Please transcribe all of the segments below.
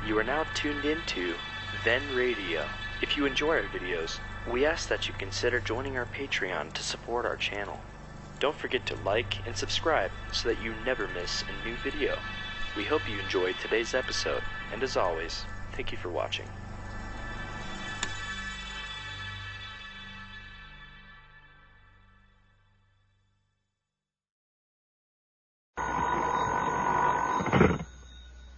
You are now tuned into Then Radio. If you enjoy our videos, we ask that you consider joining our Patreon to support our channel. Don't forget to like and subscribe so that you never miss a new video. We hope you enjoyed today's episode, and as always, thank you for watching.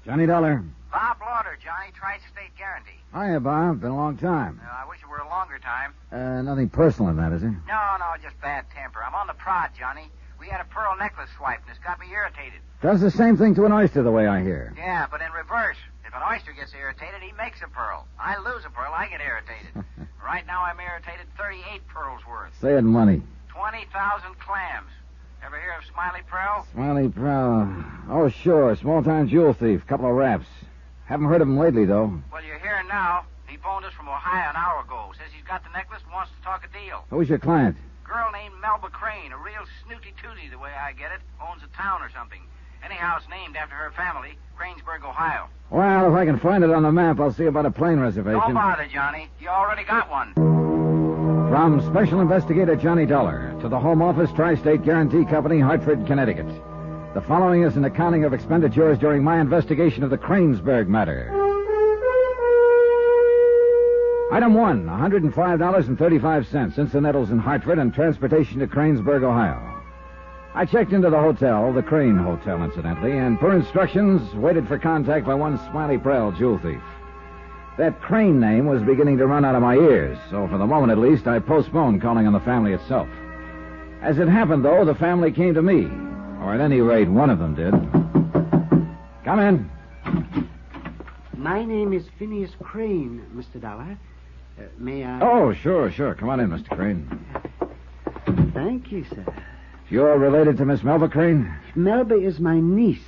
Johnny Dollar. Bob Lauder, Johnny. Tri-State Guarantee. Hiya, Bob. Been a long time. I wish it were a longer time. Nothing personal in that, is there? No, just bad temper. I'm on the prod, Johnny. We had a pearl necklace swiped, and it's got me irritated. Does the same thing to an oyster, the way I hear. Yeah, but in reverse. If an oyster gets irritated, he makes a pearl. I lose a pearl, I get irritated. Right now, I'm irritated 38 pearls worth. Say it in money. 20,000 clams. Ever hear of Smiley Pearl? Smiley Pearl. Oh, sure. Small-time jewel thief. Couple of raps. Haven't heard of him lately, though. Well, you're here now. He phoned us from Ohio an hour ago. Says he's got the necklace and wants to talk a deal. Who's your client? Girl named Melba Crane, a real snooty-tooty, the way I get it. Owns a town or something. Anyhow, it's named after her family, Kranesburg, Ohio. Well, if I can find it on the map, I'll see about a plane reservation. Don't bother, Johnny. You already got one. From Special Investigator Johnny Dollar to the Home Office Tri-State Guarantee Company, Hartford, Connecticut. The following is an accounting of expenditures during my investigation of the Kranesburg matter. Item 1, $105.35, incidentals in Hartford and transportation to Kranesburg, Ohio. I checked into the hotel, the Crane Hotel, incidentally, and per instructions, waited for contact by one Smiley Pearl jewel thief. That Crane name was beginning to run out of my ears, so for the moment at least, I postponed calling on the family itself. As it happened, though, the family came to me, or at any rate, one of them did. Come in. My name is Phineas Crane, Mr. Dollar. May I... Oh, sure. Come on in, Mr. Crane. Thank you, sir. You're related to Miss Melba Crane? Melba is my niece.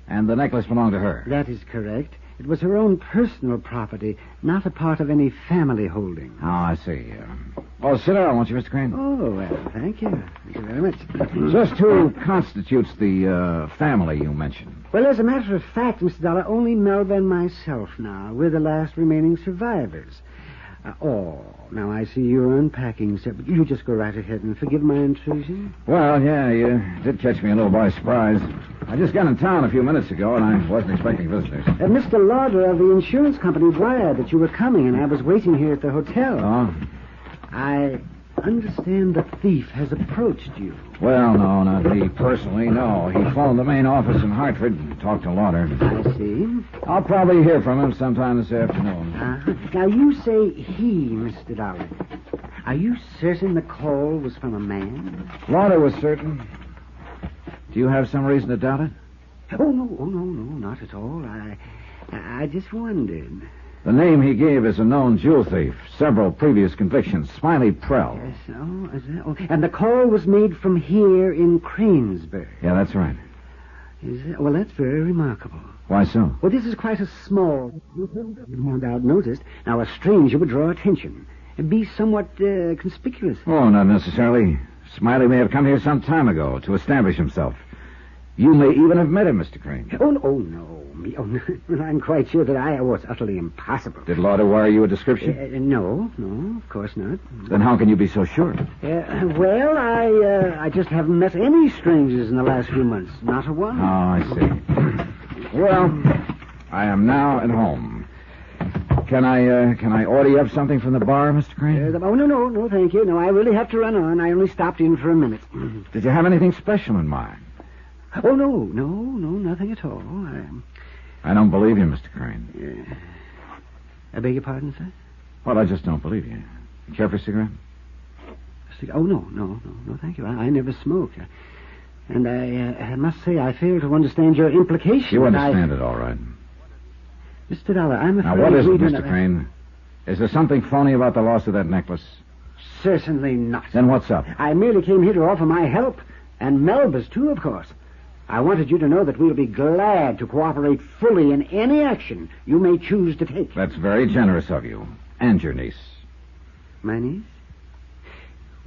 And the necklace belonged to her? That is correct. It was her own personal property, not a part of any family holding. Oh, I see. Well, sit down, won't you, Mr. Crane? Oh, well, thank you. Thank you very much. Just who constitutes the family you mentioned? Well, as a matter of fact, Mr. Dollar, only Melba and myself now. We're the last remaining survivors. Now I see you're unpacking, sir. But you just go right ahead and forgive my intrusion. Well, yeah, you did catch me a little by surprise. I just got in town a few minutes ago, and I wasn't expecting visitors. Mr. Lauder of the insurance company wired that you were coming, and I was waiting here at the hotel. Oh? I understand the thief has approached you. Well, no, not me personally, no. He phoned the main office in Hartford and talked to Lauder. I see. I'll probably hear from him sometime this afternoon. Now, you say he, Mr. Dollar. Are you certain the call was from a man? Lauder was certain. Do you have some reason to doubt it? Oh, no, not at all. I just wondered. The name he gave is a known jewel thief. Several previous convictions. Smiley Pearl. Yes, is that? Oh, and the call was made from here in Kranesburg. Yeah, that's right. Is it? Well, that's very remarkable. Why so? Well, this is quite a small... no doubt noticed. Now, a stranger would draw attention. And be somewhat conspicuous. Oh, not necessarily. Smiley may have come here some time ago to establish himself. You may even have met him, Mr. Crane. Oh, no. I'm quite sure that it's utterly impossible. Did Lauder wire you a description? No, of course not. Then how can you be so sure? Well, I just haven't met any strangers in the last few months. Not a one. Oh, I see. Well, I am now at home. Can I order you up something from the bar, Mr. Crane? No, thank you. No, I really have to run on. I only stopped in for a minute. Did you have anything special in mind? Oh, no, nothing at all. I don't believe you, Mr. Crane. I beg your pardon, sir? Well, I just don't believe you. Care for a cigarette? Oh, no, thank you. I never smoke. And I must say I fail to understand your implication. You understand it all right. Mr. Dollar, I'm afraid... Now, what is it, Mr. Crane? Is there something phony about the loss of that necklace? Certainly not. Then what's up? I merely came here to offer my help. And Melba's, too, of course. I wanted you to know that we'll be glad to cooperate fully in any action you may choose to take. That's very generous of you. And your niece. My niece?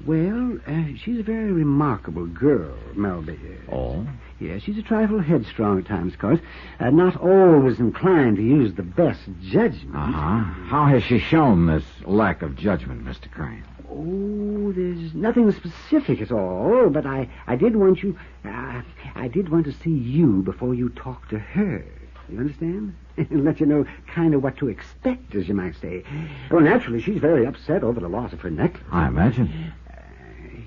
Well, she's a very remarkable girl, Melba is. Oh? Yeah, she's a trifle headstrong at times, of course. Not always inclined to use the best judgment. Uh-huh. How has she shown this lack of judgment, Mr. Crane? Oh, there's nothing specific at all, but I did want you... I did want to see you before you talk to her. You understand? And let you know kind of what to expect, as you might say. Well, naturally, she's very upset over the loss of her necklace. I imagine.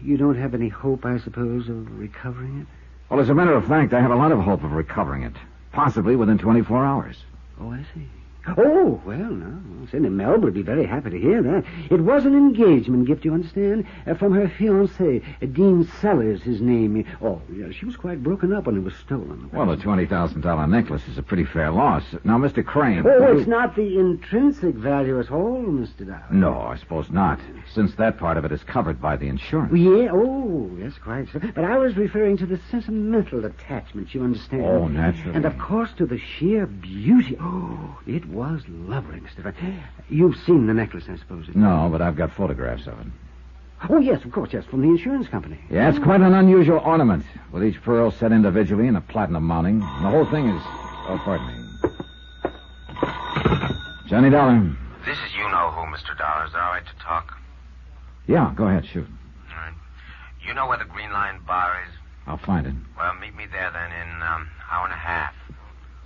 You don't have any hope, I suppose, of recovering it? Well, as a matter of fact, I have a lot of hope of recovering it. Possibly within 24 hours. Oh, I see. Oh, well, no. Cindy Melba would be very happy to hear that. It was an engagement gift, you understand, from her fiancé, Dean Sellers, his name. Oh, yeah, she was quite broken up when it was stolen. Well, the $20,000 necklace is a pretty fair loss. Now, Mr. Crane... Oh, it's not the intrinsic value at all, Mr. Dow. No, I suppose not, since that part of it is covered by the insurance. Yeah, oh, yes, quite so. But I was referring to the sentimental attachment, you understand. Oh, naturally. And, of course, to the sheer beauty. Oh, it was lovely, Mr. Crane. You've seen the necklace, I suppose. No, but I've got photographs of it. Oh, yes, of course, yes, from the insurance company. Yeah, it's quite an unusual ornament, with each pearl set individually in a platinum mounting. And the whole thing is... Oh, pardon me. Johnny Dollar. This is you-know-who, Mr. Dollar. Is that all right to talk? Yeah, go ahead, shoot. All right. You know where the Green Line bar is? I'll find it. Well, meet me there then in hour and a half.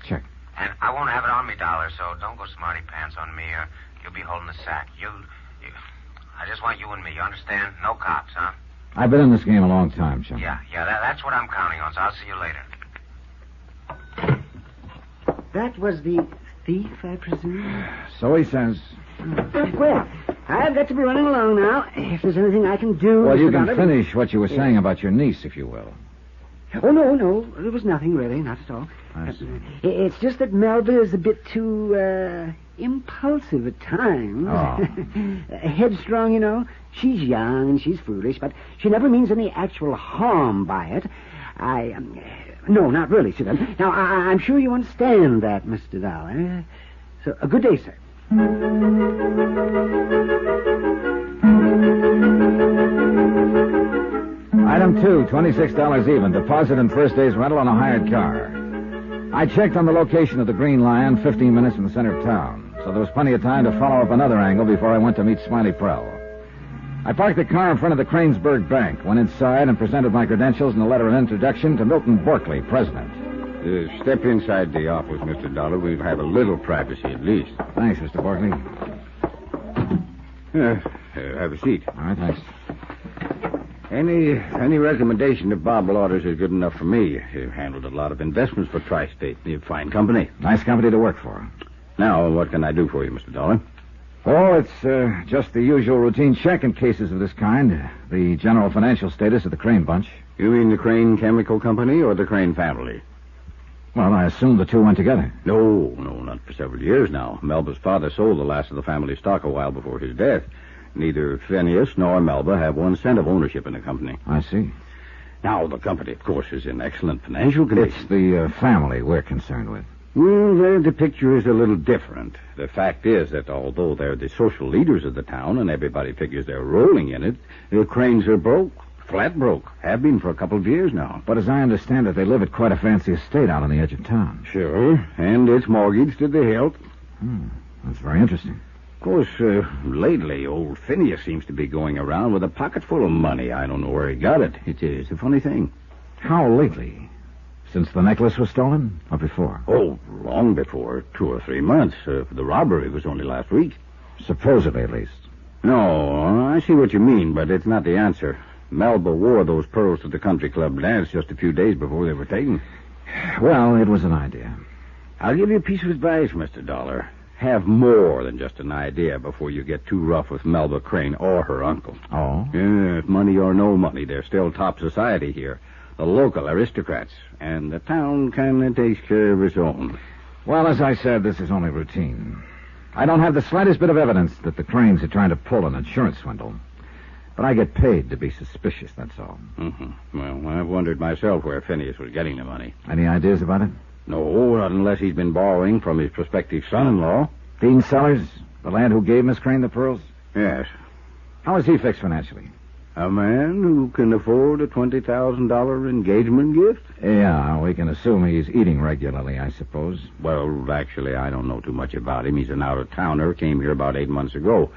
Check. And I won't have it on me, Dollar, so don't go smarty pants on me or you'll be holding the sack. I just want you and me, you understand? No cops, huh? I've been in this game a long time, Chum. Yeah, that's what I'm counting on, so I'll see you later. That was the thief, I presume? So he says. Well, I've got to be running along now. If there's anything I can do... Well, you Mr. can Dollar... finish what you were saying about your niece, if you will. Oh, no. There was nothing, really. Not at all. I see. It's just that Melba is a bit too, impulsive at times. Oh. Headstrong, you know. She's young and she's foolish, but she never means any actual harm by it. No, not really, she doesn't. Now, I'm sure you understand that, Mr. Dollar. So, a good day, sir. Item 2, $26 even. Deposit and first day's rental on a hired car. I checked on the location of the Green Lion, 15 minutes from the center of town, so there was plenty of time to follow up another angle before I went to meet Smiley Prell. I parked the car in front of the Kranesburg Bank, went inside and presented my credentials and a letter of introduction to Milton Borkley, president. Step inside the office, Mr. Dollar. We'll have a little privacy at least. Thanks, Mr. Borkley. Have a seat. All right, thanks. Any recommendation of Bob Lauders is good enough for me. He handled a lot of investments for Tri-State. Fine company. Nice company to work for. Now, what can I do for you, Mr. Dollar? Oh, it's just the usual routine check in cases of this kind. The general financial status of the Crane bunch. You mean the Crane Chemical Company or the Crane family? Well, I assume the two went together. No, not for several years now. Melba's father sold the last of the family stock a while before his death. Neither Phineas nor Melba have 1 cent of ownership in the company. I see. Now, the company, of course, is in excellent financial condition. It's the family we're concerned with. Well, the picture is a little different. The fact is that although they're the social leaders of the town and everybody figures they're rolling in it, the Cranes are broke. Flat broke. Have been for a couple of years now. But as I understand it, they live at quite a fancy estate out on the edge of town. Sure, and it's mortgaged to the hilt. That's very interesting. Of course, lately, old Phineas seems to be going around with a pocket full of money. I don't know where he got it. It's a funny thing. How lately? Since the necklace was stolen? Or before? Oh, long before. 2 or 3 months. The robbery was only last week. Supposedly, at least. No, I see what you mean, but it's not the answer. Melba wore those pearls to the country club dance just a few days before they were taken. Well, it was an idea. I'll give you a piece of advice, Mr. Dollar. Have more than just an idea before you get too rough with Melba Crane or her uncle. Oh? Yeah, money or no money, they're still top society here. The local aristocrats. And the town kind of takes care of its own. Well, as I said, this is only routine. I don't have the slightest bit of evidence that the Cranes are trying to pull an insurance swindle. But I get paid to be suspicious, that's all. Mm-hmm. Well, I've wondered myself where Phineas was getting the money. Any ideas about it? No, not unless he's been borrowing from his prospective son-in-law. Dean Sellers, the lad who gave Miss Crane the pearls? Yes. How is he fixed financially? A man who can afford a $20,000 engagement gift? Yeah, we can assume he's eating regularly, I suppose. Well, actually, I don't know too much about him. He's an out-of-towner, came here about 8 months ago.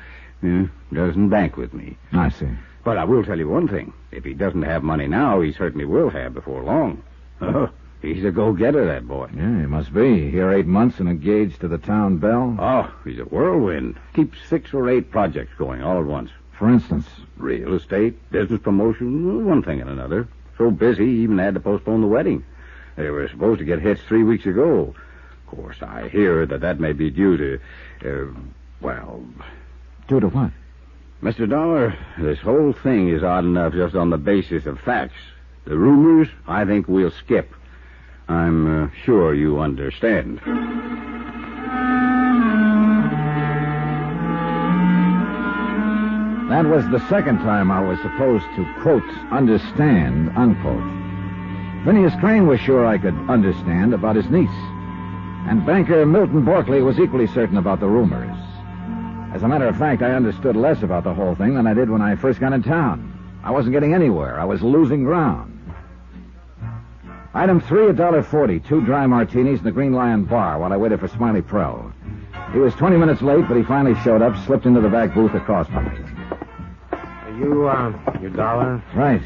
Doesn't bank with me. I see. But I will tell you one thing. If he doesn't have money now, he certainly will have before long. He's a go-getter, that boy. Yeah, he must be. Here 8 months and engaged to the town belle. Oh, he's a whirlwind. Keeps 6 or 8 projects going all at once. For instance? Real estate, business promotion, one thing and another. So busy, he even had to postpone the wedding. They were supposed to get hitched 3 weeks ago. Of course, I hear that may be due to, Due to what? Mr. Dollar, this whole thing is odd enough just on the basis of facts. The rumors, I think we'll skip. I'm sure you understand. That was the second time I was supposed to, quote, understand, unquote. Phineas Crane was sure I could understand about his niece. And banker Milton Borkley was equally certain about the rumors. As a matter of fact, I understood less about the whole thing than I did when I first got in town. I wasn't getting anywhere. I was losing ground. Item 3, $1.40, 2 dry martinis in the Green Lion bar while I waited for Smiley Prell. He was 20 minutes late, but he finally showed up, slipped into the back booth across from me. Your dollar? Right.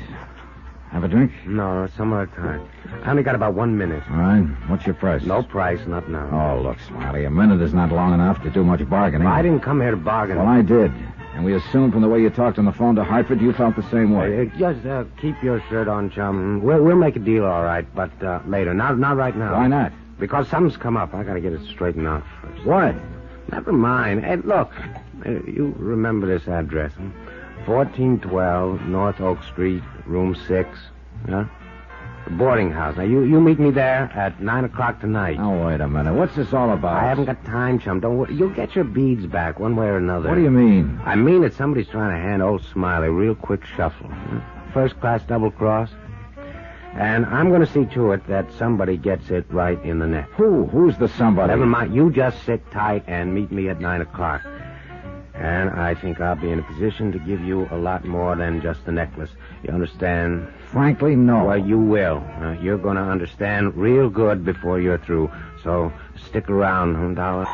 Have a drink? No, some other time. I only got about 1 minute. All right. What's your price? No price, not now. Oh, look, Smiley, a minute is not long enough to do much bargaining. I didn't come here to bargain. Well, I did. And we assumed from the way you talked on the phone to Hartford, you felt the same way. Just keep your shirt on, chum. We'll make a deal, all right, but later. Not right now. Why not? Because something's come up. I got to get it straightened out first. What? Never mind. Hey, look, you remember this address, huh? 1412 North Oak Street, room 6. Yeah? The boarding house. Now, you meet me there at 9 o'clock tonight. Oh, wait a minute. What's this all about? I haven't got time, chum. Don't worry. You'll get your beads back one way or another. What do you mean? I mean that somebody's trying to hand old Smiley a real quick shuffle. Huh? First-class double-cross. And I'm going to see to it that somebody gets it right in the neck. Who? Who's the somebody? Never mind. You just sit tight and meet me at 9 o'clock. And I think I'll be in a position to give you a lot more than just the necklace. You understand? Frankly, no. Well, you will. You're going to understand real good before you're through. So stick around, Dollar.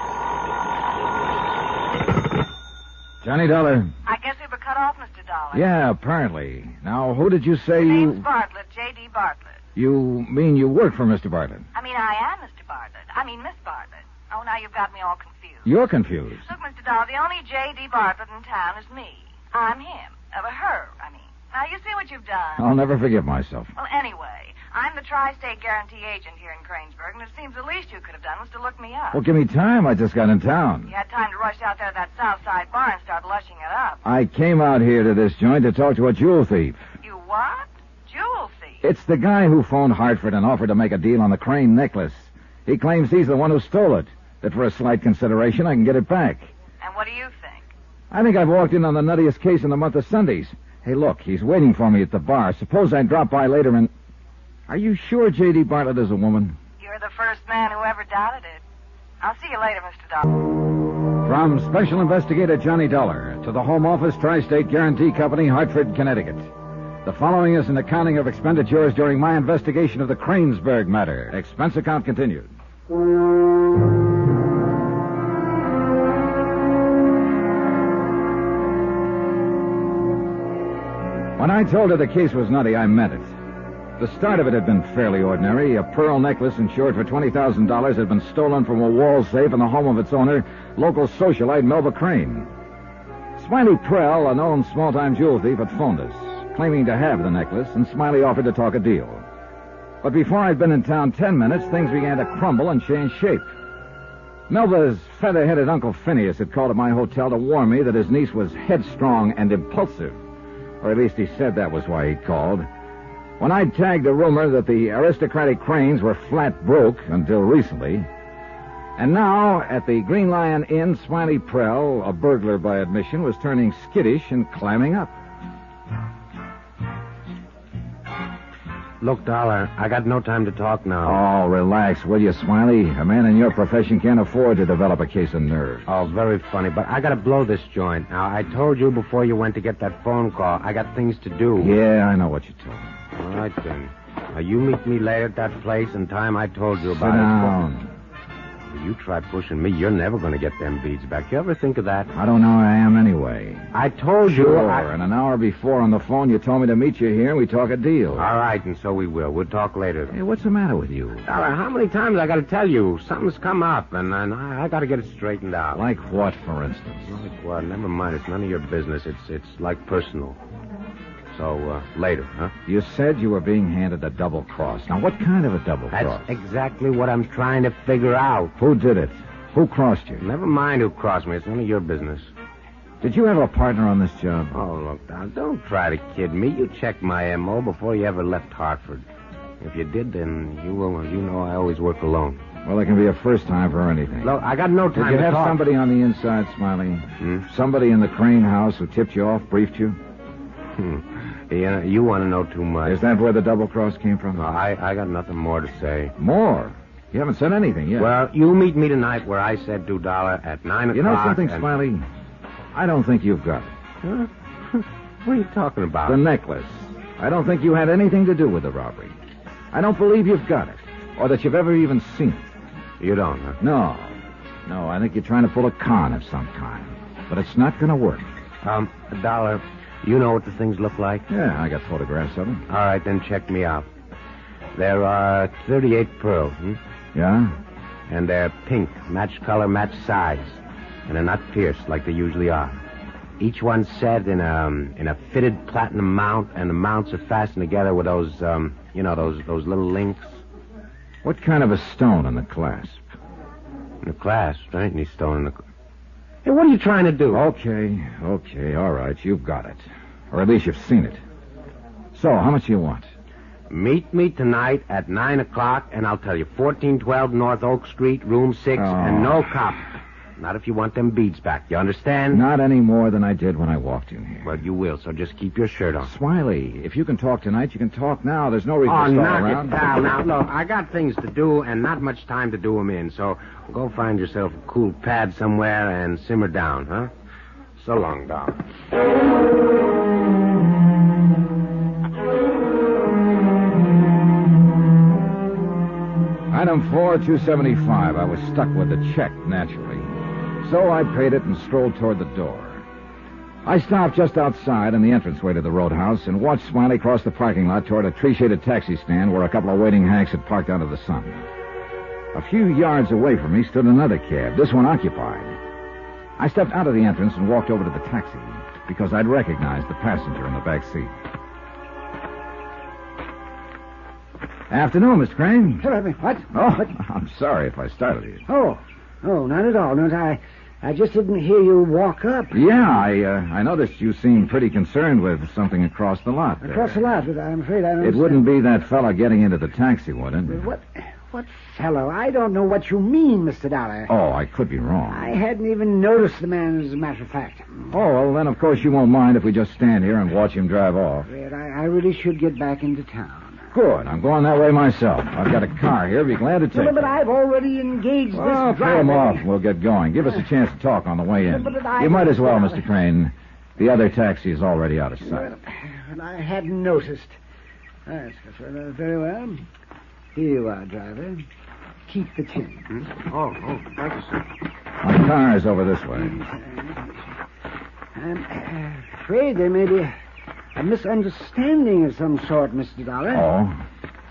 Johnny Dollar. I guess we were cut off, Mr. Dollar. Yeah, apparently. Now, who did you say My you... name's Bartlett, J.D. Bartlett. You mean you work for Mr. Bartlett? I mean, I am Mr. Bartlett. I mean, Miss Bartlett. Oh, now you've got me all confused. You're confused. Look, Mr. Dollar, the only J.D. Bartlett in town is me. I'm him. Her, I mean. Now, you see what you've done? I'll never forgive myself. Well, anyway, I'm the tri-state guarantee agent here in Kranesburg, and it seems the least you could have done was to look me up. Well, give me time. I just got in town. You had time to rush out there to that South Side bar and start lushing it up. I came out here to this joint to talk to a jewel thief. You what? Jewel thief? It's the guy who phoned Hartford and offered to make a deal on the Crane necklace. He claims he's the one who stole it, that for a slight consideration I can get it back. And what do you think? I think I've walked in on the nuttiest case in the month of Sundays. Hey, look, he's waiting for me at the bar. Suppose I drop by later and... Are you sure J.D. Bartlett is a woman? You're the first man who ever doubted it. I'll see you later, Mr. Dollar. From Special Investigator Johnny Dollar to the Home Office Tri-State Guarantee Company, Hartford, Connecticut. The following is an accounting of expenditures during my investigation of the Kranesburg matter. Expense account continued. When I told her the case was nutty, I meant it. The start of it had been fairly ordinary. A pearl necklace insured for $20,000 had been stolen from a wall safe in the home of its owner, local socialite Melba Crane. Smiley Prell, a known small-time jewel thief, had phoned us, claiming to have the necklace, and Smiley offered to talk a deal. But before I'd been in town 10 minutes, things began to crumble and change shape. Melba's feather-headed Uncle Phineas had called at my hotel to warn me that his niece was headstrong and impulsive. Or at least he said that was why he'd called. When I'd tagged a rumor that the aristocratic Cranes were flat broke until recently. And now, at the Green Lion Inn, Smiley Prell, a burglar by admission, was turning skittish and climbing up. Look, Dollar, I got no time to talk now. Oh, relax, will you, Smiley? A man in your profession can't afford to develop a case of nerves. Oh, very funny, but I gotta blow this joint. Now, I told you before you went to get that phone call, I got things to do. Yeah, I know what you told me. All right, then. Now, you meet me later at that place and time I told you about Sit down. You try pushing me, you're never going to get them beads back. You ever think of that? I don't know who I am anyway. I told you... Sure, and an hour before on the phone you told me to meet you here and we talk a deal. All right, and so we will. We'll talk later. Hey, what's the matter with you? How many times I got to tell you? Something's come up, and I got to get it straightened out. Like what, for instance? Like what? Never mind. It's none of your business. It's like personal. So, later, huh? You said you were being handed a double cross. Now, what kind of a double cross? That's exactly what I'm trying to figure out. Who did it? Who crossed you? Never mind who crossed me. It's none of your business. Did you have a partner on this job? Oh, look, now, don't try to kid me. You checked my M.O. before you ever left Hartford. If you did, then you will. You know I always work alone. Well, there can be a first time for anything. Look, I got no time Did you to have talk. somebody on the inside, Smiley? Somebody in the Crane house who tipped you off, briefed you? Yeah, you want to know too much. Is that where the double cross came from? No, I got nothing more to say. More? You haven't said anything yet. Well, you meet me tonight where I said $2 at 9 o'clock. You know something, and... Smiley? I don't think you've got it. Huh? What are you talking about? The necklace. I don't think you had anything to do with the robbery. I don't believe you've got it, or that you've ever even seen it. You don't, huh? No, I think you're trying to pull a con of some kind. But it's not going to work. $1, you know what the things look like? Yeah, I got photographs of them. All right, then check me out. There are 38 pearls, Yeah? And they're pink, match color, match size. And they're not pierced like they usually are. Each one's set in a fitted platinum mount, and the mounts are fastened together with those, those little links. What kind of a stone in the clasp? In the clasp, there ain't any stone in the... Hey, what are you trying to do? Okay, all right, you've got it. Or at least you've seen it. So, how much do you want? Meet me tonight at 9 o'clock, and I'll tell you, 1412 North Oak Street, room 6, and no cop. Not if you want them beads back. You understand? Not any more than I did when I walked in here. Well, you will, so just keep your shirt on. Smiley, if you can talk tonight, you can talk now. There's no reason to stall around. Knock it down. Now, look, I got things to do and not much time to do them in, so go find yourself a cool pad somewhere and simmer down, huh? So long, Doc. Item 4, $275. I was stuck with the check, naturally. So I paid it and strolled toward the door. I stopped just outside in the entranceway to the roadhouse and watched Smiley cross the parking lot toward a tree-shaded taxi stand where a couple of waiting hacks had parked out of the sun. A few yards away from me stood another cab, this one occupied. I stepped out of the entrance and walked over to the taxi because I'd recognized the passenger in the back seat. Afternoon, Mr. Crane. What? Oh, I'm sorry if I startled you. Oh, not at all. No, I just didn't hear you walk up. Yeah, I noticed you seemed pretty concerned with something across the lot there. Across the lot, but I'm afraid I don't... It wouldn't be that fella getting into the taxi, would it? What fellow? I don't know what you mean, Mr. Dollar. Oh, I could be wrong. I hadn't even noticed the man, as a matter of fact. Oh, well, then, of course, you won't mind if we just stand here and watch him drive off. But I really should get back into town. Good. I'm going that way myself. I've got a car here. Be glad to take But it. I've already engaged this Well, driver. pay him off. We'll get going. Give us a chance to talk on the way in. You might as well, Mr. Crane. The other taxi is already out of sight. Well, I hadn't noticed. That's very well. Here you are, driver. Keep the change. Oh, thank you, sir. My car is over this way. I'm afraid there may be a misunderstanding of some sort, Mr. Dollar. Oh?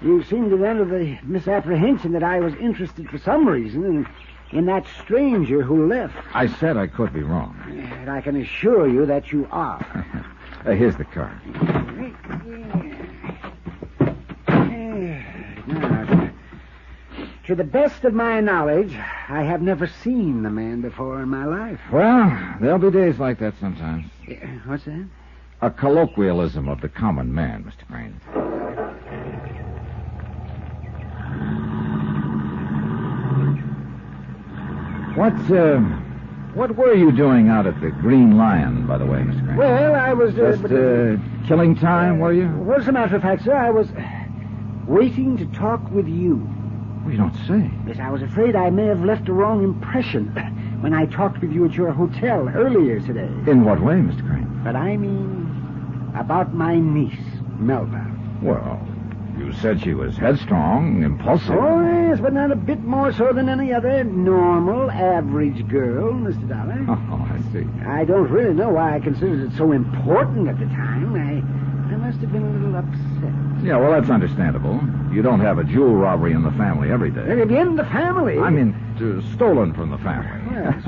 You seem to be under the misapprehension that I was interested for some reason in that stranger who left. I said I could be wrong. And I can assure you that you are. Here's the car. Now, to the best of my knowledge, I have never seen the man before in my life. Well, there'll be days like that sometimes. What's that? A colloquialism of the common man, Mr. Crane. What were you doing out at the Green Lion, by the way, Mr. Crane? Well, I was... Just killing time, were you? Well, as a matter of fact, sir, I was waiting to talk with you. You don't say. Yes, I was afraid I may have left a wrong impression when I talked with you at your hotel earlier today. In what way, Mr. Crane? But I mean about my niece, Melba. Well, you said she was headstrong, impulsive. Oh, yes, but not a bit more so than any other normal, average girl, Mr. Dollar. Oh, I see. I don't really know why I considered it so important at the time. I must have been a little upset. Yeah, well, that's understandable. You don't have a jewel robbery in the family every day. In the family? I mean, stolen from the family. Yes.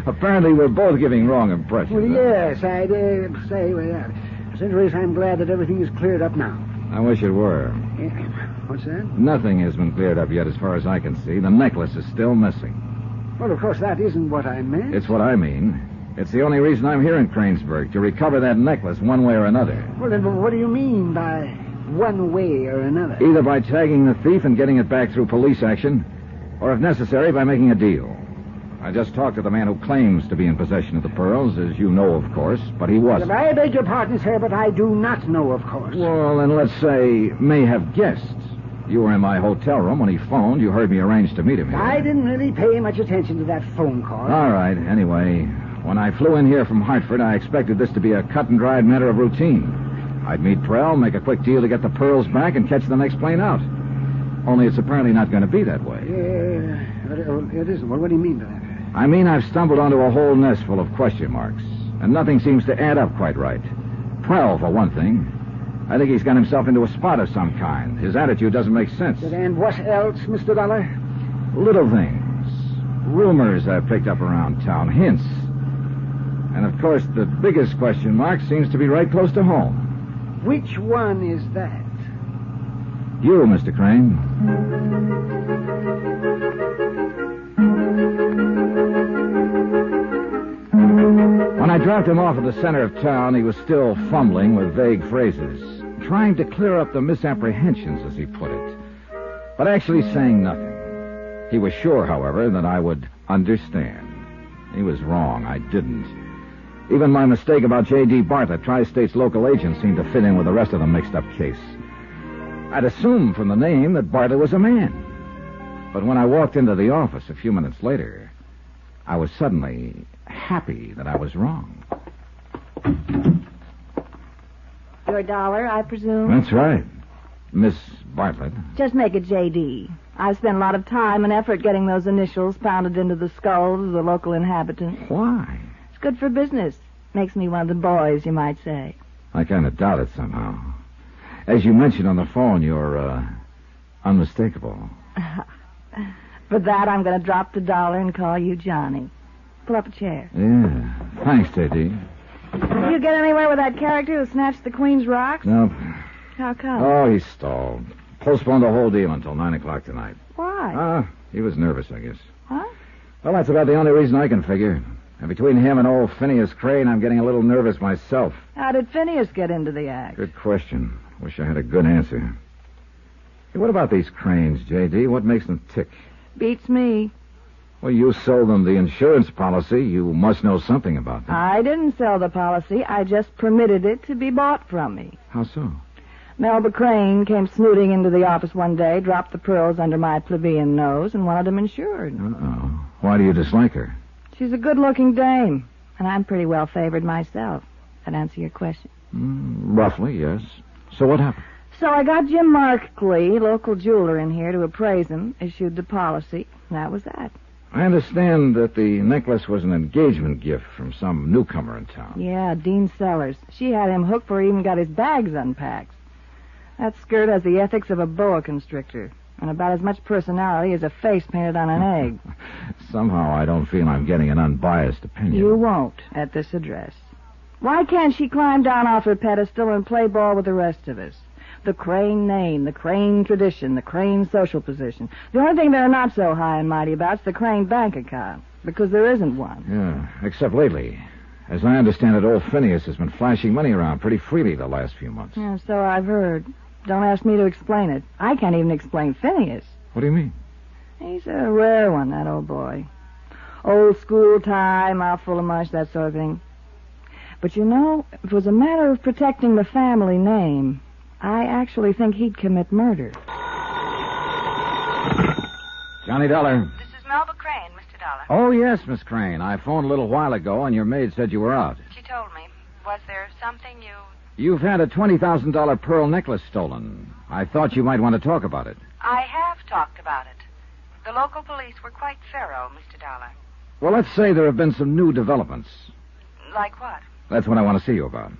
Apparently, we're both giving wrong impressions. Well, yes, I dare say. Well, anyways, I'm glad that everything is cleared up now. I wish it were. What's that? Nothing has been cleared up yet as far as I can see. The necklace is still missing. Well, of course, that isn't what I meant. It's what I mean. It's the only reason I'm here in Kranesburg, to recover that necklace one way or another. Well, then what do you mean by one way or another? Either by tagging the thief and getting it back through police action, or if necessary, by making a deal. I just talked to the man who claims to be in possession of the pearls, as you know, of course, but he wasn't. I beg your pardon, sir, but I do not know, of course. Well, then let's say, may have guessed. You were in my hotel room when he phoned. You heard me arrange to meet him here. I didn't really pay much attention to that phone call. All right, anyway, when I flew in here from Hartford, I expected this to be a cut-and-dried matter of routine. I'd meet Prell, make a quick deal to get the pearls back, and catch the next plane out. Only it's apparently not going to be that way. It isn't. Well, what do you mean by that? I mean, I've stumbled onto a whole nest full of question marks, and nothing seems to add up quite right. Prell, for one thing. I think he's got himself into a spot of some kind. His attitude doesn't make sense. And what else, Mr. Dollar? Little things. Rumors I've picked up around town. Hints. And, of course, the biggest question mark seems to be right close to home. Which one is that? You, Mr. Crane. When I dropped him off at the center of town, he was still fumbling with vague phrases, trying to clear up the misapprehensions, as he put it, but actually saying nothing. He was sure, however, that I would understand. He was wrong. I didn't. Even my mistake about J.D. Bartlett, Tri-State's local agent, seemed to fit in with the rest of the mixed-up case. I'd assumed from the name that Bartlett was a man. But when I walked into the office a few minutes later, I was suddenly happy that I was wrong. Your dollar, I presume? That's right. Miss Bartlett. Just make it J.D. I've spent a lot of time and effort getting those initials pounded into the skulls of the local inhabitants. Why? It's good for business. Makes me one of the boys, you might say. I kind of doubt it somehow. As you mentioned on the phone, you're, unmistakable. For that, I'm going to drop the dollar and call you Johnny. Pull up a chair. Yeah. Thanks, J.D. Did you get anywhere with that character who snatched the Queen's rocks? Nope. How come? Oh, he stalled. Postponed the whole deal until 9 o'clock tonight. Why? He was nervous, I guess. Huh? Well, that's about the only reason I can figure. And between him and old Phineas Crane, I'm getting a little nervous myself. How did Phineas get into the act? Good question. Wish I had a good answer. Hey, what about these Cranes, J.D.? What makes them tick? Beats me. Well, you sold them the insurance policy. You must know something about them. I didn't sell the policy. I just permitted it to be bought from me. How so? Melba Crane came snooting into the office one day, dropped the pearls under my plebeian nose, and wanted them insured. Uh-oh. Why do you dislike her? She's a good-looking dame, and I'm pretty well favored myself. That answer your question? Roughly, yes. So what happened? So I got Jim Markley, local jeweler, in here to appraise him, issued the policy. That was that. I understand that the necklace was an engagement gift from some newcomer in town. Yeah, Dean Sellers. She had him hooked before he even got his bags unpacked. That skirt has the ethics of a boa constrictor, and about as much personality as a face painted on an egg. Somehow I don't feel I'm getting an unbiased opinion. You won't at this address. Why can't she climb down off her pedestal and play ball with the rest of us? The Crane name, the Crane tradition, the Crane social position. The only thing they're not so high and mighty about is the Crane bank account, because there isn't one. Yeah, except lately. As I understand it, old Phineas has been flashing money around pretty freely the last few months. Yeah, so I've heard. Don't ask me to explain it. I can't even explain Phineas. What do you mean? He's a rare one, that old boy. Old school tie, mouth full of mush, that sort of thing. But you know, if it was a matter of protecting the family name, I actually think he'd commit murder. Johnny Dollar. This is Melba Crane, Mr. Dollar. Oh, yes, Miss Crane. I phoned a little while ago, and your maid said you were out. She told me. Was there something you... You've had a $20,000 pearl necklace stolen. I thought you might want to talk about it. I have talked about it. The local police were quite thorough, Mr. Dollar. Well, let's say there have been some new developments. Like what? That's what I want to see you about.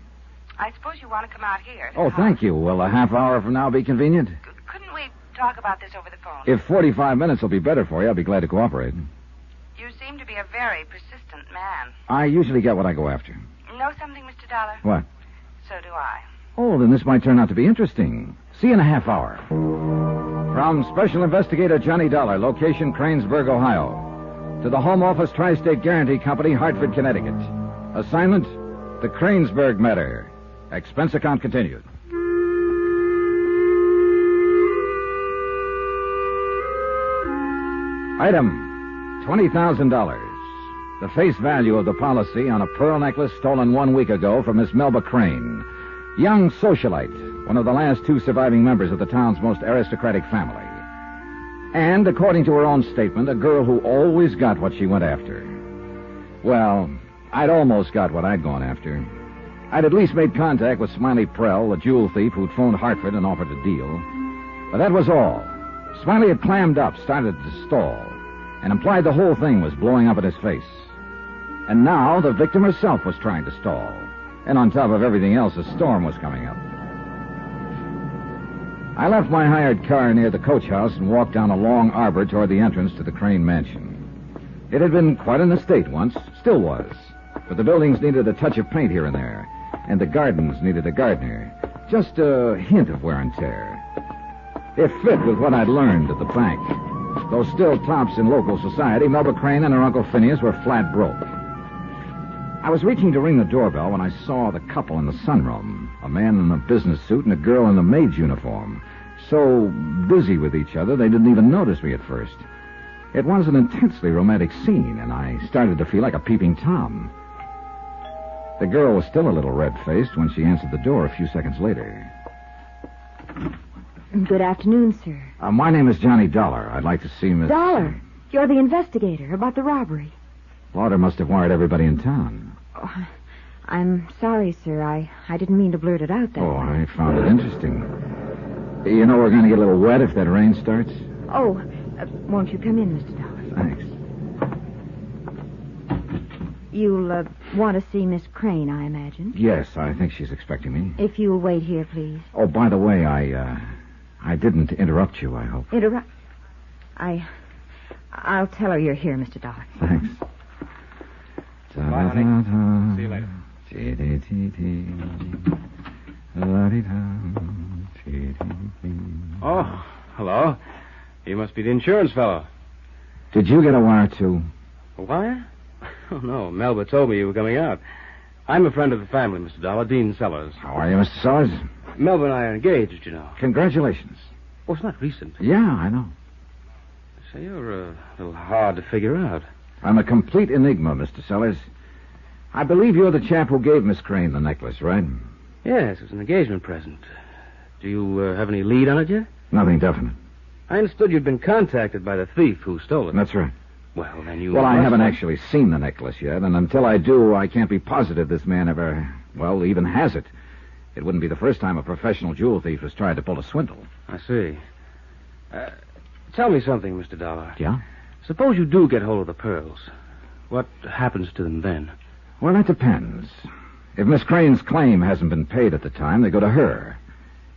I suppose you want to come out here. Oh, thank you. Will a half hour from now be convenient? Couldn't we talk about this over the phone? If 45 minutes will be better for you, I'll be glad to cooperate. You seem to be a very persistent man. I usually get what I go after. Know something, Mr. Dollar? What? So do I. Oh, then this might turn out to be interesting. See you in a half hour. From Special Investigator Johnny Dollar, location Kranesburg, Ohio. To the Home Office Tri-State Guarantee Company, Hartford, Connecticut. Assignment, the Kranesburg matter. Expense account continued. Item, $20,000. The face value of the policy on a pearl necklace stolen 1 week ago from Miss Melba Crane. Young socialite, one of the last two surviving members of the town's most aristocratic family. And, according to her own statement, a girl who always got what she went after. Well, I'd almost got what I'd gone after. I'd at least made contact with Smiley Prell, the jewel thief who'd phoned Hartford and offered a deal. But that was all. Smiley had clammed up, started to stall, and implied the whole thing was blowing up in his face. And now the victim herself was trying to stall. And on top of everything else, a storm was coming up. I left my hired car near the coach house and walked down a long arbor toward the entrance to the Crane mansion. It had been quite an estate once, still was. But the buildings needed a touch of paint here and there, and the gardens needed a gardener. Just a hint of wear and tear. It fit with what I'd learned at the bank. Though still tops in local society, Melba Crane and her Uncle Phineas were flat broke. I was reaching to ring the doorbell when I saw the couple in the sunroom, a man in a business suit and a girl in the maid's uniform. So busy with each other, they didn't even notice me at first. It was an intensely romantic scene, and I started to feel like a peeping Tom. The girl was still a little red-faced when she answered the door a few seconds later. Good afternoon, sir. My name is Johnny Dollar. I'd like to see Miss... Dollar? You're the investigator about the robbery. Lauder must have wired everybody in town. Oh, I'm sorry, sir. I didn't mean to blurt it out that way. I found it interesting. You know we're going to get a little wet if that rain starts? Oh, won't you come in, Mr. Dollar? Thanks. You'll want to see Miss Crane, I imagine. Yes, I think she's expecting me. If you'll wait here, please. Oh, by the way, I didn't interrupt you, I hope. Interrupt? I'll tell her you're here, Mr. Dollar. Thanks. Bye, honey. See you later. Oh, hello. You must be the insurance fellow. Did you get a wire, too? A wire? Oh, no. Melba told me you were coming out. I'm a friend of the family, Mr. Dollar, Dean Sellers. How are you, Mr. Sellers? Melba and I are engaged, you know. Congratulations. Oh, it's not recent. Yeah, I know. So you're a little hard to figure out. I'm a complete enigma, Mr. Sellers. I believe you're the chap who gave Miss Crane the necklace, right? Yes, it was an engagement present. Do you have any lead on it yet? Nothing definite. I understood you'd been contacted by the thief who stole it. That's right. Well, then you... Well, I haven't actually seen the necklace yet, and until I do, I can't be positive this man ever, even has it. It wouldn't be the first time a professional jewel thief has tried to pull a swindle. I see. Tell me something, Mr. Dollar. Yeah? Suppose you do get hold of the pearls. What happens to them then? Well, that depends. If Miss Crane's claim hasn't been paid at the time, they go to her.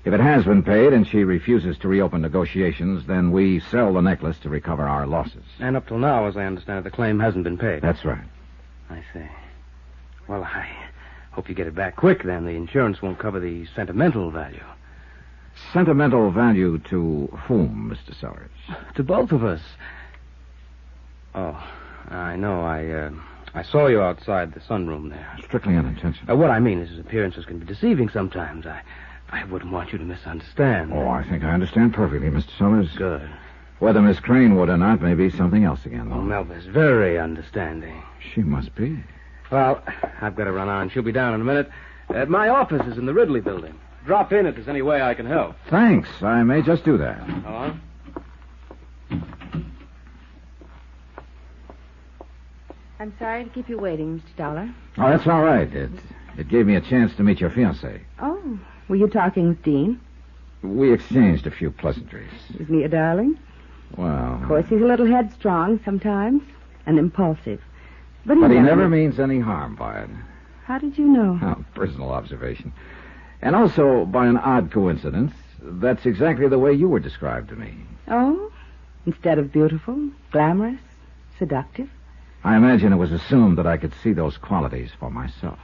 If it has been paid and she refuses to reopen negotiations, then we sell the necklace to recover our losses. And up till now, as I understand it, the claim hasn't been paid. That's right. I see. Well, I hope you get it back quick, then. The insurance won't cover the sentimental value. Sentimental value to whom, Mr. Sellers? To both of us. Oh, I know. I saw you outside the sunroom there. Strictly unintentional. What I mean is his appearances can be deceiving sometimes. I wouldn't want you to misunderstand. Oh, I think I understand perfectly, Mr. Sellers. Good. Whether Miss Crane would or not may be something else again, though. Oh, Melba's very understanding. She must be. Well, I've got to run on. She'll be down in a minute. My office is in the Ridley building. Drop in if there's any way I can help. Thanks. I may just do that. Hello? I'm sorry to keep you waiting, Mr. Dollar. Oh, that's all right. It gave me a chance to meet your fiancé. Oh, were you talking with Dean? We exchanged a few pleasantries. Isn't he a darling? Well... Of course, he's a little headstrong sometimes and impulsive. But he never means any harm by it. How did you know? Oh, personal observation. And also, by an odd coincidence, that's exactly the way you were described to me. Oh? Instead of beautiful, glamorous, seductive? I imagine it was assumed that I could see those qualities for myself.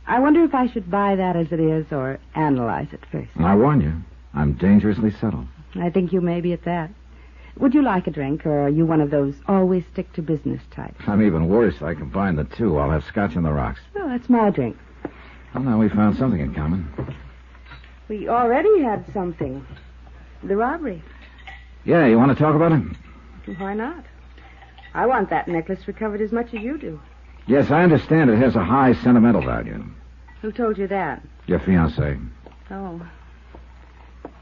I wonder if I should buy that as it is or analyze it first. I warn you, I'm dangerously subtle. I think you may be at that. Would you like a drink, or are you one of those always stick-to-business types? I'm even worse. I combine the two. I'll have scotch on the rocks. Oh, that's my drink. Well, now we found something in common. We already had something. The robbery. Yeah, you want to talk about it? Why not? I want that necklace recovered as much as you do. Yes, I understand it has a high sentimental value. Who told you that? Your fiancé. Oh.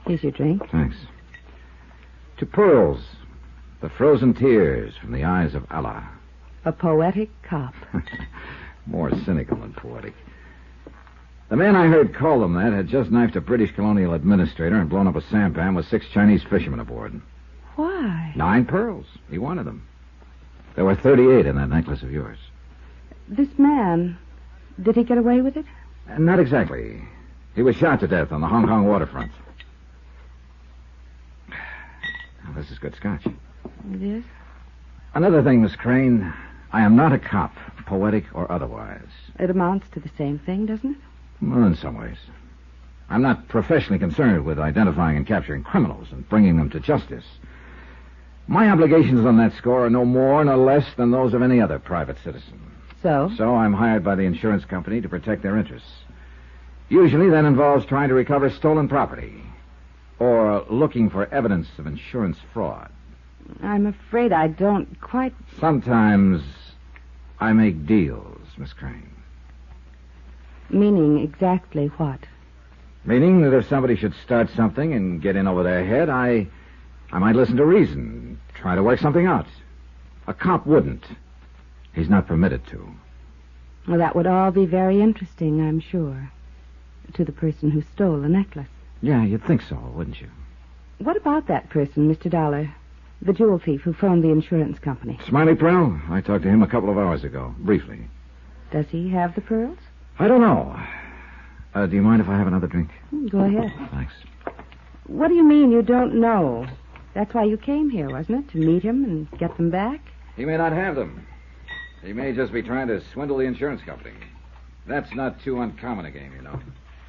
Here's your drink. Thanks. To pearls, the frozen tears from the eyes of Allah. A poetic cop. More cynical than poetic. The man I heard call them that had just knifed a British colonial administrator and blown up a sampan with 6 Chinese fishermen aboard. Why? 9 pearls. He wanted them. There were 38 in that necklace of yours. This man, did he get away with it? Not exactly. He was shot to death on the Hong Kong waterfront. Now, this is good scotch. It is? Another thing, Miss Crane. I am not a cop, poetic or otherwise. It amounts to the same thing, doesn't it? Well, in some ways. I'm not professionally concerned with identifying and capturing criminals and bringing them to justice. My obligations on that score are no more nor less than those of any other private citizen. So? So I'm hired by the insurance company to protect their interests. Usually that involves trying to recover stolen property or looking for evidence of insurance fraud. I'm afraid I don't quite... Sometimes I make deals, Miss Crane. Meaning exactly what? Meaning that if somebody should start something and get in over their head, I might listen to reason, try to work something out. A cop wouldn't. He's not permitted to. Well, that would all be very interesting, I'm sure. To the person who stole the necklace. Yeah, you'd think so, wouldn't you? What about that person, Mr. Dollar? The jewel thief who phoned the insurance company. Smiley Pearl? I talked to him a couple of hours ago, briefly. Does he have the pearls? I don't know. Do you mind if I have another drink? Go ahead. Thanks. What do you mean you don't know? That's why you came here, wasn't it? To meet him and get them back? He may not have them. He may just be trying to swindle the insurance company. That's not too uncommon a game, you know.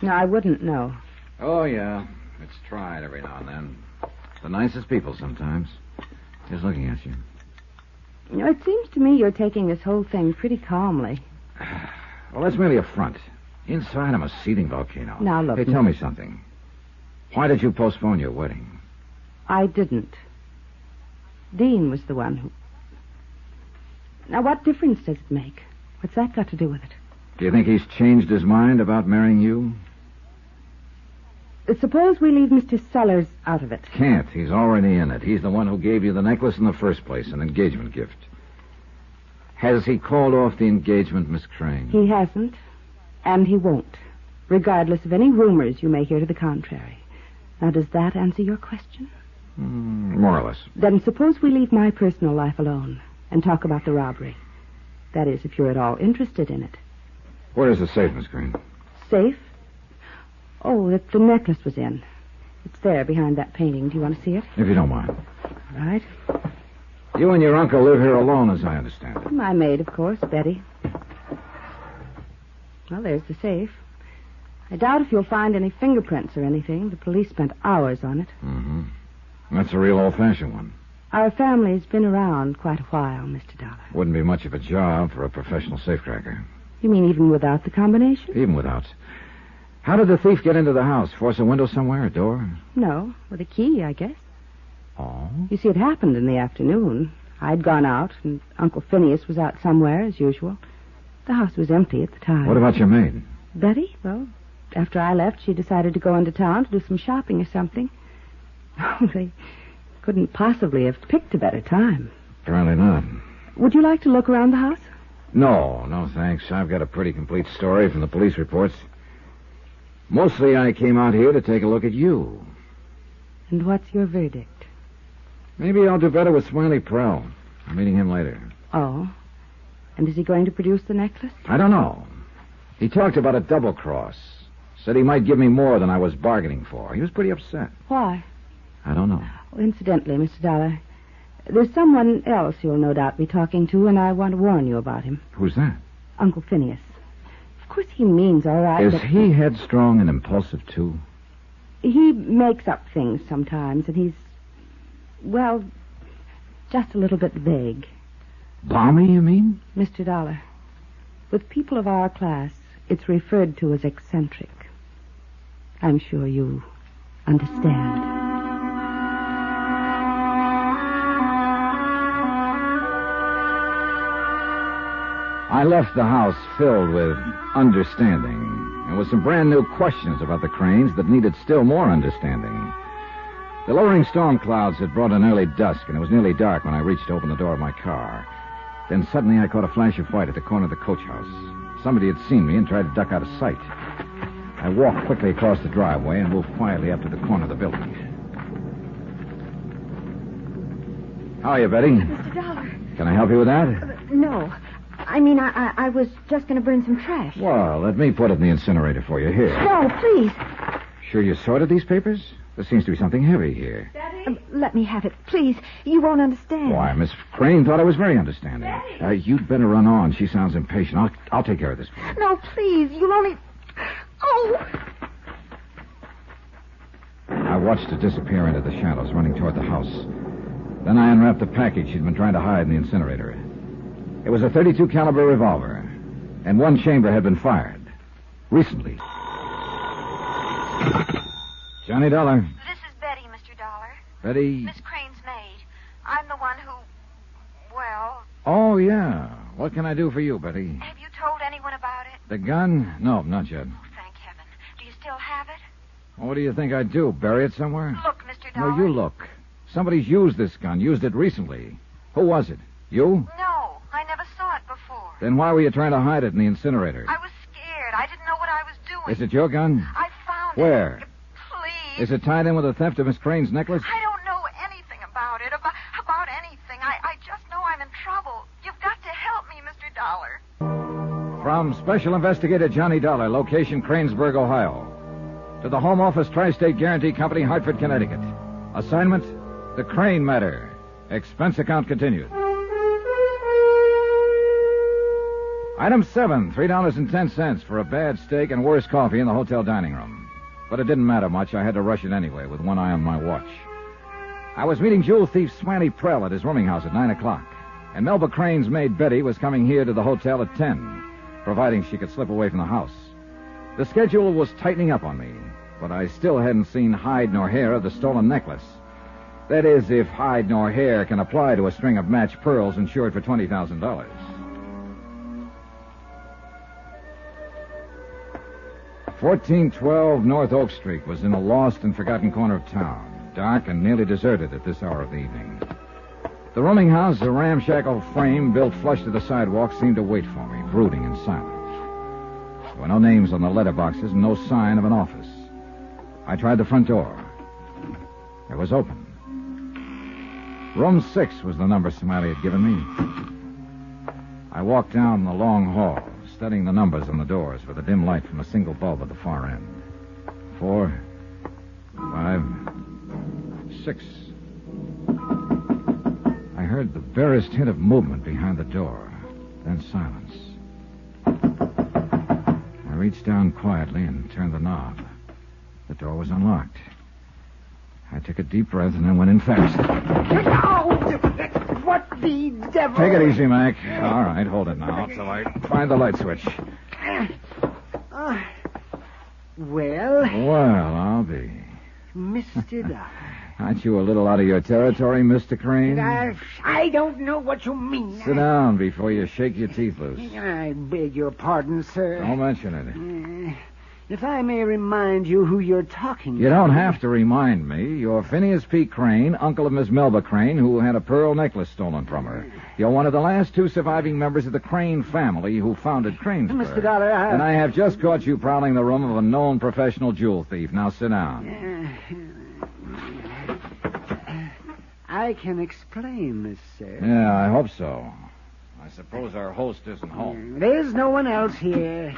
No, I wouldn't know. Oh, yeah. It's tried every now and then. The nicest people sometimes. Just looking at you. You know, it seems to me you're taking this whole thing pretty calmly. Well, that's merely a front. Inside, I'm a seething volcano. Now, look... Hey, tell me something. Why did you postpone your wedding? I didn't. Dean was the one who... Now, what difference does it make? What's that got to do with it? Do you think he's changed his mind about marrying you? Suppose we leave Mr. Sellers out of it. Can't. He's already in it. He's the one who gave you the necklace in the first place, an engagement gift. Has he called off the engagement, Miss Crane? He hasn't, and he won't, regardless of any rumors you may hear to the contrary. Now, does that answer your question? More or less. Then suppose we leave my personal life alone and talk about the robbery. That is, if you're at all interested in it. Where is the safe, Miss Crane? Safe? Oh, that the necklace was in. It's there behind that painting. Do you want to see it? If you don't mind. All right. You and your uncle live here alone, as I understand it. My maid, of course, Betty. Well, there's the safe. I doubt if you'll find any fingerprints or anything. The police spent hours on it. Mm-hmm. That's a real old-fashioned one. Our family's been around quite a while, Mr. Dollar. Wouldn't be much of a job for a professional safecracker. You mean even without the combination? Even without. How did the thief get into the house? Force a window somewhere, a door? No, with a key, I guess. Oh? You see, it happened in the afternoon. I'd gone out, and Uncle Phineas was out somewhere, as usual. The house was empty at the time. What about your maid? Betty? Well, after I left, she decided to go into town to do some shopping or something. Oh, they couldn't possibly have picked a better time. Apparently not. Would you like to look around the house? No, thanks. I've got a pretty complete story from the police reports. Mostly I came out here to take a look at you. And what's your verdict? Maybe I'll do better with Smiley Prell. I'm meeting him later. Oh? And is he going to produce the necklace? I don't know. He talked about a double cross. Said he might give me more than I was bargaining for. He was pretty upset. Why? I don't know. Oh, incidentally, Mr. Dollar, there's someone else you'll no doubt be talking to, and I want to warn you about him. Who's that? Uncle Phineas. Of course, he means all right, Is but he headstrong and impulsive, too? he makes up things sometimes, and he's, well, just a little bit vague. Balmy, you mean? Mr. Dollar, with people of our class, it's referred to as eccentric. I'm sure you understand. I left the house filled with understanding and with some brand new questions about the Cranes that needed still more understanding. The lowering storm clouds had brought an early dusk, and it was nearly dark when I reached to open the door of my car. Then suddenly I caught a flash of white at the corner of the coach house. Somebody had seen me and tried to duck out of sight. I walked quickly across the driveway and moved quietly up to the corner of the building. How are you, Betty? Mr. Dollar. Can I help you with that? No. I mean, I was just going to burn some trash. Well, let me put it in the incinerator for you. Here. No, please. Sure you sorted these papers? There seems to be something heavy here. Let me have it, please. You won't understand. Why, Miss Crane thought I was very understanding. You'd better run on. She sounds impatient. I'll take care of this. No, please. You'll only... Oh! I watched her disappear into the shadows, running toward the house. Then I unwrapped the package she'd been trying to hide in the incinerator. It was a .32 caliber revolver, and one chamber had been fired. Recently. Johnny Dollar. This is Betty, Mr. Dollar. Betty... Miss Crane's maid. I'm the one who... Well... Oh, yeah. What can I do for you, Betty? Have you told anyone about it? The gun? No, not yet. Oh, thank heaven. Do you still have it? What do you think I'd do? Bury it somewhere? Look, Mr. Dollar. No, you look. Somebody's used this gun, used it recently. Who was it? You? No, I never saw it before. Then why were you trying to hide it in the incinerator? I was scared. I didn't know what I was doing. Is it your gun? I found Where? it. Please. Is it tied in with the theft of Miss Crane's necklace? I don't know anything about it, about anything. I just know I'm in trouble. You've got to help me, Mr. Dollar. From Special Investigator Johnny Dollar, location Kranesburg, Ohio. To the Home Office Tri-State Guarantee Company, Hartford, Connecticut. Assignment, the Crane Matter. Expense account continued. Item 7, $3.10 for a bad steak and worse coffee in the hotel dining room. But it didn't matter much. I had to rush it anyway, with one eye on my watch. I was meeting jewel thief Smiley Prell at his rooming house at 9 o'clock. And Melba Crane's maid Betty was coming here to the hotel at 10, providing she could slip away from the house. The schedule was tightening up on me, but I still hadn't seen hide nor hair of the stolen necklace. That is, if hide nor hair can apply to a string of matched pearls insured for $20,000. 1412 North Oak Street was in a lost and forgotten corner of town, dark and nearly deserted at this hour of the evening. The rooming house, a ramshackle frame built flush to the sidewalk, seemed to wait for me, brooding in silence. There were no names on the letterboxes and no sign of an office. I tried the front door. It was open. Room 6 was the number Smiley had given me. I walked down the long hall, studying the numbers on the doors with a dim light from a single bulb at the far end. 4, 5, 6. I heard the barest hint of movement behind the door, then silence. I reached down quietly and turned the knob. The door was unlocked. I took a deep breath and then went in fast. What the devil? Take it easy, Mac. All right, hold it now till I find the light switch. Well, I'll be. Mr. Dollar. Aren't you a little out of your territory, Mr. Crane? I don't know what you mean. Sit down before you shake your teeth loose. I beg your pardon, sir. Don't mention it. If I may remind you who you're talking You to. don't have to remind me. You're Phineas P. Crane, uncle of Miss Melba Crane, who had a pearl necklace stolen from her. You're one of the last two surviving members of the Crane family who founded Kranesburg. Mr. Dollar, And I have just caught you prowling the room of a known professional jewel thief. Now sit down. I can explain this, sir. Yeah, I hope so. I suppose our host isn't home. There's no one else here.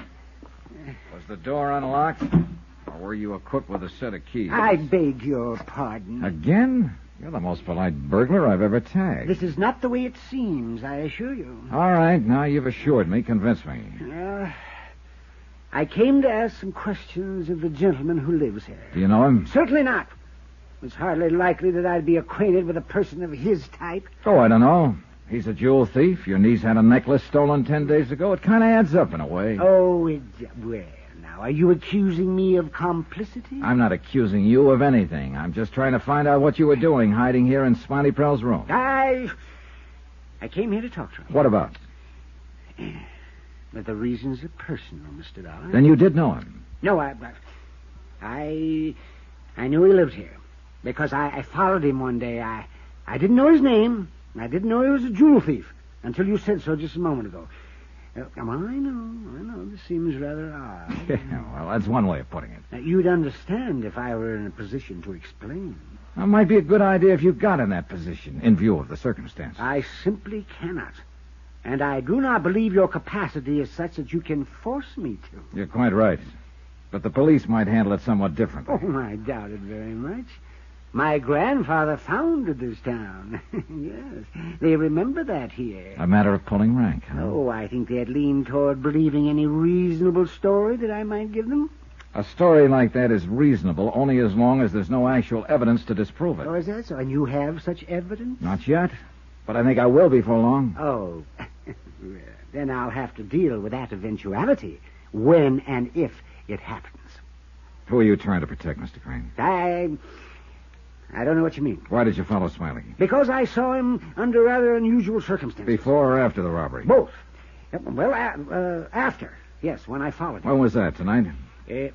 Was the door unlocked? Or were you equipped with a set of keys? I beg your pardon. Again? You're the most polite burglar I've ever tagged. This is not the way it seems, I assure you. All right, now you've assured me. Convince me. I came to ask some questions of the gentleman who lives here. Do you know him? Certainly not. It's hardly likely that I'd be acquainted with a person of his type. Oh, I don't know. He's a jewel thief. Your niece had a necklace stolen 10 days ago. It kind of adds up in a way. Oh, well, now, are you accusing me of complicity? I'm not accusing you of anything. I'm just trying to find out what you were doing hiding here in Smiley Prell's room. I came here to talk to him. What about? But the reasons are personal, Mr. Dollar. Then you did know him. No, I knew he lived here. Because I followed him one day. I didn't know his name. I didn't know he was a jewel thief until you said so just a moment ago. I know. This seems rather odd. Yeah, well, that's one way of putting it. Now, you'd understand if I were in a position to explain. It might be a good idea if you got in that position, in view of the circumstances. I simply cannot. And I do not believe your capacity is such that you can force me to. You're quite right. But the police might handle it somewhat differently. Oh, I doubt it very much. My grandfather founded this town. Yes, they remember that here. A matter of pulling rank, huh? Oh, I think they'd lean toward believing any reasonable story that I might give them. A story like that is reasonable only as long as there's no actual evidence to disprove it. Oh, is that so? And you have such evidence? Not yet, but I think I will before long. Oh, then I'll have to deal with that eventuality when and if it happens. Who are you trying to protect, Mr. Crane? I don't know what you mean. Why did you follow Smiley? Because I saw him under rather unusual circumstances. Before or after the robbery? Both. Well, after. Yes, when I followed him. When was that, tonight?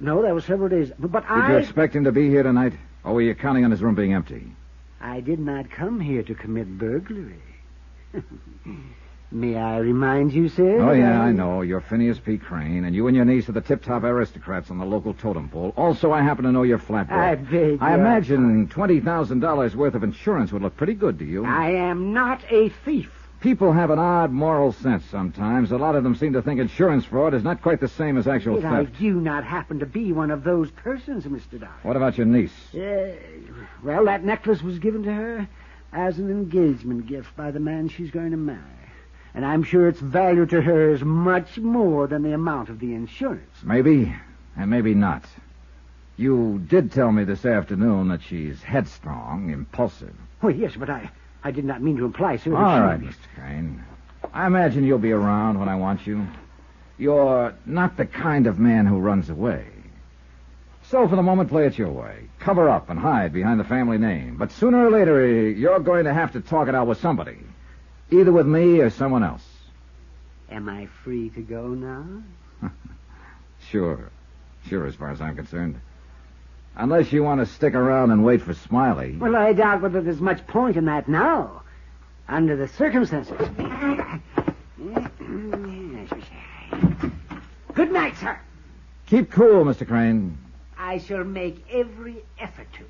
No, that was several days. But Did you expect him to be here tonight? Or were you counting on his room being empty? I did not come here to commit burglary. May I remind you, sir? Oh, yeah, I know. You're Phineas P. Crane, and you and your niece are the tip-top aristocrats on the local totem pole. Also, I happen to know you're flatboat. I beg I imagine $20,000 worth of insurance would look pretty good to you. I am not a thief. People have an odd moral sense sometimes. A lot of them seem to think insurance fraud is not quite the same as actual But I theft. do not happen to be one of those persons, Mr. Dollar. What about your niece? Well, that necklace was given to her as an engagement gift by the man she's going to marry. And I'm sure its value to her is much more than the amount of the insurance. Maybe, and maybe not. You did tell me this afternoon that she's headstrong, impulsive. Oh, yes, but I did not mean to imply, sir. All right, Mr. Crane. I imagine you'll be around when I want you. You're not the kind of man who runs away. So for the moment, play it your way. Cover up and hide behind the family name. But sooner or later, you're going to have to talk it out with somebody. Either with me or someone else. Am I free to go now? Sure, as far as I'm concerned. Unless you want to stick around and wait for Smiley. Well, I doubt whether there's much point in that now, under the circumstances. Good night, sir. Keep cool, Mr. Crane. I shall make every effort to.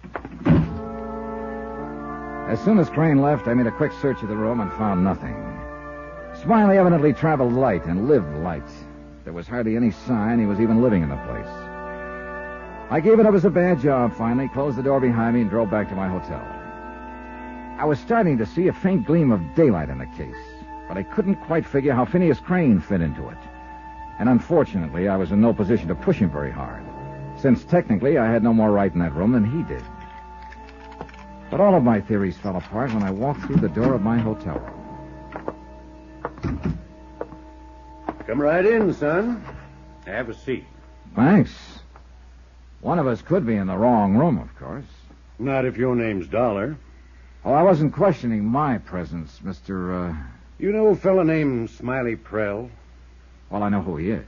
As soon as Crane left, I made a quick search of the room and found nothing. Smiley evidently traveled light and lived light. There was hardly any sign he was even living in the place. I gave it up as a bad job, finally, closed the door behind me, and drove back to my hotel. I was starting to see a faint gleam of daylight in the case, but I couldn't quite figure how Phineas Crane fit into it. And unfortunately, I was in no position to push him very hard, since technically I had no more right in that room than he did. But all of my theories fell apart when I walked through the door of my hotel room. Come right in, son. Have a seat. Thanks. One of us could be in the wrong room, of course. Not if your name's Dollar. Oh, I wasn't questioning my presence, Mr. You know a fella named Smiley Prell? Well, I know who he is.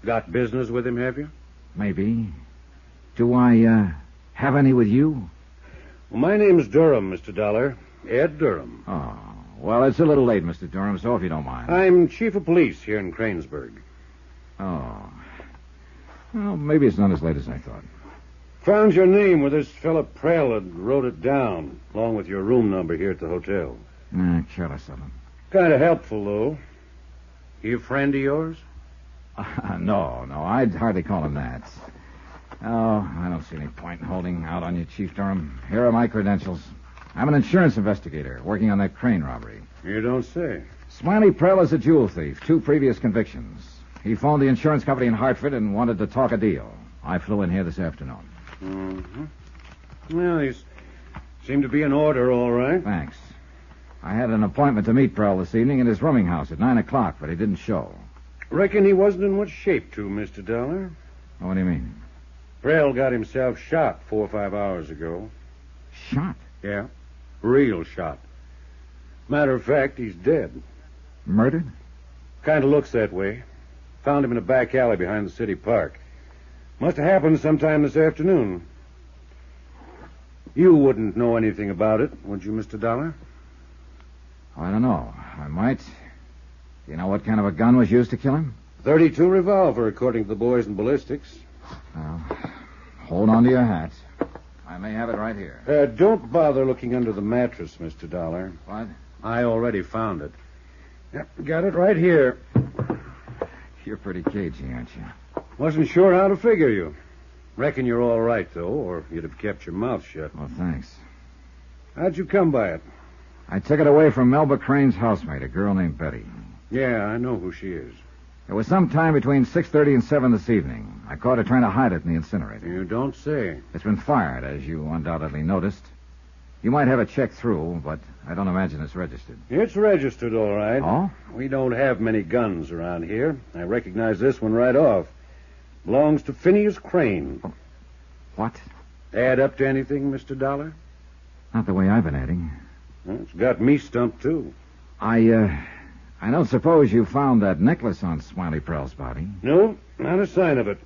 Got business with him, have you? Maybe. Do I, have any with you? Well, my name's Durham, Mr. Dollar. Ed Durham. Oh, well, it's a little late, Mr. Durham, so if you don't mind. I'm chief of police here in Kranesburg. Oh. Well, maybe it's not as late as I thought. Found your name where this fella Prell had wrote it down, along with your room number here at the hotel. Careless of him. Kind of helpful, though. He a friend of yours? No, I'd hardly call him that. Oh, I don't see any point in holding out on you, Chief Durham. Here are my credentials. I'm an insurance investigator working on that crane robbery. You don't say. Smiley Prell is a jewel thief, 2 previous convictions. He phoned the insurance company in Hartford and wanted to talk a deal. I flew in here this afternoon. Mm-hmm. Well, he seemed to be in order, all right. Thanks. I had an appointment to meet Prell this evening in his rooming house at 9 o'clock, but he didn't show. Reckon he wasn't in much shape to, Mr. Dollar. What do you mean? Prell got himself shot 4 or 5 hours ago. Shot? Yeah. Real shot. Matter of fact, he's dead. Murdered? Kind of looks that way. Found him in a back alley behind the city park. Must have happened sometime this afternoon. You wouldn't know anything about it, would you, Mr. Dollar? I don't know. I might. Do you know what kind of a gun was used to kill him? .32 revolver, according to the boys in ballistics. Well, hold on to your hat. I may have it right here. Don't bother looking under the mattress, Mr. Dollar. What? I already found it. Yep, got it right here. You're pretty cagey, aren't you? Wasn't sure how to figure you. Reckon you're all right, though, or you'd have kept your mouth shut. Well, thanks. How'd you come by it? I took it away from Melba Crane's housemate, a girl named Betty. Yeah, I know who she is. It was sometime between 6:30 and 7 this evening. I caught her trying to hide it in the incinerator. You don't say. It's been fired, as you undoubtedly noticed. You might have it checked through, but I don't imagine it's registered. It's registered, all right. Oh? We don't have many guns around here. I recognize this one right off. Belongs to Phineas Crane. What? Add up to anything, Mr. Dollar? Not the way I've been adding. Well, it's got me stumped, too. I don't suppose you found that necklace on Smiley Prell's body? No, not a sign of it.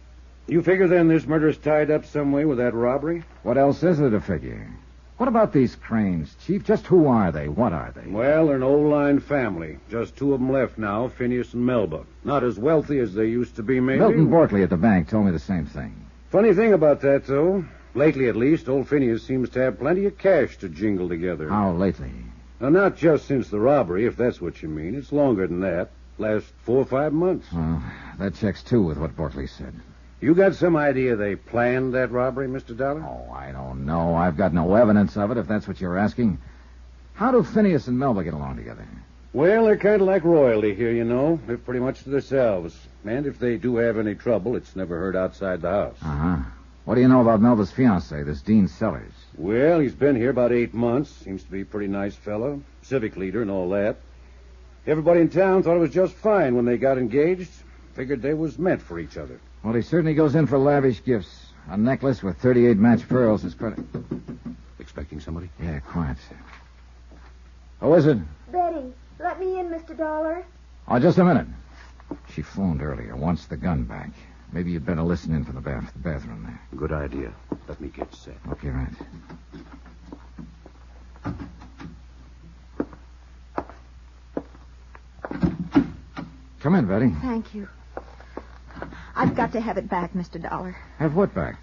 You figure then this murder's tied up some way with that robbery? What else is there to figure? What about these Cranes, Chief? Just who are they? What are they? Well, they're an old-line family. Just 2 of them left now, Phineas and Melba. Not as wealthy as they used to be, maybe. Milton Borkley at the bank told me the same thing. Funny thing about that, though. Lately, at least, old Phineas seems to have plenty of cash to jingle together. How lately? Now, not just since the robbery, if that's what you mean. It's longer than that. Last 4 or 5 months. Well, that checks, too, with what Borkley said. You got some idea they planned that robbery, Mr. Dollar? Oh, I don't know. I've got no evidence of it, if that's what you're asking. How do Phineas and Melba get along together? Well, they're kind of like royalty here, you know. They're pretty much to themselves. And if they do have any trouble, it's never heard outside the house. Uh-huh. What do you know about Melba's fiancé, this Dean Sellers? Well, he's been here about 8 months. Seems to be a pretty nice fellow. Civic leader and all that. Everybody in town thought it was just fine when they got engaged. Figured they was meant for each other. Well, he certainly goes in for lavish gifts. A necklace with 38 matched pearls is credit. Expecting somebody? Yeah, quiet. Who is it? Betty, let me in, Mr. Dollar. Oh, just a minute. She phoned earlier, wants the gun back. Maybe you'd better listen in from the bathroom there. Good idea. Let me get set. Okay, right. Come in, Betty. Thank you. I've got to have it back, Mr. Dollar. Have what back?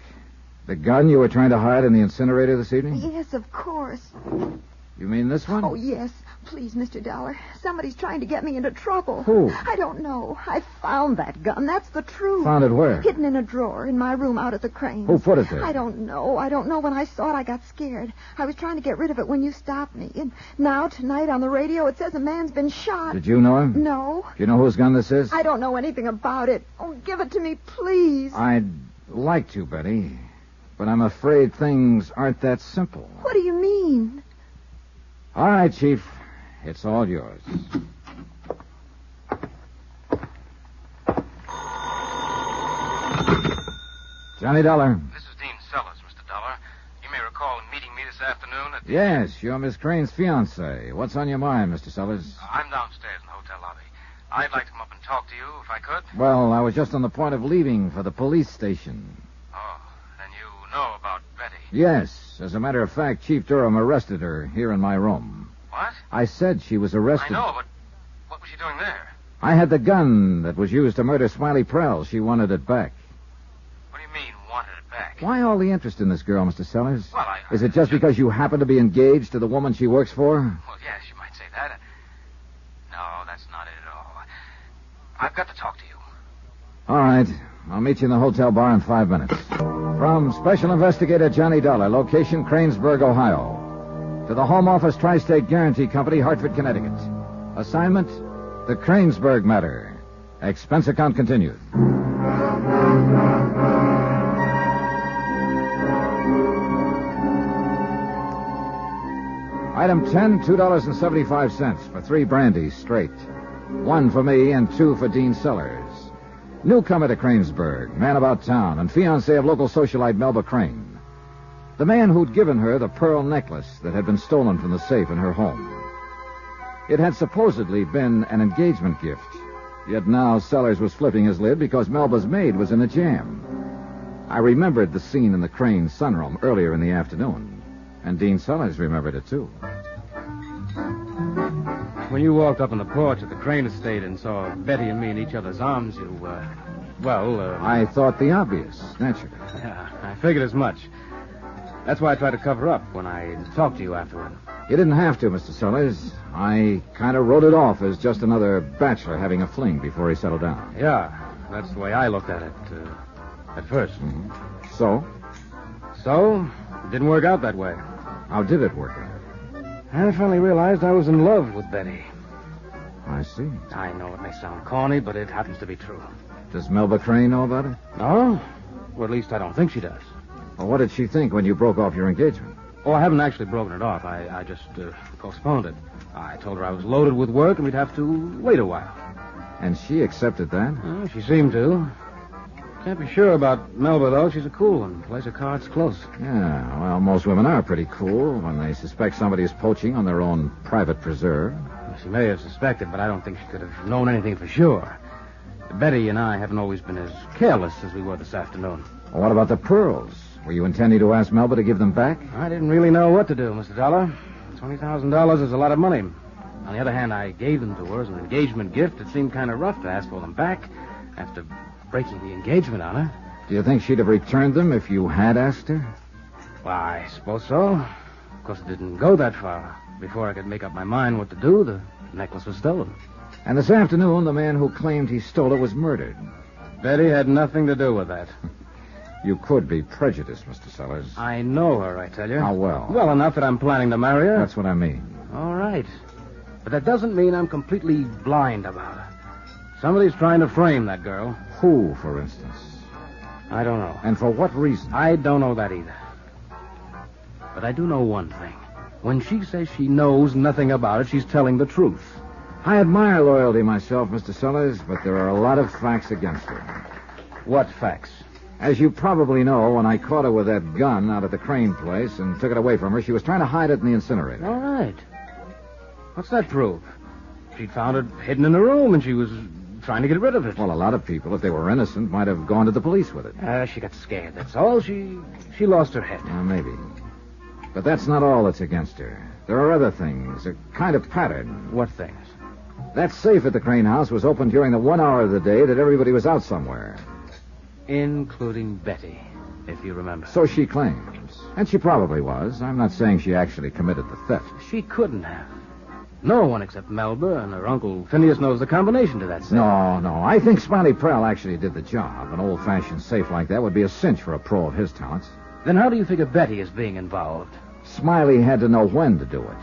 The gun you were trying to hide in the incinerator this evening? Yes, of course. You mean this one? Oh, yes. Please, Mr. Dollar. Somebody's trying to get me into trouble. Who? I don't know. I found that gun. That's the truth. Found it where? Hidden in a drawer in my room out at the Cranes. Who put it there? I don't know. When I saw it, I got scared. I was trying to get rid of it when you stopped me. And now, tonight, on the radio, it says a man's been shot. Did you know him? No. Do you know whose gun this is? I don't know anything about it. Oh, give it to me, please. I'd like to, Betty. But I'm afraid things aren't that simple. What do you mean? All right, Chief. It's all yours. Johnny Dollar. This is Dean Sellers, Mr. Dollar. You may recall meeting me this afternoon at... Yes, you're Miss Crane's fiancé. What's on your mind, Mr. Sellers? I'm downstairs in the hotel lobby. I'd like to come up and talk to you if I could. Well, I was just on the point of leaving for the police station. Oh, then you know about Betty. Yes. As a matter of fact, Chief Durham arrested her here in my room. What? I said she was arrested. I know, but what was she doing there? I had the gun that was used to murder Smiley Prell. She wanted it back. What do you mean, wanted it back? Why all the interest in this girl, Mr. Sellers? Well, Is it just because you happen to be engaged to the woman she works for? Well, yes, you might say that. No, that's not it at all. I've got to talk to you. All right. I'll meet you in the hotel bar in 5 minutes. From Special Investigator Johnny Dollar, location Kranesburg, Ohio. To the Home Office Tri-State Guarantee Company, Hartford, Connecticut. Assignment, the Kranesburg matter. Expense account continued. Item 10, $2.75 for 3 brandies straight. 1 for me and 2 for Dean Sellers. Newcomer to Kranesburg, man about town, and fiancé of local socialite Melba Crane. The man who'd given her the pearl necklace that had been stolen from the safe in her home. It had supposedly been an engagement gift. Yet now Sellers was flipping his lid because Melba's maid was in a jam. I remembered the scene in the Crane sunroom earlier in the afternoon. And Dean Sellers remembered it, too. When you walked up on the porch at the Crane estate and saw Betty and me in each other's arms, you, I thought the obvious, naturally. Yeah, I figured as much. That's why I tried to cover up when I talked to you afterward. You didn't have to, Mr. Sellers. I kind of wrote it off as just another bachelor having a fling before he settled down. Yeah, that's the way I looked at it, at first. Mm-hmm. So? So, it didn't work out that way. How did it work out? I finally realized I was in love with Betty. I see. I know it may sound corny, but it happens to be true. Does Melba Crane know about it? No? Or at least I don't think she does. Well, what did she think when you broke off your engagement? Oh, I haven't actually broken it off. I just postponed it. I told her I was loaded with work and we'd have to wait a while. And she accepted that? Well, she seemed to. Can't be sure about Melba, though. She's a cool one. Plays her cards close. Yeah, well, most women are pretty cool when they suspect somebody is poaching on their own private preserve. Well, she may have suspected, but I don't think she could have known anything for sure. Betty and I haven't always been as careless as we were this afternoon. Well, what about the pearls? Were you intending to ask Melba to give them back? I didn't really know what to do, Mr. Dollar. $20,000 is a lot of money. On the other hand, I gave them to her as an engagement gift. It seemed kind of rough to ask for them back after breaking the engagement on her. Do you think she'd have returned them if you had asked her? Well, I suppose so. Of course, it didn't go that far. Before I could make up my mind what to do, the necklace was stolen. And this afternoon, the man who claimed he stole it was murdered. Betty had nothing to do with that. You could be prejudiced, Mr. Sellers. I know her, I tell you. How well? Well enough that I'm planning to marry her. That's what I mean. All right. But that doesn't mean I'm completely blind about her. Somebody's trying to frame that girl. Who, for instance? I don't know. And for what reason? I don't know that either. But I do know one thing. When she says she knows nothing about it, she's telling the truth. I admire loyalty myself, Mr. Sellers, but there are a lot of facts against her. What facts? As you probably know, when I caught her with that gun out at the Crane place and took it away from her, she was trying to hide it in the incinerator. All right. What's that prove? She'd found it hidden in the room, and she was trying to get rid of it. Well, a lot of people, if they were innocent, might have gone to the police with it. She got scared, that's all. She lost her head. Maybe. But that's not all that's against her. There are other things, a kind of pattern. What things? That safe at the Crane house was open during the 1 hour of the day that everybody was out somewhere. Including Betty, if you remember. So she claims. And she probably was. I'm not saying she actually committed the theft. She couldn't have. No one except Melba and her uncle Phineas knows the combination to that safe. No. I think Smiley Prell actually did the job. An old-fashioned safe like that would be a cinch for a pro of his talents. Then how do you figure Betty is being involved? Smiley had to know when to do it.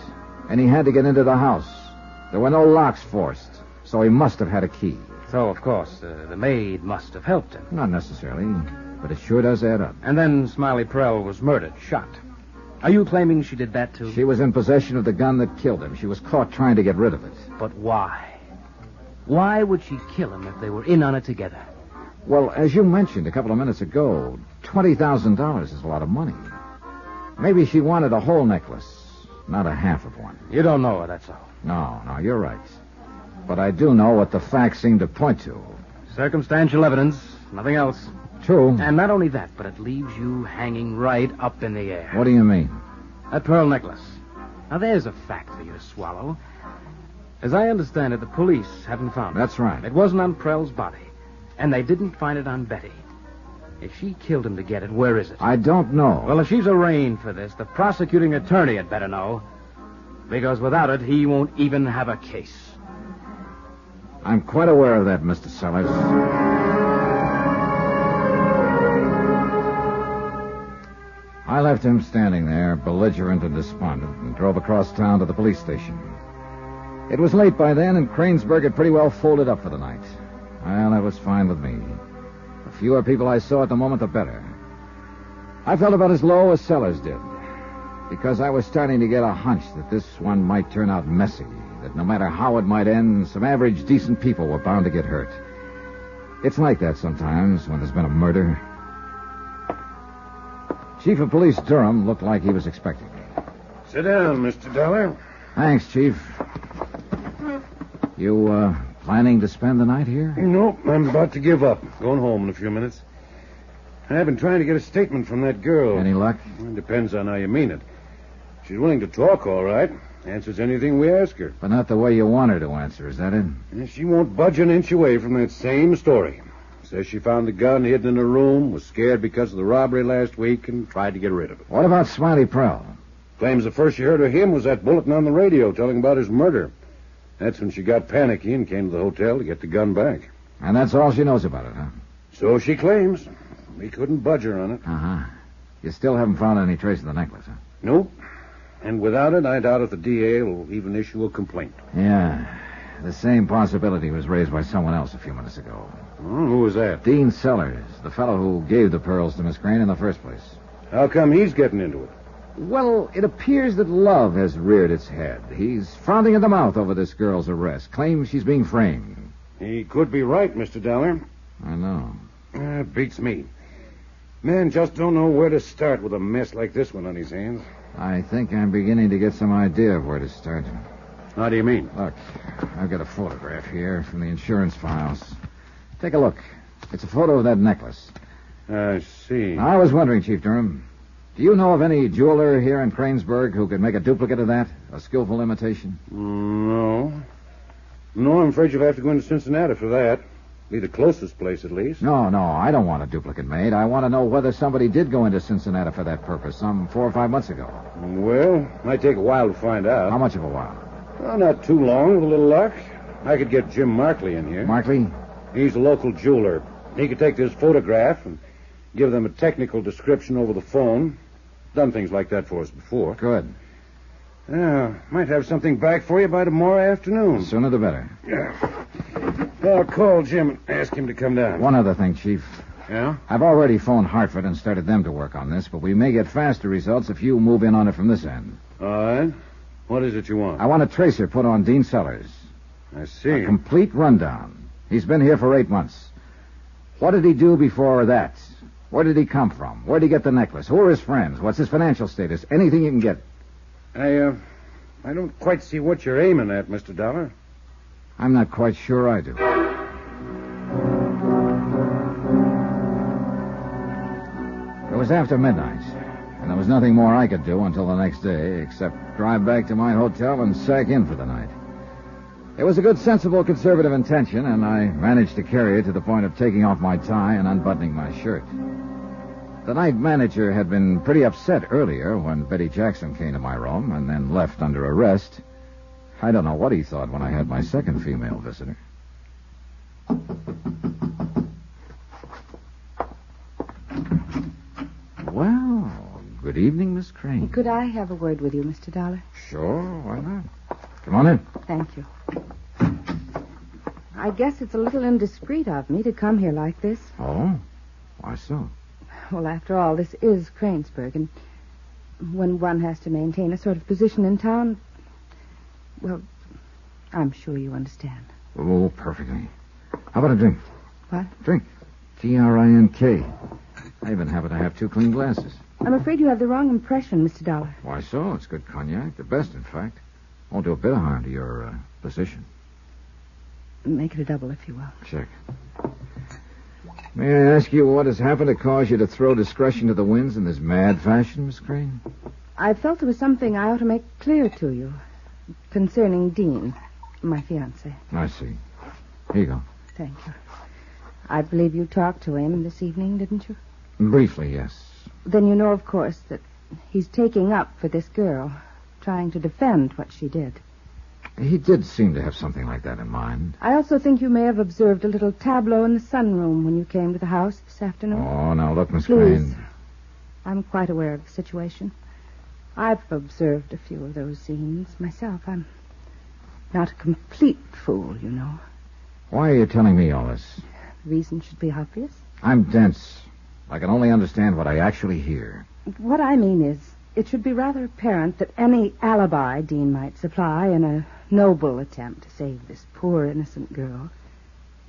And he had to get into the house. There were no locks forced, so he must have had a key. So, of course, the maid must have helped him. Not necessarily, but it sure does add up. And then Smiley Prell was murdered, shot. Are you claiming she did that, too? She was in possession of the gun that killed him. She was caught trying to get rid of it. But why? Why would she kill him if they were in on it together? Well, as you mentioned a couple of minutes ago, $20,000 is a lot of money. Maybe she wanted a whole necklace, not a half of one. You don't know her, that's all. No, you're right. but I do know what the facts seem to point to. Circumstantial evidence, nothing else. True. And not only that, but it leaves you hanging right up in the air. What do you mean? That pearl necklace. Now, there's a fact for you to swallow. As I understand it, the police haven't found it. That's right. It wasn't on Prell's body. And they didn't find it on Betty. If she killed him to get it, where is it? I don't know. Well, if she's arraigned for this, the prosecuting attorney had better know. Because without it, he won't even have a case. I'm quite aware of that, Mr. Sellers. I left him standing there, belligerent and despondent, and drove across town to the police station. It was late by then, and Kranesburg had pretty well folded up for the night. Well, that was fine with me. The fewer people I saw at the moment, the better. I felt about as low as Sellers did, because I was starting to get a hunch that this one might turn out messy, that no matter how it might end, some average decent people were bound to get hurt. It's like that sometimes when there's been a murder. Chief of Police Durham looked like he was expecting me. Sit down, Mr. Dollar. Thanks, Chief. You, planning to spend the night here? Nope, I'm about to give up. Going home in a few minutes. I've been trying to get a statement from that girl. Any luck? It depends on how you mean it. She's willing to talk, all right. Answers anything we ask her. But not the way you want her to answer, is that it? And she won't budge an inch away from that same story. Says she found the gun hidden in her room, was scared because of the robbery last week, and tried to get rid of it. What about Smiley Prell? Claims the first she heard of him was that bulletin on the radio telling about his murder. That's when she got panicky and came to the hotel to get the gun back. And that's all she knows about it, huh? So she claims. We couldn't budge her on it. Uh-huh. You still haven't found any trace of the necklace, huh? Nope. And without it, I doubt if the DA will even issue a complaint. Yeah. The same possibility was raised by someone else a few minutes ago. Who was that? Dean Sellers, the fellow who gave the pearls to Miss Crane in the first place. How come he's getting into it? Well, it appears that love has reared its head. He's frothing at the mouth over this girl's arrest. Claims she's being framed. He could be right, Mr. Dollar. I know. Beats me. Man just don't know where to start with a mess like this one on his hands. I think I'm beginning to get some idea of where to start. How do you mean? Look, I've got a photograph here from the insurance files. Take a look. It's a photo of that necklace. I see. I was wondering, Chief Durham, do you know of any jeweler here in Kranesburg who could make a duplicate of that? A skillful imitation? No. No, I'm afraid you'll have to go into Cincinnati for that. Be the closest place, at least. No, I don't want a duplicate made. I want to know whether somebody did go into Cincinnati for that purpose some 4 or 5 months ago. Well, might take a while to find out. How much of a while? Well, not too long, with a little luck. I could get Jim Markley in here. Markley? He's a local jeweler. He could take this photograph and give them a technical description over the phone. Done things like that for us before. Good. Might have something back for you by tomorrow afternoon. The sooner the better. I'll call Jim and ask him to come down. One other thing, Chief. Yeah? I've already phoned Hartford and started them to work on this, but we may get faster results if you move in on it from this end. All right. What is it you want? I want a tracer put on Dean Sellers. I see. A complete rundown. He's been here for 8 months. What did he do before that? Where did he come from? Where did he get the necklace? Who are his friends? What's his financial status? Anything you can get. I don't quite see what you're aiming at, Mr. Dollar. I'm not quite sure I do. It was after midnight, and there was nothing more I could do until the next day except drive back to my hotel and sack in for the night. It was a good, sensible, conservative intention, and I managed to carry it to the point of taking off my tie and unbuttoning my shirt. The night manager had been pretty upset earlier when Betty Jackson came to my room and then left under arrest. I don't know what he thought when I had my second female visitor. Well, good evening, Miss Crane. Could I have a word with you, Mr. Dollar? Sure, why not? Come on in. Thank you. I guess it's a little indiscreet of me to come here like this. Oh? Why so? Well, after all, this is Kranesburg, and when one has to maintain a sort of position in town, well, I'm sure you understand. Oh, perfectly. How about a drink? What? Drink. T-R-I-N-K. I even happen to have 2 clean glasses. I'm afraid you have the wrong impression, Mr. Dollar. Why so? It's good cognac. The best, in fact. Won't do a bit of harm to your position. Make it a double, if you will. Check. May I ask you what has happened to cause you to throw discretion to the winds in this mad fashion, Miss Crane? I felt there was something I ought to make clear to you concerning Dean, my fiancé. I see. Here you go. Thank you. I believe you talked to him this evening, didn't you? Briefly, yes. Then you know, of course, that he's taking up for this girl, trying to defend what she did. He did seem to have something like that in mind. I also think you may have observed a little tableau in the sunroom when you came to the house this afternoon. Oh, now look, Miss Please. Crane. I'm quite aware of the situation. I've observed a few of those scenes myself. I'm not a complete fool, you know. Why are you telling me all this? The reason should be obvious. I'm dense. I can only understand what I actually hear. What I mean is, it should be rather apparent that any alibi Dean might supply in a noble attempt to save this poor innocent girl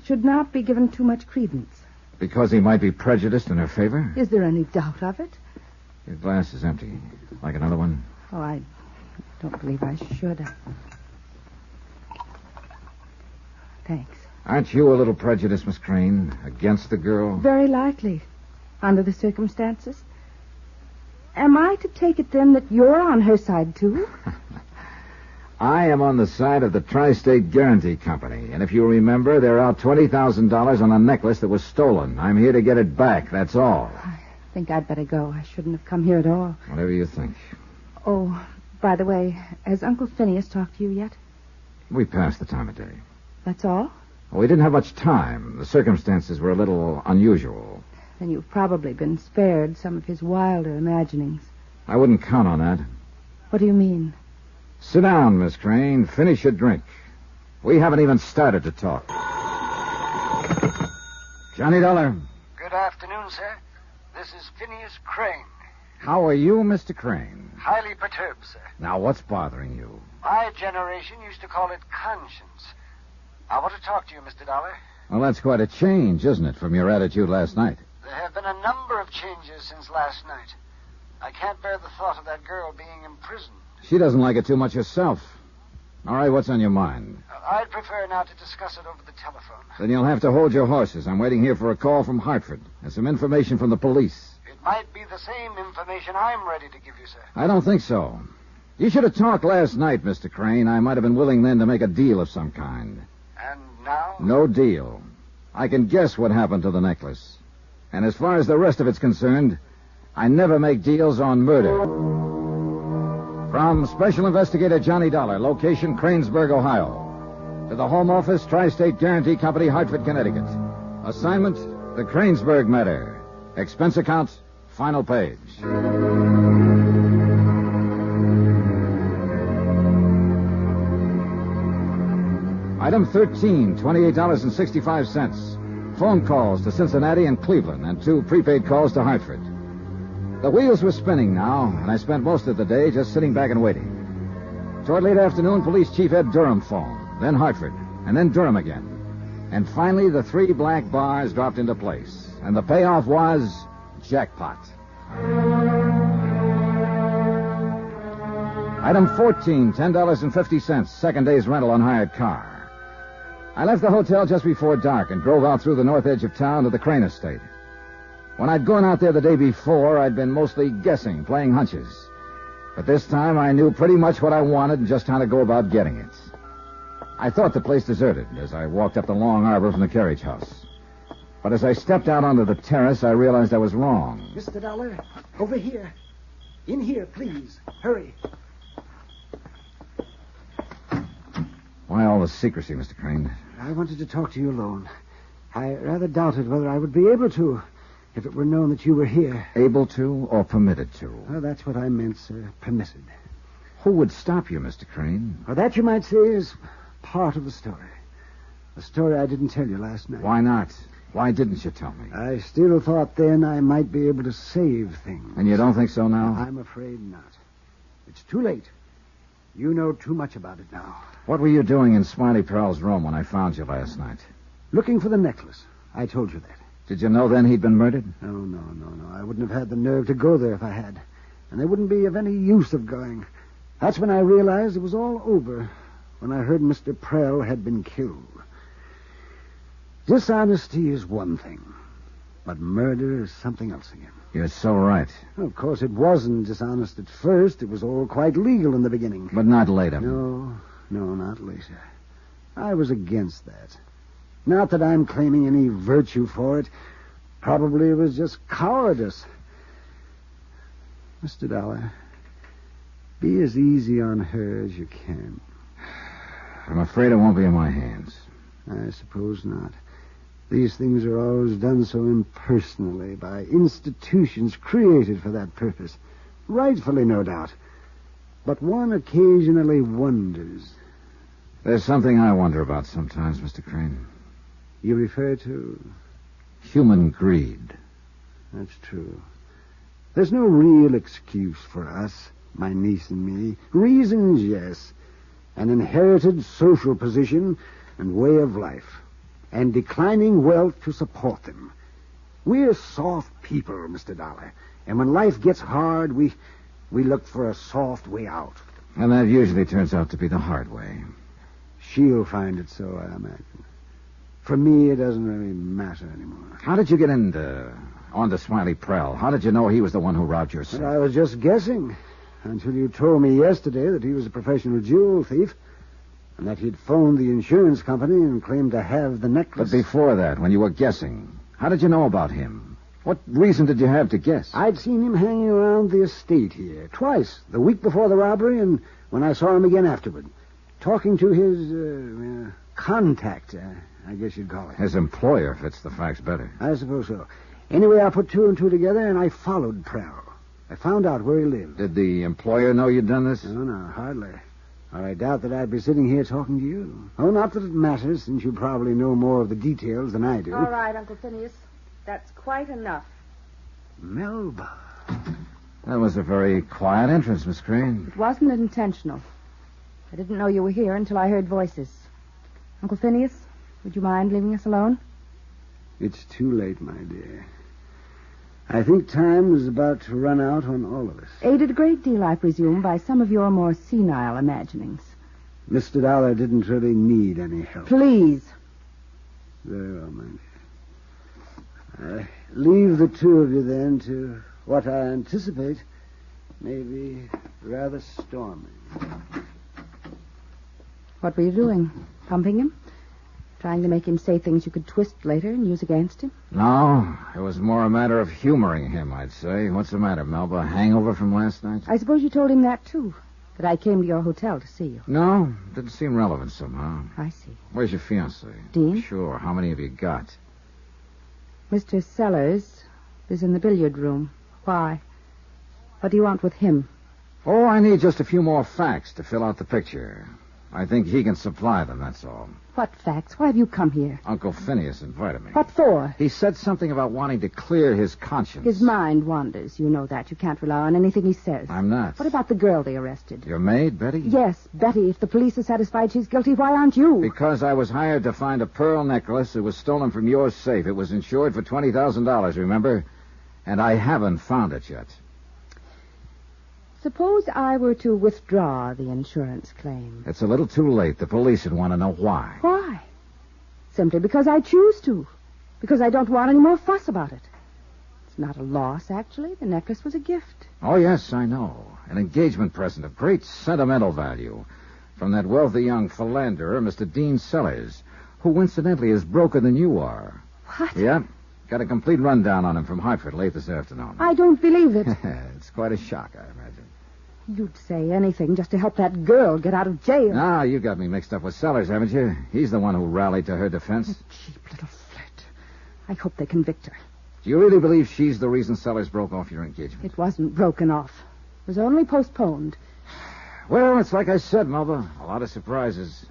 should not be given too much credence. Because he might be prejudiced in her favor? Is there any doubt of it? Your glass is empty. Like another one? Oh, I don't believe I should. Thanks. Aren't you a little prejudiced, Miss Crane, against the girl? Very likely, under the circumstances. Am I to take it, then, that you're on her side, too? I am on the side of the Tri-State Guarantee Company, and if you remember, they're out $20,000 on a necklace that was stolen. I'm here to get it back, that's all. I think I'd better go. I shouldn't have come here at all. Whatever you think. Oh, by the way, has Uncle Phineas talked to you yet? We passed the time of day. That's all? We didn't have much time. The circumstances were a little unusual. Then you've probably been spared some of his wilder imaginings. I wouldn't count on that. What do you mean? Sit down, Miss Crane. Finish your drink. We haven't even started to talk. Johnny Dollar. Good afternoon, sir. This is Phineas Crane. How are you, Mr. Crane? Highly perturbed, sir. Now, what's bothering you? My generation used to call it conscience. I want to talk to you, Mr. Dollar. Well, that's quite a change, isn't it, from your attitude last night? There have been a number of changes since last night. I can't bear the thought of that girl being imprisoned. She doesn't like it too much herself. All right, what's on your mind? I'd prefer not to discuss it over the telephone. Then you'll have to hold your horses. I'm waiting here for a call from Hartford and some information from the police. It might be the same information I'm ready to give you, sir. I don't think so. You should have talked last night, Mr. Crane. I might have been willing then to make a deal of some kind. And now? No deal. I can guess what happened to the necklace. And as far as the rest of it's concerned, I never make deals on murder. From Special Investigator Johnny Dollar, location Kranesburg, Ohio. To the Home Office, Tri-State Guarantee Company, Hartford, Connecticut. Assignment, the Kranesburg matter. Expense account, final page. Item 13, $28.65. Phone calls to Cincinnati and Cleveland, and 2 prepaid calls to Hartford. The wheels were spinning now, and I spent most of the day just sitting back and waiting. Toward late afternoon, Police Chief Ed Durham phoned, then Hartford, and then Durham again. And finally, the 3 black bars dropped into place, and the payoff was jackpot. Item 14, $10.50, second day's rental on hired car. I left the hotel just before dark and drove out through the north edge of town to the Crane estate. When I'd gone out there the day before, I'd been mostly guessing, playing hunches. But this time I knew pretty much what I wanted and just how to go about getting it. I thought the place deserted as I walked up the long arbor from the carriage house. But as I stepped out onto the terrace, I realized I was wrong. Mr. Dollar, over here. In here, please. Hurry. Why all the secrecy, Mr. Crane? I wanted to talk to you alone. I rather doubted whether I would be able to if it were known that you were here. Able to or permitted to? Well, that's what I meant, sir. Permitted. Who would stop you, Mr. Crane? Well, that, you might say, is part of the story. The story I didn't tell you last night. Why not? Why didn't you tell me? I still thought then I might be able to save things. And you don't think so now? I'm afraid not. It's too late. You know too much about it now. What were you doing in Smiley Pearl's room when I found you last night? Looking for the necklace. I told you that. Did you know then he'd been murdered? No. I wouldn't have had the nerve to go there if I had. And there wouldn't be of any use of going. That's when I realized it was all over, when I heard Mr. Prell had been killed. Dishonesty is one thing, but murder is something else again. You're so right. Of course, it wasn't dishonest at first. It was all quite legal in the beginning. But not later. No, not later. I was against that. Not that I'm claiming any virtue for it. Probably it was just cowardice. Mr. Dollar, be as easy on her as you can. I'm afraid it won't be in my hands. I suppose not. These things are always done so impersonally by institutions created for that purpose. Rightfully, no doubt. But one occasionally wonders. There's something I wonder about sometimes, Mr. Crane. You refer to? Human greed. That's true. There's no real excuse for us, my niece and me. Reasons, yes. An inherited social position and way of life. And declining wealth to support them. We're soft people, Mr. Dollar. And when life gets hard, we look for a soft way out. And that usually turns out to be the hard way. She'll find it so, I imagine. For me, it doesn't really matter anymore. How did you get onto Smiley Prell? How did you know he was the one who robbed your safe? But I was just guessing. Until you told me yesterday that he was a professional jewel thief. And that he'd phoned the insurance company and claimed to have the necklace. But before that, when you were guessing, how did you know about him? What reason did you have to guess? I'd seen him hanging around the estate here twice, the week before the robbery and when I saw him again afterward. Talking to his contact, I guess you'd call it. His employer fits the facts better. I suppose so. Anyway, I put two and two together and I followed Prell. I found out where he lived. Did the employer know you'd done this? No, hardly. Or I doubt that I'd be sitting here talking to you. Oh, not that it matters, since you probably know more of the details than I do. All right, Uncle Phineas. That's quite enough. Melba. That was a very quiet entrance, Miss Crane. It wasn't intentional. I didn't know you were here until I heard voices. Uncle Phineas, would you mind leaving us alone? It's too late, my dear. I think time is about to run out on all of us. Aided a great deal, I presume, by some of your more senile imaginings. Mr. Dollar didn't really need any help. Please. Very well, my dear. Leave the two of you, then, to what I anticipate may be rather stormy. What were you doing? Pumping him? Trying to make him say things you could twist later and use against him? No, it was more a matter of humoring him, I'd say. What's the matter, Melba? Hangover from last night? I suppose you told him that, too. That I came to your hotel to see you. No, didn't seem relevant somehow. I see. Where's your fiancé? Dean? Sure. How many have you got? Mr. Sellers is in the billiard room. Why? What do you want with him? Oh, I need just a few more facts to fill out the picture. I think he can supply them, that's all. What facts? Why have you come here? Uncle Phineas invited me. What for? He said something about wanting to clear his conscience. His mind wanders. You know that. You can't rely on anything he says. I'm not. What about the girl they arrested? Your maid, Betty? Yes, Betty. If the police are satisfied she's guilty, why aren't you? Because I was hired to find a pearl necklace that was stolen from your safe. It was insured for $20,000, remember? And I haven't found it yet. Suppose I were to withdraw the insurance claim. It's a little too late. The police would want to know why. Why? Simply because I choose to. Because I don't want any more fuss about it. It's not a loss, actually. The necklace was a gift. Oh, yes, I know. An engagement present of great sentimental value from that wealthy young philanderer, Mr. Dean Sellers, who incidentally is broker than you are. What? Yeah. Got a complete rundown on him from Hartford late this afternoon. I don't believe it. It's quite a shock, I imagine. You'd say anything just to help that girl get out of jail. Ah, you got me mixed up with Sellers, haven't you? He's the one who rallied to her defense. A cheap little flirt. I hope they convict her. Do you really believe she's the reason Sellers broke off your engagement? It wasn't broken off. It was only postponed. Well, it's like I said, Melba. A lot of surprises.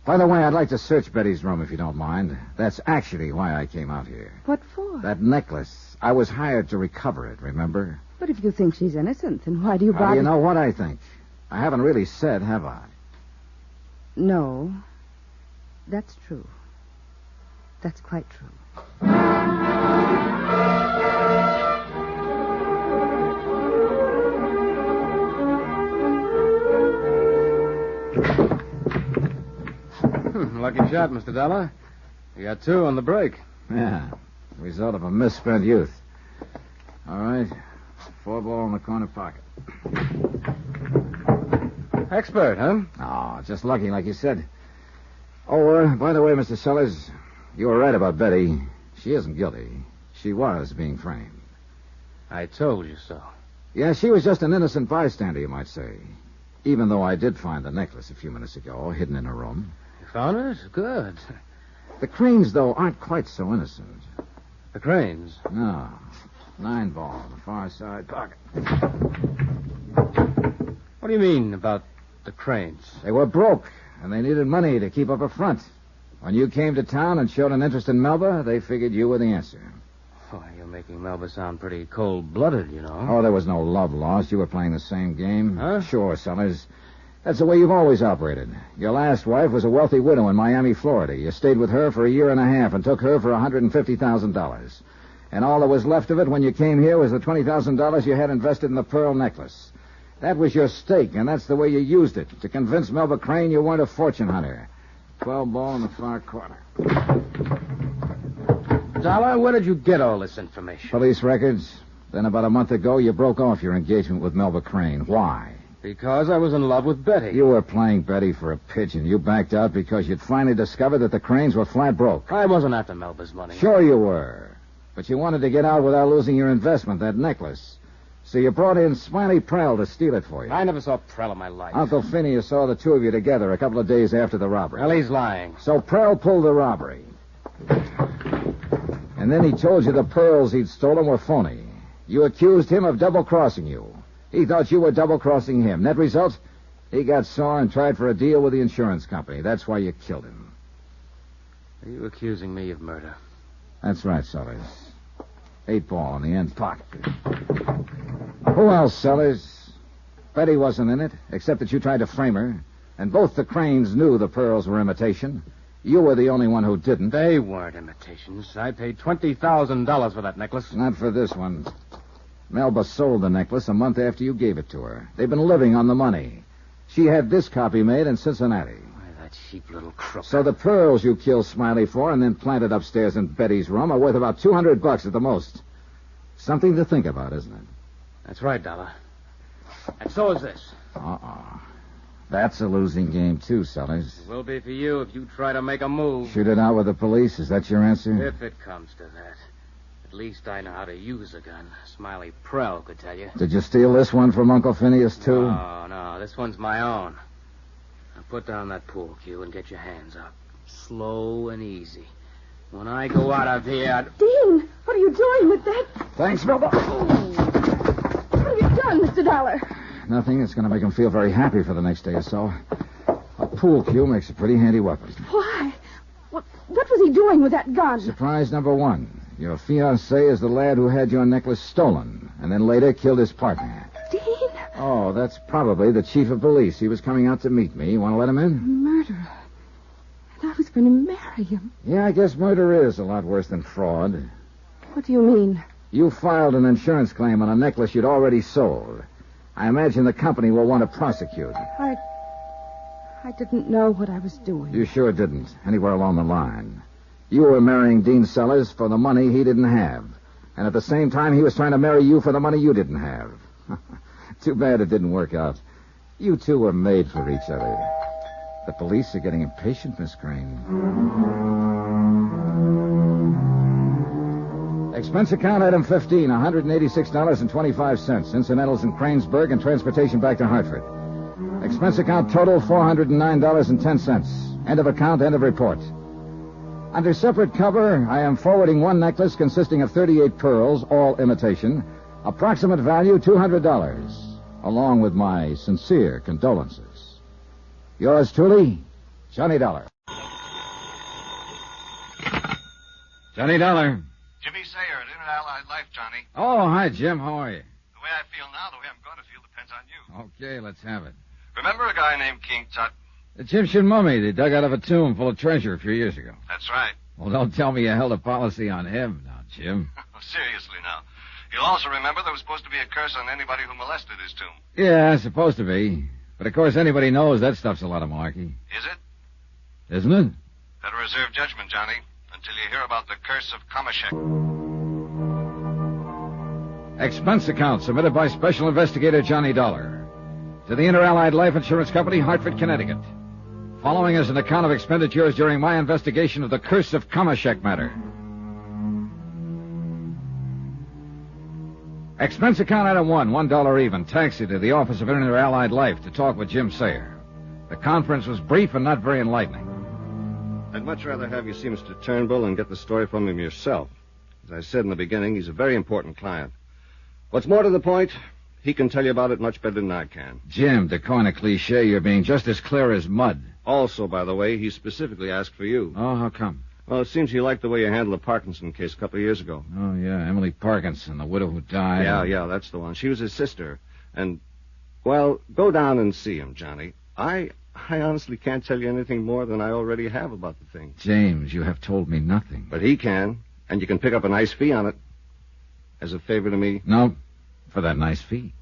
By the way, I'd like to search Betty's room, if you don't mind. That's actually why I came out here. What for? That necklace. I was hired to recover it, remember? But if you think she's innocent, then why do you How do bother? you know what I think? I haven't really said, have I? No. That's true. That's quite true. Lucky shot, Mr. Dollar. You got 2 on the break. Yeah, result of a misspent youth. All right, 4 ball in the corner pocket. Expert, huh? Oh, just lucky, like you said. Oh, by the way, Mr. Sellers, you were right about Betty. She isn't guilty. She was being framed. I told you so. Yeah, she was just an innocent bystander, you might say. Even though I did find the necklace a few minutes ago, hidden in her room. You found it? Good. The Cranes, though, aren't quite so innocent. The Cranes? No. 9 ball on the far side pocket. What do you mean about the Cranes? They were broke, and they needed money to keep up a front. When you came to town and showed an interest in Melba, they figured you were the answer. Oh, you're making Melba sound pretty cold-blooded, you know. Oh, there was no love lost. You were playing the same game. Huh? Sure, Sellers. That's the way you've always operated. Your last wife was a wealthy widow in Miami, Florida. You stayed with her for a year and a half and took her for $150,000. And all that was left of it when you came here was the $20,000 you had invested in the pearl necklace. That was your stake, and that's the way you used it, to convince Melba Crane you weren't a fortune hunter. 12 ball in the far corner. Dollar, where did you get all this information? Police records. Then about a month ago, you broke off your engagement with Melba Crane. Why? Because I was in love with Betty. You were playing Betty for a pigeon. You backed out because you'd finally discovered that the Cranes were flat broke. I wasn't after Melba's money. Sure you were. But you wanted to get out without losing your investment, that necklace. So you brought in Smiley Prell to steal it for you. I never saw Prell in my life. Uncle Phineas saw the two of you together a couple of days after the robbery. Well, he's lying. So Prell pulled the robbery. And then he told you the pearls he'd stolen were phony. You accused him of double-crossing you. He thought you were double-crossing him. Net result, he got sore and tried for a deal with the insurance company. That's why you killed him. Are you accusing me of murder? That's right, Sellers. 8 ball in the end pocket. Who else, Sellers? Betty wasn't in it, except that you tried to frame her. And both the Cranes knew the pearls were imitation. You were the only one who didn't. They weren't imitations. I paid $20,000 for that necklace. Not for this one. Melba sold the necklace a month after you gave it to her. They've been living on the money. She had this copy made in Cincinnati. Why, that cheap little crook. So the pearls you killed Smiley for and then planted upstairs in Betty's room are worth about $200 at the most. Something to think about, isn't it? That's right, Dollar. And so is this. That's a losing game, too, Sellers. It will be for you if you try to make a move. Shoot it out with the police? Is that your answer? If it comes to that. At least I know how to use a gun. Smiley Prell could tell you. Did you steal this one from Uncle Phineas, too? No. This one's my own. Now put down that pool cue and get your hands up. Slow and easy. When I go out of here... Dean, what are you doing with that? Thanks, Melba. What have you done, Mr. Dollar? Nothing. It's going to make him feel very happy for the next day or so. A pool cue makes a pretty handy weapon. Why? What was he doing with that gun? Surprise number 1. Your fiancé is the lad who had your necklace stolen, and then later killed his partner. Dean? Oh, that's probably the chief of police. He was coming out to meet me. You want to let him in? Murder. And I was going to marry him. Yeah, I guess murder is a lot worse than fraud. What do you mean? You filed an insurance claim on a necklace you'd already sold. I imagine the company will want to prosecute. I didn't know what I was doing. You sure didn't, anywhere along the line. You were marrying Dean Sellers for the money he didn't have. And at the same time, he was trying to marry you for the money you didn't have. Too bad it didn't work out. You two were made for each other. The police are getting impatient, Miss Crane. Expense account item 15, $186.25. Incidentals in Kranesburg and transportation back to Hartford. Expense account total, $409.10. End of account, end of report. Under separate cover, I am forwarding one necklace consisting of 38 pearls, all imitation. Approximate value, $200, along with my sincere condolences. Yours truly, Johnny Dollar. Johnny Dollar. Jimmy Sayer at Inner Allied Life, Johnny. Oh, hi, Jim. How are you? The way I feel now, the way I'm going to feel depends on you. Okay, let's have it. Remember a guy named King Tut? The Egyptian mummy they dug out of a tomb full of treasure a few years ago. That's right. Well, don't tell me you held a policy on him now, Jim. Seriously now. You'll also remember there was supposed to be a curse on anybody who molested his tomb. Yeah, it's supposed to be. But of course anybody knows that stuff's a lot of malarkey. Is it? Isn't it? Better reserve judgment, Johnny. until you hear about the curse of Kamashek. Expense account submitted by Special Investigator Johnny Dollar to the Inter-Allied Life Insurance Company, Hartford, Connecticut. Following is an account of expenditures during my investigation of the curse of Kamashek matter. Expense account item 1, $1 even. Taxi to the office of Inter-Allied Life to talk with Jim Sayer. The conference was brief and not very enlightening. I'd much rather have you see Mr. Turnbull and get the story from him yourself. As I said in the beginning, he's a very important client. What's more to the point, he can tell you about it much better than I can. Jim, to coin a cliche, you're being just as clear as mud. Also, by the way, he specifically asked for you. Oh, how come? Well, it seems he liked the way you handled the Parkinson case a couple of years ago. Oh, yeah, Emily Parkinson, the widow who died. Yeah, that's the one. She was his sister. And, well, go down and see him, Johnny. I honestly can't tell you anything more than I already have about the thing. James, you have told me nothing. But he can, and you can pick up a nice fee on it. As a favor to me? No, for that nice fee.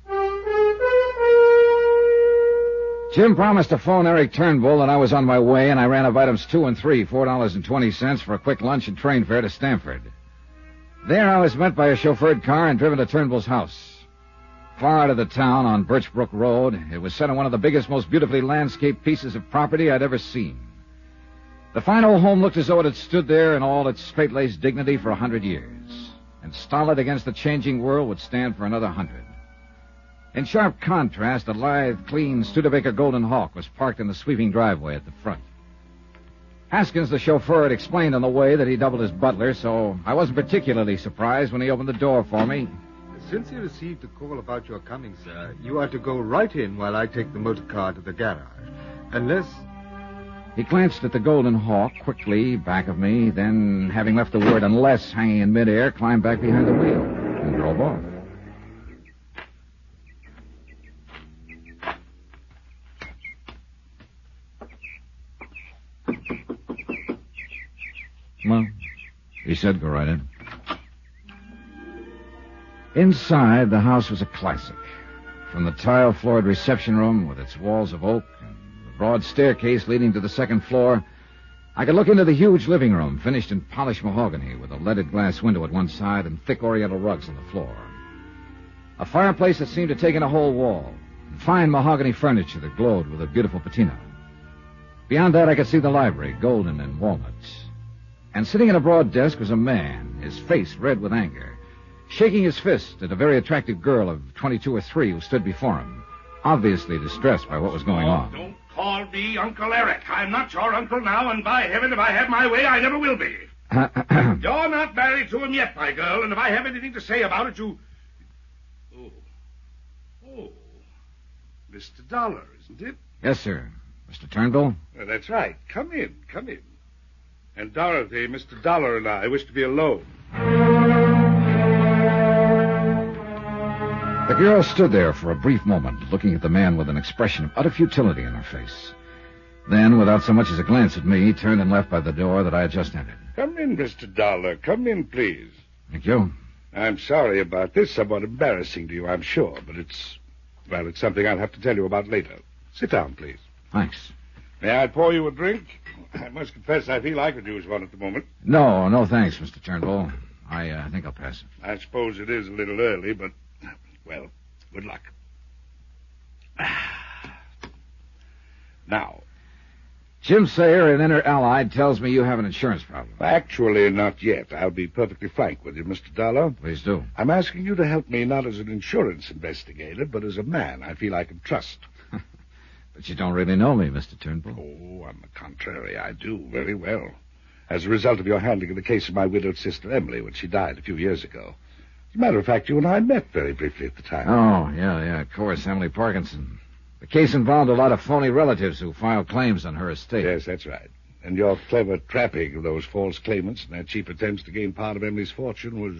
Jim promised to phone Eric Turnbull that I was on my way, and I ran up items 2 and 3, $4.20 for a quick lunch and train fare to Stamford. There I was met by a chauffeured car and driven to Turnbull's house. Far out of the town on Birchbrook Road, it was set on one of the biggest, most beautifully landscaped pieces of property I'd ever seen. The fine old home looked as though it had stood there in all its straight-laced dignity for 100 years, and stolid against the changing world would stand for another 100. In sharp contrast, a lithe, clean Studebaker Golden Hawk was parked in the sweeping driveway at the front. Haskins, the chauffeur, had explained on the way that he doubled as butler, so I wasn't particularly surprised when he opened the door for me. Since you received a call about your coming, sir, you are to go right in while I take the motor car to the garage. Unless... He glanced at the Golden Hawk quickly, back of me, then, having left the word unless hanging in midair, climbed back behind the wheel and drove off. Well, he said go right in. Inside, the house was a classic. From the tile-floored reception room with its walls of oak and the broad staircase leading to the second floor, I could look into the huge living room, finished in polished mahogany with a leaded glass window at one side and thick oriental rugs on the floor. A fireplace that seemed to take in a whole wall, and fine mahogany furniture that glowed with a beautiful patina. Beyond that, I could see the library, golden and walnuts. And sitting at a broad desk was a man, his face red with anger, shaking his fist at a very attractive girl of 22 or 3 who stood before him, obviously distressed by what was going on. Don't call me Uncle Eric. I'm not your uncle now, and by heaven, if I have my way, I never will be. You're not married to him yet, my girl, and if I have anything to say about it, you... Oh, Mr. Dollar, isn't it? Yes, sir. Mr. Turnbull? That's right. Come in. And Dorothy, Mr. Dollar and I wish to be alone. The girl stood there for a brief moment, looking at the man with an expression of utter futility in her face. Then, without so much as a glance at me, turned and left by the door that I had just entered. Come in, Mr. Dollar. Come in, please. Thank you. I'm sorry about this. Somewhat embarrassing to you, I'm sure, but it's something I'll have to tell you about later. Sit down, please. Thanks. May I pour you a drink? I must confess I feel I could use one at the moment. No, thanks, Mr. Turnbull. I think I'll pass it. I suppose it is a little early, but, well, good luck. Now. Jim Sayer at Inter-Allied tells me you have an insurance problem. Actually, not yet. I'll be perfectly frank with you, Mr. Dollar. Please do. I'm asking you to help me not as an insurance investigator, but as a man I feel I can trust. But you don't really know me, Mr. Turnbull. Oh, on the contrary, I do very well. As a result of your handling of the case of my widowed sister, Emily, when she died a few years ago. As a matter of fact, you and I met very briefly at the time. Oh, yeah, of course, Emily Parkinson. The case involved a lot of phony relatives who filed claims on her estate. Yes, that's right. And your clever trapping of those false claimants and their cheap attempts to gain part of Emily's fortune was...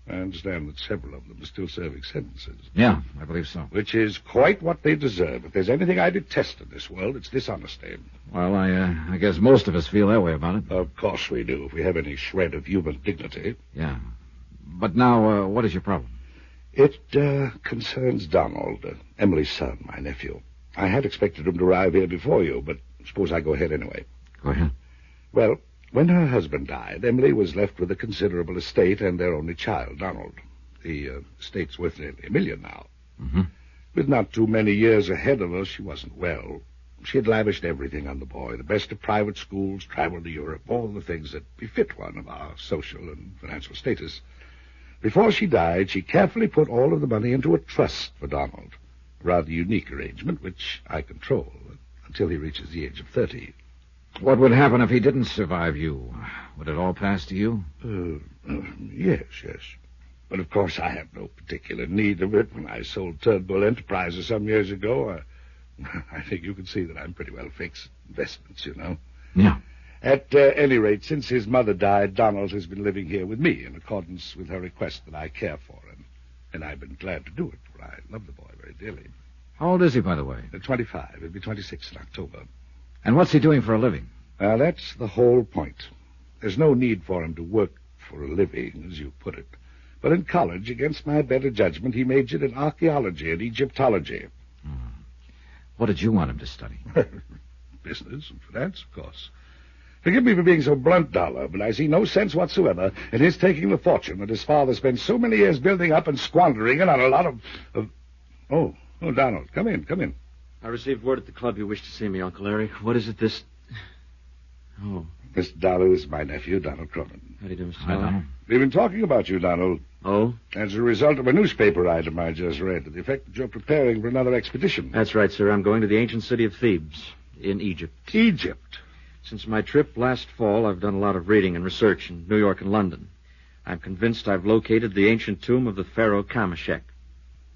I understand that several of them are still serving sentences. Yeah, I believe so. Which is quite what they deserve. If there's anything I detest in this world, it's dishonesty. Well, I guess most of us feel that way about it. Of course we do, if we have any shred of human dignity. Yeah. But now, what is your problem? It concerns Donald, Emily's son, my nephew. I had expected him to arrive here before you, but suppose I go ahead anyway. Go ahead. Well, When her husband died, Emily was left with a considerable estate and their only child, Donald. The estate's worth nearly $1 million now. Mm-hmm. With not too many years ahead of her, she wasn't well. She had lavished everything on the boy, the best of private schools, traveled to Europe, all the things that befit one of our social and financial status. Before she died, she carefully put all of the money into a trust for Donald, a rather unique arrangement which I control until he reaches the age of 30. What would happen if he didn't survive you? Would it all pass to you? Yes. But of course I have no particular need of it. When I sold Turnbull Enterprises some years ago, I think you can see that I'm pretty well fixed. Investments, you know. Yeah. At any rate, since his mother died, Donald has been living here with me in accordance with her request that I care for him. And I've been glad to do it, for I love the boy very dearly. How old is he, by the way? 25. He'll be 26 in October. And what's he doing for a living? That's the whole point. There's no need for him to work for a living, as you put it. But in college, against my better judgment, he majored in archaeology and Egyptology. What did you want him to study? Business and finance, of course. Forgive me for being so blunt, Dollar, but I see no sense whatsoever in his taking the fortune that his father spent so many years building up and squandering it on a lot of... Oh, Donald, come in. I received word at the club you wished to see me, Uncle Eric. What is it this... Oh. Mr. Dollar, this is my nephew, Donald Cronin. How do you do, Mr. Hi, Dollar? Donald. We've been talking about you, Donald. Oh? As a result of a newspaper item I just read, to the effect that you're preparing for another expedition. That's right, sir. I'm going to the ancient city of Thebes, in Egypt. Egypt? Since my trip last fall, I've done a lot of reading and research in New York and London. I'm convinced I've located the ancient tomb of the pharaoh Kamashek.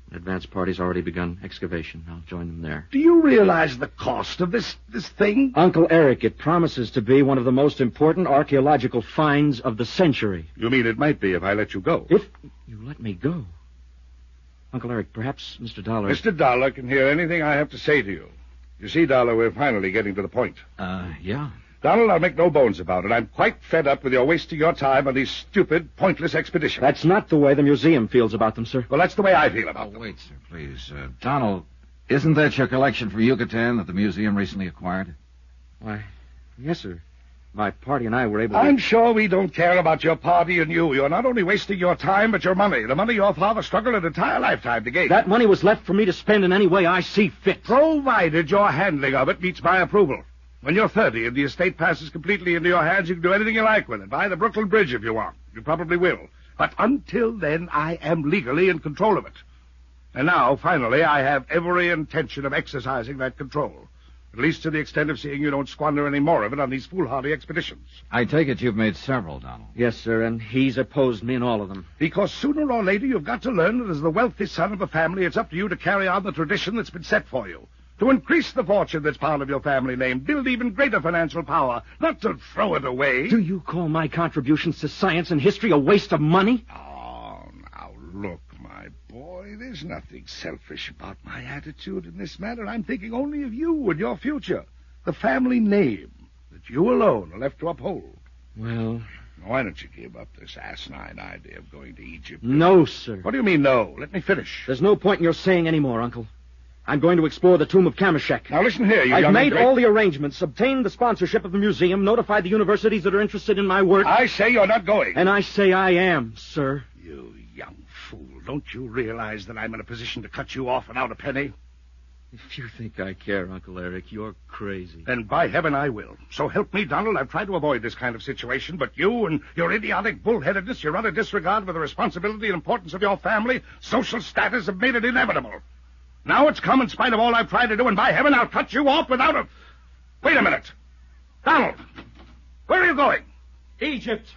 An advance party's already begun excavation. I'll join them there. Do you realize the cost of this thing? Uncle Eric, it promises to be one of the most important archaeological finds of the century. You mean it might be if I let you go? If you let me go? Uncle Eric, perhaps Mr. Dollar... Mr. Dollar can hear anything I have to say to you. You see, Dollar, we're finally getting to the point. Yeah. Donald, I'll make no bones about it. I'm quite fed up with your wasting your time on these stupid, pointless expeditions. That's not the way the museum feels about them, sir. Well, that's the way I feel about them. Wait, sir, please. Donald, isn't that your collection from Yucatan that the museum recently acquired? Why, yes, sir. My party and I were able to... I'm sure we don't care about your party and you. You're not only wasting your time, but your money. The money your father struggled an entire lifetime to gain. That money was left for me to spend in any way I see fit. Provided your handling of it meets my approval. When you're 30 and the estate passes completely into your hands, you can do anything you like with it. Buy the Brooklyn Bridge if you want. You probably will. But until then, I am legally in control of it. And now, finally, I have every intention of exercising that control. At least to the extent of seeing you don't squander any more of it on these foolhardy expeditions. I take it you've made several, Donald. Yes, sir, and he's opposed me in all of them. Because sooner or later you've got to learn that as the wealthy son of a family, it's up to you to carry on the tradition that's been set for you. To increase the fortune that's part of your family name, build even greater financial power, not to throw it away. Do you call my contributions to science and history a waste of money? Oh, now look, my boy, there's nothing selfish about my attitude in this matter. I'm thinking only of you and your future. The family name that you alone are left to uphold. Well... Why don't you give up this asinine idea of going to Egypt? No, sir. What do you mean, no? Let me finish. There's no point in your saying any more, Uncle. I'm going to explore the tomb of Kamashek. Now listen here, I've made all the arrangements, obtained the sponsorship of the museum, notified the universities that are interested in my work. I say you're not going. And I say I am, sir. You young fool. Don't you realize that I'm in a position to cut you off without a penny? If you think I care, Uncle Eric, you're crazy. Then by heaven I will. So help me, Donald. I've tried to avoid this kind of situation, but you and your idiotic bullheadedness, your utter disregard for the responsibility and importance of your family, social status have made it inevitable. Now it's come in spite of all I've tried to do, and by heaven, I'll cut you off without a... Wait a minute. Donald, where are you going? Egypt.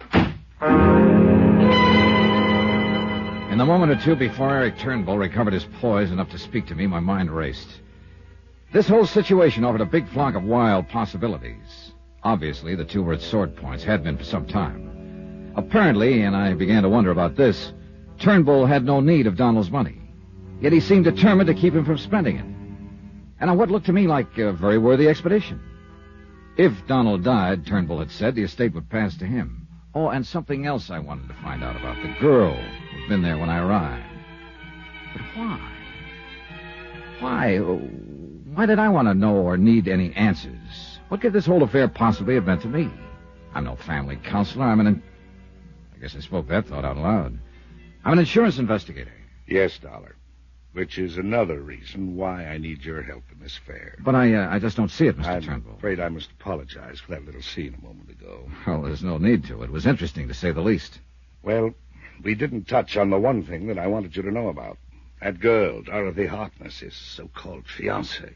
In the moment or two before Eric Turnbull recovered his poise enough to speak to me, my mind raced. This whole situation offered a big flock of wild possibilities. Obviously, the two were at sword points, had been for some time. Apparently, and I began to wonder about this, Turnbull had no need of Donald's money. Yet he seemed determined to keep him from spending it. And on what looked to me like a very worthy expedition. If Donald died, Turnbull had said, the estate would pass to him. Oh, and something else I wanted to find out about. The girl who'd been there when I arrived. But why? Why did I want to know or need any answers? What could this whole affair possibly have meant to me? I'm no family counselor. I guess I spoke that thought out loud. I'm an insurance investigator. Yes, Dollar. Which is another reason why I need your help in this affair. But I just don't see it, Mr. Turnbull. I'm afraid I must apologize for that little scene a moment ago. Well, there's no need to. It was interesting, to say the least. Well, we didn't touch on the one thing that I wanted you to know about. That girl, Dorothy Harkness, his so-called fiancée.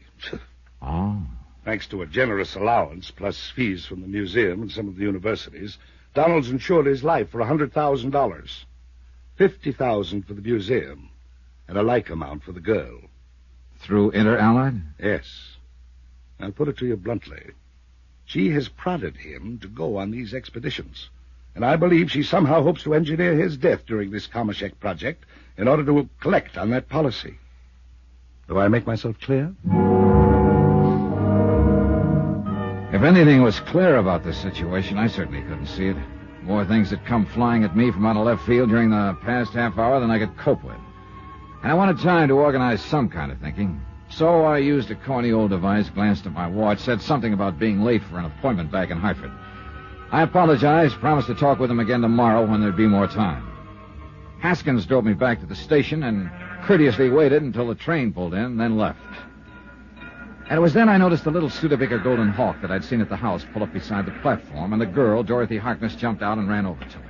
Oh. Thanks to a generous allowance, plus fees from the museum and some of the universities, Donald's insured his life for $100,000. $50,000 for the museum, and a like amount for the girl. Through Inter-Allied? Yes. I'll put it to you bluntly. She has prodded him to go on these expeditions, and I believe she somehow hopes to engineer his death during this Kamashek project in order to collect on that policy. Do I make myself clear? If anything was clear about this situation, I certainly couldn't see it. More things had come flying at me from out of left field during the past half hour than I could cope with. And I wanted time to organize some kind of thinking. So I used a corny old device, glanced at my watch, said something about being late for an appointment back in Hartford. I apologized, promised to talk with him again tomorrow when there'd be more time. Haskins drove me back to the station and courteously waited until the train pulled in, then left. And it was then I noticed the little Studebaker Golden Hawk that I'd seen at the house pull up beside the platform, and the girl, Dorothy Harkness, jumped out and ran over to me.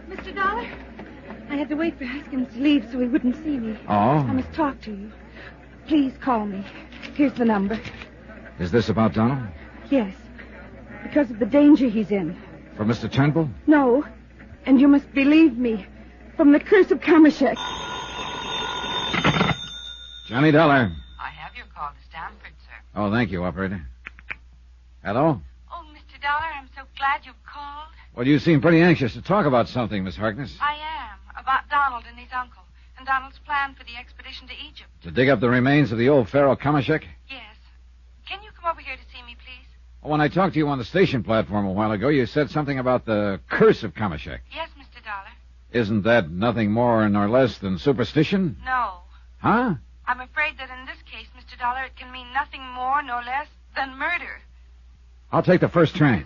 Mr. Dollar, I had to wait for Haskins to leave so he wouldn't see me. Oh? I must talk to you. Please call me. Here's the number. Is this about Donald? Yes. Because of the danger he's in. For Mr. Turnbull? No. And you must believe me. From the curse of Kamashek. Johnny Dollar. I have your call to Stanford, sir. Oh, thank you, operator. Hello? Oh, Mr. Dollar, I'm so glad you called. Well, you seem pretty anxious to talk about something, Miss Harkness. I am. About Donald and his uncle. And Donald's plan for the expedition to Egypt. To dig up the remains of the old pharaoh Kamashek? Yes. Can you come over here to see me, please? When I talked to you on the station platform a while ago, you said something about the curse of Kamashek. Yes, Mr. Dollar. Isn't that nothing more nor less than superstition? No. Huh? I'm afraid that in this case, Mr. Dollar, it can mean nothing more nor less than murder. I'll take the first train.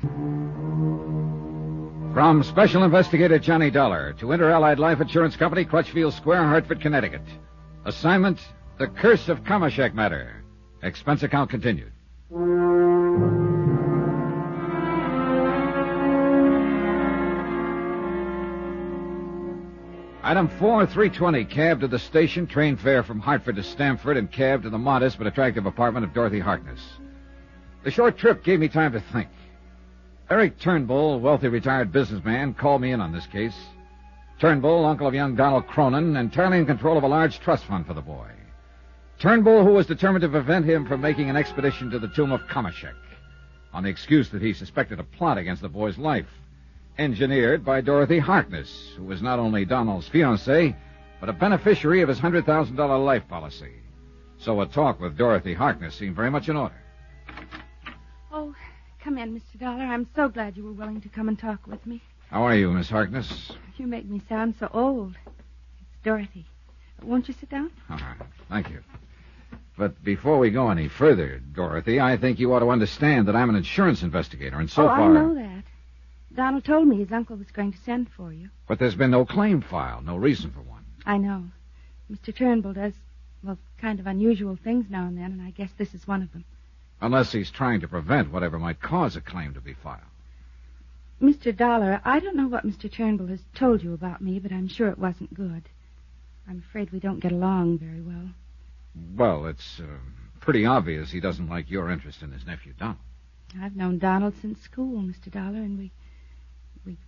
From Special Investigator Johnny Dollar to Inter-Allied Life Insurance Company, Crutchfield Square, Hartford, Connecticut. Assignment, the curse of Kamashek matter. Expense account continued. Item 4, 320, cab to the station, train fare from Hartford to Stamford, and cab to the modest but attractive apartment of Dorothy Harkness. The short trip gave me time to think. Eric Turnbull, wealthy retired businessman, called me in on this case. Turnbull, uncle of young Donald Cronin, entirely in control of a large trust fund for the boy. Turnbull, who was determined to prevent him from making an expedition to the tomb of Kamashek, on the excuse that he suspected a plot against the boy's life. Engineered by Dorothy Harkness, who was not only Donald's fiancée, but a beneficiary of his $100,000 life policy. So a talk with Dorothy Harkness seemed very much in order. Oh, come in, Mr. Dollar. I'm so glad you were willing to come and talk with me. How are you, Miss Harkness? You make me sound so old. It's Dorothy. Won't you sit down? All right. Thank you. But before we go any further, Dorothy, I think you ought to understand that I'm an insurance investigator, and so far... I know that. Donald told me his uncle was going to send for you. But there's been no claim filed, no reason for one. I know. Mr. Turnbull does, well, kind of unusual things now and then, and I guess this is one of them. Unless he's trying to prevent whatever might cause a claim to be filed. Mr. Dollar, I don't know what Mr. Turnbull has told you about me, but I'm sure it wasn't good. I'm afraid we don't get along very well. Well, it's pretty obvious he doesn't like your interest in his nephew, Donald. I've known Donald since school, Mr. Dollar, and we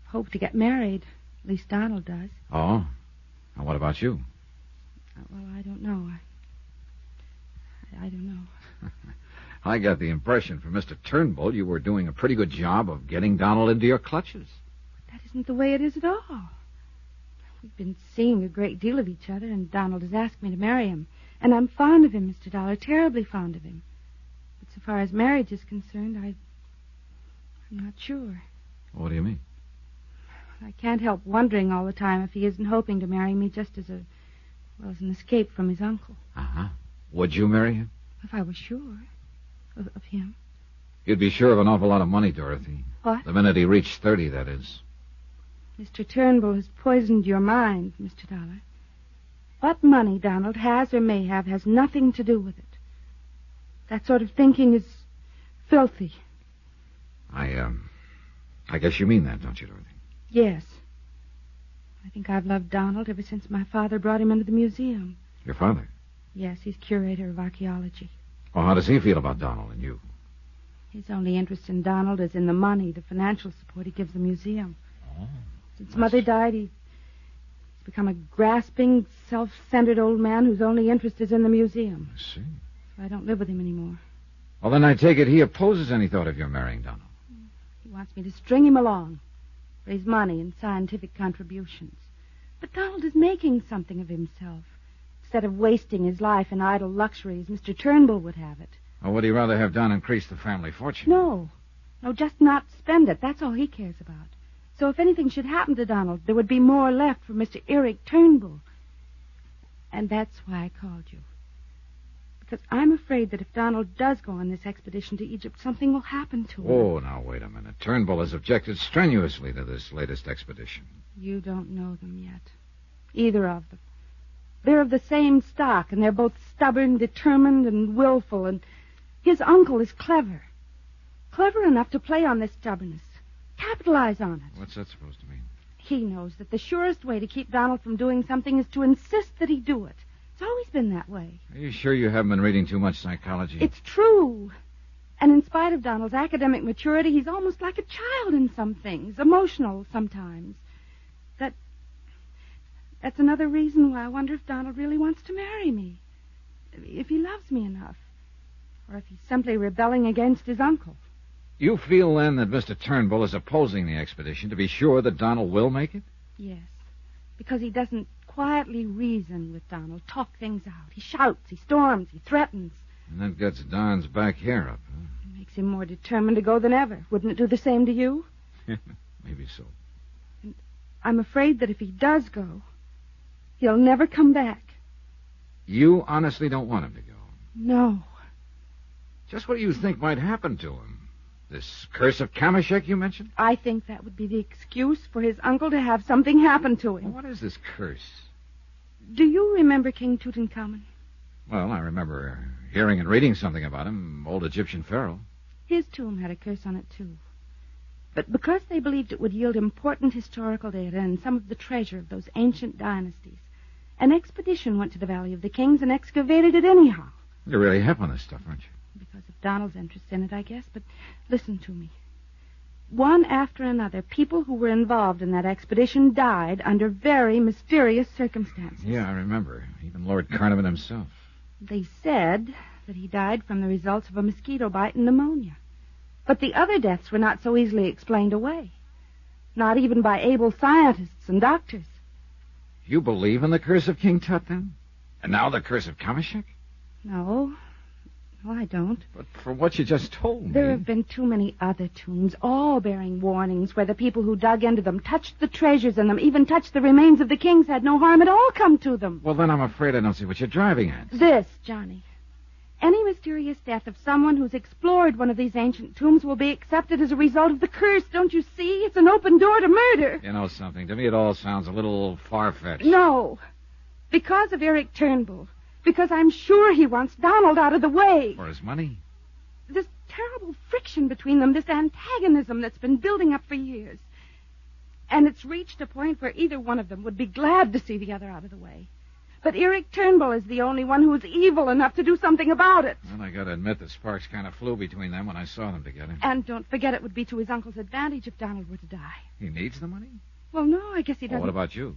hope to get married. At least Donald does. Oh? And what about you? Well, I don't know. I don't know. I got the impression from Mr. Turnbull you were doing a pretty good job of getting Donald into your clutches. But that isn't the way it is at all. We've been seeing a great deal of each other, and Donald has asked me to marry him. And I'm fond of him, Mr. Dollar, terribly fond of him. But so far as marriage is concerned, I'm not sure. What do you mean? I can't help wondering all the time if he isn't hoping to marry me just as as an escape from his uncle. Uh-huh. Would you marry him? If I were sure of him. You'd be sure of an awful lot of money, Dorothy. What? The minute he reached 30, that is. Mr. Turnbull has poisoned your mind, Mr. Dollar. What money Donald has or may have has nothing to do with it. That sort of thinking is filthy. I guess you mean that, don't you, Dorothy? Yes. I think I've loved Donald ever since my father brought him into the museum. Your father? Yes, he's curator of archaeology. Well, how does he feel about Donald and you? His only interest in Donald is in the money, the financial support he gives the museum. Oh. Since Mother died, he's become a grasping, self-centered old man whose only interest is in the museum. I see. So I don't live with him anymore. Well, then I take it he opposes any thought of your marrying Donald. He wants me to string him along, raise money and scientific contributions. But Donald is making something of himself. Instead of wasting his life in idle luxuries, Mr. Turnbull would have it. Or would he rather have Don increase the family fortune? No, just not spend it. That's all he cares about. So if anything should happen to Donald, there would be more left for Mr. Eric Turnbull. And that's why I called you. Because I'm afraid that if Donald does go on this expedition to Egypt, something will happen to him. Oh, now, wait a minute. Turnbull has objected strenuously to this latest expedition. You don't know them yet. Either of them. They're of the same stock, and they're both stubborn, determined, and willful, and his uncle is clever. Clever enough to play on this stubbornness. Capitalize on it. What's that supposed to mean? He knows that the surest way to keep Donald from doing something is to insist that he do it. It's always been that way. Are you sure you haven't been reading too much psychology? It's true. And in spite of Donald's academic maturity, he's almost like a child in some things, emotional sometimes. That's another reason why I wonder if Donald really wants to marry me. If he loves me enough. Or if he's simply rebelling against his uncle. You feel, then, that Mr. Turnbull is opposing the expedition to be sure that Donald will make it? Yes. Because he doesn't quietly reason with Donald, talk things out. He shouts, he storms, he threatens. And that gets Don's back hair up, huh? It makes him more determined to go than ever. Wouldn't it do the same to you? Maybe so. And I'm afraid that if he does go, he'll never come back. You honestly don't want him to go? No. Just what do you think might happen to him? This curse of Kamashek you mentioned? I think that would be the excuse for his uncle to have something happen to him. Well, what is this curse? Do you remember King Tutankhamun? Well, I remember hearing and reading something about him, old Egyptian pharaoh. His tomb had a curse on it, too. But because they believed it would yield important historical data and some of the treasure of those ancient dynasties, an expedition went to the Valley of the Kings and excavated it anyhow. You're really hip on this stuff, aren't you? Because of Donald's interest in it, I guess. But listen to me. One after another, people who were involved in that expedition died under very mysterious circumstances. Yeah, I remember. Even Lord Carnarvon himself. They said that he died from the results of a mosquito bite and pneumonia. But the other deaths were not so easily explained away. Not even by able scientists and doctors. You believe in the curse of King Tut, then? And now the curse of Kamashek? No, I don't. But for what you just told me... There have been too many other tombs, all bearing warnings, where the people who dug into them, touched the treasures in them, even touched the remains of the kings, had no harm at all come to them. Well, then I'm afraid I don't see what you're driving at. This, Johnny. Any mysterious death of someone who's explored one of these ancient tombs will be accepted as a result of the curse. Don't you see? It's an open door to murder. You know something? To me, it all sounds a little far-fetched. No. Because of Eric Turnbull. Because I'm sure he wants Donald out of the way. For his money? This terrible friction between them, this antagonism that's been building up for years. And it's reached a point where either one of them would be glad to see the other out of the way. But Eric Turnbull is the only one who is evil enough to do something about it. Well, I gotta admit the sparks kind of flew between them when I saw them together. And don't forget it would be to his uncle's advantage if Donald were to die. He needs the money? Well, no, I guess he doesn't. Well, what about you?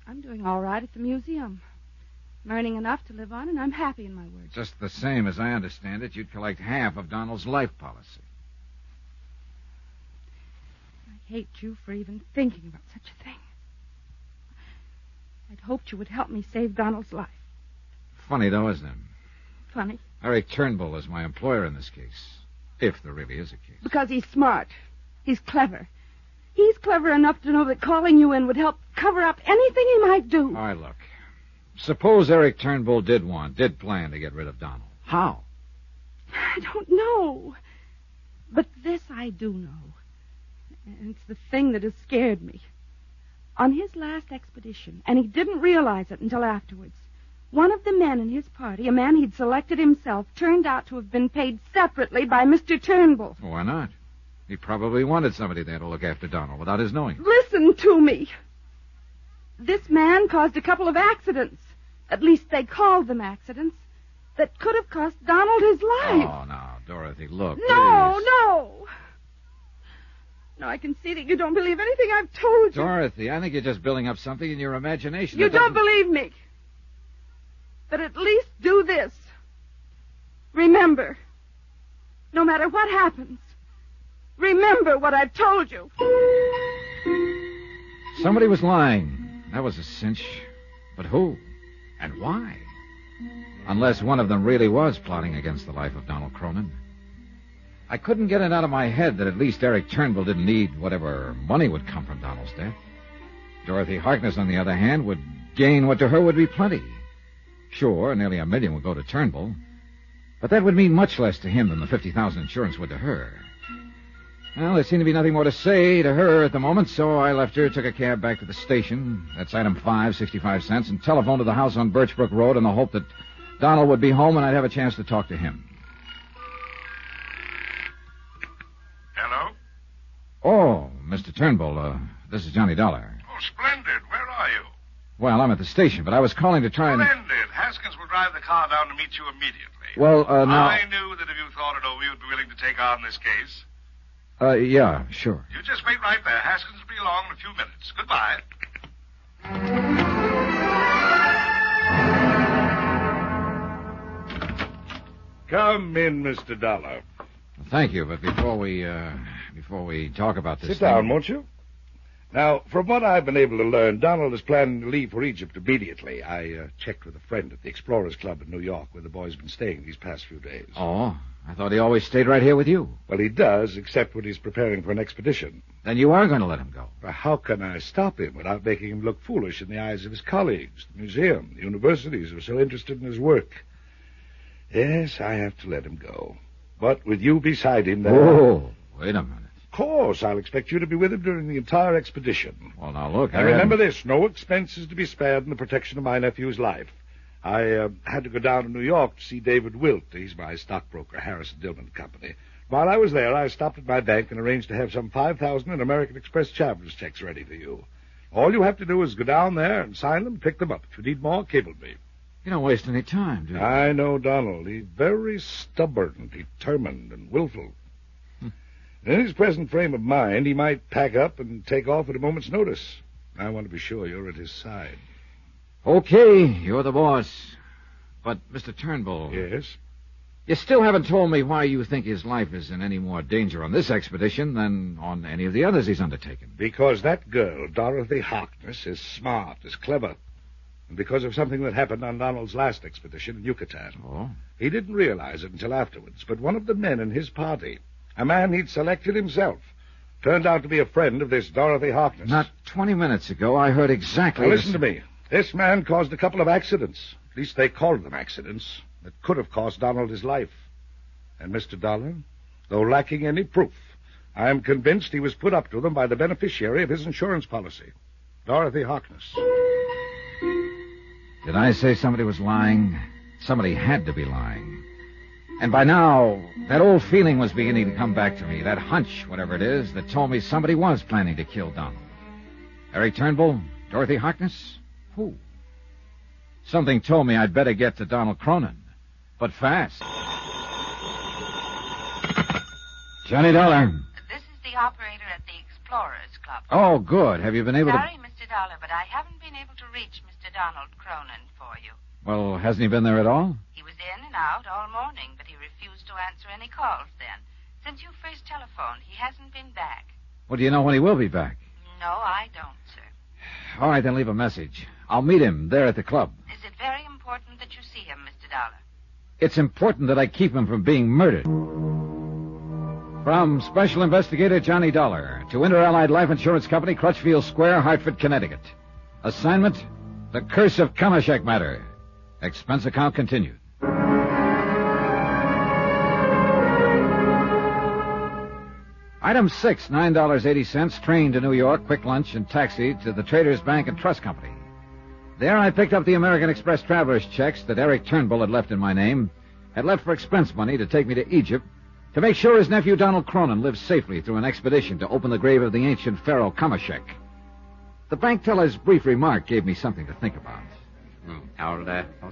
I'm doing all right at the museum. I'm earning enough to live on, and I'm happy in my work. Just the same as I understand it, you'd collect half of Donald's life policy. I hate you for even thinking about such a thing. I'd hoped you would help me save Donald's life. Funny, though, isn't it? Funny? Eric Turnbull is my employer in this case. If there really is a case. Because he's smart. He's clever. He's clever enough to know that calling you in would help cover up anything he might do. All right, look. Suppose Eric Turnbull did plan to get rid of Donald. How? I don't know. But this I do know. And it's the thing that has scared me. On his last expedition, and he didn't realize it until afterwards, one of the men in his party, a man he'd selected himself, turned out to have been paid separately by Mr. Turnbull. Why not? He probably wanted somebody there to look after Donald without his knowing. Listen to me. This man caused a couple of accidents. At least they called them accidents. That could have cost Donald his life. Oh, now, Dorothy, look. No, please. no. No, I can see that you don't believe anything I've told you. Dorothy, I think you're just building up something in your imagination. You that don't doesn't- believe me. But at least do this. Remember, no matter what happens, remember what I've told you. Somebody was lying. That was a cinch. But who? And why? Unless one of them really was plotting against the life of Donald Cronin. I couldn't get it out of my head that at least Eric Turnbull didn't need whatever money would come from Donald's death. Dorothy Harkness, on the other hand, would gain what to her would be plenty. Sure, nearly $1 million would go to Turnbull, but that would mean much less to him than the $50,000 insurance would to her. Well, there seemed to be nothing more to say to her at the moment, so I left her, took a cab back to the station. That's item 5, 65 cents, and telephoned to the house on Birchbrook Road in the hope that Donald would be home and I'd have a chance to talk to him. Hello? Oh, Mr. Turnbull, this is Johnny Dollar. Oh, splendid. Where are you? Well, I'm at the station, but I was calling to try and... Splendid. Haskins will drive the car down to meet you immediately. Well, now... I knew that if you thought it over, you'd be willing to take on this case. Yeah, sure. You just wait right there. Haskins will be along in a few minutes. Goodbye. Come in, Mr. Dollar. Thank you, but before we talk about this Sit thing... down, won't you? Now, from what I've been able to learn, Donald is planning to leave for Egypt immediately. I checked with a friend at the Explorers Club in New York, where the boy's been staying these past few days. Oh, I thought he always stayed right here with you. Well, he does, except when he's preparing for an expedition. Then you are going to let him go. Well, how can I stop him without making him look foolish in the eyes of his colleagues, the museum, the universities who are so interested in his work? Yes, I have to let him go. But with you beside him there... Oh, wait a minute. Of course, I'll expect you to be with him during the entire expedition. Well, now, look, And remember this, no expense is to be spared in the protection of my nephew's life. I had to go down to New York to see David Wilt. He's my stockbroker, Harrison Dillman Company. While I was there, I stopped at my bank and arranged to have some 5,000 in American Express traveler's checks ready for you. All you have to do is go down there and sign them, pick them up. If you need more, cable me. You don't waste any time, do you? I know Donald. He's very stubborn, determined, and willful. In his present frame of mind, he might pack up and take off at a moment's notice. I want to be sure you're at his side. Okay, you're the boss. But, Mr. Turnbull... Yes? You still haven't told me why you think his life is in any more danger on this expedition than on any of the others he's undertaken. Because that girl, Dorothy Harkness, is smart, is clever. And because of something that happened on Donald's last expedition in Yucatan. Oh? He didn't realize it until afterwards, but one of the men in his party, a man he'd selected himself, turned out to be a friend of this Dorothy Harkness. Not 20 minutes ago, I heard exactly... Now, listen to me. This man caused a couple of accidents. At least they called them accidents. That could have cost Donald his life. And Mr. Dollar, though lacking any proof, I am convinced he was put up to them by the beneficiary of his insurance policy, Dorothy Harkness. Did I say somebody was lying? Somebody had to be lying. And by now, that old feeling was beginning to come back to me, that hunch, whatever it is, that told me somebody was planning to kill Donald. Eric Turnbull? Dorothy Harkness? Who? Something told me I'd better get to Donald Cronin. But fast. Johnny Dollar. This is the operator at the Explorers Club. Oh, good. Have you been able Sorry, Mr. Dollar, but I haven't been able to reach Mr. Donald Cronin for you. Well, hasn't he been there at all? He was in and out all morning, but he refused to answer any calls then. Since you first telephoned, he hasn't been back. Well, do you know when he will be back? No, I don't, sir. All right, then leave a message. I'll meet him there at the club. Is it very important that you see him, Mr. Dollar? It's important that I keep him from being murdered. From Special Investigator Johnny Dollar to Inter-Allied Life Insurance Company, Crutchfield Square, Hartford, Connecticut. Assignment, The Curse of Kamashek Matter. Expense account continued. Item 6, $9.80, train to New York, quick lunch, and taxi to the Traders Bank and Trust Company. There I picked up the American Express traveler's checks that Eric Turnbull had left in my name, had left for expense money to take me to Egypt, to make sure his nephew Donald Cronin lived safely through an expedition to open the grave of the ancient pharaoh Kamashek. The bank teller's brief remark gave me something to think about. All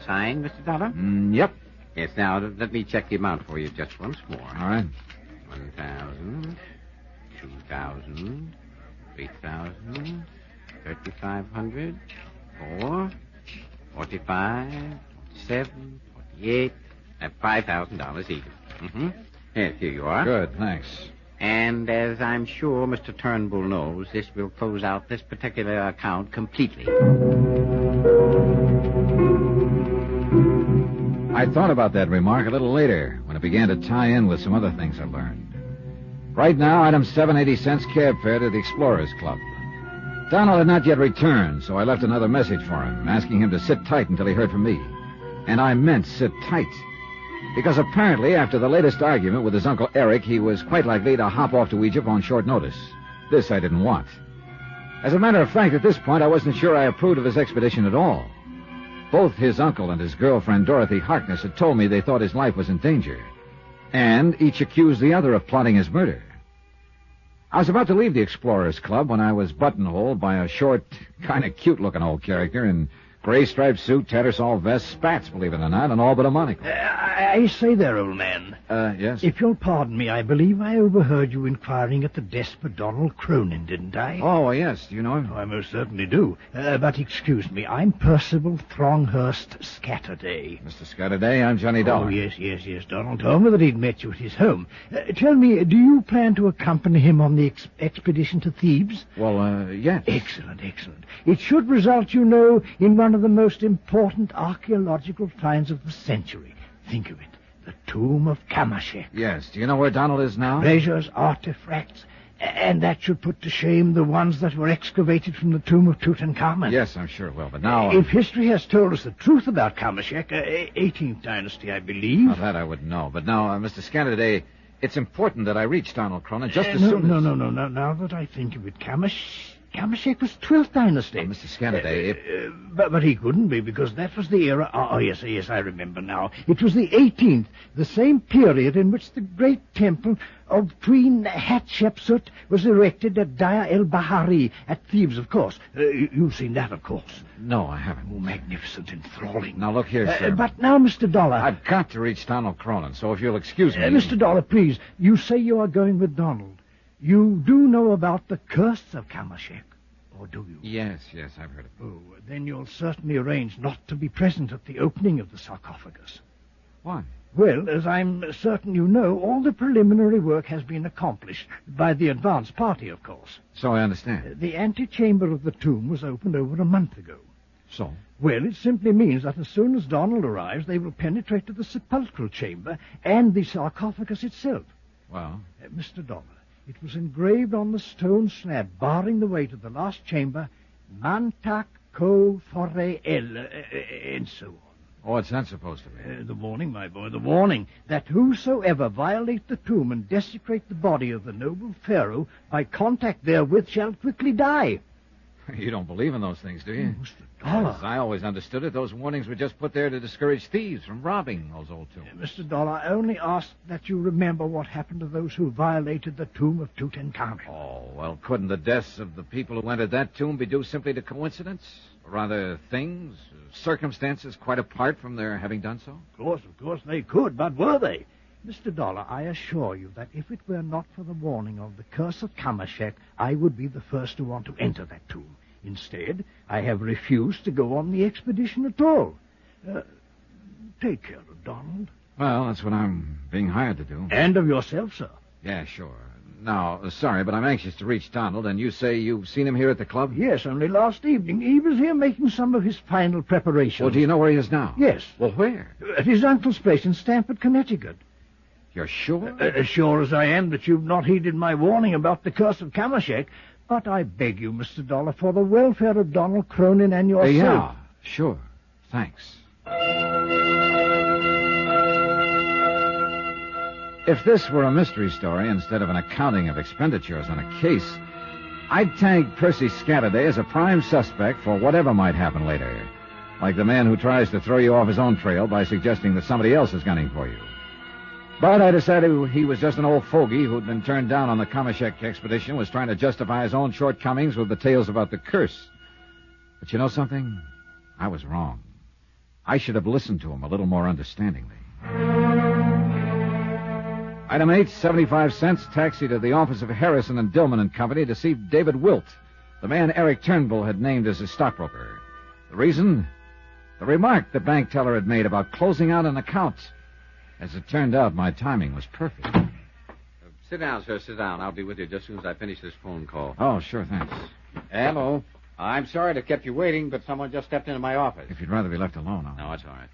signed, Mr. Dollar? Yep. Yes, now, let me check the amount for you just once more. All right. 1,000, 2,000, 3,000, 3,500, 4, 45, 7, 48, $5,000 even. Mm-hmm. Yes, here you are. Good, thanks. And as I'm sure Mr. Turnbull knows, this will close out this particular account completely. I thought about that remark a little later when it began to tie in with some other things I learned. Right now, item 7, 80 cents cab fare to the Explorers Club. Donald had not yet returned, so I left another message for him, asking him to sit tight until he heard from me. And I meant sit tight. Because apparently, after the latest argument with his Uncle Eric, he was quite likely to hop off to Egypt on short notice. This I didn't want. As a matter of fact, at this point, I wasn't sure I approved of his expedition at all. Both his uncle and his girlfriend, Dorothy Harkness, had told me they thought his life was in danger. And each accused the other of plotting his murder. I was about to leave the Explorers Club when I was buttonholed by a short, kind of cute-looking old character in gray striped suit, tattersall vest, spats, believe it or not, and all but a monocle. I say there, old man. Yes? If you'll pardon me, I believe I overheard you inquiring at the desk for Donald Cronin, didn't I? Oh, yes. Do you know him? Oh, I most certainly do. But excuse me, I'm Percival Thronghurst Scatterday. Mr. Scatterday, I'm Johnny Dollar. Oh, yes. Donald told me that he'd met you at his home. Tell me, do you plan to accompany him on the expedition to Thebes? Well, yes. Excellent. It should result, you know, in one of the most important archaeological finds of the century. Think of it. The tomb of Kamashek. Yes. Do you know where Donald is now? Treasures, artifacts, and that should put to shame the ones that were excavated from the tomb of Tutankhamun. Yes, I'm sure it will, but now... If history has told us the truth about Kamashek, 18th dynasty, I believe... Well, that I would know. But now, Mr. Scatterday, it's important that I reach Donald Cronin just as soon as... No. Now that I think of it, Kamashek was 12th dynasty. Oh, Mr. Scatterday, But he couldn't be, because that was the era... Oh, yes, I remember now. It was the 18th, the same period in which the great temple of Queen Hatshepsut was erected at Daya el-Bahari at Thebes, of course. You've seen that, of course. No, I haven't. Oh, magnificent, enthralling. Now, look here, sir. But now, Mr. Dollar... I've got to reach Donald Cronin, so if you'll excuse me... Mr. Dollar, please, you say you are going with Donald. You do know about the curse of Kamashek, or do you? Yes, I've heard of it. Oh, then you'll certainly arrange not to be present at the opening of the sarcophagus. Why? Well, as I'm certain you know, all the preliminary work has been accomplished by the advance party, of course. So I understand. The antechamber of the tomb was opened over a month ago. So? Well, it simply means that as soon as Donald arrives, they will penetrate to the sepulchral chamber and the sarcophagus itself. Well? Mr. Dollar, it was engraved on the stone slab, barring the way to the last chamber, Mantak Ko Fore El, and so on. Oh, what's that supposed to be? The warning, my boy, the warning that whosoever violate the tomb and desecrate the body of the noble pharaoh by contact therewith shall quickly die. You don't believe in those things, do you? Mr. Dollar. As I always understood it, those warnings were just put there to discourage thieves from robbing those old tombs. Mr. Dollar, I only ask that you remember what happened to those who violated the tomb of Tutankhamun. Oh, well, couldn't the deaths of the people who entered that tomb be due simply to coincidence? Or rather, things, circumstances quite apart from their having done so? Of course they could, but were they? Mr. Dollar, I assure you that if it were not for the warning of the curse of Kamashek, I would be the first to want to enter that tomb. Instead, I have refused to go on the expedition at all. Take care of Donald. Well, that's what I'm being hired to do. And of yourself, sir. Yeah, sure. Now, sorry, but I'm anxious to reach Donald, and you say you've seen him here at the club? Yes, only last evening. He was here making some of his final preparations. Well, do you know where he is now? Yes. Well, where? At his uncle's place in Stamford, Connecticut. You're sure? As sure as I am that you've not heeded my warning about the curse of Kamashek. But I beg you, Mr. Dollar, for the welfare of Donald Cronin and yourself. Yeah, sure. Thanks. If this were a mystery story instead of an accounting of expenditures on a case, I'd tag Percy Scatterday as a prime suspect for whatever might happen later. Like the man who tries to throw you off his own trail by suggesting that somebody else is gunning for you. But I decided he was just an old fogey who'd been turned down on the Kamashek expedition, was trying to justify his own shortcomings with the tales about the curse. But you know something? I was wrong. I should have listened to him a little more understandingly. Item 8, 75 cents, taxi to the office of Harrison and Dillman and Company to see David Wilt, the man Eric Turnbull had named as his stockbroker. The reason? The remark the bank teller had made about closing out an account. As it turned out, my timing was perfect. Sit down, sir, sit down. I'll be with you just as soon as I finish this phone call. Oh, sure, thanks. Hello. I'm sorry to have kept you waiting, but someone just stepped into my office. If you'd rather be left alone, I'll... No, it's all right.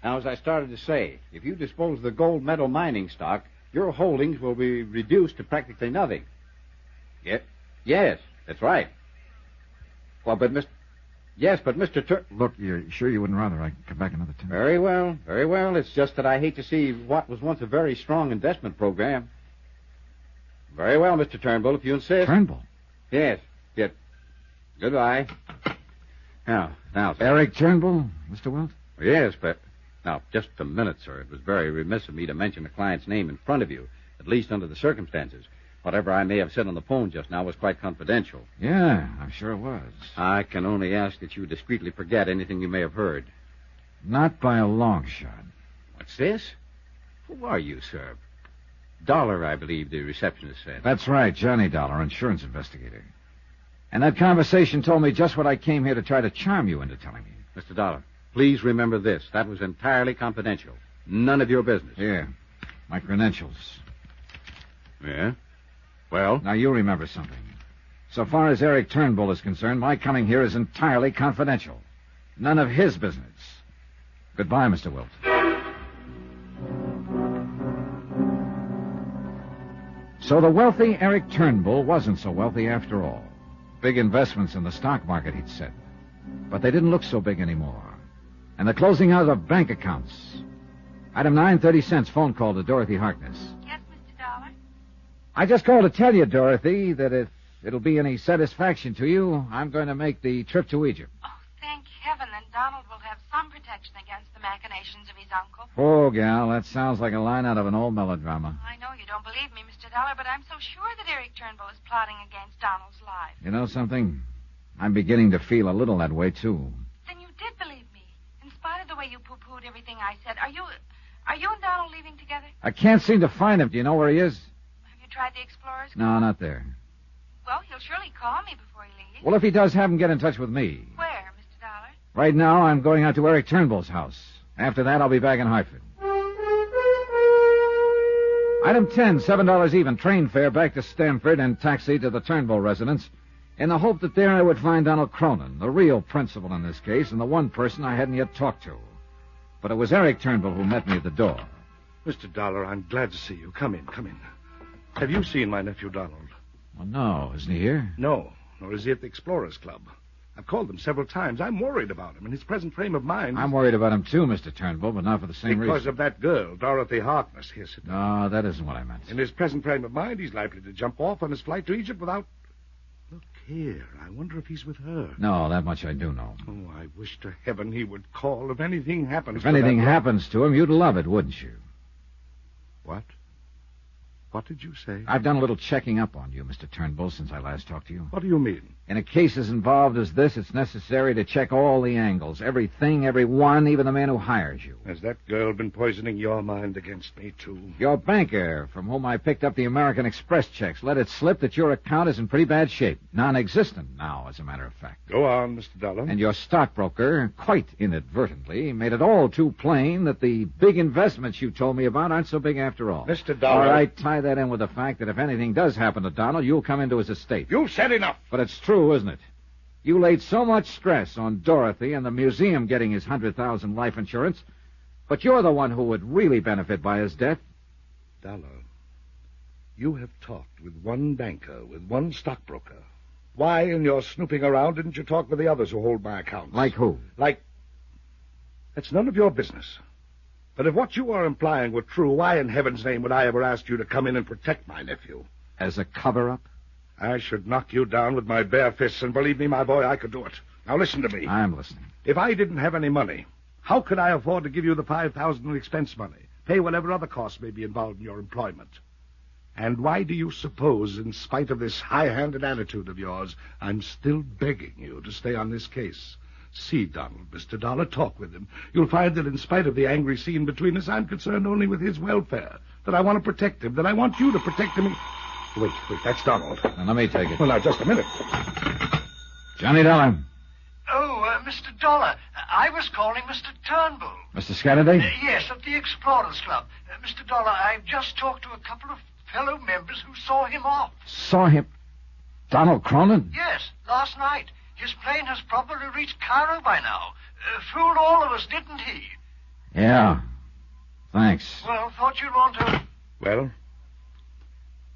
Now, as I started to say, if you dispose of the gold medal mining stock, your holdings will be reduced to practically nothing. Yes, that's right. Well, but Mr. Look, you're sure you wouldn't rather I come back another time? Very well. It's just that I hate to see what was once a very strong investment program. Very well, Mr. Turnbull, if you insist. Turnbull? Yes. Goodbye. Now, sir. Eric Turnbull, Mr. Wilt? Yes, but... Now, just a minute, sir. It was very remiss of me to mention the client's name in front of you, at least under the circumstances. Whatever I may have said on the phone just now was quite confidential. Yeah, I'm sure it was. I can only ask that you discreetly forget anything you may have heard. Not by a long shot. What's this? Who are you, sir? Dollar, I believe the receptionist said. That's right, Johnny Dollar, insurance investigator. And that conversation told me just what I came here to try to charm you into telling me. Mr. Dollar, please remember this. That was entirely confidential. None of your business. Here, my credentials. Yeah? Well? Now, you remember something. So far as Eric Turnbull is concerned, my coming here is entirely confidential. None of his business. Goodbye, Mr. Wilt. So the wealthy Eric Turnbull wasn't so wealthy after all. Big investments in the stock market, he'd said. But they didn't look so big anymore. And the closing out of bank accounts. Item 9, 30 cents, phone call to Dorothy Harkness. Yes, Mr. Dollar? I just called to tell you, Dorothy, that if it'll be any satisfaction to you, I'm going to make the trip to Egypt. Oh, thank heaven, then Donald will have some protection against the machinations of his uncle. Oh, gal, that sounds like a line out of an old melodrama. I know you don't believe me, Mr. Dollar, but I'm so sure that Eric Turnbull is plotting against Donald's life. You know something? I'm beginning to feel a little that way, too. Then you did believe me, in spite of the way you poo-pooed everything I said. Are you and Donald leaving together? I can't seem to find him. Do you know where he is? Have you tried the Explorer's No, Club? not there. Well, he'll surely call me before he leaves. Well, if he does, have him get in touch with me. Where, Mr. Dollar? Right now, I'm going out to Eric Turnbull's house. After that, I'll be back in Hartford. Item 10, $7 even, train fare back to Stamford and taxi to the Turnbull residence in the hope that there I would find Donald Cronin, the real principal in this case, and the one person I hadn't yet talked to. But it was Eric Turnbull who met me at the door. Mr. Dollar, I'm glad to see you. Come in. Have you seen my nephew, Donald? Well, no. Isn't he here? No, nor is he at the Explorers Club. I've called him several times. I'm worried about him and his present frame of mind. I'm worried about him, too, Mr. Turnbull, but not for the same reason. Because of that girl, Dorothy Harkness. Yes, it No, that isn't what I meant. In his present frame of mind, he's likely to jump off on his flight to Egypt without... Look here, I wonder if he's with her. No, that much I do know. Oh, I wish to heaven he would call if anything happens If anything that... happens to him, you'd love it, wouldn't you? What? What did you say? I've done a little checking up on you, Mr. Turnbull, since I last talked to you. What do you mean? In a case as involved as this, it's necessary to check all the angles, everything, everyone, even the man who hires you. Has that girl been poisoning your mind against me, too? Your banker, from whom I picked up the American Express checks, let it slip that your account is in pretty bad shape. Non-existent now, as a matter of fact. Go on, Mr. Dollar. And your stockbroker, quite inadvertently, made it all too plain that the big investments you told me about aren't so big after all. Mr. Dollar... All right, tie that in with the fact that if anything does happen to Donald, you'll come into his estate. You've said enough. But it's true, isn't it? You laid so much stress on Dorothy and the museum getting his $100,000 life insurance, but you're the one who would really benefit by his death. Dollar, you have talked with one banker, with one stockbroker. Why, in your snooping around, didn't you talk with the others who hold my accounts? Like who? That's none of your business. But if what you are implying were true, why in heaven's name would I ever ask you to come in and protect my nephew? As a cover-up? I should knock you down with my bare fists, and believe me, my boy, I could do it. Now listen to me. I'm listening. If I didn't have any money, how could I afford to give you the $5,000 in expense money, pay whatever other costs may be involved in your employment? And why do you suppose, in spite of this high-handed attitude of yours, I'm still begging you to stay on this case? See Donald, Mr. Dollar, talk with him. You'll find that in spite of the angry scene between us, I'm concerned only with his welfare, that I want to protect him, that I want you to protect him. Wait, that's Donald. Now, let me take it. Well, now, just a minute. Johnny Dollar. Oh, Mr. Dollar, I was calling Mr. Turnbull. Mr. Scatterday? Yes, of the Explorers Club. Mr. Dollar, I've just talked to a couple of fellow members who saw him off. Saw him? Donald Cronin? Yes, last night. His plane has probably reached Cairo by now. Fooled all of us, didn't he? Yeah. Thanks. Well, thought you'd want to... Well?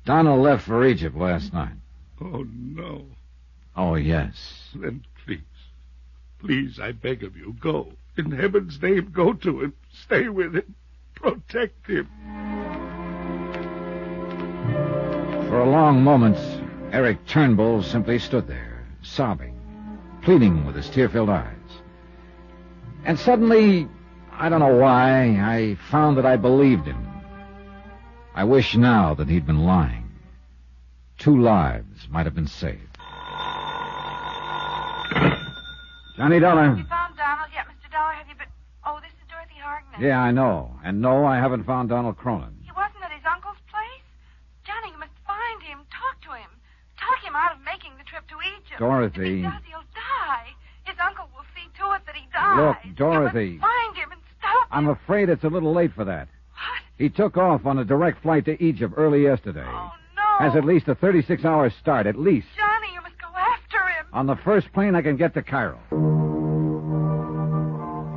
Donald left for Egypt last night. Oh, no. Oh, yes. Then please, I beg of you, go. In heaven's name, go to him. Stay with him. Protect him. For a long moment, Eric Turnbull simply stood there, sobbing, pleading with his tear-filled eyes. And suddenly, I don't know why, I found that I believed him. I wish now that he'd been lying. 2 lives might have been saved. Johnny Dollar. Have you found Donald yet, Mr. Dollar? Have you been... Oh, this is Dorothy Hardened. Yeah, I know. And no, I haven't found Donald Cronin. He wasn't at his uncle's place? Johnny, you must find him. Talk to him. Talk him out of making the trip to Egypt. Dorothy. If he does, he'll die. His uncle will see to it that he dies. Look, Dorothy. You must find him and stop him. I'm afraid it's a little late for that. What? He took off on a direct flight to Egypt early yesterday. Oh, no. Has at least a 36-hour start, at least. Johnny, you must go after him. On the first plane I can get to Cairo.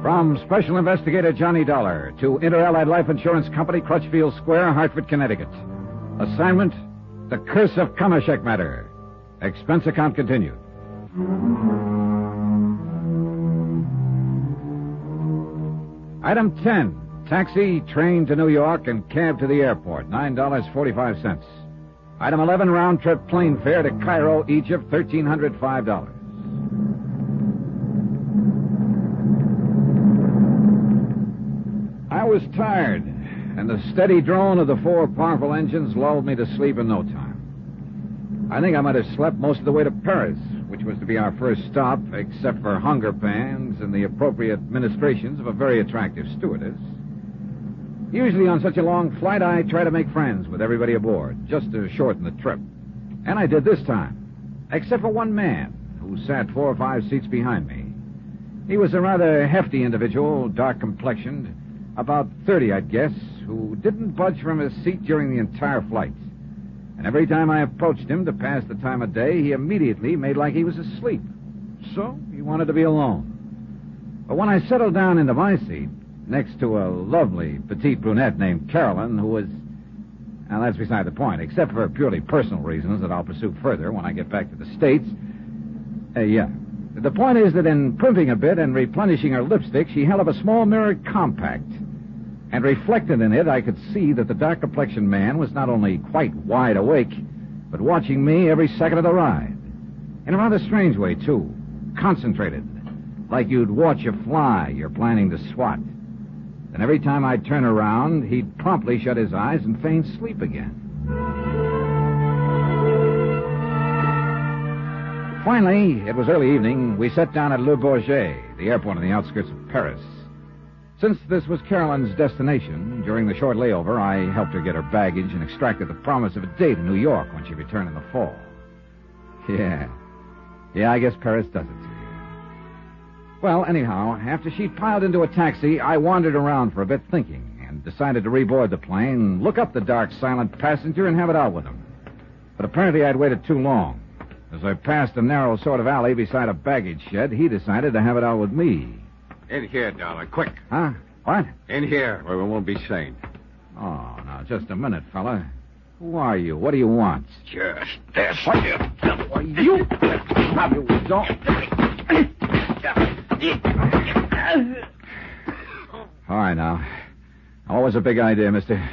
From Special Investigator Johnny Dollar to Inter-Allied Life Insurance Company, Crutchfield Square, Hartford, Connecticut. Assignment, The Curse of Kamashek Matter. Expense account continued. Item 10. Taxi, train to New York, and cab to the airport. $9.45. Item 11. Round-trip plane fare to Cairo, Egypt. $1,305. I was tired, and the steady drone of the 4 powerful engines lulled me to sleep in no time. I think I might have slept most of the way to Paris, which was to be our first stop, except for hunger pangs and the appropriate ministrations of a very attractive stewardess. Usually on such a long flight, I try to make friends with everybody aboard, just to shorten the trip. And I did this time, except for one man who sat 4 or 5 seats behind me. He was a rather hefty individual, dark-complexioned, about 30, I'd guess, who didn't budge from his seat during the entire flight. And every time I approached him to pass the time of day, he immediately made like he was asleep. So he wanted to be alone. But when I settled down into my seat, next to a lovely petite brunette named Carolyn, who was... Now, that's beside the point, except for purely personal reasons that I'll pursue further when I get back to the States. Yeah. The point is that in primping a bit and replenishing her lipstick, she held up a small mirrored compact. And reflected in it, I could see that the dark-complexioned man was not only quite wide awake, but watching me every second of the ride. In a rather strange way, too. Concentrated. Like you'd watch a fly you're planning to swat. Then every time I'd turn around, he'd promptly shut his eyes and feign sleep again. Finally, it was early evening, we sat down at Le Bourget, the airport on the outskirts of Paris. Since this was Carolyn's destination, during the short layover, I helped her get her baggage and extracted the promise of a date in New York when she returned in the fall. Yeah, I guess Paris does it to you. Well, anyhow, after she'd piled into a taxi, I wandered around for a bit thinking and decided to reboard the plane, look up the dark, silent passenger, and have it out with him. But apparently I'd waited too long. As I passed a narrow sort of alley beside a baggage shed, he decided to have it out with me. In here, Dollar, quick. Huh? What? In here, where we won't be seen. Oh, now, just a minute, fella. Who are you? What do you want? Just this. What? Why, you don't... All right, now. Always a big idea, mister.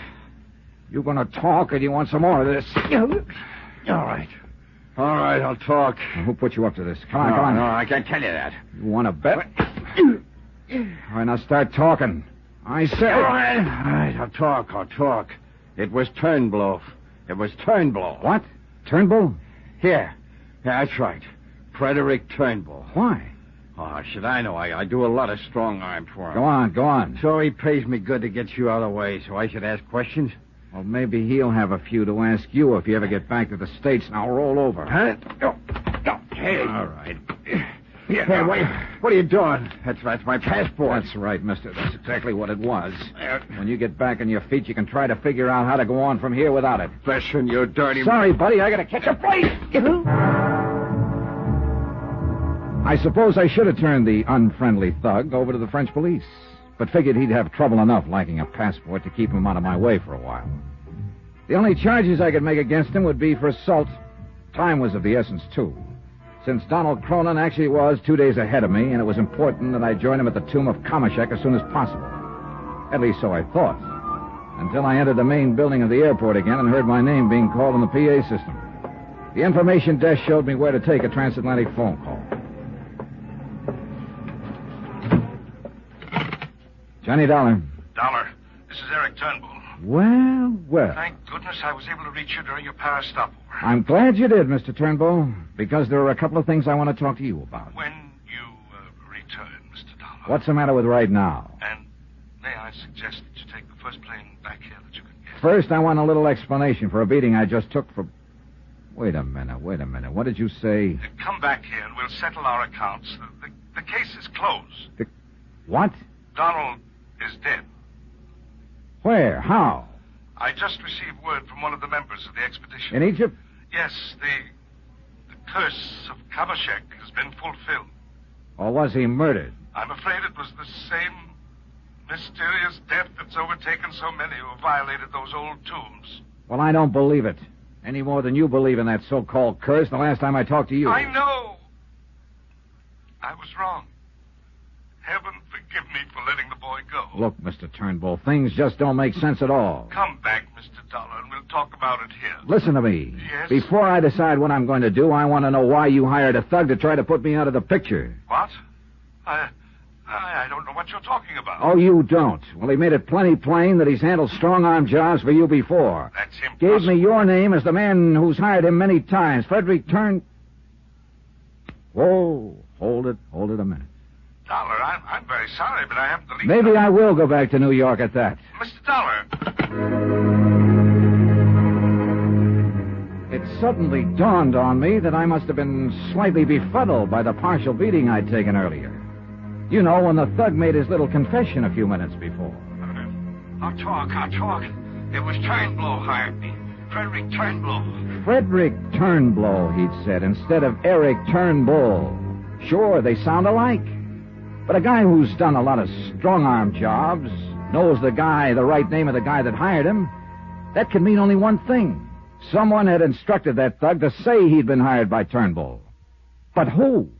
You going to talk, or do you want some more of this? All right. All right, I'll talk. Now, who put you up to this? Come on. No, I can't tell you that. You want to bet? All right, now start talking. I said... All right, I'll talk. It was Turnbull. What? Turnbull? Yeah, that's right. Frederick Turnbull. Why? Oh, should I know? I do a lot of strong arm for him. Go on. So he pays me good to get you out of the way, so I should ask questions? Well, maybe he'll have a few to ask you if you ever get back to the States. Now roll over. Huh? No. Hey. All right. Yeah, hey, what are you doing? That's my passport. That's right, mister. That's exactly what it was. When you get back on your feet, you can try to figure out how to go on from here without it. Listen, you dirty... Sorry, buddy. I gotta catch a flight. I suppose I should have turned the unfriendly thug over to the French police, but figured he'd have trouble enough lacking a passport to keep him out of my way for a while. The only charges I could make against him would be for assault. Time was of the essence, too, since Donald Cronin actually was 2 days ahead of me, and it was important that I join him at the tomb of Kamashek as soon as possible. At least so I thought, until I entered the main building of the airport again and heard my name being called on the PA system. The information desk showed me where to take a transatlantic phone call. Johnny Dollar. Dollar, this is Eric Turnbull. Well. Thank goodness I was able to reach you during your Paris stopover. I'm glad you did, Mr. Turnbull, because there are a couple of things I want to talk to you about. When you return, Mr. Dollar. What's the matter with right now? And may I suggest that you take the first plane back here that you can get? First, I want a little explanation for a beating I just took for... Wait a minute. What did you say? Come back here and we'll settle our accounts. The case is closed. What? Donald is dead. Where? How? I just received word from one of the members of the expedition. In Egypt? Yes, the curse of Kamashek has been fulfilled. Or was he murdered? I'm afraid it was the same mysterious death that's overtaken so many who have violated those old tombs. Well, I don't believe it. Any more than you believe in that so-called curse the last time I talked to you. I know. I was wrong. Heaven forgive me for letting the boy go. Look, Mr. Turnbull, things just don't make sense at all. Come back, Mr. Dollar, and we'll talk about it here. Listen to me. Yes? Before I decide what I'm going to do, I want to know why you hired a thug to try to put me out of the picture. What? I don't know what you're talking about. Oh, you don't? Well, he made it plenty plain that he's handled strong-arm jobs for you before. That's impossible. Gave me your name as the man who's hired him many times. Frederick Whoa. Hold it a minute. Dollar, I'm very sorry, but I haven't the least... Maybe I will go back to New York at that. Mr. Dollar. It suddenly dawned on me that I must have been slightly befuddled by the partial beating I'd taken earlier. You know, when the thug made his little confession a few minutes before. I'll talk. It was Turnbull hired me. Frederick Turnbull. Frederick Turnbull, he'd said, instead of Eric Turnbull. Sure, they sound alike. But a guy who's done a lot of strong-arm jobs, knows the right name of the guy that hired him, that can mean only one thing. Someone had instructed that thug to say he'd been hired by Turnbull. But who?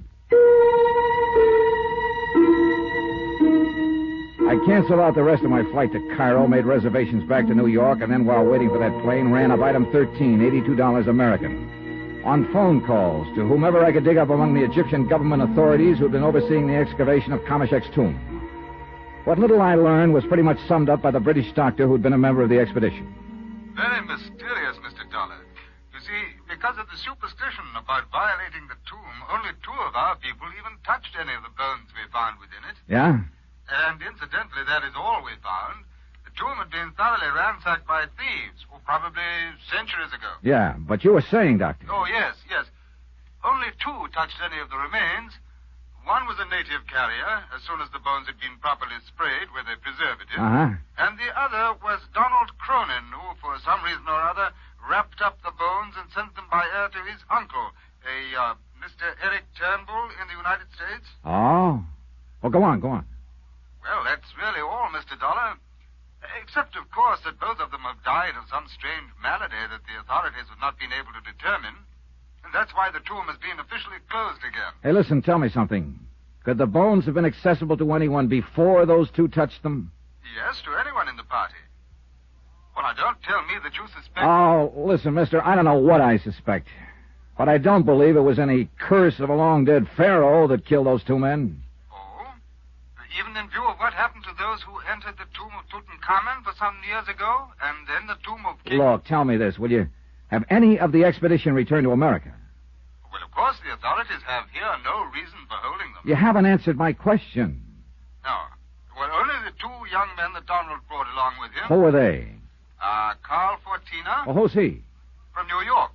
I canceled out the rest of my flight to Cairo, made reservations back to New York, and then while waiting for that plane, ran up item 13, $82 American. On phone calls to whomever I could dig up among the Egyptian government authorities who'd been overseeing the excavation of Kamashek's tomb. What little I learned was pretty much summed up by the British doctor who'd been a member of the expedition. Very mysterious, Mr. Dollar. You see, because of the superstition about violating the tomb, only 2 of our people even touched any of the bones we found within it. Yeah? And incidentally, that is all we found. The tomb had been thoroughly ransacked by thieves, probably centuries ago. Yeah, but you were saying, Doctor. Oh, yes. Only 2 touched any of the remains. One was a native carrier, as soon as the bones had been properly sprayed where they preservative. Uh-huh. And the other was Donald Cronin, who, for some reason or other, wrapped up the bones and sent them by air to his uncle, Mr. Eric Turnbull in the United States. Oh? Well, go on. Well, that's really all, Mr. Dollar. Except, of course, that both of them have died of some strange malady that the authorities have not been able to determine. And that's why the tomb has been officially closed again. Hey, listen, tell me something. Could the bones have been accessible to anyone before those 2 touched them? Yes, to anyone in the party. don't tell me that you suspect... Oh, listen, mister, I don't know what I suspect. But I don't believe it was any curse of a long-dead pharaoh that killed those two men. Oh? Even in view of what happened to those who entered the tomb of Tutankhamun for some years ago, and then the tomb of King... Look, tell me this, will you? Have any of the expedition returned to America? Well, of course, the authorities have here no reason for holding them. You haven't answered my question. No. Well, only the two young men that Donald brought along with him. Who were they? Carl Fortina. Well, who's he? From New York.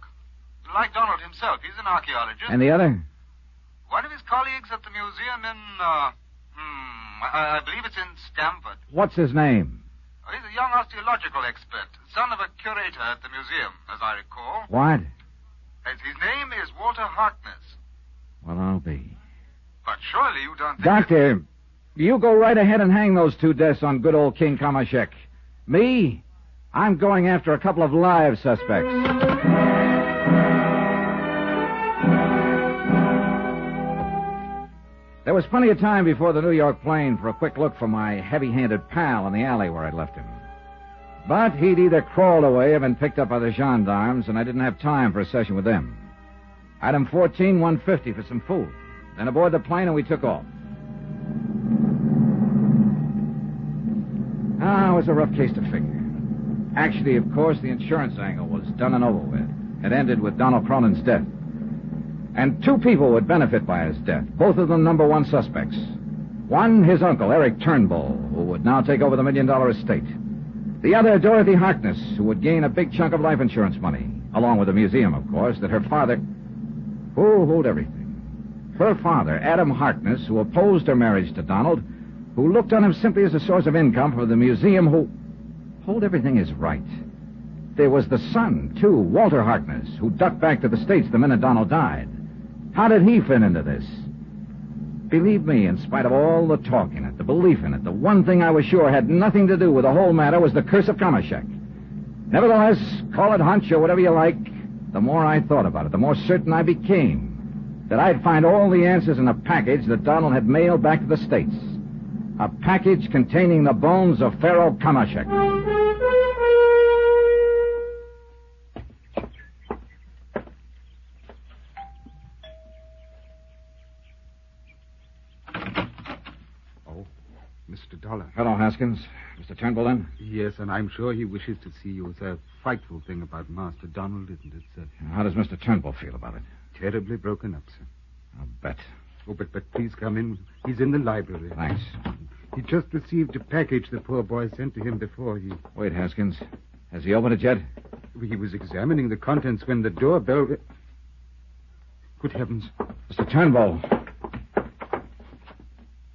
Like Donald himself. He's an archaeologist. And the other? One of his colleagues at the museum in, I believe it's in Stamford. What's his name? Oh, he's a young osteological expert, son of a curator at the museum, as I recall. What? His name is Walter Harkness. Well, I'll be. But surely you don't think... Doctor, you go right ahead and hang those two deaths on good old King Kamashek. Me? I'm going after a couple of live suspects. There was plenty of time before the New York plane for a quick look for my heavy-handed pal in the alley where I'd left him. But he'd either crawled away or been picked up by the gendarmes, and I didn't have time for a session with them. Item 14, $150 for some food. Then aboard the plane and we took off. It was a rough case to figure. Actually, of course, the insurance angle was done and over with. It ended with Donald Cronin's death. And two people would benefit by his death, both of them number one suspects. One, his uncle, Eric Turnbull, who would now take over the $1 million estate. The other, Dorothy Harkness, who would gain a big chunk of life insurance money, along with the museum, of course, that her father... Who owed everything? Her father, Adam Harkness, who opposed her marriage to Donald, who looked on him simply as a source of income for the museum, who... Hold everything is right. There was the son, too, Walter Harkness, who ducked back to the States the minute Donald died. How did he fit into this? Believe me, in spite of all the talk in it, the belief in it, the one thing I was sure had nothing to do with the whole matter was the curse of Kamashek. Nevertheless, call it hunch or whatever you like, the more I thought about it, the more certain I became that I'd find all the answers in a package that Donald had mailed back to the States. A package containing the bones of Pharaoh Kamashek. Mr. Dollar. Hello, Haskins. Mr. Turnbull in? Yes, and I'm sure he wishes to see you. It's a frightful thing about Master Donald, isn't it, sir? How does Mr. Turnbull feel about it? Terribly broken up, sir. I'll bet. Oh, but please come in. He's in the library. Thanks. He just received a package the poor boy sent to him before he... Wait, Haskins. Has he opened it yet? He was examining the contents when the doorbell... Good heavens. Mr. Turnbull.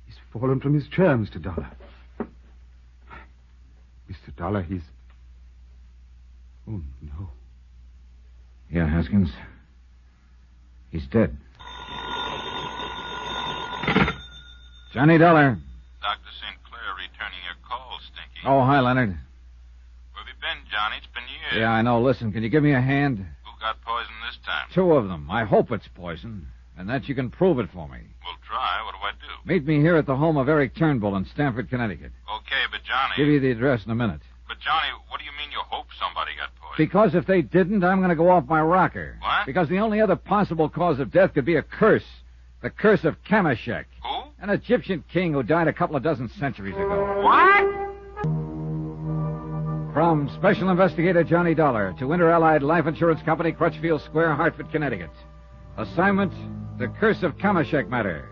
He's fallen from his chair, Mr. Dollar. Mr. Dollar, he's... Oh, no. Yeah, Haskins. He's dead. Johnny Dollar. Dr. St. Clair returning your call, Stinky. Oh, hi, Leonard. Where have you been, Johnny? It's been years. Yeah, I know. Listen, can you give me a hand? Who got poison this time? Two of them. I hope it's poison, and that you can prove it for me. We'll try. What do I do? Meet me here at the home of Eric Turnbull in Stamford, Connecticut. Okay, but Johnny... Give you the address in a minute. But, Johnny, what do you mean you hope somebody got poisoned? Because if they didn't, I'm going to go off my rocker. What? Because the only other possible cause of death could be a curse. The curse of Kamashek. Who? An Egyptian king who died a couple of dozen centuries ago. What? From Special Investigator Johnny Dollar to Inter-Allied Life Insurance Company, Crutchfield Square, Hartford, Connecticut. Assignment, the curse of Kamashek matter.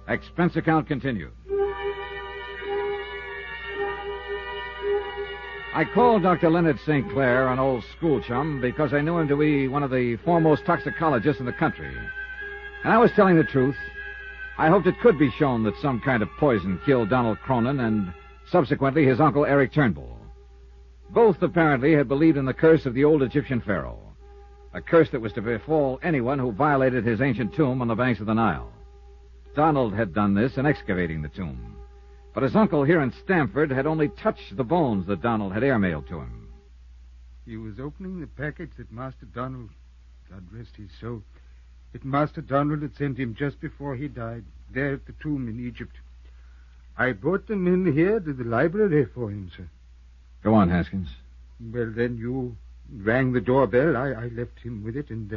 Expense account continued. I called Dr. Leonard St. Clair, an old school chum, because I knew him to be one of the foremost toxicologists in the country. And I was telling the truth. I hoped it could be shown that some kind of poison killed Donald Cronin and subsequently his uncle Eric Turnbull. Both apparently had believed in the curse of the old Egyptian pharaoh, a curse that was to befall anyone who violated his ancient tomb on the banks of the Nile. Donald had done this in excavating the tomb, but his uncle here in Stamford had only touched the bones that Donald had airmailed to him. He was opening the package that Master Donald, God rest his soul, that Master Donald had sent him just before he died, there at the tomb in Egypt. I brought them in here to the library for him, sir. Go on, Haskins. Well, then you rang the doorbell. I left him with it, and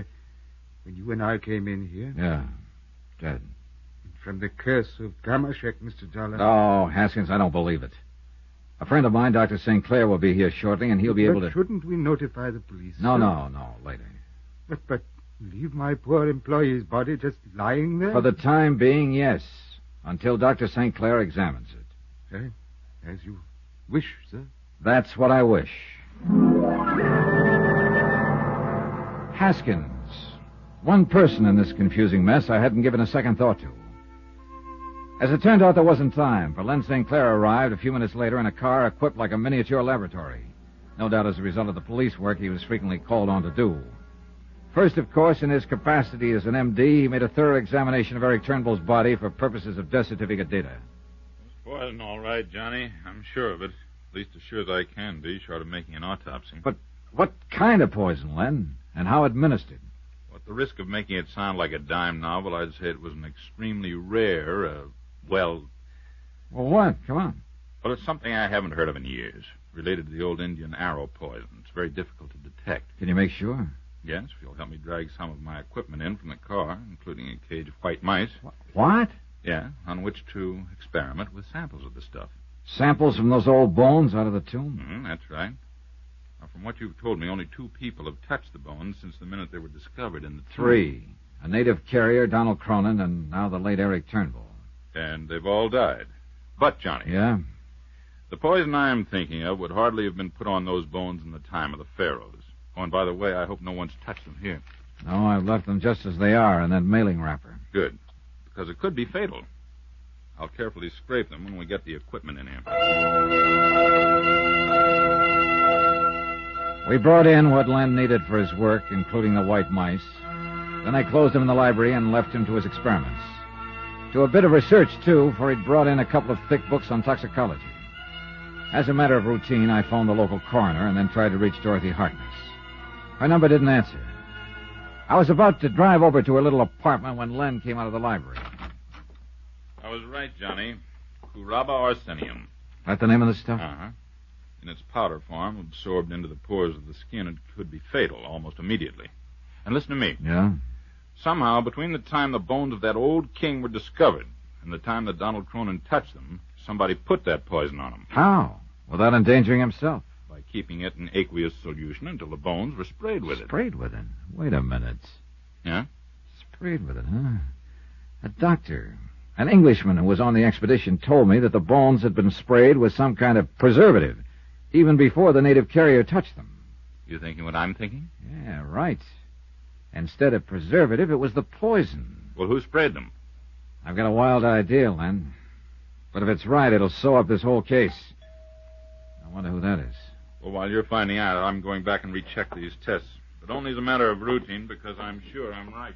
when you and I came in here... Yeah, dead. From the curse of Kamashek, Mr. Dollar. Oh, Haskins, I don't believe it. A friend of mine, Dr. St. Clair, will be here shortly, and he'll be able to... Shouldn't we notify the police? No, later. But leave my poor employee's body just lying there? For the time being, yes. Until Dr. St. Clair examines it. As you wish, sir. That's what I wish. Haskins. One person in this confusing mess I hadn't given a second thought to. As it turned out, there wasn't time, for Len St. Clair arrived a few minutes later in a car equipped like a miniature laboratory. No doubt as a result of the police work he was frequently called on to do. First, of course, in his capacity as an MD, he made a thorough examination of Eric Turnbull's body for purposes of death certificate data. Poison, all right, Johnny. I'm sure of it. At least as sure as I can be, short of making an autopsy. But what kind of poison, Len? And how administered? At the risk of making it sound like a dime novel, I'd say it was an extremely rare, Well, what? Come on. Well, it's something I haven't heard of in years. Related to the old Indian arrow poison. It's very difficult to detect. Can you make sure? Yes, if you'll help me drag some of my equipment in from the car, including a cage of white mice. What? Yeah, on which to experiment with samples of the stuff. Samples from those old bones out of the tomb? That's right. Now, from what you've told me, only 2 people have touched the bones since the minute they were discovered in the tomb. 3. A native carrier, Donald Cronin, and now the late Eric Turnbull. And they've all died. But, Johnny... Yeah? The poison I'm thinking of would hardly have been put on those bones in the time of the pharaohs. Oh, and by the way, I hope no one's touched them here. No, I've left them just as they are in that mailing wrapper. Good. Because it could be fatal. I'll carefully scrape them when we get the equipment in here. We brought in what Len needed for his work, including the white mice. Then I closed him in the library and left him to his experiments. To a bit of research, too, for he'd brought in a couple of thick books on toxicology. As a matter of routine, I phoned the local coroner and then tried to reach Dorothy Harkness. Her number didn't answer. I was about to drive over to her little apartment when Len came out of the library. I was right, Johnny. Curaba arsenium. That the name of the stuff? Uh-huh. In its powder form, absorbed into the pores of the skin, it could be fatal almost immediately. And listen to me. Yeah? Somehow, between the time the bones of that old king were discovered and the time that Donald Cronin touched them, somebody put that poison on him. How? Without endangering himself? By keeping it in aqueous solution until the bones were sprayed with it. Sprayed with it? Wait a minute. Yeah? Sprayed with it, huh? A doctor, an Englishman who was on the expedition, told me that the bones had been sprayed with some kind of preservative, even before the native carrier touched them. You thinking what I'm thinking? Yeah, right. Instead of preservative, it was the poison. Well, who sprayed them? I've got a wild idea, Len. But if it's right, it'll sew up this whole case. I wonder who that is. Well, while you're finding out, I'm going back and recheck these tests. But only as a matter of routine, because I'm sure I'm right.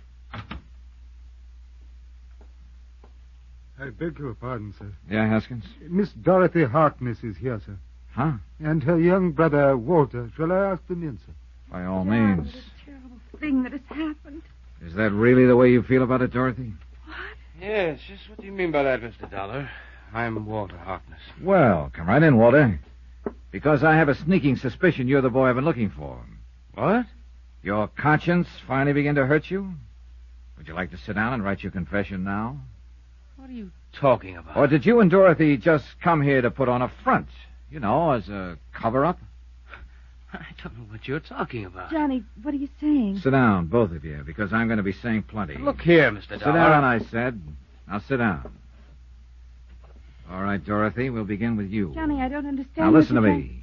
I beg your pardon, sir. Yeah, Haskins? Miss Dorothy Harkness is here, sir. Huh? And her young brother, Walter. Shall I ask them in, sir? By all means. What a terrible thing that has happened. Is that really the way you feel about it, Dorothy? Yes, just what do you mean by that, Mr. Dollar? I'm Walter Harkness. Well, come right in, Walter. Because I have a sneaking suspicion you're the boy I've been looking for. What? Your conscience finally began to hurt you? Would you like to sit down and write your confession now? What are you talking about? Or did you and Dorothy just come here to put on a front? You know, as a cover-up? I don't know what you're talking about. Johnny, what are you saying? Sit down, both of you, because I'm going to be saying plenty. Look here, Mr. Dollar. Sit down, I said. Now sit down. All right, Dorothy, we'll begin with you. Johnny, I don't understand. Now listen to me.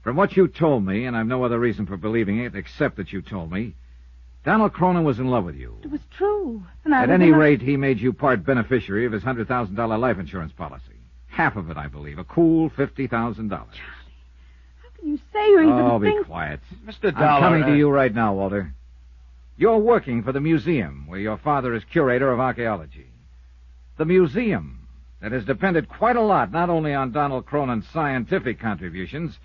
From what you told me, and I've no other reason for believing it except that you told me, Donald Cronin was in love with you. It was true. And At any rate, he made you part beneficiary of his $100,000 life insurance policy. Half of it, I believe. A cool $50,000. How can you say or even be think... quiet. Mr. Dollar... I'm coming to you right now, Walter. You're working for the museum where your father is curator of archaeology. The museum that has depended quite a lot not only on Donald Cronin's scientific contributions,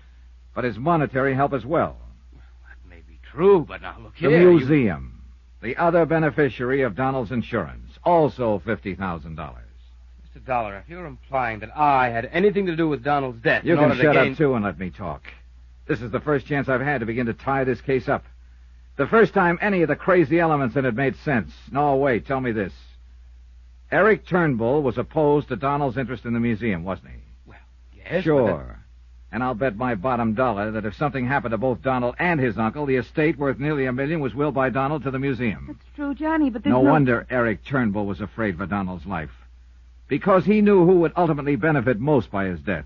but his monetary help as well. That may be true, but now look here... The museum, the other beneficiary of Donald's insurance, also $50,000. Mr. Dollar, if you're implying that I had anything to do with Donald's death... You can shut up, too, and let me talk. This is the first chance I've had to begin to tie this case up. The first time any of the crazy elements in it made sense. No, wait, tell me this. Eric Turnbull was opposed to Donald's interest in the museum, wasn't he? Well, yes. Sure. And I'll bet my bottom dollar that if something happened to both Donald and his uncle, the estate worth nearly $1 million was willed by Donald to the museum. That's true, Johnny, but there's no wonder Eric Turnbull was afraid for Donald's life. Because he knew who would ultimately benefit most by his death.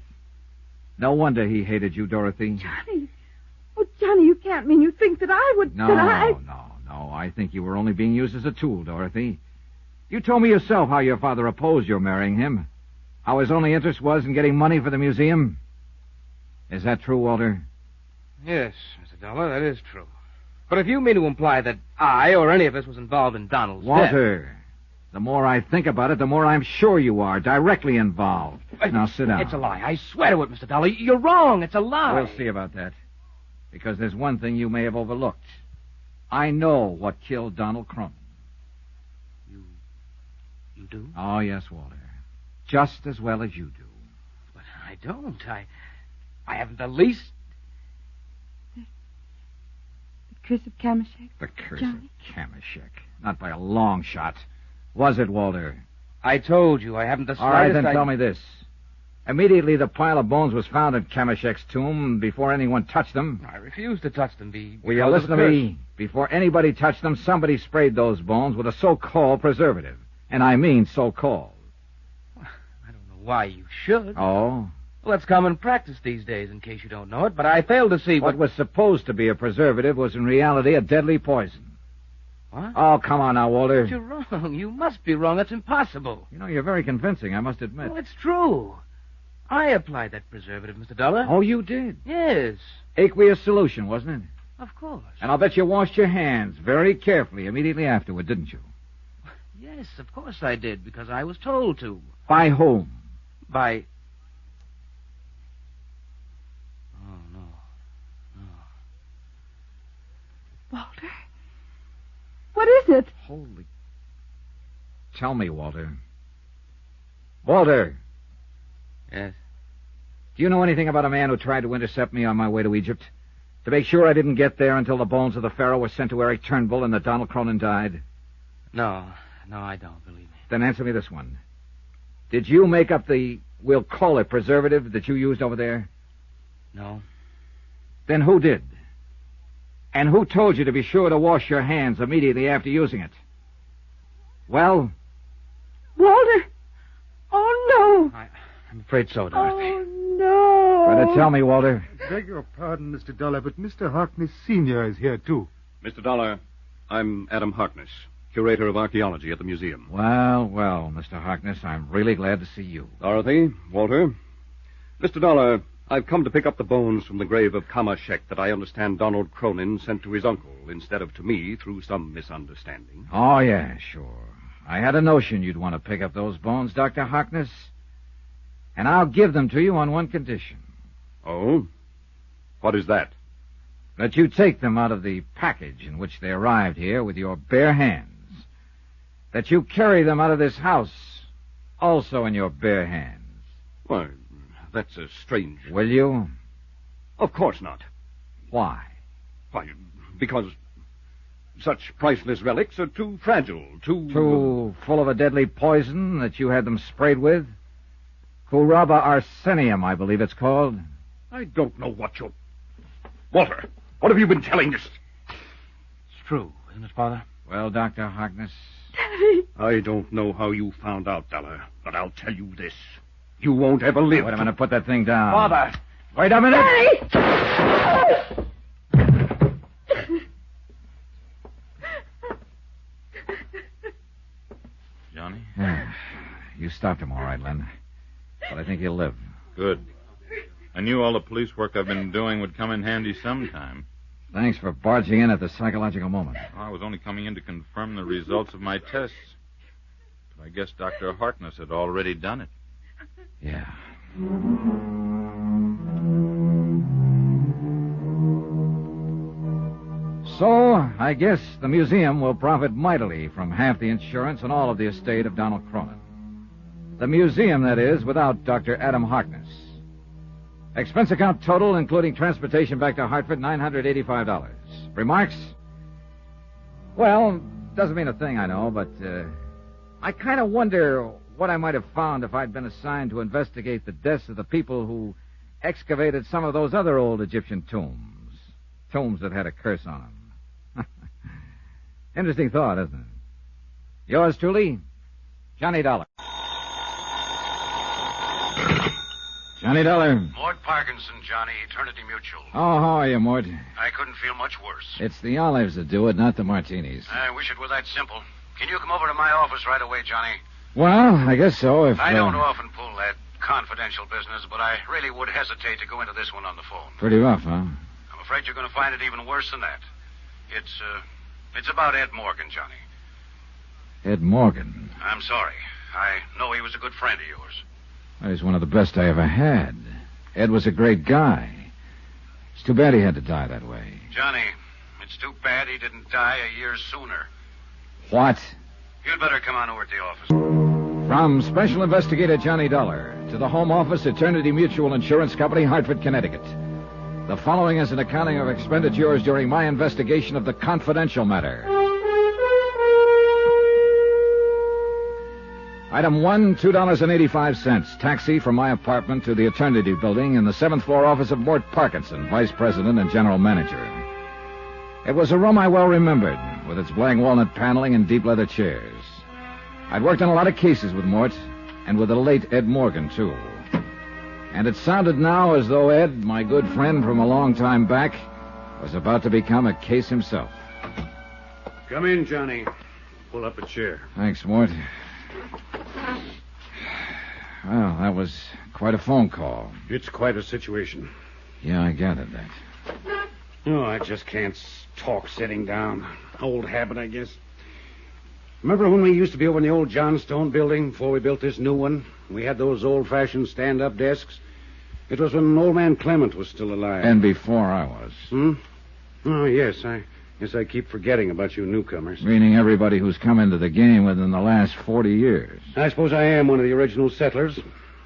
No wonder he hated you, Dorothy. Johnny. Oh, Johnny, you can't mean you think that I would... No. I think you were only being used as a tool, Dorothy. You told me yourself how your father opposed your marrying him. How his only interest was in getting money for the museum. Is that true, Walter? Yes, Mr. Dollar, that is true. But if you mean to imply that I or any of us was involved in Donald's death... Walter, the more I think about it, the more I'm sure you are, directly involved. Now, sit down. It's a lie. I swear to it, Mr. Dollar. You're wrong. It's a lie. We'll see about that. Because there's one thing you may have overlooked. I know what killed Donald Cronin. You do? Oh, yes, Walter. Just as well as you do. But I don't. I haven't the least... The curse of Kamashek? The curse Johnny? of Kamashek. Not by a long shot. Was it, Walter? I told you I haven't the slightest... All right, then tell me this. Immediately the pile of bones was found at Kamashek's tomb before anyone touched them. I refused to touch them. Will you listen to me? Before anybody touched them, somebody sprayed those bones with a so-called preservative. And I mean so-called. I don't know why you should. Oh? Well, it's common practice these days, in case you don't know it, but I fail to see what was supposed to be a preservative was in reality a deadly poison. What? Oh, come on now, Walter. But you're wrong. You must be wrong. That's impossible. You know, you're very convincing, I must admit. Well, it's true. I applied that preservative, Mr. Dollar. Oh, you did? Yes. Aqueous solution, wasn't it? Of course. And I'll bet you washed your hands very carefully immediately afterward, didn't you? Yes, of course I did, because I was told to. By whom? By... Oh, no. Walter? What is it? Holy... Tell me, Walter. Walter! Yes? Do you know anything about a man who tried to intercept me on my way to Egypt? To make sure I didn't get there until the bones of the pharaoh were sent to Eric Turnbull and that Donald Cronin died? No, I don't, believe me. Then answer me this one. Did you make up the, we'll call it preservative, that you used over there? No. Then who did? And who told you to be sure to wash your hands immediately after using it? Well? Walter! Oh, no! I'm afraid so, Dorothy. Oh, no! Better tell me, Walter. Beg your pardon, Mr. Dollar, but Mr. Harkness Sr. is here, too. Mr. Dollar, I'm Adam Harkness, curator of archaeology at the museum. Well, Mr. Harkness, I'm really glad to see you. Dorothy, Walter. Mr. Dollar, I've come to pick up the bones from the grave of Kamashek that I understand Donald Cronin sent to his uncle instead of to me through some misunderstanding. Oh, yeah, sure. I had a notion you'd want to pick up those bones, Dr. Harkness. And I'll give them to you on one condition. Oh? What is that? That you take them out of the package in which they arrived here with your bare hands. That you carry them out of this house also in your bare hands. Why, that's a strange... Will you? Of course not. Why? Why, because such priceless relics are too fragile, Too full of a deadly poison that you had them sprayed with? Curaba arsenium, I believe it's called. I don't know what you're... Walter, what have you been telling us? It's true, isn't it, Father? Well, Dr. Harkness... Daddy! I don't know how you found out, Dollar, but I'll tell you this. You won't ever live... Wait a minute, put that thing down. Father! Wait a minute! Daddy! Johnny? You stopped him all right, Len. But I think he'll live. Good. I knew all the police work I've been doing would come in handy sometime. Thanks for barging in at the psychological moment. I was only coming in to confirm the results of my tests. But I guess Dr. Harkness had already done it. Yeah. So, I guess the museum will profit mightily from half the insurance and all of the estate of Donald Cronin. The museum, that is, without Dr. Adam Harkness. Expense account total, including transportation back to Hartford, $985. Remarks? Well, doesn't mean a thing, I know, but I kind of wonder what I might have found if I'd been assigned to investigate the deaths of the people who excavated some of those other old Egyptian tombs. Tombs that had a curse on them. Interesting thought, isn't it? Yours truly, Johnny Dollar. Johnny Dollar. Mort Parkinson, Johnny, Eternity Mutual. Oh, how are you, Mort? I couldn't feel much worse. It's the olives that do it, not the martinis. I wish it were that simple. Can you come over to my office right away, Johnny? Well, I guess so, if... I don't often pull that confidential business, but I really would hesitate to go into this one on the phone. Pretty rough, huh? I'm afraid you're going to find it even worse than that. It's about Ed Morgan, Johnny. Ed Morgan. I'm sorry. I know he was a good friend of yours. He's one of the best I ever had. Ed was a great guy. It's too bad he had to die that way. Johnny, it's too bad he didn't die a year sooner. What? You'd better come on over to the office. From Special Investigator Johnny Dollar to the Home Office, Eternity Mutual Insurance Company, Hartford, Connecticut. The following is an accounting of expenditures during my investigation of the confidential matter. Item 1, $2.85. Taxi from my apartment to the Eternity Building in the 7th floor office of Mort Parkinson, Vice President and General Manager. It was a room I well remembered, with its black walnut paneling and deep leather chairs. I'd worked on a lot of cases with Mort, and with the late Ed Morgan, too. And it sounded now as though Ed, my good friend from a long time back, was about to become a case himself. Come in, Johnny. Pull up a chair. Thanks, Mort. Well, that was quite a phone call. It's quite a situation. Yeah, I gathered that. Oh, I just can't talk sitting down. Old habit, I guess. Remember when we used to be over in the old Johnstone building before we built this new one? We had those old-fashioned stand-up desks. It was when old man Clement was still alive. And before I was. Oh, yes. I keep forgetting about you newcomers. Meaning everybody who's come into the game within the last 40 years. I suppose I am one of the original settlers.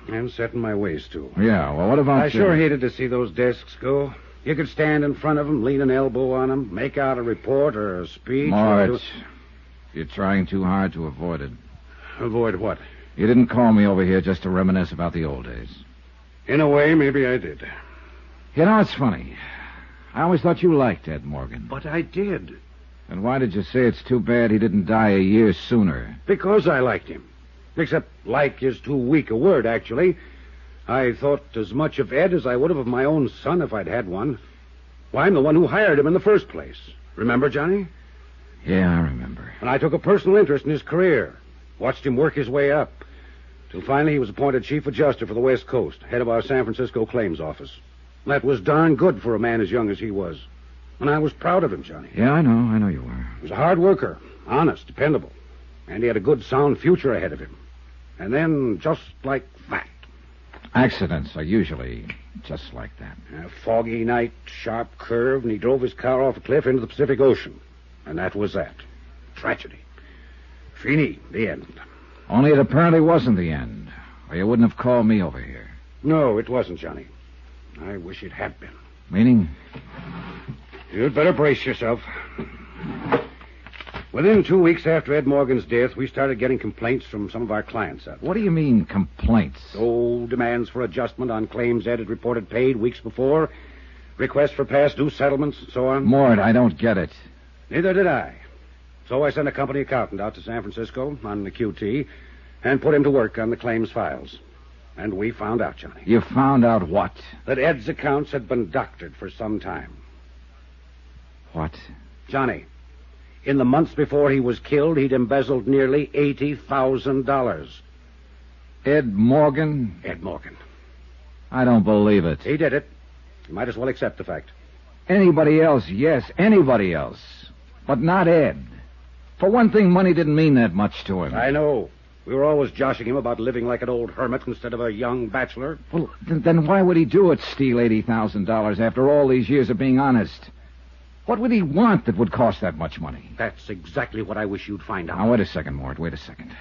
And set in my ways, too. Yeah, well, what about I sure hated to see those desks go. You could stand in front of them, lean an elbow on them, make out a report or a speech. Mort, you're trying too hard to avoid it. Avoid what? You didn't call me over here just to reminisce about the old days. In a way, maybe I did. You know, it's funny. I always thought you liked Ed Morgan. But I did. And why did you say it's too bad he didn't die a year sooner? Because I liked him. Except like is too weak a word, actually. I thought as much of Ed as I would have of my own son if I'd had one. Why, I'm the one who hired him in the first place. Remember, Johnny? Yeah, I remember. And I took a personal interest in his career. Watched him work his way up. Till finally he was appointed chief adjuster for the West Coast, head of our San Francisco claims office. That was darn good for a man as young as he was. And I was proud of him, Johnny. Yeah, I know you were. He was a hard worker, honest, dependable. And he had a good, sound future ahead of him. And then, just like that. Accidents are usually just like that. A foggy night, sharp curve, and he drove his car off a cliff into the Pacific Ocean. And that was that. Tragedy. Fini, the end. Only it apparently wasn't the end, or you wouldn't have called me over here. No, it wasn't, Johnny. I wish it had been. Meaning? You'd better brace yourself. Within 2 weeks after Ed Morgan's death, we started getting complaints from some of our clients. What do you mean, complaints? Oh, demands for adjustment on claims Ed had reported paid weeks before, requests for past due settlements, and so on. Mort, I don't get it. Neither did I. So I sent a company accountant out to San Francisco on the QT and put him to work on the claims files. And we found out, Johnny. You found out what? That Ed's accounts had been doctored for some time. What? Johnny, in the months before he was killed, he'd embezzled nearly $80,000. Ed Morgan? Ed Morgan. I don't believe it. He did it. You might as well accept the fact. Anybody else, yes, anybody else. But not Ed. For one thing, money didn't mean that much to him. I know. We were always joshing him about living like an old hermit instead of a young bachelor. Well, then why would he do it, steal $80,000 after all these years of being honest? What would he want that would cost that much money? That's exactly what I wish you'd find out. Now, wait a second, Mort, wait a second.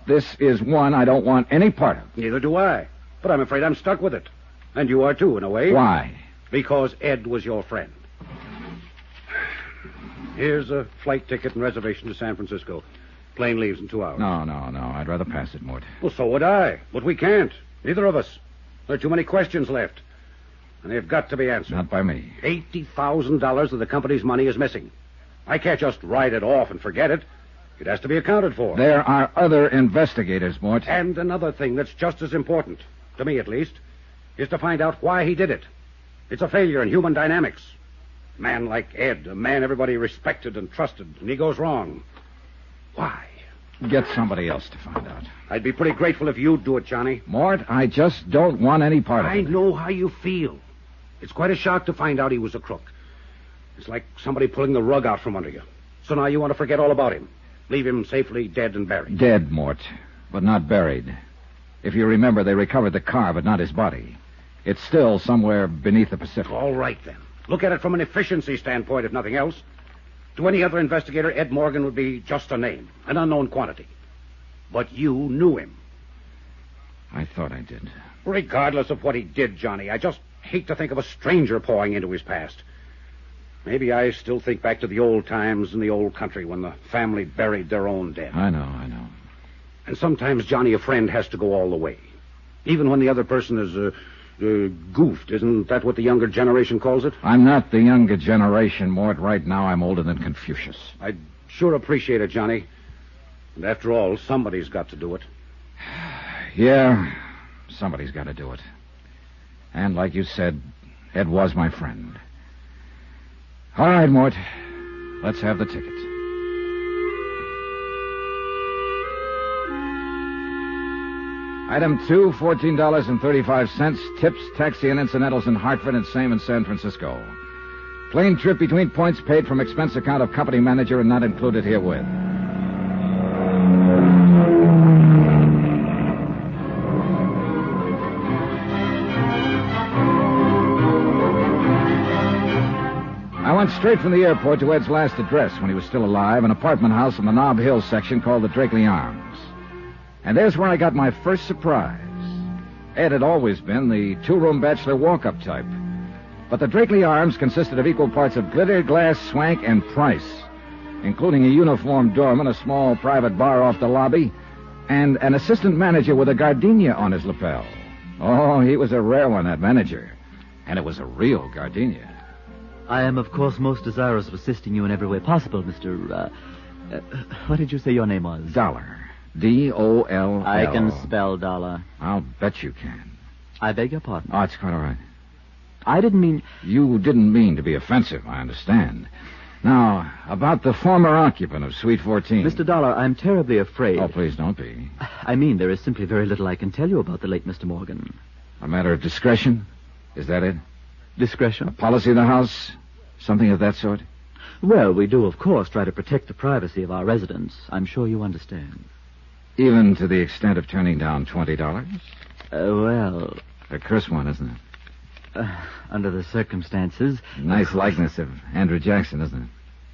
This is one I don't want any part of. Neither do I. But I'm afraid I'm stuck with it. And you are, too, in a way. Why? Because Ed was your friend. Here's a flight ticket and reservation to San Francisco. Plane leaves in 2 hours. No. I'd rather pass it, Mort. Well, so would I. But we can't. Neither of us. There are too many questions left. And they've got to be answered. Not by me. $80,000 of the company's money is missing. I can't just write it off and forget it. It has to be accounted for. There are other investigators, Mort. And another thing that's just as important, to me at least, is to find out why he did it. It's a failure in human dynamics. A man like Ed, a man everybody respected and trusted, and he goes wrong. Why? Get somebody else to find out. I'd be pretty grateful if you'd do it, Johnny. Mort, I just don't want any part of it. I know how you feel. It's quite a shock to find out he was a crook. It's like somebody pulling the rug out from under you. So now you want to forget all about him. Leave him safely dead and buried. Dead, Mort, but not buried. If you remember, they recovered the car, but not his body. It's still somewhere beneath the Pacific. All right, then. Look at it from an efficiency standpoint, if nothing else. To any other investigator, Ed Morgan would be just a name, an unknown quantity. But you knew him. I thought I did. Regardless of what he did, Johnny, I just hate to think of a stranger pawing into his past. Maybe I still think back to the old times in the old country when the family buried their own dead. I know. And sometimes, Johnny, a friend has to go all the way. Even when the other person is goofed. Isn't that what the younger generation calls it? I'm not the younger generation, Mort. Right now, I'm older than Confucius. I'd sure appreciate it, Johnny. And after all, somebody's got to do it. Yeah, somebody's got to do it. And like you said, Ed was my friend. All right, Mort. Let's have the ticket. Item 2, $14.35. Tips, taxi, and incidentals in Hartford and same in San Francisco. Plane trip between points paid from expense account of company manager and not included herewith. I went straight from the airport to Ed's last address when he was still alive, an apartment house in the Nob Hill section called the Drakely Arms. And there's where I got my first surprise. Ed had always been the two-room bachelor walk-up type. But the Drakely Arms consisted of equal parts of glitter, glass, swank, and price, including a uniformed doorman, a small private bar off the lobby, and an assistant manager with a gardenia on his lapel. Oh, he was a rare one, that manager. And it was a real gardenia. I am, of course, most desirous of assisting you in every way possible, Mr. What did you say your name was? Dollar. D-O-L-L. I can spell dollar. I'll bet you can. I beg your pardon. Oh, it's quite all right. I didn't mean... You didn't mean to be offensive, I understand. Now, about the former occupant of Suite 14. Mr. Dollar, I'm terribly afraid... Oh, please don't be. I mean, there is simply very little I can tell you about the late Mr. Morgan. A matter of discretion? Is that it? Discretion? A policy of the house? Something of that sort? Well, we do, of course, try to protect the privacy of our residents. I'm sure you understand. Even to the extent of turning down $20? Well... A curse one, isn't it? Under the circumstances... Nice likeness of Andrew Jackson, isn't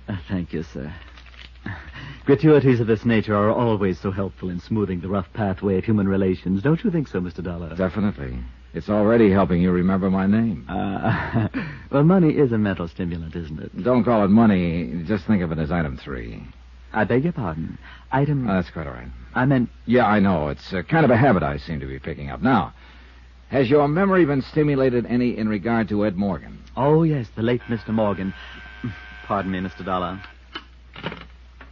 it? Thank you, sir. Gratuities of this nature are always so helpful in smoothing the rough pathway of human relations. Don't you think so, Mr. Dollar? Definitely. It's already helping you remember my name. Well, money is a mental stimulant, isn't it? Don't call it money. Just think of it as item 3. I beg your pardon. Item... That's quite all right. I meant... Yeah, I know. It's kind of a habit I seem to be picking up. Now, has your memory been stimulated any in regard to Ed Morgan? Oh, yes, the late Mr. Morgan. Pardon me, Mr. Dollar.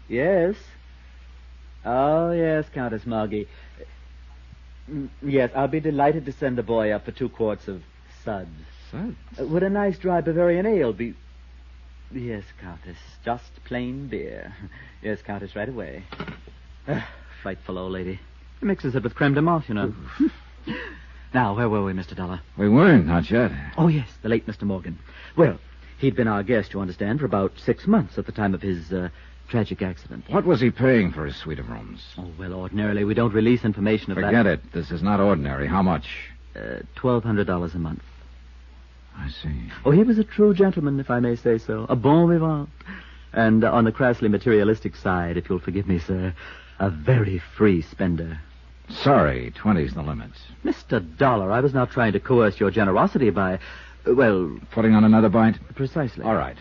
Yes? Oh, yes, Countess Margie. Yes, I'll be delighted to send the boy up for 2 quarts of suds. Suds? Would a nice dry Bavarian ale be... Yes, Countess, just plain beer. Yes, Countess, right away. Frightful old lady. Mixes it with creme de menthe, you know. Now, where were we, Mr. Dollar? We weren't, not yet. Oh, yes, the late Mr. Morgan. Well, he'd been our guest, you understand, for about 6 months at the time of his tragic accident. What was he paying for his suite of rooms? Oh, well, ordinarily we don't release information of that. Forget it. This is not ordinary. How much? $1,200 a month. I see. Oh, he was a true gentleman, if I may say so. A bon vivant. And on the crassly materialistic side, if you'll forgive me, sir, a very free spender. Sorry, 20's the limit. Mr. Dollar, I was not trying to coerce your generosity by, well... Putting on another bite? Precisely. All right.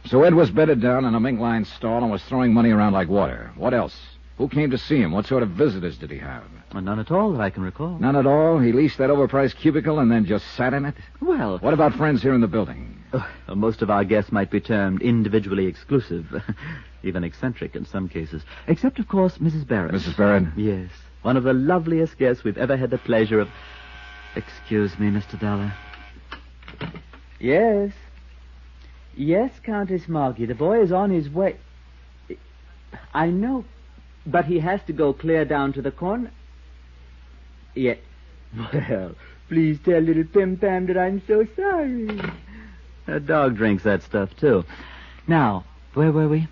So Ed was bedded down in a mink-lined stall and was throwing money around like water. What else? Who came to see him? What sort of visitors did he have? None at all that I can recall. None at all? He leased that overpriced cubicle and then just sat in it? Well... What about friends here in the building? Most of our guests might be termed individually exclusive. Even eccentric in some cases. Except, of course, Mrs. Barrett. Mrs. Barrett? Yes. One of the loveliest guests we've ever had the pleasure of... Excuse me, Mr. Dollar. Yes. Yes, Countess Margie. The boy is on his way. I know, but he has to go clear down to the corner. Yeah. Well, please tell little Pim Pam that I'm so sorry. A dog drinks that stuff, too. Now, where were we?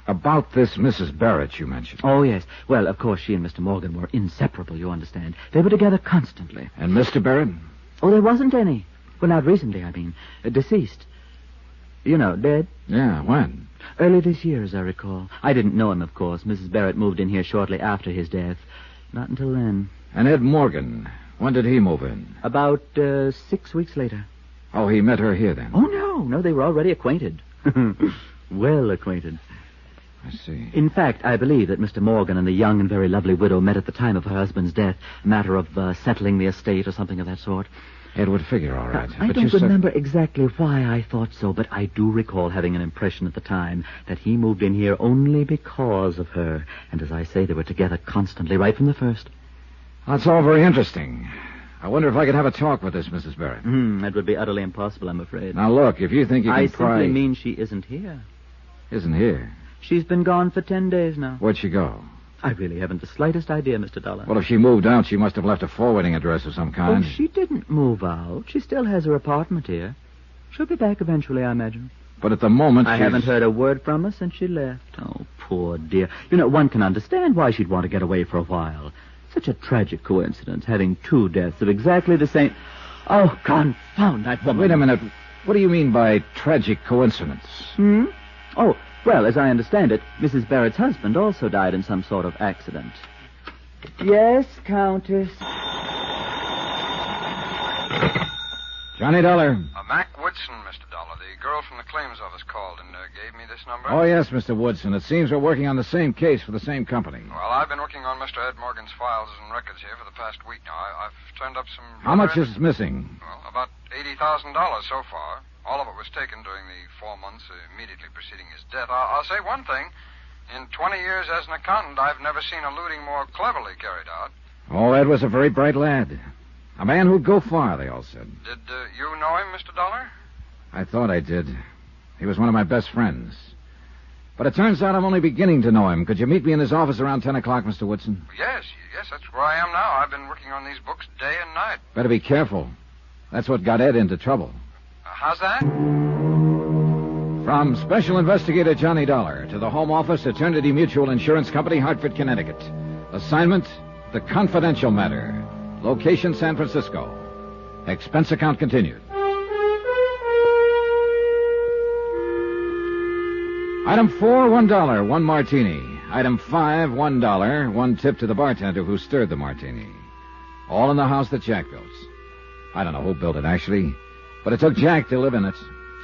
About this Mrs. Barrett you mentioned. Oh, yes. Well, of course, she and Mr. Morgan were inseparable, you understand. They were together constantly. And Mr. Barrett? Oh, there wasn't any. Well, not recently, I mean. Deceased. You know, dead. Yeah, when? Early this year, as I recall. I didn't know him, of course. Mrs. Barrett moved in here shortly after his death. Not until then. And Ed Morgan, when did he move in? About 6 weeks later. Oh, he met her here then? Oh, no, they were already acquainted. Well acquainted. I see. In fact, I believe that Mr. Morgan and the young and very lovely widow met at the time of her husband's death. A matter of settling the estate or something of that sort. It would figure all right. I don't remember exactly why I thought so, but I do recall having an impression at the time that he moved in here only because of her. And as I say, they were together constantly, right from the first. That's all very interesting. I wonder if I could have a talk with this Mrs. Barrett. That would be utterly impossible, I'm afraid. Now, look, if you think you can pry... I simply mean she isn't here. Isn't here? She's been gone for 10 days now. Where'd she go? I really haven't the slightest idea, Mr. Dollar. Well, if she moved out, she must have left a forwarding address of some kind. Oh, she didn't move out. She still has her apartment here. She'll be back eventually, I imagine. But at the moment, I haven't heard a word from her since she left. Oh, poor dear. You know, one can understand why she'd want to get away for a while. Such a tragic coincidence, having 2 deaths of exactly the same... Oh, confound that woman. Wait a minute. What do you mean by tragic coincidence? Oh, well, as I understand it, Mrs. Barrett's husband also died in some sort of accident. Yes, Countess. Johnny Dollar. Mac Woodson, Mr. Dollar. The girl from the claims office called and gave me this number. Oh, yes, Mr. Woodson. It seems we're working on the same case for the same company. Well, I've been working on Mr. Ed Morgan's files and records here for the past week now. I've turned up some... How much is missing? Well, about $80,000 so far. All of it was taken during the 4 months immediately preceding his death. I'll say one thing. In 20 years as an accountant, I've never seen a looting more cleverly carried out. Oh, Ed was a very bright lad. A man who'd go far, they all said. Did you know him, Mr. Dollar? I thought I did. He was one of my best friends. But it turns out I'm only beginning to know him. Could you meet me in his office around 10 o'clock, Mr. Woodson? Yes, that's where I am now. I've been working on these books day and night. Better be careful. That's what got Ed into trouble. How's that? From Special Investigator Johnny Dollar to the Home Office, Eternity Mutual Insurance Company, Hartford, Connecticut. Assignment, the confidential matter. Location, San Francisco. Expense account continued. Item 4, $1, 1 martini. Item 5, $1, 1 tip to the bartender who stirred the martini. All in the house that Jack built. I don't know who built it, actually. But it took Jack to live in it.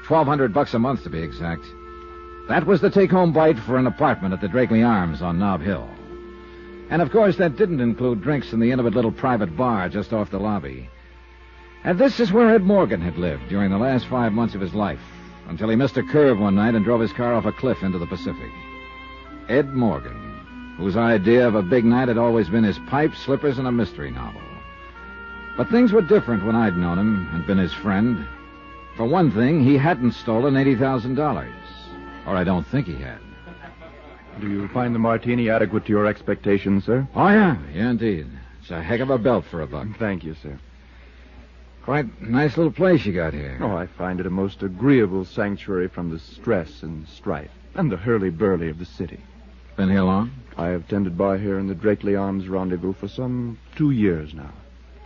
$1,200 a month, to be exact. That was the take-home bite for an apartment at the Drakely Arms on Nob Hill. And, of course, that didn't include drinks in the intimate little private bar just off the lobby. And this is where Ed Morgan had lived during the last 5 months of his life, until he missed a curve one night and drove his car off a cliff into the Pacific. Ed Morgan, whose idea of a big night had always been his pipe, slippers, and a mystery novel. But things were different when I'd known him and been his friend. For one thing, he hadn't stolen $80,000. Or I don't think he had. Do you find the martini adequate to your expectations, sir? Oh, yeah. Yeah, indeed. It's a heck of a belt for a buck. Thank you, sir. Quite nice little place you got here. Oh, I find it a most agreeable sanctuary from the stress and strife and the hurly-burly of the city. Been here long? I have tended bar here in the Drakely Arms Rendezvous for some 2 years now.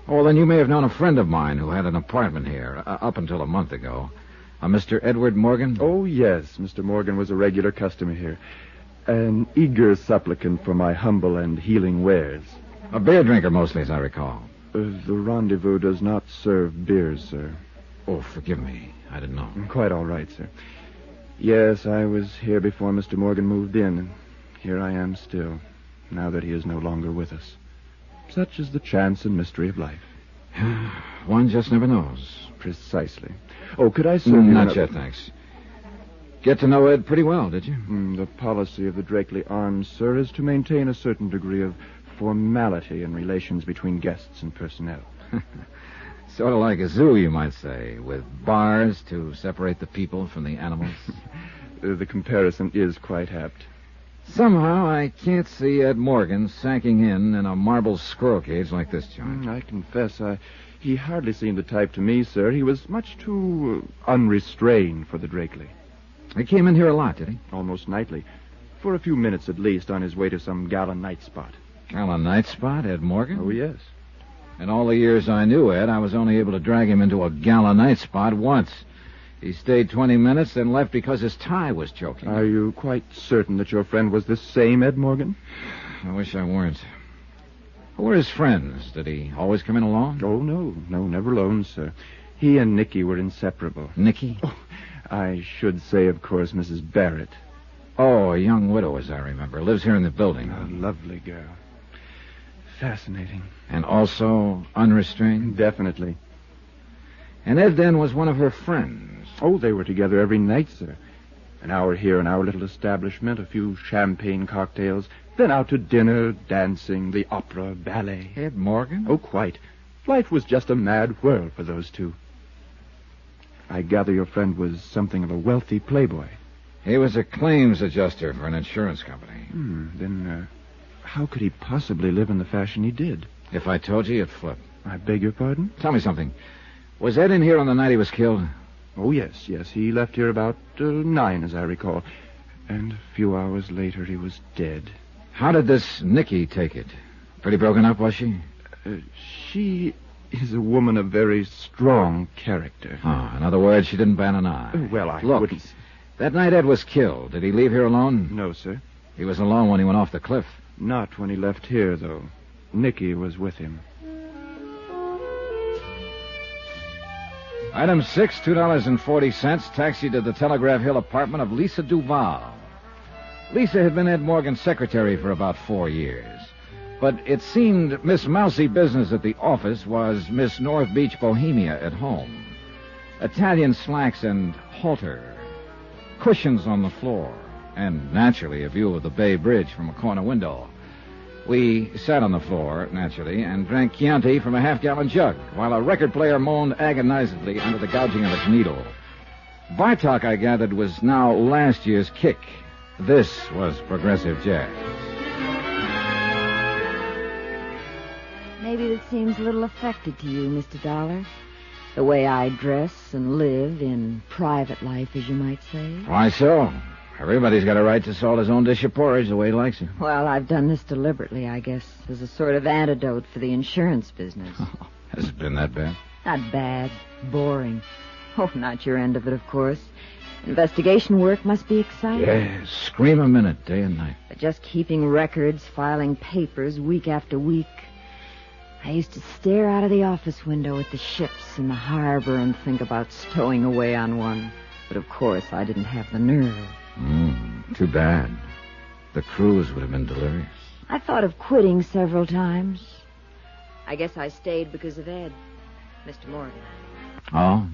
Oh, well, then you may have known a friend of mine who had an apartment here up until a month ago. A Mr. Edward Morgan? Oh, yes. Mr. Morgan was a regular customer here. An eager supplicant for my humble and healing wares. A beer drinker mostly, as I recall. The rendezvous does not serve beers, sir. Oh, forgive me. I didn't know. Quite all right, sir. Yes, I was here before Mr. Morgan moved in, and here I am still, now that he is no longer with us. Such is the chance and mystery of life. One just never knows. Precisely. Oh, could I serve you... Not yet, thanks. Get to know Ed pretty well, did you? The policy of the Drakeley Arms, sir, is to maintain a certain degree of formality in relations between guests and personnel. Sort of like a zoo, you might say, with bars to separate the people from the animals. The comparison is quite apt. Somehow I can't see Ed Morgan sacking in a marble squirrel cage like this joint. I confess, he hardly seemed the type to me, sir. He was much too unrestrained for the Drakeley. He came in here a lot, did he? Almost nightly. For a few minutes at least, on his way to some gala night spot. Gala night spot, Ed Morgan? Oh, yes. In all the years I knew Ed, I was only able to drag him into a gala night spot once. He stayed 20 minutes, then left because his tie was choking. Are you quite certain that your friend was the same Ed Morgan? I wish I weren't. Who were his friends? Did he always come in alone? Oh, no, never alone, sir. He and Nicky were inseparable. Nicky? Oh, I should say, of course, Mrs. Barrett. Oh, a young widow, as I remember. Lives here in the building. A lovely girl. Fascinating. And also unrestrained? Definitely. And Ed then was one of her friends. Oh, they were together every night, sir. An hour here in our little establishment, a few champagne cocktails, then out to dinner, dancing, the opera, ballet. Ed Morgan? Oh, quite. Life was just a mad whirl for those two. I gather your friend was something of a wealthy playboy. He was a claims adjuster for an insurance company. Then how could he possibly live in the fashion he did? If I told you, you'd flip. I beg your pardon? Tell me something. Was Ed in here on the night he was killed? Oh, yes. He left here about 9, as I recall. And a few hours later, he was dead. How did this Nicky take it? Pretty broken up, was she? She is a woman of very strong character. Oh, in other words, she didn't bat an eye. Well, I Look, wouldn't... That night Ed was killed. Did he leave here alone? No, sir. He was alone when he went off the cliff. Not when he left here, though. Nicky was with him. Item 6, $2.40, taxi to the Telegraph Hill apartment of Lisa Duval. Lisa had been Ed Morgan's secretary for about 4 years. But it seemed Miss Mousy Business at the office was Miss North Beach Bohemia at home. Italian slacks and halter. Cushions on the floor. And, naturally, a view of the Bay Bridge from a corner window. We sat on the floor, naturally, and drank Chianti from a half-gallon jug, while a record player moaned agonizedly under the gouging of its needle. Bartok, I gathered, was now last year's kick. This was progressive jazz. Maybe it seems a little affected to you, Mr. Dollar. The way I dress and live in private life, as you might say. Why so? Everybody's got a right to salt his own dish of porridge the way he likes it. Well, I've done this deliberately, I guess, as a sort of antidote for the insurance business. Has it been that bad? Not bad. Boring. Oh, not your end of it, of course. Investigation work must be exciting. Yes, scream a minute, day and night. But just keeping records, filing papers week after week. I used to stare out of the office window at the ships in the harbor and think about stowing away on one. But of course, I didn't have the nerve. Too bad. The cruise would have been delirious. I thought of quitting several times. I guess I stayed because of Ed, Mr. Morgan. Oh?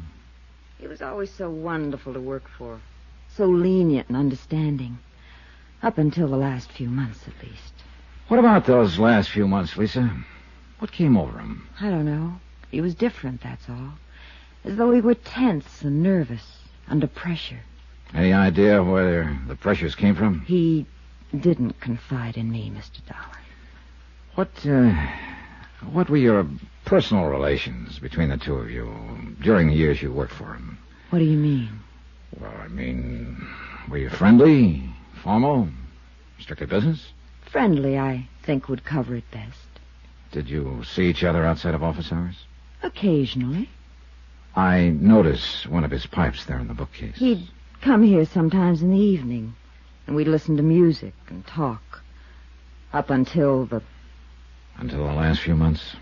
He was always so wonderful to work for. So lenient and understanding. Up until the last few months, at least. What about those last few months, Lisa? What came over him? I don't know. He was different, that's all. As though he were tense and nervous, under pressure. Any idea where the pressures came from? He didn't confide in me, Mr. Dollar. What were your personal relations between the two of you during the years you worked for him? What do you mean? Well, I mean, were you friendly, formal, strictly business? Friendly, I think, would cover it best. Did you see each other outside of office hours? Occasionally. I noticed one of his pipes there in the bookcase. He'd come here sometimes in the evening, and we'd listen to music and talk. Up until the Until the last few months?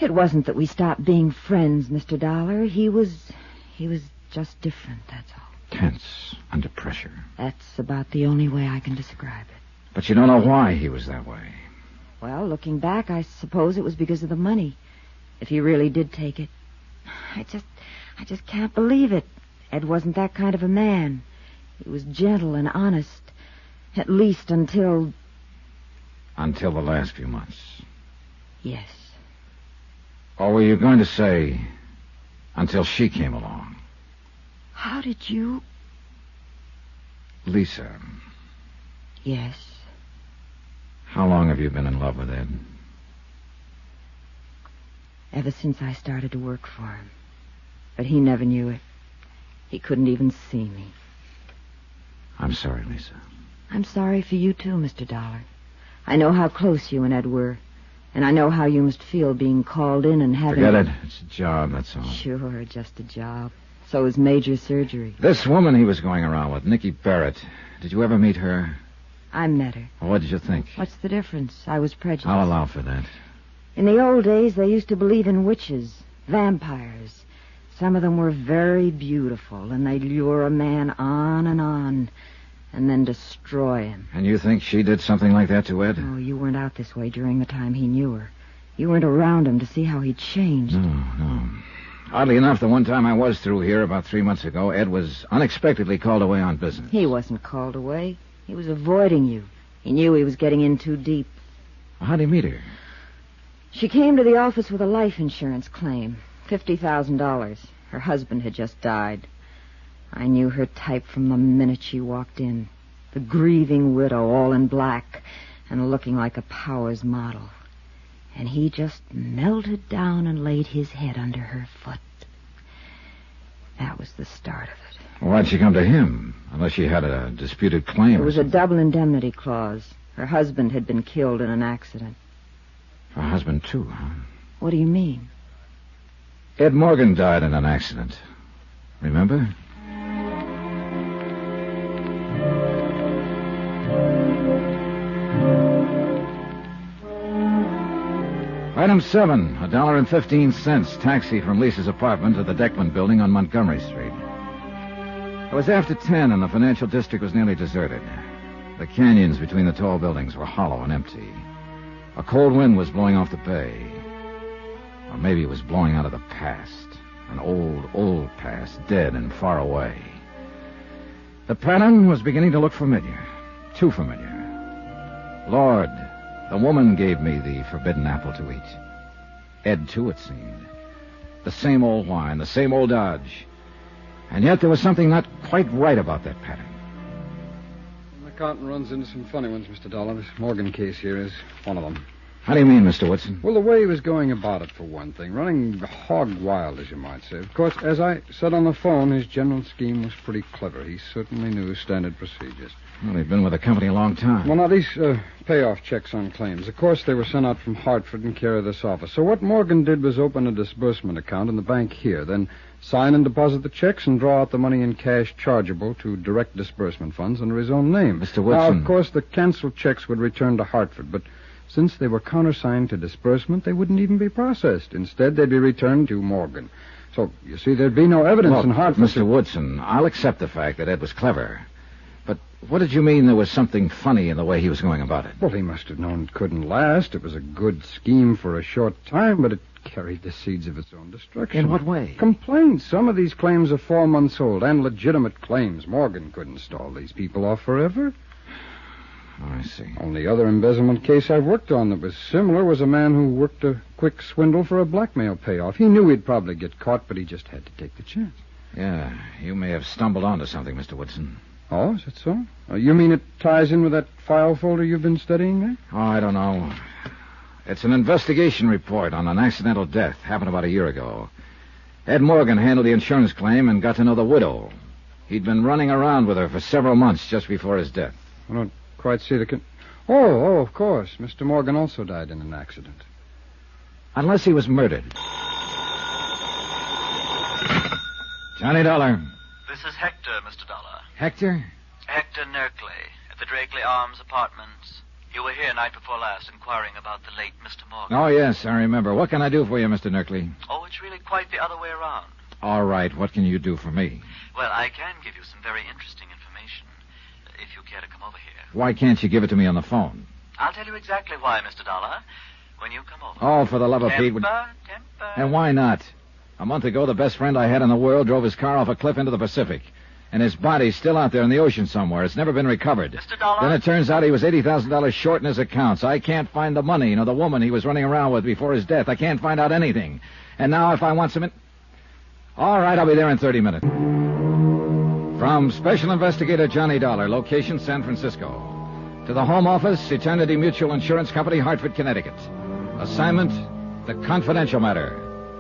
It wasn't that we stopped being friends, Mr. Dollar. He was just different, that's all. Tense, under pressure. That's about the only way I can describe it. But you don't know why he was that way. Well, looking back, I suppose it was because of the money. If he really did take it. I just can't believe it. Ed wasn't that kind of a man. He was gentle and honest. At least until... Until the last few months. Yes. Or were you going to say, until she came along? How did you... Lisa. Yes. How long have you been in love with Ed? Ever since I started to work for him. But he never knew it. He couldn't even see me. I'm sorry, Lisa. I'm sorry for you, too, Mr. Dollar. I know how close you and Ed were. And I know how you must feel being called in and having... Forget it. It's a job, that's all. Sure, just a job. So is major surgery. This woman he was going around with, Nikki Barrett. Did you ever meet her? I met her. Well, what did you think? What's the difference? I was prejudiced. I'll allow for that. In the old days, they used to believe in witches, vampires. Some of them were very beautiful, and they'd lure a man on, and then destroy him. And you think she did something like that to Ed? Oh, you weren't out this way during the time he knew her. You weren't around him to see how he'd changed. No. Oddly enough, the one time I was through here about 3 months ago, Ed was unexpectedly called away on business. He wasn't called away. He was avoiding you. He knew he was getting in too deep. Well, how'd he meet her? She came to the office with a life insurance claim. $50,000. Her husband had just died. I knew her type from the minute she walked in. The grieving widow, all in black, and looking like a Powers model. And he just melted down and laid his head under her foot. That was the start of it. Well, why'd she come to him? Unless she had a disputed claim. There was a double-indemnity clause. Her husband had been killed in an accident. Her husband, too, huh? What do you mean? Ed Morgan died in an accident. Remember? Item 7, $1.15, taxi from Lisa's apartment to the Deckman building on Montgomery Street. It was after 10 and the financial district was nearly deserted. The canyons between the tall buildings were hollow and empty. A cold wind was blowing off the bay. Or maybe it was blowing out of the past. An old past, dead and far away. The pattern was beginning to look familiar. Too familiar. Lord, the woman gave me the forbidden apple to eat. Ed, too, it seemed. The same old whine, the same old dodge. And yet there was something not quite right about that pattern. The accountant runs into some funny ones, Mr. Dollar. This Morgan case here is one of them. How do you mean, Mr. Woodson? Well, the way he was going about it, for one thing. Running hog wild, as you might say. Of course, as I said on the phone, his general scheme was pretty clever. He certainly knew standard procedures. Well, he'd been with the company a long time. Well, now, these payoff checks on claims. Of course, they were sent out from Hartford in care of this office. So what Morgan did was open a disbursement account in the bank here, then sign and deposit the checks and draw out the money in cash chargeable to direct disbursement funds under his own name. Mr. Woodson. Now, of course, the canceled checks would return to Hartford, but since they were countersigned to disbursement, they wouldn't even be processed. Instead, they'd be returned to Morgan. So, you see, there'd be no evidence in Hartford. Mr. Woodson, I'll accept the fact that Ed was clever. But what did you mean there was something funny in the way he was going about it? Well, he must have known it couldn't last. It was a good scheme for a short time, but it carried the seeds of its own destruction. In what way? Complaints. Some of these claims are 4 months old, and legitimate claims. Morgan couldn't stall these people off forever. Oh, I see. Only other embezzlement case I've worked on that was similar was a man who worked a quick swindle for a blackmail payoff. He knew he'd probably get caught, but he just had to take the chance. Yeah, you may have stumbled onto something, Mr. Woodson. Oh, is that so? You mean it ties in with that file folder you've been studying there? Oh, I don't know. It's an investigation report on an accidental death. Happened about a year ago. Ed Morgan handled the insurance claim and got to know the widow. He'd been running around with her for several months just before his death. I don't quite see the... Oh, of course. Mr. Morgan also died in an accident. Unless he was murdered. Johnny Dollar. This is Hector, Mr. Dollar. Hector? Hector Nerkley, at the Drakeley Arms Apartments. You were here night before last inquiring about the late Mr. Morgan. Oh, yes, I remember. What can I do for you, Mr. Nerkley? Oh, it's really quite the other way around. All right, what can you do for me? Well, I can give you some very interesting information, if you care to come over here. Why can't you give it to me on the phone? I'll tell you exactly why, Mr. Dollar, when you come over. Oh, for the love of Pete. Temper. And why not? A month ago, the best friend I had in the world drove his car off a cliff into the Pacific. And his body's still out there in the ocean somewhere. It's never been recovered. Mr. Dollar? Then it turns out he was $80,000 short in his accounts. I can't find the money, nor the woman he was running around with before his death. I can't find out anything. And now if I want some... All right, I'll be there in 30 minutes. From Special Investigator Johnny Dollar, location San Francisco. To the Home Office, Eternity Mutual Insurance Company, Hartford, Connecticut. Assignment, the confidential matter.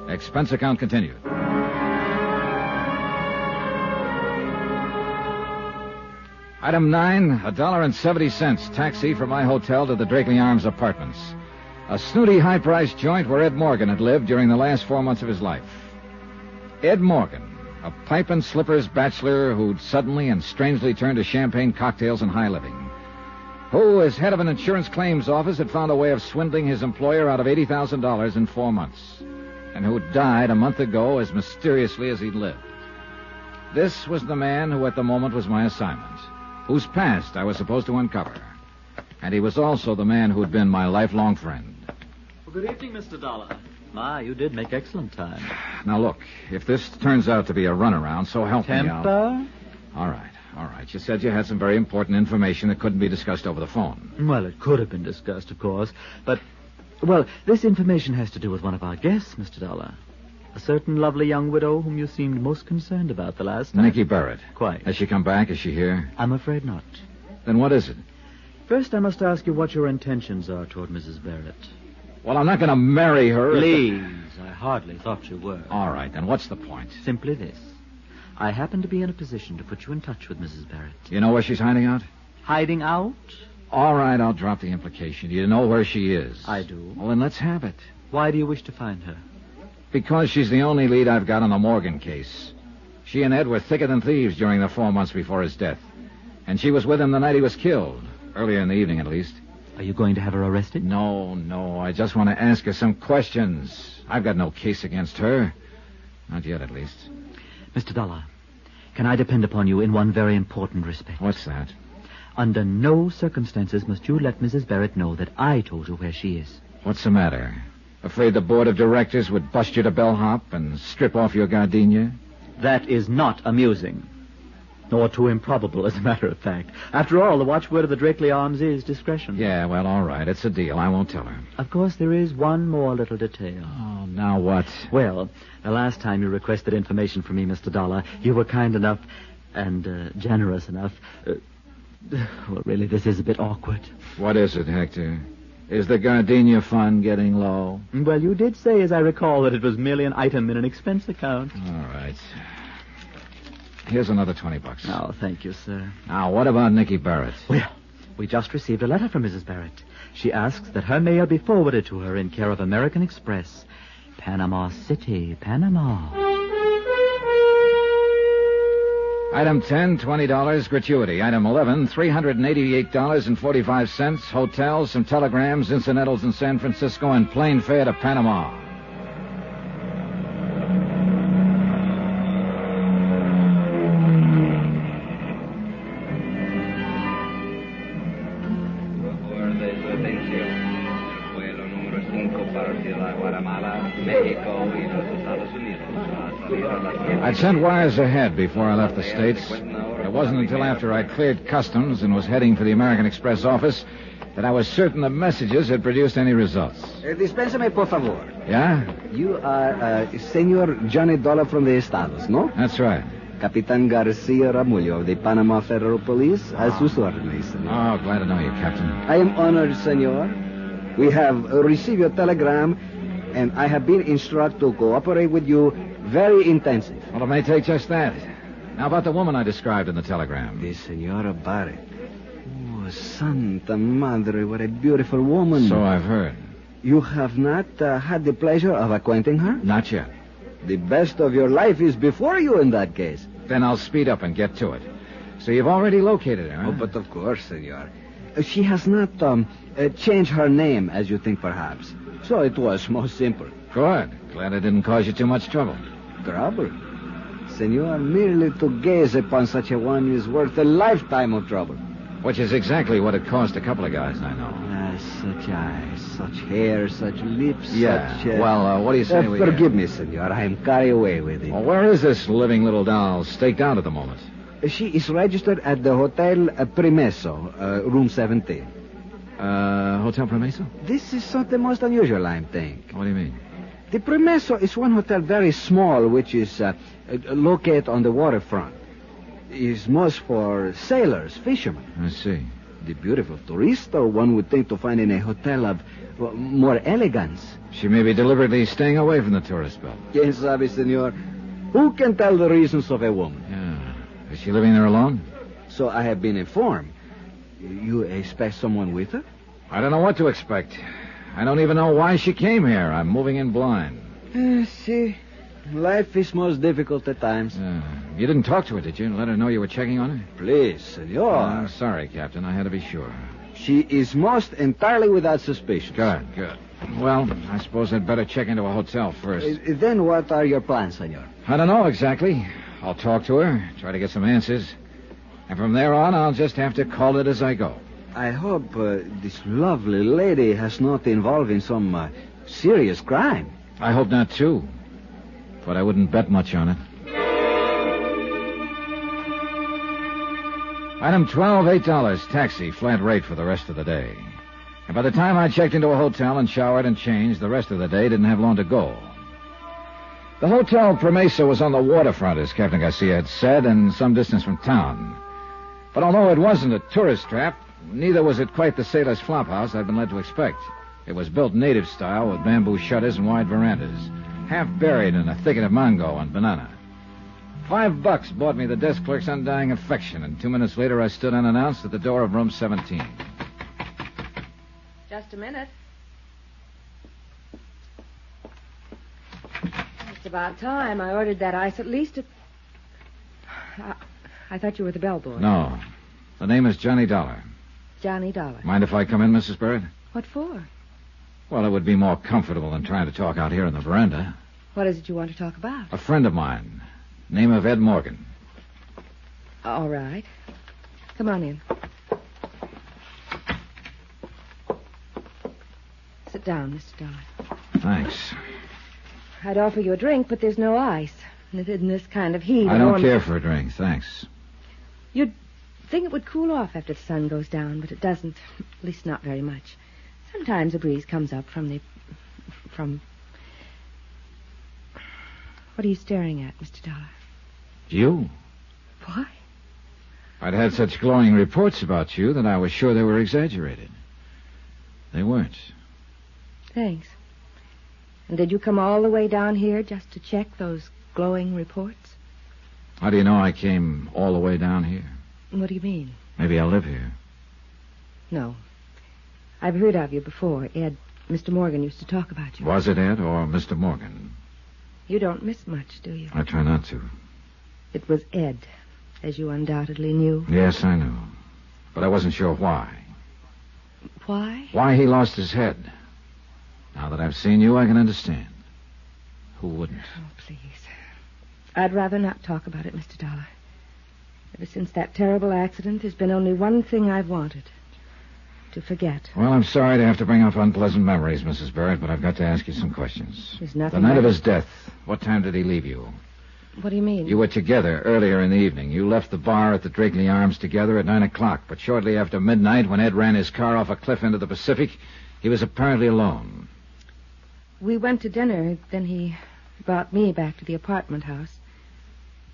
Expense account continued. Item 9, $1.70 taxi from my hotel to the Drakeley Arms Apartments. A snooty, high-priced joint where Ed Morgan had lived during the last 4 months of his life. Ed Morgan, a pipe-and-slippers bachelor who'd suddenly and strangely turned to champagne cocktails and high living. Who, as head of an insurance claims office, had found a way of swindling his employer out of $80,000 in 4 months. And who died a month ago as mysteriously as he'd lived. This was the man who at the moment was my assignment. Whose past I was supposed to uncover. And he was also the man who'd been my lifelong friend. Well, good evening, Mr. Dollar. You did make excellent time. Now, look, if this turns out to be a runaround, so help me out. Temper? All right. You said you had some very important information that couldn't be discussed over the phone. Well, it could have been discussed, of course. But, well, this information has to do with one of our guests, Mr. Dollar. A certain lovely young widow whom you seemed most concerned about the last time. Nicky Barrett. Quite. Has she come back? Is she here? I'm afraid not. Then what is it? First, I must ask you what your intentions are toward Mrs. Barrett. Well, I'm not going to marry her. Please, I hardly thought you were. All right, then what's the point? Simply this. I happen to be in a position to put you in touch with Mrs. Barrett. You know where she's hiding out? Hiding out? All right, I'll drop the implication. You know where she is. I do. Well, then let's have it. Why do you wish to find her? Because she's the only lead I've got on the Morgan case. She and Ed were thicker than thieves during the 4 months before his death. And she was with him the night he was killed. Earlier in the evening, at least. Are you going to have her arrested? No. I just want to ask her some questions. I've got no case against her. Not yet, at least. Mr. Dollar, can I depend upon you in one very important respect? What's that? Under no circumstances must you let Mrs. Barrett know that I told you where she is. What's the matter? Afraid the board of directors would bust you to bellhop and strip off your gardenia? That is not amusing. Nor too improbable, as a matter of fact. After all, the watchword of the Drakeley Arms is discretion. Yeah, well, all right. It's a deal. I won't tell her. Of course, there is one more little detail. Oh, now what? Well, the last time you requested information from me, Mr. Dollar, you were kind enough and generous enough. Well, really, this is a bit awkward. What is it, Hector? Is the gardenia fund getting low? Well, you did say, as I recall, that it was merely an item in an expense account. All right. Here's another $20. Oh, thank you, sir. Now, what about Nicky Barrett? Well, we just received a letter from Mrs. Barrett. She asks that her mail be forwarded to her in care of American Express, Panama City, Panama. Item 10, $20, gratuity. Item 11, $388.45, hotels, some telegrams, incidentals in San Francisco, and plane fare to Panama. I'd sent wires ahead before I left the States. It wasn't until after I cleared customs and was heading for the American Express office that I was certain the messages had produced any results. Dispénsame, por favor. Yeah? You are Senor Johnny Dollar from the Estados, no? That's right. Capitan Garcia Ramullo of the Panama Federal Police. A sus órdenes, senor. Oh, glad to know you, Captain. I am honored, senor. We have received your telegram, and I have been instructed to cooperate with you very intensive. Well, it may take just that. Now, about the woman I described in the telegram. The Senora Barrett. Oh, Santa Madre, what a beautiful woman. So I've heard. You have not had the pleasure of acquainting her? Not yet. The best of your life is before you in that case. Then I'll speed up and get to it. So you've already located her, huh? Oh, but of course, senor. She has not changed her name, as you think, perhaps. So it was most simple. Good. Glad it didn't cause you too much trouble. Trouble? Senor, merely to gaze upon such a one is worth a lifetime of trouble. Which is exactly what it cost a couple of guys I know. Such eyes, such hair, such lips, Yeah. such... Well, what do you say we... Forgive me, senor. I am carried away with it. Well, where is this living little doll staked out at the moment? She is registered at the Hotel Primrose, room 17. Hotel Primrose? This is not the most unusual, I think. What do you mean? The Primrose is one hotel very small, which is located on the waterfront. Is most for sailors, fishermen. I see. The beautiful tourista one would think to find in a hotel of more elegance. She may be deliberately staying away from the tourist belt. Quien sabe, senor? Who can tell the reasons of a woman? Yeah. Is she living there alone? So I have been informed. You expect someone with her? I don't know what to expect. I don't even know why she came here. I'm moving in blind. See, life is most difficult at times. You didn't talk to her, did you? Let her know you were checking on her? Please, senor. I'm sorry, Captain. I had to be sure. She is most entirely without suspicion. Good. Well, I suppose I'd better check into a hotel first. Then what are your plans, senor? I don't know exactly. I'll talk to her, try to get some answers. And from there on, I'll just have to call it as I go. I hope this lovely lady has not involved in some serious crime. I hope not, too. But I wouldn't bet much on it. Item 12, $8, taxi, flat rate for the rest of the day. And by the time I checked into a hotel and showered and changed, the rest of the day didn't have long to go. The Hotel Primrose was on the waterfront, as Captain Garcia had said, and some distance from town. But although it wasn't a tourist trap, neither was it quite the sailor's flop house I'd been led to expect. It was built native style with bamboo shutters and wide verandas, half buried in a thicket of mango and banana. $5 bought me the desk clerk's undying affection, and 2 minutes later I stood unannounced at the door of room 17. Just a minute. It's about time. I ordered that ice at least at... I thought you were the bellboy. No. The name is Johnny Dollar. Johnny Dollar. Mind if I come in, Mrs. Barrett? What for? Well, it would be more comfortable than trying to talk out here in the veranda. What is it you want to talk about? A friend of mine. Name of Ed Morgan. All right. Come on in. Sit down, Mr. Dollar. Thanks. I'd offer you a drink, but there's no ice. And in this kind of heat... I don't care for a drink, thanks. You'd think it would cool off after the sun goes down, but it doesn't. At least not very much. Sometimes a breeze comes up from... What are you staring at, Mr. Dollar? You? Why? I'd had such glowing reports about you that I was sure they were exaggerated. They weren't. Thanks. And did you come all the way down here just to check those glowing reports? How do you know I came all the way down here? What do you mean? Maybe I live here. No. I've heard of you before. Ed, Mr. Morgan used to talk about you. Was it Ed or Mr. Morgan? You don't miss much, do you? I try not to. It was Ed, as you undoubtedly knew. Yes, I knew. But I wasn't sure why. Why? Why he lost his head. Now that I've seen you, I can understand. Who wouldn't? Oh, please. I'd rather not talk about it, Mr. Dollar. Ever since that terrible accident, there's been only one thing I've wanted. To forget. Well, I'm sorry to have to bring up unpleasant memories, Mrs. Barrett, but I've got to ask you some questions. There's nothing... The night of his death, what time did he leave you? What do you mean? You were together earlier in the evening. You left the bar at the Drakeley Arms together at 9 o'clock, but shortly after midnight, when Ed ran his car off a cliff into the Pacific, he was apparently alone. We went to dinner, then he brought me back to the apartment house.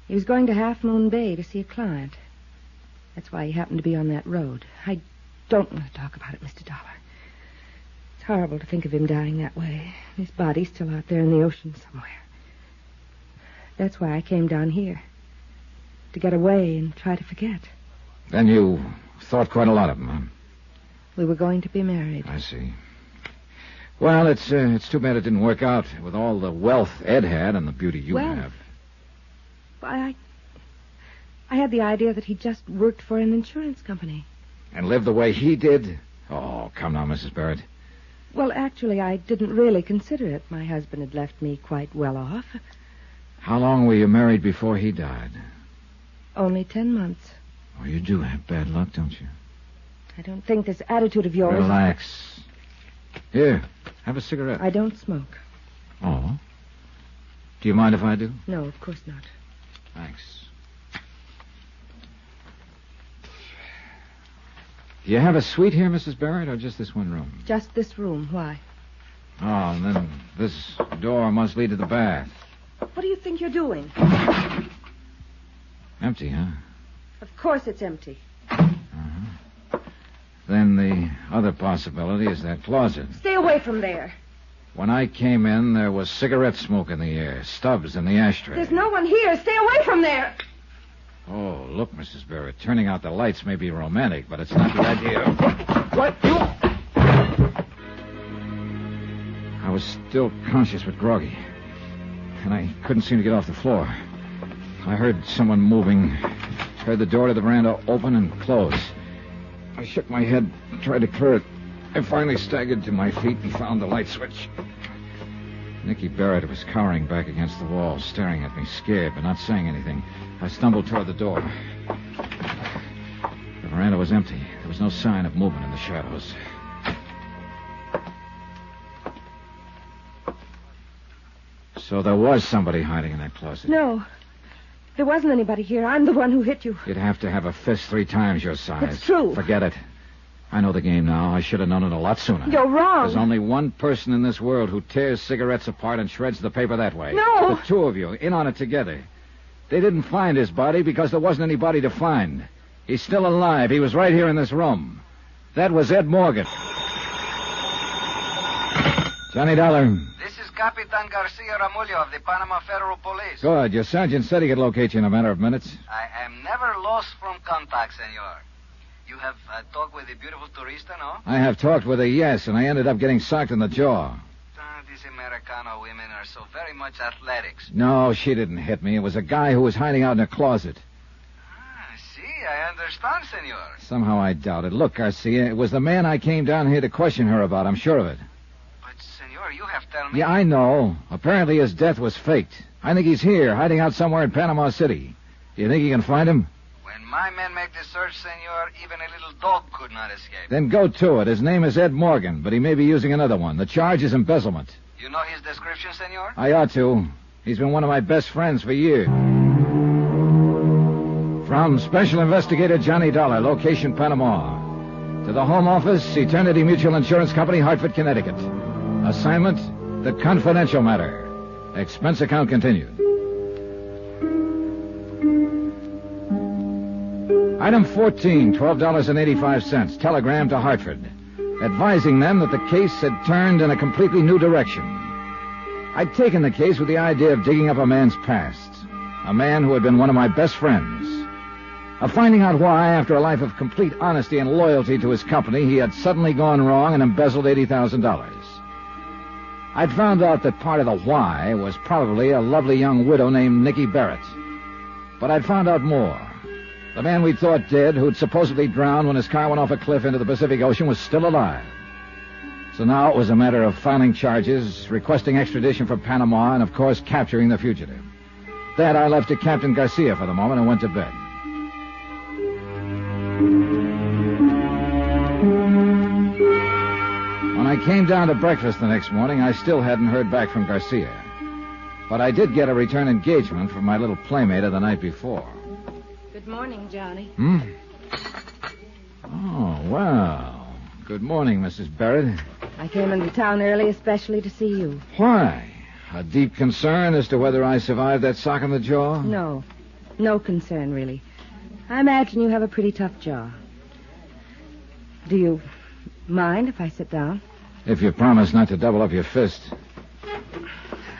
He was going to Half Moon Bay to see a client. That's why he happened to be on that road. I don't want to talk about it, Mr. Dollar. It's horrible to think of him dying that way. His body's still out there in the ocean somewhere. That's why I came down here. To get away and try to forget. Then you thought quite a lot of him, huh? We were going to be married. I see. Well, it's too bad it didn't work out with all the wealth Ed had and the beauty you have. I had the idea that he just worked for an insurance company. And live the way he did? Oh, come now, Mrs. Barrett. Well, actually, I didn't really consider it. My husband had left me quite well off. How long were you married before he died? Only 10 months. Oh, you do have bad luck, don't you? I don't think this attitude of yours... Relax. Here, have a cigarette. I don't smoke. Oh? Do you mind if I do? No, of course not. Thanks. Do you have a suite here, Mrs. Barrett, or just this one room? Just this room. Why? Oh, and then this door must lead to the bath. What do you think you're doing? Empty, huh? Of course it's empty. Then the other possibility is that closet. Stay away from there. When I came in, there was cigarette smoke in the air, stubs in the ashtray. There's no one here. Stay away from there. Oh, look, Mrs. Barrett, turning out the lights may be romantic, but it's not the idea. What? I was still conscious but groggy, and I couldn't seem to get off the floor. I heard someone moving, heard the door to the veranda open and close. I shook my head, tried to clear it. I finally staggered to my feet and found the light switch. Nicky Barrett was cowering back against the wall, staring at me, scared, but not saying anything. I stumbled toward the door. The veranda was empty. There was no sign of movement in the shadows. So there was somebody hiding in that closet. No. There wasn't anybody here. I'm the one who hit you. You'd have to have a fist 3 times your size. It's true. Forget it. I know the game now. I should have known it a lot sooner. You're wrong. There's only one person in this world who tears cigarettes apart and shreds the paper that way. No. The 2 of you, in on it together. They didn't find his body because there wasn't anybody to find. He's still alive. He was right here in this room. That was Ed Morgan. Johnny Dollar. This is Capitan Garcia Ramullo of the Panama Federal Police. Good. Your sergeant said he could locate you in a matter of minutes. I am never lost from contact, senor. You have talked with the beautiful turista, no? I have talked with her, yes, and I ended up getting socked in the jaw. These Americano women are so very much athletics. No, she didn't hit me. It was a guy who was hiding out in a closet. See, I understand, senor. Somehow I doubt it. Look, Garcia, it was the man I came down here to question her about. I'm sure of it. But, senor, you have told me... Yeah, I know. Apparently his death was faked. I think he's here, hiding out somewhere in Panama City. Do you think you can find him? When my men make the search, senor, even a little dog could not escape. Then go to it. His name is Ed Morgan, but he may be using another one. The charge is embezzlement. You know his description, senor? I ought to. He's been one of my best friends for years. From Special Investigator Johnny Dollar, location Panama. To the Home Office, Eternity Mutual Insurance Company, Hartford, Connecticut. Assignment, the confidential matter. Expense account continued. Item 14, $12.85. Telegram to Hartford, advising them that the case had turned in a completely new direction. I'd taken the case with the idea of digging up a man's past, a man who had been one of my best friends, of finding out why, after a life of complete honesty and loyalty to his company, he had suddenly gone wrong and embezzled $80,000. I'd found out that part of the why was probably a lovely young widow named Nicky Barrett. But I'd found out more. The man we thought dead, who'd supposedly drowned when his car went off a cliff into the Pacific Ocean, was still alive. So now it was a matter of filing charges, requesting extradition for Panama, and, of course, capturing the fugitive. That I left to Captain Garcia for the moment and went to bed. When I came down to breakfast the next morning, I still hadn't heard back from Garcia. But I did get a return engagement from my little playmate of the night before. Good morning, Johnny. Oh, well. Good morning, Mrs. Barrett. I came into town early especially to see you. Why? A deep concern as to whether I survived that sock in the jaw? No. No concern, really. I imagine you have a pretty tough jaw. Do you mind if I sit down? If you promise not to double up your fist.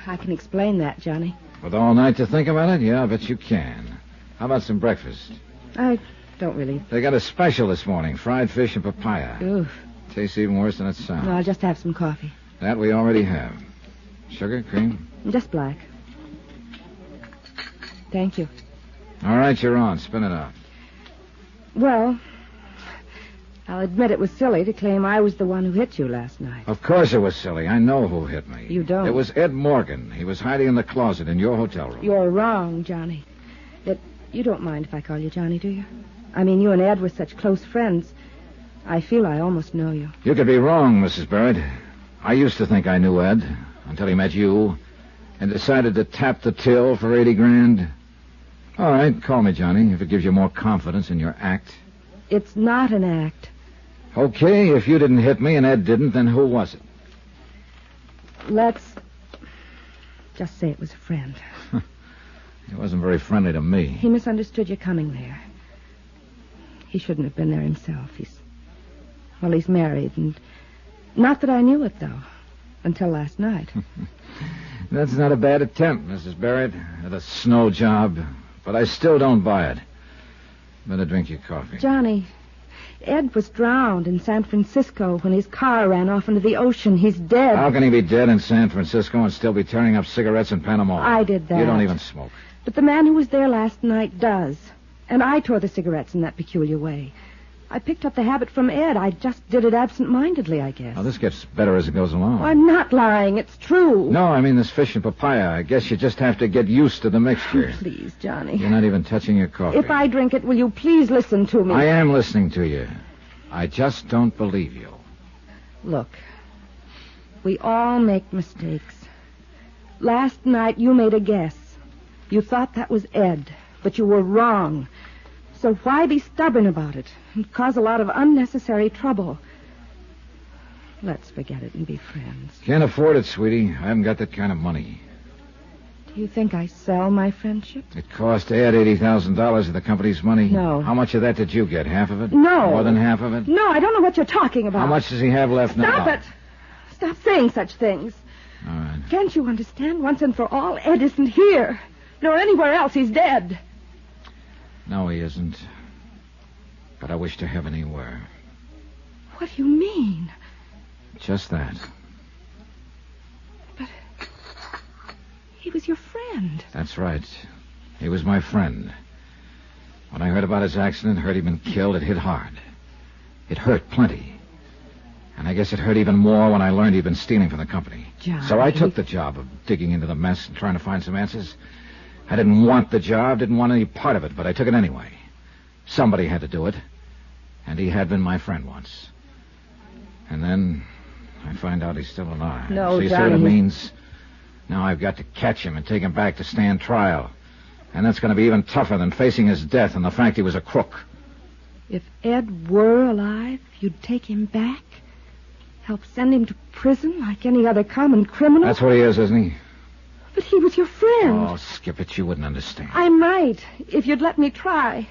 I can explain that, Johnny. With all night to think about it? Yeah, I bet you can. How about some breakfast? I don't really. They got a special this morning, fried fish and papaya. Oof. Tastes even worse than it sounds. No, I'll just have some coffee. That we already have. Sugar, cream? Just black. Thank you. All right, you're on. Spin it out. Well, I'll admit it was silly to claim I was the one who hit you last night. Of course it was silly. I know who hit me. You don't. It was Ed Morgan. He was hiding in the closet in your hotel room. You're wrong, Johnny. You don't mind if I call you Johnny, do you? I mean, you and Ed were such close friends. I feel I almost know you. You could be wrong, Mrs. Barrett. I used to think I knew Ed until he met you and decided to tap the till for $80,000. All right, call me Johnny if it gives you more confidence in your act. It's not an act. Okay, if you didn't hit me and Ed didn't, then who was it? Let's just say it was a friend. He wasn't very friendly to me. He misunderstood you coming there. He shouldn't have been there himself. He's married, and not that I knew it, though, until last night. That's not a bad attempt, Mrs. Barrett, at a snow job, but I still don't buy it. Better drink your coffee. Johnny, Ed was drowned in San Francisco when his car ran off into the ocean. He's dead. How can he be dead in San Francisco and still be tearing up cigarettes in Panama? I did that. You don't even smoke. But the man who was there last night does. And I tore the cigarettes in that peculiar way. I picked up the habit from Ed. I just did it absent-mindedly, I guess. Well, this gets better as it goes along. Oh, I'm not lying. It's true. No, I mean this fish and papaya. I guess you just have to get used to the mixture. Oh, please, Johnny. You're not even touching your coffee. If I drink it, will you please listen to me? I am listening to you. I just don't believe you. Look, we all make mistakes. Last night you made a guess. You thought that was Ed, but you were wrong. So why be stubborn about it and cause a lot of unnecessary trouble? Let's forget it and be friends. Can't afford it, sweetie. I haven't got that kind of money. Do you think I sell my friendship? It cost Ed $80,000 of the company's money. No. How much of that did you get? Half of it? No. More than half of it? No, I don't know what you're talking about. How much does he have left now? Stop it. Stop saying such things. All right. Can't you understand once and for all? Ed isn't here. Nor anywhere else. He's dead. No, he isn't. But I wish to heaven he were. What do you mean? Just that. But he was your friend. That's right. He was my friend. When I heard about his accident, heard he'd been killed, it hit hard. It hurt plenty. And I guess it hurt even more when I learned he'd been stealing from the company. Johnny. So I took the job of digging into the mess and trying to find some answers. I didn't want the job, didn't want any part of it, but I took it anyway. Somebody had to do it. And he had been my friend once. And then I find out he's still alive. No, so you Johnny. see what it means? Now I've got to catch him and take him back to stand trial. And that's going to be even tougher than facing his death and the fact he was a crook. If Ed were alive, you'd take him back? Help send him to prison like any other common criminal? That's what he is, isn't he? But he was your friend. Oh, skip it. You wouldn't understand. I might, if you'd let me try.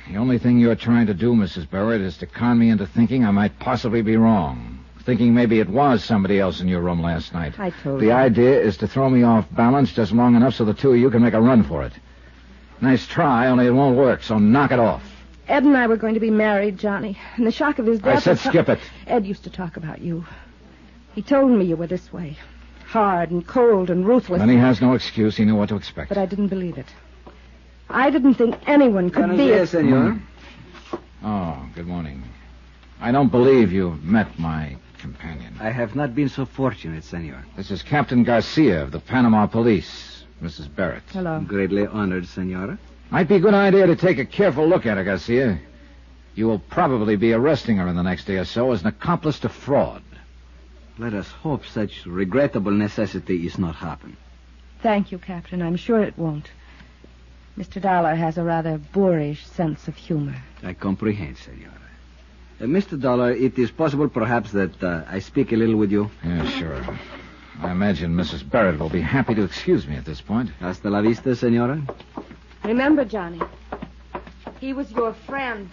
The only thing you're trying to do, Mrs. Barrett, is to con me into thinking I might possibly be wrong. Thinking maybe it was somebody else in your room last night. I told you. The idea is to throw me off balance just long enough so the two of you can make a run for it. Nice try, only it won't work, so knock it off. Ed and I were going to be married, Johnny. And the shock of his death... I said skip it. Ed used to talk about you. He told me you were this way. Hard and cold and ruthless. Then he has no excuse. He knew what to expect. But I didn't believe it. I didn't think anyone could be... Yes, senor. Oh, good morning. I don't believe you've met my companion. I have not been so fortunate, senor. This is Captain Garcia of the Panama Police, Mrs. Barrett. Hello. Greatly honored, senora. Might be a good idea to take a careful look at her, Garcia. You will probably be arresting her in the next day or so as an accomplice to fraud. Let us hope such regrettable necessity is not happen. Thank you, Captain. I'm sure it won't. Mr. Dollar has a rather boorish sense of humor. I comprehend, senora. Mr. Dollar, it is possible perhaps that I speak a little with you? Yeah, sure. I imagine Mrs. Barrett will be happy to excuse me at this point. Hasta la vista, senora. Remember, Johnny, he was your friend.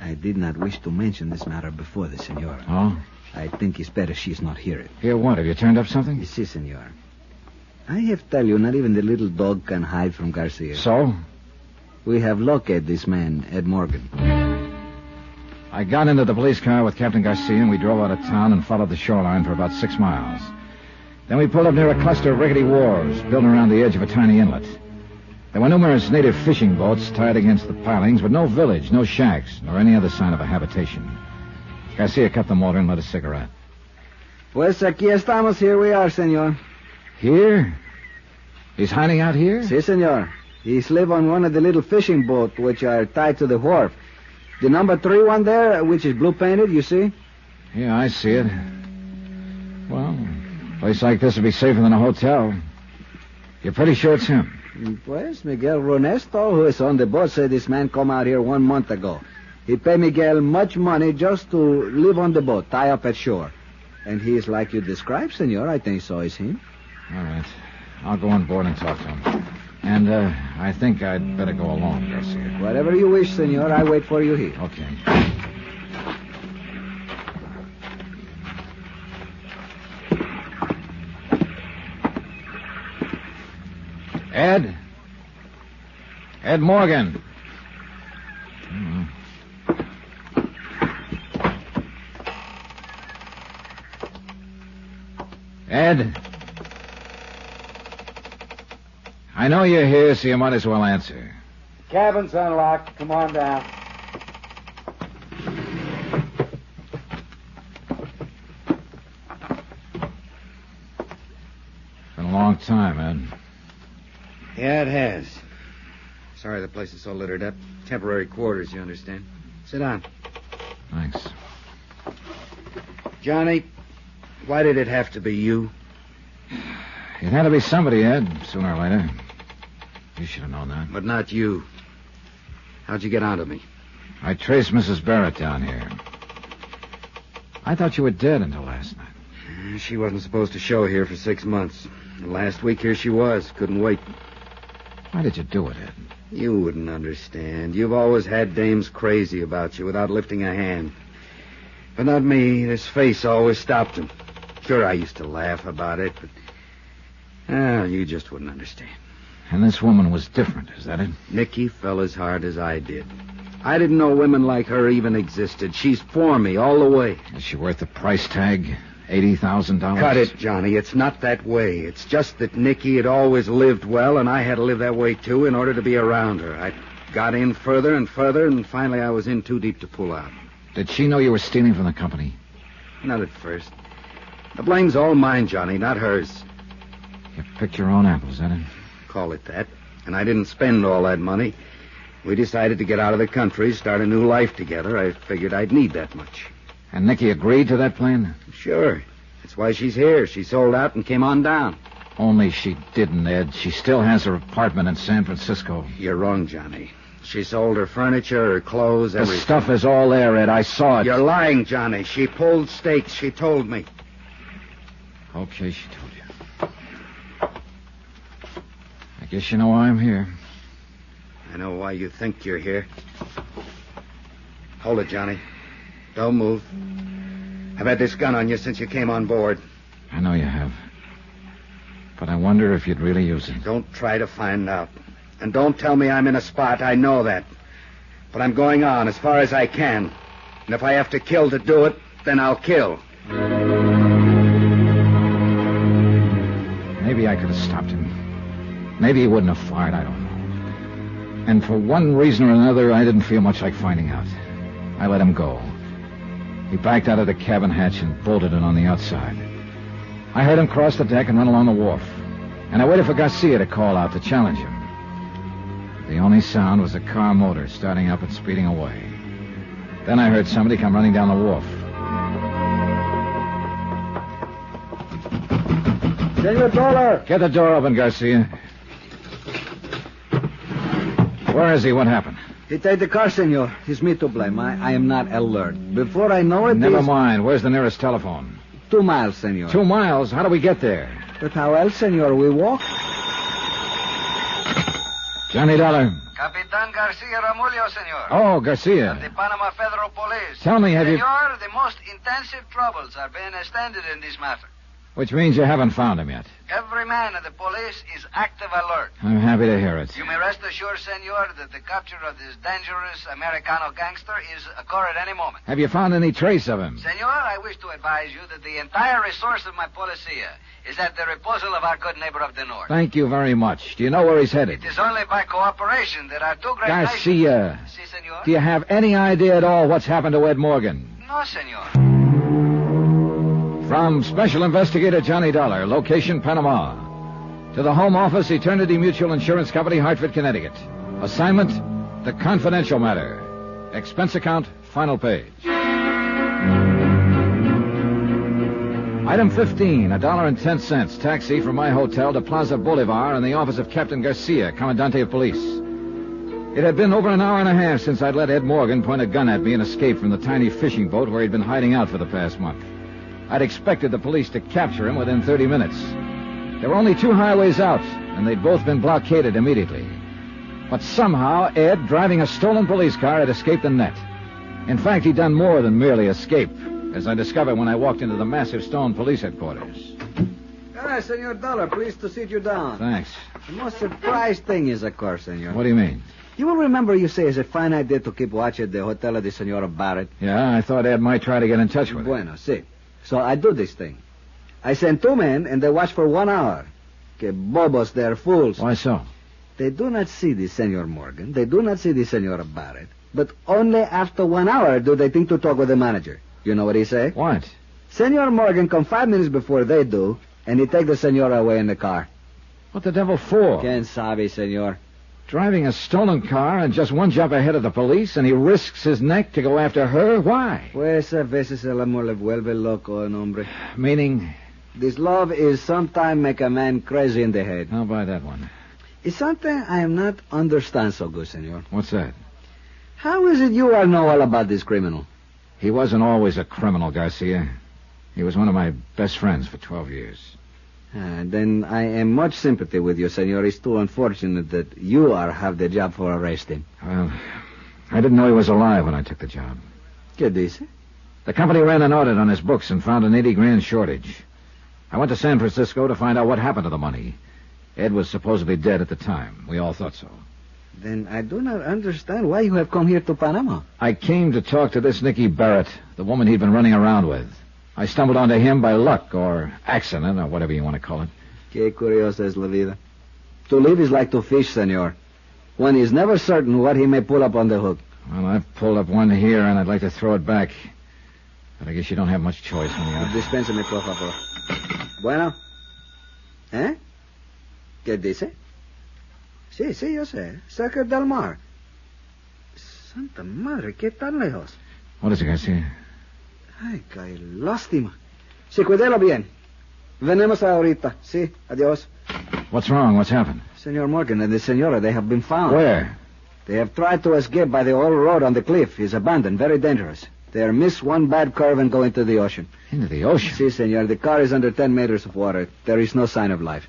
I did not wish to mention this matter before the senora. Oh? I think it's better she's not here. Hear what? Have you turned up something? Si, senor. I have to tell you, not even the little dog can hide from Garcia. So? We have located this man, Ed Morgan. I got into the police car with Captain Garcia, and we drove out of town and followed the shoreline for about 6 miles. Then we pulled up near a cluster of rickety wharves built around the edge of a tiny inlet. There were numerous native fishing boats tied against the pilings, but no village, no shacks, nor any other sign of a habitation. Garcia cut the motor and lit a cigarette. Pues aquí estamos. Here we are, senor. Here? He's hiding out here? Si, senor. He's live on one of the little fishing boats which are tied to the wharf. The number 3 one there, which is blue-painted, you see? Yeah, I see it. Well, a place like this would be safer than a hotel. You're pretty sure it's him? Pues, Miguel Ronesto, who is on the boat, said this man come out here 1 month ago. He paid Miguel much money just to live on the boat, tie up at shore. And he is like you described, senor. I think so is him. All right. I'll go on board and talk to him. And I think I'd better go along, Garcia. Whatever you wish, senor. I wait for you here. Okay. Ed? Ed Morgan. Ed? I know you're here, so you might as well answer. Cabin's unlocked. Come on down. It's been a long time, Ed. Yeah, it has. Sorry the place is so littered up. Temporary quarters, you understand. Sit down. Thanks. Johnny, why did it have to be you? It had to be somebody, Ed, sooner or later. You should have known that. But not you. How'd you get onto me? I traced Mrs. Barrett down here. I thought you were dead until last night. She wasn't supposed to show here for 6 months. And last week, here she was. Couldn't wait. Why did you do it, Ed? You wouldn't understand. You've always had dames crazy about you without lifting a hand. But not me. This face always stopped him. Sure, I used to laugh about it, but... you just wouldn't understand. And this woman was different, is that it? Nicky fell as hard as I did. I didn't know women like her even existed. She's for me all the way. Is she worth the price tag? $80,000? Cut it, Johnny. It's not that way. It's just that Nicky had always lived well, and I had to live that way, too, in order to be around her. I got in further and further, and finally I was in too deep to pull out. Did she know you were stealing from the company? Not at first. The blame's all mine, Johnny, not hers. You picked your own apples, that it? Call it that. And I didn't spend all that money. We decided to get out of the country, start a new life together. I figured I'd need that much. And Nicky agreed to that plan? Sure. That's why she's here. She sold out and came on down. Only she didn't, Ed. She still has her apartment in San Francisco. You're wrong, Johnny. She sold her furniture, her clothes, everything. The stuff is all there, Ed. I saw it. You're lying, Johnny. She pulled stakes. She told me. Okay, she told you. I guess you know why I'm here. I know why you think you're here. Hold it, Johnny. Don't move. I've had this gun on you since you came on board. I know you have. But I wonder if you'd really use it. Don't try to find out. And don't tell me I'm in a spot. I know that. But I'm going on as far as I can. And if I have to kill to do it, then I'll kill. Maybe I could have stopped him. Maybe he wouldn't have fired, I don't know. And for one reason or another, I didn't feel much like finding out. I let him go. He backed out of the cabin hatch and bolted it on the outside. I heard him cross the deck and run along the wharf. And I waited for Garcia to call out to challenge him. The only sound was a car motor starting up and speeding away. Then I heard somebody come running down the wharf. Senor Dollar! Get the door open, Garcia. Where is he? What happened? He take the car, senor. It's me to blame. I am not alert. Before I know it... Never mind. Where's the nearest telephone? 2 miles, senor. 2 miles? How do we get there? But how else, senor? We walk? Johnny Dollar. Capitan Garcia Ramullo, senor. Oh, Garcia. Of the Panama Federal Police. Tell me, have you... Senor, the most intensive troubles are being extended in this matter. Which means you haven't found him yet. Every every man of the police is active alert. I'm happy to hear it. You may rest assured, senor, that the capture of this dangerous Americano gangster is occur at any moment. Have you found any trace of him? Senor, I wish to advise you that the entire resource of my policia is at the disposal of our good neighbor of the north. Thank you very much. Do you know where he's headed? It is only by cooperation that our two great Garcia. nations... Si, senor? Do you have any idea at all what's happened to Ed Morgan? No, senor. From Special Investigator Johnny Dollar, location Panama. To the Home Office, Eternity Mutual Insurance Company, Hartford, Connecticut. Assignment, the confidential matter. Expense account, final page. Item 15, $1.10, taxi from my hotel to Plaza Bolivar in the office of Captain Garcia, Commandante of Police. It had been over an hour and a half since I'd let Ed Morgan point a gun at me and escape from the tiny fishing boat where he'd been hiding out for the past month. I'd expected the police to capture him within 30 minutes. There were only 2 highways out, and they'd both been blockaded immediately. But somehow, Ed, driving a stolen police car, had escaped the net. In fact, he'd done more than merely escape, as I discovered when I walked into the massive stone police headquarters. Senor Dollar, pleased to sit you down. Thanks. The most surprised thing is, of course, senor. What do you mean? You will remember you say it's a fine idea to keep watch at the Hotel of the Senora Barrett. Yeah, I thought Ed might try to get in touch with her. Bueno, see. So I do this thing. I send 2 men, and they watch for 1 hour. Que bobos, they're fools. Why so? They do not see the Senor Morgan. They do not see the Senora Barrett. But only after 1 hour do they think to talk with the manager. You know what he say? What? Senor Morgan come 5 minutes before they do, and he take the Senora away in the car. What the devil for? Quien sabe, senor. Driving a stolen car and just 1 jump ahead of the police, and he risks his neck to go after her? Why? Pues a veces el amor le vuelve loco, hombre. Meaning? This love is sometimes make a man crazy in the head. How about that one? It's something I am not understand so good, senor. What's that? How is it you all know all about this criminal? He wasn't always a criminal, Garcia. He was one of my best friends for 12 years. Then I am much sympathy with you, senor. It's too unfortunate that you have the job for arresting. Well, I didn't know he was alive when I took the job. ¿Qué dice? The company ran an audit on his books and found an $80,000 shortage. I went to San Francisco to find out what happened to the money. Ed was supposedly dead at the time. We all thought so. Then I do not understand why you have come here to Panama. I came to talk to this Nicky Barrett, the woman he'd been running around with. I stumbled onto him by luck or accident or whatever you want to call it. Qué curiosa es la vida. To live is like to fish, senor. One is never certain what he may pull up on the hook. Well, I've pulled up one here, and I'd like to throw it back. But I guess you don't have much choice when you're... Dispénseme, por favor. Bueno. ¿Eh? ¿Qué dice? Sí, yo sé. Cerca del mar. Santa madre, ¿qué tan lejos? What is it, Garcia? Ay, qué lástima. Sí, cuídelo bien. Venemos ahorita. Sí, adiós. What's wrong? What's happened? Senor Morgan and the senora, they have been found. Where? They have tried to escape by the old road on the cliff. It's abandoned, very dangerous. They are miss 1 bad curve and go into the ocean. Into the ocean? Si, senor. The car is under 10 meters of water. There is no sign of life.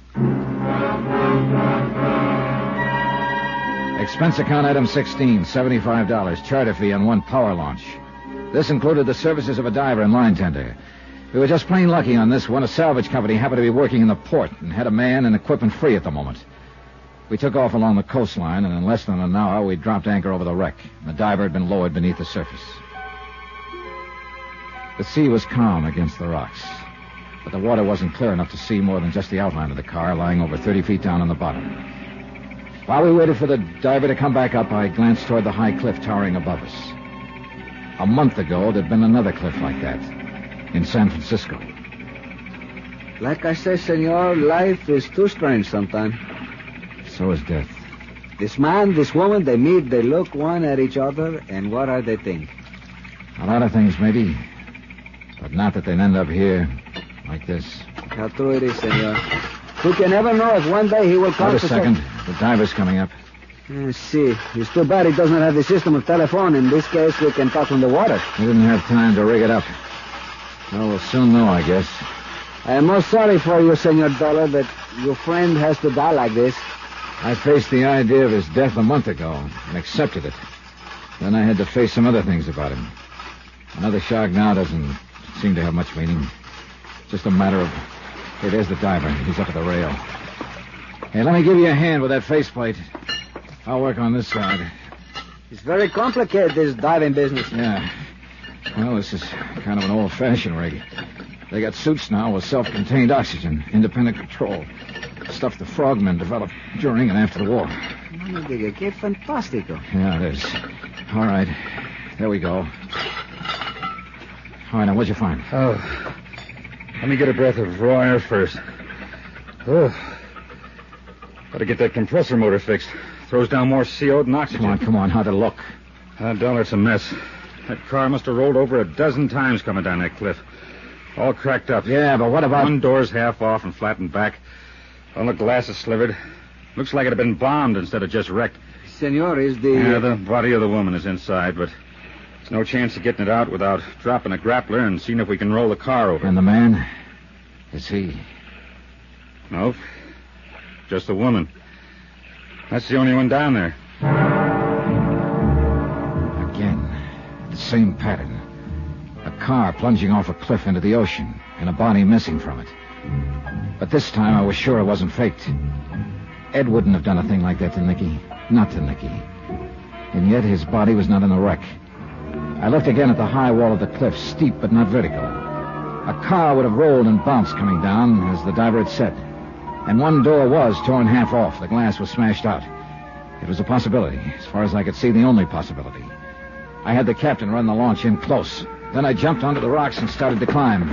Expense account item 16, $75. Charter fee on 1 power launch. This included the services of a diver and line tender. We were just plain lucky on this one. A salvage company happened to be working in the port and had a man and equipment free at the moment. We took off along the coastline, and in less than an hour, we dropped anchor over the wreck. The diver had been lowered beneath the surface. The sea was calm against the rocks, but the water wasn't clear enough to see more than just the outline of the car lying over 30 feet down on the bottom. While we waited for the diver to come back up, I glanced toward the high cliff towering above us. A month ago, there'd been another cliff like that in San Francisco. Like I say, senor, life is too strange sometimes. So is death. This man, this woman, they meet, they look one at each other, and what are they think? A lot of things, maybe. But not that they'd end up here, like this. How true it is, senor. Who can ever know if one day he will come Wait a second. The diver's coming up. See. It's too bad he doesn't have the system of telephone. In this case, we can talk from the water. We didn't have time to rig it up. Well, we'll soon know, I guess. I am most sorry for you, Senor Dollar, that your friend has to die like this. I faced the idea of his death a month ago and accepted it. Then I had to face some other things about him. Another shock now doesn't seem to have much meaning. Just a matter of Hey, there's the diver. He's up at the rail. Hey, let me give you a hand with that faceplate. I'll work on this side. It's very complicated, this diving business. Yeah. Well, this is kind of an old-fashioned rig. They got suits now with self-contained oxygen, independent control. Stuff the frogmen developed during and after the war. Que fantastico. Yeah, it is. All right. There we go. All right, now, what'd you find? Oh, let me get a breath of raw air first. Oh, got to get that compressor motor fixed. Throws down more CO than oxygen. Come on. How'd it look? Dollar, it's a mess. That car must have rolled over a dozen times coming down that cliff. All cracked up. Yeah, but what about... One door's half off and flattened back. All the glass is slivered. Looks like it had been bombed instead of just wrecked. Senor, is the... Yeah, the body of the woman is inside, but there's no chance of getting it out without dropping a grappler and seeing if we can roll the car over. And the man? Is he... Nope. Just the woman. That's the only one down there. Again, the same pattern. A car plunging off a cliff into the ocean, and a body missing from it. But this time I was sure it wasn't faked. Ed wouldn't have done a thing like that to Nicky. Not to Nicky. And yet his body was not in the wreck. I looked again at the high wall of the cliff, steep but not vertical. A car would have rolled and bounced coming down, as the diver had said. And one door was torn half off. The glass was smashed out. It was a possibility. As far as I could see, the only possibility. I had the captain run the launch in close. Then I jumped onto the rocks and started to climb.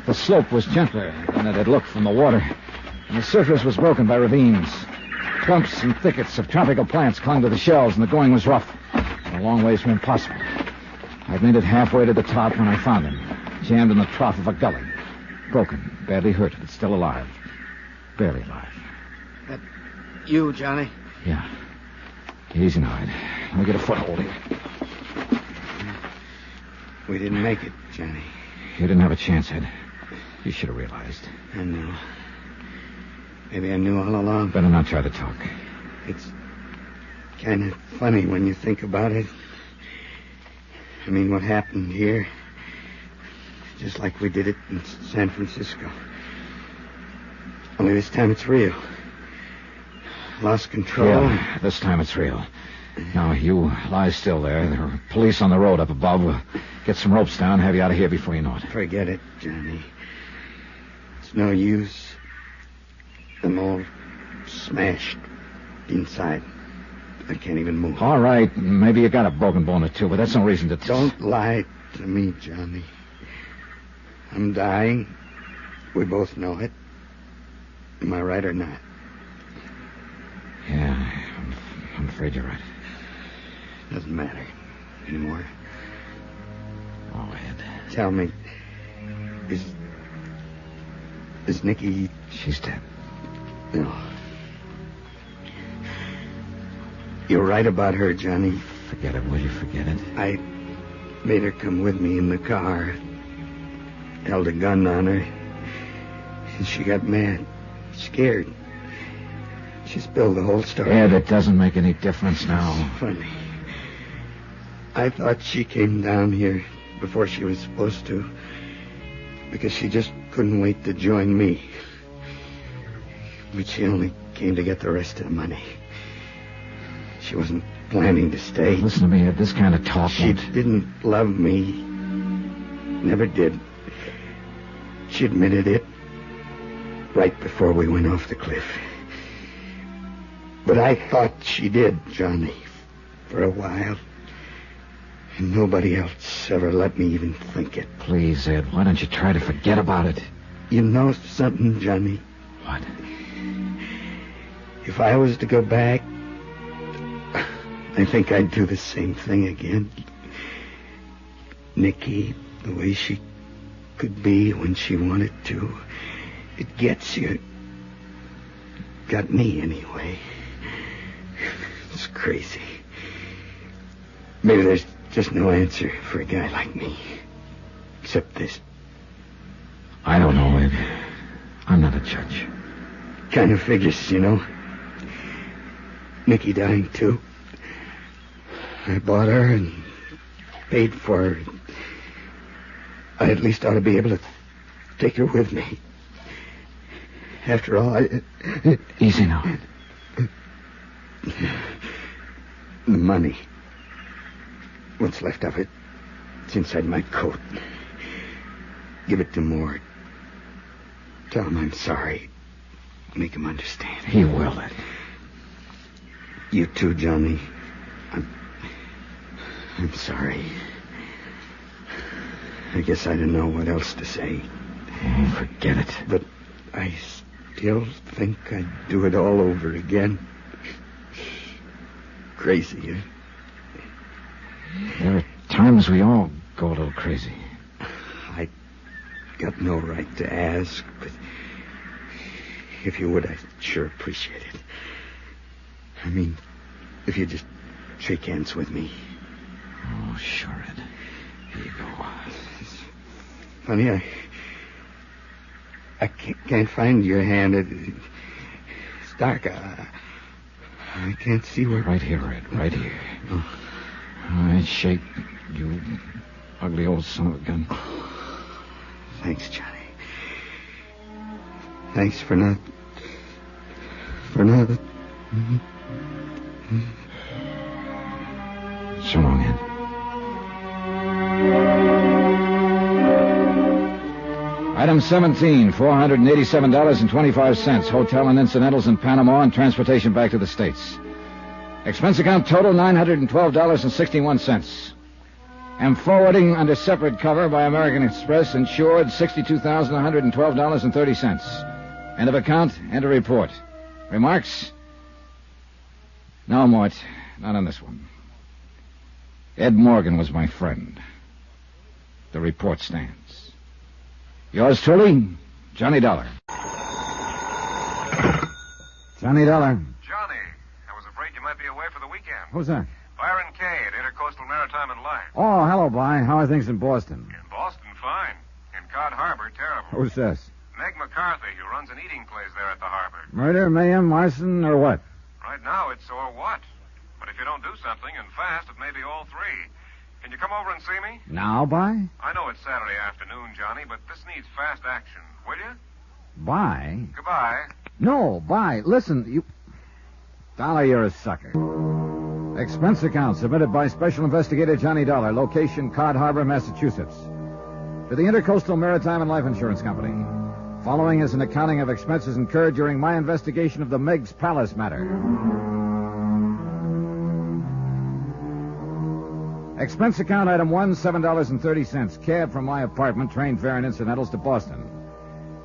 The slope was gentler than it had looked from the water, and the surface was broken by ravines. Clumps and thickets of tropical plants clung to the shells, and the going was rough, and a long ways from impossible. I'd made it halfway to the top when I found him, jammed in the trough of a gully. Broken, badly hurt, but still alive. Barely alive. That you, Johnny? Yeah. Easy now, Ed. Let me get a foothold here. We didn't make it, Johnny. You didn't have a chance, Ed. You should have realized. I know. Maybe I knew all along. Better not try to talk. It's kind of funny when you think about it. I mean, what happened here, just like we did it in San Francisco. Only this time it's real. Lost control. Yeah, this time it's real. Now, you lie still there. There are police on the road up above. We'll get some ropes down, have you out of here before you know it. Forget it, Johnny. It's no use. I'm all smashed inside. I can't even move. All right, maybe you got a broken bone or two, but that's no reason to... Don't lie to me, Johnny. I'm dying. We both know it. Am I right or not? Yeah, I'm afraid you're right. Doesn't matter anymore. Oh, Ed. Tell me, is Nicky... She's dead. No. You're right about her, Johnny. Forget it, will you? Forget it. I made her come with me in the car. Held a gun on her. And she got mad. Scared. She spilled the whole story. Ed, it doesn't make any difference now. Funny. I thought she came down here before she was supposed to, because she just couldn't wait to join me. But she only came to get the rest of the money. She wasn't planning to stay. Listen to me, Ed, this kind of talk... She didn't love me. Never did. She admitted it right before we went off the cliff. But I thought she did, Johnny, for a while. And nobody else ever let me even think it. Please, Ed, why don't you try to forget about it? You know something, Johnny? What? If I was to go back, I think I'd do the same thing again. Nicky, the way she could be when she wanted to. It gets you. Got me, anyway. It's crazy. Maybe there's just no answer for a guy like me. Except this. I don't know, Ed. I'm not a judge. Kind of figures, you know. Nicky dying, too. I bought her and paid for her. I at least ought to be able to take her with me. After all, Easy now. The money. What's left of it, it's inside my coat. Give it to Moore. Tell him I'm sorry. Make him understand. He will. You too, Johnny. I'm sorry. I guess I don't know what else to say. Forget it. But I still think I'd do it all over again. Crazy, huh? There are times we all go a little crazy. I got no right to ask, but if you would, I'd sure appreciate it. I mean, if you just shake hands with me. Oh, sure, Ed. Here you go. It's funny, I can't find your hand. It's dark. I can't see where... Right here, Ed. Right here. Oh. All right, shake, you ugly old son of a gun. Thanks, Johnny. Thanks for not... So long, Ed. Item 17, $487.25. Hotel and incidentals in Panama and transportation back to the States. Expense account total, $912.61. Am forwarding under separate cover by American Express, insured $62,112.30. End of account, enter report. Remarks? No, Mort, not on this one. Ed Morgan was my friend. The report stands. Yours truly, Johnny Dollar. Johnny Dollar. Johnny, I was afraid you might be away for the weekend. Who's that? Byron Kay at Intercoastal Maritime and Line. Oh, hello, By. How are things in Boston? In Boston, fine. In Cod Harbor, terrible. Who's this? Meg McCarthy, who runs an eating place there at the harbor. Murder, mayhem, arson, or what? Right now, it's or what. But if you don't do something, and fast, it may be all three. Can you come over and see me? Now, By? I know it's Saturday afternoon, Johnny, but this needs fast action. Will you? By? Goodbye. No, By. Listen, you... Dollar, you're a sucker. Expense account submitted by Special Investigator Johnny Dollar. Location, Cod Harbor, Massachusetts. To the Intercoastal Maritime and Life Insurance Company. Following is an accounting of expenses incurred during my investigation of the Megs Palace matter. Expense account item 1, $7.30. Cab from my apartment, train fare and incidentals to Boston.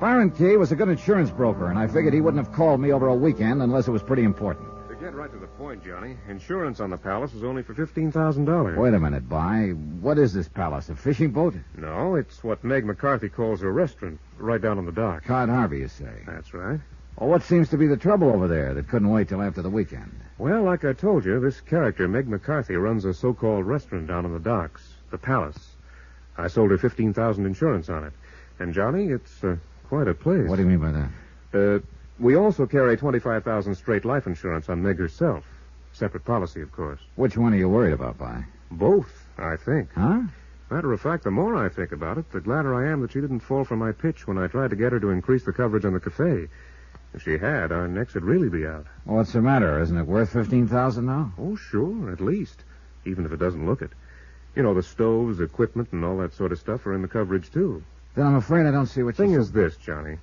Byron Kay was a good insurance broker, and I figured he wouldn't have called me over a weekend unless it was pretty important. To get right to the point, Johnny, insurance on the Palace is only for $15,000. Wait a minute, By. What is this Palace, a fishing boat? No, it's what Meg McCarthy calls a restaurant, right down on the dock. Cod Harbor, you say? That's right. Well, what seems to be the trouble over there that couldn't wait till after the weekend? Well, like I told you, this character, Meg McCarthy, runs a so-called restaurant down on the docks, the Palace. I sold her $15,000 insurance on it. And, Johnny, it's quite a place. What do you mean by that? We also carry $25,000 straight life insurance on Meg herself. Separate policy, of course. Which one are you worried about, By? Both, I think. Huh? Matter of fact, the more I think about it, the gladder I am that she didn't fall for my pitch when I tried to get her to increase the coverage on the cafe. If she had, our necks would really be out. Well, what's the matter? Isn't it worth $15,000 now? Oh, sure, at least. Even if it doesn't look it. You know, the stoves, equipment, and all that sort of stuff are in the coverage, too. Then I'm afraid I don't see what Thing is this, Johnny.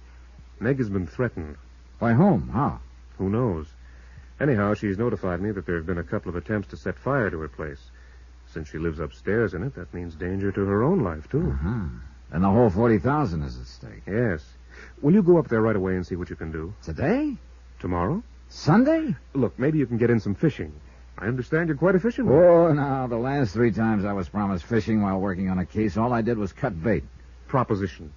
Meg has been threatened. By whom? How? Who knows? Anyhow, she's notified me that there have been a couple of attempts to set fire to her place. Since she lives upstairs in it, that means danger to her own life, too. Uh-huh. And the whole $40,000 is at stake. Yes. Will you go up there right away and see what you can do? Today? Tomorrow? Sunday? Look, maybe you can get in some fishing. I understand you're quite a fisherman. Oh, no. The last 3 times I was promised fishing while working on a case, all I did was cut bait. Proposition.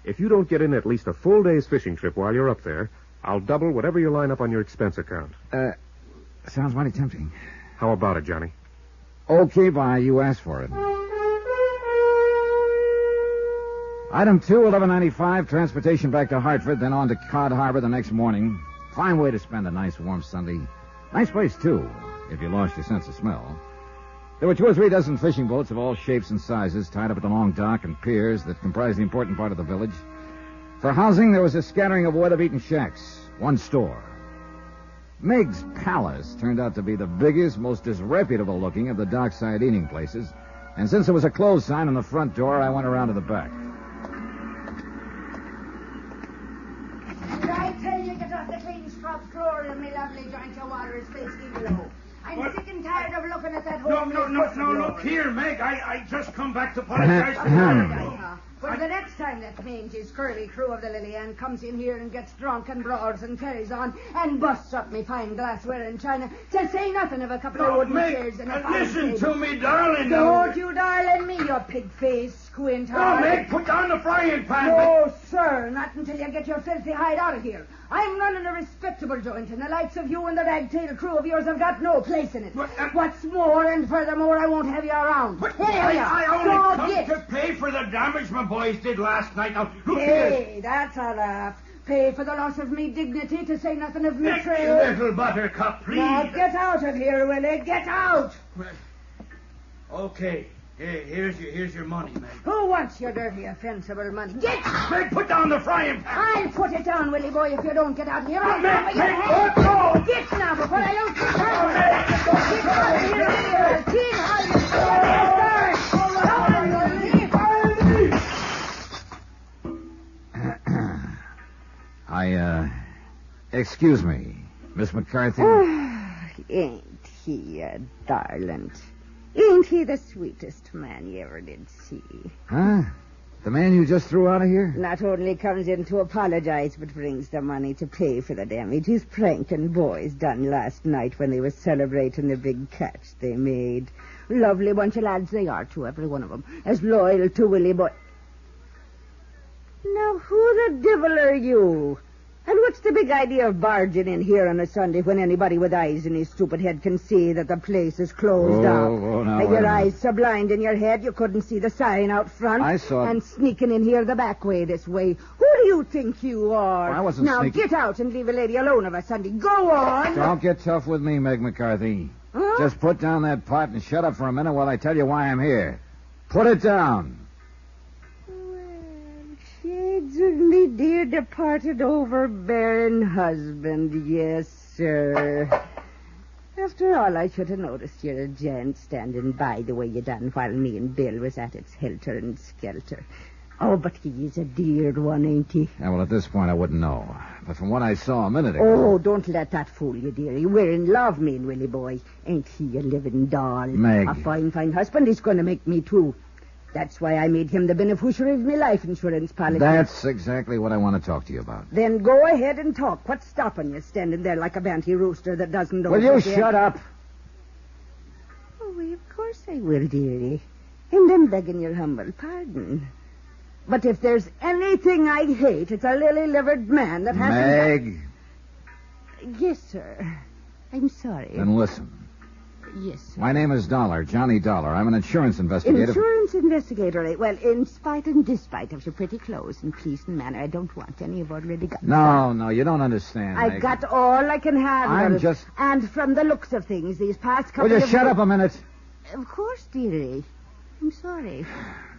If you don't get in at least a full day's fishing trip while you're up there, I'll double whatever you line up on your expense account. Sounds mighty tempting. How about it, Johnny? Okay, By. You asked for it. Item 2, $11.95, transportation back to Hartford, then on to Cod Harbor the next morning. Fine way to spend a nice warm Sunday. Nice place, too, if you lost your sense of smell. There were 2 or 3 dozen fishing boats of all shapes and sizes tied up at the long dock and piers that comprise the important part of the village. For housing, there was a scattering of weather-beaten shacks. One store. Meg's Palace turned out to be the biggest, most disreputable-looking of the dockside eating places, and since there was a closed sign on the front door, I went around to the back. Did I tell you get off the clean scrub floor in my lovely joint your water is filthy below? I'm sick and tired of looking at that hole. No, look here, Meg. I just come back to apologize for the But the next time that mangy, curly crew of the Lily Ann comes in here and gets drunk and brawls and carries on and busts up me fine glassware and china, to say nothing of a couple of wooden chairs and a fine listen table. to me, darling. Don't you darling me, you pig-faced squint. No, Meg, put down the frying pan. No, sir, not until you get your filthy hide out of here. I'm running a respectable joint, and the likes of you and the ragtail crew of yours have got no place in it. What's more, and furthermore, I won't have you around. I only come to pay for the damage my boys did last night. Now, look here. Hey, that's a laugh. Pay for the loss of me dignity, to say nothing of me trade. Little buttercup, please. Now, get out of here, Willie. Get out. Okay. Here's your money, Meg. Who wants your dirty, offensible money? Get! Meg, put down the frying pan. I'll put it down, Willie boy, if you don't get out of here. I'll Meg, your head. oh, Get now, before I don't get out. Get out of here, Willie. Teen Excuse me, Miss McCarthy. Ain't he a darling? Ain't he the sweetest man you ever did see? Huh? The man you just threw out of here? Not only comes in to apologize, but brings the money to pay for the damage his pranking boys done last night when they were celebrating the big catch they made. Lovely bunch of lads they are, too, every one of them. As loyal to Willie Boy. Now, who the devil are you? And what's the big idea of barging in here on a Sunday when anybody with eyes in his stupid head can see that the place is closed up? Now, and your eyes so blind in your head you couldn't see the sign out front? I saw it. And sneaking in here the back way this way. Who do you think you are? I wasn't now, sneaking. Get out and leave a lady alone of a Sunday. Go on! Don't get tough with me, Meg McCarthy. Huh? Just put down that pot and shut up for a minute while I tell you why I'm here. Put it down. Shades of me dear departed overbearing husband, yes, sir. After all, I should have noticed you're a gent standing by the way you done while me and Bill was at its helter and skelter. Oh, but he's a dear one, ain't he? Yeah, well, at this point, I wouldn't know. But from what I saw a minute ago... Oh, don't let that fool you, dearie. We're in love, me and Willie boy. Ain't he a living doll? Meg. A fine, fine husband he's going to make me, too. That's why I made him the beneficiary of my life insurance policy. That's exactly what I want to talk to you about. Then go ahead and talk. What's stopping you standing there like a banty rooster that doesn't know... Will you shut up? Oh, well, of course I will, dearie. And I'm begging your humble pardon. But if there's anything I hate, it's a lily-livered man that hasn't... Meg. Yes, sir. I'm sorry. Then listen. Yes, sir. My name is Dollar, Johnny Dollar. I'm an insurance investigator. Insurance investigator, eh? Well, in spite and despite of your pretty clothes and pleasing manner, I don't want any you've already got. No, you don't understand, I've Meg. got all I can have. I'm just... And from the looks of things, these past couple Will you of... shut up a minute? Of course, dearie. I'm sorry.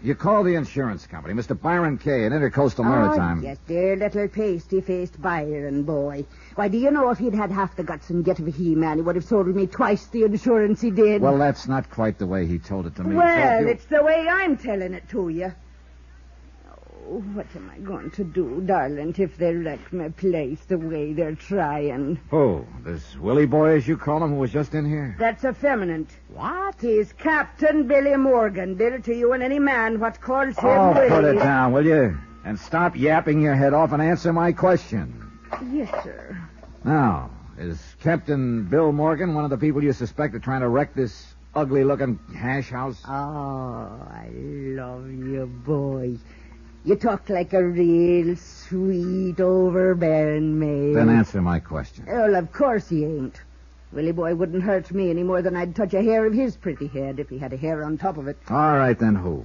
You call the insurance company, Mr. Byron Kay, in Intercoastal Maritime. Oh, yes, dear little pasty-faced Byron boy. Why, do you know if he'd had half the guts and get of a he-man, he would have sold me twice the insurance he did. Well, that's not quite the way he told it to me. Well, it's the way I'm telling it to you. Oh, what am I going to do, darling, if they wreck my place the way they're trying? Oh, this Willie boy, as you call him, who was just in here? That's effeminate. What? He's Captain Billy Morgan, bitter to you and any man what calls him Willie. Put it down, will you? And stop yapping your head off and answer my question. Yes, sir. Now, is Captain Bill Morgan one of the people you suspect of trying to wreck this ugly-looking hash house? Oh, I love you, boy. You talk like a real sweet, overbearing man. Then answer my question. Well, of course he ain't. Willie boy wouldn't hurt me any more than I'd touch a hair of his pretty head if he had a hair on top of it. All right, then who?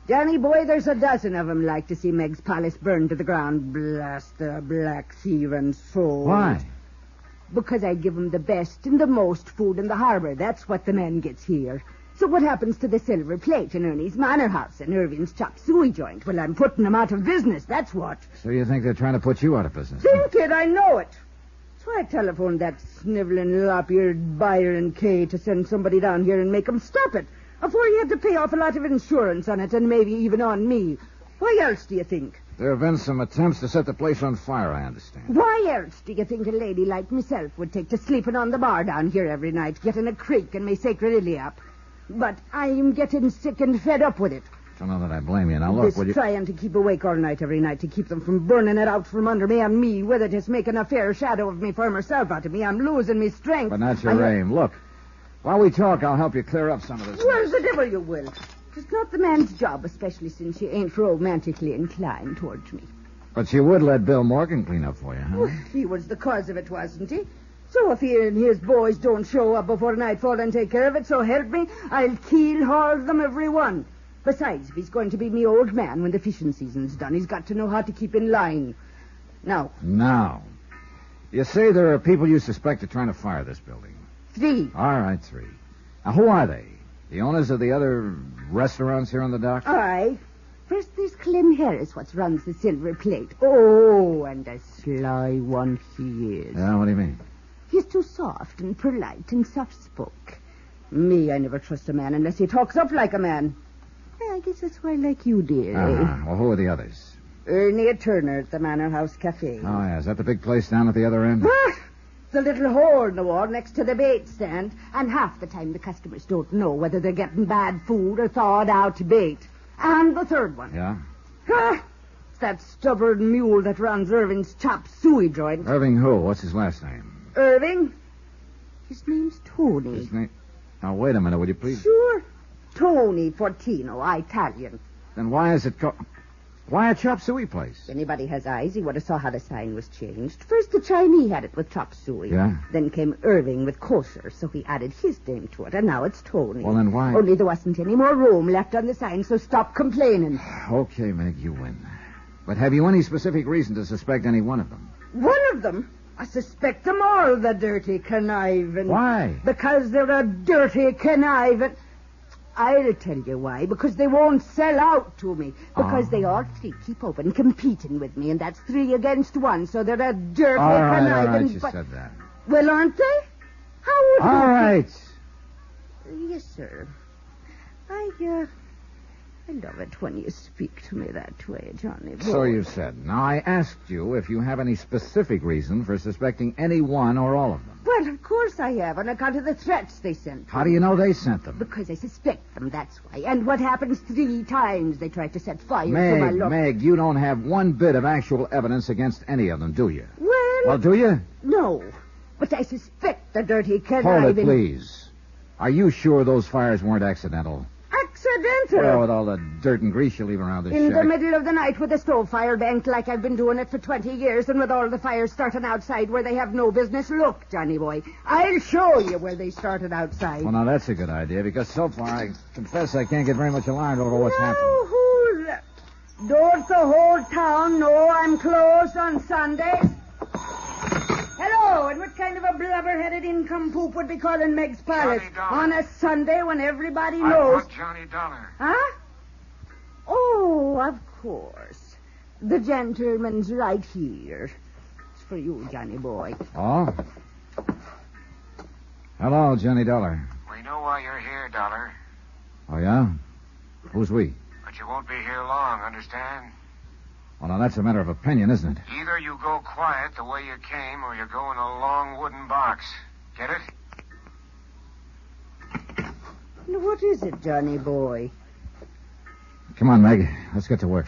Johnny boy, there's a dozen of 'em like to see Meg's palace burned to the ground. Blast their black thieving souls. Why? Because I give 'em the best and the most food in the harbor. That's what the man gets here. So what happens to the silver plate in Ernie's Manor House and Irving's chop suey joint? Well, I'm putting them out of business, that's what. So you think they're trying to put you out of business? Think it, I know it. So I telephoned that sniveling, lop-eared Byron K. to send somebody down here and make him stop it, before he had to pay off a lot of insurance on it, and maybe even on me. Why else do you think? There have been some attempts to set the place on fire, I understand. Why else do you think a lady like myself would take to sleeping on the bar down here every night, getting a creak and me sacred illy up? But I'm getting sick and fed up with it. Don't know that I blame you. Now, look, will you... trying to keep awake all night every night to keep them from burning it out from under me, and me with it is making a fair shadow of me for myself out of me. I'm losing me strength. But not your aim. Look, while we talk, I'll help you clear up some of this. Well, the devil you will. It's not the man's job, especially since you ain't romantically inclined towards me. But you would let Bill Morgan clean up for you, huh? Well, he was the cause of it, wasn't he? So if he and his boys don't show up before nightfall and take care of it, so help me, I'll keel-haul them every one. Besides, if he's going to be me old man when the fishing season's done, he's got to know how to keep in line. Now. You say there are people you suspect of trying to fire this building. 3. All right, 3. Now, who are they? The owners of the other restaurants here on the dock? Aye. First, there's Clem Harris, what runs the Silver Plate. Oh, and a sly one he is. Yeah, what do you mean? He's too soft and polite and soft-spoke. Me, I never trust a man unless he talks up like a man. I guess that's why I like you, dear. Well, who are the others? Ernie Turner at the Manor House Cafe. Oh, yeah. Is that the big place down at the other end? What? The little hole in the wall next to the bait stand. And half the time the customers don't know whether they're getting bad food or thawed-out bait. And the third one. Yeah? It's that stubborn mule that runs Irving's chop suey joint. Irving who? What's his last name? Irving? His name's Tony. His name... Now, wait a minute, will you please? Sure. Tony Fortino, Italian. Then why is it called... Why a chop suey place? If anybody has eyes, he would have saw how the sign was changed. First, the Chinese had it with chop suey. Yeah? Then came Irving with kosher, so he added his name to it, and now it's Tony. Well, then why... Only there wasn't any more room left on the sign, so stop complaining. Okay, Meg, you win. But have you any specific reason to suspect any one of them? One of them? I suspect them all, the dirty conniving. Why? Because they're a dirty conniving... I'll tell you why. Because they won't sell out to me. Because they all 3 keep open competing with me, and that's 3 against 1, so they're a dirty conniving... All right, you said that. Well, aren't they? How would All right. Yes, sir. I love it when you speak to me that way, Johnny boy. So you said. Now, I asked you if you have any specific reason for suspecting any one or all of them. Well, of course I have, on account of the threats they sent. How do you know they sent them? Because I suspect them, that's why. And what happens 3 times they tried to set fire to my luck. Meg, you don't have one bit of actual evidence against any of them, do you? Well, do you? No. But I suspect the dirty conniving... Hold it, please. Are you sure those fires weren't accidental? Accidental? Well, with all the dirt and grease you leave around this In shack. the middle of the night with a stove fire banked like I've been doing it for 20 years, and with all the fires starting outside where they have no business. Look, Johnny boy, I'll show you where they started outside. Well, now, that's a good idea, because so far, I confess I can't get very much alarmed over what's happened. Don't the whole town know I'm closed on Sundays? Hello, and what kind of a blubber-headed income-poop would be calling Meg's Palace on a Sunday when everybody knows... I want Johnny Dollar. Huh? Oh, of course. The gentleman's right here. It's for you, Johnny boy. Oh? Hello, Johnny Dollar. We know why you're here, Dollar. Oh, yeah? Who's we? But you won't be here long, understand? Well, now, that's a matter of opinion, isn't it? Either you go quiet the way you came, or you go in a long wooden box. Get it? Now, what is it, Johnny boy? Come on, Meg. Let's get to work.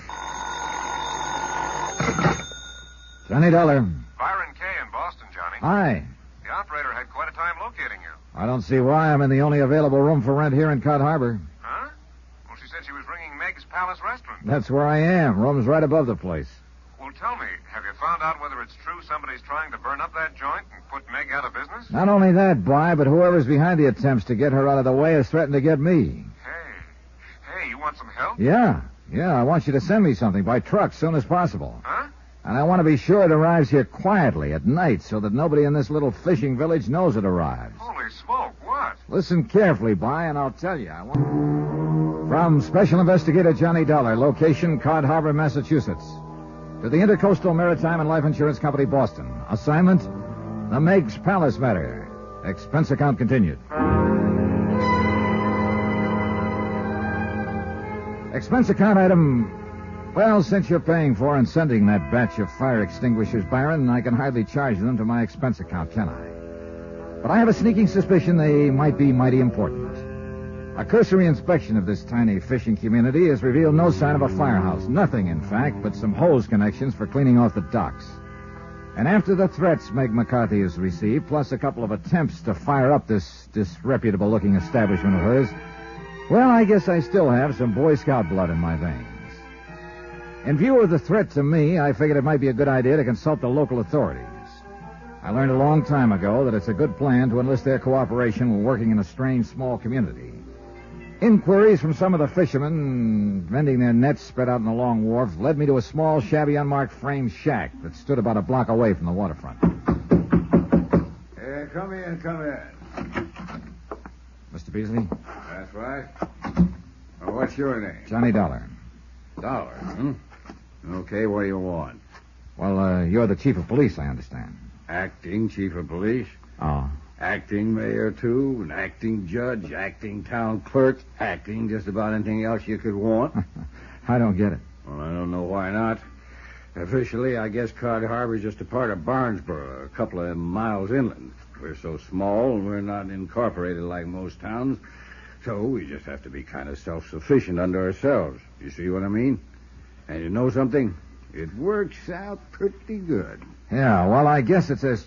Johnny Dollar. Byron K. in Boston, Johnny. Hi. The operator had quite a time locating you. I don't see why. I'm in the only available room for rent here in Cod Harbor. Huh? Well, she said she was ringing Meg's Palace Restaurant. That's where I am. Room's right above the place. Well, tell me, have you found out whether it's true somebody's trying to burn up that joint and put Meg out of business? Not only that, Bly, but whoever's behind the attempts to get her out of the way has threatened to get me. Hey, you want some help? Yeah. I want you to send me something by truck soon as possible. Huh? And I want to be sure it arrives here quietly at night so that nobody in this little fishing village knows it arrives. Holy smoke, what? Listen carefully, By, and I'll tell you. From Special Investigator Johnny Dollar, location Cod Harbor, Massachusetts, to the Intercoastal Maritime and Life Insurance Company, Boston. Assignment, the Megs Palace matter. Expense account continued. Expense account item... Well, since you're paying for and sending that batch of fire extinguishers, Byron, I can hardly charge them to my expense account, can I? But I have a sneaking suspicion they might be mighty important. A cursory inspection of this tiny fishing community has revealed no sign of a firehouse. Nothing, in fact, but some hose connections for cleaning off the docks. And after the threats Meg McCarthy has received, plus a couple of attempts to fire up this disreputable-looking establishment of hers, well, I guess I still have some Boy Scout blood in my veins. In view of the threat to me, I figured it might be a good idea to consult the local authorities. I learned a long time ago that it's a good plan to enlist their cooperation when working in a strange, small community. Inquiries from some of the fishermen mending their nets spread out in the long wharf led me to a small, shabby, unmarked frame shack that stood about a block away from the waterfront. Come in. Mr. Beasley? That's right. Well, what's your name? Johnny Dollar. Dollar, hmm? Okay, what do you want? Well, you're the chief of police, I understand. Acting chief of police? Oh. Acting mayor, too, an acting judge, acting town clerk, acting just about anything else you could want. I don't get it. Well, I don't know why not. Officially, I guess Cod Harbor's just a part of Barnesboro, a couple of miles inland. We're so small, we're not incorporated like most towns, so we just have to be kind of self-sufficient under ourselves. You see what I mean? And you know something? It works out pretty good. Yeah, well, I guess it's as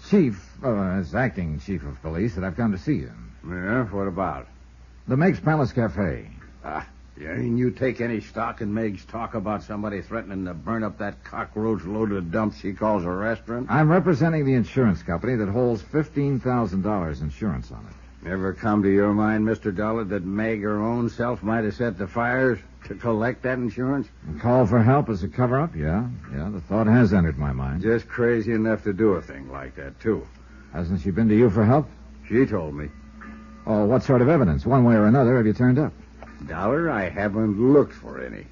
acting chief of police that I've come to see you. Yeah, what about? The Megs Palace Cafe. You mean you take any stock in Meg's talk about somebody threatening to burn up that cockroach-loaded dump she calls a restaurant? I'm representing the insurance company that holds $15,000 insurance on it. Ever come to your mind, Mr. Dollar, that Meg her own self might have set the fires to collect that insurance? And call for help as a cover-up? Yeah, the thought has entered my mind. Just crazy enough to do a thing like that, too. Hasn't she been to you for help? She told me. Oh, what sort of evidence? One way or another have you turned up? Dollar, I haven't looked for any.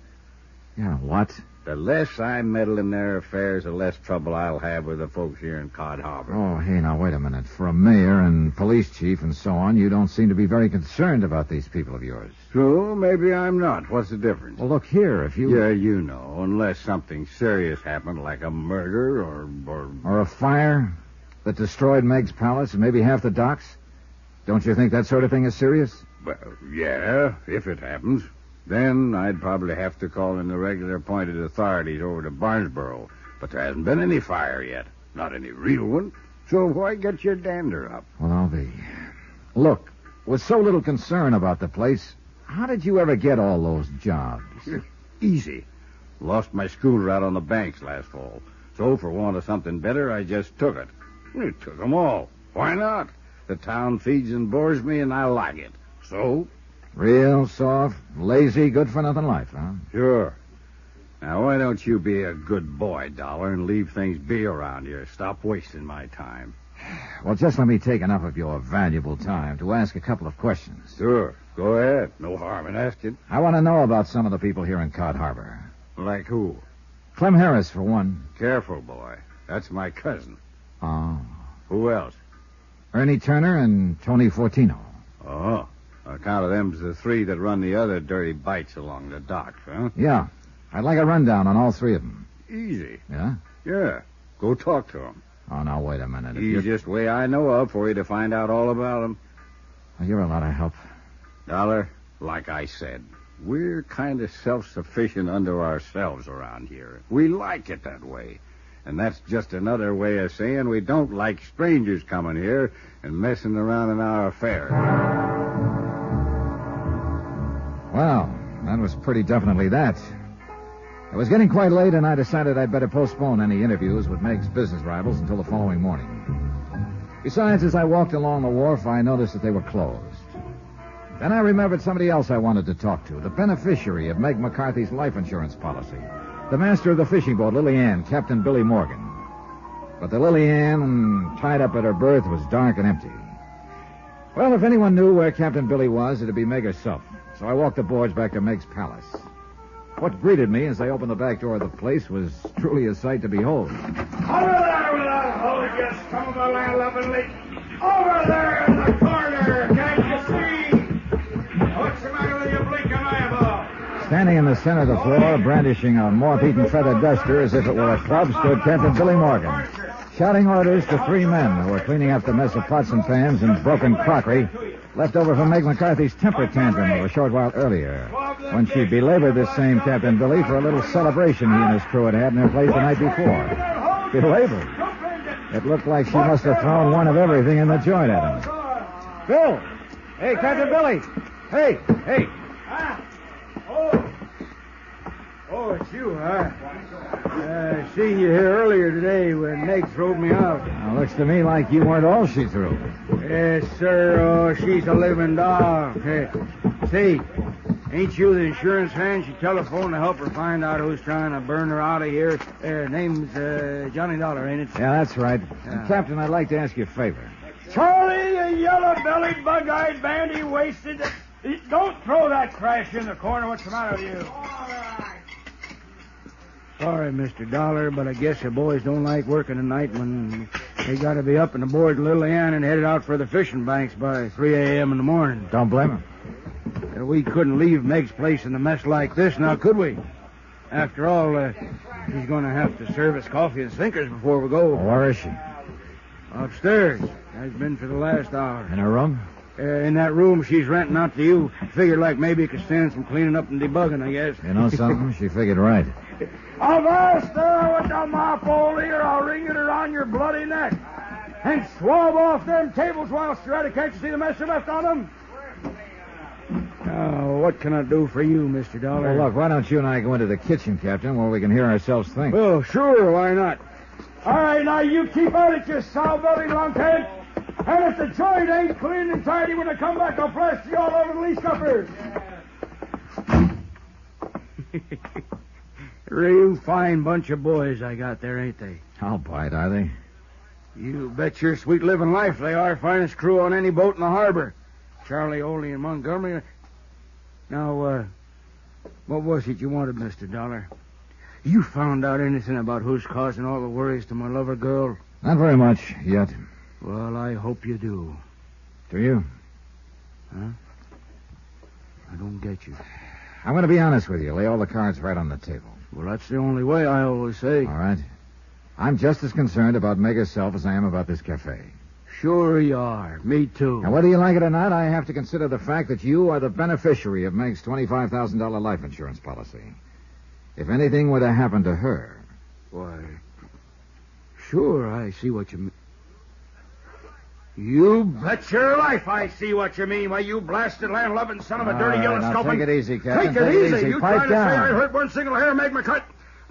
Yeah, what? The less I meddle in their affairs, the less trouble I'll have with the folks here in Cod Harbor. Oh, hey, now, wait a minute. For a mayor and police chief and so on, you don't seem to be very concerned about these people of yours. So, maybe I'm not. What's the difference? Well, look here, if you... Yeah, you know, unless something serious happened, like a murder Or a fire that destroyed Meg's Palace and maybe half the docks. Don't you think that sort of thing is serious? Well, yeah, if it happens. Then I'd probably have to call in the regular appointed authorities over to Barnesboro. But there hasn't been any fire yet. Not any real one. So why get your dander up? Well, I'll be. Look, with so little concern about the place, how did you ever get all those jobs? Easy. Lost my schooner out on the banks last fall. So for want of something better, I just took it. I took them all. Why not? The town feeds and bores me, and I like it. So... Real soft, lazy, good-for-nothing life, huh? Sure. Now, why don't you be a good boy, Dollar, and leave things be around here? Stop wasting my time. Well, just let me take enough of your valuable time to ask a couple of questions. Sure. Go ahead. No harm in asking. I want to know about some of the people here in Cod Harbor. Like who? Clem Harris, for one. Careful, boy. That's my cousin. Oh. Who else? Ernie Turner and Tony Fortino. Oh. On account of them's the three that run the other dirty bites along the docks, huh? Yeah. I'd like a rundown on all three of them. Easy. Yeah? Yeah. Go talk to them. Oh, now, wait a minute. Easiest way I know of for you to find out all about them. Well, you're a lot of help. Dollar, like I said, we're kind of self-sufficient under ourselves around here. We like it that way. And that's just another way of saying we don't like strangers coming here and messing around in our affairs. Well, that was pretty definitely that. It was getting quite late, and I decided I'd better postpone any interviews with Meg's business rivals until the following morning. Besides, as I walked along the wharf, I noticed that they were closed. Then I remembered somebody else I wanted to talk to, the beneficiary of Meg McCarthy's life insurance policy, the master of the fishing boat, Lily Ann, Captain Billy Morgan. But the Lily Ann, tied up at her berth, was dark and empty. Well, if anyone knew where Captain Billy was, it'd be Meg herself. So I walked the boards back to Meg's palace. What greeted me as I opened the back door of the place was truly a sight to behold. Over there with that hole, just come of the land lovingly. Over there in the corner, can't you see? What's the matter with you blinking eyeball? Standing in the center of the floor, brandishing a moth-eaten feather duster as if it were a club, stood Captain Billy Morgan, shouting orders to 3 men who were cleaning up the mess of pots and pans and broken crockery left over from Meg McCarthy's temper tantrum a short while earlier, when she belabored this same Captain Billy for a little celebration he and his crew had in their place the night before. Belabored? It looked like she must have thrown one of everything in the joint at him. Bill! Hey, Captain Billy! Hey! Oh, it's you, huh? Seen you here earlier today when Megs throwed me out. Now, looks to me like you weren't all she threw. Yes, sir. Oh, she's a living dog. Hey, say, ain't you the insurance hand? She telephoned to help her find out who's trying to burn her out of here. Name's Johnny Dollar, ain't it? Yeah, that's right. Captain, I'd like to ask you a favor. Charlie, you yellow-bellied, bug-eyed, bandy-waisted. Don't throw that trash in the corner. What's the matter with you? Sorry, Mr. Dollar, but I guess the boys don't like working at night when they got to be up and aboard Little Ann and headed out for the fishing banks by 3 a.m. in the morning. Don't blame them. We couldn't leave Meg's place in a mess like this, now could we? After all, she's going to have to serve us coffee and sinkers before we go. Where is she? Upstairs. Has been for the last hour. In her room? In that room she's renting out to you. Figured like maybe it could stand some cleaning up and debugging, I guess. You know something? She figured right. Avast there with the mop hole here. I'll ring it around your bloody neck. And swab off them tables while you're at it. Can't you see the mess you left on them? Oh, what can I do for you, Mr. Dollar? Well, look, why don't you and I go into the kitchen, Captain, where we can hear ourselves think? Well, sure, why not? All right, now you keep at it, you sow-bellied lunkhead. And if the joint ain't clean and tidy when I come back, I'll blast you all over the lee scuppers. Real fine bunch of boys I got there, ain't they? I'll bite, are they? You bet your sweet living life they are. Finest crew on any boat in the harbor. Charlie, Oley, and Montgomery. Now, what was it you wanted, Mr. Dollar? You found out anything about who's causing all the worries to my lover girl? Not very much yet. Well, I hope you do. Do you? Huh? I don't get you. I'm going to be honest with you. Lay all the cards right on the table. Well, that's the only way, I always say. All right. I'm just as concerned about Meg herself as I am about this cafe. Sure you are. Me too. Now, whether you like it or not, I have to consider the fact that you are the beneficiary of Meg's $25,000 life insurance policy. If anything were to happen to her... Why, sure, I see what you mean. You bet your life I see what you mean. Why, you blasted land-loving son of a dirty yellow scuffling. Take it easy, Captain. Take it easy. You Pipe trying to down. say I hurt one single hair, Meg McCut?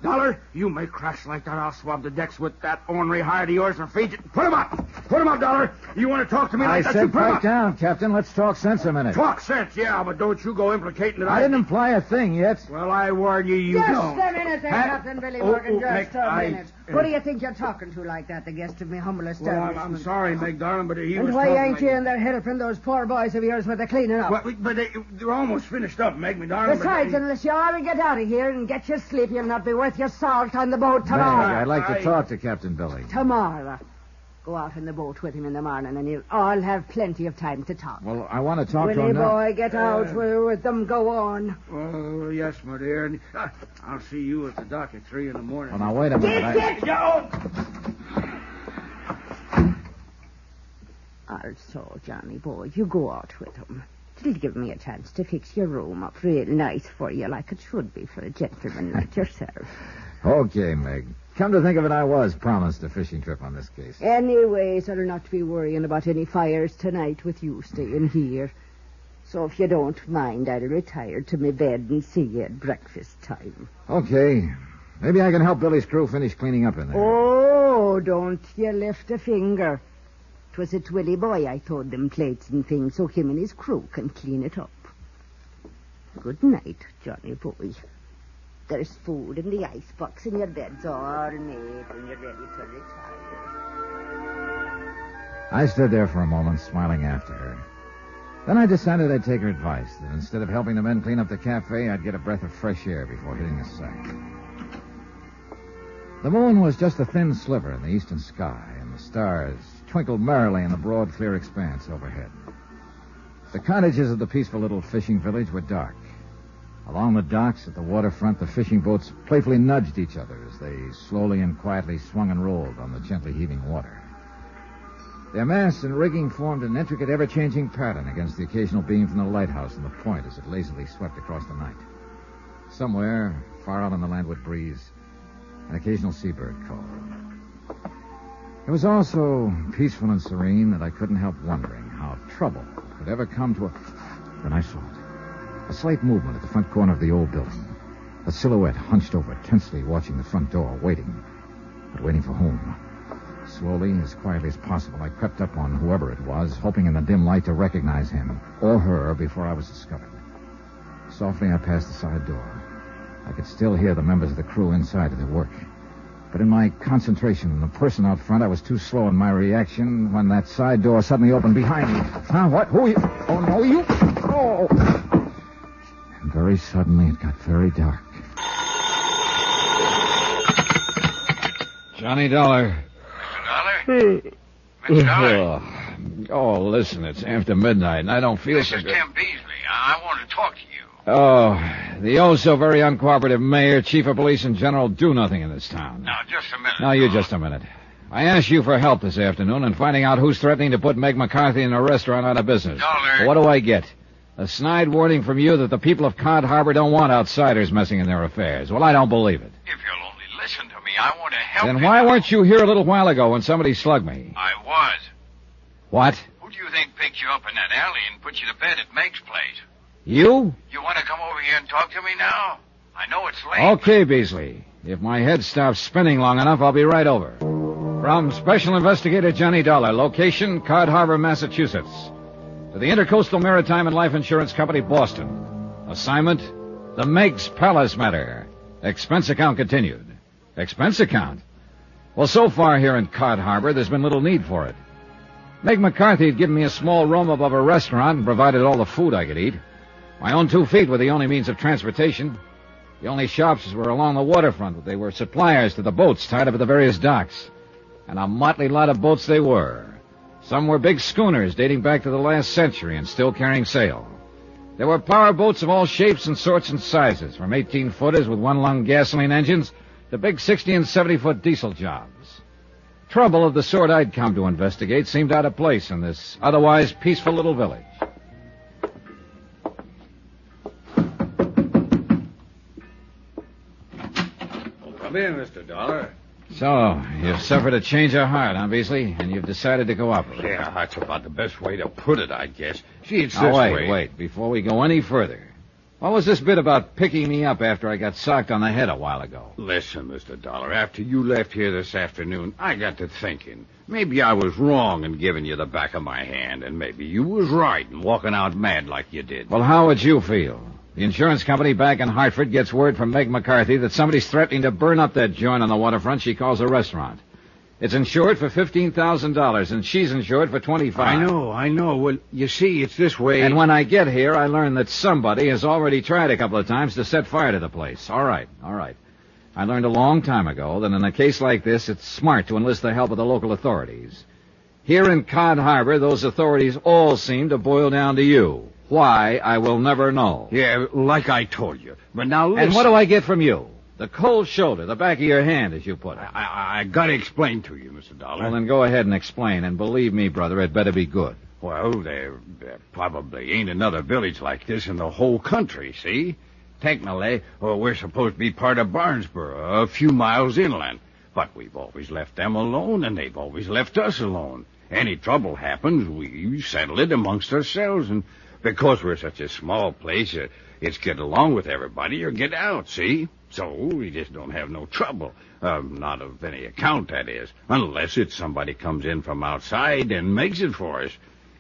Dollar, you may crash like that. I'll swab the decks with that ornery hide of yours and feed it. Put him up. Put him up, Dollar. You want to talk to me like that? I said You put him pipe up. down, Captain. Let's talk sense a minute. Talk sense, yeah, but don't you go implicating that I didn't imply a thing yet. Well, I warn you, you Just don't. a minute there, Captain Billy Morgan. Just a minute. I- Who do you think you're talking to like that, the guest of me humble establishment? Well, I'm sorry, Meg, darling, but he was And why talking ain't like... you in there helping those poor boys of yours with the cleaning up? Well, but they're almost finished up, Meg, me darling. Besides, unless you ought to get out of here and get your sleep, you'll not be worth your salt on the boat tomorrow. Meg, I'd like to talk to Captain Billy. Tomorrow. Go out in the boat with him in the morning, and you'll all have plenty of time to talk. Well, I want to talk to Willie him now. boy, get out with them. Go on. Oh, yes, my dear. And, I'll see you at the dock at 3 in the morning. Well, now, wait a minute. Get Go! Also, Johnny boy, you go out with him. It'll give me a chance to fix your room up real nice for you, like it should be for a gentleman like yourself. Okay, Meg. Come to think of it, I was promised a fishing trip on this case. Anyways, I'll not be worrying about any fires tonight with you staying here. So if you don't mind, I'll retire to my bed and see you at breakfast time. Okay. Maybe I can help Billy's crew finish cleaning up in there. Oh, don't you lift a finger. 'Twas at Willie boy I throwed them plates and things so him and his crew can clean it up. Good night, Johnny boy. There's food in the icebox and your bed's all made and you're ready to retire. I stood there for a moment, smiling after her. Then I decided I'd take her advice, that instead of helping the men clean up the cafe, I'd get a breath of fresh air before hitting the sack. The moon was just a thin sliver in the eastern sky, and the stars twinkled merrily in the broad, clear expanse overhead. The cottages of the peaceful little fishing village were dark. Along the docks at the waterfront, the fishing boats playfully nudged each other as they slowly and quietly swung and rolled on the gently heaving water. Their masts and rigging formed an intricate, ever-changing pattern against the occasional beam from the lighthouse and the point as it lazily swept across the night. Somewhere, far out on the landward breeze, an occasional seabird called. It was all so peaceful and serene that I couldn't help wondering how trouble could ever come to a... Then I saw it. A slight movement at the front corner of the old building. A silhouette hunched over, tensely watching the front door, waiting. But waiting for whom? Slowly, as quietly as possible, I crept up on whoever it was, hoping in the dim light to recognize him or her before I was discovered. Softly, I passed the side door. I could still hear the members of the crew inside at their work. But in my concentration on the person out front, I was too slow in my reaction when that side door suddenly opened behind me. Huh? What? Who are you? Oh, no, you... Oh! And very suddenly, it got very dark. Johnny Dollar. Mr. Dollar? Oh, listen, it's after midnight, and I don't feel This so is good. Tim Beasley. I want to talk to you. Oh, the oh-so-very uncooperative mayor, chief of police, and general do-nothing in this town. Now, just a minute. Now, you just a minute. I asked you for help this afternoon in finding out who's threatening to put Meg McCarthy in a restaurant out of business. Dollar. What do I get? A snide warning from you that the people of Cod Harbor don't want outsiders messing in their affairs. Well, I don't believe it. If you'll only listen to me, I want to help you. Then why weren't you here a little while ago when somebody slugged me? I was. What? Who do you think picked you up in that alley and put you to bed at Meg's place? You? You want to come over here and talk to me now? I know it's late. Okay, Beasley. If my head stops spinning long enough, I'll be right over. From Special Investigator Johnny Dollar, location, Cod Harbor, Massachusetts. To the Intercoastal Maritime and Life Insurance Company, Boston. Assignment, the Megs Palace matter. Expense account continued. Expense account? Well, so far here in Cod Harbor, there's been little need for it. Meg McCarthy had given me a small room above a restaurant and provided all the food I could eat. My own 2 feet were the only means of transportation. The only shops were along the waterfront, but they were suppliers to the boats tied up at the various docks. And a motley lot of boats they were. Some were big schooners dating back to the last century and still carrying sail. There were power boats of all shapes and sorts and sizes, from 18-footers with one-lung gasoline engines to big 60 and 70-foot diesel jobs. Trouble of the sort I'd come to investigate seemed out of place in this otherwise peaceful little village. Come in, Mr. Dollar. So, you've suffered a change of heart, huh, Beasley? And you've decided to cooperate. Yeah, that's about the best way to put it, I guess. See, it's Now, this wait, way. wait. Before we go any further, what was this bit about picking me up after I got socked on the head a while ago? Listen, Mr. Dollar, after you left here this afternoon, I got to thinking. Maybe I was wrong in giving you the back of my hand, and maybe you was right in walking out mad like you did. Well, how would you feel? The insurance company back in Hartford gets word from Meg McCarthy that somebody's threatening to burn up that joint on the waterfront she calls a restaurant. It's insured for $15,000, and she's insured for $25,000. I know. Well, you see, it's this way. And when I get here, I learn that somebody has already tried a couple of times to set fire to the place. All right. I learned a long time ago that in a case like this, it's smart to enlist the help of the local authorities. Here in Cod Harbor, those authorities all seem to boil down to you. Why, I will never know. Yeah, like I told you. But now listen. And what do I get from you? The cold shoulder, the back of your hand, as you put it. I gotta explain to you, Mr. Dollar. Well, then go ahead and explain, and believe me, brother, it better be good. Well, there probably ain't another village like this in the whole country, see? Technically, we're supposed to be part of Barnesboro, a few miles inland. But we've always left them alone, and they've always left us alone. Any trouble happens, we settle it amongst ourselves, and because we're such a small place, it's get along with everybody or get out, see? So we just don't have no trouble. Not of any account, that is. Unless it's somebody comes in from outside and makes it for us.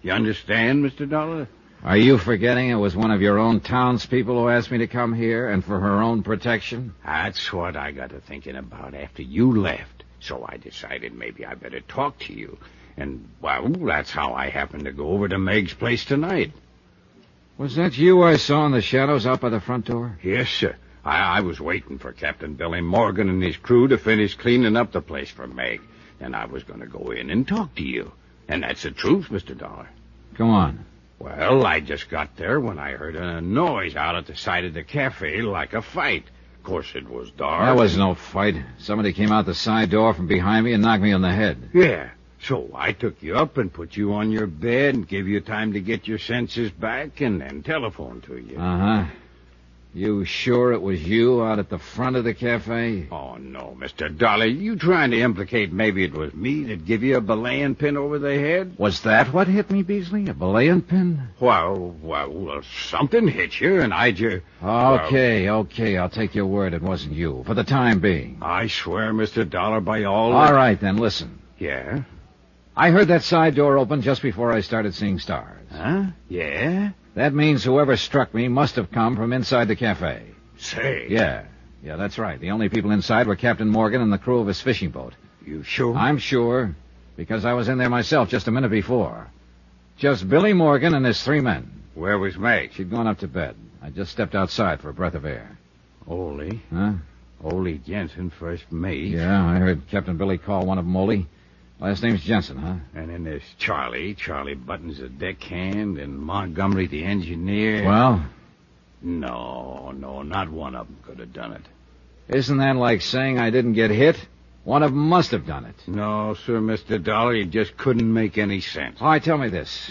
You understand, Mr. Dollar? Are you forgetting it was one of your own townspeople who asked me to come here, and for her own protection? That's what I got to thinking about after you left. So I decided maybe I better talk to you. And, well, that's how I happened to go over to Meg's place tonight. Was that you I saw in the shadows out by the front door? Yes, sir. I was waiting for Captain Billy Morgan and his crew to finish cleaning up the place for Meg. And I was going to go in and talk to you. And that's the truth, Mr. Dollar. Go on. Well, I just got there when I heard a noise out at the side of the cafe like a fight. Of course, it was dark. That was no fight. Somebody came out the side door from behind me and knocked me on the head. Yeah. So I took you up and put you on your bed and gave you time to get your senses back and then telephoned to you. Uh-huh. You sure it was you out at the front of the cafe? Oh, no, Mr. Dollar. You trying to implicate maybe it was me that give you a belaying pin over the head? Was that what hit me, Beasley? A belaying pin? Well, something hit you and I just... Okay. I'll take your word it wasn't you, for the time being. I swear, Mr. Dollar, by all... All right, then, listen. Yeah? I heard that side door open just before I started seeing stars. Huh? Yeah? That means whoever struck me must have come from inside the cafe. Say. Yeah, that's right. The only people inside were Captain Morgan and the crew of his fishing boat. You sure? I'm sure, because I was in there myself just a minute before. Just Billy Morgan and his 3 men. Where was Meg? She'd gone up to bed. I just stepped outside for a breath of air. Ole? Huh? Ole Jensen, first mate. Yeah, I heard Captain Billy call one of them Ole. Last name's Jensen, huh? And then there's Charlie. Charlie Button's the deckhand, and Montgomery the engineer. Well? No, not one of them could have done it. Isn't that like saying I didn't get hit? One of them must have done it. No, sir, Mr. Dollar, it just couldn't make any sense. All right, tell me this.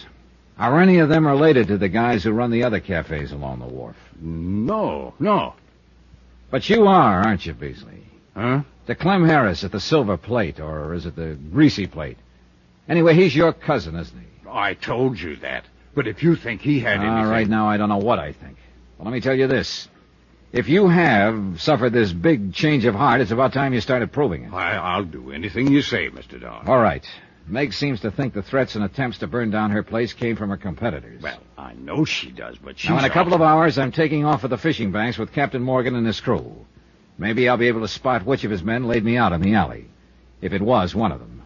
Are any of them related to the guys who run the other cafes along the wharf? No. But you are, aren't you, Beasley? Huh? To Clem Harris at the Silver Plate, or is it the Greasy Plate? Anyway, he's your cousin, isn't he? I told you that. But if you think he had anything... Right now, I don't know what I think. Well, let me tell you this. If you have suffered this big change of heart, it's about time you started proving it. I'll do anything you say, Mr. Dollar. All right. Meg seems to think the threats and attempts to burn down her place came from her competitors. Well, I know she does, but she's... Now, in a couple of hours, I'm taking off for the fishing banks with Captain Morgan and his crew. Maybe I'll be able to spot which of his men laid me out in the alley, if it was one of them.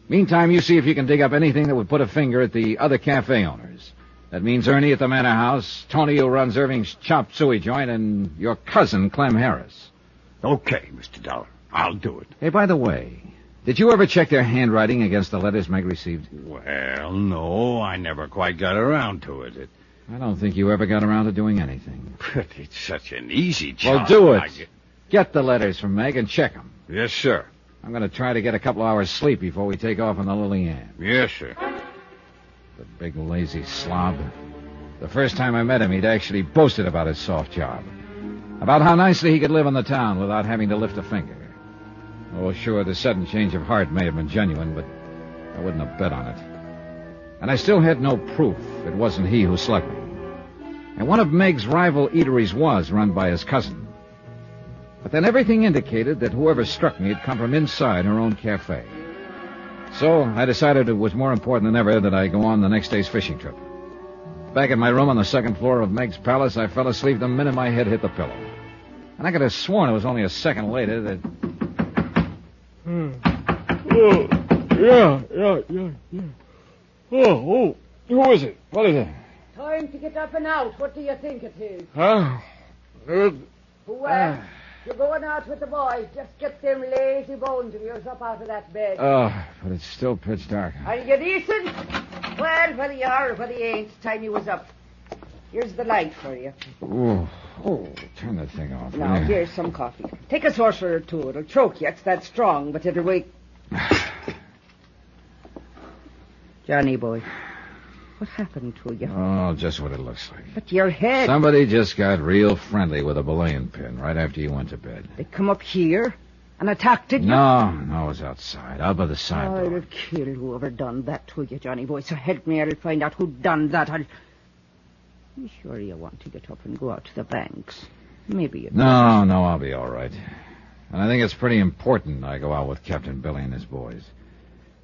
Meantime, you see if you can dig up anything that would put a finger at the other cafe owners. That means Ernie at the Manor House, Tony who runs Irving's Chop Suey joint, and your cousin, Clem Harris. Okay, Mr. Dollar. I'll do it. Hey, by the way, did you ever check their handwriting against the letters Meg received? Well, no, I never quite got around to it. I don't think you ever got around to doing anything. But it's such an easy job. Well, do it. Get the letters from Meg and check them. Yes, sir. I'm going to try to get a couple hours sleep before we take off on the Lily Ann. Yes, sir. The big lazy slob. The first time I met him, he'd actually boasted about his soft job. About how nicely he could live in the town without having to lift a finger. Oh, sure, the sudden change of heart may have been genuine, but I wouldn't have bet on it. And I still had no proof it wasn't he who slugged me. And one of Meg's rival eateries was run by his cousin. But then everything indicated that whoever struck me had come from inside her own cafe. So I decided it was more important than ever that I go on the next day's fishing trip. Back at my room on the second floor of Meg's palace, I fell asleep the minute my head hit the pillow. And I could have sworn it was only a second later that... Oh, yeah. Oh, who is it? What is it? Time to get up and out. What do you think it is? Huh? You're going out with the boys. Just get them lazy bones of yours up out of that bed. Oh, but it's still pitch dark. Are you decent? Well, whether you are or whether you ain't, it's time you was up. Here's the light for you. Oh, turn that thing off. Now, here's some coffee. Take a saucer or two. It'll choke you. It's that strong, but it'll wake... Johnny boy, what happened to you? Oh, just what it looks like. But your head... Somebody just got real friendly with a belaying pin right after you went to bed. They come up here and attacked it? No, it was outside, out by the side door. I'll kill whoever done that to you, Johnny boy. So help me, I'll find out who done that. You sure you want to get up and go out to the banks? Maybe you No, I'll be all right. And I think it's pretty important I go out with Captain Billy and his boys.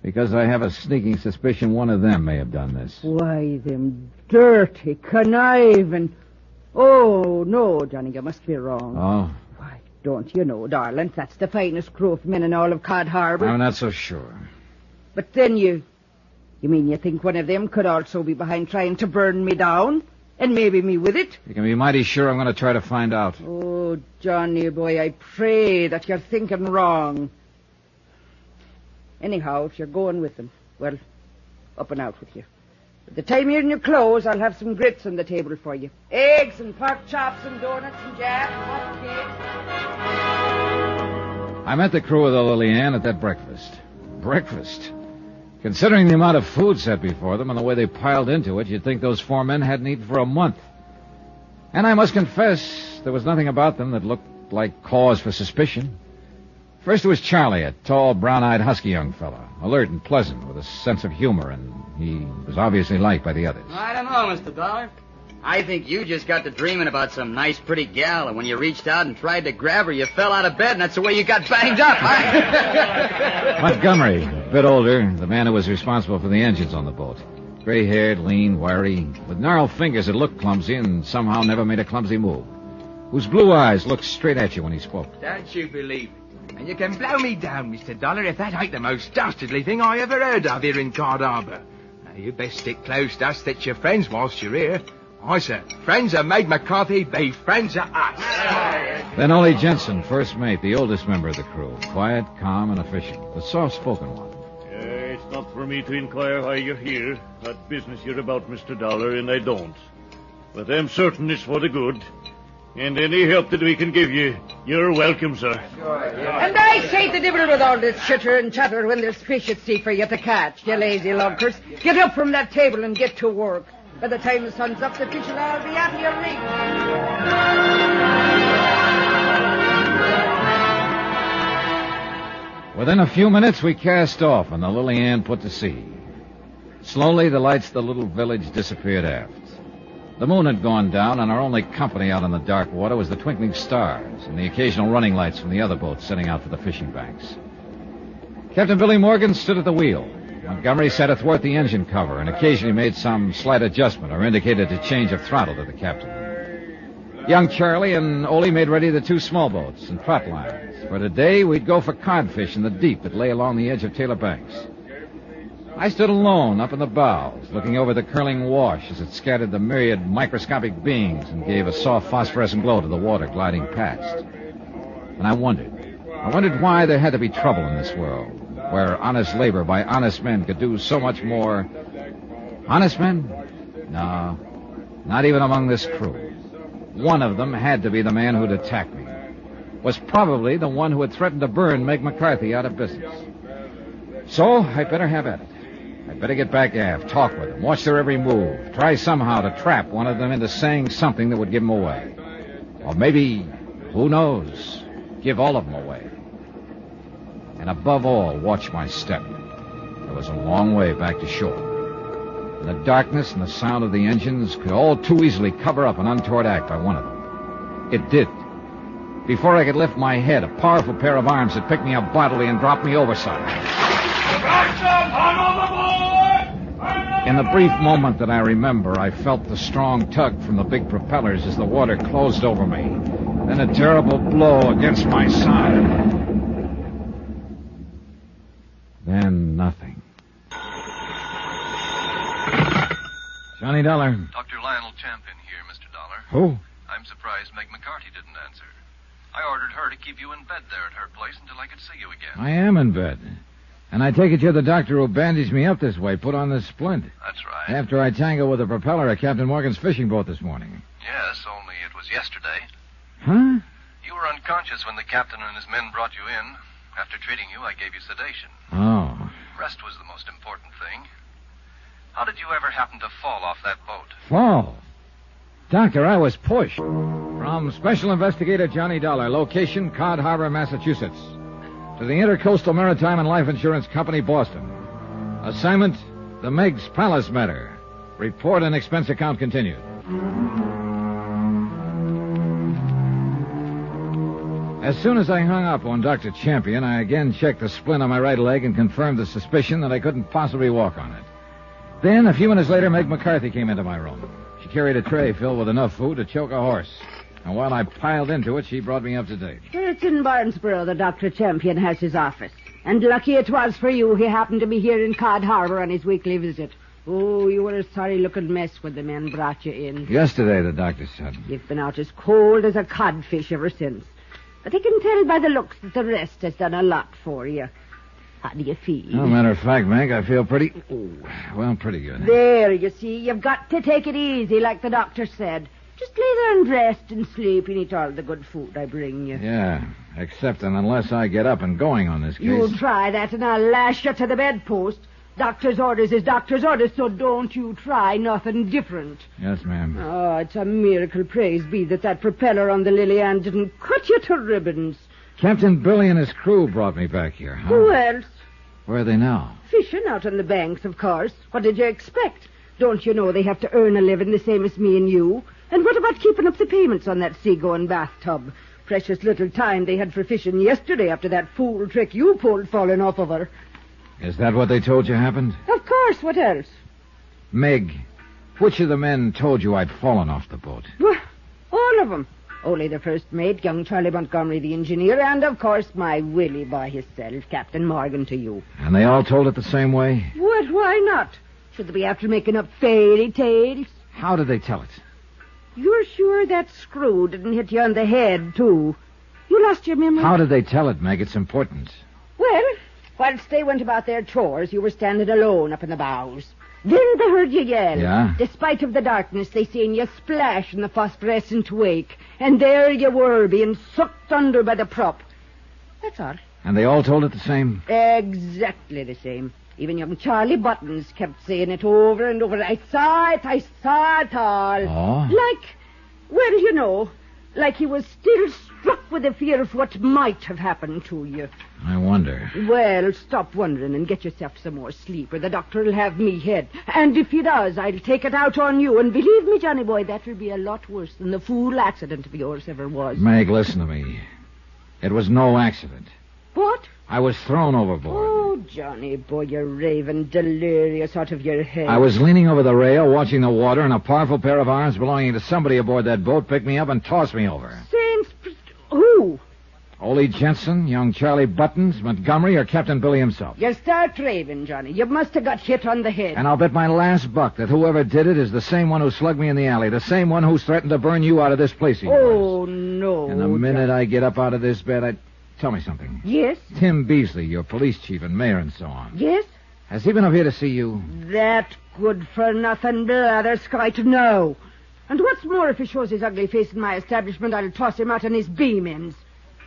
Because I have a sneaking suspicion one of them may have done this. Why, them dirty, conniving... Oh, no, Johnny, you must be wrong. Oh? Why, don't you know, darling, that's the finest crew of men in all of Cod Harbor. I'm not so sure. But then you mean you think one of them could also be behind trying to burn me down? And maybe me with it. You can be mighty sure I'm going to try to find out. Oh, Johnny boy, I pray that you're thinking wrong. Anyhow, if you're going with them, well, up and out with you. By the time you're in your clothes, I'll have some grits on the table for you. Eggs and pork chops and donuts and jam and hot cakes. I met the crew of the Lily Ann at that breakfast. Breakfast? Considering the amount of food set before them and the way they piled into it, you'd think those 4 men hadn't eaten for a month. And I must confess, there was nothing about them that looked like cause for suspicion. First was Charlie, a tall, brown-eyed, husky young fellow, alert and pleasant, with a sense of humor, and he was obviously liked by the others. I don't know, Mr. Dollar. I think you just got to dreaming about some nice, pretty gal, and when you reached out and tried to grab her, you fell out of bed, and that's the way you got banged up. Montgomery, a bit older, the man who was responsible for the engines on the boat. Gray-haired, lean, wiry, with gnarled fingers that looked clumsy and somehow never made a clumsy move. Whose blue eyes looked straight at you when he spoke. Don't you believe it? And you can blow me down, Mr. Dollar, if that ain't the most dastardly thing I ever heard of here in Cod Harbor. Now, you best stick close to us that's your friends whilst you're here. I say, friends of Meg McCarthy be friends of us. Then Ollie Jensen, first mate, the oldest member of the crew. Quiet, calm, and efficient. The soft-spoken one. It's not for me to inquire why you're here. That business you're about, Mr. Dollar, and I don't. But I'm certain it's for the good. And any help that we can give you, you're welcome, sir. And I say the devil with all this chitter and chatter when there's fish at sea for you to catch, you lazy lunkers. Get up from that table and get to work. By the time the sun's up, the fish will all be out of your reach. Within a few minutes, we cast off, and the Lily Ann put to sea. Slowly, the lights of the little village disappeared aft. The moon had gone down, and our only company out on the dark water was the twinkling stars and the occasional running lights from the other boats setting out for the fishing banks. Captain Billy Morgan stood at the wheel. Montgomery sat athwart the engine cover and occasionally made some slight adjustment or indicated a change of throttle to the captain. Young Charlie and Ole made ready the 2 small boats and trot lines. For today, we'd go for codfish in the deep that lay along the edge of Taylor Banks. I stood alone up in the bows, looking over the curling wash as it scattered the myriad microscopic beings and gave a soft phosphorescent glow to the water gliding past. And I wondered why there had to be trouble in this world, where honest labor by honest men could do so much more. Honest men? No, not even among this crew. One of them had to be the man who'd attacked me. Was probably the one who had threatened to burn Meg McCarthy out of business. So I'd better have at it. I'd better get back aft, talk with them, watch their every move, try somehow to trap one of them into saying something that would give them away. Or maybe, who knows, give all of them away. And above all, watch my step. There was a long way back to shore. And the darkness and the sound of the engines could all too easily cover up an untoward act by one of them. It did. Before I could lift my head, a powerful pair of arms had picked me up bodily and dropped me overside. In the brief moment that I remember, I felt the strong tug from the big propellers as the water closed over me. Then a terrible blow against my side. Then nothing. Johnny Dollar. Dr. Lionel Champion here, Mr. Dollar. Who? I'm surprised Meg McCarthy didn't answer. I ordered her to keep you in bed there at her place until I could see you again. I am in bed. And I take it you're the doctor who bandaged me up this way, put on this splint. That's right. After I tangled with the propeller of Captain Morgan's fishing boat this morning. Yes, only it was yesterday. Huh? You were unconscious when the captain and his men brought you in. After treating you, I gave you sedation. Oh. Rest was the most important thing. How did you ever happen to fall off that boat? Fall? Doctor, I was pushed. From Special Investigator Johnny Dollar, location Cod Harbor, Massachusetts. To the Intercoastal Maritime and Life Insurance Company, Boston. Assignment, the Megs Palace matter. Report and expense account continued. As soon as I hung up on Dr. Champion, I again checked the splint on my right leg and confirmed the suspicion that I couldn't possibly walk on it. Then, a few minutes later, Meg McCarthy came into my room. She carried a tray filled with enough food to choke a horse. And while I piled into it, she brought me up to date. It's in Barnesboro that Dr. Champion has his office. And lucky it was for you he happened to be here in Cod Harbor on his weekly visit. Oh, you were a sorry-looking mess when the men brought you in. Yesterday, the doctor said. You've been out as cold as a codfish ever since. But I can tell by the looks that the rest has done a lot for you. How do you feel? No matter of fact, Meg, I feel pretty good. There, you see, you've got to take it easy, like the doctor said. Just lay there and rest and sleep and eat all the good food I bring you. Yeah, except and unless I get up and going on this case. You'll try that and I'll lash you to the bedpost. Doctor's orders is doctor's orders, so don't you try nothing different. Yes, ma'am. Oh, it's a miracle, praise be, that propeller on the Lily Ann didn't cut you to ribbons. Captain Billy and his crew brought me back here, huh? Who else? Where are they now? Fishing out on the banks, of course. What did you expect? Don't you know they have to earn a living the same as me and you? And what about keeping up the payments on that seagoing bathtub? Precious little time they had for fishing yesterday after that fool trick you pulled falling off of her. Is that what they told you happened? Of course, what else? Meg, which of the men told you I'd fallen off the boat? Well, all of them. Only the first mate, young Charlie Montgomery, the engineer, and, of course, my Willie by himself, Captain Morgan, to you. And they all told it the same way? What? Why not? Should they be after making up fairy tales? How did they tell it? You're sure that screw didn't hit you on the head, too? You lost your memory? How did they tell it, Meg? It's important. Well, whilst they went about their chores, you were standing alone up in the bows. Then they heard you yell. Yeah? Despite of the darkness, they seen you splash in the phosphorescent wake. And there you were, being sucked under by the prop. That's all. And they all told it the same? Exactly the same. Even young Charlie Buttons kept saying it over and over. I saw it all. Oh? Well, you know, like he was still struck with the fear of what might have happened to you. I wonder. Well, stop wondering and get yourself some more sleep, or the doctor will have me head. And if he does, I'll take it out on you. And believe me, Johnny boy, that'll be a lot worse than the fool accident of yours ever was. Meg, listen to me. It was no accident. What? I was thrown overboard. Oh, Johnny boy, you're raving delirious out of your head. I was leaning over the rail, watching the water, and a powerful pair of arms belonging to somebody aboard that boat picked me up and tossed me over. Saints... Who? Ole Jensen, young Charlie Buttons, Montgomery, or Captain Billy himself. You start raving, Johnny. You must have got hit on the head. And I'll bet my last buck that whoever did it is the same one who slugged me in the alley, the same one who's threatened to burn you out of this place of yours. Oh, no. And the minute I get up out of this bed, Tell me something. Yes? Tim Beasley, your police chief and mayor and so on. Yes? Has he been up here to see you? That good-for-nothing blatherskite, no. And what's more, if he shows his ugly face in my establishment, I'll toss him out on his beam ends.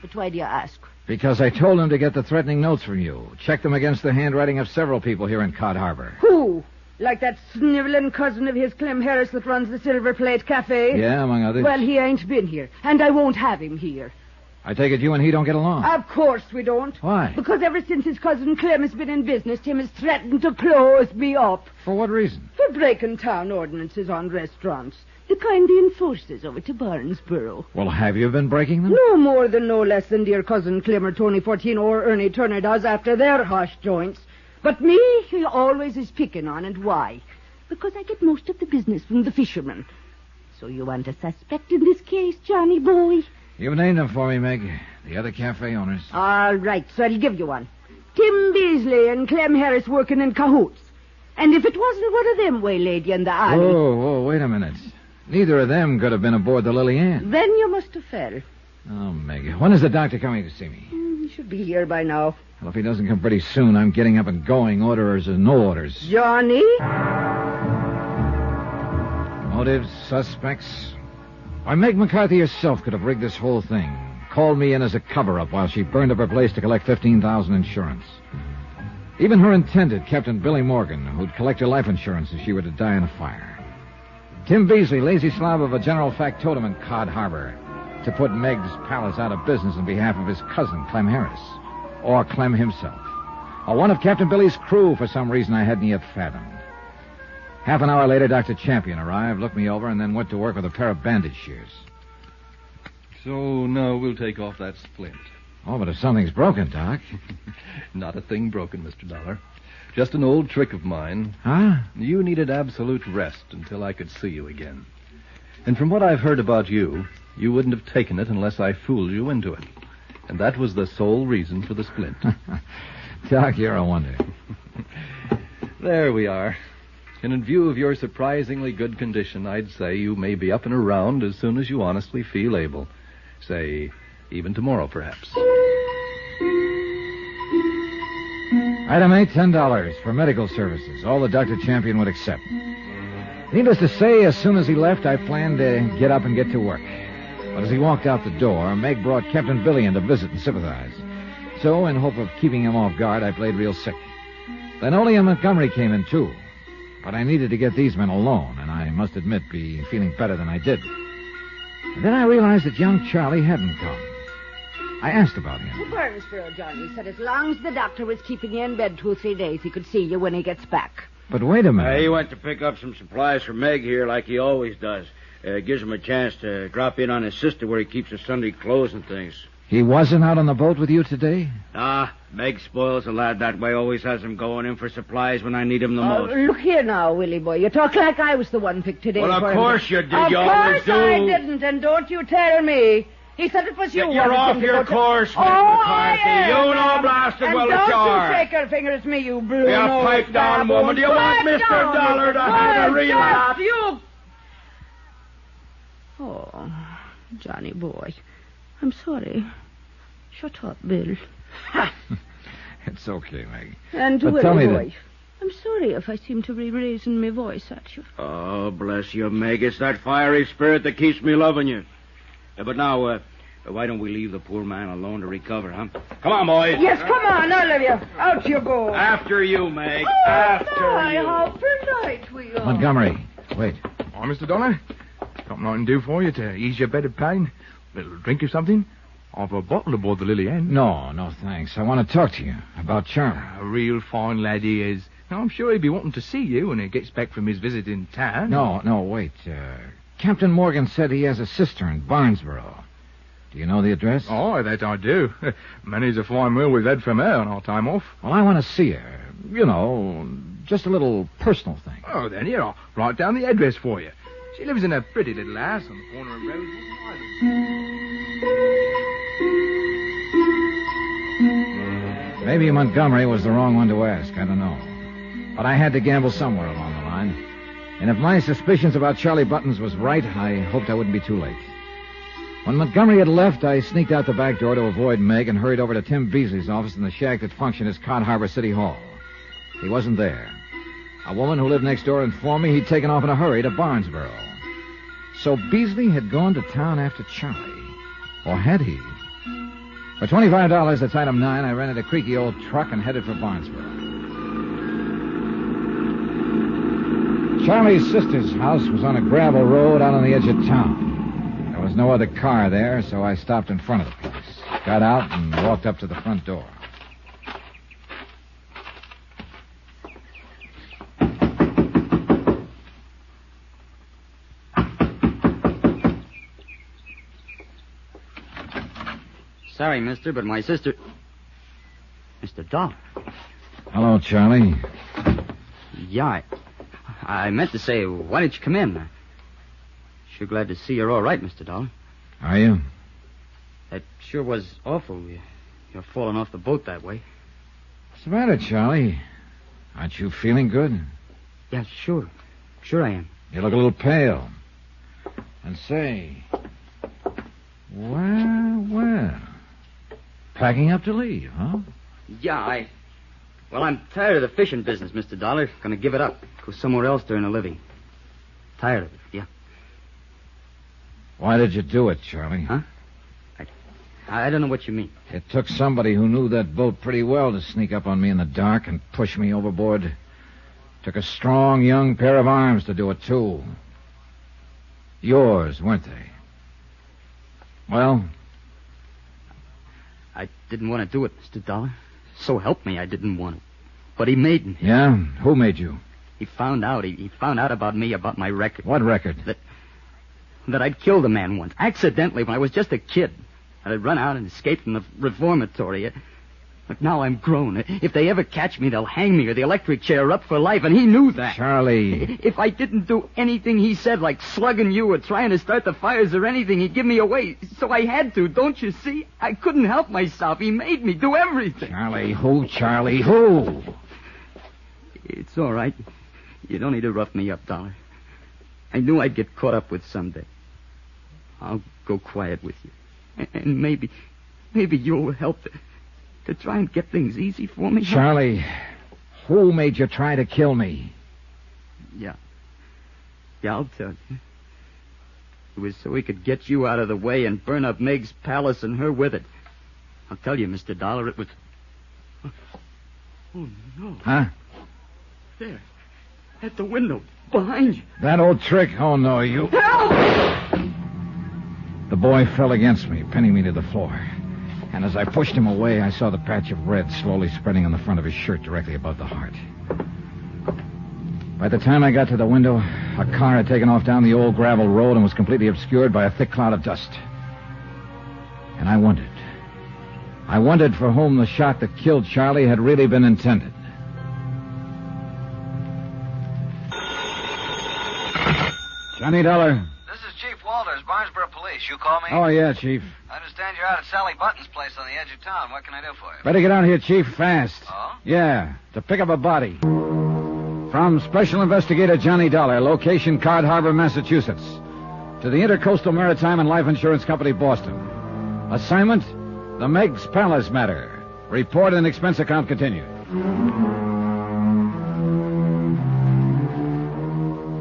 But why do you ask? Because I told him to get the threatening notes from you. Check them against the handwriting of several people here in Cod Harbor. Who? Like that sniveling cousin of his, Clem Harris, that runs the Silver Plate Cafe? Yeah, among others. Well, he ain't been here, and I won't have him here. I take it you and he don't get along. Of course we don't. Why? Because ever since his cousin Clem has been in business, Tim has threatened to close me up. For what reason? For breaking town ordinances on restaurants. The kind he enforces over to Barnesboro. Well, have you been breaking them? No more than no less than dear cousin Clem or Tony 14 or Ernie Turner does after their harsh joints. But me, he always is picking on, and why? Because I get most of the business from the fishermen. So you want a suspect in this case, Johnny boy? You've named them for me, Meg. The other cafe owners. All right, so I'll give you one. Tim Beasley and Clem Harris working in cahoots. And if it wasn't one of them waylaid you in the alley... Oh, wait a minute. Neither of them could have been aboard the Lily Ann. Then you must have fell. Oh, Meg, when is the doctor coming to see me? He should be here by now. Well, if he doesn't come pretty soon, I'm getting up and going, orders or no orders. Johnny? Motives, suspects... Why, Meg McCarthy herself could have rigged this whole thing. Called me in as a cover-up while she burned up her place to collect $15,000 insurance. Even her intended, Captain Billy Morgan, who'd collect her life insurance if she were to die in a fire. Tim Beasley, lazy slob of a general factotum in Cod Harbor, to put Meg's palace out of business on behalf of his cousin, Clem Harris. Or Clem himself. Or one of Captain Billy's crew for some reason I hadn't yet fathomed. Half an hour later, Dr. Champion arrived, looked me over, and then went to work with a pair of bandage shears. So now we'll take off that splint. Oh, but if something's broken, Doc... Not a thing broken, Mr. Dollar. Just an old trick of mine. Huh? You needed absolute rest until I could see you again. And from what I've heard about you, you wouldn't have taken it unless I fooled you into it. And that was the sole reason for the splint. Doc, you're a wonder. There we are. And in view of your surprisingly good condition, I'd say you may be up and around as soon as you honestly feel able. Say, even tomorrow, perhaps. Item 8, $10 for medical services, all that Dr. Champion would accept. Needless to say, as soon as he left, I planned to get up and get to work. But as he walked out the door, Meg brought Captain Billy in to visit and sympathize. So, in hope of keeping him off guard, I played real sick. Then Ole and Montgomery came in, too. But I needed to get these men alone, and I must admit be feeling better than I did. And then I realized that young Charlie hadn't come. I asked about him. To Burnsboro, John. He said as long as the doctor was keeping you in bed 2 or 3 days, he could see you when he gets back. But wait a minute. He went to pick up some supplies for Meg here like he always does. Gives him a chance to drop in on his sister where he keeps his Sunday clothes and things. He wasn't out on the boat with you today? Meg spoils the lad that way. Always has him going in for supplies when I need him the most. Look here now, Willie boy. You talk like I was the one picked today. Well, of course you did. Of You always course do. I didn't, and don't you tell me. He said it was you. You're off your course, Miss McCarthy. You know blasted well that you are. Don't you shake your finger at me, you blue You pipe down, woman. Do you want Mr. Dollar to have a real laugh? You... Oh, Johnny boy. I'm sorry. Shut up, Bill. It's okay, Meg. And But Willie tell me boy. I'm sorry if I seem to be raising my voice at you. Oh, bless you, Meg. It's that fiery spirit that keeps me loving you. But now, why don't we leave the poor man alone to recover, huh? Come on, boys. Yes, come on, all of you. Out you go. After you, Meg. Oh, After my, you. how polite we are. Montgomery, wait. Oh, Mr. Dollar, got nothing to do for you to ease your bed of pain? A little drink or something? I've a bottle aboard the Lily Ann. No, thanks. I want to talk to you about Charlie. A real fine lad he is. Now, I'm sure he'll be wanting to see you when he gets back from his visit in town. No, wait. Captain Morgan said he has a sister in Barnesboro. Do you know the address? Oh, that I do. Many's a fine meal we've had from her on our time off. Well, I want to see her. You know, just a little personal thing. Oh, then here, I'll write down the address for you. She lives in a pretty little house on the corner of Rosewood Island. Maybe Montgomery was the wrong one to ask. I don't know. But I had to gamble somewhere along the line. And if my suspicions about Charlie Buttons was right, I hoped I wouldn't be too late. When Montgomery had left, I sneaked out the back door to avoid Meg and hurried over to Tim Beasley's office in the shack that functioned as Cod Harbor City Hall. He wasn't there. A woman who lived next door informed me he'd taken off in a hurry to Barnesboro. So Beasley had gone to town after Charlie. Or had he? For $25, that's item 9, I rented a creaky old truck and headed for Barnesboro. Charlie's sister's house was on a gravel road out on the edge of town. There was no other car there, so I stopped in front of the place, got out, and walked up to the front door. Sorry, mister, but my sister... Mr. Dollar. Hello, Charlie. Yeah, I meant to say, why did you come in? Sure glad to see you're all right, Mr. Dollar. Are you? That sure was awful. You're falling off the boat that way. What's the matter, Charlie? Aren't you feeling good? Yeah, sure. Sure I am. You look a little pale. And say... Well... Packing up to leave, huh? Yeah, Well, I'm tired of the fishing business, Mr. Dollar. Gonna give it up. Go somewhere else to earn a living. Tired of it, yeah. Why did you do it, Charlie? Huh? I don't know what you mean. It took somebody who knew that boat pretty well to sneak up on me in the dark and push me overboard. Took a strong, young pair of arms to do it, too. Yours, weren't they? Well... I didn't want to do it, Mr. Dollar. So help me, I didn't want to. But he made me. Yeah? Who made you? He found out. He found out about me, about my record. What record? That I'd killed a man once, accidentally, when I was just a kid. I'd run out and escaped from the reformatory. But now I'm grown. If they ever catch me, they'll hang me or the electric chair up for life, and he knew that. Charlie. If I didn't do anything he said, like slugging you or trying to start the fires or anything, he'd give me away. So I had to, don't you see? I couldn't help myself. He made me do everything. Charlie, who, Charlie, who? It's all right. You don't need to rough me up, Dollar. I knew I'd get caught up with someday. I'll go quiet with you. And maybe you'll help to try and get things easy for me. Charlie, who made you try to kill me? Yeah, I'll tell you. It was so he could get you out of the way and burn up Meg's palace and her with it. I'll tell you, Mr. Dollar, it was... Oh, no. Huh? There. At the window. Behind you. That old trick? Oh, no, you... Help! The boy fell against me, pinning me to the floor. And as I pushed him away, I saw the patch of red slowly spreading on the front of his shirt directly above the heart. By the time I got to the window, a car had taken off down the old gravel road and was completely obscured by a thick cloud of dust. And I wondered. I wondered for whom the shot that killed Charlie had really been intended. Johnny Dollar. This is Chief Walters, Barnesboro Police. You call me? Oh, yeah, Chief. I understand you're out at Sally Button's place on the edge of town. What can I do for you? Better get out here, Chief, fast. Oh? Yeah, to pick up a body. From Special Investigator Johnny Dollar, location Card Harbor, Massachusetts. To the Intercoastal Maritime and Life Insurance Company, Boston. Assignment, the Megs Palace matter. Report and expense account continued.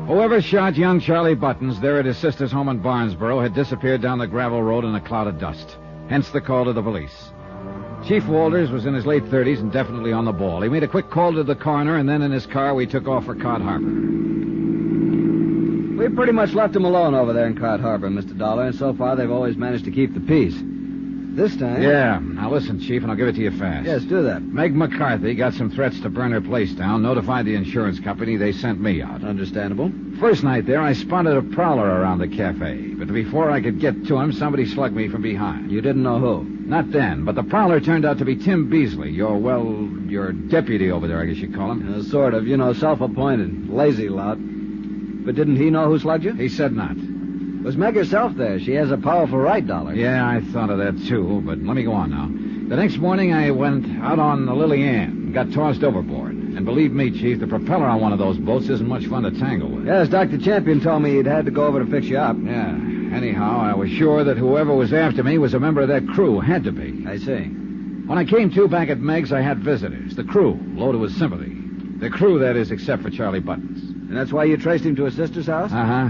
Whoever shot young Charlie Buttons there at his sister's home in Barnesboro had disappeared down the gravel road in a cloud of dust. Hence the call to the police. Chief Walters was in his late 30s and definitely on the ball. He made a quick call to the coroner, and then in his car we took off for Cod Harbor. We pretty much left him alone over there in Cod Harbor, Mr. Dollar, and so far they've always managed to keep the peace. This time... Yeah. Now listen, Chief, and I'll give it to you fast. Yes, do that. Meg McCarthy got some threats to burn her place down, notified the insurance company. They sent me out. Understandable. First night there, I spotted a prowler around the cafe. But before I could get to him, somebody slugged me from behind. You didn't know who? Not then, but the prowler turned out to be Tim Beasley, your deputy over there, I guess you call him. Sort of. Self-appointed. Lazy lot. But didn't he know who slugged you? He said not. Was Meg herself there? She has a powerful right, Dollar. Yeah, I thought of that, too, but let me go on now. The next morning, I went out on the Lily Ann and got tossed overboard. And believe me, Chief, the propeller on one of those boats isn't much fun to tangle with. Yes, Dr. Champion told me he'd had to go over to fix you up. Yeah. Anyhow, I was sure that whoever was after me was a member of that crew. Had to be. I see. When I came to back at Meg's, I had visitors. The crew, loaded with sympathy. The crew, that is, except for Charlie Buttons. And that's why you traced him to his sister's house? Uh-huh.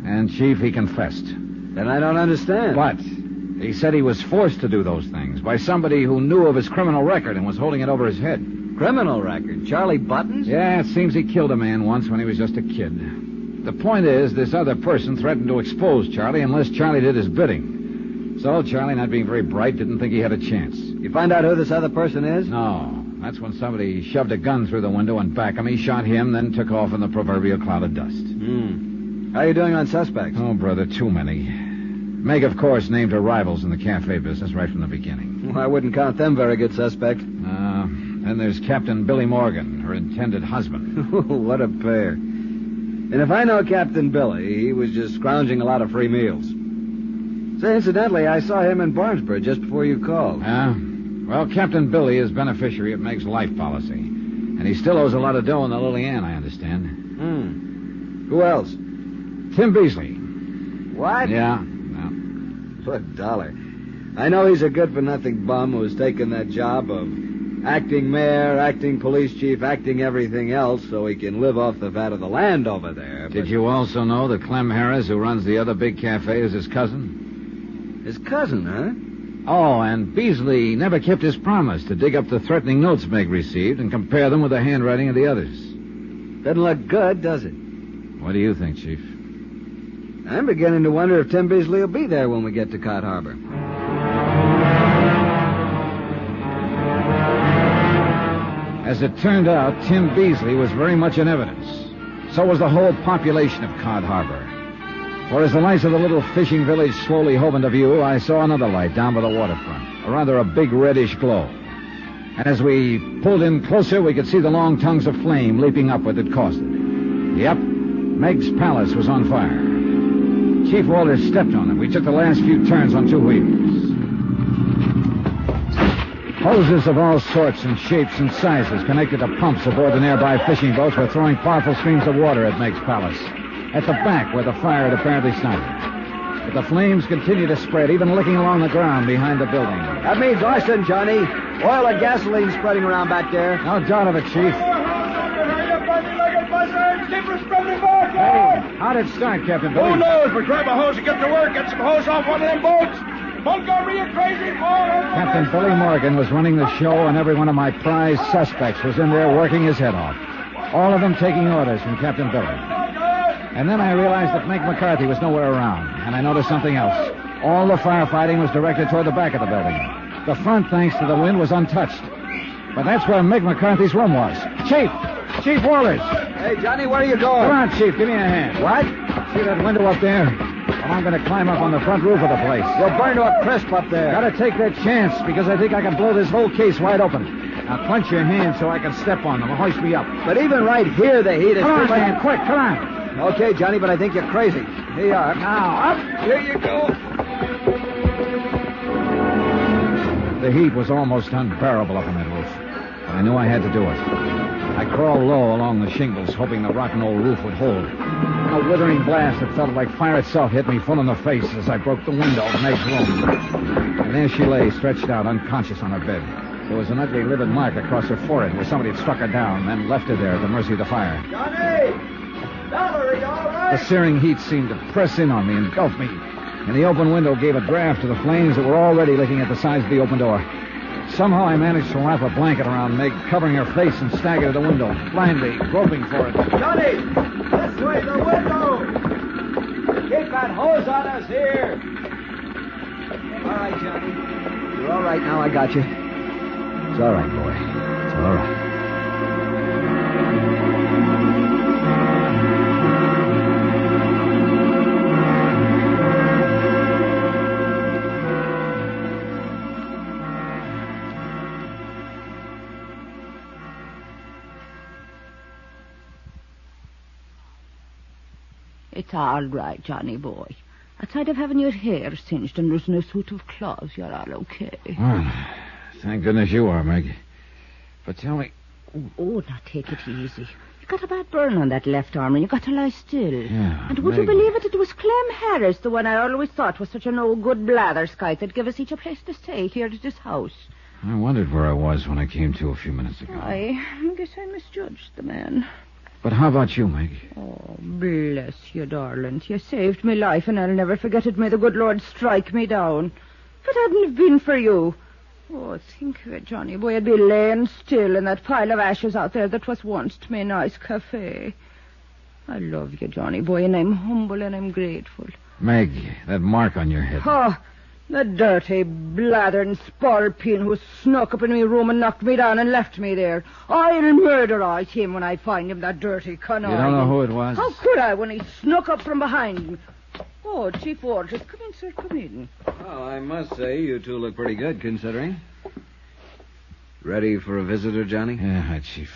And, Chief, he confessed. Then I don't understand. What? He said he was forced to do those things by somebody who knew of his criminal record and was holding it over his head. Criminal record? Charlie Buttons? Yeah, it seems he killed a man once when he was just a kid. The point is, this other person threatened to expose Charlie unless Charlie did his bidding. So Charlie, not being very bright, didn't think he had a chance. You find out who this other person is? No. That's when somebody shoved a gun through the window and back of me, shot him, then took off in the proverbial cloud of dust. How are you doing on suspects? Oh, brother, too many. Meg, of course, named her rivals in the cafe business right from the beginning. Well, I wouldn't count them very good suspect. Then there's Captain Billy Morgan, her intended husband. What a pair. And if I know Captain Billy, he was just scrounging a lot of free meals. Say, incidentally, I saw him in Barnesburg just before you called. Well, Captain Billy is beneficiary of Meg's life policy. And he still owes a lot of dough in the Lily Ann, I understand. Who else? Tim Beasley. What? Yeah. What dollar? I know he's a good-for-nothing bum who's taken that job of acting mayor, acting police chief, acting everything else so he can live off the fat of the land over there. Did you also know that Clem Harris, who runs the other big cafe, is his cousin? His cousin, huh? Oh, and Beasley never kept his promise to dig up the threatening notes Meg received and compare them with the handwriting of the others. Doesn't look good, does it? What do you think, Chief? I'm beginning to wonder if Tim Beasley will be there when we get to Cod Harbor. As it turned out, Tim Beasley was very much in evidence. So was the whole population of Cod Harbor. For as the lights of the little fishing village slowly hove into view, I saw another light down by the waterfront, a big reddish glow. And as we pulled in closer, we could see the long tongues of flame leaping upward that caused it. Yep, Meg's palace was on fire. Chief Walters stepped on it. We took the last few turns on two wheels. Hoses of all sorts and shapes and sizes connected to pumps aboard the nearby fishing boats were throwing powerful streams of water at Meg's palace, at the back where the fire had apparently started. But the flames continued to spread, even licking along the ground behind the building. That means arson, Johnny. Oil and gasoline spreading around back there. No doubt of it, Chief. Hey, how'd it start, Captain Billy? Who knows? But grab a hose and get to work. Get some hose off one of them boats. Montgomery, you crazy boy. Captain Billy Morgan was running the show, and every one of my prize suspects was in there working his head off. All of them taking orders from Captain Billy. And then I realized that Meg McCarthy was nowhere around, and I noticed something else. All the firefighting was directed toward the back of the building. The front, thanks to the wind, was untouched. But that's where Meg McCarthy's room was. Chief Waters. Hey, Johnny, where are you going? Come on, Chief, give me a hand. What? See that window up there? Well, I'm going to climb up on the front roof of the place. You'll burn to a crisp up there. Got to take that chance, because I think I can blow this whole case wide open. Now, clench your hands so I can step on them and hoist me up. But even right here, the heat is... Come on, man, quick, come on. Okay, Johnny, but I think you're crazy. Here you are. Now, up. Here you go. The heat was almost unbearable up on that roof, but I knew I had to do it. I crawled low along the shingles, hoping the rotten old roof would hold. A withering blast that felt like fire itself hit me full in the face as I broke the window of Meg's room. And there she lay, stretched out, unconscious on her bed. There was an ugly livid mark across her forehead where somebody had struck her down, then left her there at the mercy of the fire. Johnny! Valerie, all right? The searing heat seemed to press in on me, engulf me, and the open window gave a draft to the flames that were already licking at the sides of the open door. Somehow I managed to wrap a blanket around Meg, covering her face, and stagger to the window, blindly groping for it. Johnny! This way, the window! Keep that hose on us here! All right, Johnny. You're all right now, I got you. It's all right, boy. It's all right. It's all right, Johnny boy. Outside of having your hair singed and losing a suit of clothes, you're all okay. Well, thank goodness you are, Meg. But tell me... Oh, now take it easy. You got a bad burn on that left arm, and you got to lie still. Yeah, and would you believe it? It was Clem Harris, the one I always thought was such a no-good blatherskite that gave us each a place to stay here at this house. I wondered where I was when I came to a few minutes ago. I guess I misjudged the man. But how about you, Meg? Oh, bless you, darling. You saved me life, and I'll never forget it. May the good Lord strike me down. If it hadn't have been for you... Oh, think of it, Johnny boy. I'd be laying still in that pile of ashes out there that was once me nice cafe. I love you, Johnny boy, and I'm humble and I'm grateful. Meg, that mark on your head. Oh, the dirty, blathering spalpeen who snuck up in my room and knocked me down and left me there. I'll murderize him when I find him, that dirty conniving. You don't know who it was? How could I when he snuck up from behind me? Oh, Chief Waters, come in, sir, come in. Well, I must say you two look pretty good, considering. Ready for a visitor, Johnny? Yeah, hi, Chief.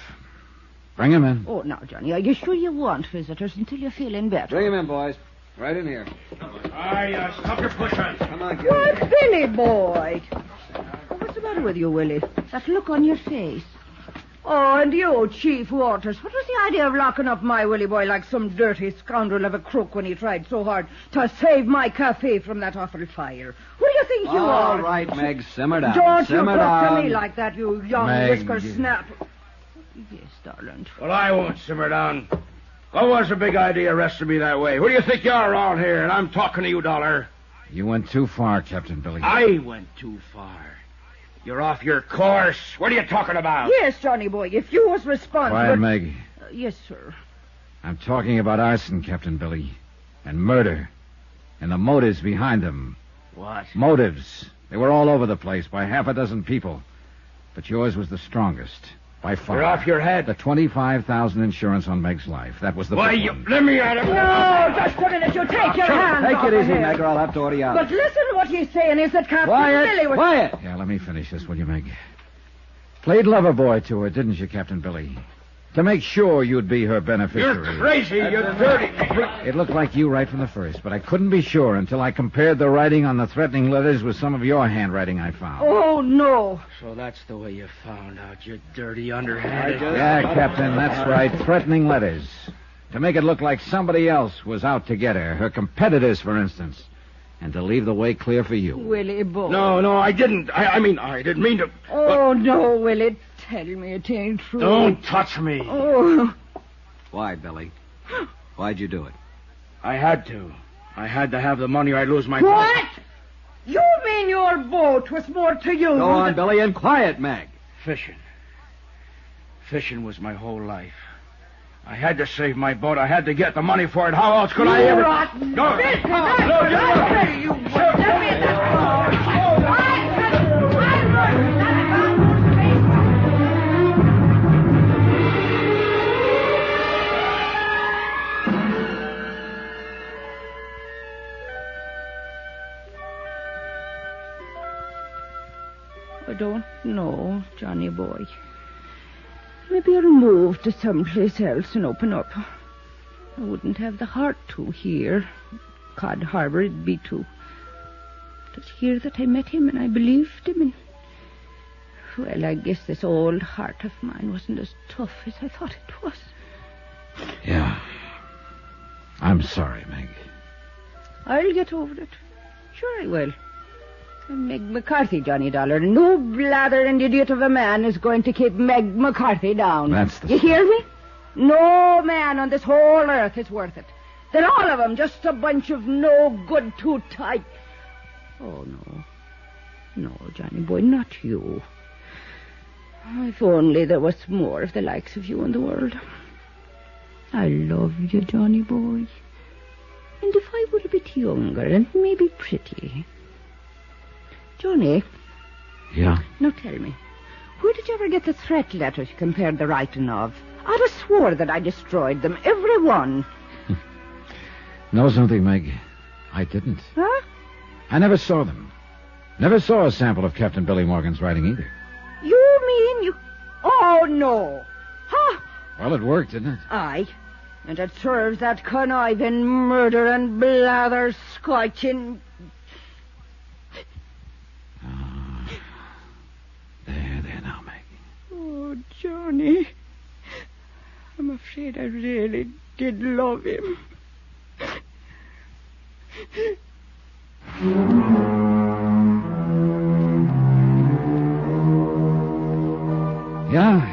Bring him in. Oh, now, Johnny, are you sure you want visitors until you're feeling better? Bring him in, boys. Right in here. Stop your pushing. Come on, get Why, Billy boy. Oh, what's the matter with you, Willie? That look on your face. Oh, and you, Chief Waters. What was the idea of locking up my Willie boy like some dirty scoundrel of a crook when he tried so hard to save my cafe from that awful fire? Who do you think you are? All right, Meg, simmer down. Don't simmer you talk down. to me like that, you young Meg. whisker snap. Yes, darling. Well, I won't simmer down. What was the big idea arresting me that way? Who do you think you are around here? And I'm talking to you, Dollar. You went too far, Captain Billy. I went too far. You're off your course. What are you talking about? Yes, Johnny boy, if you was responsible... Quiet, Meg. Yes, sir. I'm talking about arson, Captain Billy. And murder. And the motives behind them. What? Motives. They were all over the place by half a dozen people. But yours was the strongest. By far. You're off your head. The $25,000 insurance on Meg's life. That was the Why, big you... one. Let me at him. No, just a minute. You take your hands Take off it of easy, him. Meg, or I'll have to order you out. But listen to what he's saying is that Captain Billy was... Quiet! Yeah, let me finish this, will you, Meg? Played lover boy to her, didn't you, Captain Billy? to make sure you'd be her beneficiary. You're crazy, you're dirty. It looked like you right from the first, but I couldn't be sure until I compared the writing on the threatening letters with some of your handwriting I found. Oh, no. So that's the way you found out, you dirty underhanded. Yeah, Captain, that's right. Threatening letters. To make it look like somebody else was out to get her competitors, for instance. And to leave the way clear for you. Willie boy. No, I didn't. I didn't mean to. Oh, no, Willie. Tell me it ain't true. Don't touch me. Oh. Why, Billy? Why'd you do it? I had to. I had to have the money or I'd lose my... What? You mean your boat was more to you? Go on, Billy, and quiet, Meg. Fishing. Fishing was my whole life. I had to save my boat. I had to get the money for it. How else could I ever... Rotten. No. I don't know, Johnny boy. Maybe I'll move to someplace else and open up. I wouldn't have the heart to here. Cod Harbor, it'd be too. But it's here that I met him and I believed him. And, well, I guess this old heart of mine wasn't as tough as I thought it was. Yeah. I'm sorry, Meg. I'll get over it. Sure I will. I'm Meg McCarthy, Johnny Dollar. No blathering idiot of a man is going to keep Meg McCarthy down. That's the... You hear me? No man on this whole earth is worth it. They're all of them just a bunch of no good too tight. Oh, no. No, Johnny boy, not you. If only there was more of the likes of you in the world. I love you, Johnny boy. And if I were a bit younger and maybe pretty... Johnny. Yeah? Now tell me, where did you ever get the threat letters you compared the writing of? I'd have swore that I destroyed them, every one. Know something, Meg? I didn't. Huh? I never saw them. Never saw a sample of Captain Billy Morgan's writing either. You mean you... Oh, no. Huh? Well, it worked, didn't it? Aye. And it serves that conniving, murder and blather, scorching... There now, Meg. Oh, Johnny. I'm afraid I really did love him. Yeah,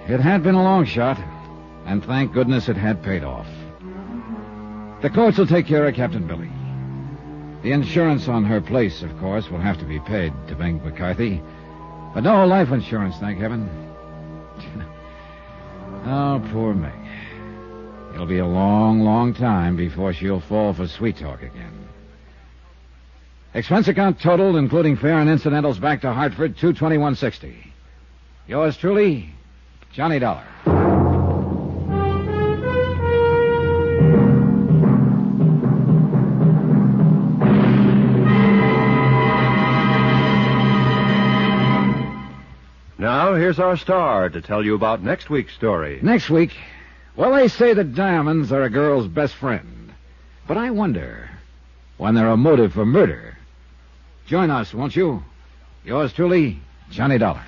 it had been a long shot, and thank goodness it had paid off. The courts will take care of Captain Billy. The insurance on her place, of course, will have to be paid to Meg McCarthy. But no life insurance, thank heaven. Oh, poor Meg. It'll be a long, long time before she'll fall for sweet talk again. Expense account totaled, including fare and incidentals, back to Hartford, $221.60. Yours truly, Johnny Dollar. Now, here's our star to tell you about next week's story. Next week, well, they say that diamonds are a girl's best friend. But I wonder, when they're a motive for murder. Join us, won't you? Yours truly, Johnny Dollar.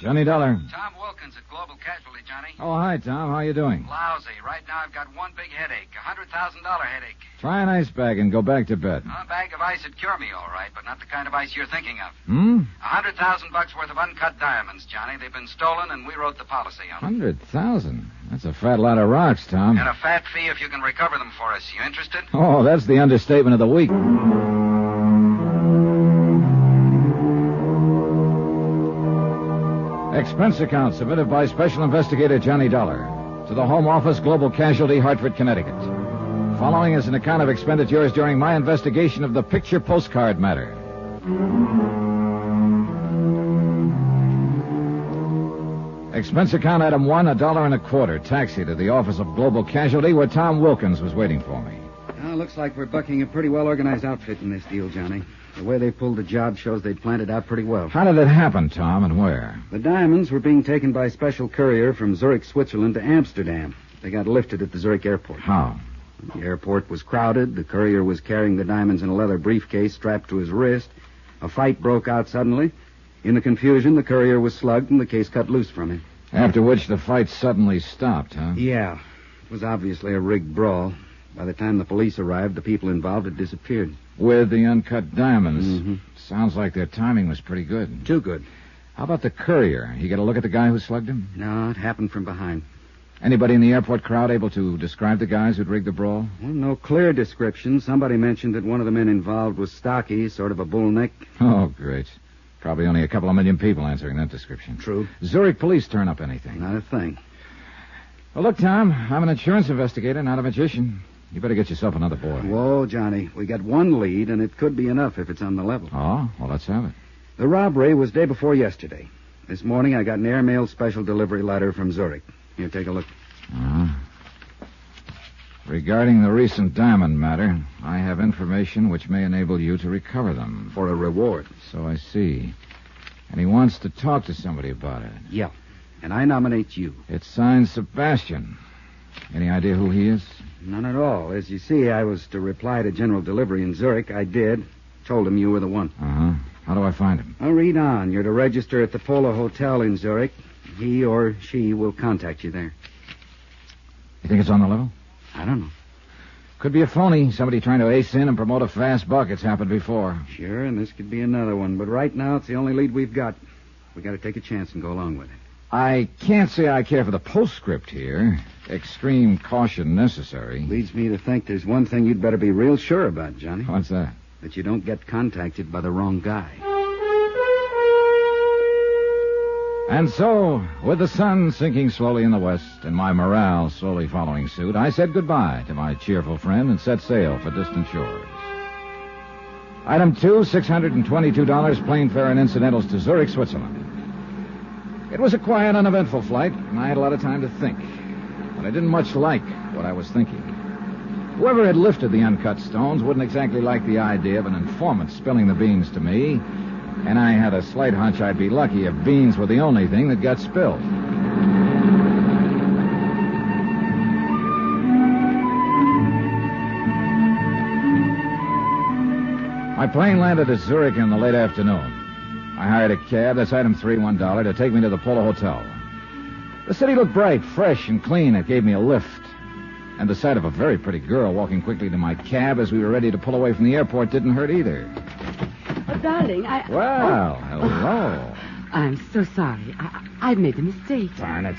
Johnny Dollar. Tom Wilkins at Global Casualty, Johnny. Oh, hi, Tom. How you doing? Lousy. Right now I've got one big headache, $100,000 headache. Try an ice bag and go back to bed. A bag of ice would cure me, all right, but not the kind of ice you're thinking of. Hmm? $100,000 worth of uncut diamonds, Johnny. They've been stolen, and we wrote the policy on them. 100,000? That's a fat lot of rocks, Tom. And a fat fee if you can recover them for us. You interested? Oh, that's the understatement of the week. Expense account submitted by Special Investigator Johnny Dollar to the Home Office, Global Casualty, Hartford, Connecticut. Following is an account of expenditures during my investigation of the picture postcard matter. Expense account item 1, $1.25. Taxi to the office of Global Casualty, where Tom Wilkins was waiting for me. Well, looks like we're bucking a pretty well-organized outfit in this deal, Johnny. The way they pulled the job shows they'd planned it out pretty well. How did it happen, Tom, and where? The diamonds were being taken by special courier from Zurich, Switzerland to Amsterdam. They got lifted at the Zurich airport. How? The airport was crowded. The courier was carrying the diamonds in a leather briefcase strapped to his wrist. A fight broke out suddenly. In the confusion, the courier was slugged and the case cut loose from him. After which the fight suddenly stopped, huh? Yeah. It was obviously a rigged brawl. By the time the police arrived, the people involved had disappeared. With the uncut diamonds. Mm-hmm. Sounds like their timing was pretty good. Too good. How about the courier? You get a look at the guy who slugged him? No, it happened from behind. Anybody in the airport crowd able to describe the guys who'd rigged the brawl? Well, no clear description. Somebody mentioned that one of the men involved was stocky, sort of a bull neck. Oh, great. Probably only a couple of million people answering that description. True. Zurich police turn up anything? Not a thing. Well, look, Tom, I'm an insurance investigator, not a magician. You better get yourself another boy. Whoa, Johnny. We got one lead, and it could be enough if it's on the level. Oh? Well, let's have it. The robbery was day before yesterday. This morning, I got an airmail special delivery letter from Zurich. Here, take a look. Regarding the recent diamond matter, I have information which may enable you to recover them. For a reward. So I see. And he wants to talk to somebody about it. Yeah. And I nominate you. It's signed Sebastian. Any idea who he is? None at all. As you see, I was to reply to General Delivery in Zurich. I did. Told him you were the one. Uh-huh. How do I find him? I'll read on. You're to register at the Polo Hotel in Zurich. He or she will contact you there. You think it's on the level? I don't know. Could be a phony. Somebody trying to ace in and promote a fast buck. It's happened before. Sure, and this could be another one. But right now, it's the only lead we've got. We got to take a chance and go along with it. I can't say I care for the postscript here. Extreme caution necessary. Leads me to think there's one thing you'd better be real sure about, Johnny. What's that? That you don't get contacted by the wrong guy. And so, with the sun sinking slowly in the west and my morale slowly following suit, I said goodbye to my cheerful friend and set sail for distant shores. Item 2, $622 plane fare and incidentals to Zurich, Switzerland. It was a quiet, uneventful flight, and I had a lot of time to think. But I didn't much like what I was thinking. Whoever had lifted the uncut stones wouldn't exactly like the idea of an informant spilling the beans to me, and I had a slight hunch I'd be lucky if beans were the only thing that got spilled. My plane landed at Zurich in the late afternoon. I hired a cab, that's item 3, $1, to take me to the Polo Hotel. The city looked bright, fresh, and clean. It gave me a lift. And the sight of a very pretty girl walking quickly to my cab as we were ready to pull away from the airport didn't hurt either. Oh, darling, Well, hello. I'm so sorry. I made a mistake. Darn it.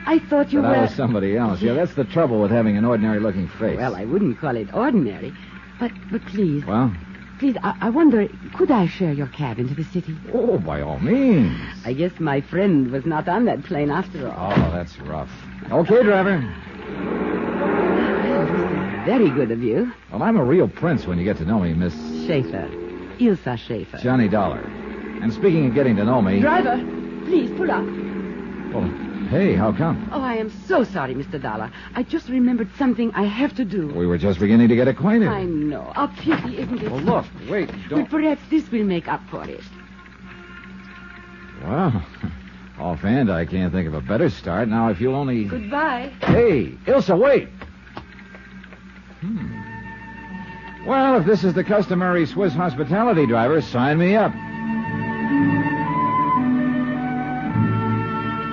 I thought you But were... I was somebody else. Yeah, that's the trouble with having an ordinary-looking face. Well, I wouldn't call it ordinary. But please... Well? Please, I wonder, could I share your cab into the city? Oh, by all means. I guess my friend was not on that plane after all. Oh, that's rough. Okay, driver. Very good of you. Well, I'm a real prince when you get to know me, Miss... Schaefer. Ilsa Schaefer. Johnny Dollar. And speaking of getting to know me... Driver, please, pull up. Well, hey, how come? Oh, I am so sorry, Mr. Dollar. I just remembered something I have to do. We were just beginning to get acquainted. I know. A pity, isn't it? Well, look, wait, don't... But perhaps this will make up for it. Well, offhand, I can't think of a better start. Now, if you'll only... Goodbye. Hey, Ilsa, wait! Well, if this is the customary Swiss hospitality, driver, sign me up.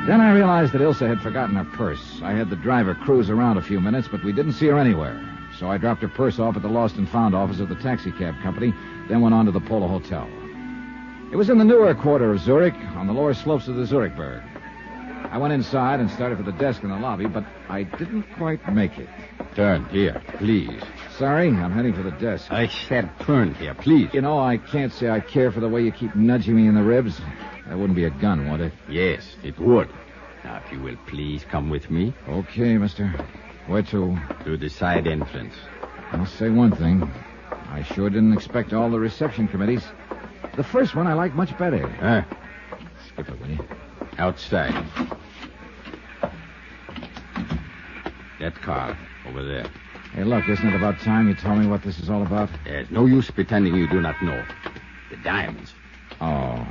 Then I realized that Ilsa had forgotten her purse. I had the driver cruise around a few minutes, but we didn't see her anywhere. So I dropped her purse off at the lost and found office of the taxi cab company, then went on to the Polo Hotel. It was in the newer quarter of Zurich, on the lower slopes of the Zurichberg. I went inside and started for the desk in the lobby, but I didn't quite make it. Turn here, please. Sorry, I'm heading for the desk. I said turn here, please. You know, I can't say I care for the way you keep nudging me in the ribs. That wouldn't be a gun, would it? Yes, it would. Now, if you will please come with me. Okay, mister. Where to? To the side entrance. I'll say one thing. I sure didn't expect all the reception committees. The first one I liked much better. Skip it, will you? Outside. That car over there. Hey, look, isn't it about time you told me what this is all about? There's no use pretending you do not know. diamonds. Oh.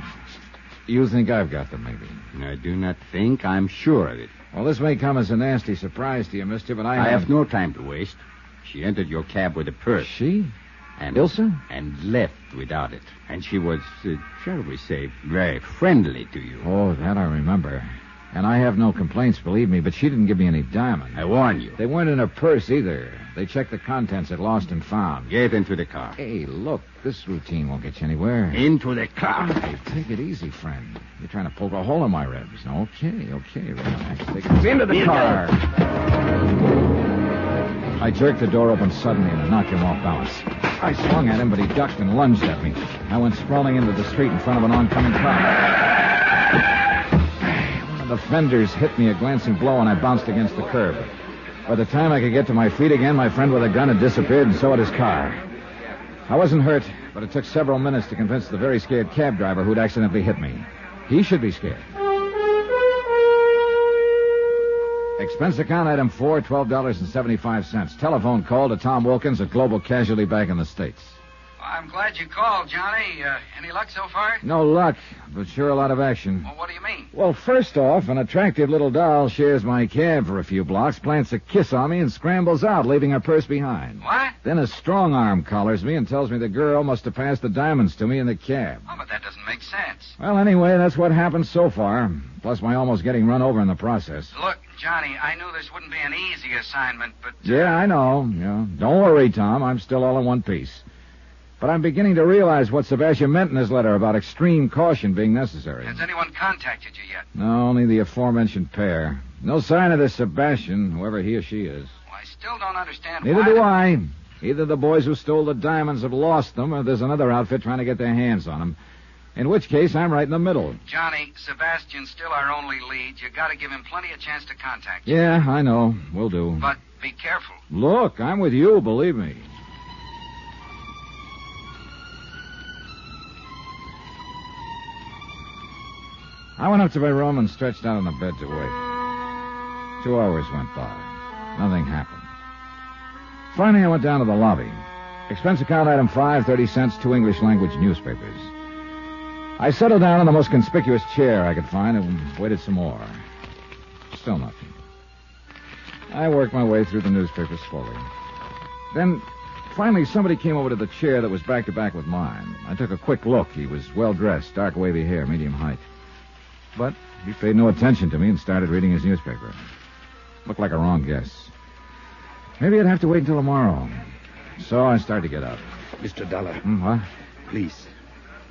You think I've got them, maybe? I do not think. I'm sure of it. Well, this may come as a nasty surprise to you, mister, but I have no time to waste. She entered your cab with a purse. She? And Ilsa? And left without it. And she was, shall we say, very friendly to you. Oh, that I remember. And I have no complaints, believe me, but she didn't give me any diamonds. I warn you. They weren't in her purse either. They checked the contents at Lost and Found. Get into the car. Hey, look, this routine won't get you anywhere. Into the car. Hey, take it easy, friend. You're trying to poke a hole in my ribs. Okay, relax. Take it into the car. I jerked the door open suddenly and knocked him off balance. I swung at him, but he ducked and lunged at me. I went sprawling into the street in front of an oncoming car. One of the fenders hit me a glancing blow, and I bounced against the curb. By the time I could get to my feet again, my friend with a gun had disappeared, and so had his car. I wasn't hurt, but it took several minutes to convince the very scared cab driver who'd accidentally hit me. He should be scared. Expense account item 4, $12.75. Telephone call to Tom Wilkins at Global Casualty Bank in the States. Well, I'm glad you called, Johnny. Any luck so far? No luck, but sure a lot of action. Well, what do you mean? Well, first off, an attractive little doll shares my cab for a few blocks, plants a kiss on me, and scrambles out, leaving her purse behind. What? Then a strong arm collars me and tells me the girl must have passed the diamonds to me in the cab. Oh, but that doesn't make sense. Well, anyway, that's what happened so far, plus my almost getting run over in the process. Look, Johnny, I knew this wouldn't be an easy assignment, but... Yeah, I know. Yeah. Don't worry, Tom. I'm still all in one piece. But I'm beginning to realize what Sebastian meant in his letter about extreme caution being necessary. Has anyone contacted you yet? No, only the aforementioned pair. No sign of this Sebastian, whoever he or she is. Well, I still don't understand Neither why... do I. Either the boys who stole the diamonds have lost them, or there's another outfit trying to get their hands on them. In which case, I'm right in the middle. Johnny, Sebastian's still our only lead. You gotta give him plenty of chance to contact you. Yeah, I know. Will do. But be careful. Look, I'm with you, believe me. I went up to my room and stretched out on the bed to wait. 2 hours went by. Nothing happened. Finally, I went down to the lobby. Expense account item 5, 30 cents, 2 English language newspapers. I settled down in the most conspicuous chair I could find and waited some more. Still nothing. I worked my way through the newspapers slowly. Then, finally, somebody came over to the chair that was back to back with mine. I took a quick look. He was well-dressed, dark wavy hair, medium height. But he paid no attention to me and started reading his newspaper. Looked like a wrong guess. Maybe I'd have to wait until tomorrow. So I started to get up. Mr. Dollar. What? Please,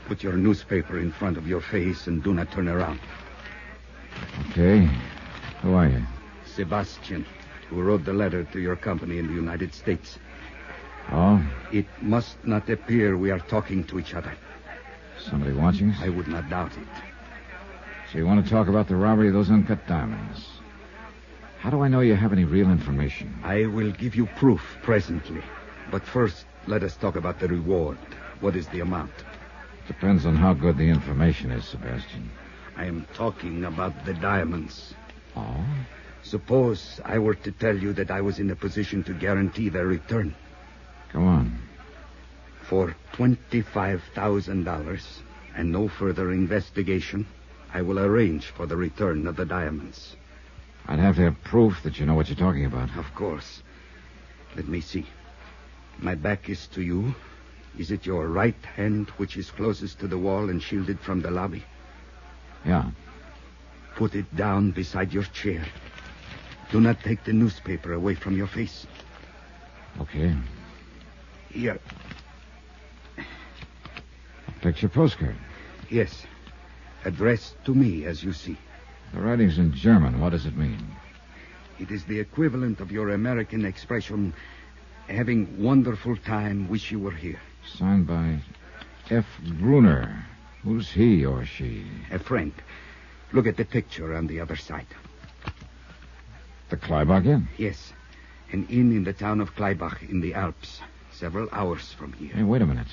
put your newspaper in front of your face and do not turn around. Okay. Who are you? Sebastian, who wrote the letter to your company in the United States. Oh? It must not appear we are talking to each other. Somebody watching us? I would not doubt it. So you want to talk about the robbery of those uncut diamonds? How do I know you have any real information? I will give you proof presently. But first, let us talk about the reward. What is the amount? Depends on how good the information is, Sebastian. I am talking about the diamonds. Oh? Suppose I were to tell you that I was in a position to guarantee their return. Come on. For $25,000 and no further investigation, I will arrange for the return of the diamonds. I'd have to have proof that you know what you're talking about. Of course. Let me see. My back is to you. Is it your right hand which is closest to the wall and shielded from the lobby? Yeah. Put it down beside your chair. Do not take the newspaper away from your face. Okay. Here. A picture postcard. Yes. Addressed to me, as you see. The writing's in German. What does it mean? It is the equivalent of your American expression, having wonderful time, wish you were here. Signed by F. Gruner. Who's he or she? A friend. Look at the picture on the other side. The Kleibach Inn? Yes. An inn in the town of Kleibach in the Alps, several hours from here. Hey, wait a minute.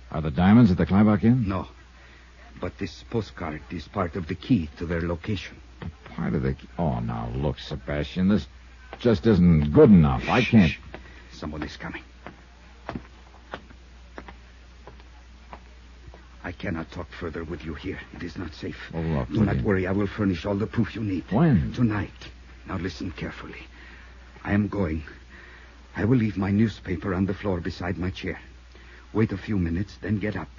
Are the diamonds at the Kleibach Inn? No. But this postcard is part of the key to their location. Part of the... Oh, now, look, Sebastian, this just isn't good enough. I can't... Someone is coming. I cannot talk further with you here. It is not safe. Oh, look, Do not worry. I will furnish all the proof you need. When? Tonight. Now listen carefully. I am going. I will leave my newspaper on the floor beside my chair. Wait a few minutes, then get up.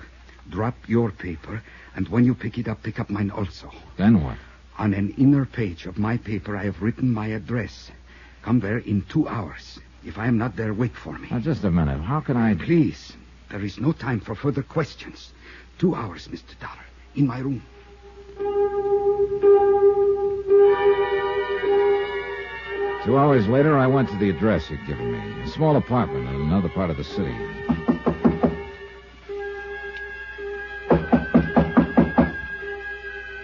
Drop your paper, and when you pick it up, pick up mine also. Then what? On an inner page of my paper, I have written my address. Come there in 2 hours. If I am not there, wait for me. Now, just a minute. How can I... Please. There is no time for further questions. 2 hours, Mr. Dollar. In my room. 2 hours later, I went to the address you'd given me. A small apartment in another part of the city.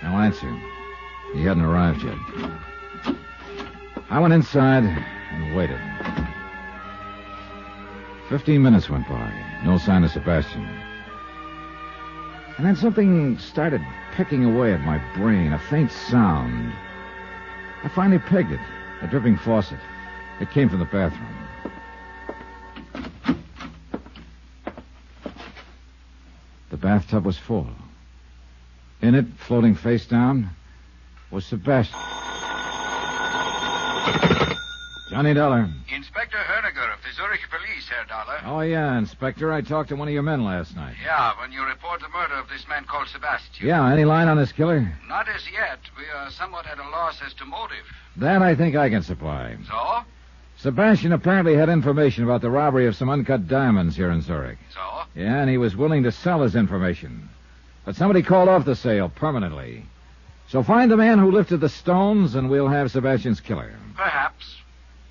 No answer. He hadn't arrived yet. I went inside and waited. 15 minutes went by. No sign of Sebastian. And then something started picking away at my brain, a faint sound. I finally pegged it. A dripping faucet. It came from the bathroom. The bathtub was full. In it, floating face down, was Sebastian. Johnny Dollar. Inspector Herniger of the Zurich Police, Herr Dollar. Oh, yeah, Inspector. I talked to one of your men last night. Yeah, when you report the murder of this man called Sebastian. Yeah, any line on this killer? Not as yet. We are somewhat at a loss as to motive. That I think I can supply. So? Sebastian apparently had information about the robbery of some uncut diamonds here in Zurich. So? Yeah, and he was willing to sell his information. But somebody called off the sale permanently. So find the man who lifted the stones, and we'll have Sebastian's killer. Perhaps.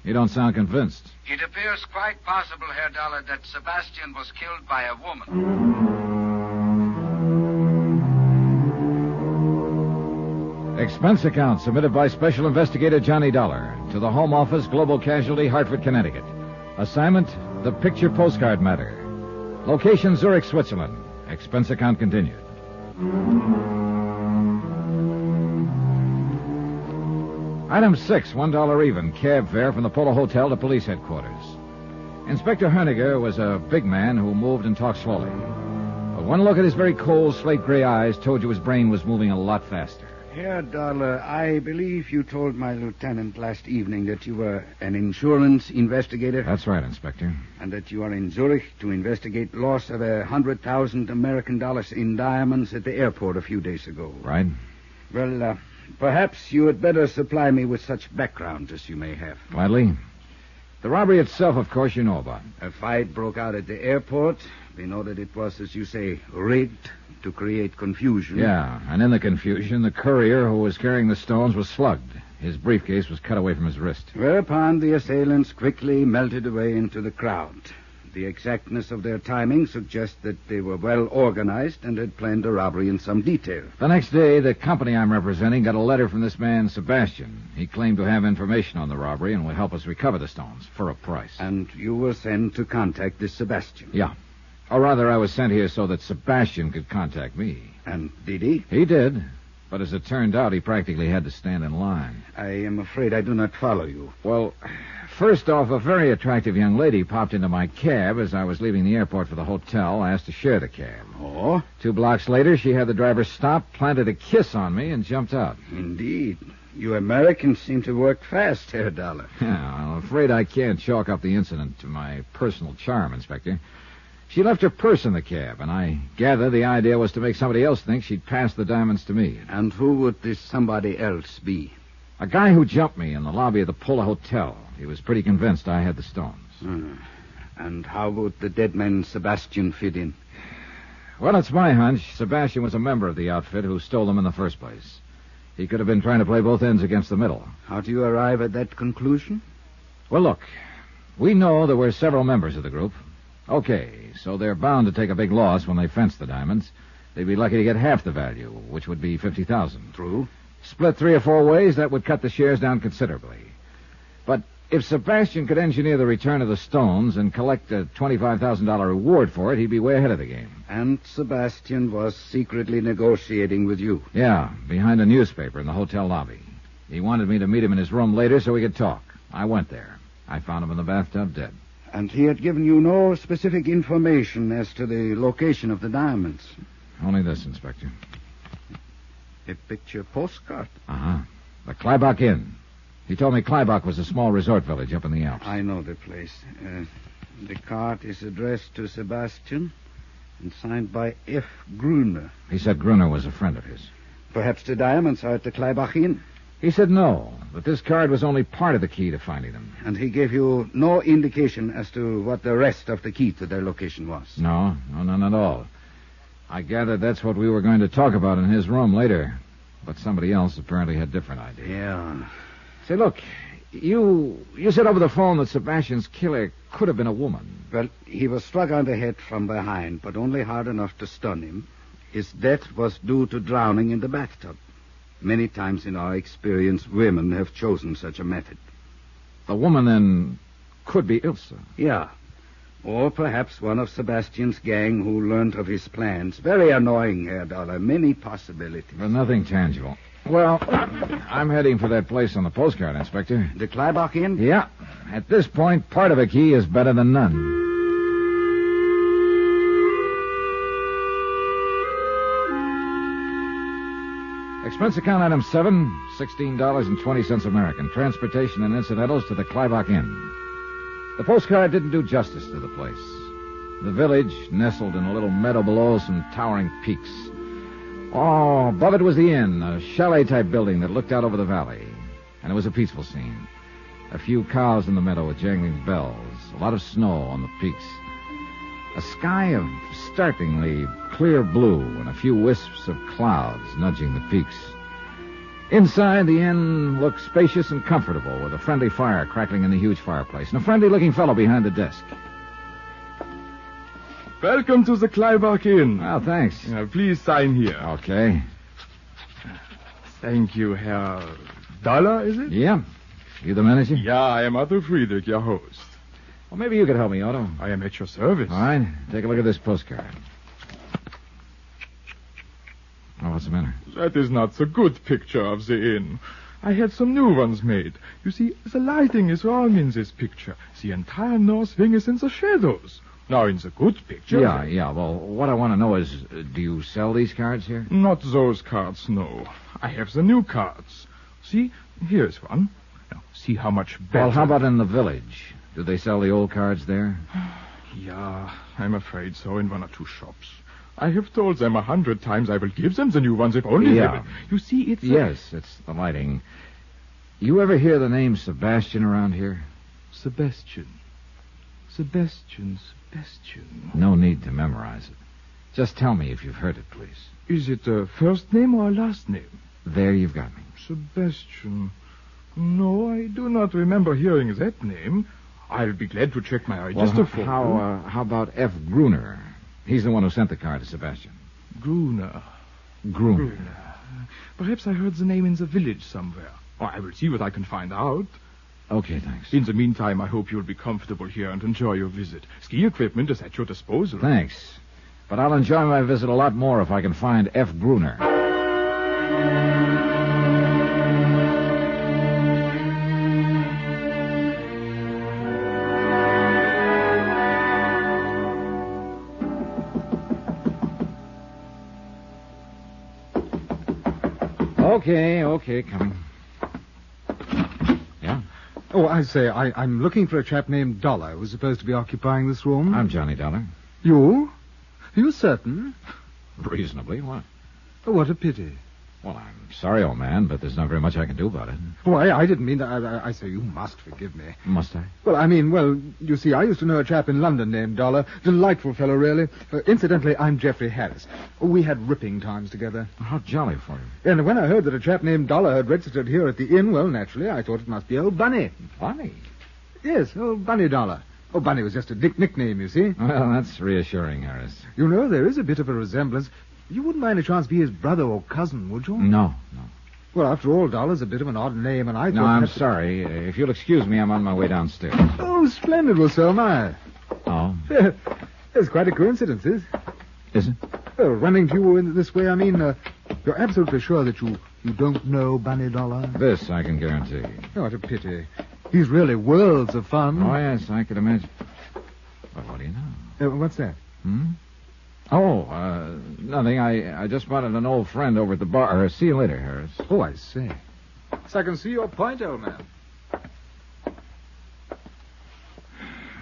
You don't sound convinced. It appears quite possible, Herr Dollar, that Sebastian was killed by a woman. Expense account submitted by Special Investigator Johnny Dollar to the Home Office, Global Casualty, Hartford, Connecticut. Assignment, the picture postcard matter. Location, Zurich, Switzerland. Expense account continued. Item 6, $1 even, cab fare from the Polo Hotel to police headquarters. Inspector Herniger was a big man who moved and talked slowly. But one look at his very cold, slate-gray eyes told you his brain was moving a lot faster. Herr Dollar, I believe you told my lieutenant last evening that you were an insurance investigator. That's right, Inspector. And that you are in Zurich to investigate loss of 100,000 American dollars in diamonds at the airport a few days ago. Right. Well, perhaps you had better supply me with such background as you may have. Gladly. The robbery itself, of course, you know about. A fight broke out at the airport. We know that it was, as you say, rigged to create confusion. Yeah, and in the confusion, the courier who was carrying the stones was slugged. His briefcase was cut away from his wrist. Whereupon the assailants quickly melted away into the crowd. The exactness of their timing suggests that they were well organized and had planned the robbery in some detail. The next day, the company I'm representing got a letter from this man, Sebastian. He claimed to have information on the robbery and would help us recover the stones for a price. And you were sent to contact this Sebastian? Yeah. Or rather, I was sent here so that Sebastian could contact me. And did he? He did. But as it turned out, he practically had to stand in line. I am afraid I do not follow you. Well, first off, a very attractive young lady popped into my cab as I was leaving the airport for the hotel, asked to share the cab. Oh? 2 blocks later, she had the driver stop, planted a kiss on me, and jumped out. Indeed. You Americans seem to work fast, Herr Dollar. Yeah, I'm afraid I can't chalk up the incident to my personal charm, Inspector. She left her purse in the cab, and I gather the idea was to make somebody else think she'd passed the diamonds to me. And who would this somebody else be? A guy who jumped me in the lobby of the Polo Hotel. He was pretty convinced I had the stones. And how would the dead man Sebastian fit in? Well, it's my hunch Sebastian was a member of the outfit who stole them in the first place. He could have been trying to play both ends against the middle. How do you arrive at that conclusion? Well, look, we know there were several members of the group. Okay, so they're bound to take a big loss when they fence the diamonds. They'd be lucky to get half the value, which would be $50,000. True. Split 3 or 4 ways, that would cut the shares down considerably. But if Sebastian could engineer the return of the stones and collect a $25,000 reward for it, he'd be way ahead of the game. And Sebastian was secretly negotiating with you? Yeah, behind a newspaper in the hotel lobby. He wanted me to meet him in his room later so we could talk. I went there. I found him in the bathtub dead. And he had given you no specific information as to the location of the diamonds? Only this, Inspector. A picture postcard. Uh-huh. The Klybach Inn. He told me Klybach was a small resort village up in the Alps. I know the place. The card is addressed to Sebastian and signed by F. Gruner. He said Gruner was a friend of his. Perhaps the diamonds are at the Klybach Inn. He said no, but this card was only part of the key to finding them. And he gave you no indication as to what the rest of the key to their location was? No, none at all. I gathered that's what we were going to talk about in his room later. But somebody else apparently had different ideas. Yeah. Say, look, you said over the phone that Sebastian's killer could have been a woman. Well, he was struck on the head from behind, but only hard enough to stun him. His death was due to drowning in the bathtub. Many times in our experience, women have chosen such a method. The woman, then, could be Ilse. Yeah. Or perhaps one of Sebastian's gang who learned of his plans. Very annoying, Herr Dollar. Many possibilities. But nothing tangible. Well, I'm heading for that place on the postcard, Inspector. The Klybach Inn? Yeah. At this point, part of a key is better than none. Expense account item 7, $16.20 American. Transportation and incidentals to the Klybach Inn. The postcard didn't do justice to the place. The village, nestled in a little meadow below some towering peaks. Oh, above it was the inn, a chalet-type building that looked out over the valley. And it was a peaceful scene. A few cows in the meadow with jangling bells. A lot of snow on the peaks. A sky of startlingly clear blue and a few wisps of clouds nudging the peaks. Inside, the inn looked spacious and comfortable, with a friendly fire crackling in the huge fireplace, and a friendly-looking fellow behind the desk. Welcome to the Klybach Inn. Oh, thanks. Please sign here. Okay. Thank you, Herr Dollar, is it? Yeah. You the manager? Yeah, I am Otto Friedrich, your host. Well, maybe you could help me, Otto. I am at your service. All right. Take a look at this postcard. Oh, what's the matter? That is not the good picture of the inn. I had some new ones made. You see, the lighting is wrong in this picture. The entire north wing is in the shadows. Now, in the good picture... Yeah. Well, what I want to know is, do you sell these cards here? Not those cards, no. I have the new cards. See, here's one. Now, see how much better... Well, how about in the village? Do they sell the old cards there? Yeah, I'm afraid so, in one or two shops. I have told them 100 times I will give them the new ones if only they will. You see, it's... Yes, it's the lighting. You ever hear the name Sebastian around here? Sebastian. No need to memorize it. Just tell me if you've heard it, please. Is it a first name or a last name? There you've got me. Sebastian. No, I do not remember hearing that name. I'll be glad to check my register for you. How about F. Gruner? He's the one who sent the card to Sebastian. Gruner. Perhaps I heard the name in the village somewhere. I will see what I can find out. Okay, thanks. In the meantime, I hope you'll be comfortable here and enjoy your visit. Ski equipment is at your disposal. Thanks. But I'll enjoy my visit a lot more if I can find F. Gruner. Okay, coming. Yeah? Oh, I say, I'm looking for a chap named Dollar who's supposed to be occupying this room. I'm Johnny Dollar. You? Are you certain? Reasonably. What? Oh, what a pity. Well, I'm sorry, old man, but there's not very much I can do about it. Oh, I didn't mean that. I say you must forgive me. Must I? Well, you see, I used to know a chap in London named Dollar. Delightful fellow, really. Incidentally, I'm Geoffrey Harris. We had ripping times together. How jolly for you. And when I heard that a chap named Dollar had registered here at the inn, well, naturally, I thought it must be old Bunny. Bunny? Yes, old Bunny Dollar. Oh, Bunny was just a nickname, you see. Well, that's reassuring, Harris. You know, there is a bit of a resemblance. You wouldn't by any chance be his brother or cousin, would you? No. Well, after all, Dollar's a bit of an odd name, and I thought... No, I'm sorry. If you'll excuse me, I'm on my way downstairs. Oh, splendid. Well, so am I. Oh? It's quite a coincidence, Is it? Running to you in this way, I mean, you're absolutely sure that you don't know Bunny Dollar? This I can guarantee. Oh, what a pity. He's really worlds of fun. Oh, yes, I could imagine. But what do you know? What's that? Oh, nothing. I just spotted an old friend over at the bar. See you later, Harris. Oh, I say. So I can see your point, old man.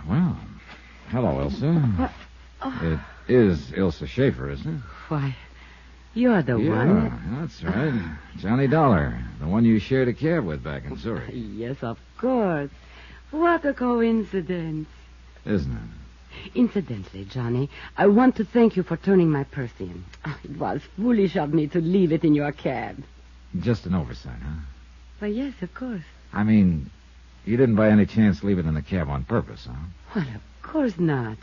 Well, hello, Ilsa. It is Ilsa Schaefer, isn't it? Why, you're the one. Yeah, that's right. Johnny Dollar, the one you shared a cab with back in Zurich. Yes, of course. What a coincidence. Isn't it? Incidentally, Johnny, I want to thank you for turning my purse in. It was foolish of me to leave it in your cab. Just an oversight, huh? Why, yes, of course. I mean, you didn't by any chance leave it in the cab on purpose, huh? Well, of course not.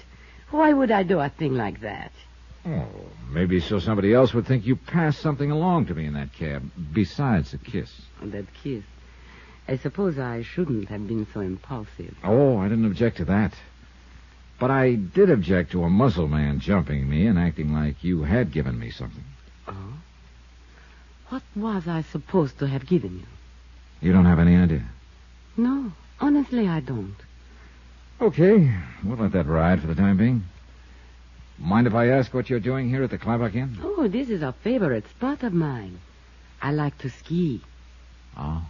Why would I do a thing like that? Oh, maybe so somebody else would think you passed something along to me in that cab, besides a kiss. That kiss. I suppose I shouldn't have been so impulsive. Oh, I didn't object to that. But I did object to a muzzle man jumping me and acting like you had given me something. Oh? What was I supposed to have given you? You don't have any idea? No, honestly, I don't. Okay, we'll let that ride for the time being. Mind if I ask what you're doing here at the Kleibach Inn? Oh, this is a favorite spot of mine. I like to ski. Oh?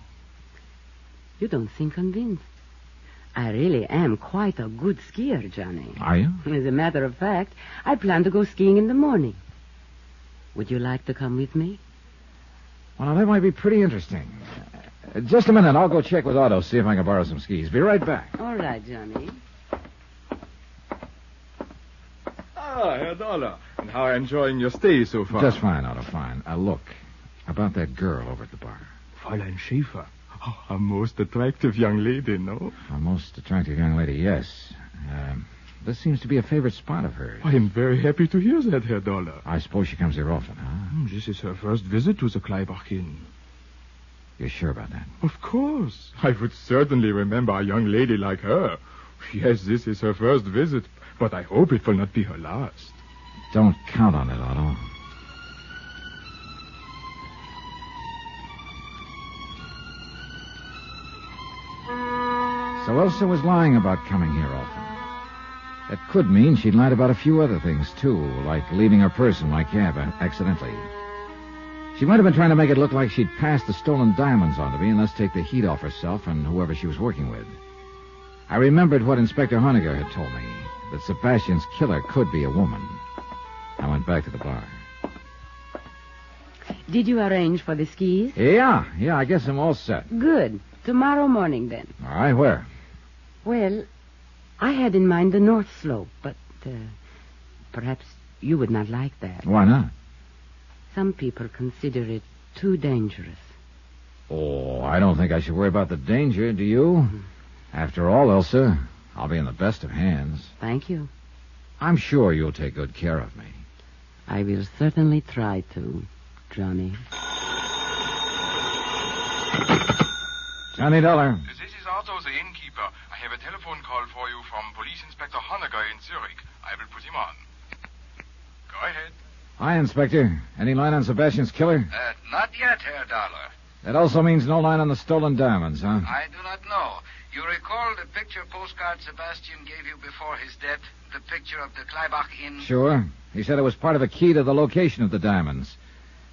You don't seem convinced. I really am quite a good skier, Johnny. Are you? As a matter of fact, I plan to go skiing in the morning. Would you like to come with me? Well, that might be pretty interesting. Just a minute. I'll go check with Otto, see if I can borrow some skis. Be right back. All right, Johnny. Ah, Herr Dollar. And how are you enjoying your stay so far? Just fine, Otto, fine. Look, about that girl over at the bar. Fräulein Schaefer. Oh, a most attractive young lady, no? A most attractive young lady, yes. This seems to be a favorite spot of hers. I am very happy to hear that, Herr Dollar. I suppose she comes here often, huh? This is her first visit to the Kleibach Inn. You're sure about that? Of course. I would certainly remember a young lady like her. Yes, this is her first visit, but I hope it will not be her last. Don't count on it, Otto. So Elsa was lying about coming here often. That could mean she'd lied about a few other things, too, like leaving her purse in my cab accidentally. She might have been trying to make it look like she'd passed the stolen diamonds on to me and thus take the heat off herself and whoever she was working with. I remembered what Inspector Honegger had told me, that Sebastian's killer could be a woman. I went back to the bar. Did you arrange for the skis? Yeah, I guess I'm all set. Good. Tomorrow morning, then. All right, where? Well, I had in mind the North Slope, but perhaps you would not like that. Why not? Some people consider it too dangerous. Oh, I don't think I should worry about the danger, do you? Mm-hmm. After all, Elsa, I'll be in the best of hands. Thank you. I'm sure you'll take good care of me. I will certainly try to, Johnny. Johnny Dollar. This is Otto, the innkeeper. I have a telephone call for you from Police Inspector Honegger in Zurich. I will put him on. Go ahead. Hi, Inspector. Any line on Sebastian's killer? Not yet, Herr Dollar. That also means no line on the stolen diamonds, huh? I do not know. You recall the picture postcard Sebastian gave you before his death? The picture of the Kleibach Inn? Sure. He said it was part of a key to the location of the diamonds.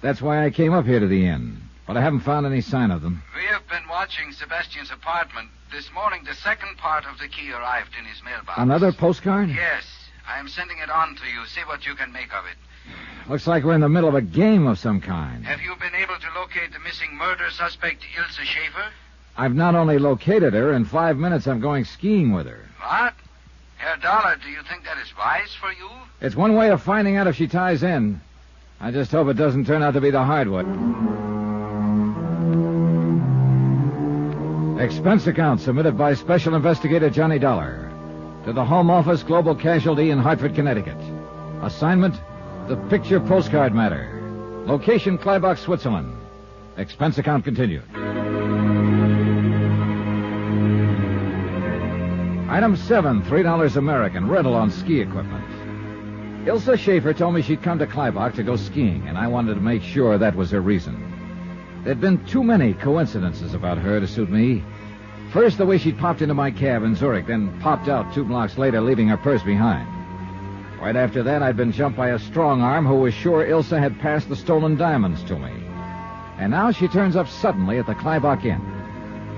That's why I came up here to the inn. But I haven't found any sign of them. We have been watching Sebastian's apartment. This morning, the second part of the key arrived in his mailbox. Another postcard? Yes. I am sending it on to you. See what you can make of it. Looks like we're in the middle of a game of some kind. Have you been able to locate the missing murder suspect, Ilse Schaefer? I've not only located her, in 5 minutes I'm going skiing with her. What? Herr Dollar, do you think that is wise for you? It's one way of finding out if she ties in. I just hope it doesn't turn out to be the hardwood. Expense account submitted by Special Investigator Johnny Dollar to the Home Office Global Casualty in Hartford, Connecticut. Assignment, the picture postcard matter. Location, Kleibach, Switzerland. Expense account continued. Item 7, $3 American, rental on ski equipment. Ilse Schaefer told me she'd come to Kleibach to go skiing, and I wanted to make sure that was her reason. There'd been too many coincidences about her to suit me. First, the way she'd popped into my cab in Zurich, then popped out 2 blocks later, leaving her purse behind. Right after that, I'd been jumped by a strong arm who was sure Ilsa had passed the stolen diamonds to me. And now she turns up suddenly at the Kleibach Inn.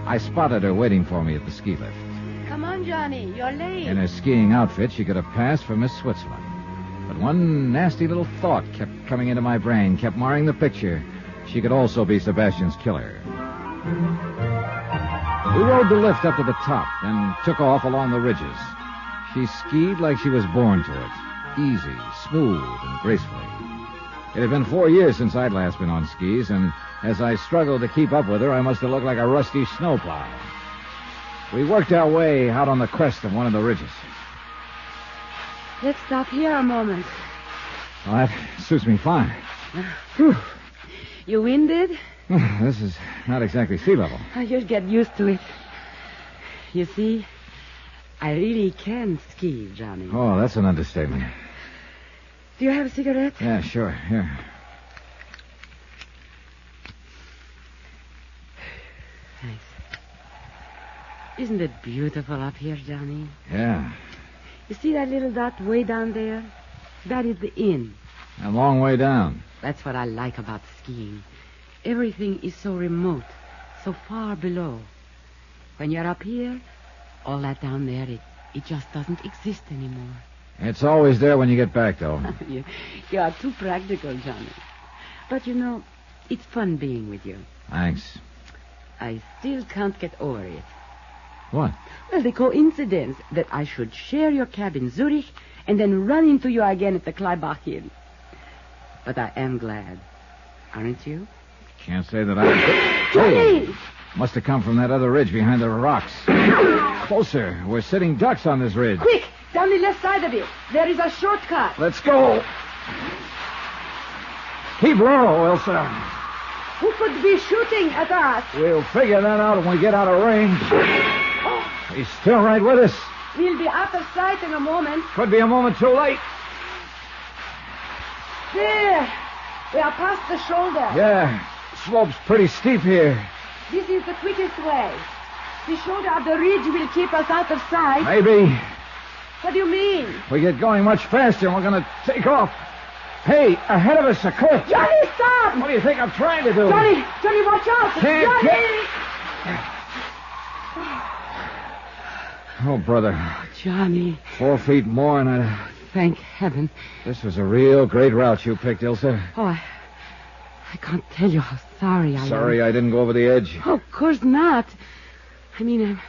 I spotted her waiting for me at the ski lift. Come on, Johnny. You're late. In her skiing outfit, she could have passed for Miss Switzerland. But one nasty little thought kept coming into my brain, kept marring the picture. She could also be Sebastian's killer. We rode the lift up to the top, then took off along the ridges. She skied like she was born to it. Easy, smooth, and gracefully. It had been 4 years since I'd last been on skis, and as I struggled to keep up with her, I must have looked like a rusty snowplow. We worked our way out on the crest of one of the ridges. Let's stop here a moment. Well, that suits me fine. Whew. You winded? This is not exactly sea level. You'll get used to it. You see, I really can ski, Johnny. Oh, that's an understatement. Do you have a cigarette? Yeah, sure. Here. Thanks. Isn't it beautiful up here, Johnny? Yeah. You see that little dot way down there? That is the inn. A long way down. That's what I like about skiing. Everything is so remote, so far below. When you're up here, all that down there, it just doesn't exist anymore. It's always there when you get back, though. You are too practical, Johnny. But, you know, it's fun being with you. Thanks. I still can't get over it. What? Well, the coincidence that I should share your cab in Zurich and then run into you again at the Kleibach Inn. But I am glad. Aren't you? Can't say that I... Johnny! Oh, must have come from that other ridge behind the rocks. Closer. We're sitting ducks on this ridge. Quick! Down the left side of it. There is a shortcut. Let's go. Keep low, Elsa. Who could be shooting at us? We'll figure that out when we get out of range. Oh. He's still right with us. We'll be out of sight in a moment. Could be a moment too late. There. We are past the shoulder. Yeah. Slope's pretty steep here. This is the quickest way. The shoulder of the ridge will keep us out of sight. Maybe. What do you mean? We get going much faster and we're going to take off. Hey, ahead of us, a cliff. Johnny, stop! What do you think I'm trying to do? Johnny, watch out! Can't Johnny! Oh, brother. Johnny. 4 feet more and I'd... Thank heaven. This was a real great route you picked, Ilsa. Oh, I can't tell you how sorry I am. Sorry I didn't go over the edge. Oh, of course not. I mean,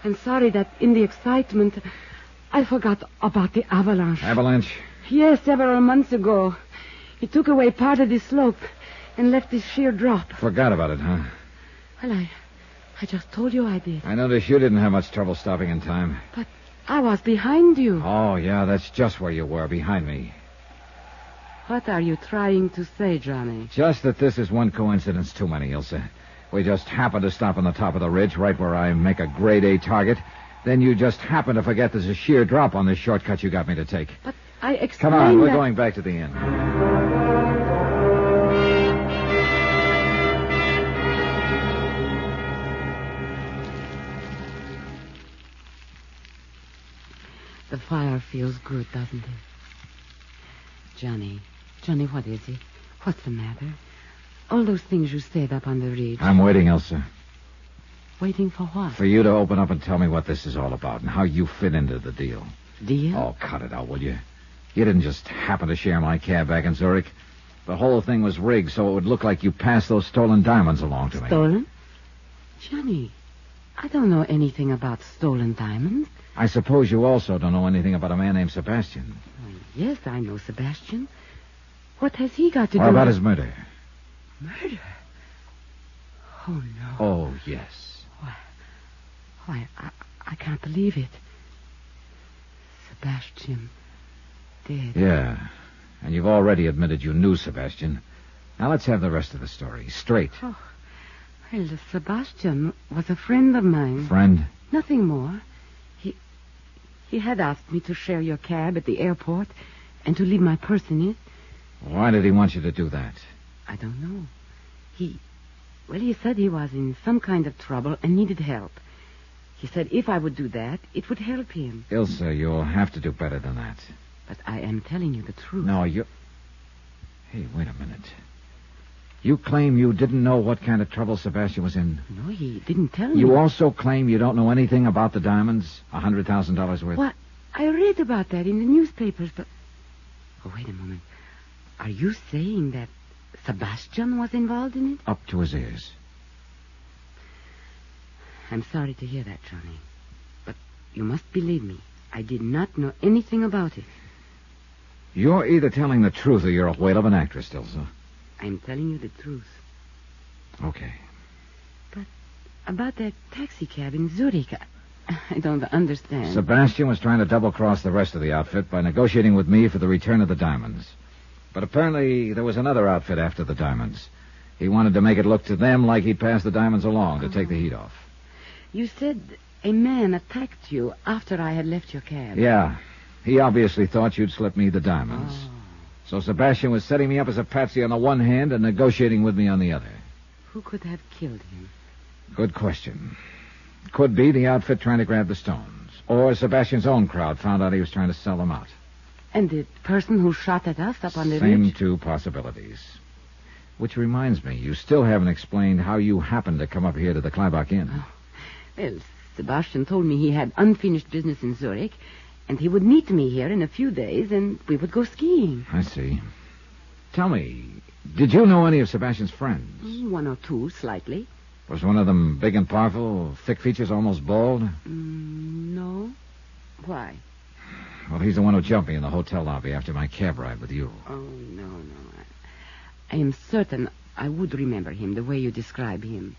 I'm sorry that in the excitement, I forgot about the avalanche. Avalanche? Yes, several months ago. It took away part of the slope and left this sheer drop. Forgot about it, huh? Well, I just told you I did. I noticed you didn't have much trouble stopping in time. But I was behind you. Oh, yeah, that's just where you were, behind me. What are you trying to say, Johnny? Just that this is one coincidence too many, Ilsa. We just happened to stop on the top of the ridge, right where I make a grade A target. Then you just happen to forget there's a sheer drop on this shortcut you got me to take. But I explained Come on, we're that... going back to the inn. The fire feels good, doesn't it? Johnny, what is it? What's the matter? All those things you said up on the ridge. I'm waiting, Elsa. Waiting for what? For you to open up and tell me what this is all about and how you fit into the deal. Deal? Oh, cut it out, will you? You didn't just happen to share my cab back in Zurich. The whole thing was rigged so it would look like you passed those stolen diamonds along to me. Stolen? Johnny, I don't know anything about stolen diamonds. I suppose you also don't know anything about a man named Sebastian. Yes, I know Sebastian. What has he got to do Or about with... his murder? Murder? Oh, no. Oh, yes. Why, I can't believe it. Sebastian dead. Yeah, and you've already admitted you knew Sebastian. Now let's have the rest of the story. Straight. Oh, well, Sebastian was a friend of mine. Friend? Nothing more. He had asked me to share your cab at the airport and to leave my purse in it. Why did he want you to do that? I don't know. He said he was in some kind of trouble and needed help. He said if I would do that, it would help him. Ilsa, you'll have to do better than that. But I am telling you the truth. No, you... Hey, wait a minute. You claim you didn't know what kind of trouble Sebastian was in. No, he didn't tell me. You also claim you don't know anything about the diamonds? $100,000 worth? What? I read about that in the newspapers, but... Oh, wait a moment. Are you saying that Sebastian was involved in it? Up to his ears. I'm sorry to hear that, Johnny. But you must believe me. I did not know anything about it. You're either telling the truth or you're a whale of an actress, Dilsa. I'm telling you the truth. Okay. But about that taxi cab in Zurich, I don't understand. Sebastian was trying to double-cross the rest of the outfit by negotiating with me for the return of the diamonds. But apparently there was another outfit after the diamonds. He wanted to make it look to them like he'd passed the diamonds along to take the heat off. You said a man attacked you after I had left your cab. Yeah. He obviously thought you'd slip me the diamonds. Oh. So Sebastian was setting me up as a patsy on the one hand and negotiating with me on the other. Who could have killed him? Good question. Could be the outfit trying to grab the stones. Or Sebastian's own crowd found out he was trying to sell them out. And the person who shot at us up on the ridge? Same two possibilities. Which reminds me, you still haven't explained how you happened to come up here to the Kleibach Inn. Oh. Well, Sebastian told me he had unfinished business in Zurich, and he would meet me here in a few days, and we would go skiing. I see. Tell me, did you know any of Sebastian's friends? One or two, slightly. Was one of them big and powerful, thick features, almost bald? No. Why? Well, he's the one who jumped me in the hotel lobby after my cab ride with you. Oh, no. I am certain I would remember him the way you describe him.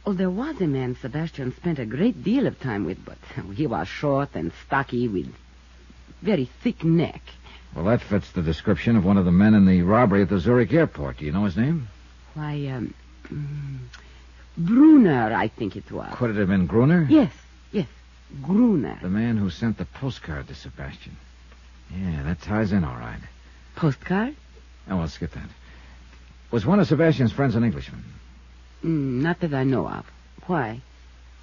Oh, there was a man Sebastian spent a great deal of time with, but he was short and stocky with very thick neck. Well, that fits the description of one of the men in the robbery at the Zurich airport. Do you know his name? Why, Brunner, I think it was. Could it have been Gruner? Yes, Gruner. The man who sent the postcard to Sebastian. Yeah, that ties in all right. Postcard? Oh, well, skip that. Was one of Sebastian's friends an Englishman? Not that I know of. Why?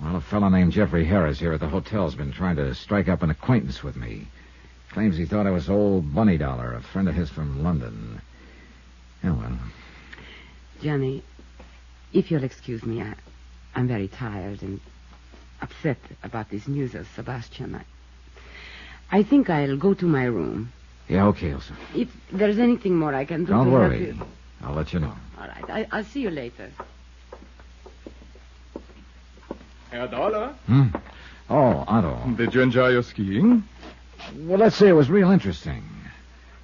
Well, a fellow named Jeffrey Harris here at the hotel's been trying to strike up an acquaintance with me. Claims he thought I was old Bunny Dollar, a friend of his from London. Oh, well. Johnny, if you'll excuse me, I'm very tired and upset about this news of Sebastian. I think I'll go to my room. Yeah, okay, Elsa. If there's anything more I can do Don't to worry. help you... I'll let you know. All right. I'll see you later. Herr Dollar? Oh, Otto. Did you enjoy your skiing? Well, let's say it was real interesting.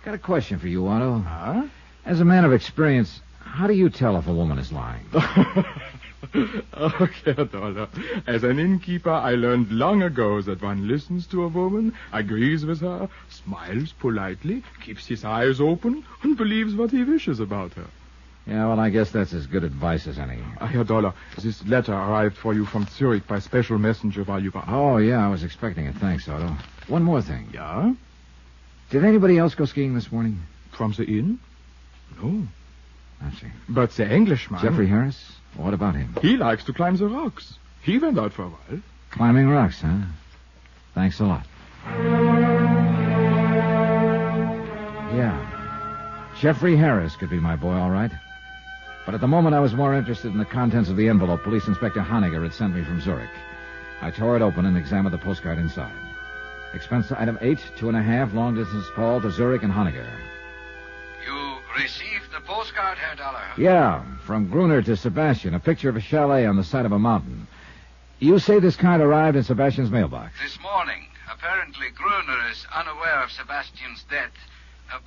Got a question for you, Otto. Huh? As a man of experience, how do you tell if a woman is lying? Okay, Herr Dollar. As an innkeeper, I learned long ago that one listens to a woman, agrees with her, smiles politely, keeps his eyes open, and believes what he wishes about her. Yeah, well, I guess that's as good advice as any. Herr Dollar, this letter arrived for you from Zurich by special messenger while you were... Oh, yeah, I was expecting it. Thanks, Otto. One more thing. Yeah? Did anybody else go skiing this morning? From the inn? No. I see. But the Englishman... Jeffrey Harris? What about him? He likes to climb the rocks. He went out for a while. Climbing rocks, huh? Thanks a lot. Yeah. Jeffrey Harris could be my boy, all right. But at the moment, I was more interested in the contents of the envelope Police Inspector Honegger had sent me from Zurich. I tore it open and examined the postcard inside. Expense item 8, 2.5, long-distance call to Zurich and Honegger. You received the postcard, Herr Dollar? Yeah, from Gruner to Sebastian, a picture of a chalet on the side of a mountain. You say this card arrived in Sebastian's mailbox? This morning. Apparently, Gruner is unaware of Sebastian's death.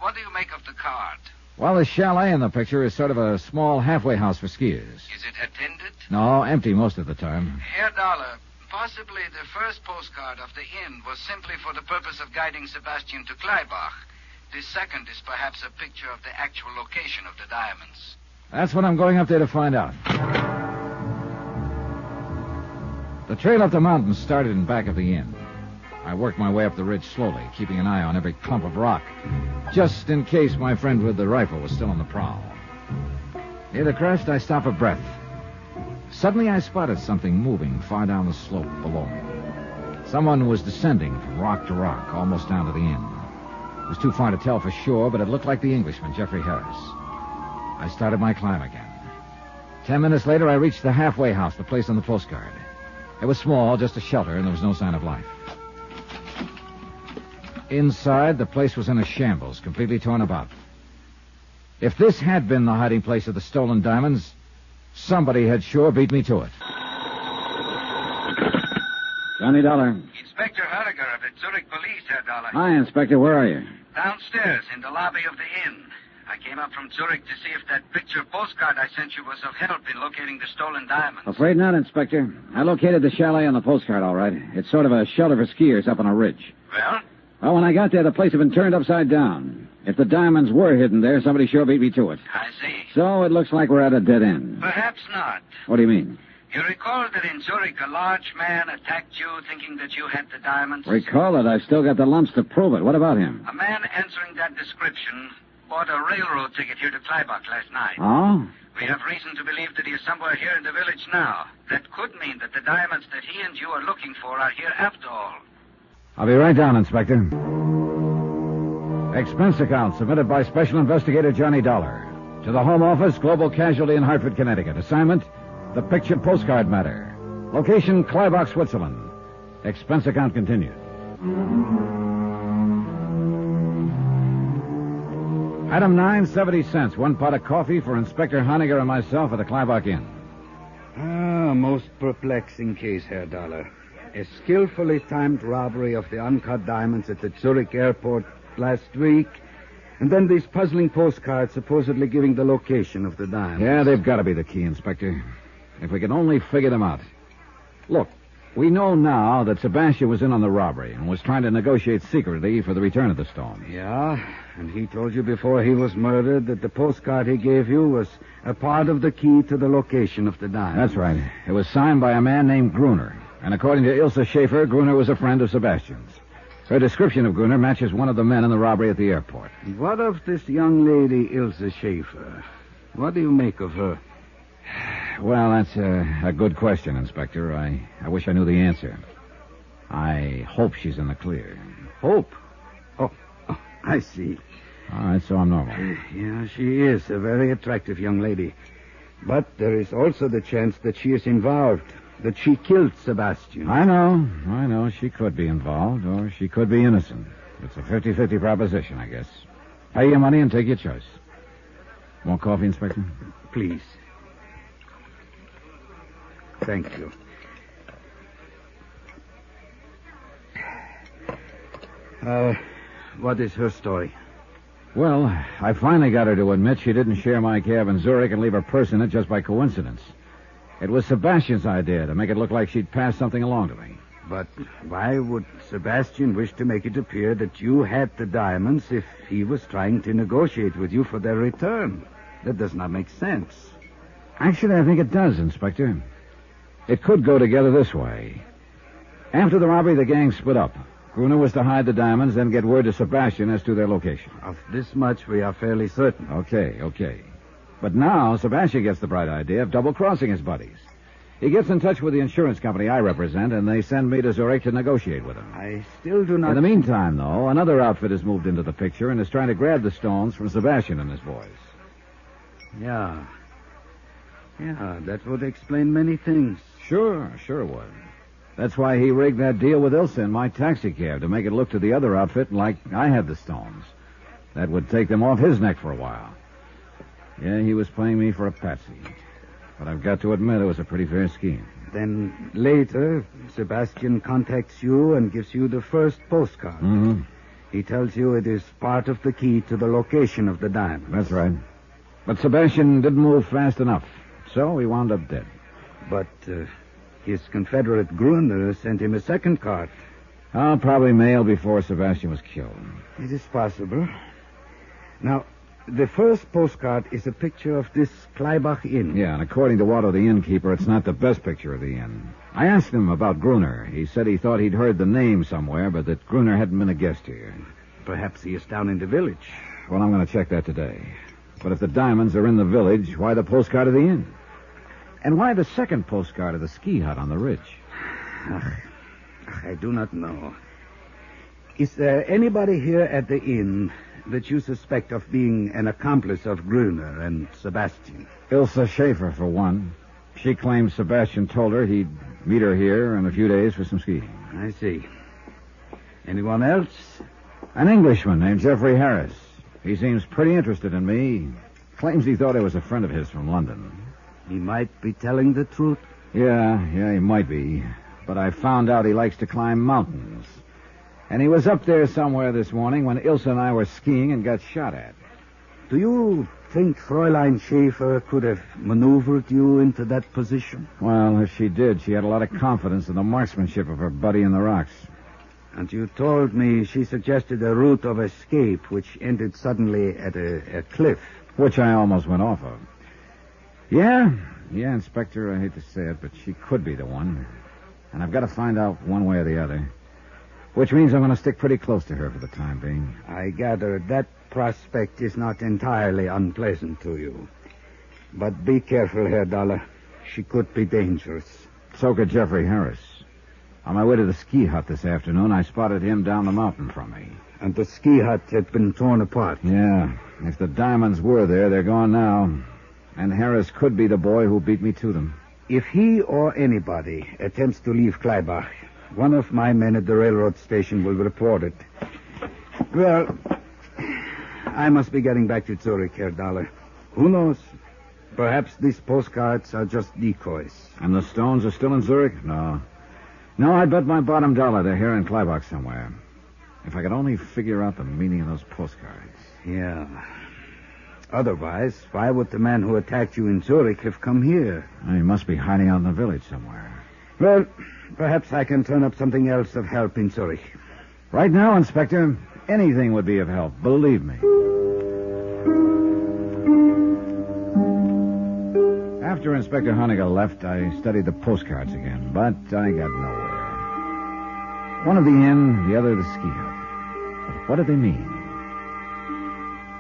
What do you make of the card? Well, the chalet in the picture is sort of a small halfway house for skiers. Is it attended? No, empty most of the time. Herr Dollar, possibly the first postcard of the inn was simply for the purpose of guiding Sebastian to Kleibach. This second is perhaps a picture of the actual location of the diamonds. That's what I'm going up there to find out. The trail up the mountain started in back of the inn. I worked my way up the ridge slowly, keeping an eye on every clump of rock, just in case my friend with the rifle was still on the prowl. Near the crest, I stopped for breath. Suddenly, I spotted something moving far down the slope below me. Someone was descending from rock to rock, almost down to the inn. It was too far to tell for sure, but it looked like the Englishman, Jeffrey Harris. I started my climb again. 10 minutes later, I reached the halfway house, the place on the postcard. It was small, just a shelter, and there was no sign of life. Inside, the place was in a shambles, completely torn about. If this had been the hiding place of the stolen diamonds, somebody had sure beat me to it. Johnny Dollar. Inspector Hardiger of the Zurich Police, Herr Dollar. Hi, Inspector. Where are you? Downstairs in the lobby of the inn. I came up from Zurich to see if that picture postcard I sent you was of help in locating the stolen diamonds. Afraid not, Inspector. I located the chalet on the postcard, all right. It's sort of a shelter for skiers up on a ridge. Well? Well, when I got there, the place had been turned upside down. If the diamonds were hidden there, somebody sure beat me to it. I see. So it looks like we're at a dead end. Perhaps not. What do you mean? You recall that in Zurich a large man attacked you thinking that you had the diamonds? Recall it. I've still got the lumps to prove it. What about him? A man answering that description bought a railroad ticket here to Kleibach last night. Oh? We have reason to believe that he is somewhere here in the village now. That could mean that the diamonds that he and you are looking for are here after all. I'll be right down, Inspector. Expense account submitted by Special Investigator Johnny Dollar. To the Home Office, Global Casualty in Hartford, Connecticut. Assignment, the picture postcard matter. Location, Kleibach, Switzerland. Expense account continued. Item 9, 70 cents. 1 pot of coffee for Inspector Honegger and myself at the Kleibach Inn. Ah, most perplexing case, Herr Dollar. A skillfully timed robbery of the uncut diamonds at the Zurich airport last week, and then these puzzling postcards supposedly giving the location of the diamonds. Yeah, they've got to be the key, Inspector. If we can only figure them out. Look, we know now that Sebastian was in on the robbery and was trying to negotiate secretly for the return of the stone. Yeah, and he told you before he was murdered that the postcard he gave you was a part of the key to the location of the diamonds. That's right. It was signed by a man named Gruner. And according to Ilse Schaefer, Gruner was a friend of Sebastian's. Her description of Gruner matches one of the men in the robbery at the airport. What of this young lady, Ilse Schaefer? What do you make of her? Well, that's a good question, Inspector. I wish I knew the answer. I hope she's in the clear. Hope? Oh, I see. All right, so I'm normal. Yeah, she is a very attractive young lady. But there is also the chance that she is involved, that she killed Sebastian. I know. She could be involved, or she could be innocent. It's a 50-50 proposition, I guess. Pay your money and take your choice. More coffee, Inspector? Please. Thank you. What is her story? Well, I finally got her to admit she didn't share my cab in Zurich and leave her purse in it just by coincidence. It was Sebastian's idea to make it look like she'd passed something along to me. But why would Sebastian wish to make it appear that you had the diamonds if he was trying to negotiate with you for their return? That does not make sense. Actually, I think it does, Inspector. It could go together this way. After the robbery, the gang split up. Gruner was to hide the diamonds, then get word to Sebastian as to their location. Of this much we are fairly certain. Okay. But now Sebastian gets the bright idea of double-crossing his buddies. He gets in touch with the insurance company I represent, and they send me to Zurich to negotiate with him. I still do not... In the meantime, though, another outfit has moved into the picture and is trying to grab the stones from Sebastian and his boys. Yeah, that would explain many things. Sure it would. That's why he rigged that deal with Ilse in my taxi cab, to make it look to the other outfit like I had the stones. That would take them off his neck for a while. Yeah, he was playing me for a patsy. But I've got to admit it was a pretty fair scheme. Then later, Sebastian contacts you and gives you the first postcard. Mm-hmm. He tells you it is part of the key to the location of the diamond. That's right. But Sebastian didn't move fast enough, so he wound up dead. But his Confederate Gruner sent him a second card. I'll probably mail before Sebastian was killed. It is possible. Now, the first postcard is a picture of this Kleibach Inn. Yeah, and according to Waldo, the innkeeper, it's not the best picture of the inn. I asked him about Gruner. He said he thought he'd heard the name somewhere, but that Gruner hadn't been a guest here. Perhaps he is down in the village. Well, I'm going to check that today. But if the diamonds are in the village, why the postcard of the inn? And why the second postcard of the ski hut on the ridge? I do not know. Is there anybody here at the inn that you suspect of being an accomplice of Gruner and Sebastian? Ilse Schaefer, for one. She claims Sebastian told her he'd meet her here in a few days for some skiing. I see. Anyone else? An Englishman named Jeffrey Harris. He seems pretty interested in me. Claims he thought I was a friend of his from London. He might be telling the truth. Yeah, he might be. But I found out he likes to climb mountains. And he was up there somewhere this morning when Ilse and I were skiing and got shot at. Do you think Fräulein Schaefer could have maneuvered you into that position? Well, if she did, she had a lot of confidence in the marksmanship of her buddy in the rocks. And you told me she suggested a route of escape which ended suddenly at a cliff. Which I almost went off of. Yeah, Inspector, I hate to say it, but she could be the one. And I've got to find out one way or the other. Which means I'm going to stick pretty close to her for the time being. I gather that prospect is not entirely unpleasant to you. But be careful, Herr Dollar. She could be dangerous. So could Jeffrey Harris. On my way to the ski hut this afternoon, I spotted him down the mountain from me. And the ski hut had been torn apart. Yeah. If the diamonds were there, they're gone now. And Harris could be the boy who beat me to them. If he or anybody attempts to leave Kleibach, one of my men at the railroad station will report it. Well, I must be getting back to Zurich, Herr Dollar. Who knows? Perhaps these postcards are just decoys. And the stones are still in Zurich? No, I bet my bottom dollar they're here in Kleibach somewhere. If I could only figure out the meaning of those postcards. Yeah. Otherwise, why would the man who attacked you in Zurich have come here? He must be hiding out in the village somewhere. Well, perhaps I can turn up something else of help in Zurich. Right now, Inspector, anything would be of help, believe me. After Inspector Honegger left, I studied the postcards again, but I got nowhere. One of the inn, the other the ski hut. What did they mean?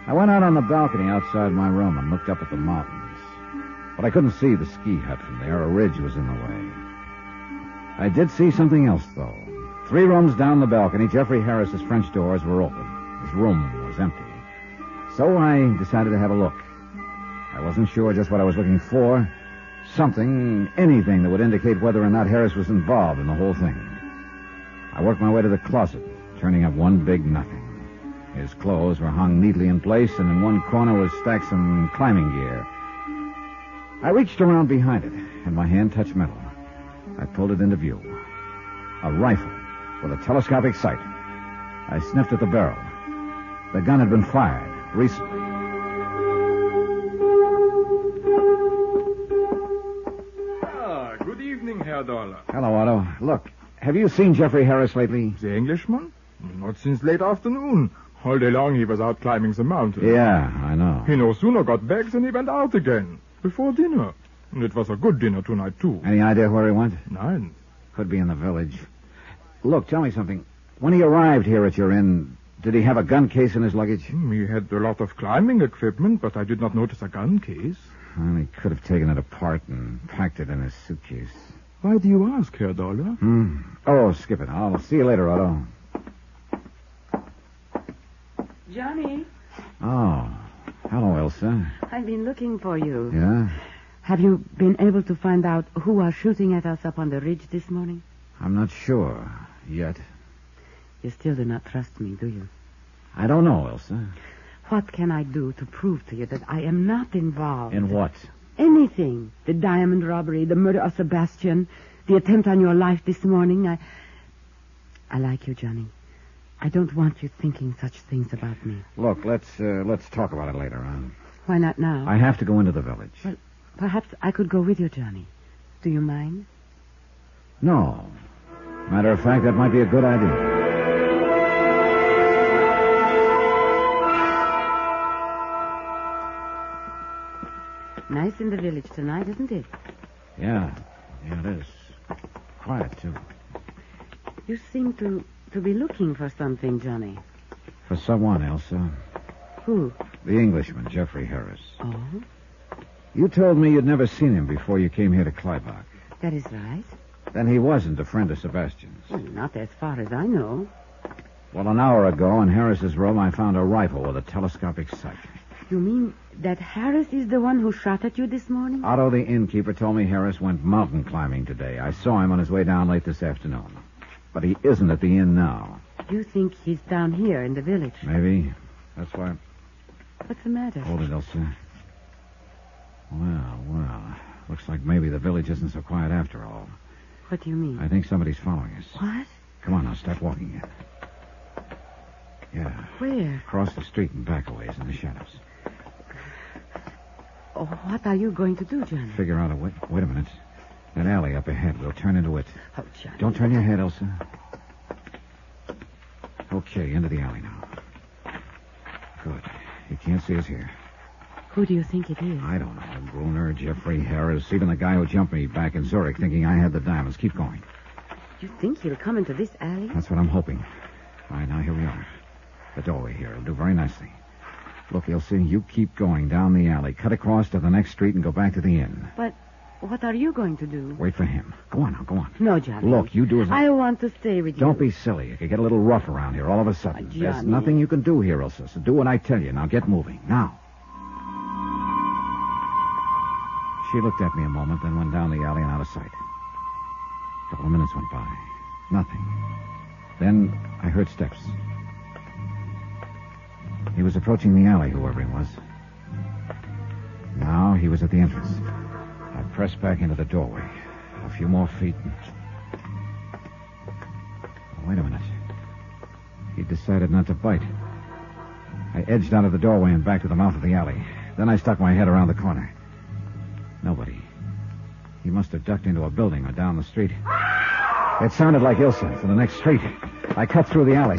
I went out on the balcony outside my room and looked up at the mountains. But I couldn't see the ski hut from there. A ridge was in the way. I did see something else, though. 3 rooms down the balcony, Jeffrey Harris's French doors were open. His room was empty. So I decided to have a look. I wasn't sure just what I was looking for. Something, anything that would indicate whether or not Harris was involved in the whole thing. I worked my way to the closet, turning up one big nothing. His clothes were hung neatly in place, and in one corner was stacked some climbing gear. I reached around behind it, and my hand touched metal. I pulled it into view. A rifle with a telescopic sight. I sniffed at the barrel. The gun had been fired recently. Good evening, Herr Dollar. Hello, Otto. Look, have you seen Jeffrey Harris lately? The Englishman? Not since late afternoon. All day long he was out climbing the mountain. Yeah, I know. He no sooner got back than he went out again. Before dinner. And it was a good dinner tonight, too. Any idea where he went? None. Could be in the village. Look, tell me something. When he arrived here at your inn, did he have a gun case in his luggage? He had a lot of climbing equipment, but I did not notice a gun case. Well, he could have taken it apart and packed it in his suitcase. Why do you ask, Herr Dollar? Oh, skip it. I'll see you later, Otto. Johnny. Oh, hello, Elsa. I've been looking for you. Yeah? Have you been able to find out who was shooting at us up on the ridge this morning? I'm not sure yet. You still do not trust me, do you? I don't know, Elsa. What can I do to prove to you that I am not involved? In what? Anything. The diamond robbery, the murder of Sebastian, the attempt on your life this morning. I like you, Johnny. I don't want you thinking such things about me. Look, let's talk about it later on. Why not now? I have to go into the village. Well, perhaps I could go with you, Johnny. Do you mind? No. Matter of fact, that might be a good idea. Nice in the village tonight, isn't it? Yeah, it is. Quiet, too. You seem to be looking for something, Johnny. For someone, Elsa. Who? The Englishman, Jeffrey Harris. Oh? You told me you'd never seen him before you came here to Kleibach. That is right. Then he wasn't a friend of Sebastian's. Well, not as far as I know. Well, an hour ago in Harris's room, I found a rifle with a telescopic sight. You mean that Harris is the one who shot at you this morning? Otto, the innkeeper, told me Harris went mountain climbing today. I saw him on his way down late this afternoon. But he isn't at the inn now. You think he's down here in the village? Maybe. That's why... What's the matter? Hold it, Elsa. Well. Looks like maybe the village isn't so quiet after all. What do you mean? I think somebody's following us. What? Come on, now, start walking. Yeah. Where? Across the street and back a ways in the shadows. Oh, what are you going to do, Johnny? Figure out a way... Wait a minute. That alley up ahead. We'll turn into it. Oh, Johnny. Don't turn your head, Elsa. Okay, into the alley now. Good. He can't see us here. Who do you think it is? I don't know. Gruner, Jeffrey Harris, even the guy who jumped me back in Zurich thinking I had the diamonds. Keep going. You think he'll come into this alley? That's what I'm hoping. All right, now here we are. The doorway here. It'll do very nicely. Look, Ilse, you keep going down the alley. Cut across to the next street and go back to the inn. But what are you going to do? Wait for him. Go on now, go on. No, Johnny. Look, you do as I want to stay with you. Don't be silly. It could get a little rough around here all of a sudden. Johnny. There's nothing you can do here, Ilse, so do what I tell you. Now get moving. Now. She looked at me a moment, then went down the alley and out of sight. A couple of minutes went by. Nothing. Then I heard steps. He was approaching the alley, whoever he was. Now he was at the entrance. I pressed back into the doorway. A few more feet. Oh, wait a minute. He decided not to bite. I edged out of the doorway and back to the mouth of the alley. Then I stuck my head around the corner. Nobody. He must have ducked into a building or down the street. It sounded like Ilse to the next street. I cut through the alley.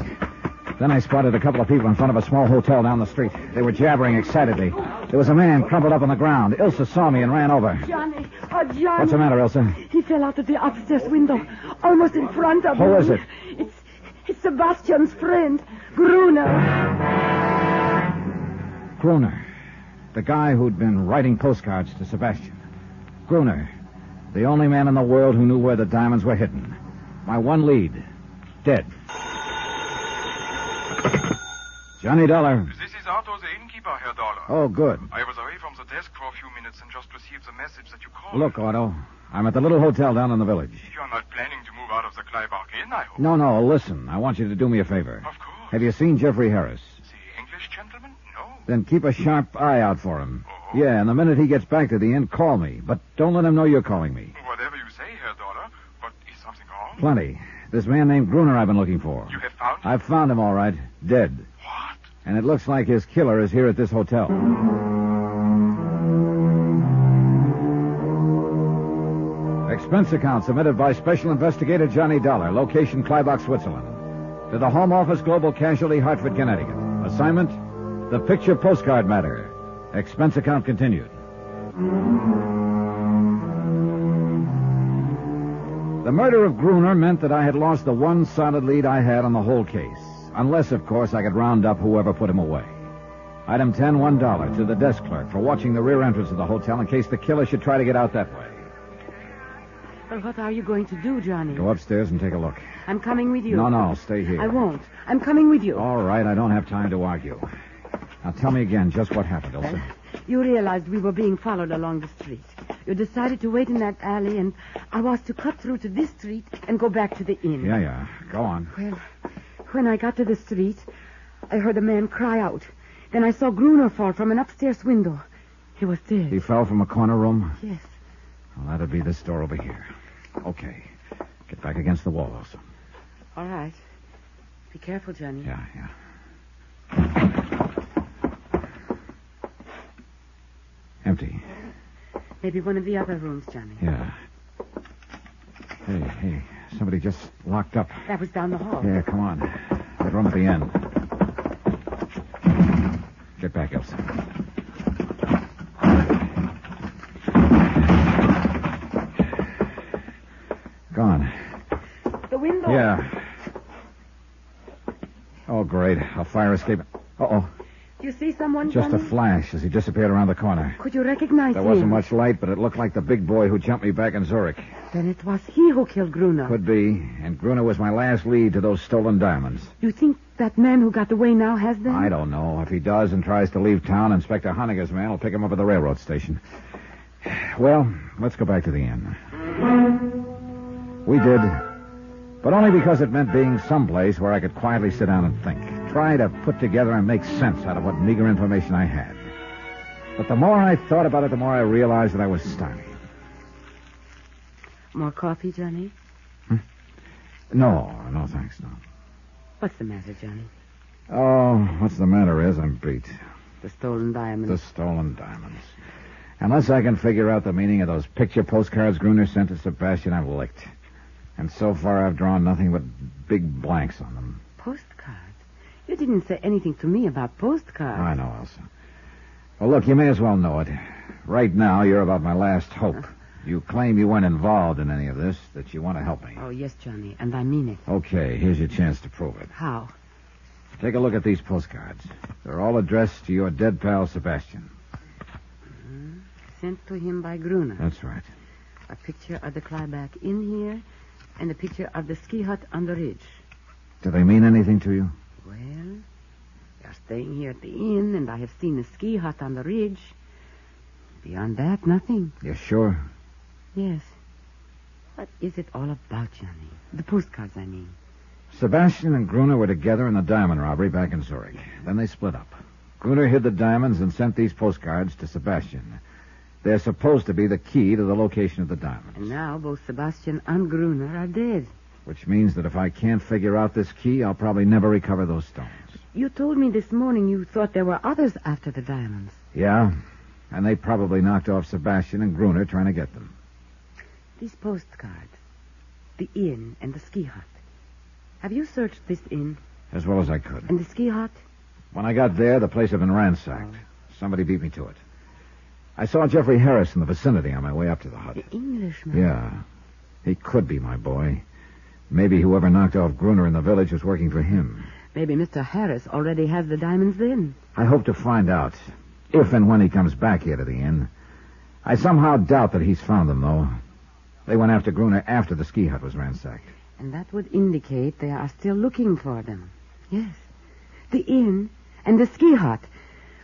Then I spotted a couple of people in front of a small hotel down the street. They were jabbering excitedly. There was a man crumpled up on the ground. Ilse saw me and ran over. Johnny. Oh, Johnny. What's the matter, Ilse? He fell out of the upstairs window, almost in front of me. Who is it? It's Sebastian's friend, Gruner. Gruner. The guy who'd been writing postcards to Sebastian. Gruner. The only man in the world who knew where the diamonds were hidden. My one lead. Dead. Johnny Dollar. This is Otto, the innkeeper, Herr Dollar. Oh, good. I was away from the desk for a few minutes and just received the message that you called. Look, Otto. I'm at the little hotel down in the village. You're not planning to move out of the Kleibach Inn, I hope. No, listen. I want you to do me a favor. Of course. Have you seen Jeffrey Harris? The English gentleman? No. Then keep a sharp eye out for him. Oh. Yeah, and the minute he gets back to the inn, call me. But don't let him know you're calling me. Whatever you say, Herr Dollar. But is something wrong? Plenty. This man named Gruner I've been looking for. You have found him? I've found him, all right. Dead. What? And it looks like his killer is here at this hotel. Expense account submitted by Special Investigator Johnny Dollar, location Kleibach, Switzerland. To the Home Office, Global Casualty, Hartford, Connecticut. Assignment, the picture postcard matter. Expense account continued. The murder of Gruner meant that I had lost the one solid lead I had on the whole case. Unless, of course, I could round up whoever put him away. Item 10, $1 to the desk clerk for watching the rear entrance of the hotel in case the killer should try to get out that way. Well, what are you going to do, Johnny? Go upstairs and take a look. I'm coming with you. No, stay here. I won't. I'm coming with you. All right, I don't have time to argue. Now tell me again just what happened, Elsa. You realized we were being followed along the street. You decided to wait in that alley, and I was to cut through to this street and go back to the inn. Yeah. Go on. Well, when I got to the street, I heard a man cry out. Then I saw Gruner fall from an upstairs window. He was dead. He fell from a corner room? Yes. Well, that'd be this door over here. Okay. Get back against the wall, Elsa. All right. Be careful, Johnny. Yeah. Empty. Maybe one of the other rooms, Johnny. Yeah. Hey. Somebody just locked up. That was down the hall. Yeah, come on. That room at the end. Get back, Elsa. Gone. The window. Yeah. Oh, great. A fire escape. Uh-oh. You see someone, Just a Johnny? flash as he disappeared around the corner. Could you recognize There him? wasn't much light, but it looked like the big boy who jumped me back in Zurich. Then it was he who killed Gruner. Could be. And Gruner was my last lead to those stolen diamonds. You think that man who got away now has them? I don't know. If he does and tries to leave town, Inspector Honegger's man will pick him up at the railroad station. Well, let's go back to the inn. We did, but only because it meant being someplace where I could quietly sit down and think. Try to put together and make sense out of what meager information I had. But the more I thought about it, the more I realized that I was stymied. More coffee, Johnny? No, thanks, no. What's the matter, Johnny? Oh, what's the matter is I'm beat. The stolen diamonds. The stolen diamonds. Unless I can figure out the meaning of those picture postcards Gruner sent to Sebastian, I'm licked. And so far I've drawn nothing but big blanks on them. Postcards? You didn't say anything to me about postcards. I know, Elsa. Well, look, you may as well know it. Right now, you're about my last hope. You claim you weren't involved in any of this, that you want to help me. Oh, yes, Johnny, and I mean it. Okay, here's your chance to prove it. How? Take a look at these postcards. They're all addressed to your dead pal, Sebastian. Sent to him by Gruner. That's right. A picture of the Clyback Inn here, and a picture of the ski hut on the ridge. Do they mean anything to you? Well, we are staying here at the inn, and I have seen the ski hut on the ridge. Beyond that, nothing. You sure? Yes. What is it all about, Johnny? The postcards, I mean. Sebastian and Gruner were together in the diamond robbery back in Zurich. Then they split up. Gruner hid the diamonds and sent these postcards to Sebastian. They're supposed to be the key to the location of the diamonds. And now both Sebastian and Gruner are dead. Which means that if I can't figure out this key, I'll probably never recover those stones. You told me this morning you thought there were others after the diamonds. Yeah, and they probably knocked off Sebastian and Gruner trying to get them. These postcards, the inn and the ski hut. Have you searched this inn? As well as I could. And the ski hut? When I got there, the place had been ransacked. Somebody beat me to it. I saw Jeffrey Harris in the vicinity on my way up to the hut. The Englishman? Yeah. He could be my boy. Maybe whoever knocked off Gruner in the village was working for him. Maybe Mr. Harris already has the diamonds then. I hope to find out, if and when he comes back here to the inn. I somehow doubt that he's found them, though. They went after Gruner after the ski hut was ransacked. And that would indicate they are still looking for them. Yes. The inn and the ski hut.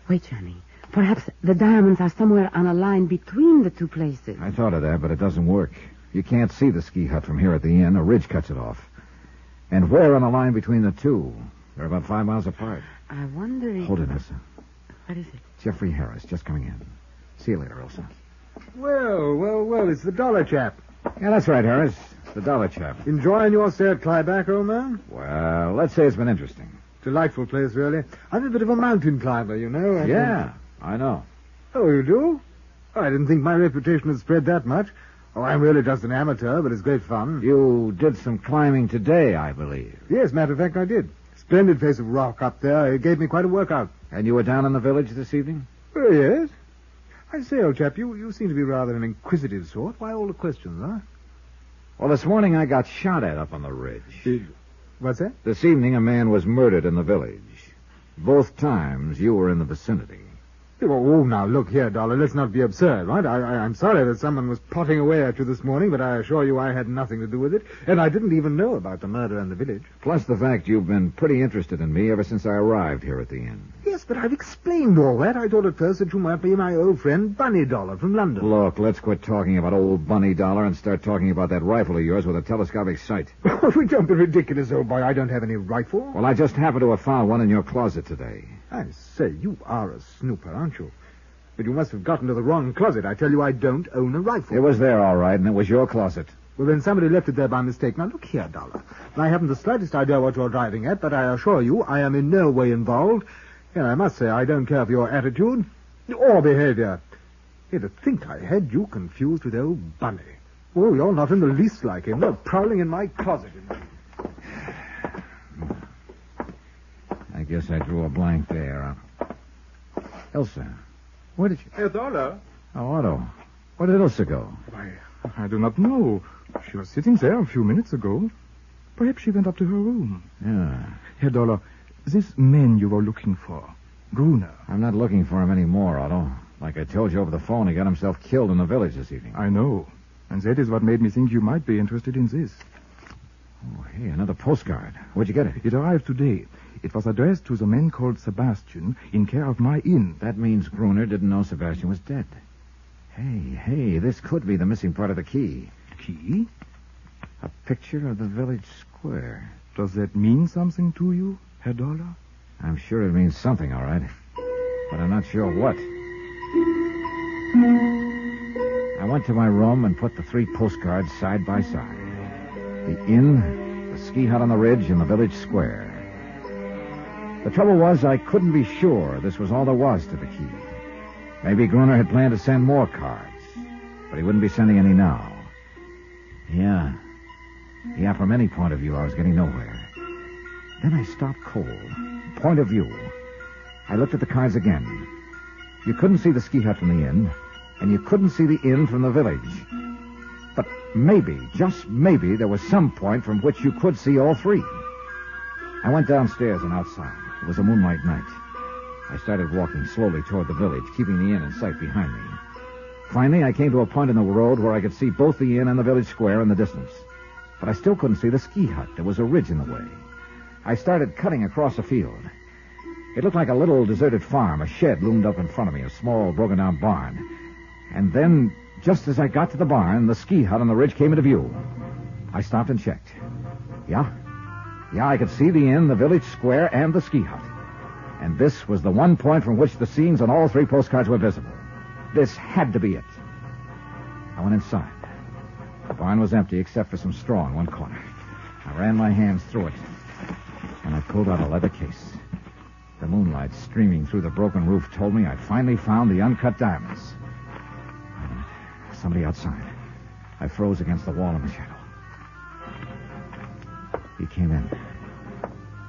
Wait, Johnny. Perhaps the diamonds are somewhere on a line between the two places. I thought of that, but it doesn't work. You can't see the ski hut from here at the inn. A ridge cuts it off. And where on the line between the two? They're about 5 miles apart. I wonder if... Hold it, Elsa. What is it? Jeffrey Harris, just coming in. See you later, Elsa. Well, it's the dollar chap. Yeah, that's right, Harris. The dollar chap. Enjoying your stay at Clyback, old man? Well, let's say it's been interesting. Delightful place, really. I'm a bit of a mountain climber, you know. Yeah, I know. Oh, you do? Oh, I didn't think my reputation had spread that much. Oh, I'm really just an amateur, but it's great fun. You did some climbing today, I believe. Yes, matter of fact, I did. Splendid face of rock up there. It gave me quite a workout. And you were down in the village this evening? Oh, yes. I say, old chap, you seem to be rather an inquisitive sort. Why all the questions, huh? Well, this morning I got shot at up on the ridge. What's that? This evening a man was murdered in the village. Both times you were in the vicinity. Oh, now, look here, Dollar. Let's not be absurd, right? I'm sorry that someone was potting away at you this morning, but I assure you I had nothing to do with it, and I didn't even know about the murder in the village. Plus the fact you've been pretty interested in me ever since I arrived here at the inn. Yes, but I've explained all that. I thought at first that you might be my old friend Bunny Dollar from London. Look, let's quit talking about old Bunny Dollar and start talking about that rifle of yours with a telescopic sight. Don't be ridiculous, old boy. I don't have any rifle. Well, I just happened to have found one in your closet today. I say, you are a snooper, aren't you? But you must have gotten to the wrong closet. I tell you, I don't own a rifle. It was there, all right, and it was your closet. Well, then somebody left it there by mistake. Now, look here, Dollar. I haven't the slightest idea what you're driving at, but I assure you I am in no way involved. And I must say I don't care for your attitude or behavior. Here, to think I had you confused with old Bunny. Oh, you're not in the least like him. You're prowling in my closet. I guess I drew a blank there. Elsa, where did you... Herr Dollar? Oh, Otto. Where did Elsa go? Why, I do not know. She was sitting there a few minutes ago. Perhaps she went up to her room. Yeah. Herr Dollar, this man you were looking for, Gruner. I'm not looking for him anymore, Otto. Like I told you over the phone, he got himself killed in the village this evening. I know. And that is what made me think you might be interested in this. Oh, hey, another postcard. Where'd you get it? It arrived today. It was addressed to the man called Sebastian in care of my inn. That means Gruner didn't know Sebastian was dead. Hey, this could be the missing part of the key. Key? A picture of the village square. Does that mean something to you, Herr Dollar? I'm sure it means something, all right. But I'm not sure what. I went to my room and put the 3 postcards side by side. The inn, the ski hut on the ridge, and the village square. The trouble was I couldn't be sure this was all there was to the key. Maybe Gruner had planned to send more cards, but he wouldn't be sending any now. Yeah, from any point of view, I was getting nowhere. Then I stopped cold. Point of view. I looked at the cards again. You couldn't see the ski hut from the inn, and you couldn't see the inn from the village. But maybe, just maybe, there was some point from which you could see all 3. I went downstairs and outside. It was a moonlight night. I started walking slowly toward the village, keeping the inn in sight behind me. Finally, I came to a point in the road where I could see both the inn and the village square in the distance. But I still couldn't see the ski hut. There was a ridge in the way. I started cutting across a field. It looked like a little deserted farm. A shed loomed up in front of me, a small, broken-down barn. And then, just as I got to the barn, the ski hut on the ridge came into view. I stopped and checked. Yeah, I could see the inn, the village square, and the ski hut. And this was the one point from which the scenes on all 3 postcards were visible. This had to be it. I went inside. The barn was empty except for some straw in one corner. I ran my hands through it, and I pulled out a leather case. The moonlight streaming through the broken roof told me I'd finally found the uncut diamonds. Wait a minute. Somebody outside. I froze against the wall in the shadow. He came in.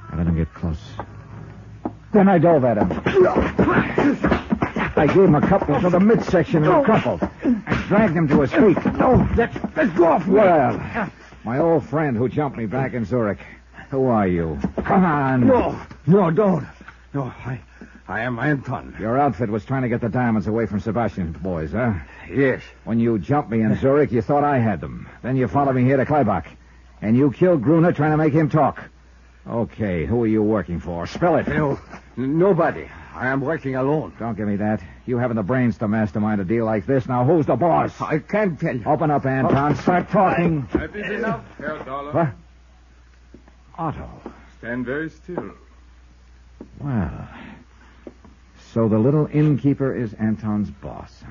I let him get close. Then I dove at him. I gave him a couple to the midsection and he crumpled. I dragged him to his feet. No, let's go off. Well, my old friend who jumped me back in Zurich. Who are you? Come on. No, don't. No, I am Anton. Your outfit was trying to get the diamonds away from Sebastian's boys, huh? Yes. When you jumped me in Zurich, you thought I had them. Then you followed me here to Kleibach. And you killed Gruner trying to make him talk. Okay, who are you working for? Spell it. No, nobody. I am working alone. Don't give me that. You haven't the brains to mastermind a deal like this. Now, who's the boss? I can't tell you. Open up, Anton. Start talking. That is enough, Herr Dollar. What? Otto. Stand very still. Well, so the little innkeeper is Anton's boss.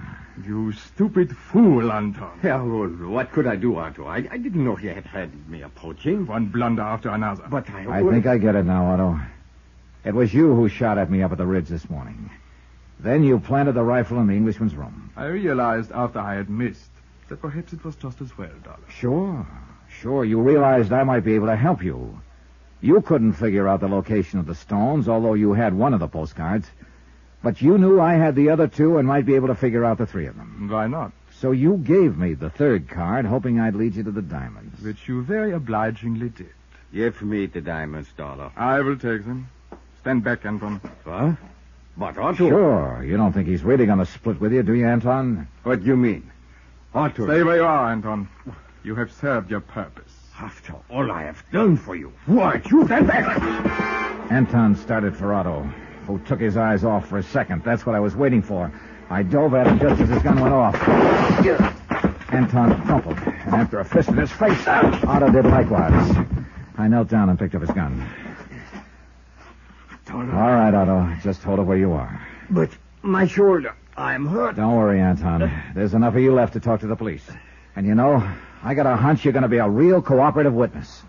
You stupid fool, Anton. Yeah, well, what could I do, Otto? I didn't know he had had me approaching. One blunder after another. But I think I get it now, Otto. It was you who shot at me up at the ridge this morning. Then you planted the rifle in the Englishman's room. I realized after I had missed that perhaps it was just as well, Dollar. Sure. You realized I might be able to help you. You couldn't figure out the location of the stones, although you had one of the postcards. But you knew I had the other 2 and might be able to figure out the 3 of them. Why not? So you gave me the 3rd card, hoping I'd lead you to the diamonds. Which you very obligingly did. Give me the diamonds, Dollar. I will take them. Stand back, Anton. What? But Otto... Sure. You don't think he's really going to split with you, do you, Anton? What do you mean? Otto... Stay where you are, Anton. You have served your purpose. After all I have done for you, why, you stand back! Anton started for Otto, who took his eyes off for a second. That's what I was waiting for. I dove at him just as his gun went off. Anton crumpled, and after a fist in his face, Otto did likewise. I knelt down and picked up his gun. All right, Otto. Just hold it where you are. But my shoulder, I'm hurt. Don't worry, Anton. There's enough of you left to talk to the police. And you know, I got a hunch you're going to be a real cooperative witness.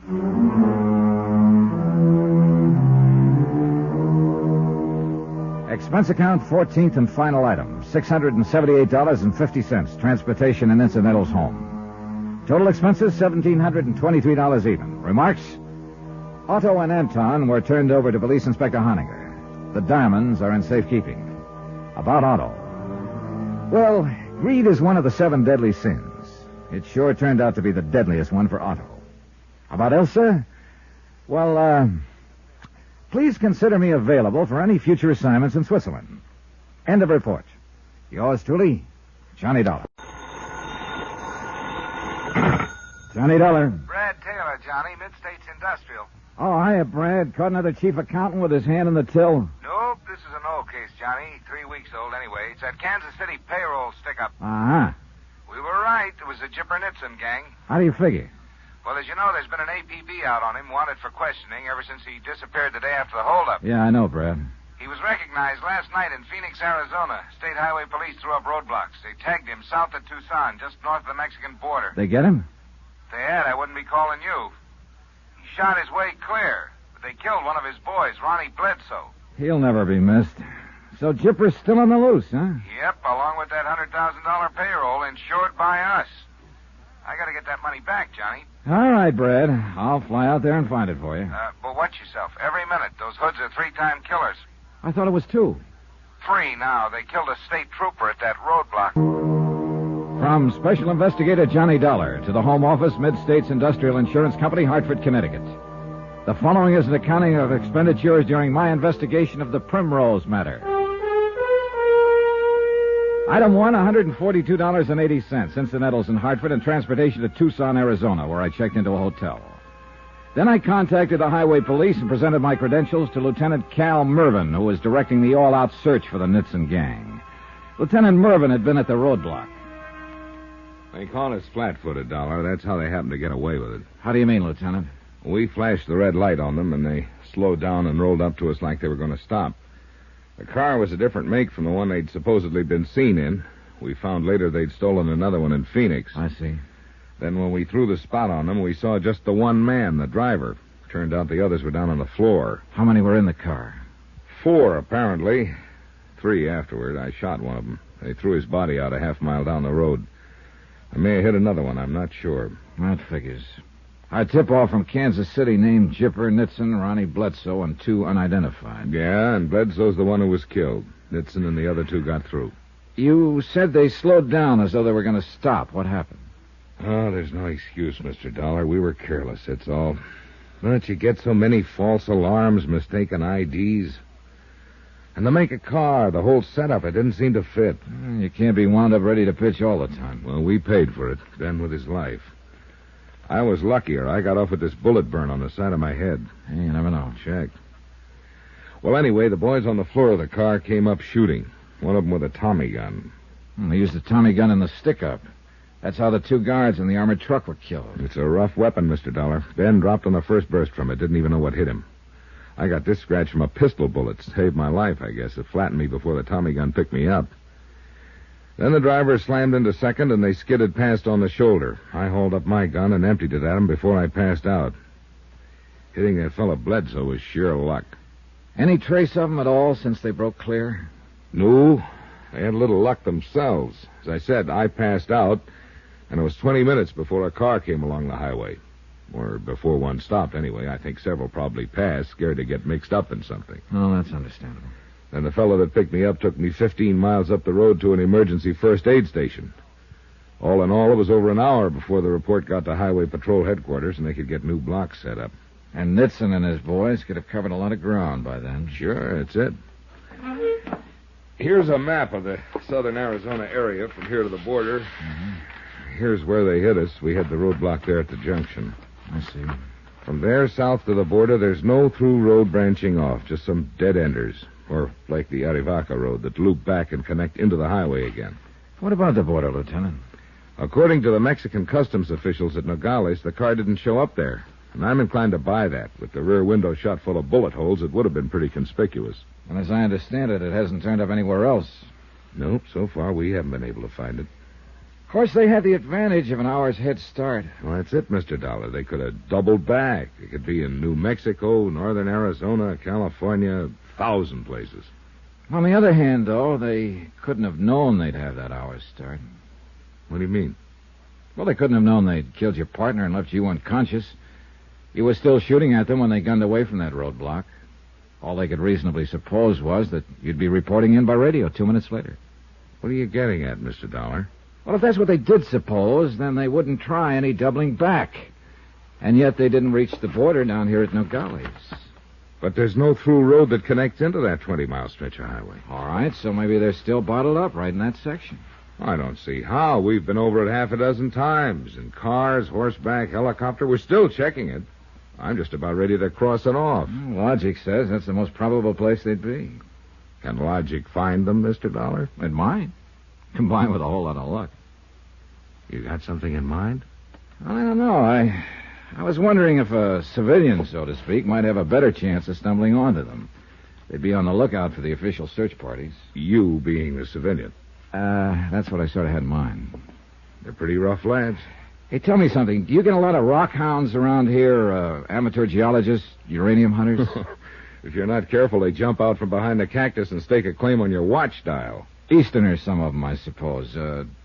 Expense account, 14th and final item, $678.50, transportation and incidentals home. Total expenses, $1,723 even. Remarks? Otto and Anton were turned over to Police Inspector Honninger. The diamonds are in safekeeping. About Otto. Well, greed is one of the 7 deadly sins. It sure turned out to be the deadliest one for Otto. About Elsa? Well, Please consider me available for any future assignments in Switzerland. End of report. Yours truly, Johnny Dollar. Johnny Dollar. Brad Taylor, Johnny, Mid-States Industrial. Oh, hiya, Brad. Caught another chief accountant with his hand in the till. Nope, this is an old case, Johnny. 3 weeks old anyway. It's that Kansas City payroll stick-up. Uh-huh. We were right. It was the Jipper Nitzen gang. How do you figure? Well, as you know, there's been an APB out on him, wanted for questioning, ever since he disappeared the day after the holdup. Yeah, I know, Brad. He was recognized last night in Phoenix, Arizona. State Highway Police threw up roadblocks. They tagged him south of Tucson, just north of the Mexican border. They get him? If they had, I wouldn't be calling you. He shot his way clear, but they killed one of his boys, Ronnie Bledsoe. He'll never be missed. So Jipper's still on the loose, huh? Yep, along with that $100,000 payroll insured by us. I gotta get that money back, Johnny. All right, Brad. I'll fly out there and find it for you. But watch yourself. Every minute. Those hoods are 3-time killers. I thought it was 2. 3 now. They killed a state trooper at that roadblock. From Special Investigator Johnny Dollar to the Home Office, Mid-States Industrial Insurance Company, Hartford, Connecticut. The following is an accounting of expenditures during my investigation of the Primrose matter. Item 1, $142.80, incidentals in Hartford and transportation to Tucson, Arizona, where I checked into a hotel. Then I contacted the highway police and presented my credentials to Lieutenant Cal Mervyn, who was directing the all-out search for the Nitzen gang. Lieutenant Mervyn had been at the roadblock. They call us flat-footed, Dollar. That's how they happen to get away with it. How do you mean, Lieutenant? We flashed the red light on them, and they slowed down and rolled up to us like they were going to stop. The car was a different make from the one they'd supposedly been seen in. We found later they'd stolen another one in Phoenix. I see. Then when we threw the spot on them, we saw just the one man, the driver. Turned out the others were down on the floor. How many were in the car? 4, apparently. 3 afterward. I shot one of them. They threw his body out a half-mile down the road. I may have hit another one. I'm not sure. That figures. Our tip-off from Kansas City named Jipper, Nitzen, Ronnie Bledsoe, and 2 unidentified. Yeah, and Bledsoe's the one who was killed. Nitzen and the other 2 got through. You said they slowed down as though they were going to stop. What happened? Oh, there's no excuse, Mr. Dollar. We were careless, that's all. But you get so many false alarms, mistaken IDs. And to make a car, the whole setup, it didn't seem to fit. You can't be wound up ready to pitch all the time. Well, we paid for it, Ben with his life. I was luckier. I got off with this bullet burn on the side of my head. Hey, you never know. Checked. Well, anyway, the boys on the floor of the car came up shooting. One of them with a Tommy gun. They used the Tommy gun in the stick-up. That's how the 2 guards in the armored truck were killed. It's a rough weapon, Mr. Dollar. Ben dropped on the first burst from it. Didn't even know what hit him. I got this scratch from a pistol bullet. Saved my life, I guess. It flattened me before the Tommy gun picked me up. Then the driver slammed into second, and they skidded past on the shoulder. I hauled up my gun and emptied it at him before I passed out. Hitting that fellow Bledsoe was sheer luck. Any trace of them at all since they broke clear? No. They had a little luck themselves. As I said, I passed out, and it was 20 minutes before a car came along the highway. Or before one stopped, anyway. I think several probably passed, scared to get mixed up in something. Oh, that's understandable. Then the fellow that picked me up took me 15 miles up the road to an emergency first aid station. All in all, it was over an hour before the report got to Highway Patrol headquarters and they could get new blocks set up. And Nitzen and his boys could have covered a lot of ground by then. Sure, that's it. Here's a map of the southern Arizona area from here to the border. Mm-hmm. Here's where they hit us. We had the roadblock there at the junction. I see. From there south to the border, there's no through road branching off, just some dead-enders. Or like the Arivaca road that loop back and connect into the highway again. What about the border, Lieutenant? According to the Mexican customs officials at Nogales, the car didn't show up there. And I'm inclined to buy that. With the rear window shot full of bullet holes, it would have been pretty conspicuous. And as I understand it, it hasn't turned up anywhere else. Nope, so far we haven't been able to find it. Of course, they had the advantage of an hour's head start. Well, that's it, Mr. Dollar. They could have doubled back. It could be in New Mexico, northern Arizona, California, 1,000 places. On the other hand, though, they couldn't have known they'd have that hour's start. What do you mean? Well, they couldn't have known they'd killed your partner and left you unconscious. You were still shooting at them when they gunned away from that roadblock. All they could reasonably suppose was that you'd be reporting in by radio 2 minutes later. What are you getting at, Mr. Dollar? Well, if that's what they did suppose, then they wouldn't try any doubling back. And yet they didn't reach the border down here at Nogales. But there's no through road that connects into that 20-mile stretch of highway. All right, so maybe they're still bottled up right in that section. I don't see how. We've been over it half a dozen times. In cars, horseback, helicopter. We're still checking it. I'm just about ready to cross it off. Logic says that's the most probable place they'd be. Can logic find them, Mr. Dollar? It might. Combined with a whole lot of luck. You got something in mind? I don't know. I was wondering if a civilian, so to speak, might have a better chance of stumbling onto them. They'd be on the lookout for the official search parties. You being the civilian? That's what I sort of had in mind. They're pretty rough lads. Hey, tell me something. Do you get a lot of rock hounds around here, amateur geologists, uranium hunters? If you're not careful, they jump out from behind the cactus and stake a claim on your watch dial. Easterners, some of them, I suppose.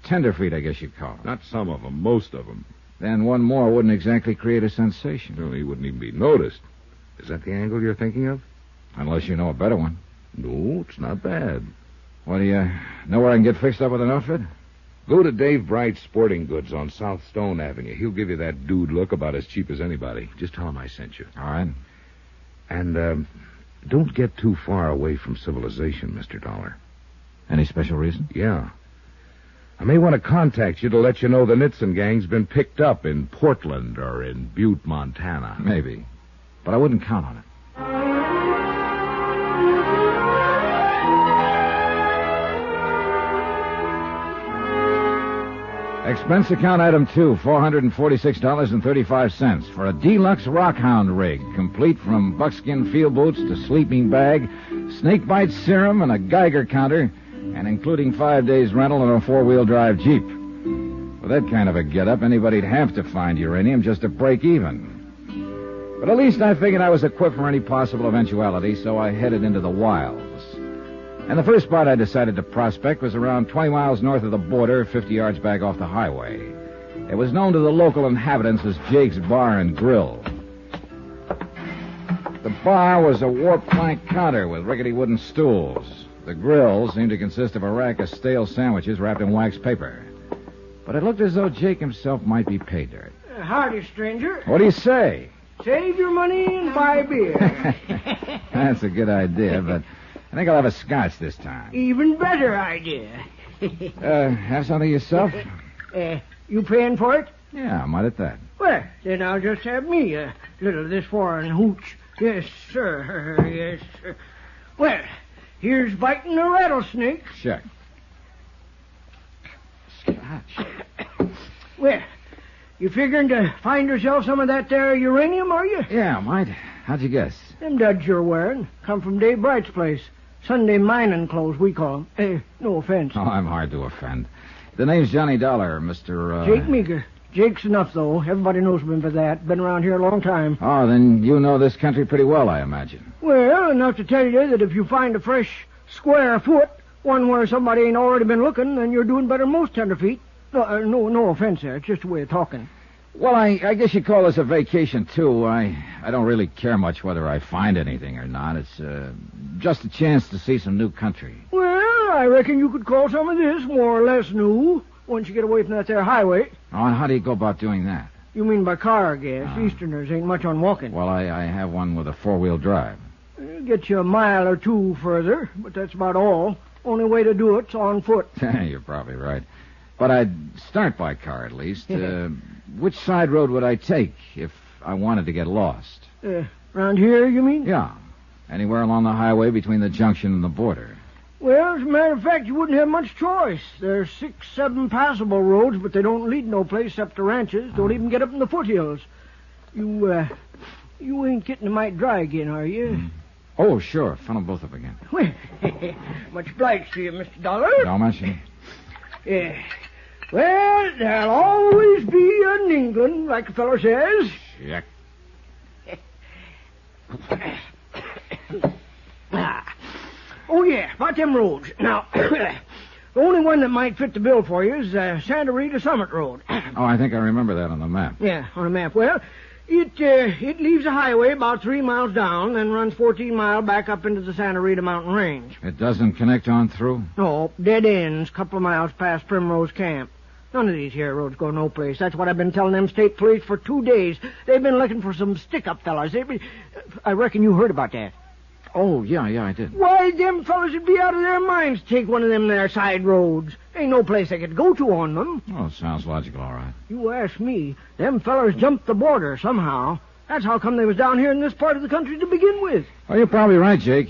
Tenderfeet, I guess you'd call them. Not some of them, most of them. Then one more wouldn't exactly create a sensation. No, he wouldn't even be noticed. Is that the angle you're thinking of? Unless you know a better one. No, it's not bad. What, do you know where I can get fixed up with an outfit? Go to Dave Bright's Sporting Goods on South Stone Avenue. He'll give you that dude look about as cheap as anybody. Just tell him I sent you. All right. And, don't get too far away from civilization, Mr. Dollar. Any special reason? Yeah. I may want to contact you to let you know the Nitzen gang's been picked up in Portland or in Butte, Montana. Maybe. But I wouldn't count on it. Expense account item 2, $446.35 for a deluxe rockhound rig, complete from buckskin field boots to sleeping bag, snakebite serum, and a Geiger counter, and including 5 days' rental and a four-wheel drive Jeep. With that kind of a get-up, anybody'd have to find uranium just to break even. But at least I figured I was equipped for any possible eventuality, so I headed into the wilds. And the first spot I decided to prospect was around 20 miles north of the border, 50 yards back off the highway. It was known to the local inhabitants as Jake's Bar and Grill. The bar was a warped plank counter with rickety wooden stools. The grill seemed to consist of a rack of stale sandwiches wrapped in wax paper. But it looked as though Jake himself might be pay dirt. Howdy, stranger. What do you say? Save your money and buy beer. That's a good idea, but I think I'll have a scotch this time. Even better idea. Have something yourself? You paying for it? Yeah, I might at that. Well, then I'll just have me a little of this foreign hooch. Yes, sir. Yes, sir. Well, here's biting a rattlesnake. Check. Scotch. Well, you figuring to find yourself some of that there uranium, are you? Yeah, I might. How'd you guess? Them duds you're wearing come from Dave Bright's place. Sunday mining clothes, we call them. No offense. Oh, I'm hard to offend. The name's Johnny Dollar, Mr. Jake Meager. Jake's enough, though. Everybody knows him for that. Been around here a long time. Oh, then you know this country pretty well, I imagine. Well, enough to tell you that if you find a fresh, square foot, one where somebody ain't already been looking, then you're doing better than most tenderfeet. No offense there. It's just a way of talking. Well, I guess you call this a vacation, too. I don't really care much whether I find anything or not. It's just a chance to see some new country. Well, I reckon you could call some of this more or less new once you get away from that there highway. Oh, and how do you go about doing that? You mean by car, I guess. Easterners ain't much on walking. Well, I have one with a four-wheel drive. It'll get you a mile or two further, but that's about all. Only way to do it's on foot. You're probably right. But I'd start by car, at least. Which side road would I take if I wanted to get lost? Around here, you mean? Yeah. Anywhere along the highway between the junction and the border. Well, as a matter of fact, you wouldn't have much choice. There's 6, 7 passable roads, but they don't lead no place except to ranches. Don't even get up in the foothills. You ain't getting a mite dry again, are you? Oh, sure. Fill them both up again. Well, much obliged to you, Mr. Dollar. Don't mention it. Well, there'll always be an England, like a fellow says. Check. Oh, yeah, about them roads. Now, the only one that might fit the bill for you is Santa Rita Summit Road. Oh, I think I remember that on the map. Yeah, on the map. Well, it leaves the highway about 3 miles down, then runs 14 miles back up into the Santa Rita mountain range. It doesn't connect on through? No, dead ends, couple of miles past Primrose Camp. None of these here roads go no place. That's what I've been telling them state police for 2 days. They've been looking for some stick-up fellas. I reckon you heard about that. Oh, yeah, I did. Why, them fellas would be out of their minds to take one of them there side roads. Ain't no place they could go to on them. Oh, sounds logical, all right. You ask me. Them fellers jumped the border somehow. That's how come they was down here in this part of the country to begin with. Well, you're probably right, Jake.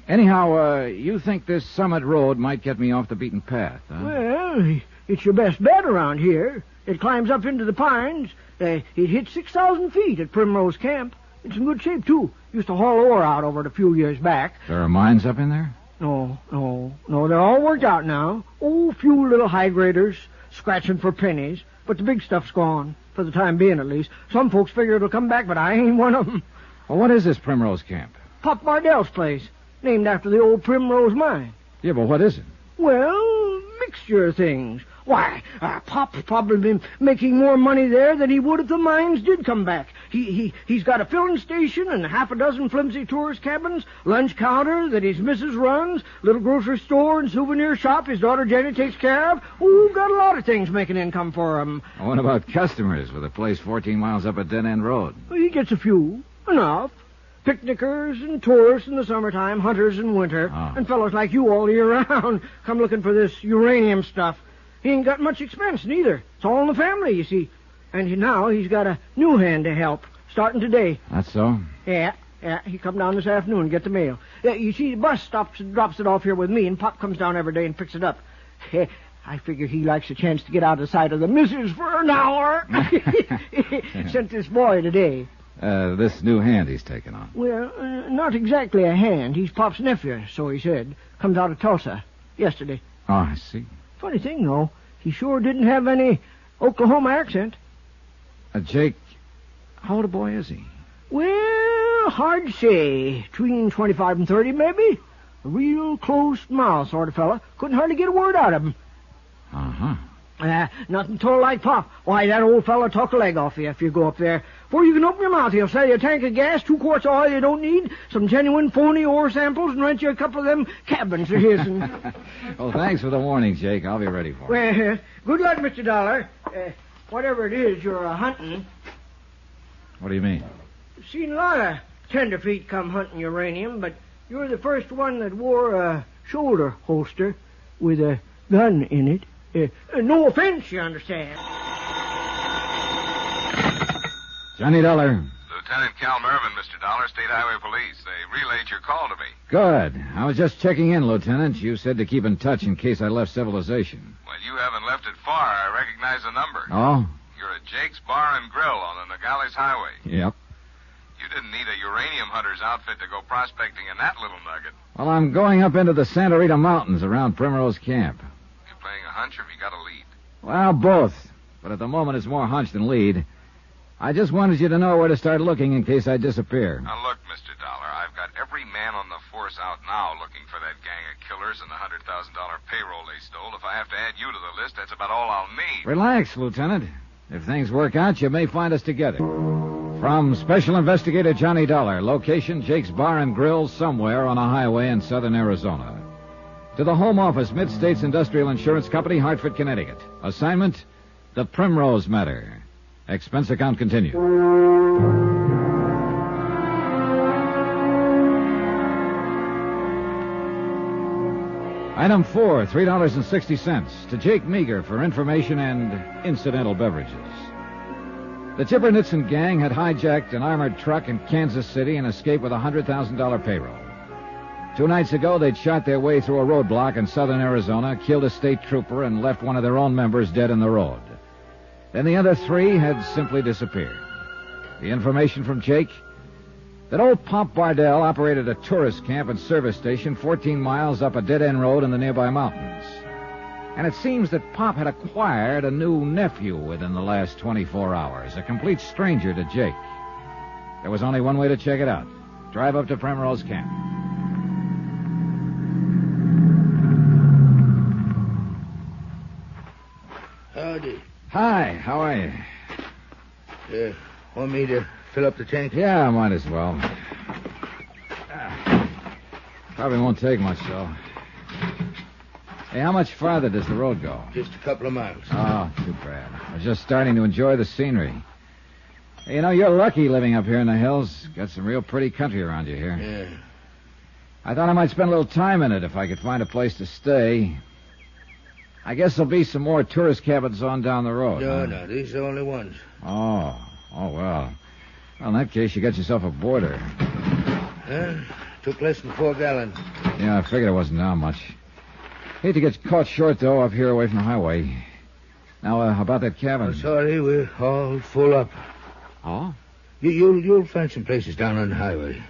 Anyhow, you think this Summit Road might get me off the beaten path, huh? Well, it's your best bet around here. It climbs up into the pines. It hits 6,000 feet at Primrose Camp. It's in good shape, too. Used to haul ore out over it a few years back. There are mines up in there? No. They're all worked out now. Oh, few little high graders scratching for pennies. But the big stuff's gone, for the time being at least. Some folks figure it'll come back, but I ain't one of them. Well, what is this Primrose Camp? Pop Bardell's place, named after the old Primrose mine. Yeah, but what is it? Well, mixture of things. Why, Pop's probably been making more money there than he would if the mines did come back. He's got a filling station and half a dozen flimsy tourist cabins, lunch counter that his missus runs, little grocery store and souvenir shop his daughter Jenny takes care of. Oh, got a lot of things making income for him. What about customers with a place 14 miles up a dead-end road? Well, he gets a few. Enough. Picnickers and tourists in the summertime, hunters in winter, and fellows like you all year round come looking for this uranium stuff. He ain't got much expense, neither. It's all in the family, you see. And now he's got a new hand to help, starting today. That's so? Yeah. He come down this afternoon and get the mail. You see, the bus stops and drops it off here with me, and Pop comes down every day and picks it up. I figure he likes a chance to get out of sight of the missus for an hour. Sent this boy today. This new hand he's taken on. Well, not exactly a hand. He's Pop's nephew, so he said. Comes out of Tulsa yesterday. Oh, I see. Funny thing, though, he sure didn't have any Oklahoma accent. Jake, how old a boy is he? Well, hard to say. Between 25 and 30, maybe. A real close-mouthed sort of fella. Couldn't hardly get a word out of him. Uh-huh. Nothing told like Pop. Why, that old fella talk a leg off you if you go up there. Before you can open your mouth, he'll sell you a tank of gas, 2 quarts of oil you don't need, some genuine phony ore samples, and rent you a couple of them cabins of his. Well, thanks for the warning, Jake. I'll be ready for it. Well, good luck, Mr. Dollar. Whatever it is you're hunting. What do you mean? Seen a lot of tenderfeet come hunting uranium, but you're the first one that wore a shoulder holster with a gun in it. No offense, you understand. Johnny Dollar. Lieutenant Cal Mervin, Mr. Dollar, State Highway Police. They relayed your call to me. Good. I was just checking in, Lieutenant. You said to keep in touch in case I left civilization. Well, you haven't left it far. I recognize the number. Oh? You're at Jake's Bar and Grill on the Nogales Highway. Yep. You didn't need a uranium hunter's outfit to go prospecting in that little nugget. Well, I'm going up into the Santa Rita Mountains around Primrose Camp. You playing a hunch or have you got a lead? Well, both. But at the moment, it's more hunch than lead. I just wanted you to know where to start looking in case I disappear. Now, look, Mr. Dollar, I've got every man on the force out now looking for that gang of killers and the $100,000 payroll they stole. If I have to add you to the list, that's about all I'll need. Relax, Lieutenant. If things work out, you may find us together. From Special Investigator Johnny Dollar, location Jake's Bar and Grill somewhere on a highway in southern Arizona. To the Home Office, Mid-States Industrial Insurance Company, Hartford, Connecticut. Assignment, the Primrose Matter. Expense account continued. Item 4, $3.60 to Jake Meager for information and incidental beverages. The Chipper Nitzen gang had hijacked an armored truck in Kansas City and escaped with a $100,000 payroll. 2 nights ago, they'd shot their way through a roadblock in southern Arizona, killed a state trooper, and left one of their own members dead in the road. Then the other 3 had simply disappeared. The information from Jake? That old Pop Bardell operated a tourist camp and service station 14 miles up a dead-end road in the nearby mountains. And it seems that Pop had acquired a new nephew within the last 24 hours, a complete stranger to Jake. There was only one way to check it out. Drive up to Primrose Camp. Howdy. Hi, how are you? Want me to fill up the tank? Yeah, might as well. Probably won't take much, though. Hey, how much farther does the road go? Just a couple of miles. Oh, too bad. I was just starting to enjoy the scenery. Hey, you know, you're lucky living up here in the hills. Got some real pretty country around you here. Yeah. I thought I might spend a little time in it if I could find a place to stay. I guess there'll be some more tourist cabins on down the road. No, these are the only ones. Oh, well. Well, in that case, you got yourself a boarder. Took less than 4 gallons. Yeah, I figured it wasn't down much. Hate to get caught short, though, up here away from the highway. Now, how about that cabin? Oh, sorry, we're all full up. Oh? You'll find some places down on the highway.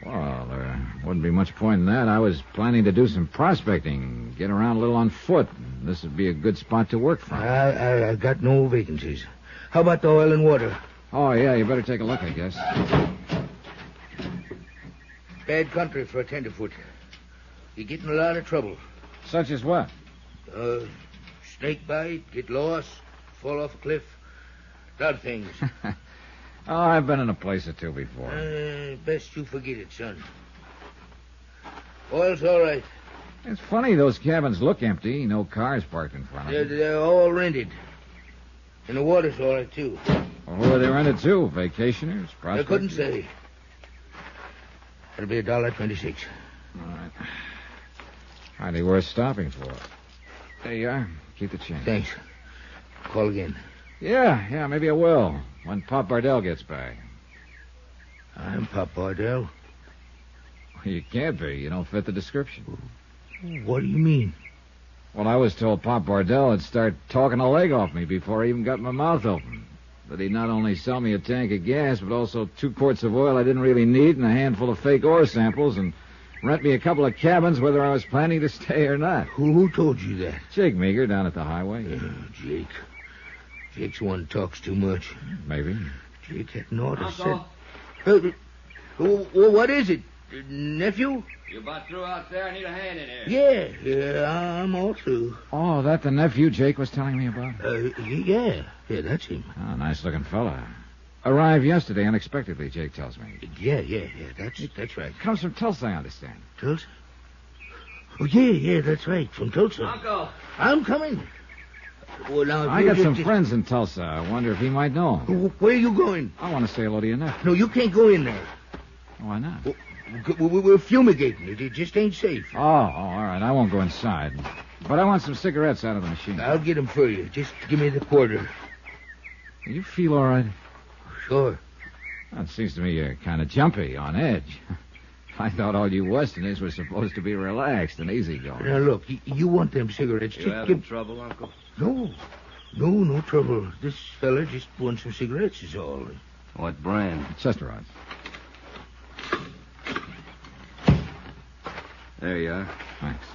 Well, there wouldn't be much point in that. I was planning to do some prospecting, get around a little on foot. This would be a good spot to work from. I got no vacancies. How about the oil and water? Oh, yeah, you better take a look, I guess. Bad country for a tenderfoot. You get in a lot of trouble. Such as what? Snake bite, get lost, fall off a cliff. A lot of things. Oh, I've been in a place or two before. Best you forget it, son. Oil's all right. It's funny, those cabins look empty. No cars parked in front of them. They're all rented. And the water's all right, too. Well, who are they rented to? Vacationers? Prospectors? I couldn't say. It'll be $1.26. All right. Hardly worth stopping for. There you are. Keep the change. Thanks. Call again. Yeah, maybe I will. When Pop Bardell gets back. I'm Pop Bardell. You can't be. You don't fit the description. What do you mean? Well, I was told Pop Bardell would start talking a leg off me before I even got my mouth open. That he'd not only sell me a tank of gas, but also 2 quarts of oil I didn't really need and a handful of fake ore samples and rent me a couple of cabins whether I was planning to stay or not. Who told you that? Jake Meager down at the highway. Jake. Jake's one who talks too much. Maybe. Jake hadn't ought to said... what is it? Nephew? You about through out there? I need a hand in here. Yeah, I'm all through. Oh, that the nephew Jake was telling me about? Yeah, that's him. Oh, nice-looking fella. Arrived yesterday unexpectedly, Jake tells me. Yeah, that's right. Comes from Tulsa, I understand. Tulsa? Oh, yeah, that's right, from Tulsa. Uncle! I'm coming. Well, now, I got some friends in Tulsa. I wonder if he might know him. Where are you going? I want to say hello to your nephew. No, you can't go in there. Why not? We're fumigating it. It just ain't safe. Oh, all right. I won't go inside. But I want some cigarettes out of the machine. I'll get them for you. Just give me the quarter. You feel all right? Sure. Well, it seems to me you're kind of jumpy, on edge. I thought all you Westerners were supposed to be relaxed and easygoing. Now, look, you want them cigarettes. You having trouble, Uncle? No trouble. This fella just wants some cigarettes is all. What brand? Chesterfield. There you are. Thanks.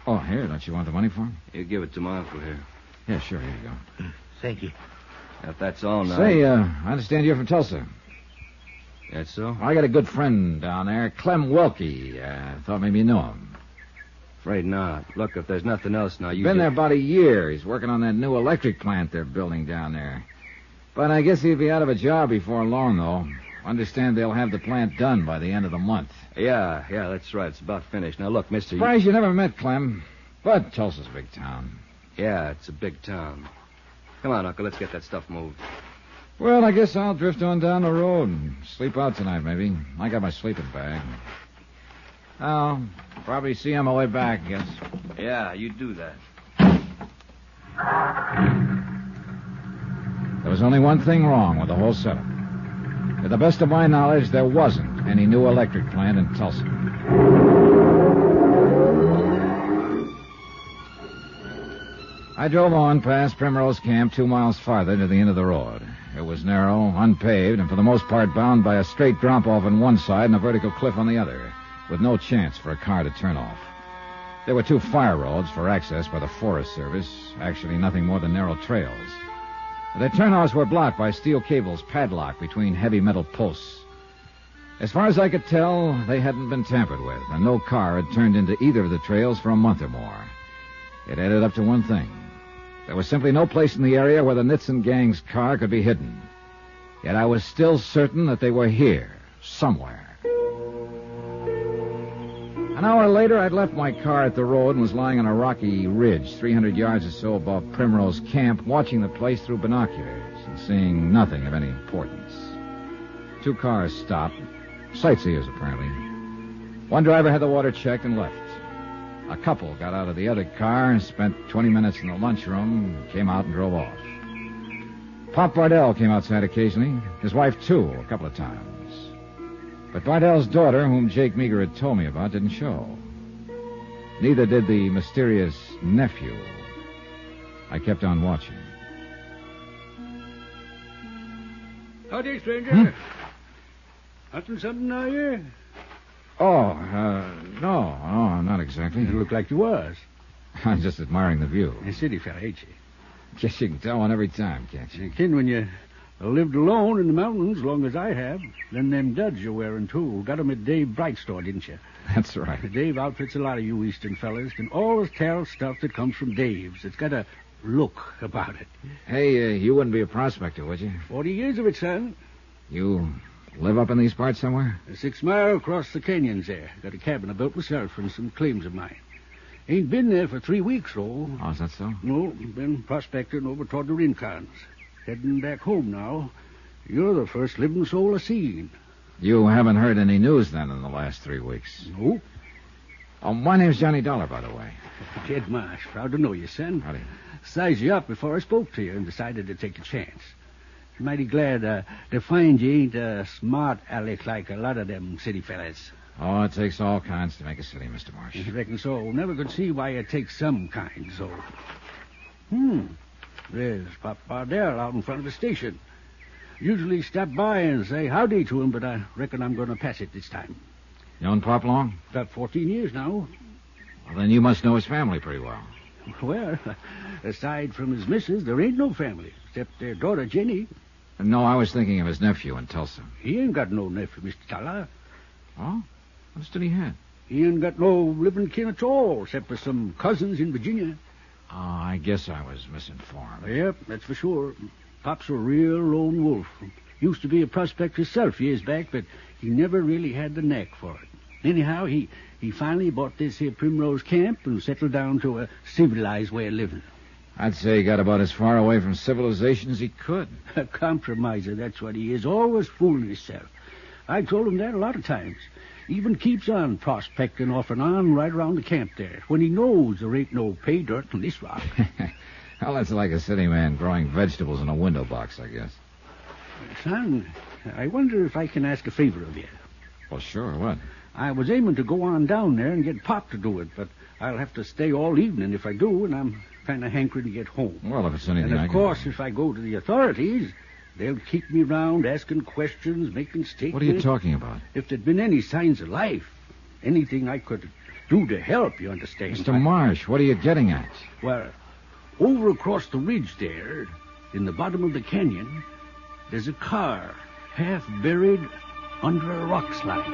Oh, here, don't you want the money for him? You give it to my uncle here. Yeah, sure, here you go. Thank you. If that's all now. Say, I understand you're from Tulsa. That's so? I got a good friend down there, Clem Welke. Thought maybe you know him. Afraid not. Look, if there's nothing else now, you... Been there about a year. He's working on that new electric plant they're building down there. But I guess he'd be out of a job before long, though. Understand they'll have the plant done by the end of the month. Yeah, that's right. It's about finished. Now, look, mister... Surprised you never met Clem. But Tulsa's a big town. Yeah, it's a big town. Come on, Uncle, let's get that stuff moved. Well, I guess I'll drift on down the road and sleep out tonight, maybe. I got my sleeping bag. I'll probably see you on my way back, I guess. Yeah, you do that. There was only one thing wrong with the whole setup. To the best of my knowledge, there wasn't any new electric plant in Tulsa. I drove on past Primrose Camp 2 miles farther to the end of the road. It was narrow, unpaved, and for the most part bound by a straight drop-off on one side and a vertical cliff on the other, with no chance for a car to turn off. There were 2 fire roads for access by the Forest Service, actually nothing more than narrow trails. Their turnoffs were blocked by steel cables padlocked between heavy metal posts. As far as I could tell, they hadn't been tampered with, and no car had turned into either of the trails for a month or more. It added up to one thing. There was simply no place in the area where the Nitson gang's car could be hidden. Yet I was still certain that they were here, somewhere. An hour later, I'd left my car at the road and was lying on a rocky ridge 300 yards or so above Primrose Camp, watching the place through binoculars and seeing nothing of any importance. 2 cars stopped. Sightseers, apparently. One driver had the water checked and left. A couple got out of the other car and spent 20 minutes in the lunchroom, came out and drove off. Pop Bardell came outside occasionally. His wife, too, a couple of times. But Bardell's daughter, whom Jake Meager had told me about, didn't show. Neither did the mysterious nephew. I kept on watching. Howdy, stranger. Hunting something now here? No, not exactly. You look like you was. I'm just admiring the view. A city fella, ain't you? Guess you can tell one every time, can't you? You can when you lived alone in the mountains, long as I have. Then them duds you're wearing, too. Got 'em at Dave Bright's store, didn't you? That's right. Dave outfits a lot of you eastern fellas. Can always tell stuff that comes from Dave's. It's got a look about it. Hey, you wouldn't be a prospector, would you? 40 years of it, son. You live up in these parts somewhere? 6 mile across the canyons there. Got a cabin I built myself and some claims of mine. Ain't been there for 3 weeks, though. Oh, is that so? No, been prospecting over toward the Rincons. Heading back home now. You're the first living soul I seen. You haven't heard any news, then, in the last 3 weeks? Nope. Oh, my name's Johnny Dollar, by the way. Ted Marsh. Proud to know you, son. Howdy. Sized you up before I spoke to you and decided to take a chance. Mighty glad to find you ain't a smart aleck like a lot of them city fellas. Oh, it takes all kinds to make a city, Mr. Marsh. I reckon so. Never could see why it takes some kind, so. There's Pop Bardell out in front of the station. Usually stop by and say howdy to him, but I reckon I'm going to pass it this time. Known Pop long? About 14 years now. Well, then you must know his family pretty well. Well, aside from his missus, there ain't no family, except their daughter, Jenny. No, I was thinking of his nephew in Tulsa. He ain't got no nephew, Mr. Dollar. Oh? What did he have? He ain't got no living kin at all, except for some cousins in Virginia. Oh, I guess I was misinformed. Yep, that's for sure. Pop's a real lone wolf. Used to be a prospector himself years back, but he never really had the knack for it. Anyhow, he finally bought this here Primrose camp and settled down to a civilized way of living. I'd say he got about as far away from civilization as he could. A compromiser, that's what he is. Always fooling himself. I told him that a lot of times. Even keeps on prospecting off and on right around the camp there, when he knows there ain't no pay dirt in this rock. Well, that's like a city man growing vegetables in a window box, I guess. Son, I wonder if I can ask a favor of you. Well, sure, what? I was aiming to go on down there and get Pop to do it, but I'll have to stay all evening if I do, and I'm kind of hankering to get home. Well, if it's anything and I of can course, do. if I go to the authorities, they'll keep me round asking questions, making statements. What are you talking about? If there'd been any signs of life, anything I could do to help, you understand. Mr. Marsh, what are you getting at? Well, over across the ridge there, in the bottom of the canyon, there's a car half buried under a rock slide.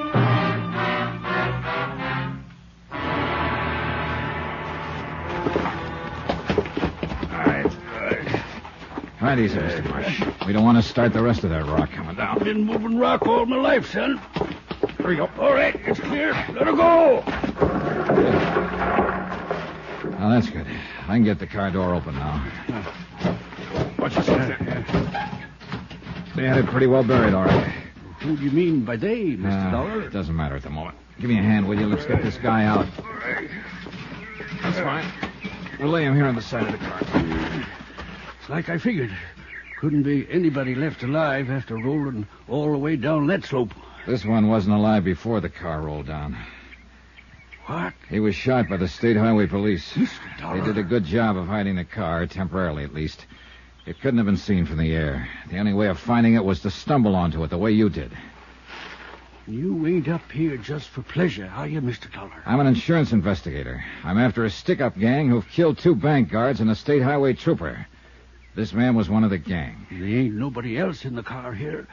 Right easy, Mr. Marsh. We don't want to start the rest of that rock coming down. I've been moving rock all my life, son. Here we go. All right, it's clear. Let her go. Now, that's good. I can get the car door open now. Watch yourself there. They had it pretty well buried, all right. Who do you mean by they, Mr. Dollar? It doesn't matter at the moment. Give me a hand, will you? Let's get this guy out. That's fine. We'll lay him here on the side of the car. It's like I figured. Couldn't be anybody left alive after rolling all the way down that slope. This one wasn't alive before the car rolled down. What? He was shot by the State Highway Police. Mr. Dollar. They did a good job of hiding the car, temporarily at least. It couldn't have been seen from the air. The only way of finding it was to stumble onto it the way you did. You ain't up here just for pleasure, are you, Mr. Dollar? I'm an insurance investigator. I'm after a stick-up gang who've killed 2 bank guards and a state highway trooper. This man was one of the gang. There ain't nobody else in the car here.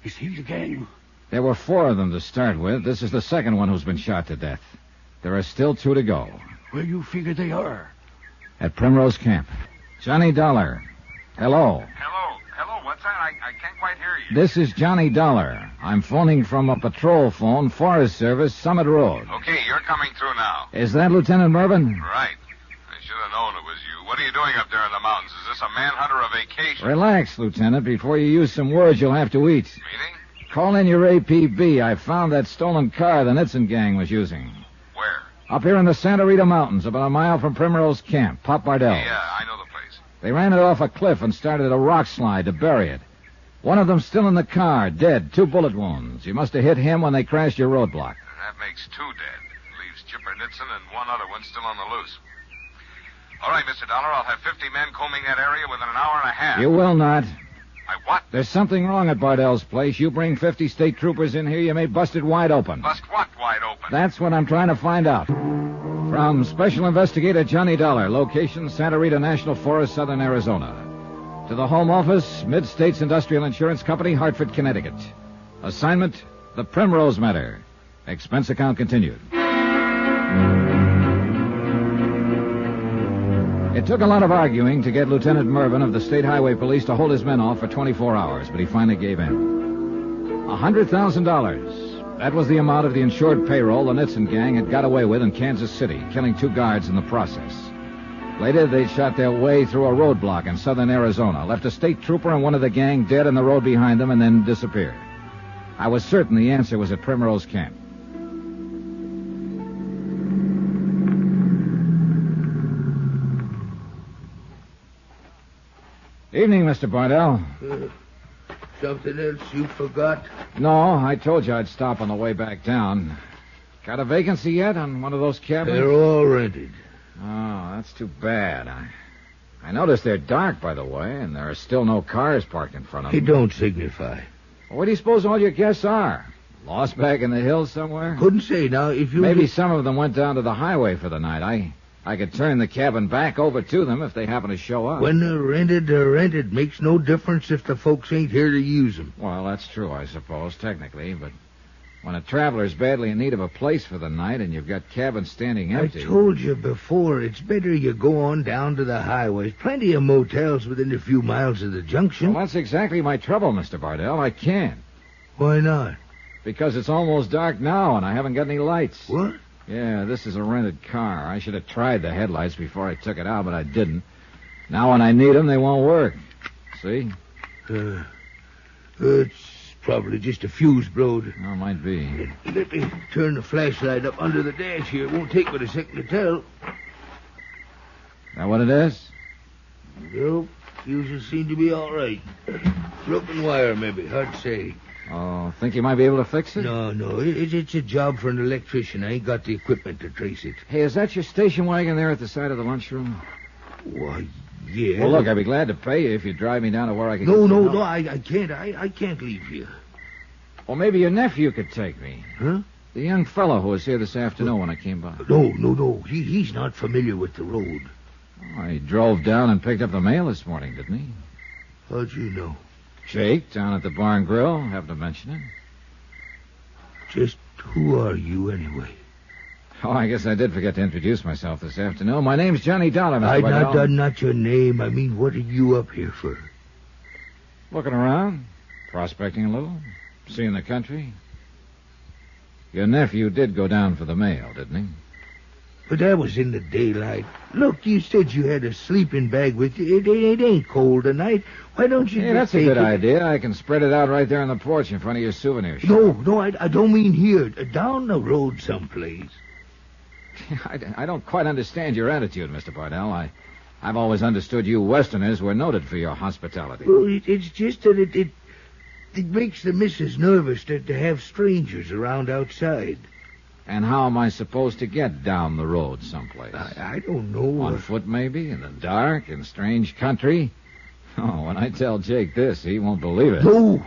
Is he the gang? There were 4 of them to start with. This is the second one who's been shot to death. There are still 2 to go. Where you figure they are? At Primrose Camp. Johnny Dollar. Hello. Hello. What's outside? I can't quite hear you. This is Johnny Dollar. I'm phoning from a patrol phone, Forest Service, Summit Road. Okay, you're coming through now. Is that Lieutenant Mervyn? Right. I should have known it was you. What are you doing up there in the mountains? Is this a manhunt or a vacation? Relax, Lieutenant. Before you use some words, you'll have to eat. Meaning? Call in your APB. I found that stolen car the Nitzen gang was using. Where? Up here in the Santa Rita Mountains, about a mile from Primrose Camp, Pop Bardell. Yeah, I know the place. They ran it off a cliff and started a rock slide to bury it. One of them still in the car, dead, 2 bullet wounds. You must have hit him when they crashed your roadblock. That makes 2 dead. Leaves Chipper Nitzen and one other one still on the loose. All right, Mr. Dollar, I'll have 50 men combing that area within an hour and a half. You will not. I what? There's something wrong at Bardell's place. You bring 50 state troopers in here, you may bust it wide open. Bust what wide open? That's what I'm trying to find out. From Special Investigator Johnny Dollar, location Santa Rita National Forest, Southern Arizona. To the Home Office, Mid-States Industrial Insurance Company, Hartford, Connecticut. Assignment, the Primrose Matter. Expense account continued. It took a lot of arguing to get Lieutenant Mervyn of the State Highway Police to hold his men off for 24 hours, but he finally gave in. $100,000. That was the amount of the insured payroll the Nitzen gang had got away with in Kansas City, killing 2 guards in the process. Later, they shot their way through a roadblock in southern Arizona, left a state trooper and one of the gang dead in the road behind them, and then disappeared. I was certain the answer was at Primrose Camp. Evening, Mr. Bardell. Something else you forgot? No, I told you I'd stop on the way back down. Got a vacancy yet on one of those cabins? They're all rented. Oh, that's too bad. I noticed they're dark, by the way, and there are still no cars parked in front of them. It don't signify. Well, what do you suppose all your guests are? Lost back in the hills somewhere? Couldn't say. Now, if you... Maybe some of them went down to the highway for the night. I could turn the cabin back over to them if they happen to show up. When they're rented. Makes no difference if the folks ain't here to use them. Well, that's true, I suppose, technically, but when a traveler's badly in need of a place for the night and you've got cabins standing empty... I told you before, it's better you go on down to the highways. Plenty of motels within a few miles of the junction. Well, that's exactly my trouble, Mr. Bardell. I can't. Why not? Because it's almost dark now and I haven't got any lights. What? Yeah, this is a rented car. I should have tried the headlights before I took it out, but I didn't. Now when I need them, they won't work. See? It's probably just a fuse blowed. Oh, might be. Let me turn the flashlight up under the dash here. It won't take but a second to tell. That what it is? Nope. Fuses seem to be all right. Broken wire, maybe. Hard to say. Oh, think you might be able to fix it? No. It's a job for an electrician. I ain't got the equipment to trace it. Hey, is that your station wagon there at the side of the lunchroom? Why, yeah. Well, look, I'd be glad to pay you if you drive me down to where I can No, get I can't. I can't leave here. Well, maybe your nephew could take me. Huh? The young fellow who was here this afternoon when I came by. No. He's not familiar with the road. Oh, he drove down and picked up the mail this morning, didn't he? How'd you know? Jake, down at the Barn Grill, happened to mention it. Just who are you, anyway? Oh, I guess I did forget to introduce myself this afternoon. My name's Johnny Dollar, Mr. Bardell. Not your name. I mean, what are you up here for? Looking around, prospecting a little, seeing the country. Your nephew did go down for the mail, didn't he? But that was in the daylight. Look, you said you had a sleeping bag with you. It ain't cold tonight. Why don't you Hey, that's a good idea. I can spread it out right there on the porch in front of your souvenir shop. No, I don't mean here. Down the road someplace. I don't quite understand your attitude, Mr. Bardell. I've always understood you Westerners were noted for your hospitality. Well, it's just that it makes the missus nervous to have strangers around outside. And how am I supposed to get down the road someplace? I don't know. On foot, maybe? In the dark? In strange country? Oh, when I tell Jake this, he won't believe it. No.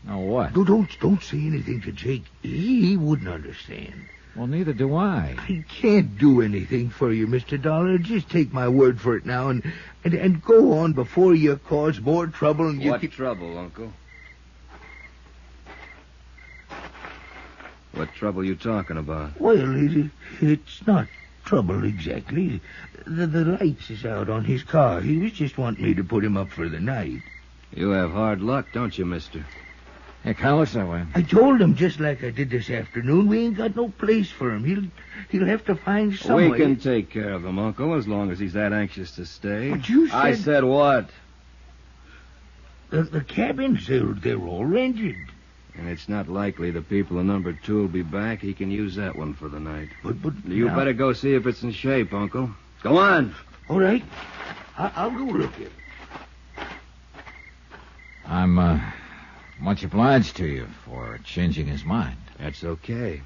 No, what? No, don't say anything to Jake. He wouldn't understand. Well, neither do I. I can't do anything for you, Mr. Dollar. Just take my word for it now and go on before you cause more trouble. And What trouble, Uncle? What trouble you talking about? Well, it's not trouble exactly. The lights is out on his car. He was just wanting me to put him up for the night. You have hard luck, don't you, mister? It kind of looks that way. I told him just like I did this afternoon, we ain't got no place for him. He'll have to find some We way. can take care of him, Uncle, as long as he's that anxious to stay. But you said... I said what? The cabins, they're all rented. And it's not likely the people in number 2 will be back. He can use that one for the night. But You now- better go see if it's in shape, Uncle. Go on. All right. I'll go look at it. I'm, much obliged to you for changing his mind. That's okay.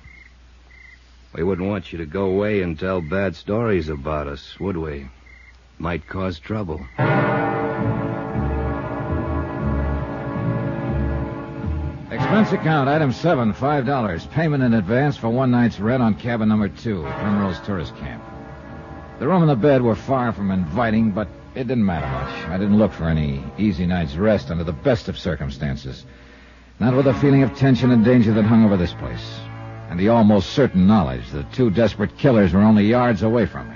We wouldn't want you to go away and tell bad stories about us, would we? Might cause trouble. Expense account, item 7, $5. Payment in advance for one night's rent on cabin number 2, Primrose Tourist Camp. The room and the bed were far from inviting, but it didn't matter much. I didn't look for any easy night's rest under the best of circumstances. Not with the feeling of tension and danger that hung over this place, and the almost certain knowledge that 2 desperate killers were only yards away from me.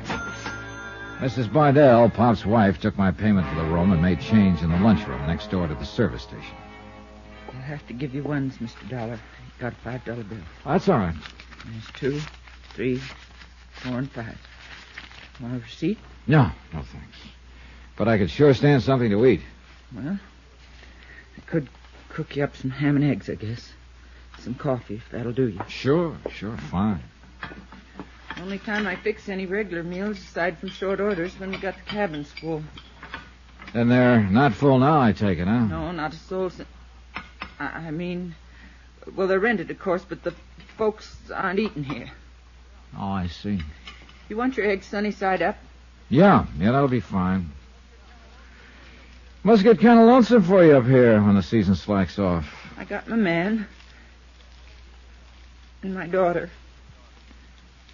Mrs. Bardell, Pop's wife, took my payment for the room and made change in the lunchroom next door to the service station. I'll have to give you ones, Mr. Dollar. Got a $5 bill. That's all right. There's 2, 3, 4, and 5. Want a receipt? No, thanks. But I could sure stand something to eat. Well, I could cook you up some ham and eggs, I guess. Some coffee, if that'll do you. Sure, fine. Only time I fix any regular meals, aside from short orders, when we got the cabins full. And they're not full now, I take it, huh? No, not a soul. I mean, well, they're rented, of course, but the folks aren't eating here. Oh, I see. You want your eggs sunny side up? Yeah, that'll be fine. Must get kind of lonesome for you up here when the season slacks off. I got my man. And my daughter.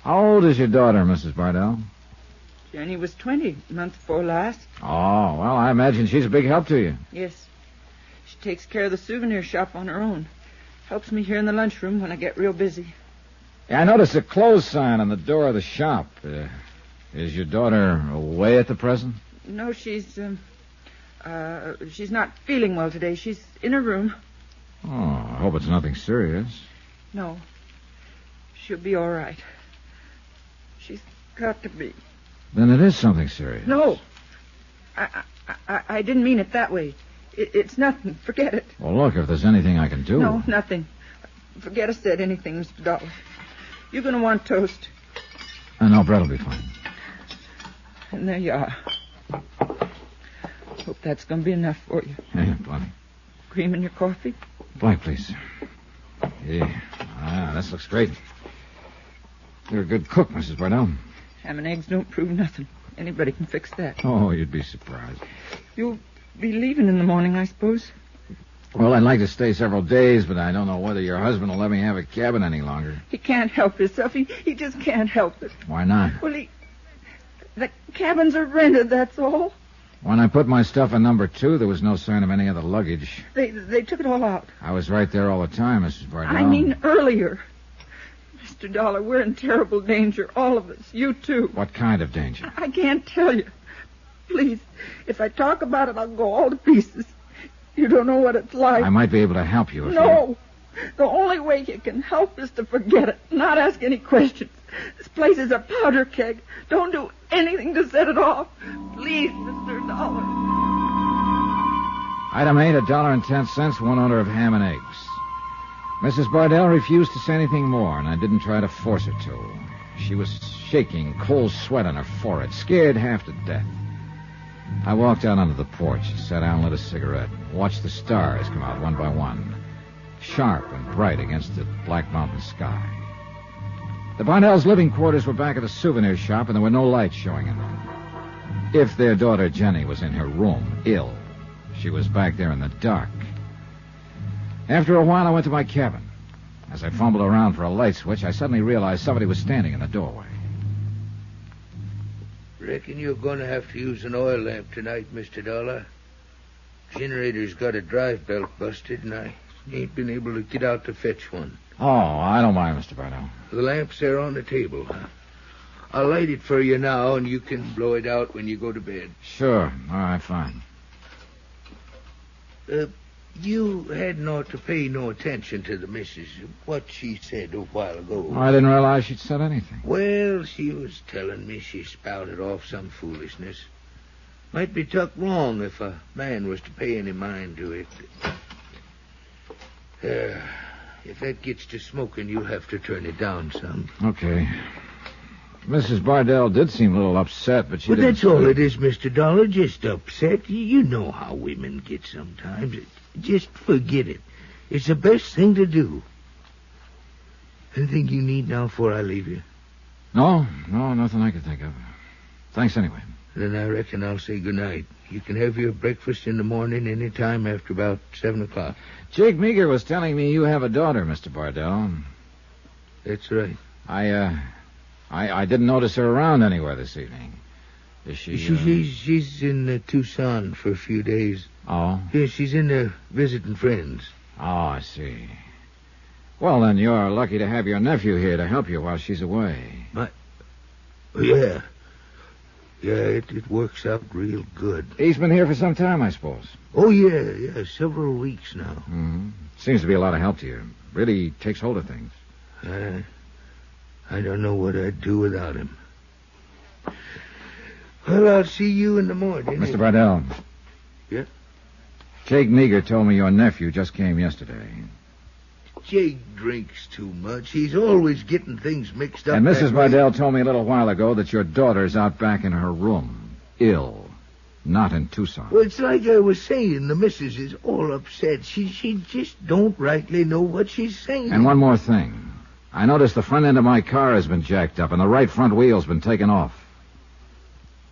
How old is your daughter, Mrs. Bardell? Jenny was 20, the month before last. Oh, well, I imagine she's a big help to you. Yes. She takes care of the souvenir shop on her own. Helps me here in the lunchroom when I get real busy. Yeah, I noticed a close sign on the door of the shop. Is your daughter away at the present? No, she's not feeling well today. She's in her room. Oh, I hope it's nothing serious. No. She'll be all right. She's got to be. Then it is something serious. No. I didn't mean it that way. It's nothing. Forget it. Well, look, if there's anything I can do... No, nothing. Forget I said anything, Mr. Dollar. You're going to want toast. No, bread will be fine. And there you are. Hope that's going to be enough for you. Yeah, plenty. Cream in your coffee? Black, please. Yeah. This looks great. You're a good cook, Mrs. Bardell. Ham and eggs don't prove nothing. Anybody can fix that. Oh, you'd be surprised. You'll be leaving in the morning, I suppose? Well, I'd like to stay several days, but I don't know whether your husband will let me have a cabin any longer. He can't help himself. He just can't help it. Why not? Well, the cabins are rented, that's all. When I put my stuff in number 2, there was no sign of any other luggage. They took it all out. I was right there all the time, Mrs. Bardell. I mean earlier. Mr. Dollar, we're in terrible danger, all of us. You, too. What kind of danger? I can't tell you. Please, if I talk about it, I'll go all to pieces. You don't know what it's like. I might be able to help you if No. The only way you can help is to forget it, not ask any questions. This place is a powder keg. Don't do anything to set it off. Please, Mr. Dollar. Item 8, $1.10, one order of ham and eggs. Mrs. Bardell refused to say anything more, and I didn't try to force her to. She was shaking, cold sweat on her forehead, scared half to death. I walked out onto the porch, sat down, lit a cigarette, watched the stars come out one by one, sharp and bright against the black mountain sky. The Bardells' living quarters were back at the souvenir shop, and there were no lights showing in them. If their daughter Jenny was in her room, ill, she was back there in the dark. After a while, I went to my cabin. As I fumbled around for a light switch, I suddenly realized somebody was standing in the doorway. Reckon you're going to have to use an oil lamp tonight, Mr. Dollar. Generator's got a drive belt busted, and I ain't been able to get out to fetch one. Oh, I don't mind, Mr. Bardell. The lamp's there on the table. I'll light it for you now, and you can blow it out when you go to bed. Sure. All right, fine. You hadn't ought to pay no attention to the missus. What she said a while ago. I didn't realize she'd said anything. Well, she was telling me she spouted off some foolishness. Might be took wrong if a man was to pay any mind to it. If that gets to smoking, you'll have to turn it down some. Okay. Mrs. Bardell did seem a little upset, but she didn't... That's all it is, Mr. Dollar, just upset. You know how women get sometimes. Just forget it. It's the best thing to do. Anything you need now before I leave you? No, nothing I can think of. Thanks anyway. Then I reckon I'll say good night. You can have your breakfast in the morning any time after about 7 o'clock. Jake Meager was telling me you have a daughter, Mr. Bardell. That's right. I didn't notice her around anywhere this evening. Is she... She's in Tucson for a few days. Oh? Yeah, she's in there visiting friends. Oh, I see. Well, then you're lucky to have your nephew here to help you while she's away. Yeah. Yeah, it works out real good. He's been here for some time, I suppose. Oh, yeah, several weeks now. Mm-hmm. Seems to be a lot of help to you. Really takes hold of things. I don't know what I'd do without him. Well, I'll see you in the morning. Mr. Bardell. Yeah? Jake Meager told me your nephew just came yesterday. Jake drinks too much. He's always getting things mixed up. And Mrs. Bardell told me a little while ago that your daughter's out back in her room, ill, not in Tucson. Well, it's like I was saying. The missus is all upset. She just don't rightly know what she's saying. And one more thing. I noticed the front end of my car has been jacked up and the right front wheel's been taken off.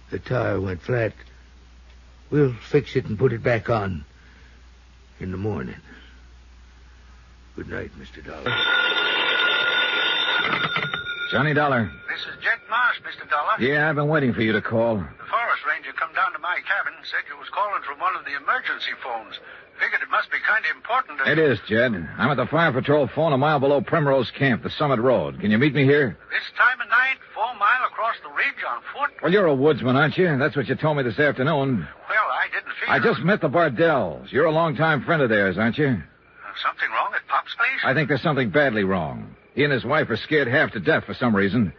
The tire went flat. We'll fix it and put it back on in the morning. Good night, Mr. Dollar. Johnny Dollar. This is Jed Marsh, Mr. Dollar. Yeah, I've been waiting for you to call. The forest ranger come down to my cabin, said you was calling from one of the emergency phones. Figured it must be kind of important. It is, Jed. I'm at the fire patrol phone a mile below Primrose Camp, the Summit Road. Can you meet me here? This time of night, 4 mile across the ridge on foot? Well, you're a woodsman, aren't you? That's what you told me this afternoon. Well, I didn't figure... I just met the Bardells. You're a longtime friend of theirs, aren't you? Something wrong at Pop's place? I think there's something badly wrong. He and his wife are scared half to death for some reason.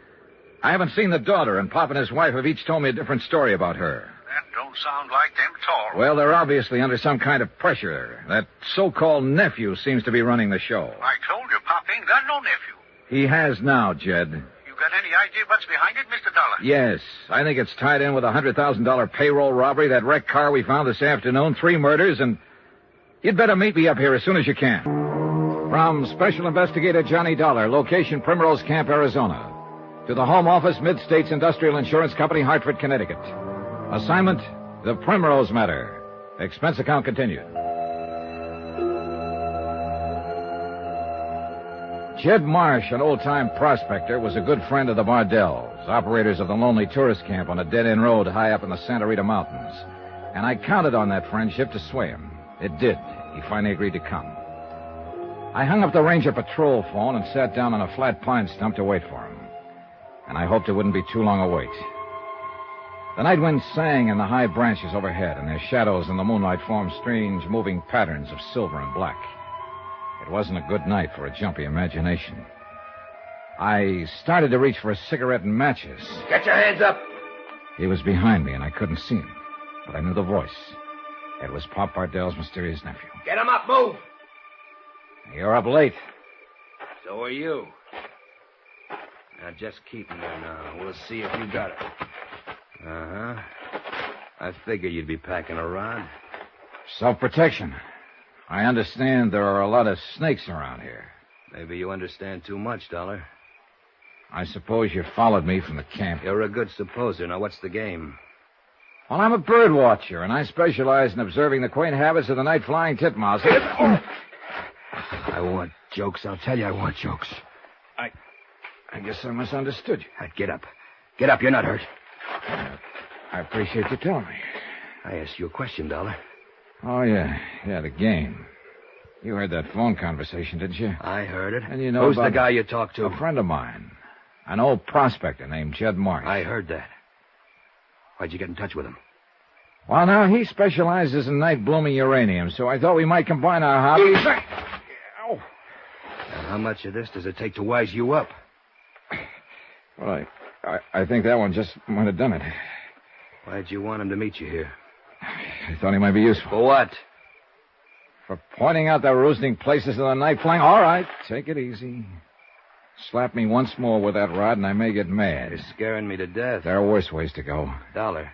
I haven't seen the daughter, and Pop and his wife have each told me a different story about her. That don't sound like them at all. Well, they're obviously under some kind of pressure. That so-called nephew seems to be running the show. I told you, Pop ain't got no nephew. He has now, Jed. You got any idea what's behind it, Mr. Dollar? Yes. I think it's tied in with a $100,000 payroll robbery, that wrecked car we found this afternoon, 3 murders, and... You'd better meet me up here as soon as you can. From Special Investigator Johnny Dollar, location Primrose Camp, Arizona. To the Home Office, Mid-States Industrial Insurance Company, Hartford, Connecticut. Assignment, the Primrose Matter. Expense account continued. Jed Marsh, an old-time prospector, was a good friend of the Bardells, operators of the lonely tourist camp on a dead-end road high up in the Santa Rita Mountains. And I counted on that friendship to sway him. It did. He finally agreed to come. I hung up the ranger patrol phone and sat down on a flat pine stump to wait for him. And I hoped it wouldn't be too long a wait. The night wind sang in the high branches overhead, and their shadows in the moonlight formed strange moving patterns of silver and black. It wasn't a good night for a jumpy imagination. I started to reach for a cigarette and matches. Get your hands up. He was behind me, and I couldn't see him. But I knew the voice. It was Pop Bardell's mysterious nephew. Get him up, move. You're up late. So are you. Now, just keep him there now. We'll see if you got it. Uh-huh. I figured you'd be packing a rod. Self-protection. I understand there are a lot of snakes around here. Maybe you understand too much, Dollar. I suppose you followed me from the camp. You're a good supposer. Now, what's the game? Well, I'm a bird watcher, and I specialize in observing the quaint habits of the night-flying titmouse. I want jokes. I'll tell you I want jokes. I guess I misunderstood you. Get up. Get up. You're not hurt. I appreciate you telling me. I asked you a question, Dollar. Oh, yeah. Yeah, the game. You heard that phone conversation, didn't you? I heard it. And you know Who's about the guy you talked to? A friend of mine. An old prospector named Jed Marsh. I heard that. Why'd you get in touch with him? Well, now, he specializes in night-blooming uranium, so I thought we might combine our hobbies. Now, how much of this does it take to wise you up? Well, I think that one just might have done it. Why'd you want him to meet you here? I thought he might be useful. For what? For pointing out the roosting places of the night flying. All right, take it easy. Slap me once more with that rod and I may get mad. You're scaring me to death. There are worse ways to go. Dollar.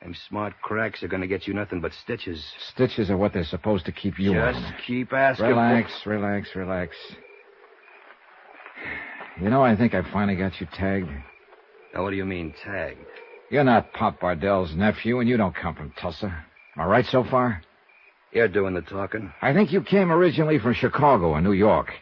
Them smart cracks are going to get you nothing but stitches. Stitches are what they're supposed to keep you Just on. keep asking. Relax. You know, I think I finally got you tagged. Now, what do you mean, tagged? You're not Pop Bardell's nephew, and you don't come from Tulsa. Am I right so far? You're doing the talking. I think you came originally from Chicago and New York.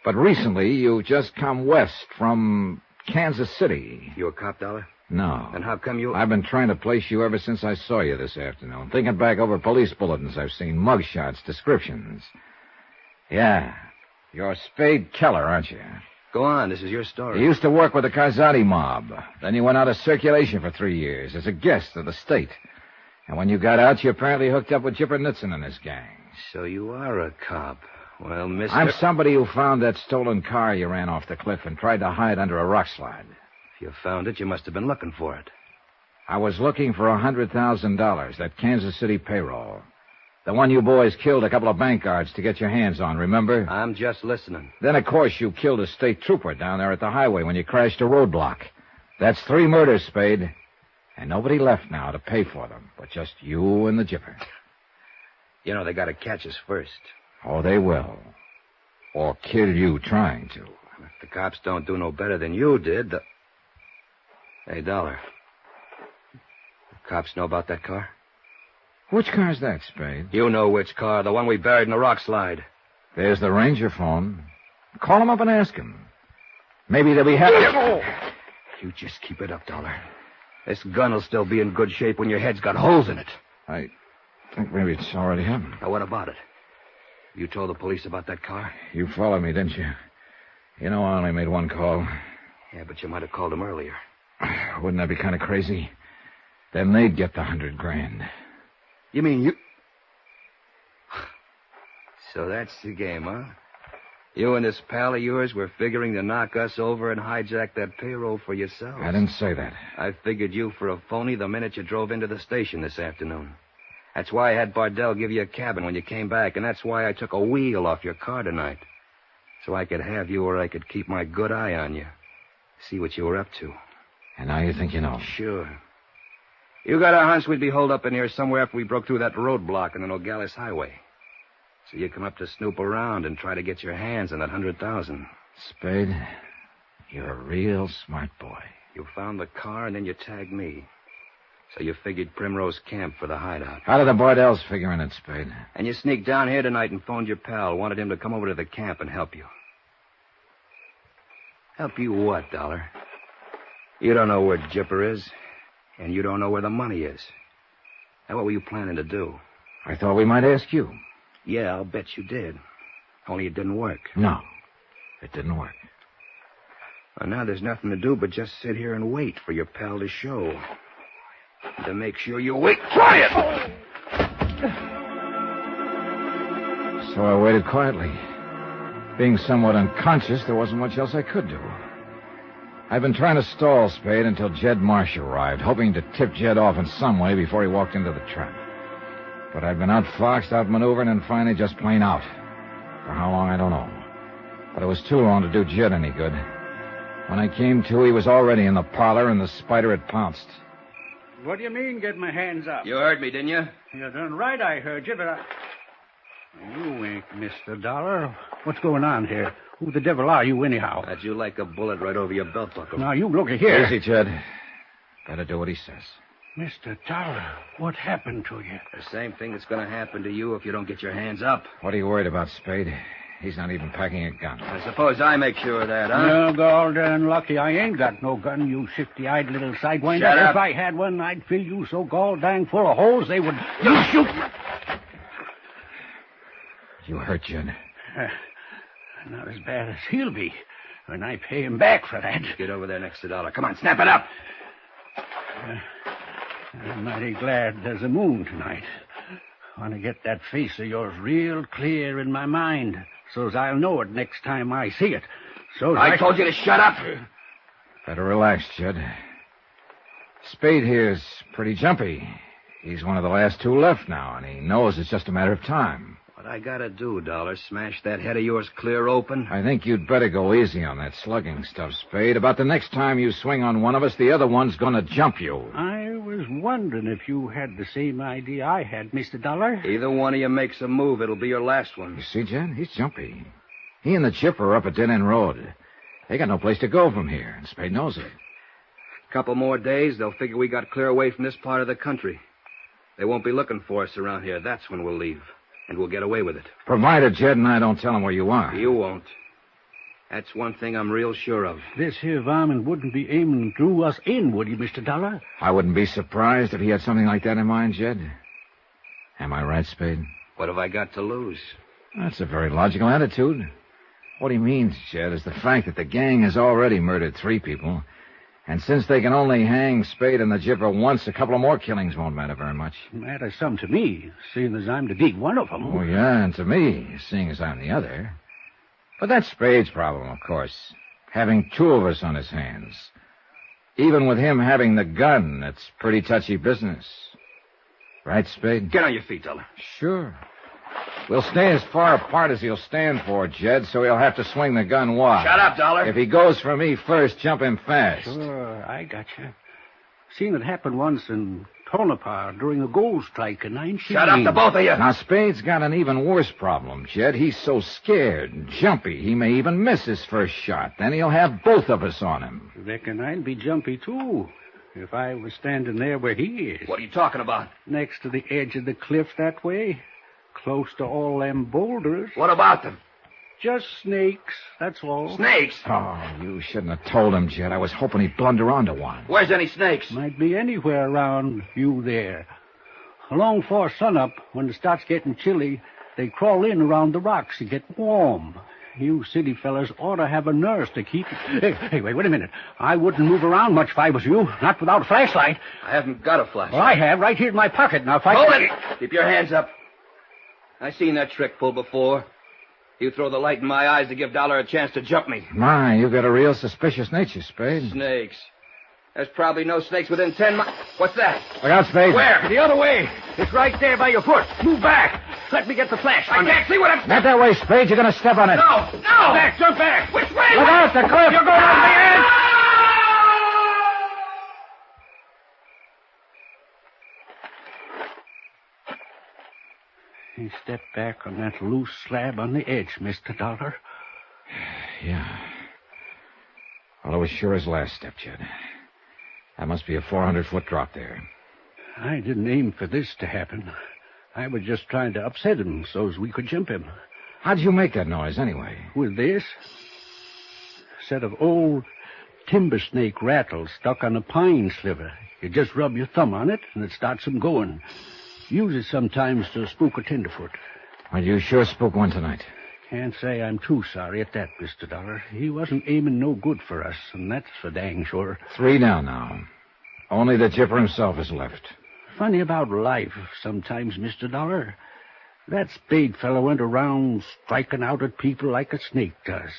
But recently, you just come west from Kansas City. You a cop, Dollar? No. Then how come you... I've been trying to place you ever since I saw you this afternoon. Thinking back over police bulletins I've seen, mugshots, descriptions. Yeah. You're Spade Keller, aren't you? Go on, this is your story. You used to work with the Karzati mob. Then you went out of circulation for 3 years as a guest of the state. And when you got out, you apparently hooked up with Jipper Nitzen and his gang. So you are a cop. Well, mister... I'm somebody who found that stolen car you ran off the cliff and tried to hide under a rock slide. If you found it, you must have been looking for it. I was looking for $100,000, that Kansas City payroll. The one you boys killed a couple of bank guards to get your hands on, remember? I'm just listening. Then, of course, you killed a state trooper down there at the highway when you crashed a roadblock. That's 3 murders, Spade. And nobody left now to pay for them, but just you and the Jipper. You know, they got to catch us first. Oh, they will. Or kill you trying to. If the cops don't do no better than you did, Hey, Dollar. The cops know about that car? Which car's that, Spade? You know which car, the one we buried in the rock slide. There's the Ranger phone. Call him up and ask him. Maybe they'll be happy. You just keep it up, Dollar. This gun will still be in good shape when your head's got holes in it. I think maybe it's already happened. Now, what about it? You told the police about that car? You followed me, didn't you? You know I only made one call. Yeah, but you might have called them earlier. Wouldn't that be kind of crazy? Then they'd get the $100,000. You mean you... So that's the game, huh? You and this pal of yours were figuring to knock us over and hijack that payroll for yourselves. I didn't say that. I figured you for a phony the minute you drove into the station this afternoon. That's why I had Bardell give you a cabin when you came back, and that's why I took a wheel off your car tonight. So I could have you where I could keep my good eye on you. See what you were up to. And now you think you know? Sure. You got a hunch we'd be holed up in here somewhere after we broke through that roadblock on the Nogales Highway. So you come up to snoop around and try to get your hands on that $100,000. Spade, you're a real smart boy. You found the car and then you tagged me. So you figured Primrose Camp for the hideout. How did the Bardells figure in it, Spade? And you sneaked down here tonight and phoned your pal. Wanted him to come over to the camp and help you. Help you what, Dollar? You don't know where Jipper is, and you don't know where the money is. Now, what were you planning to do? I thought we might ask you. Yeah, I'll bet you did. Only it didn't work. No, it didn't work. Well, now there's nothing to do but just sit here and wait for your pal to show. To make sure you wait. Quiet! So I waited quietly. Being somewhat unconscious, there wasn't much else I could do. I've been trying to stall Spade until Jed Marsh arrived, hoping to tip Jed off in some way before he walked into the trap. But I've been outfoxed, outmaneuvered, and finally just plain out. For how long, I don't know. But it was too long to do Jed any good. When I came to, he was already in the parlor, and the spider had pounced. What do you mean, get my hands up? You heard me, didn't you? You're done right, I heard you, but You ain't Mr. Dollar. What's going on here? Who the devil are you, anyhow? How'd you like a bullet right over your belt buckle? Now, you look here. Easy, Jed. Better do what he says. Mr. Dollar, what happened to you? The same thing that's going to happen to you if you don't get your hands up. What are you worried about, Spade? He's not even packing a gun. I suppose I make sure of that, huh? You're gall darn lucky I ain't got no gun, you shifty-eyed little sidewinder. Shut up. If I had one, I'd fill you so gall dang full of holes they would... You shoot! You hurt, Jed. Not as bad as he'll be when I pay him back for that. Get over there next to Dollar. Come on, snap it up. I'm mighty glad there's a moon tonight. I want to get that face of yours real clear in my mind, so's I'll know it next time I see it. I told you to shut up. Better relax, Jed. Spade here's pretty jumpy. He's one of the last two left now, and he knows it's just a matter of time. What I gotta do, Dollar? Smash that head of yours clear open? I think you'd better go easy on that slugging stuff, Spade. About the next time you swing on one of us, the other one's gonna jump you. I was wondering if you had the same idea I had, Mr. Dollar. Either one of you makes a move, it'll be your last one. You see, Jed? He's jumpy. He and the chipper are up at Dead End Road. They got no place to go from here, and Spade knows it. Couple more days, they'll figure we got clear away from this part of the country. They won't be looking for us around here. That's when we'll leave. And we'll get away with it. Provided Jed and I don't tell them where you are. You won't. That's one thing I'm real sure of. This here varmint wouldn't be aiming through us in, would he, Mr. Dollar? I wouldn't be surprised if he had something like that in mind, Jed. Am I right, Spade? What have I got to lose? That's a very logical attitude. What he means, Jed, is the fact that the gang has already murdered 3 people. And since they can only hang Spade and the Jipper once, a couple of more killings won't matter very much. Matters some to me, seeing as I'm to dig one of them. Oh, yeah, and to me, seeing as I'm the other. But that's Spade's problem, of course. Having 2 of us on his hands. Even with him having the gun, it's pretty touchy business. Right, Spade? Get on your feet, Dollar. Sure. We'll stay as far apart as he'll stand for, Jed, so he'll have to swing the gun wide. Shut up, Dollar. If he goes for me first, jump him fast. Sure, I gotcha. Seen it happen once in Tonopah during a gold strike in 19... Shut up, the both of you. Now, Spade's got an even worse problem, Jed. He's so scared and jumpy, he may even miss his first shot. Then he'll have both of us on him. Reckon I'd be jumpy, too, if I was standing there where he is. What are you talking about? Next to the edge of the cliff that way. Close to all them boulders. What about them? Just snakes, that's all. Snakes? Oh, you shouldn't have told him, Jed. I was hoping he'd blunder onto one. Where's any snakes? Might be anywhere around you there. Along before sunup, when it starts getting chilly, they crawl in around the rocks to get warm. You city fellas ought to have a nurse to keep... Hey, wait a minute. I wouldn't move around much if I was you, not without a flashlight. I haven't got a flashlight. Well, I have, right here in my pocket. Now, if I... Hold it! Keep your hands up. I've seen that trick pulled before. You throw the light in my eyes to give Dollar a chance to jump me. My, you got a real suspicious nature, Spade. Snakes. There's probably no snakes within 10 miles. What's that? Look out, Spade. Where? The other way. It's right there by your foot. Move back. Let me get the flash. I can't see what I'm... Not that way, Spade. You're going to step on it. No! Jump back. Which way? Look out, the cliff. You're going over the edge. He stepped back on that loose slab on the edge, Mr. Dollar. Yeah. Well, it was sure his last step, Jed. That must be a 400-foot drop there. I didn't aim for this to happen. I was just trying to upset him so's we could jump him. How'd you make that noise, anyway? With this? Set of old timber snake rattles stuck on a pine sliver. You just rub your thumb on it, and it starts them going. Use it sometimes to spook a tenderfoot. Well, you sure spoke one tonight. Can't say I'm too sorry at that, Mr. Dollar. He wasn't aiming no good for us, and that's for dang sure. 3 down now. Only the Jipper himself is left. Funny about life sometimes, Mr. Dollar. That Spade fellow went around striking out at people like a snake does.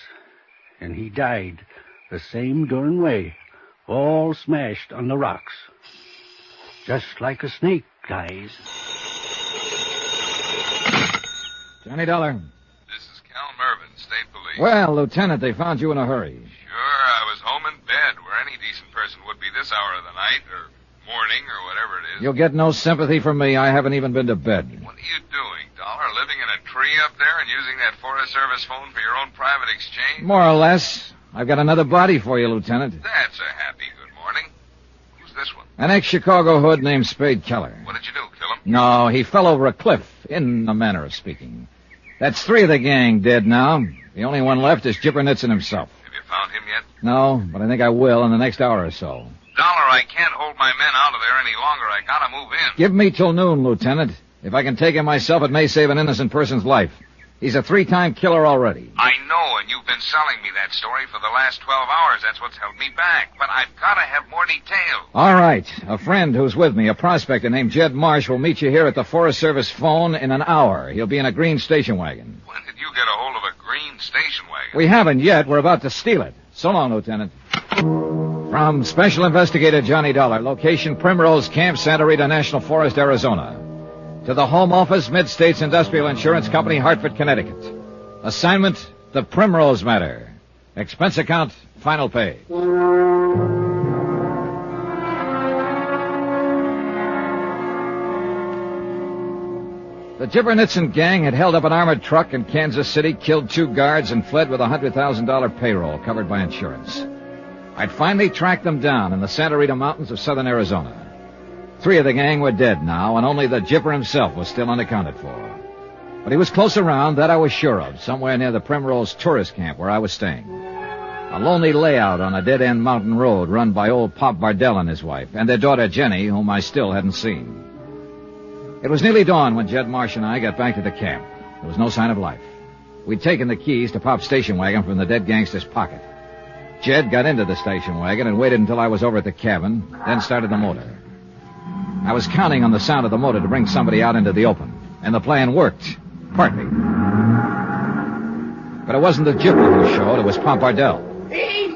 And he died the same darn way, all smashed on the rocks. Just like a snake dies. Johnny Dollar. This is Cal Mervyn, State Police. Well, Lieutenant, they found you in a hurry. Sure, I was home in bed, where any decent person would be this hour of the night, or morning, or whatever it is. You'll get no sympathy from me. I haven't even been to bed. What are you doing, Dollar? Living in a tree up there and using that Forest Service phone for your own private exchange? More or less. I've got another body for you, Lieutenant. That's a happy good morning. Who's this one? An ex-Chicago hood named Spade Keller. What did you do, kill him? No, he fell over a cliff, in a manner of speaking. That's 3 of the gang dead now. The only one left is Jipper Nitzen himself. Have you found him yet? No, but I think I will in the next hour or so. Dollar, I can't hold my men out of there any longer. I gotta move in. Give me till noon, Lieutenant. If I can take him myself, it may save an innocent person's life. He's a 3-time killer already. I know, and you've been selling me that story for the last 12 hours. That's what's held me back. But I've got to have more details. All right. A friend who's with me, a prospector named Jed Marsh, will meet you here at the Forest Service phone in an hour. He'll be in a green station wagon. When did you get a hold of a green station wagon? We haven't yet. We're about to steal it. So long, Lieutenant. From Special Investigator Johnny Dollar, location Primrose Camp, Santa Rita National Forest, Arizona. To the Home Office, Mid-States Industrial Insurance Company, Hartford, Connecticut. Assignment, the Primrose Matter. Expense account, final pay. The Gibbernitson gang had held up an armored truck in Kansas City, killed 2 guards, and fled with a $100,000 payroll covered by insurance. I'd finally tracked them down in the Santa Rita Mountains of southern Arizona. 3 of the gang were dead now, and only the Gipper himself was still unaccounted for. But he was close around, that I was sure of, somewhere near the Primrose tourist camp where I was staying. A lonely layout on a dead-end mountain road run by old Pop Bardell and his wife, and their daughter Jenny, whom I still hadn't seen. It was nearly dawn when Jed Marsh and I got back to the camp. There was no sign of life. We'd taken the keys to Pop's station wagon from the dead gangster's pocket. Jed got into the station wagon and waited until I was over at the cabin, then started the motor. I was counting on the sound of the motor to bring somebody out into the open, and the plan worked, partly. But it wasn't the Gipper who showed, it was Pop Bardell. Hey!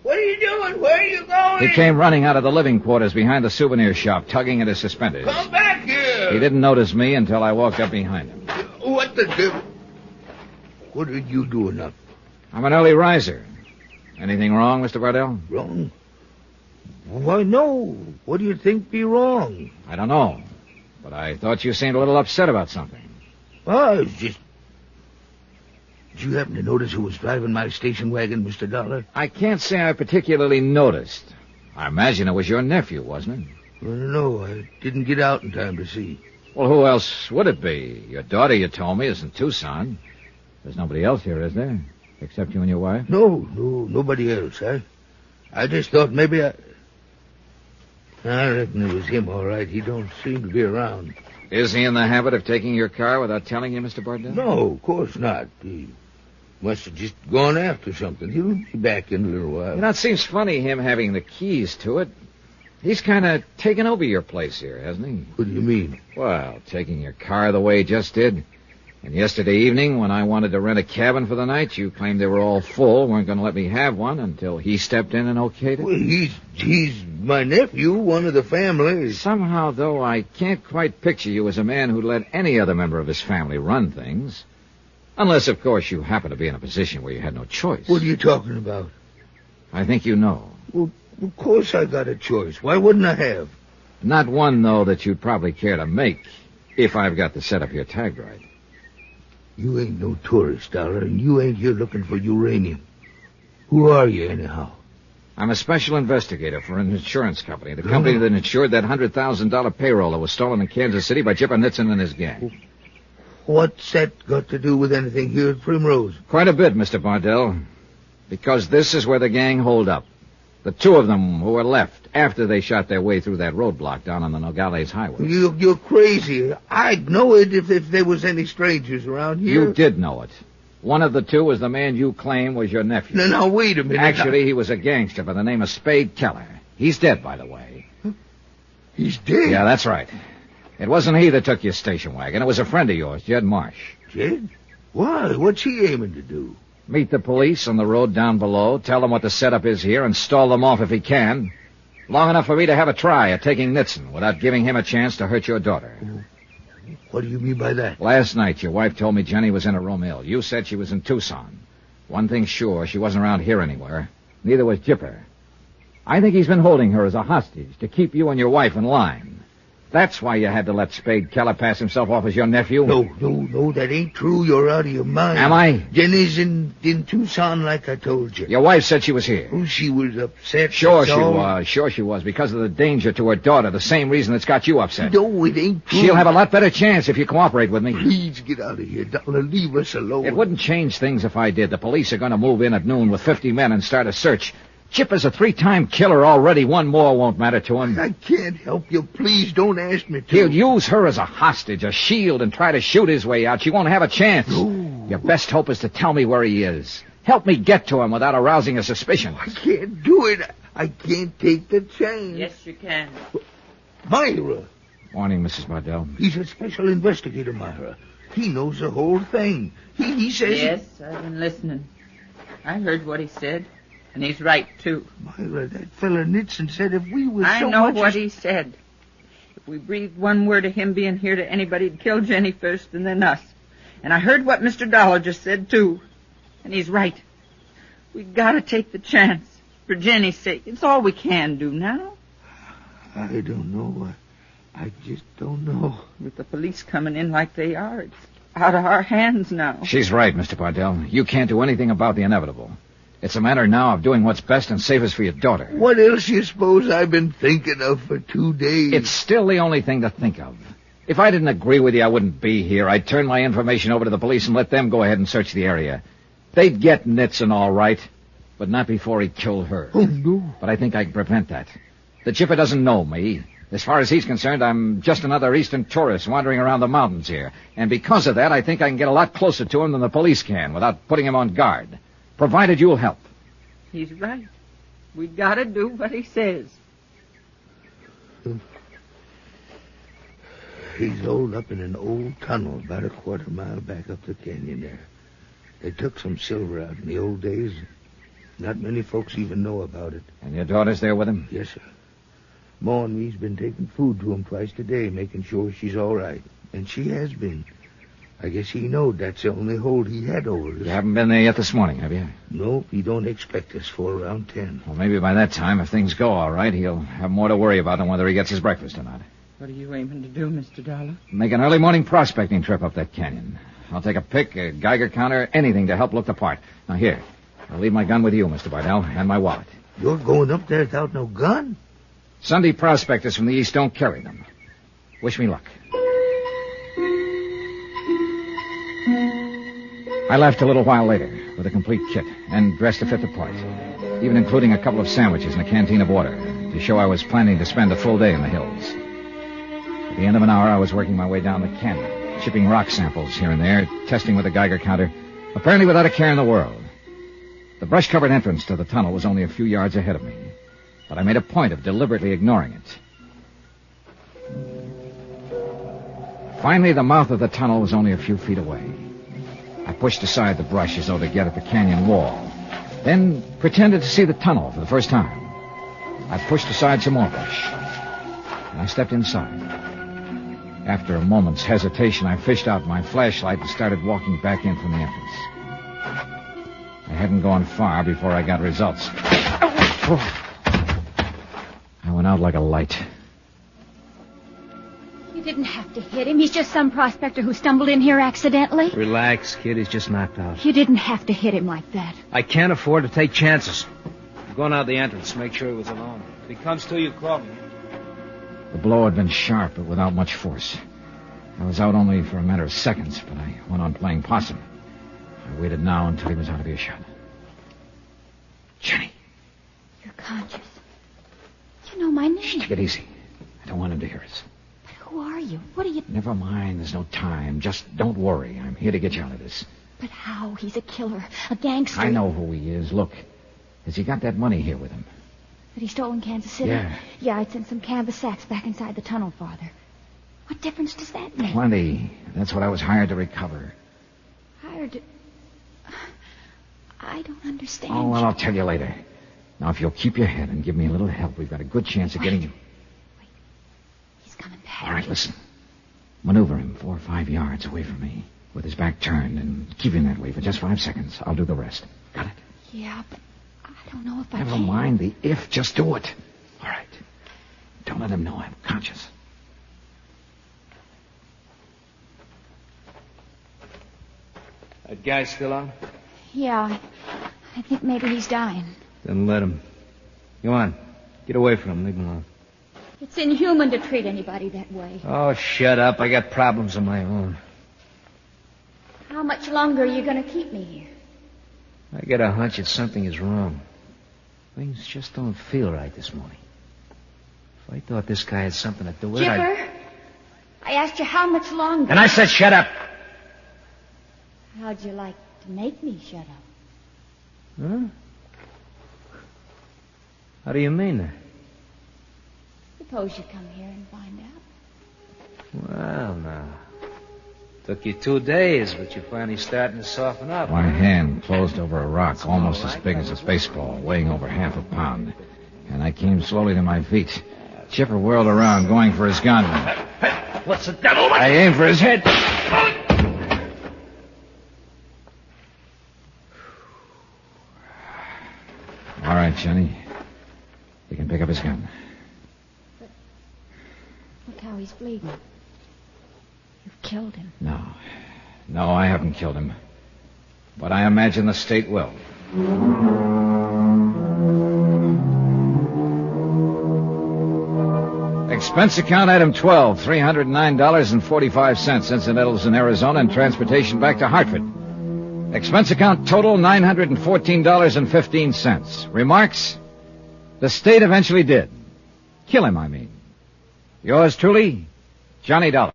What are you doing? Where are you going? He came running out of the living quarters behind the souvenir shop, tugging at his suspenders. Come back here! He didn't notice me until I walked up behind him. What the devil? What are you doing up? I'm an early riser. Anything wrong, Mr. Bardell? Wrong? Why, no. What do you think be wrong? I don't know. But I thought you seemed a little upset about something. Oh, it's just... Did you happen to notice who was driving my station wagon, Mr. Dollar? I can't say I particularly noticed. I imagine it was your nephew, wasn't it? Well, no, I didn't get out in time to see. Well, who else would it be? Your daughter, you told me, is in Tucson. There's nobody else here, is there? Except you and your wife? No, nobody else. I just thought maybe I reckon it was him, all right. He don't seem to be around. Is he in the habit of taking your car without telling you, Mr. Bardell? No, of course not. He must have just gone after something. He'll be back in a little while. You know, it seems funny, him having the keys to it. He's kind of taken over your place here, hasn't he? What do you mean? Well, taking your car the way he just did. And yesterday evening, when I wanted to rent a cabin for the night, you claimed they were all full, weren't going to let me have one until he stepped in and okayed it. Well, he's my nephew, one of the family. Somehow, though, I can't quite picture you as a man who'd let any other member of his family run things. Unless, of course, you happen to be in a position where you had no choice. What are you talking about? I think you know. Well, of course I got a choice. Why wouldn't I have? Not one, though, that you'd probably care to make, if I've got the setup here tagged right. You ain't no tourist, Dollar, and you ain't here looking for uranium. Who are you, anyhow? I'm a special investigator for an insurance company, the company that insured that $100,000 payroll that was stolen in Kansas City by Gibbernitson and his gang. What's that got to do with anything here at Primrose? Quite a bit, Mr. Bardell. Because this is where the gang holed up. The 2 of them who were left after they shot their way through that roadblock down on the Nogales Highway. You're crazy. I'd know it if there was any strangers around here. You did know it. One of the 2 was the man you claim was your nephew. Now, wait a minute. Actually, he was a gangster by the name of Spade Keller. He's dead, by the way. He's dead? Yeah, that's right. It wasn't he that took your station wagon. It was a friend of yours, Jed Marsh. Jed? Why? What's he aiming to do? Meet the police on the road down below, tell them what the setup is here, and stall them off if he can. Long enough for me to have a try at taking Nitson without giving him a chance to hurt your daughter. What do you mean by that? Last night, your wife told me Jenny was in a room ill. You said she was in Tucson. One thing's sure, she wasn't around here anywhere. Neither was Gipper. I think he's been holding her as a hostage to keep you and your wife in line. That's why you had to let Spade Keller pass himself off as your nephew. No, that ain't true. You're out of your mind. Am I? Jenny's in Tucson, like I told you. Your wife said she was here. Oh, she was upset. Sure she was, because of the danger to her daughter, the same reason that's got you upset. No, it ain't true. She'll have a lot better chance if you cooperate with me. Please get out of here, Dollar. Leave us alone. It wouldn't change things if I did. The police are going to move in at noon with 50 men and start a search. Chip is a 3-time killer already. One more won't matter to him. I can't help you. Please don't ask me to. He'll use her as a hostage, a shield, and try to shoot his way out. She won't have a chance. No. Your best hope is to tell me where he is. Help me get to him without arousing a suspicion. I can't do it. I can't take the chance. Yes, you can. Myra. Morning, Mrs. Bardell. He's a special investigator, Myra. He knows the whole thing. He says... Yes, I've been listening. I heard what he said, and he's right, too. Myra, that fella Nitson said if we were I so know much what as... he said. If we breathed one word of him being here to anybody, he'd kill Jenny first and then us. And I heard what Mr. Dollar just said, too. And he's right. We gotta take the chance. For Jenny's sake. It's all we can do now. I don't know. I just don't know. With the police coming in like they are, it's out of our hands now. She's right, Mr. Bardell. You can't do anything about the inevitable. It's a matter now of doing what's best and safest for your daughter. What else you suppose I've been thinking of for 2 days? It's still the only thing to think of. If I didn't agree with you, I wouldn't be here. I'd turn my information over to the police and let them go ahead and search the area. They'd get Nitson all right, but not before he killed her. Oh, no. But I think I can prevent that. The chipper doesn't know me. As far as he's concerned, I'm just another eastern tourist wandering around the mountains here. And because of that, I think I can get a lot closer to him than the police can without putting him on guard. Provided you'll help. He's right. We gotta do what he says. He's holed up in an old tunnel about a quarter mile back up the canyon there. They took some silver out in the old days. Not many folks even know about it. And your daughter's there with him? Yes, sir. Ma and me's been taking food to him twice a day, making sure she's all right. And she has been. I guess he knowed that's the only hold he had over us. You haven't been there yet this morning, have you? No, he don't expect us for around 10. Well, maybe by that time, if things go all right, he'll have more to worry about than whether he gets his breakfast or not. What are you aiming to do, Mr. Dollar? Make an early morning prospecting trip up that canyon. I'll take a pick, a Geiger counter, anything to help look the part. Now, here. I'll leave my gun with you, Mr. Bardell, and my wallet. You're going up there without no gun? Sunday prospectors from the east don't carry them. Wish me luck. I left a little while later with a complete kit and dressed to fit the part, even including a couple of sandwiches and a canteen of water to show I was planning to spend a full day in the hills. At the end of an hour, I was working my way down the canyon, shipping rock samples here and there, testing with a Geiger counter, apparently without a care in the world. The brush-covered entrance to the tunnel was only a few yards ahead of me, but I made a point of deliberately ignoring it. Finally, the mouth of the tunnel was only a few feet away. I pushed aside the brush as though to get at the canyon wall, then pretended to see the tunnel for the first time. I pushed aside some more brush, and I stepped inside. After a moment's hesitation, I fished out my flashlight and started walking back in from the entrance. I hadn't gone far before I got results. I went out like a light. You didn't have to hit him. He's just some prospector who stumbled in here accidentally. Relax, kid. He's just knocked out. You didn't have to hit him like that. I can't afford to take chances. I'm going out the entrance. Make sure he was alone. If he comes to you, call me. The blow had been sharp, but without much force. I was out only for a matter of seconds, but I went on playing possum. I waited now until he was out of earshot. Jenny. You're conscious. You know my name. Take it easy. I don't want him to hear us. But who are you? What are you... Never mind. There's no time. Just don't worry. I'm here to get you out of this. But how? He's a killer. A gangster. I know who he is. Look. Has he got that money here with him? That he stole in Kansas City? Yeah. Yeah, I'd sent some canvas sacks back inside the tunnel, Father. What difference does that make? Plenty. That's what I was hired to recover. Hired to... I don't understand. Oh, well, I'll tell you later. Now, if you'll keep your head and give me a little help, we've got a good chance of getting you. Wait. He's coming back. All right, listen. Maneuver him 4 or 5 yards away from me with his back turned and keep him that way for just 5 seconds. I'll do the rest. Got it? Yeah, but I don't know if I Never can. mind the if. Just do it. All right. Don't let him know I'm conscious. That guy's still on? Yeah, I think maybe he's dying. Then let him. Go on. Get away from him. Leave him alone. It's inhuman to treat anybody that way. Oh, shut up. I got problems of my own. How much longer are you going to keep me here? I get a hunch that something is wrong. Things just don't feel right this morning. If I thought this guy had something to do with it, Chipper, I asked you how much longer. And I said shut up. How'd you like to make me shut up? Huh? How do you mean that? Suppose you come here and find out. Well, now. Took you 2 days, but you're finally starting to soften up. My hand closed over a rock almost as big as a baseball, weighing over half a pound. And I came slowly to my feet. Chipper whirled around, going for his gun. What's the devil? I aimed for his head. All right, Johnny. You can pick up his gun. Look how he's bleeding. You've killed him. No, I haven't killed him. But I imagine the state will. Expense account item 12, $309.45, incidentals in Arizona and transportation back to Hartford. Expense account total, $914.15. Remarks? The state eventually did. Kill him, I mean. Yours truly, Johnny Dollar.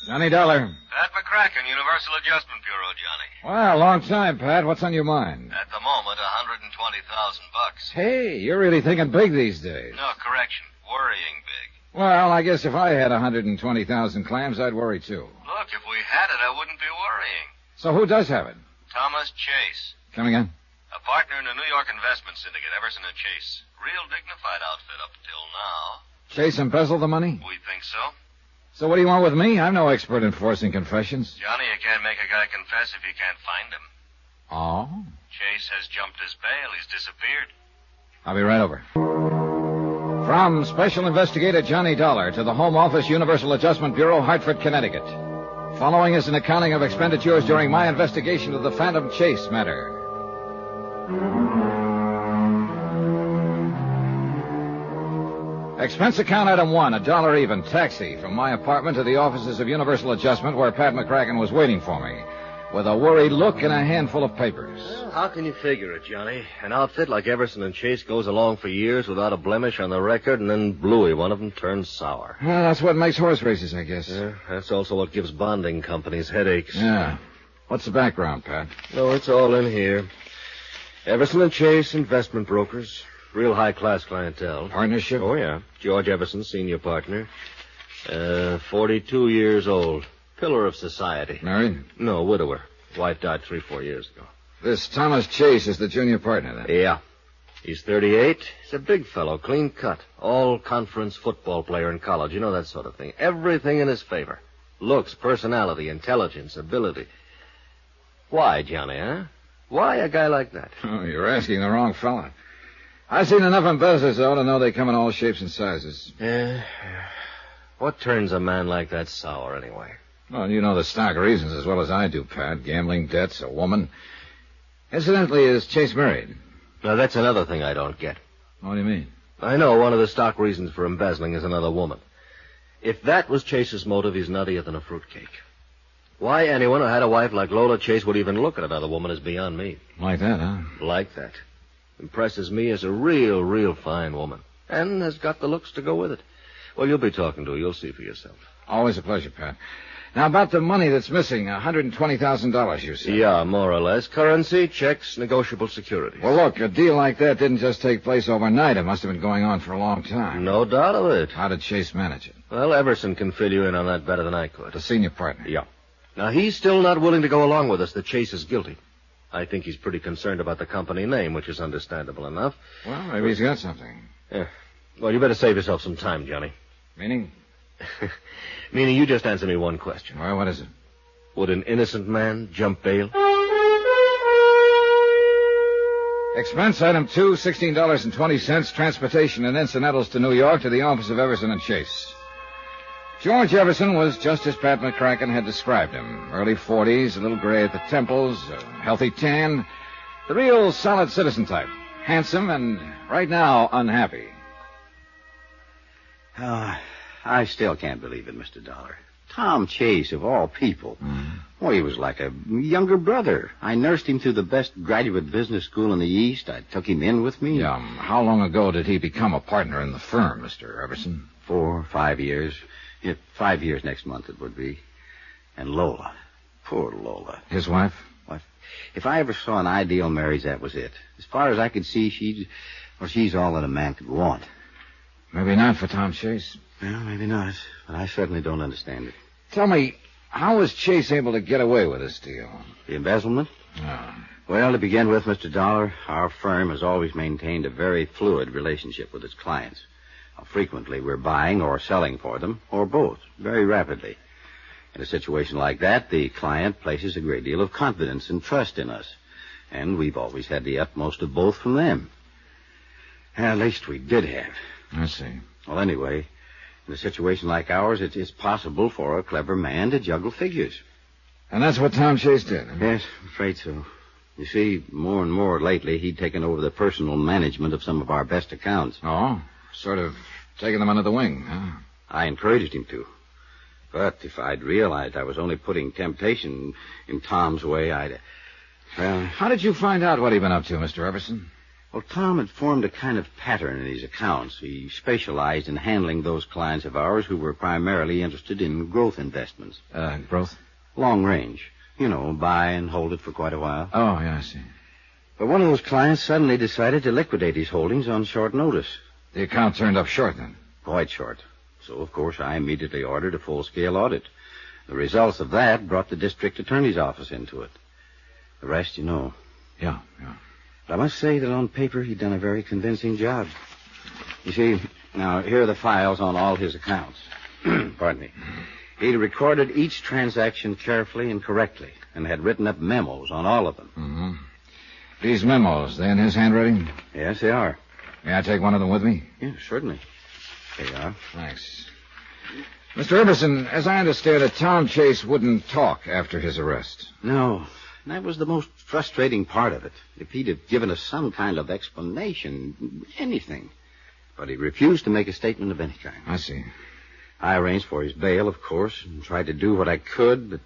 Johnny Dollar. Pat McCracken, Universal Adjustment Bureau, Johnny. Well, long time, Pat. What's on your mind? At the moment, $120,000. Hey, you're really thinking big these days. No, correction. Worrying big. Well, I guess if I had 120,000 clams, I'd worry too. Look, if we had it, I wouldn't be worrying. So who does have it? Thomas Chase. Come again? A partner in a New York investment syndicate, Everson & Chase. Real dignified outfit up till now. Chase embezzled the money? We think so. So what do you want with me? I'm no expert in forcing confessions. Johnny, you can't make a guy confess if you can't find him. Oh? Chase has jumped his bail. He's disappeared. I'll be right over. From Special Investigator Johnny Dollar to the Home Office, Universal Adjustment Bureau, Hartford, Connecticut. Following is an accounting of expenditures during my investigation of the Phantom Chase matter. Expense account item 1, $1 even, taxi from my apartment to the offices of Universal Adjustment where Pat McCracken was waiting for me, with a worried look and a handful of papers. Well, how can you figure it, Johnny? An outfit like Everson & Chase goes along for years without a blemish on the record, and then Bluey, one of them, turns sour. Well, that's what makes horse races, I guess. Yeah, that's also what gives bonding companies headaches. Yeah. What's the background, Pat? No, it's all in here. Everson & Chase, investment brokers. Real high-class clientele. Partnership? Oh, yeah. George Everson, senior partner. 42 years old. Pillar of society. Married? No, widower. Wife died 3-4 years ago. This Thomas Chase is the junior partner, then? Yeah. He's 38. He's a big fellow, clean cut. All-conference football player in college. You know, that sort of thing. Everything in his favor. Looks, personality, intelligence, ability. Why, Johnny, huh? Why a guy like that? Oh, you're asking the wrong fella. I've seen enough embezzlers, though, to know they come in all shapes and sizes. Yeah. What turns a man like that sour, anyway? Well, you know the stock reasons as well as I do, Pat. Gambling debts, a woman. Incidentally, is Chase married? Now, that's another thing I don't get. What do you mean? I know one of the stock reasons for embezzling is another woman. If that was Chase's motive, he's nuttier than a fruitcake. Why anyone who had a wife like Lola Chase would even look at another woman is beyond me. Like that, huh? Like that. Impresses me as a real fine woman. And has got the looks to go with it. Well, you'll be talking to her. You'll see for yourself. Always a pleasure, Pat. Now, about the money that's missing, $120,000, you said. Yeah, more or less. Currency, checks, negotiable securities. Well, look, a deal like that didn't just take place overnight. It must have been going on for a long time. No doubt of it. How did Chase manage it? Well, Everson can fill you in on that better than I could. The senior partner? Yeah. Now, he's still not willing to go along with us that Chase is guilty. I think he's pretty concerned about the company name, which is understandable enough. Well, maybe he's got something. Yeah. Well, you better save yourself some time, Johnny. Meaning? Meaning you just answer me one question. Well, what is it? Would an innocent man jump bail? Expense item 2, $16.20, transportation and incidentals to New York to the office of Everson & Chase. George Everson was just as Pat McCracken had described him. Early 40s, a little gray at the temples, a healthy tan. The real solid citizen type. Handsome and, right now, unhappy. I still can't believe it, Mr. Dollar. Tom Chase, of all people. Well, he was like a younger brother. I nursed him through the best graduate business school in the East. I took him in with me. Yeah, how long ago did he become a partner in the firm, Mr. Everson? 4 or 5 years. Yeah, 5 years next month it would be. And Lola. Poor Lola. His wife? If I ever saw an ideal marriage, that was it. As far as I could see, she's all that a man could want. Maybe not for Tom Chase. Well, maybe not, but I certainly don't understand it. Tell me, how was Chase able to get away with this deal? The embezzlement? Well, to begin with, Mr. Dollar, our firm has always maintained a very fluid relationship with its clients. Frequently, we're buying or selling for them, or both, very rapidly. In a situation like that, the client places a great deal of confidence and trust in us. And we've always had the utmost of both from them. At least we did have. I see. Well, anyway, in a situation like ours, it's possible for a clever man to juggle figures. And that's what Tom Chase did, huh? Yes, I'm afraid so. You see, more and more lately, he'd taken over the personal management of some of our best accounts. Oh, sort of taking them under the wing, huh? I encouraged him to. But if I'd realized I was only putting temptation in Tom's way, Well... How did you find out what he'd been up to, Mr. Everson? Well, Tom had formed a kind of pattern in his accounts. He specialized in handling those clients of ours who were primarily interested in growth investments. Growth? Long range. You know, buy and hold it for quite a while. Oh, yeah, I see. But one of those clients suddenly decided to liquidate his holdings on short notice. The account turned up short, then? Quite short. So, of course, I immediately ordered a full-scale audit. The results of that brought the district attorney's office into it. The rest, you know. Yeah. But I must say that on paper, he'd done a very convincing job. You see, now, here are the files on all his accounts. Pardon me. He'd recorded each transaction carefully and correctly, and had written up memos on all of them. Mm-hmm. These memos, they in his handwriting? Yes, they are. May I take one of them with me? Yeah, certainly. Here you are. Thanks. Mr. Everson, as I understand it, Tom Chase wouldn't talk after his arrest. No. That was the most frustrating part of it. If he'd have given us some kind of explanation, anything. But he refused to make a statement of any kind. I see. I arranged for his bail, of course, and tried to do what I could,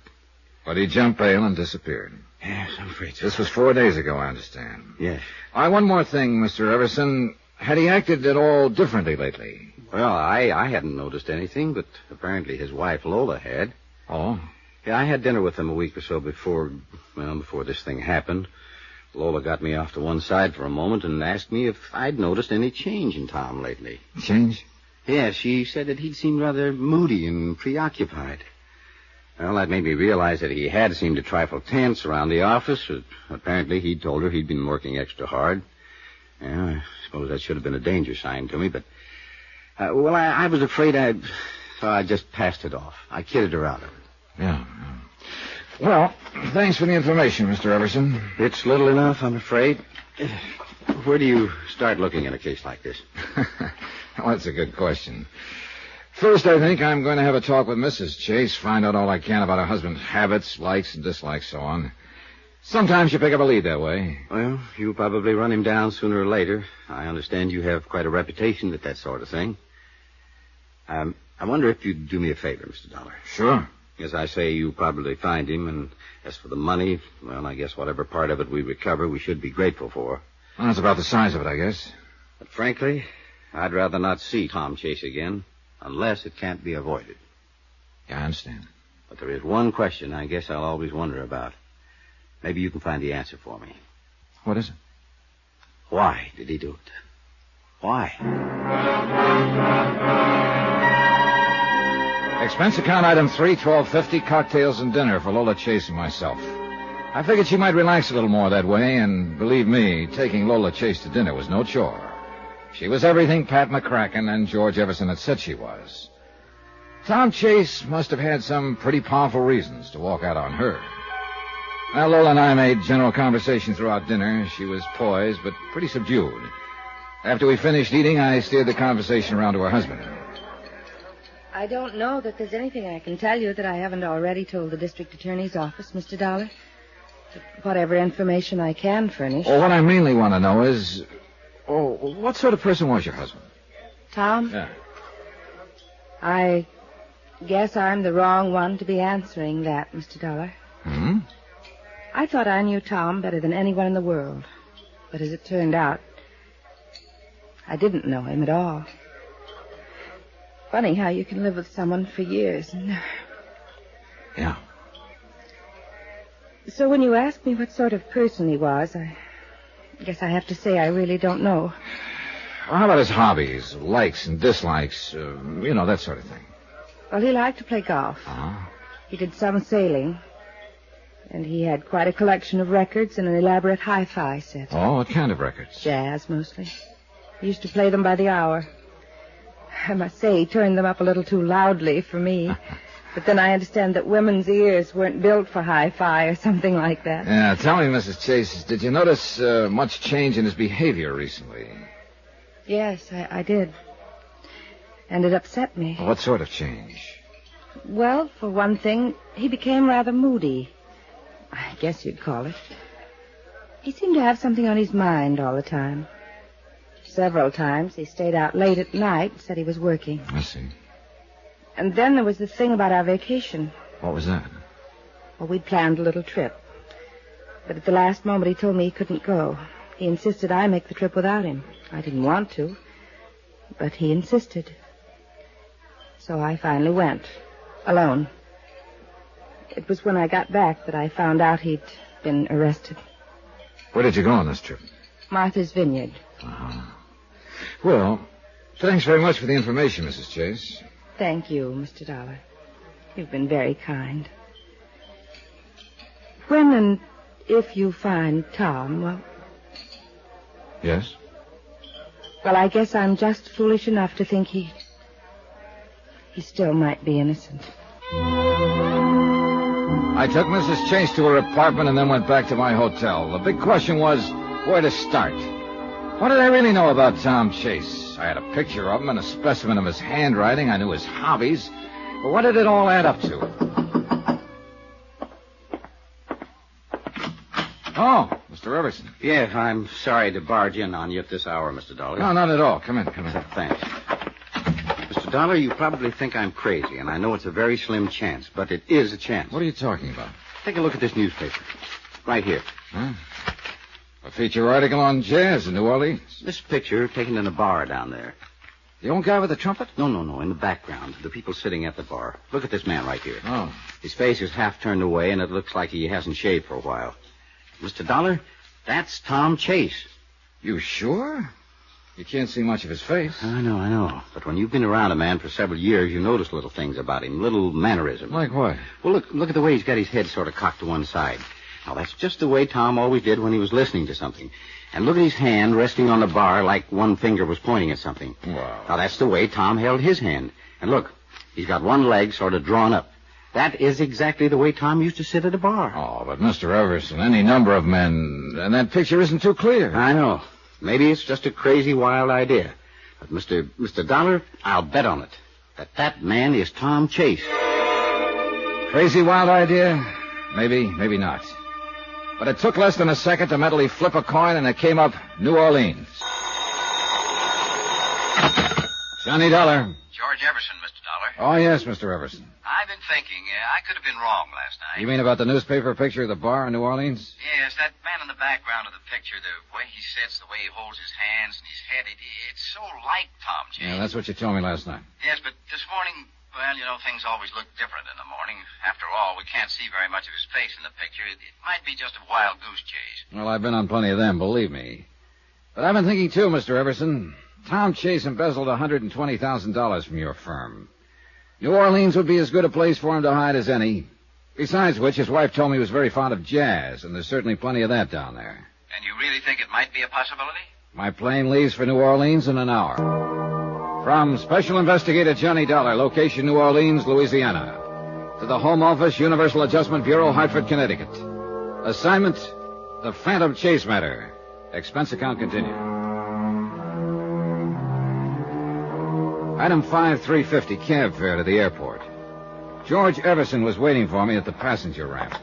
But he jumped bail and disappeared. Yes, I'm afraid so. This was 4 days ago, I understand. Yes. One more thing, Mr. Everson. Had he acted at all differently lately? Well, I hadn't noticed anything, but apparently his wife, Lola, had. Oh? Yeah, I had dinner with him a week or so before this thing happened. Lola got me off to one side for a moment and asked me if I'd noticed any change in Tom lately. Change? Yeah, she said that he'd seemed rather moody and preoccupied. Well, that made me realize that he had seemed a trifle tense around the office. Apparently, he'd told her he'd been working extra hard. Yeah, I suppose that should have been a danger sign to me, but... I was afraid so I just passed it off. I kidded around it. Yeah. Well, thanks for the information, Mr. Everson. It's little enough, I'm afraid. Where do you start looking at a case like this? Well, that's a good question. First, I think I'm going to have a talk with Mrs. Chase, find out all I can about her husband's habits, likes and dislikes, so on. Sometimes you pick up a lead that way. Well, you'll probably run him down sooner or later. I understand you have quite a reputation at that sort of thing. I wonder if you'd do me a favor, Mr. Dollar. Sure. As I say, you'll probably find him, and as for the money, well, I guess whatever part of it we recover, we should be grateful for. Well, that's about the size of it, I guess. But frankly, I'd rather not see Tom Chase again, unless it can't be avoided. Yeah, I understand. But there is one question I guess I'll always wonder about. Maybe you can find the answer for me. What is it? Why did he do it? Why? Expense account item 3, $12.50, cocktails and dinner for Lola Chase and myself. I figured she might relax a little more that way, and believe me, taking Lola Chase to dinner was no chore. She was everything Pat McCracken and George Everson had said she was. Tom Chase must have had some pretty powerful reasons to walk out on her. Now, Lola and I made general conversation throughout dinner. She was poised, but pretty subdued. After we finished eating, I steered the conversation around to her husband. I don't know that there's anything I can tell you that I haven't already told the district attorney's office, Mr. Dollar. But whatever information I can furnish... Well, what I mainly want to know is... what sort of person was your husband? Tom? Yeah. I guess I'm the wrong one to be answering that, Mr. Dollar. Hmm? I thought I knew Tom better than anyone in the world. But as it turned out, I didn't know him at all. Funny how you can live with someone for years and... Yeah. So when you ask me what sort of person he was, I guess I have to say I really don't know. Well, how about his hobbies, likes and dislikes, that sort of thing? Well, he liked to play golf. Uh-huh. He did some sailing. And he had quite a collection of records and an elaborate hi-fi set. Oh, what kind of records? Jazz, mostly. He used to play them by the hour. I must say he turned them up a little too loudly for me. But then I understand that women's ears weren't built for hi-fi or something like that. Yeah, tell me, Mrs. Chase, did you notice much change in his behavior recently? Yes, I did. And it upset me. What sort of change? Well, for one thing, he became rather moody. I guess you'd call it. He seemed to have something on his mind all the time. Several times he stayed out late at night and said he was working. I see. And then there was the thing about our vacation. What was that? Well, we'd planned a little trip. But at the last moment he told me he couldn't go. He insisted I make the trip without him. I didn't want to, but he insisted. So I finally went, alone. It was when I got back that I found out he'd been arrested. Where did you go on this trip? Martha's Vineyard. Uh-huh. Well, thanks very much for the information, Mrs. Chase. Thank you, Mr. Dollar. You've been very kind. When and if you find Tom, well... Yes? Well, I guess I'm just foolish enough to think he still might be innocent. I took Mrs. Chase to her apartment and then went back to my hotel. The big question was where to start. What did I really know about Tom Chase? I had a picture of him and a specimen of his handwriting. I knew his hobbies. But what did it all add up to? Oh, Mr. Everson. Yes, I'm sorry to barge in on you at this hour, Mr. Dollar. No, not at all. Come in. Thanks. Mr. Dollar, you probably think I'm crazy, and I know it's a very slim chance, but it is a chance. What are you talking about? Take a look at this newspaper. Right here. Huh? A feature article on jazz in New Orleans. This picture taken in a bar down there. The old guy with the trumpet? No, in the background. The people sitting at the bar. Look at this man right here. Oh. His face is half turned away, and it looks like he hasn't shaved for a while. Mr. Dollar, that's Tom Chase. You sure? You can't see much of his face. I know. But when you've been around a man for several years, you notice little things about him, little mannerisms. Like what? Well, look at the way he's got his head sort of cocked to one side. Now, that's just the way Tom always did when he was listening to something. And look at his hand resting on the bar like one finger was pointing at something. Wow. Now, that's the way Tom held his hand. And look, he's got one leg sort of drawn up. That is exactly the way Tom used to sit at a bar. Oh, but Mr. Everson, any number of men, and that picture isn't too clear. I know. Maybe it's just a crazy, wild idea. But, Mr. Dollar, I'll bet on it that man is Tom Chase. Crazy, wild idea? Maybe, maybe not. But it took less than a second to mentally flip a coin, and it came up New Orleans. Johnny Dollar. George Everson, Mr. Dollar. Oh, yes, Mr. Everson. I've been thinking. I could have been wrong last night. You mean about the newspaper picture of the bar in New Orleans? Yes, that man in the background of the picture, the way he sits, the way he holds his hands and his head, it's so like Tom Chase. Yeah, that's what you told me last night. Yes, but this morning, well, things always look different in the morning. After all, we can't see very much of his face in the picture. It might be just a wild goose chase. Well, I've been on plenty of them, believe me. But I've been thinking, too, Mr. Everson. Tom Chase embezzled $120,000 from your firm. New Orleans would be as good a place for him to hide as any. Besides which, his wife told me he was very fond of jazz, and there's certainly plenty of that down there. And you really think it might be a possibility? My plane leaves for New Orleans in an hour. From Special Investigator Johnny Dollar, location New Orleans, Louisiana, to the Home Office, Universal Adjustment Bureau, Hartford, Connecticut. Assignment, the Phantom Chase matter. Expense account continued. Item 5350, cab fare to the airport. George Everson was waiting for me at the passenger ramp.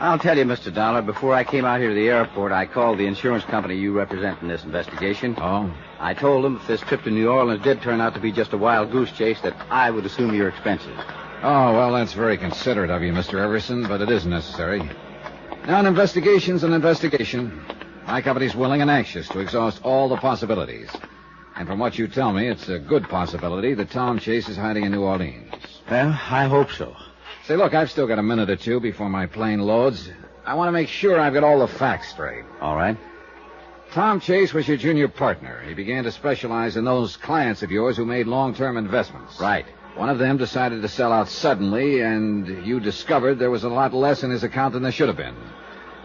I'll tell you, Mr. Dollar, before I came out here to the airport, I called the insurance company you represent in this investigation. Oh? I told them if this trip to New Orleans did turn out to be just a wild goose chase, that I would assume your expenses. Oh, well, that's very considerate of you, Mr. Everson, but it isn't necessary. Now, an investigation's an investigation. My company's willing and anxious to exhaust all the possibilities. And from what you tell me, it's a good possibility that Tom Chase is hiding in New Orleans. Well, I hope so. Say, look, I've still got a minute or two before my plane loads. I want to make sure I've got all the facts straight. All right. Tom Chase was your junior partner. He began to specialize in those clients of yours who made long-term investments. Right. One of them decided to sell out suddenly, and you discovered there was a lot less in his account than there should have been.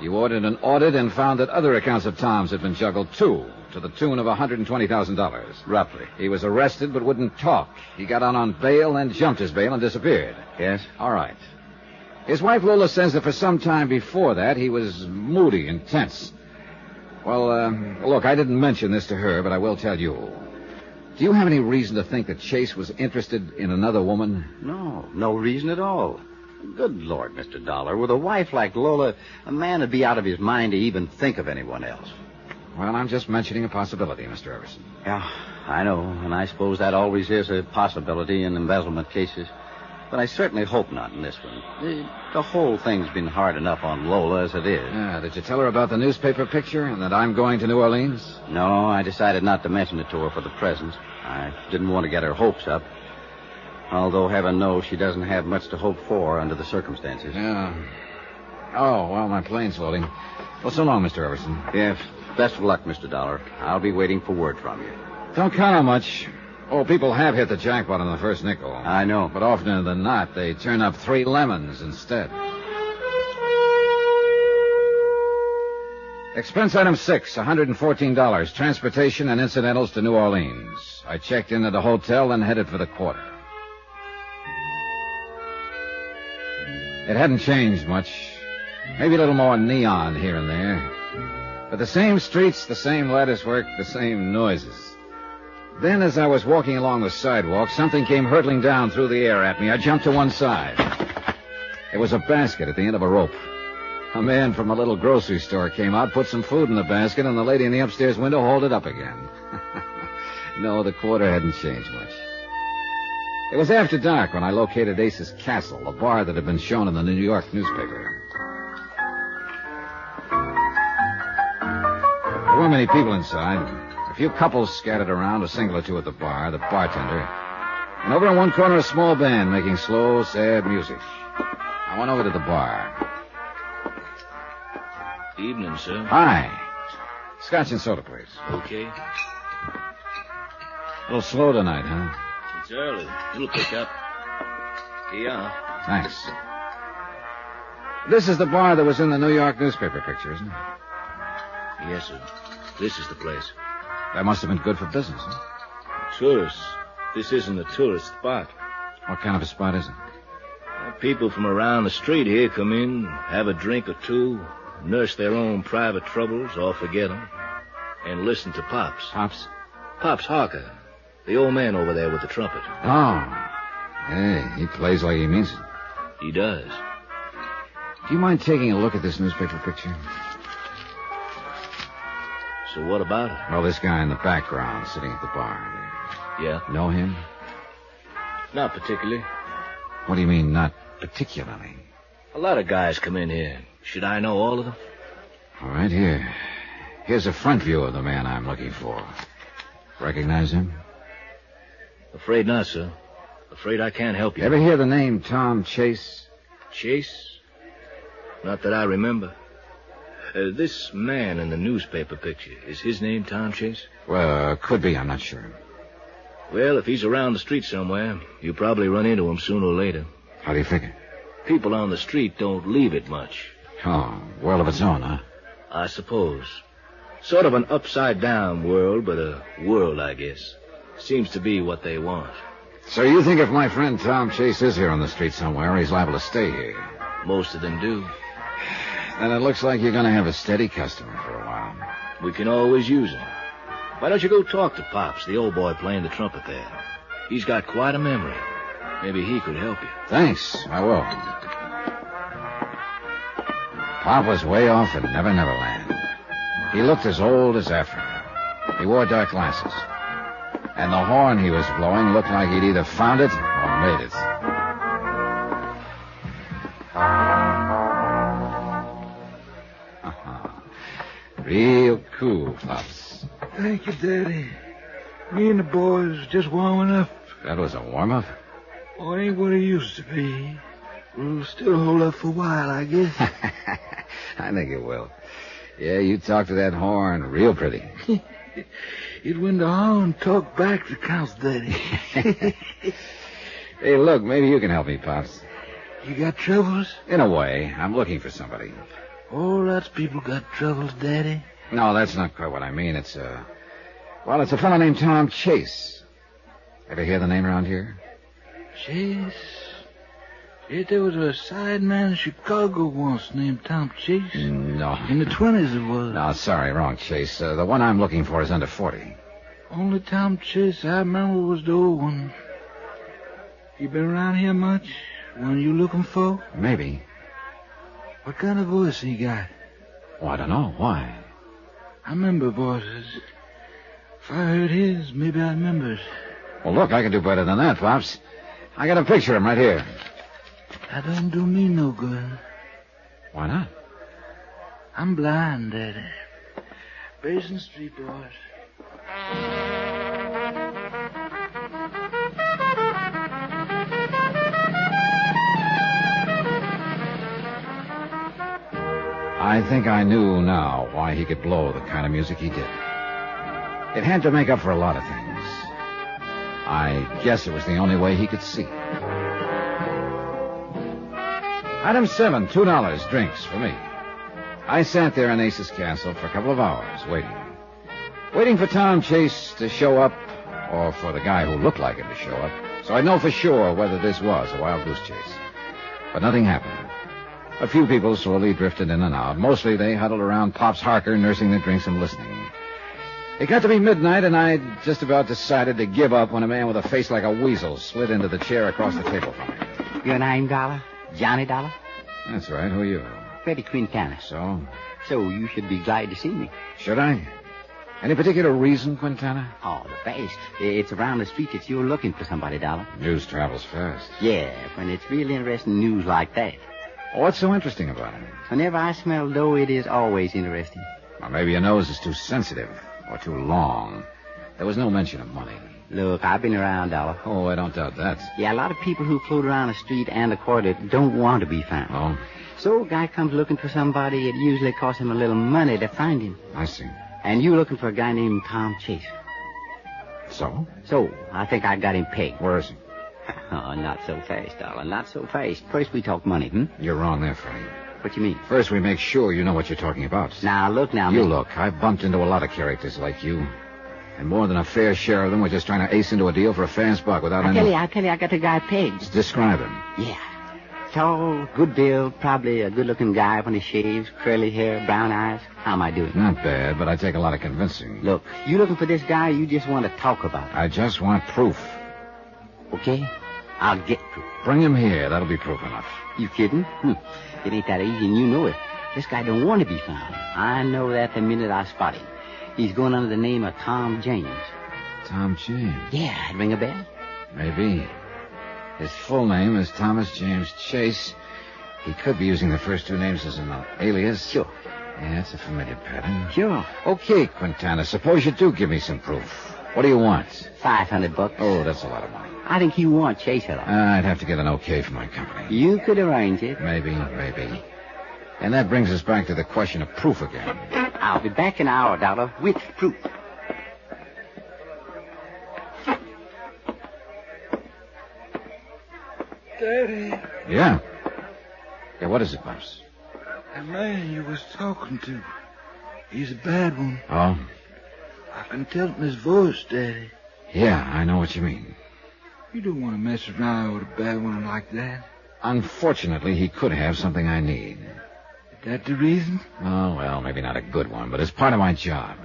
You ordered an audit and found that other accounts of Tom's had been juggled, too, to the tune of $120,000. Roughly. He was arrested but wouldn't talk. He got out on bail, then jumped his bail and disappeared. Yes? All right. His wife Lola says that for some time before that, he was moody and tense. Well, look, I didn't mention this to her, but I will tell you. Do you have any reason to think that Chase was interested in another woman? No reason at all. Good Lord, Mr. Dollar, with a wife like Lola, a man would be out of his mind to even think of anyone else. Well, I'm just mentioning a possibility, Mr. Everson. Yeah, I know, and I suppose that always is a possibility in embezzlement cases. But I certainly hope not in this one. The whole thing's been hard enough on Lola as it is. Yeah, did you tell her about the newspaper picture and that I'm going to New Orleans? No, I decided not to mention it to her for the present. I didn't want to get her hopes up. Although heaven knows she doesn't have much to hope for under the circumstances. Yeah. Oh, well, my plane's loading. Well, so long, Mr. Everson. Yes. Best of luck, Mr. Dollar. I'll be waiting for word from you. Don't count on much. Oh, people have hit the jackpot on the first nickel. I know. But oftener than not, they turn up 3 lemons instead. Expense item 6, $114. Transportation and incidentals to New Orleans. I checked in at a hotel and headed for the quarter. It hadn't changed much. Maybe a little more neon here and there. But the same streets, the same latticework, the same noises. Then, as I was walking along the sidewalk, something came hurtling down through the air at me. I jumped to one side. It was a basket at the end of a rope. A man from a little grocery store came out, put some food in the basket, and the lady in the upstairs window hauled it up again. No, the quarter hadn't changed much. It was after dark when I located Ace's Castle, a bar that had been shown in the New York newspaper. There weren't many people inside. A few couples scattered around, a single or two at the bar, the bartender. And over in one corner, a small band making slow, sad music. I went over to the bar. Evening, sir. Hi. Scotch and soda, please. Okay. A little slow tonight, huh? It's early. It'll pick up. Here you are. Thanks. This is the bar that was in the New York newspaper picture, isn't it? Yes, sir. This is the place. That must have been good for business, huh? Tourists. This isn't a tourist spot. What kind of a spot is it? People from around the street here come in, have a drink or two, nurse their own private troubles or forget them, and listen to Pops. Pops? Pops Harker, the old man over there with the trumpet. Oh. Hey, he plays like he means it. He does. Do you mind taking a look at this newspaper picture? So what about it? Well, this guy in the background sitting at the bar. Yeah? Know him? Not particularly. What do you mean, not particularly? A lot of guys come in here. Should I know all of them? All right, here. Here's a front view of the man I'm looking for. Recognize him? Afraid not, sir. Afraid I can't help you. Ever hear the name Tom Chase? Chase? Not that I remember. This man in the newspaper picture, is his name Tom Chase? Well, could be. I'm not sure. Well, if he's around the street somewhere, you'll probably run into him sooner or later. How do you figure? People on the street don't leave it much. Oh, world of its own, huh? I suppose. Sort of an upside-down world, but a world, I guess. Seems to be what they want. So you think if my friend Tom Chase is here on the street somewhere, he's liable to stay here? Most of them do. Then it looks like you're going to have a steady customer for a while. We can always use him. Why don't you go talk to Pops, the old boy playing the trumpet there? He's got quite a memory. Maybe he could help you. Thanks. I will. Pop was way off in Never Never Land. He looked as old as Africa. He wore dark glasses. And the horn he was blowing looked like he'd either found it or made it. Real cool, Pops. Thank you, Daddy. Me and the boys just warming up. That was a warm-up? Oh, it ain't what it used to be. We'll still hold up for a while, I guess. I think it will. Yeah, you talk to that horn real pretty. It when the horn talk back to counts, Daddy. Hey, look, maybe you can help me, Pops. You got troubles? In a way. I'm looking for somebody. Oh, lots of people got troubles, Daddy. No, that's not quite what I mean. It's a fellow named Tom Chase. Ever hear the name around here? Chase? Yet there was a side man in Chicago once named Tom Chase. No. In the 20s it was. No, sorry, wrong Chase. The one I'm looking for is under 40. Only Tom Chase I remember was the old one. You been around here much? One you looking for? Maybe. What kind of voice he got? Oh, I don't know. Why? I remember voices. If I heard his, maybe I remember it. Well, look, I can do better than that, Pops. I got a picture of him right here. That don't do me no good. Why not? I'm blind, Daddy. Basin Street, boys. I think I knew now why he could blow the kind of music he did. It had to make up for a lot of things. I guess it was the only way he could see. Item 7, $2, drinks for me. I sat there in Ace's Castle for a couple of hours, waiting for Tom Chase to show up, or for the guy who looked like him to show up, so I'd know for sure whether this was a wild goose chase. But nothing happened. A few people slowly drifted in and out. Mostly they huddled around Pops Harker, nursing the drinks and listening. It got to be midnight, and I'd just about decided to give up when a man with a face like a weasel slid into the chair across the table from me. Your name, Dollar? Johnny Dollar? That's right. Who are you? Freddie Quintana. So? So you should be glad to see me. Should I? Any particular reason, Quintana? Oh, the best. It's around the street that you're looking for somebody, Dollar. News travels fast. Yeah, when it's really interesting news like that. What's so interesting about it? Whenever I smell dough, it is always interesting. Well, maybe your nose is too sensitive or too long. There was no mention of money. Look, I've been around, Dollar. Oh, I don't doubt that. Yeah, a lot of people who float around the street and the corridor don't want to be found. Oh? So a guy comes looking for somebody, it usually costs him a little money to find him. I see. And you looking for a guy named Tom Chase. So? So, I think I got him pegged. Where is he? Oh, not so fast, Dollar, not so fast. First we talk money, You're wrong there, Freddie. What you mean? First we make sure you know what you're talking about. Now, look now, You look. I've bumped into a lot of characters like you. And more than a fair share of them were just trying to ace into a deal for a fair's buck without any... I tell you, I got the guy pegged. Describe him. Yeah. Tall, good build, probably a good-looking guy when he shaves, curly hair, brown eyes. How am I doing? Not bad, but I take a lot of convincing. Look, you looking for this guy, you just want to talk about him. I just want proof. Okay? I'll get proof. Bring him here. That'll be proof enough. You kidding? It ain't that easy, and you know it. This guy don't want to be found. I know that the minute I spot him. He's going under the name of Tom James. Tom James? Yeah, ring a bell? Maybe. His full name is Thomas James Chase. He could be using the first two names as an alias. Sure. Yeah, it's a familiar pattern. Sure. Okay, Quintana, suppose you do give me some proof. What do you want? $500. Oh, that's a lot of money. I think you want Chase a lot. I'd have to get an okay from my company. You could arrange it. Maybe. And that brings us back to the question of proof again. I'll be back in an hour, Dollar, with proof. Daddy. Yeah? Yeah, what is it, Pops? That man you was talking to, he's a bad one. Oh? I can tell it in his voice, Daddy. Yeah, I know what you mean. You don't want to mess around with a bad one like that. Unfortunately, he could have something I need. Is that the reason? Oh, well, maybe not a good one, but it's part of my job.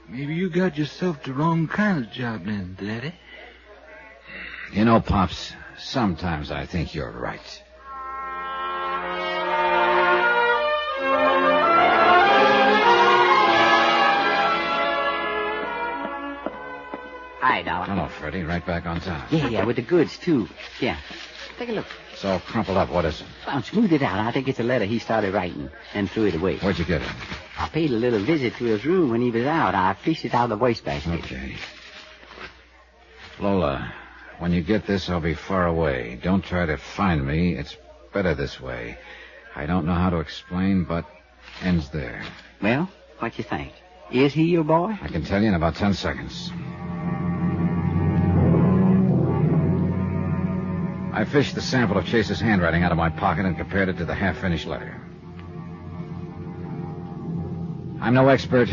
Maybe you got yourself the wrong kind of job then, Daddy. You know, Pops, sometimes I think you're right. Hi, Dollar. Hello, Freddie. Right back on time. Yeah, with the goods, too. Yeah. Take a look. It's all crumpled up. What is it? I'll smooth it out. I think it's a letter he started writing and threw it away. Where'd you get it? I paid a little visit to his room when he was out. I fished it out of the wastebasket. Okay. Lola, when you get this, I'll be far away. Don't try to find me. It's better this way. I don't know how to explain, but ends there. Well, what you think? Is he your boy? I can tell you in about 10 seconds. I fished the sample of Chase's handwriting out of my pocket and compared it to the half-finished letter. I'm no expert,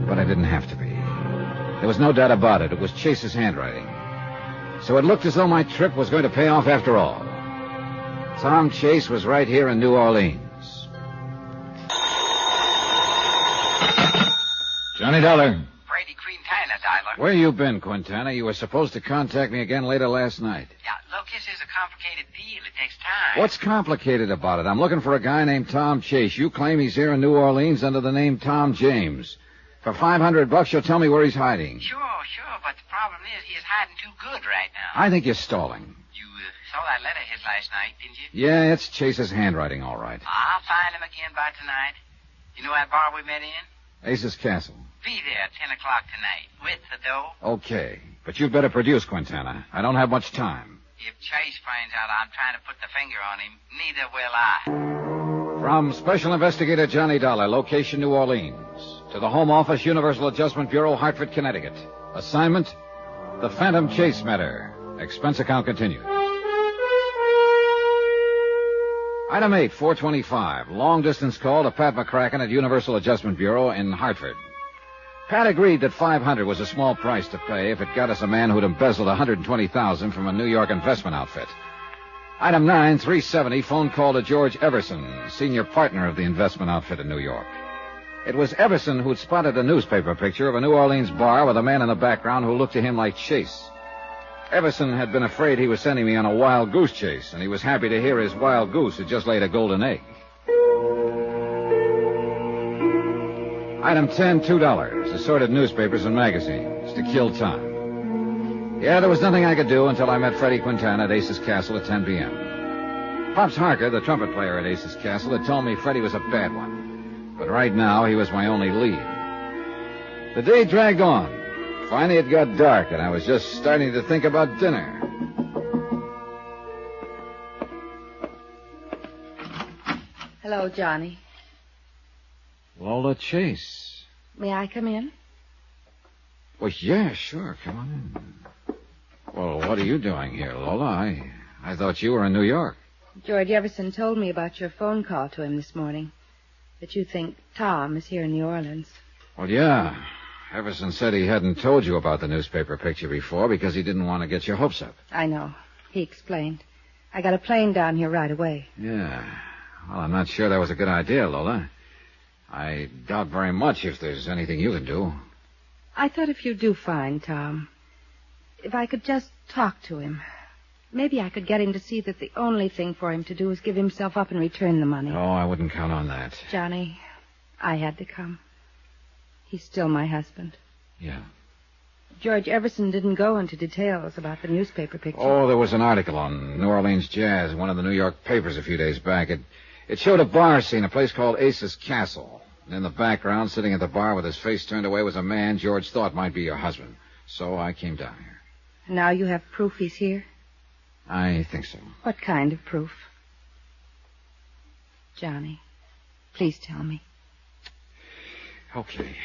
but I didn't have to be. There was no doubt about it. It was Chase's handwriting. So it looked as though my trip was going to pay off after all. Tom Chase was right here in New Orleans. Johnny Dollar. Brady Quintana, Dollar. Where you been, Quintana? You were supposed to contact me again later last night. Yeah, look, this is a complicated deal. It takes time. What's complicated about it? I'm looking for a guy named Tom Chase. You claim he's here in New Orleans under the name Tom James. For $500, you'll tell me where he's hiding. Sure, but the problem is he is hiding too good right now. I think you're stalling. You saw that letter of his last night, didn't you? Yeah, it's Chase's handwriting, all right. I'll find him again by tonight. You know that bar we met in? Ace's Castle. Be there at 10 o'clock tonight with the dough. Okay, but you'd better produce, Quintana. I don't have much time. If Chase finds out I'm trying to put the finger on him, neither will I. From Special Investigator Johnny Dollar, location New Orleans, to the Home Office, Universal Adjustment Bureau, Hartford, Connecticut. Assignment, the Phantom Chase matter. Expense account continued. Item 8, 425. Long-distance call to Pat McCracken at Universal Adjustment Bureau in Hartford. Pat agreed that $500 was a small price to pay if it got us a man who'd embezzled $120,000 from a New York investment outfit. Item 9, 370. Phone call to George Everson, senior partner of the investment outfit in New York. It was Everson who'd spotted a newspaper picture of a New Orleans bar with a man in the background who looked to him like Chase. Everson had been afraid he was sending me on a wild goose chase, and he was happy to hear his wild goose had just laid a golden egg. Item 10, $2. Assorted newspapers and magazines to kill time. Yeah, there was nothing I could do until I met Freddie Quintana at Ace's Castle at 10 p.m. Pops Harker, the trumpet player at Ace's Castle, had told me Freddie was a bad one. But right now, he was my only lead. The day dragged on. Finally, it got dark, and I was just starting to think about dinner. Hello, Johnny. Lola Chase. May I come in? Well, yeah, sure. Come on in. Well, what are you doing here, Lola? I thought you were in New York. George Everson told me about your phone call to him this morning. That you think Tom is here in New Orleans. Well, yeah. Everson said he hadn't told you about the newspaper picture before because he didn't want to get your hopes up. I know. He explained. I got a plane down here right away. Yeah. Well, I'm not sure that was a good idea, Lola. I doubt very much if there's anything you can do. I thought if you do find Tom, if I could just talk to him, maybe I could get him to see that the only thing for him to do is give himself up and return the money. Oh, I wouldn't count on that. Johnny, I had to come. He's still my husband. Yeah. George Everson didn't go into details about the newspaper picture. Oh, there was an article on New Orleans Jazz, one of the New York papers a few days back. It showed a bar scene, a place called Ace's Castle. And in the background, sitting at the bar with his face turned away, was a man George thought might be your husband. So I came down here. Now you have proof he's here? I think so. What kind of proof? Johnny, please tell me. Okay.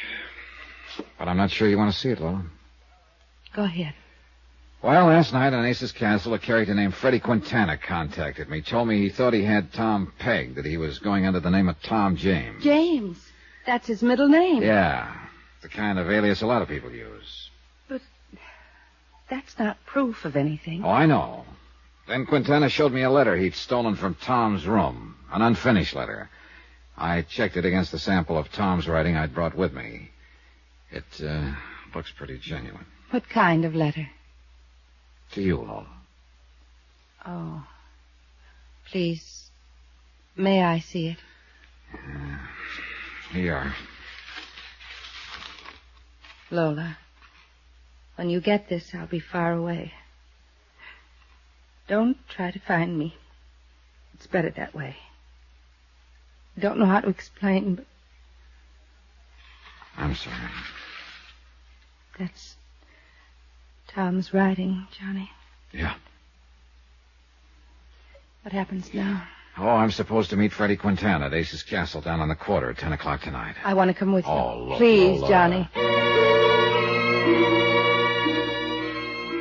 But I'm not sure you want to see it, Lola. Go ahead. Well, last night on Ace's Castle, a character named Freddie Quintana contacted me. Told me he thought he had Tom pegged, that he was going under the name of Tom James. James? That's his middle name. Yeah. The kind of alias a lot of people use. But that's not proof of anything. Oh, I know. Then Quintana showed me a letter he'd stolen from Tom's room. An unfinished letter. I checked it against the sample of Tom's writing I'd brought with me. It looks pretty genuine. What kind of letter? To you, Lola. Oh. Please, may I see it? Here you are. Lola, When you get this, I'll be far away. Don't try to find me. It's better that way. I don't know how to explain, but... I'm sorry. That's Tom's writing, Johnny. Yeah. What happens now? Oh, I'm supposed to meet Freddie Quintana at Ace's Castle down on the quarter at 10 o'clock tonight. I want to come with you. Oh, look, please, Lola. Johnny.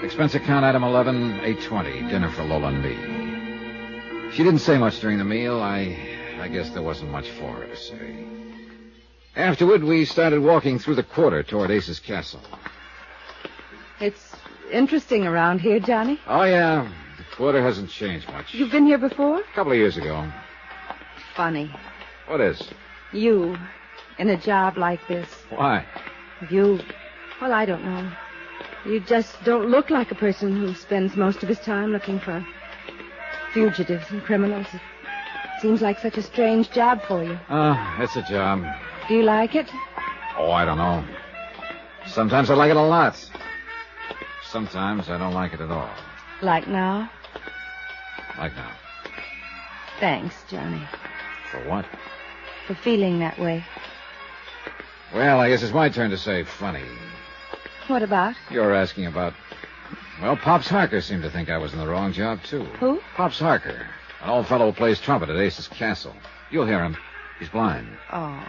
Expense account item 11, $8.20. Dinner for Lola and me. She didn't say much during the meal. I guess there wasn't much for her to say. Afterward, we started walking through the quarter toward Ace's Castle. It's interesting around here, Johnny. Oh, yeah. The quarter hasn't changed much. You've been here before? A couple of years ago. Funny. What is? You, in a job like this. Why? Well, I don't know. You just don't look like a person who spends most of his time looking for fugitives and criminals. It seems like such a strange job for you. It's a job. Do you like it? Oh, I don't know. Sometimes I like it a lot. Sometimes I don't like it at all. Like now? Like now. Thanks, Johnny. For what? For feeling that way. Well, I guess it's my turn to say funny. What about? You're asking about... Well, Pops Harker seemed to think I was in the wrong job, too. Who? Pops Harker. An old fellow who plays trumpet at Ace's Castle. You'll hear him. He's blind. Oh.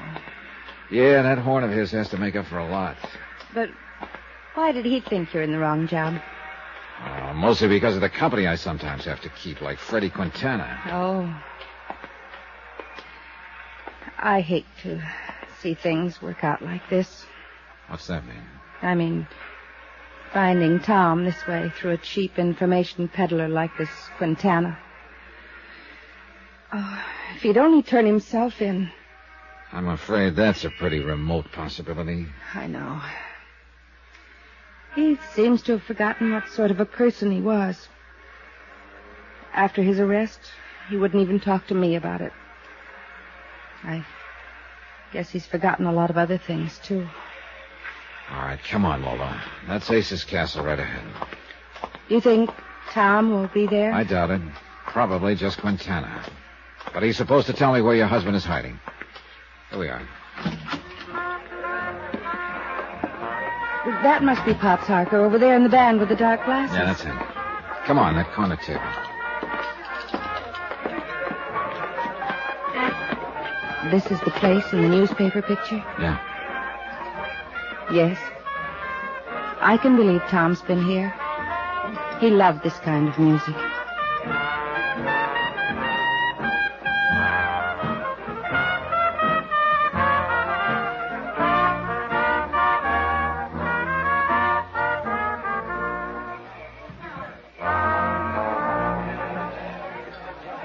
Yeah, that horn of his has to make up for a lot. But why did he think you're in the wrong job? Mostly because of the company I sometimes have to keep, like Freddie Quintana. Oh. I hate to see things work out like this. What's that mean? I mean, finding Tom this way through a cheap information peddler like this Quintana. Oh, if he'd only turn himself in. I'm afraid that's a pretty remote possibility. I know. He seems to have forgotten what sort of a person he was. After his arrest, he wouldn't even talk to me about it. I guess he's forgotten a lot of other things, too. All right, come on, Lola. That's Ace's Castle right ahead. You think Tom will be there? I doubt it. Probably just Quintana. But he's supposed to tell me where your husband is hiding. Here we are. That must be Pops Harker over there in the band with the dark glasses. Yeah, that's him. Come on, that corner table. This is the place in the newspaper picture? Yeah. Yes. I can believe Tom's been here. He loved this kind of music.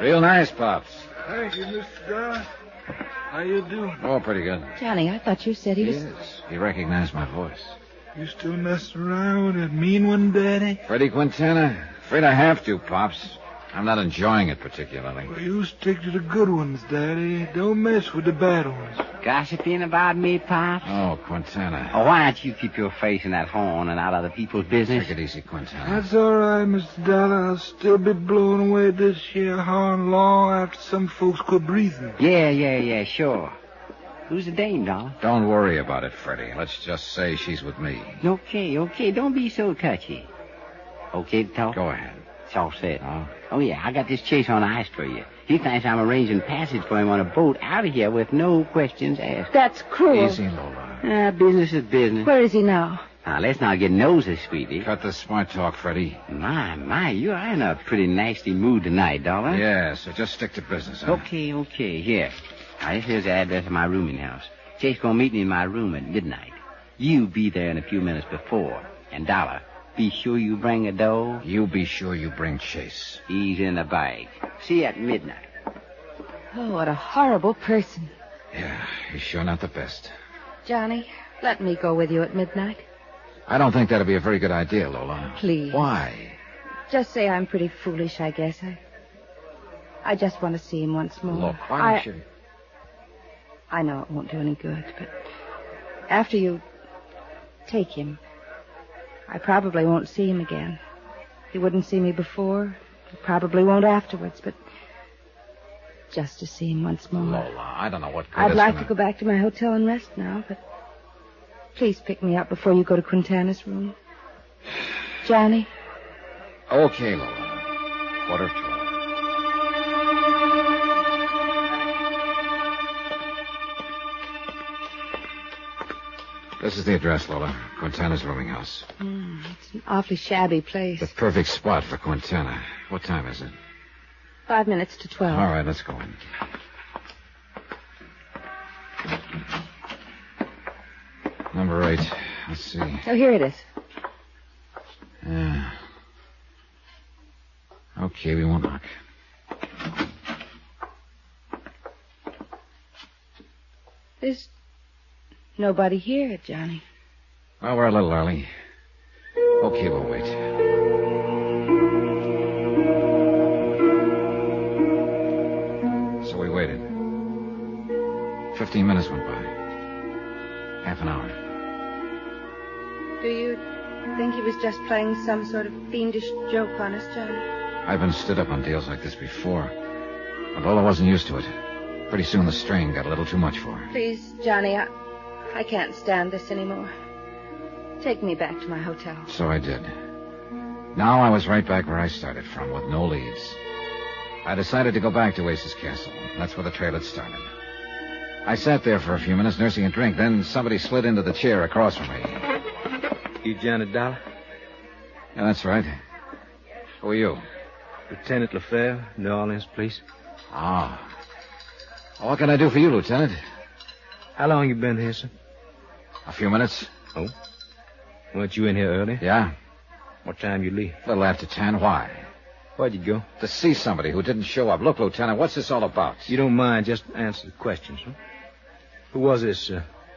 Real nice, Pops. Thank you, Mr. Dollar. How you doing? Oh, pretty good. Johnny, I thought you said he was... Yes, he recognized my voice. You still messing around with that mean one, Daddy? Freddie Quintana? Afraid I have to, Pops. I'm not enjoying it particularly. Well, you stick to the good ones, Daddy. Don't mess with the bad ones. Gossiping about me, Pops? Oh, Quintana. Oh, why don't you keep your face in that horn and out of the people's business? Take it easy, Quintana. That's all right, Mr. Dollar. I'll still be blowing away this here horn long after some folks quit breathing. Yeah, sure. Who's the dame, Dollar? Don't worry about it, Freddie. Let's just say she's with me. Okay. Don't be so touchy. Okay to talk? Go ahead. It's all set. Oh, yeah, I got this chase on ice for you. He thinks I'm arranging passage for him on a boat out of here with no questions asked. That's cruel. Easy, Lola. Business is business. Where is he now? Now, let's not get nosy, sweetie. Cut the smart talk, Freddie. My, you are in a pretty nasty mood tonight, Dollar. Yeah, so just stick to business, huh? Okay. Here. Now, this here's the address of my rooming house. Chase gonna meet me in my room at midnight. You be there in a few minutes before. And, Dollar, be sure you bring a dough. You be sure you bring Chase. He's in the bag. See you at midnight. Oh, what a horrible person. Yeah, he's sure not the best. Johnny, let me go with you at midnight. I don't think that'd be a very good idea, Lola. Please. Why? Just say I'm pretty foolish, I guess. I just want to see him once more. Look, why don't you... I know it won't do any good, but after you take him, I probably won't see him again. He wouldn't see me before. He probably won't afterwards, but just to see him once more. Lola, I don't know what good I'd it's like gonna... to go back to my hotel and rest now, but please pick me up before you go to Quintana's room. Johnny? Okay, Lola. 11:45. This is the address, Lola. Quintana's rooming house. It's an awfully shabby place. The perfect spot for Quintana. What time is it? 5 minutes to 12. All right, let's go in. Number 8. Let's see. Oh, here it is. Yeah. Okay, we won't knock. There's nobody here, Johnny. Well, we're a little early. Okay, we'll wait. So we waited. 15 minutes went by. Half an hour. Do you think he was just playing some sort of fiendish joke on us, Johnny? I've been stood up on deals like this before. But Lola wasn't used to it. Pretty soon the strain got a little too much for her. Please, Johnny, I can't stand this anymore. Take me back to my hotel. So I did. Now I was right back where I started from, with no leads. I decided to go back to Ace's castle. That's where the trail had started. I sat there for a few minutes nursing a drink. Then somebody slid into the chair across from me. You Johnny Dollar? Yeah, that's right. Who are you? Lieutenant Lefebvre, New Orleans Police. Ah. Well, what can I do for you, Lieutenant? How long you been here, sir? A few minutes. Oh? Weren't you in here early? Yeah. What time you leave? A little after 10. Why? Where'd you go? To see somebody who didn't show up. Look, Lieutenant, what's this all about? You don't mind, just answer the questions, huh? Who was this,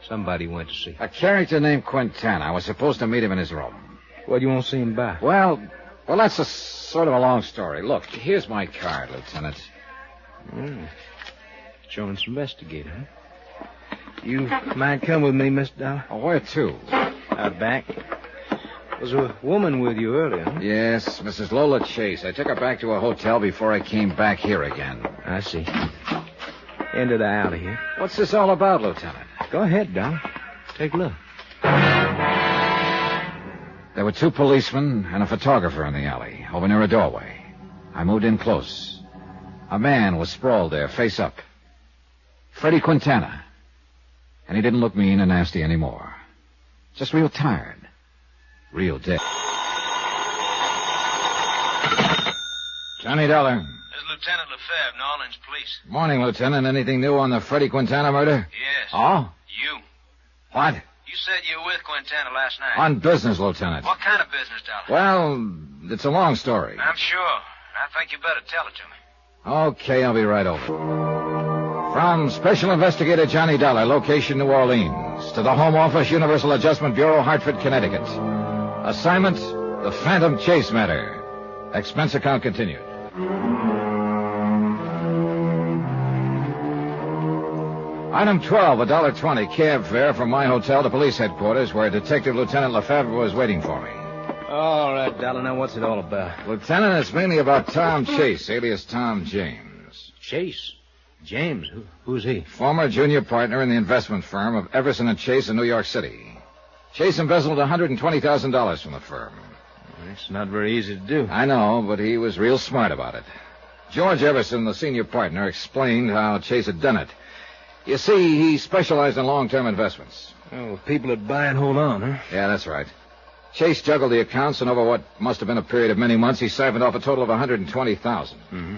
somebody you went to see? A character named Quintana. I was supposed to meet him in his room. What do you want to see him by? Well, that's a sort of a long story. Look, here's my card, Lieutenant. Insurance investigator, huh? You mind come with me, Mr. Dollar? Oh, where to? Out back. Was a woman with you earlier, huh? Yes, Mrs. Lola Chase. I took her back to a hotel before I came back here again. I see. End of the alley here. What's this all about, Lieutenant? Go ahead, Dollar. Take a look. There were 2 policemen and a photographer in the alley, over near a doorway. I moved in close. A man was sprawled there, face up. Freddie Quintana. And he didn't look mean and nasty anymore. Just real tired. Real dead. Johnny Dollar. This is Lieutenant Lefebvre, New Orleans Police. Morning, Lieutenant. Anything new on the Freddie Quintana murder? Yes. Oh? You. What? You said you were with Quintana last night. On business, Lieutenant. What kind of business, Dollar? Well, it's a long story. I'm sure. I think you better tell it to me. Okay, I'll be right over. From Special Investigator Johnny Dollar, location New Orleans, to the Home Office, Universal Adjustment Bureau, Hartford, Connecticut. Assignment, the Phantom Chase matter. Expense account continued. Item 12, $1.20 cab fare from my hotel to police headquarters, where Detective Lieutenant Lefebvre was waiting for me. All right, Dollar. Now, what's it all about? Lieutenant, it's mainly about Tom Chase, alias Tom James. Chase? James? Who's he? Former junior partner in the investment firm of Everson and Chase in New York City. Chase embezzled $120,000 from the firm. It's not very easy to do. I know, but he was real smart about it. George Everson, the senior partner, explained how Chase had done it. You see, he specialized in long-term investments. Oh, people that buy and hold on, huh? Yeah, that's right. Chase juggled the accounts, and over what must have been a period of many months, he siphoned off a total of $120,000. Mm-hmm.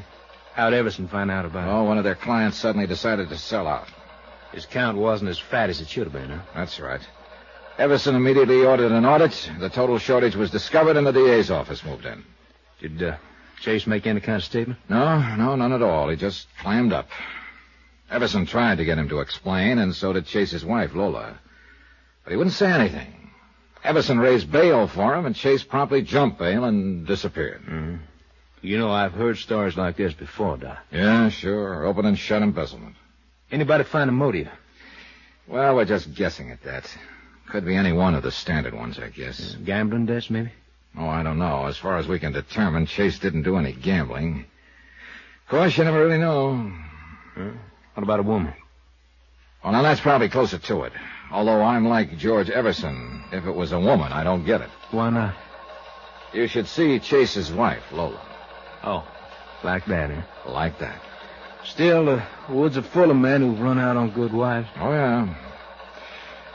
How'd Everson find out about it? Oh, one of their clients suddenly decided to sell out. His count wasn't as fat as it should have been, huh? That's right. Everson immediately ordered an audit. The total shortage was discovered, and the DA's office moved in. Did Chase make any kind of statement? No, none at all. He just clammed up. Everson tried to get him to explain, and so did Chase's wife, Lola. But he wouldn't say anything. Everson raised bail for him, and Chase promptly jumped bail and disappeared. Mm-hmm. You know, I've heard stories like this before, Doc. Yeah, sure. Open and shut embezzlement. Anybody find a motive? Well, we're just guessing at that. Could be any one of the standard ones, I guess. Gambling debts, maybe? Oh, I don't know. As far as we can determine, Chase didn't do any gambling. Of course, you never really know. What about a woman? Well, now that's probably closer to it. Although I'm like George Everson. If it was a woman, I don't get it. Why not? You should see Chase's wife, Lola. Oh, like that, eh? Like that. Still, the woods are full of men who've run out on good wives. Oh, yeah.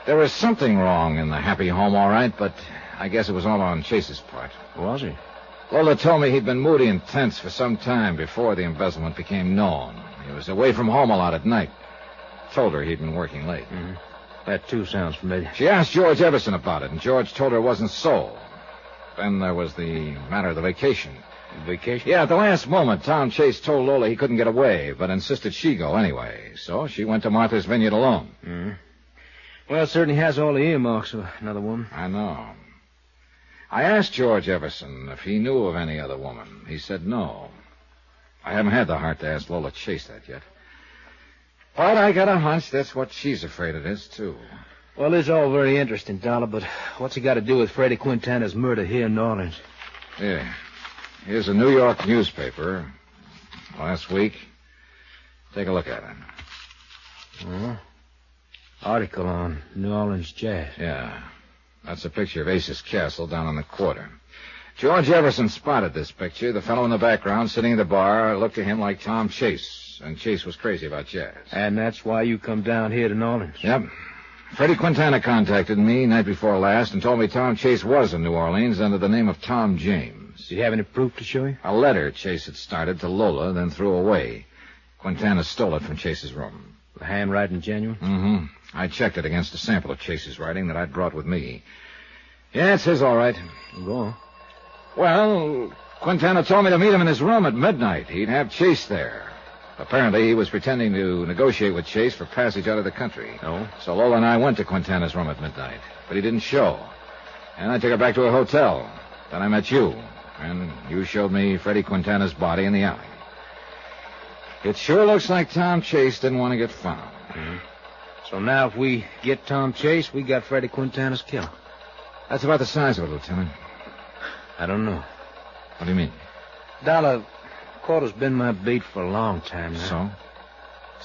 There was something wrong in the happy home, all right, but I guess it was all on Chase's part. Was he? Lola told me he'd been moody and tense for some time before the embezzlement became known. He was away from home a lot at night. Told her he'd been working late. Mm-hmm. That, too, sounds familiar. She asked George Everson about it, and George told her it wasn't so. Then there was the matter of the vacation. Vacation? Yeah, at the last moment, Tom Chase told Lola he couldn't get away, but insisted she go anyway. So she went to Martha's Vineyard alone. Mm-hmm. Well, it certainly has all the earmarks of another woman. I know. I asked George Everson if he knew of any other woman. He said no. I haven't had the heart to ask Lola Chase that yet. But I got a hunch that's what she's afraid it is, too. Well, this is all very interesting, Dollar, but what's it got to do with Freddie Quintana's murder here in New Orleans? Yeah. Here's a New York newspaper. Last week. Take a look at it. Article on New Orleans jazz. Yeah. That's a picture of Ace's Castle down on the quarter. George Everson spotted this picture. The fellow in the background sitting at the bar looked to him like Tom Chase, and Chase was crazy about jazz. And that's why you come down here to New Orleans? Yep. Freddie Quintana contacted me night before last and told me Tom Chase was in New Orleans under the name of Tom James. Do you have any proof to show you? A letter Chase had started to Lola, then threw away. Quintana stole it from Chase's room. The handwriting genuine? Mm-hmm. I checked it against a sample of Chase's writing that I'd brought with me. Yeah, it's his all right. Go on. Well, Quintana told me to meet him in his room at midnight. He'd have Chase there. Apparently, he was pretending to negotiate with Chase for passage out of the country. Oh? So Lola and I went to Quintana's room at midnight, but he didn't show. And I took her back to her hotel. Then I met you, and you showed me Freddie Quintana's body in the alley. It sure looks like Tom Chase didn't want to get found. Mm-hmm. So now if we get Tom Chase, we got Freddie Quintana's killer. That's about the size of it, Lieutenant. I don't know. What do you mean? Dollar, Quarter's been my beat for a long time now.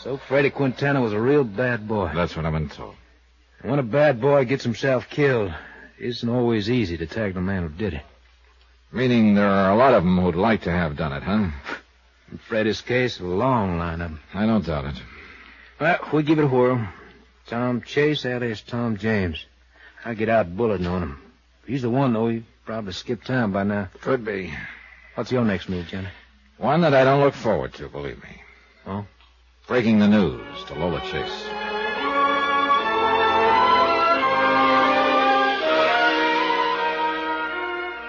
So Freddie Quintana was a real bad boy. That's what I've been told. And when a bad boy gets himself killed, it isn't always easy to tag the man who did it. Meaning there are a lot of them who'd like to have done it, huh? In Freddie's case, a long line of them. I don't doubt it. Well, we give it a whirl. Tom Chase, alias Tom James. I get out bulleting on him. If he's the one, though, he probably skipped town by now. Could be. What's your next move, Johnny? One that I don't look forward to, believe me. Oh? Breaking the news to Lola Chase.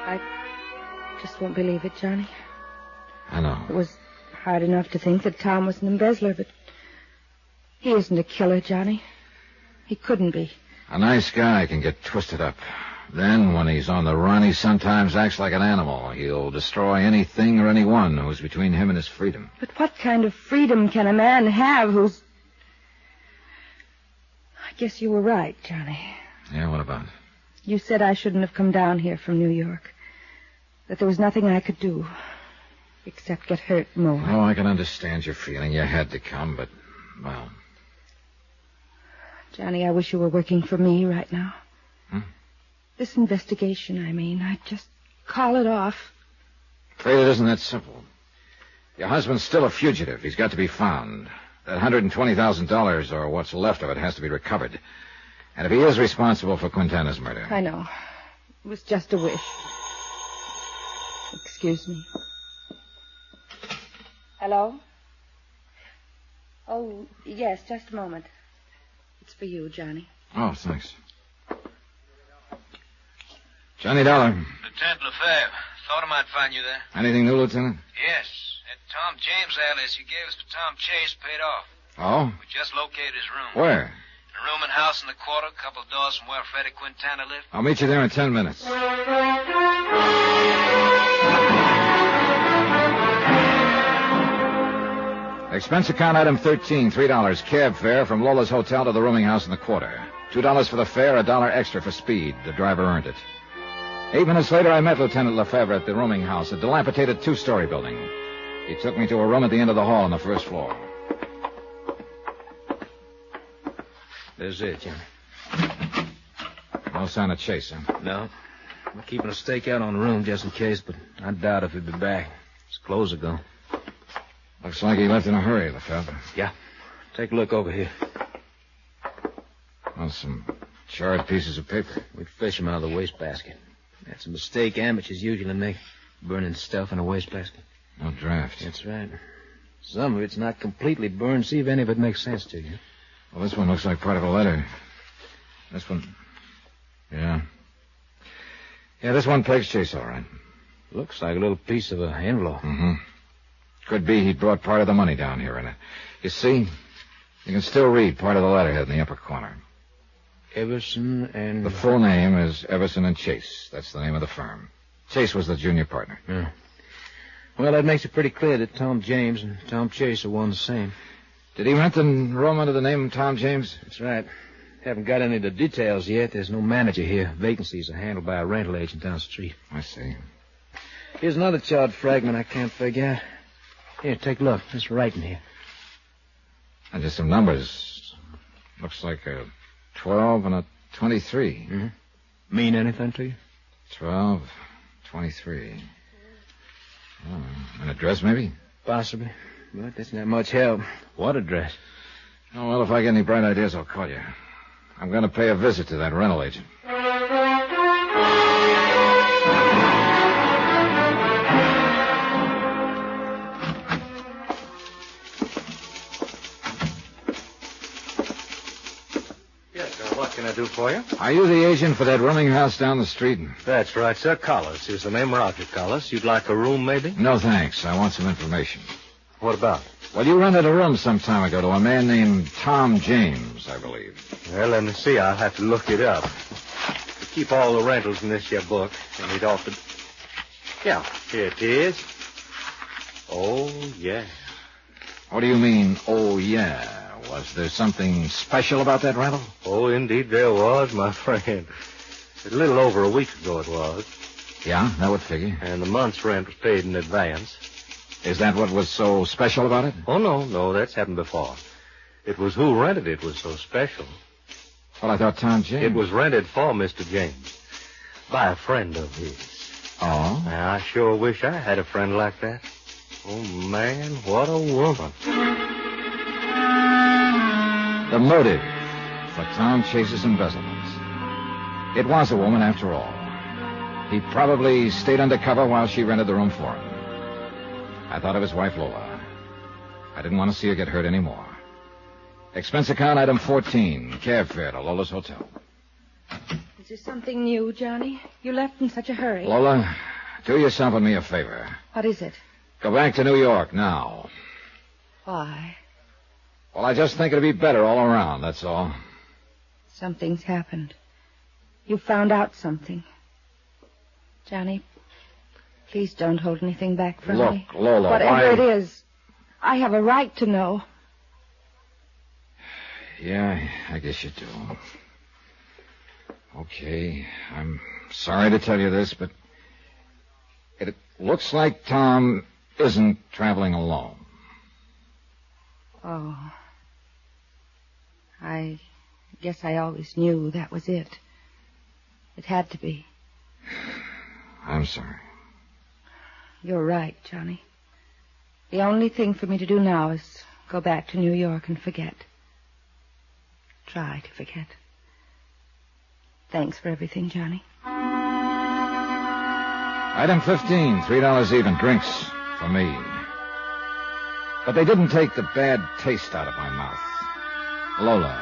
I just won't believe it, Johnny. I know. It was hard enough to think that Tom was an embezzler, but he isn't a killer, Johnny. He couldn't be. A nice guy can get twisted up. Then, when he's on the run, he sometimes acts like an animal. He'll destroy anything or anyone who's between him and his freedom. But what kind of freedom can a man have who's... I guess you were right, Johnny. Yeah, what about it? You said I shouldn't have come down here from New York. That there was nothing I could do except get hurt more. Oh, I can understand your feeling. You had to come, but, well... Johnny, I wish you were working for me right now. This investigation, I mean, I'd just call it off. Afraid it isn't that simple. Your husband's still a fugitive. He's got to be found. That $120,000 or what's left of it has to be recovered. And if he is responsible for Quintana's murder... I know. It was just a wish. Excuse me. Hello? Oh, yes, just a moment. It's for you, Johnny. Oh, thanks. Johnny Dollar. Lieutenant Lefebvre. Thought I might find you there. Anything new, Lieutenant? Yes. That Tom James alias you gave us for Tom Chase paid off. Oh? We just located his room. Where? A room and house in the quarter, a couple of doors from where Freddie Quintana lived. I'll meet you there in 10 minutes. Expense account item 13, $3. Cab fare from Lola's hotel to the rooming house in the quarter. $2 for the fare, $1 extra for speed. The driver earned it. 8 minutes later, I met Lieutenant Lefebvre at the rooming house, a dilapidated 2-story building. He took me to a room at the end of the hall on the first floor. There's it, Jimmy. No sign of Chase, huh? No. I'm keeping a stakeout on the room just in case, but I doubt if he'll be back. His clothes are gone. Looks like he left in a hurry, Lefebvre. Yeah. Take a look over here. Well, some charred pieces of paper. We fish them out of the wastebasket. That's a mistake amateurs usually make, burning stuff in a wastebasket. No draft. That's right. Some of it's not completely burned. See if any of it makes sense to you. Well, this one looks like part of a letter. This one... Yeah. Yeah, this one pegs Chase all right. Looks like a little piece of an envelope. Mm-hmm. Could be he'd brought part of the money down here in it. You see, you can still read part of the letterhead in the upper corner. Everson and... The full name is Everson and Chase. That's the name of the firm. Chase was the junior partner. Yeah. Well, that makes it pretty clear that Tom James and Tom Chase are one and the same. Did he rent the room under the name of Tom James? That's right. Haven't got any of the details yet. There's no manager here. Vacancies are handled by a rental agent down the street. I see. Here's another charred fragment I can't figure out. Here, take a look. There's writing here. And just some numbers. Looks like a 12 and a 23. Mm-hmm. Mean anything to you? 12, 23. Oh, an address, maybe? Possibly. But that's not much help. What address? Oh, well, if I get any bright ideas, I'll call you. I'm going to pay a visit to that rental agent. Yes, sir. What can I do for you? Are you the agent for that rooming house down the street? That's right, sir. Collis. Is the name Roger Collis? You'd like a room, maybe? No, thanks. I want some information. What about? Well, you rented a room some time ago to a man named Tom James, I believe. Well, let me see. I'll have to look it up. We keep all the rentals in this here book, and it ought to... Yeah, here it is. Oh, yeah. What do you mean, oh, yeah? Was there something special about that rental? Oh, indeed there was, my friend. A little over a week ago it was. Yeah, that would figure. And the month's rent was paid in advance. Is that what was so special about it? Oh, no, that's happened before. It was who rented it was so special. Well, I thought Tom James... It was rented for Mr. James by a friend of his. Oh? Now, I sure wish I had a friend like that. Oh, man, what a woman. The motive for Tom Chase's embezzlement. It was a woman, after all. He probably stayed undercover while she rented the room for him. I thought of his wife, Lola. I didn't want to see her get hurt anymore. Expense account item 14, cab fare to Lola's hotel. Is there something new, Johnny? You left in such a hurry. Lola, do yourself and me a favor. What is it? Go back to New York now. Why? Well, I just think it'd be better all around, that's all. Something's happened. You found out something. Johnny, please don't hold anything back from me. Look, Lola, whatever it is, I have a right to know. Yeah, I guess you do. Okay, I'm sorry to tell you this, but it looks like Tom isn't traveling alone. Oh. I guess I always knew that was it. It had to be. I'm sorry. You're right, Johnny. The only thing for me to do now is go back to New York and forget. Try to forget. Thanks for everything, Johnny. Item 15, $3 even, drinks for me. But they didn't take the bad taste out of my mouth. Lola,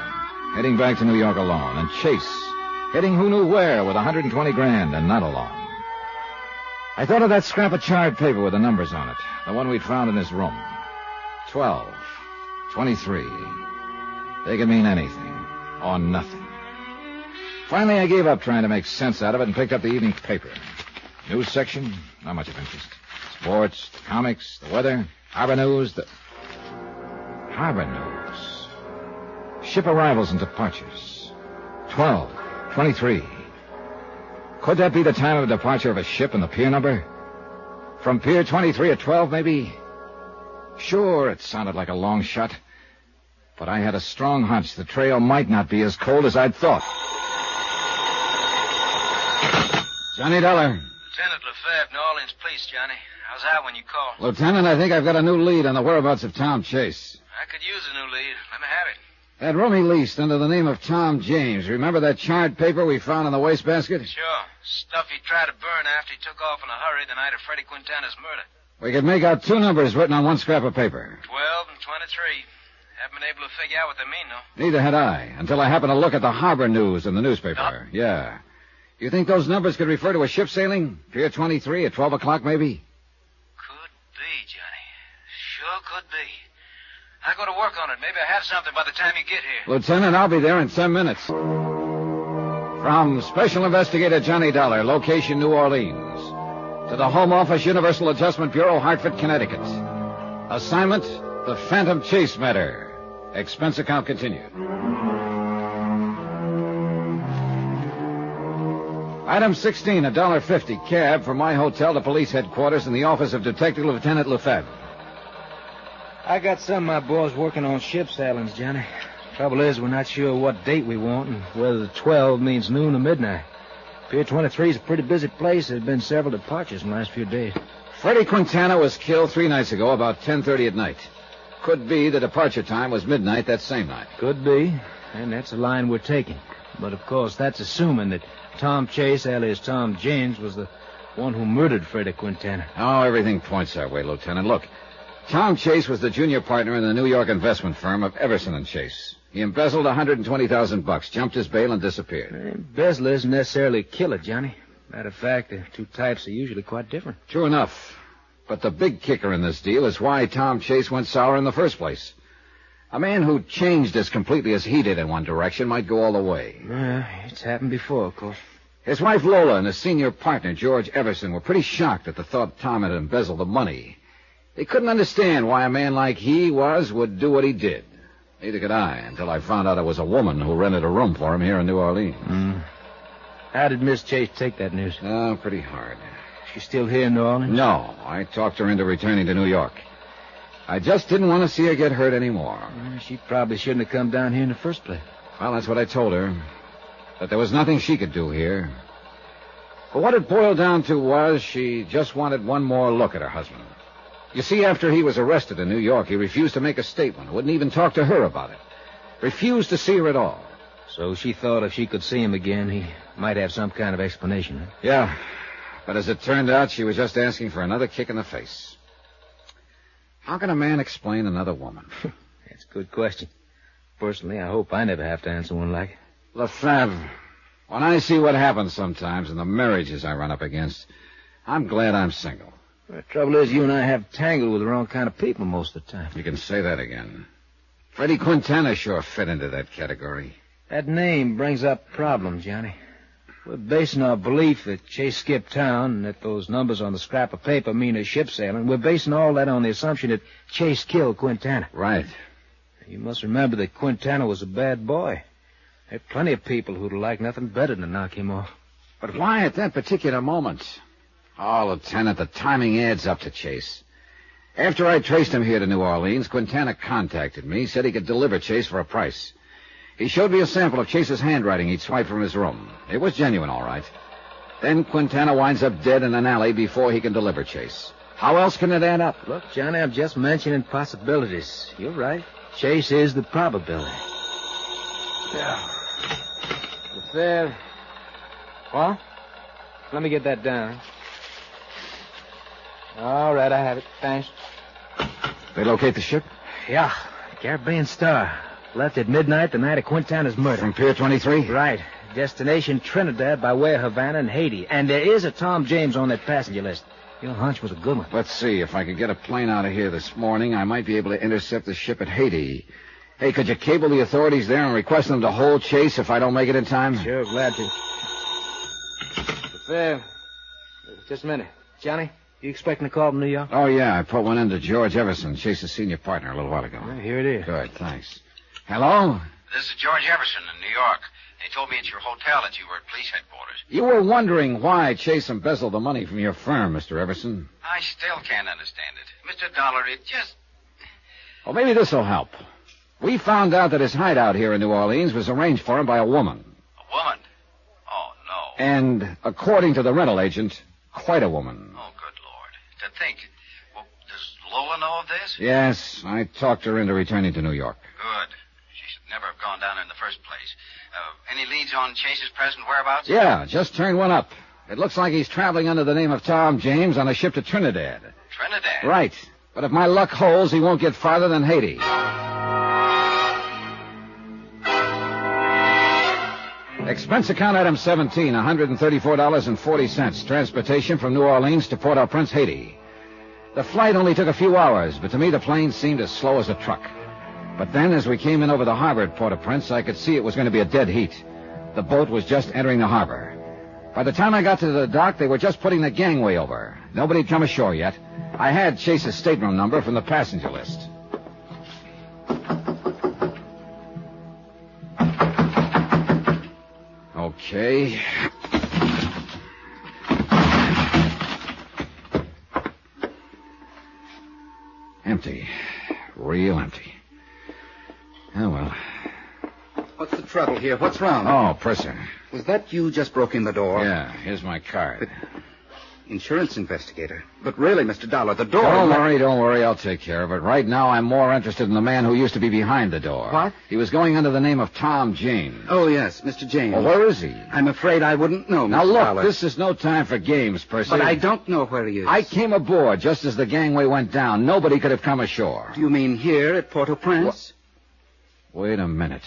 heading back to New York alone, and Chase, heading who knew where with $120,000 and not alone. I thought of that scrap of charred paper with the numbers on it, the one we'd found in his room. 12, 23. They could mean anything, or nothing. Finally, I gave up trying to make sense out of it and picked up the evening paper. News section, not much of interest. Sports, the comics, the weather, harbor news, Harbor news. Ship arrivals and departures. 23. Could that be the time of departure of a ship and the pier number? From Pier 23 at 12, maybe? Sure, it sounded like a long shot. But I had a strong hunch the trail might not be as cold as I'd thought. Johnny Dollar. Lieutenant Lefebvre, New Orleans Police, Johnny. I was out when you called. Lieutenant, I think I've got a new lead on the whereabouts of Tom Chase. I could use a new lead. Let me have it. That room he leased under the name of Tom James. Remember that charred paper we found in the wastebasket? Sure. Stuff he tried to burn after he took off in a hurry the night of Freddie Quintana's murder. We could make out two numbers written on one scrap of paper. 12 and 23. Haven't been able to figure out what they mean, though. Neither had I, until I happened to look at the harbor news in the newspaper. Yeah. You think those numbers could refer to a ship sailing? Pier 23 at 12 o'clock, maybe? Could be, Johnny. Sure could be. I go to work on it. Maybe I have something by the time you get here. Lieutenant, I'll be there in 10 minutes. From Special Investigator Johnny Dollar, location New Orleans, to the Home Office Universal Adjustment Bureau, Hartford, Connecticut. Assignment, the Phantom Chase matter. Expense account continued. Item 16, $1.50 cab from my hotel to police headquarters in the office of Detective Lieutenant Lefebvre. I got some of my boys working on ship sailings, Johnny. Trouble is, we're not sure what date we want and whether the 12 means noon or midnight. Pier 23 is a pretty busy place. There's been several departures in the last few days. Freddie Quintana was killed 3 nights ago about 10:30 at night. Could be the departure time was midnight that same night. Could be, and that's the line we're taking. But, of course, that's assuming that Tom Chase, alias Tom James, was the one who murdered Freddie Quintana. Oh, everything points that way, Lieutenant. Look, Tom Chase was the junior partner in the New York investment firm of Everson and Chase. He embezzled $120,000, jumped his bail, and disappeared. Embezzler isn't necessarily a killer, Johnny. Matter of fact, the two types are usually quite different. True enough. But the big kicker in this deal is why Tom Chase went sour in the first place. A man who changed as completely as he did in one direction might go all the way. It's happened before, of course. His wife Lola and his senior partner, George Everson, were pretty shocked at the thought Tom had embezzled the money. They couldn't understand why a man like he would do what he did. Neither could I, until I found out it was a woman who rented a room for him here in New Orleans. How did Miss Chase take that news? Oh, pretty hard. She's still here in New Orleans? No, I talked her into returning to New York. I just didn't want to see her get hurt anymore. She probably shouldn't have come down here in the first place. Well, that's what I told her. That there was nothing she could do here. But what it boiled down to was she just wanted one more look at her husband. You see, after he was arrested in New York, he refused to make a statement. Wouldn't even talk to her about it. Refused to see her at all. So she thought if she could see him again, he might have some kind of explanation, huh? Yeah. But as it turned out, she was just asking for another kick in the face. How can a man explain another woman? That's a good question. Personally, I hope I never have to answer one like it. Lefebvre, when I see what happens sometimes in the marriages I run up against, I'm glad I'm single. The trouble is, you and I have tangled with the wrong kind of people most of the time. You can say that again. Freddie Quintana sure fit into that category. That name brings up problems, Johnny. We're basing our belief that Chase skipped town and that those numbers on the scrap of paper mean a ship sailing. We're basing all that on the assumption that Chase killed Quintana. Right. You must remember that Quintana was a bad boy. There are plenty of people who'd like nothing better than to knock him off. But why at that particular moment? Oh, Lieutenant, the timing adds up to Chase. After I traced him here to New Orleans, Quintana contacted me, said he could deliver Chase for a price. He showed me a sample of Chase's handwriting he'd swiped from his room. It was genuine, all right. Then Quintana winds up dead in an alley before he can deliver Chase. How else can it add up? Look, Johnny, I'm just mentioning possibilities. You're right. Chase is the probability. Yeah. Lefebvre. What? Let me get that down. All right, I have it. Thanks. They locate the ship? Yeah. Caribbean Star. Left at midnight the night of Quintana's murder. From Pier 23? Right. Destination Trinidad by way of Havana and Haiti. And there is a Tom James on that passenger list. Your hunch was a good one. Let's see. If I could get a plane out of here this morning, I might be able to intercept the ship at Haiti. Hey, could you cable the authorities there and request them to hold Chase if I don't make it in time? Sure, glad to. Lefebvre. Just a minute. Johnny? You expecting a call from New York? Oh, yeah. I put one in to George Everson, Chase's senior partner, a little while ago. Well, here it is. Good, thanks. Hello? This is George Everson in New York. They told me at your hotel that you were at police headquarters. You were wondering why Chase embezzled the money from your firm, Mr. Everson. I still can't understand it. Mr. Dollar, it just... Well, maybe this will help. We found out that his hideout here in New Orleans was arranged for him by a woman. A woman? Oh, no. And, according to the rental agent, quite a woman. Oh, good Lord. To think. Well, does Lola know of this? Yes, I talked her into returning to New York. Good. She should never have gone down in the first place. Any leads on Chase's present whereabouts? Yeah, just turned one up. It looks like he's traveling under the name of Tom James on a ship to Trinidad. Trinidad? Right. But if my luck holds, he won't get farther than Haiti. Expense account item 17, $134.40. Transportation from New Orleans to Port-au-Prince, Haiti. The flight only took a few hours, but to me the plane seemed as slow as a truck. But then, as we came in over the harbor at Port-au-Prince, I could see it was going to be a dead heat. The boat was just entering the harbor. By the time I got to the dock, they were just putting the gangway over. Nobody had come ashore yet. I had Chase's stateroom number from the passenger list. Okay. Empty. Real empty. Oh, well. What's the trouble here? What's wrong? Oh, purser. Was that you just broke in the door? Yeah, here's my card. Insurance investigator. But really, Mr. Dollar, the door... Don't worry, I'll take care of it. Right now, I'm more interested in the man who used to be behind the door. What? He was going under the name of Tom James. Oh, yes, Mr. James. Well, where is he? I'm afraid I wouldn't know, Mr. Now, look, Dollar. this is no time for games, Percy. But I don't know where he is. I came aboard just as the gangway went down. Nobody could have come ashore. Do you mean here at Port-au-Prince? Wait a minute.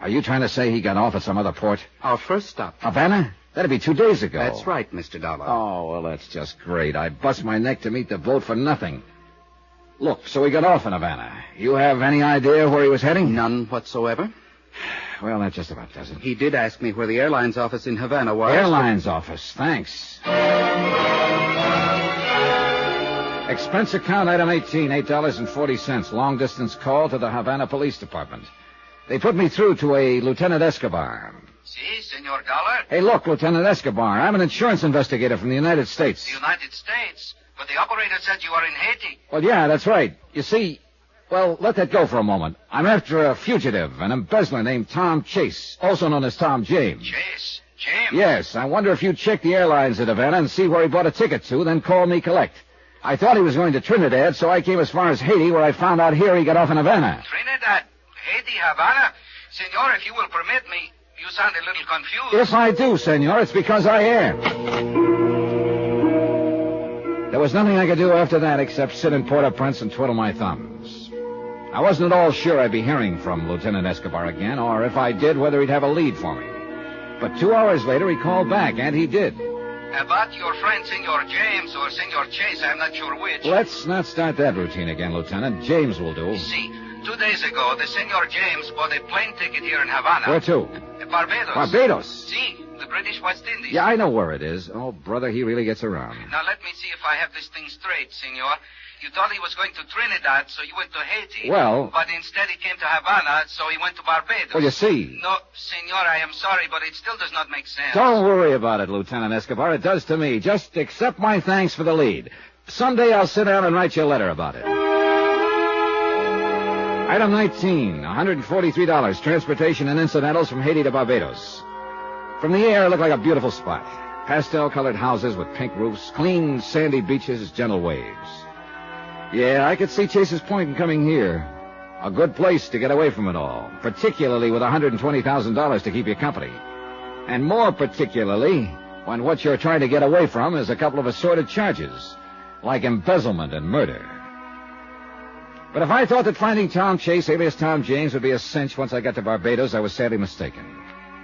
Are you trying to say he got off at some other port? Our first stop. Havana? That'd be 2 days ago. That's right, Mr. Dollar. Oh, well, that's just great. I bust my neck to meet the boat for nothing. Look, so he got off in Havana. You have any idea where he was heading? None whatsoever. Well, that just about does it. He did ask me where the airline's office in Havana was. Airline's office. Thanks. Expense account item 18, $8.40. Long-distance call to the Havana Police Department. They put me through to a Lieutenant Escobar. Si, Senor Dollar? Hey, look, Lieutenant Escobar, I'm an insurance investigator from the United States. The United States? But the operator said you are in Haiti. Well, yeah, that's right. You see, well, let that go for a moment. I'm after a fugitive, an embezzler named Tom Chase, also known as Tom James. Chase? James? Yes, I wonder if you'd check the airlines at Havana and see where he bought a ticket to, then call me collect. I thought he was going to Trinidad, so I came as far as Haiti, where I found out here he got off in Havana. Trinidad? Haiti, Havana? Senor, if you will permit me, you sound a little confused. If I do, senor, it's because I am. There was nothing I could do after that except sit in Port-au-Prince and twiddle my thumbs. I wasn't at all sure I'd be hearing from Lieutenant Escobar again, or if I did, whether he'd have a lead for me. But 2 hours later, he called back, and he did. About your friend, Senor James, or Senor Chase, I'm not sure which. Let's not start that routine again, Lieutenant. James will do. See, 2 days ago, the Senor James bought a plane ticket here in Havana. Where to? Barbados. Barbados? See, the British West Indies. Yeah, I know where it is. Oh, brother, he really gets around. Now, let me see if I have this thing straight, Senor. You thought he was going to Trinidad, so you went to Haiti. Well... But instead he came to Havana, so he went to Barbados. Well, you see... No, Senor, I am sorry, but it still does not make sense. Don't worry about it, Lieutenant Escobar. It does to me. Just accept my thanks for the lead. Someday I'll sit down and write you a letter about it. Item 19, $143. Transportation and incidentals from Haiti to Barbados. From the air, it looked like a beautiful spot. Pastel-colored houses with pink roofs, clean, sandy beaches, gentle waves. Yeah, I could see Chase's point in coming here. A good place to get away from it all, particularly with $120,000 to keep you company. And more particularly when what you're trying to get away from is a couple of assorted charges, like embezzlement and murder. But if I thought that finding Tom Chase, alias Tom James, would be a cinch once I got to Barbados, I was sadly mistaken.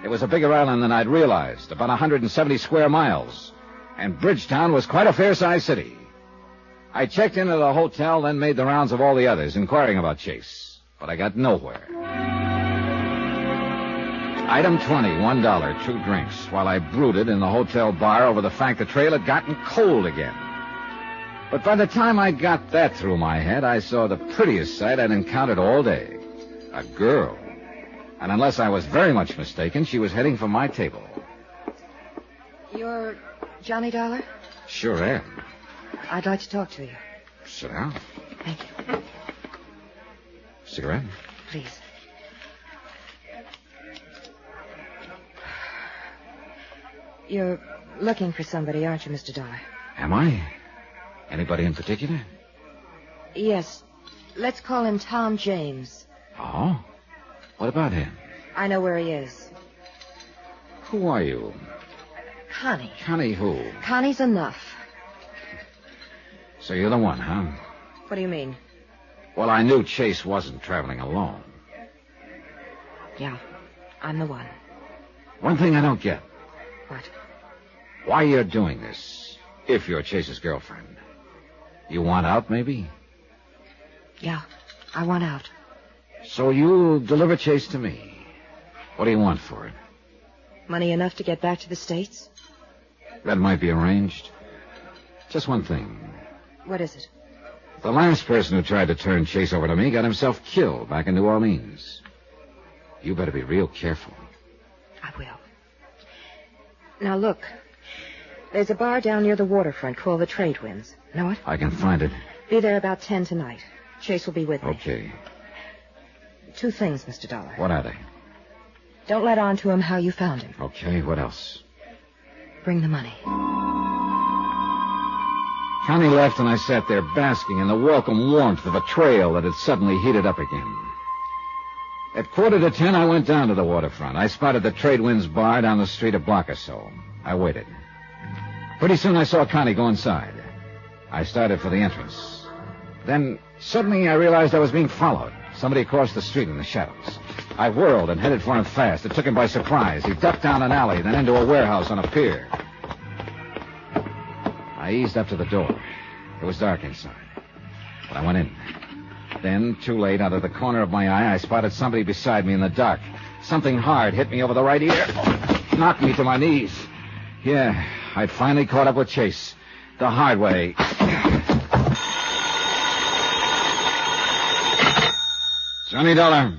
It was a bigger island than I'd realized, about 170 square miles. And Bridgetown was quite a fair-sized city. I checked into the hotel, then made the rounds of all the others, inquiring about Chase. But I got nowhere. Item 20, $1, 2 drinks, while I brooded in the hotel bar over the fact the trail had gotten cold again. But by the time I got that through my head, I saw the prettiest sight I'd encountered all day. A girl. And unless I was very much mistaken, she was heading for my table. You're Johnny Dollar? Sure am. I'd like to talk to you. Sit down. Thank you. Cigarette? Please. You're looking for somebody, aren't you, Mr. Dollar? Am I? Anybody in particular? Yes. Let's call him Tom James. Oh? What about him? I know where he is. Who are you? Connie. Connie who? Connie's enough. So you're the one, huh? What do you mean? Well, I knew Chase wasn't traveling alone. Yeah, I'm the one. One thing I don't get. What? Why you're doing this, if you're Chase's girlfriend. You want out, maybe? Yeah, I want out. So you'll deliver Chase to me. What do you want for it? Money enough to get back to the States? That might be arranged. Just one thing. What is it? The last person who tried to turn Chase over to me got himself killed back in New Orleans. You better be real careful. I will. Now, look. There's a bar down near the waterfront called the Trade Winds. Know it? I can find it. Be there about 10 tonight. Chase will be with me. Okay. 2 things, Mr. Dollar. What are they? Don't let on to him how you found him. Okay, what else? Bring the money. Connie left, and I sat there basking in the welcome warmth of a trail that had suddenly heated up again. At 9:45, I went down to the waterfront. I spotted the Trade Winds bar down the street a block or so. I waited. Pretty soon I saw Connie go inside. I started for the entrance. Then, suddenly, I realized I was being followed. Somebody crossed the street in the shadows. I whirled and headed for him fast. It took him by surprise. He ducked down an alley, then into a warehouse on a pier. I eased up to the door. It was dark inside, but I went in. Then, too late, out of the corner of my eye, I spotted somebody beside me in the dark. Something hard hit me over the right ear, knocked me to my knees. Yeah, I'd finally caught up with Chase. The hard way. Johnny Dollar.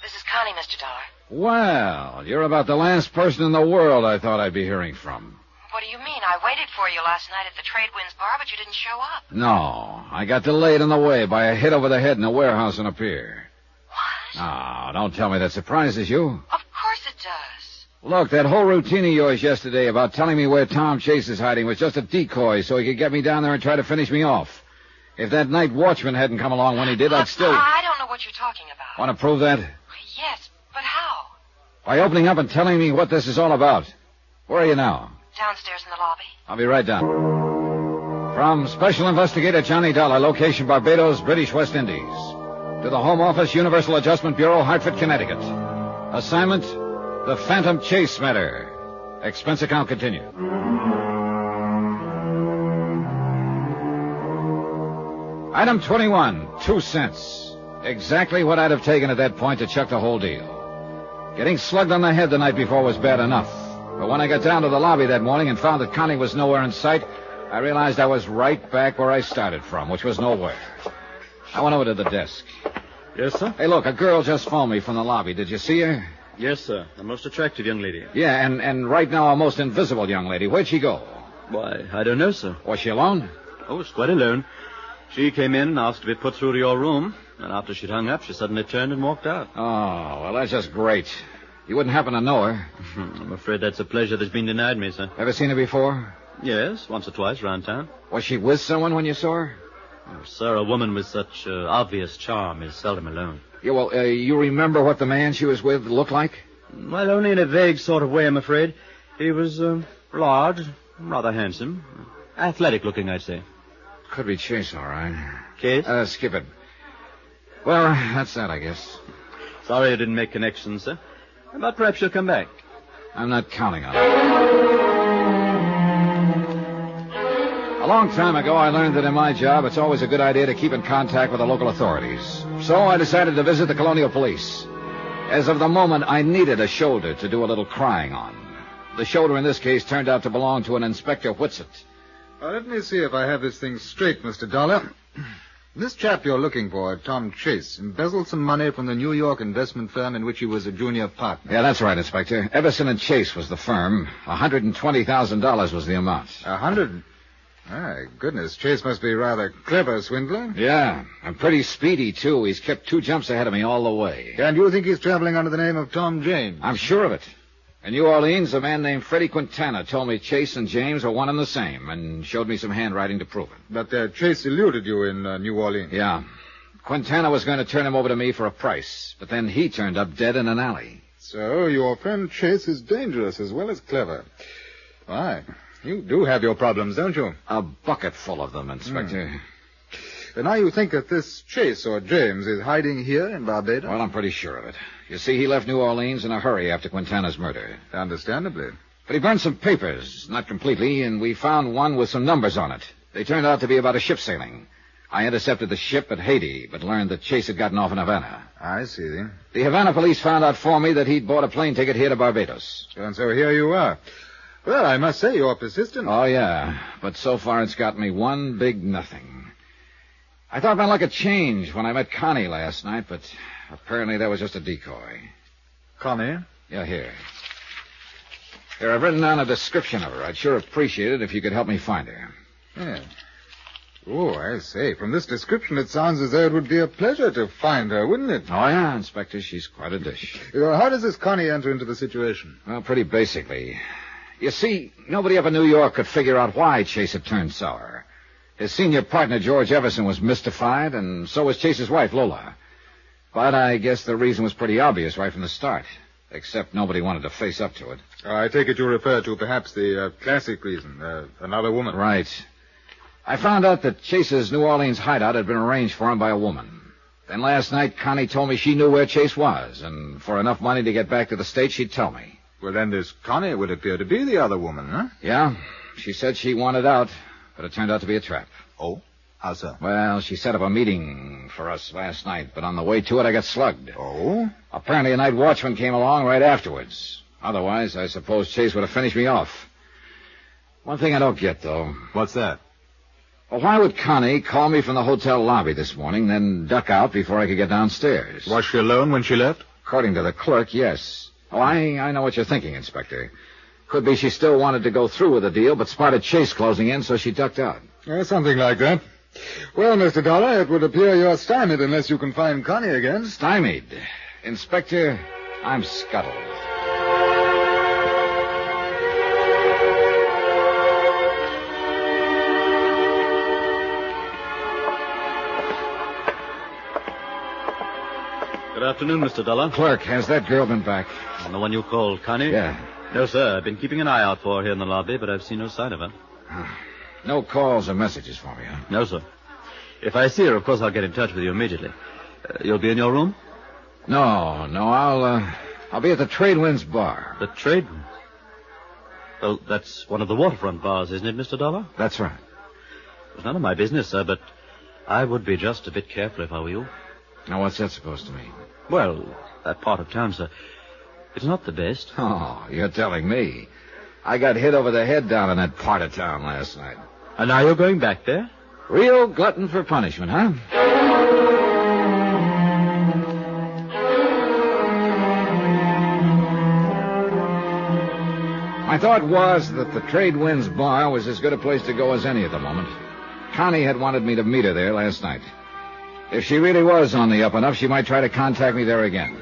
This is Connie, Mr. Dollar. Well, you're about the last person in the world I thought I'd be hearing from. What do you mean? I waited for you last night at the Trade Winds bar, but you didn't show up. No, I got delayed on the way by a hit over the head in a warehouse on a pier. What? Oh, don't tell me that surprises you. Of course it does. Look, that whole routine of yours yesterday about telling me where Tom Chase is hiding was just a decoy so he could get me down there and try to finish me off. If that night watchman hadn't come along when he did, I'd still... I don't know what you're talking about. Want to prove that? Yes, but how? By opening up and telling me what this is all about. Where are you now? Downstairs in the lobby. I'll be right down. From Special Investigator Johnny Dollar, location Barbados, British West Indies. To the Home Office, Universal Adjustment Bureau, Hartford, Connecticut. Assignment, the Phantom Chase matter. Expense account continued. Item 21, 2 cents. Exactly what I'd have taken at that point to chuck the whole deal. Getting slugged on the head the night before was bad enough. But when I got down to the lobby that morning and found that Connie was nowhere in sight, I realized I was right back where I started from, which was nowhere. I went over to the desk. Yes, sir? Hey, look, a girl just phoned me from the lobby. Did you see her? Yes, sir. A most attractive young lady. Yeah, and right now a most invisible young lady. Where'd she go? Why, I don't know, sir. Was she alone? Oh, it's quite alone. She came in and asked to be put through to your room, and after she'd hung up, she suddenly turned and walked out. Oh, well, that's just great. You wouldn't happen to know her? I'm afraid that's a pleasure that's been denied me, sir. Ever seen her before? Yes, once or twice around town. Was she with someone when you saw her? Oh, sir, a woman with such obvious charm is seldom alone. Yeah, well, you remember what the man she was with looked like? Well, only in a vague sort of way, I'm afraid. He was large, rather handsome. Athletic looking, I'd say. Could be Chase, all right. Chase? Skip it. Well, that's that, I guess. Sorry I didn't make connections, sir. But perhaps you'll come back. I'm not counting on it. A long time ago, I learned that in my job, it's always a good idea to keep in contact with the local authorities. So I decided to visit the Colonial Police. As of the moment, I needed a shoulder to do a little crying on. The shoulder in this case turned out to belong to an Inspector Whitsett. Let me see if I have this thing straight, Mr. Dollar. This chap you're looking for, Tom Chase, embezzled some money from the New York investment firm in which he was a junior partner. Yeah, that's right, Inspector. Everson and Chase was the firm. $120,000 was the amount. 100? My goodness, Chase must be rather clever, swindler. Yeah, and pretty speedy, too. He's kept 2 jumps ahead of me all the way. And you think he's traveling under the name of Tom James? I'm sure of it. In New Orleans, a man named Freddie Quintana told me Chase and James are one and the same, and showed me some handwriting to prove it. But Chase eluded you in New Orleans. Yeah. Quintana was going to turn him over to me for a price, but then he turned up dead in an alley. So your friend Chase is dangerous as well as clever. Why? You do have your problems, don't you? A bucket full of them, Inspector. And now you think that this Chase or James is hiding here in Barbados? Well, I'm pretty sure of it. You see, he left New Orleans in a hurry after Quintana's murder. Understandably. But he burned some papers, not completely, and we found one with some numbers on it. They turned out to be about a ship sailing. I intercepted the ship at Haiti, but learned that Chase had gotten off in Havana. I see. The Havana police found out for me that he'd bought a plane ticket here to Barbados. And so here you are. Well, I must say you're persistent. Oh, yeah. But so far it's got me one big nothing. I thought my luck had changed when I met Connie last night, but apparently that was just a decoy. Connie? Yeah, here. Here, I've written down a description of her. I'd sure appreciate it if you could help me find her. Yeah. Oh, I say, from this description it sounds as though it would be a pleasure to find her, wouldn't it? Oh, yeah, Inspector. She's quite a dish. How does this Connie enter into the situation? Well, pretty basically. You see, nobody up in New York could figure out why Chase had turned sour. His senior partner, George Everson, was mystified, and so was Chase's wife, Lola. But I guess the reason was pretty obvious right from the start, except nobody wanted to face up to it. I take it you refer to perhaps the classic reason, another woman. Right. I found out that Chase's New Orleans hideout had been arranged for him by a woman. Then last night, Connie told me she knew where Chase was, and for enough money to get back to the States, she'd tell me. Well, then this Connie would appear to be the other woman, huh? Yeah. She said she wanted out, but it turned out to be a trap. Oh? How so? Well, she set up a meeting for us last night, but on the way to it, I got slugged. Oh? Apparently a night watchman came along right afterwards. Otherwise, I suppose Chase would have finished me off. One thing I don't get, though. What's that? Well, why would Connie call me from the hotel lobby this morning, then duck out before I could get downstairs? Was she alone when she left? According to the clerk, yes. Oh, I know what you're thinking, Inspector. Could be she still wanted to go through with the deal, but spotted Chase closing in, so she ducked out. Something like that. Well, Mr. Dollar, it would appear you're stymied unless you can find Connie again. Stymied? Inspector, I'm scuttled. Good afternoon, Mr. Dollar. Clerk, has that girl been back? And the one you called Connie? Yeah. No, sir. I've been keeping an eye out for her here in the lobby, but I've seen no sign of her. No calls or messages for me, huh? No, sir. If I see her, of course, I'll get in touch with you immediately. You'll be in your room? No, I'll be at the Trade Winds Bar. The Trade? Well, that's one of the waterfront bars, isn't it, Mr. Dollar? That's right. It's none of my business, sir, but I would be just a bit careful if I were you. Now, what's that supposed to mean? Well, that part of town, sir, it's not the best. Oh, you're telling me. I got hit over the head down in that part of town last night. And now you're going back there? Real glutton for punishment, huh? My thought was that the Trade Winds Bar was as good a place to go as any at the moment. Connie had wanted me to meet her there last night. If she really was on the up and up, she might try to contact me there again.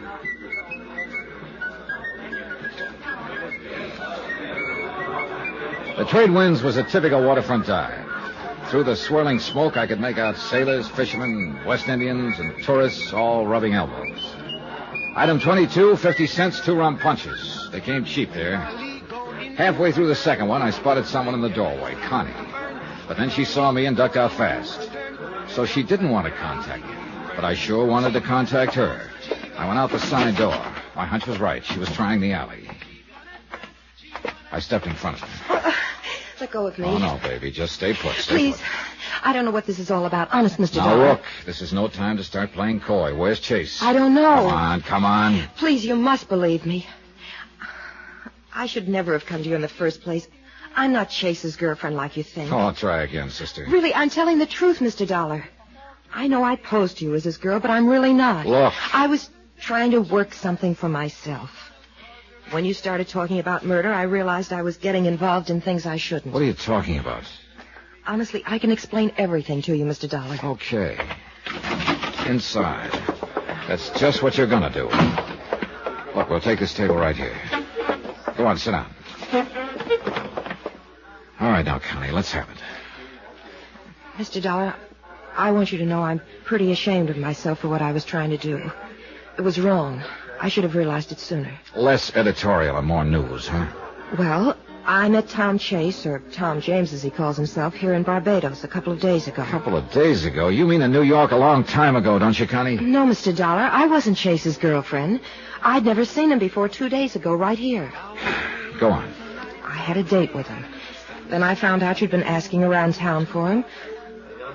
The Trade Winds was a typical waterfront dive. Through the swirling smoke, I could make out sailors, fishermen, West Indians, and tourists all rubbing elbows. Item 22, 50 cents, 2 rum punches. They came cheap there. Halfway through the second one, I spotted someone in the doorway, Connie. But then she saw me and ducked out fast. So she didn't want to contact me, but I sure wanted to contact her. I went out the side door. My hunch was right. She was trying the alley. I stepped in front of her. Let go of me. Oh, no, baby. Just stay put. Please. I don't know what this is all about. Honest, Mr. Now, Dollar. look. This is no time to start playing coy. Where's Chase? I don't know. Come on. Please, you must believe me. I should never have come to you in the first place. I'm not Chase's girlfriend like you think. Oh, I'll try again, sister. Really, I'm telling the truth, Mr. Dollar. I know I posed to you as his girl, but I'm really not. Look. I was trying to work something for myself. When you started talking about murder, I realized I was getting involved in things I shouldn't. What are you talking about? Honestly, I can explain everything to you, Mr. Dollar. Okay. Inside. That's just what you're gonna do. Look, we'll take this table right here. Go on, sit down. All right, now, Connie, let's have it. Mr. Dollar, I want you to know I'm pretty ashamed of myself for what I was trying to do. It was wrong. I should have realized it sooner. Less editorial and more news, huh? Well, I met Tom Chase, or Tom James as he calls himself, here in Barbados a couple of days ago. A couple of days ago? You mean in New York a long time ago, don't you, Connie? No, Mr. Dollar, I wasn't Chase's girlfriend. I'd never seen him before 2 days ago, right here. Go on. I had a date with him. Then I found out you'd been asking around town for him.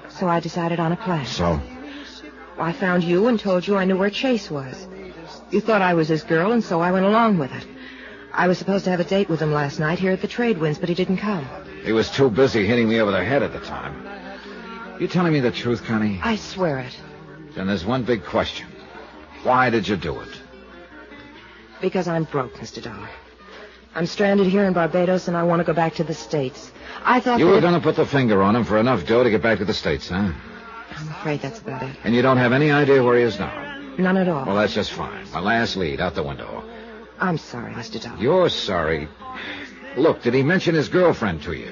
So I decided on a plan. So? I found you and told you I knew where Chase was. You thought I was his girl, and so I went along with it. I was supposed to have a date with him last night here at the Trade Winds, but he didn't come. He was too busy hitting me over the head at the time. You telling me the truth, Connie? I swear it. Then there's one big question. Why did you do it? Because I'm broke, Mr. Dollar. I'm stranded here in Barbados, and I want to go back to the States. I thought you were going to put the finger on him for enough dough to get back to the States, huh? I'm afraid that's about it. And you don't have any idea where he is now? None at all. Well, that's just fine. My last lead, out the window. I'm sorry, Mr. Dollar. You're sorry. Look, did he mention his girlfriend to you?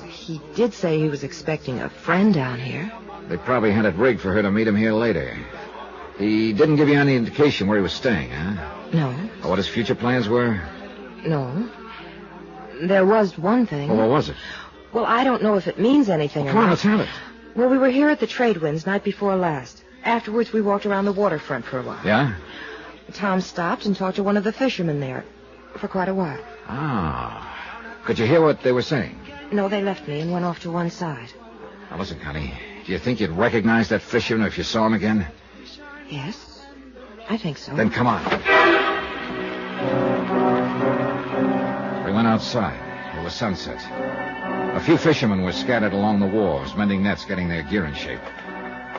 He did say he was expecting a friend down here. They probably had it rigged for her to meet him here later. He didn't give you any indication where he was staying, huh? No. Or what his future plans were? No. There was one thing. Well, what was it? Well, I don't know if it means anything or Come on, not. let's have it. Well, we were here at the Trade Winds night before last. Afterwards, we walked around the waterfront for a while. Yeah? Tom stopped and talked to one of the fishermen there for quite a while. Ah. Could you hear what they were saying? No, they left me and went off to one side. Now, listen, Connie. Do you think you'd recognize that fisherman if you saw him again? Yes, I think so. Then come on. We went outside. It was sunset. A few fishermen were scattered along the wharves, mending nets, getting their gear in shape.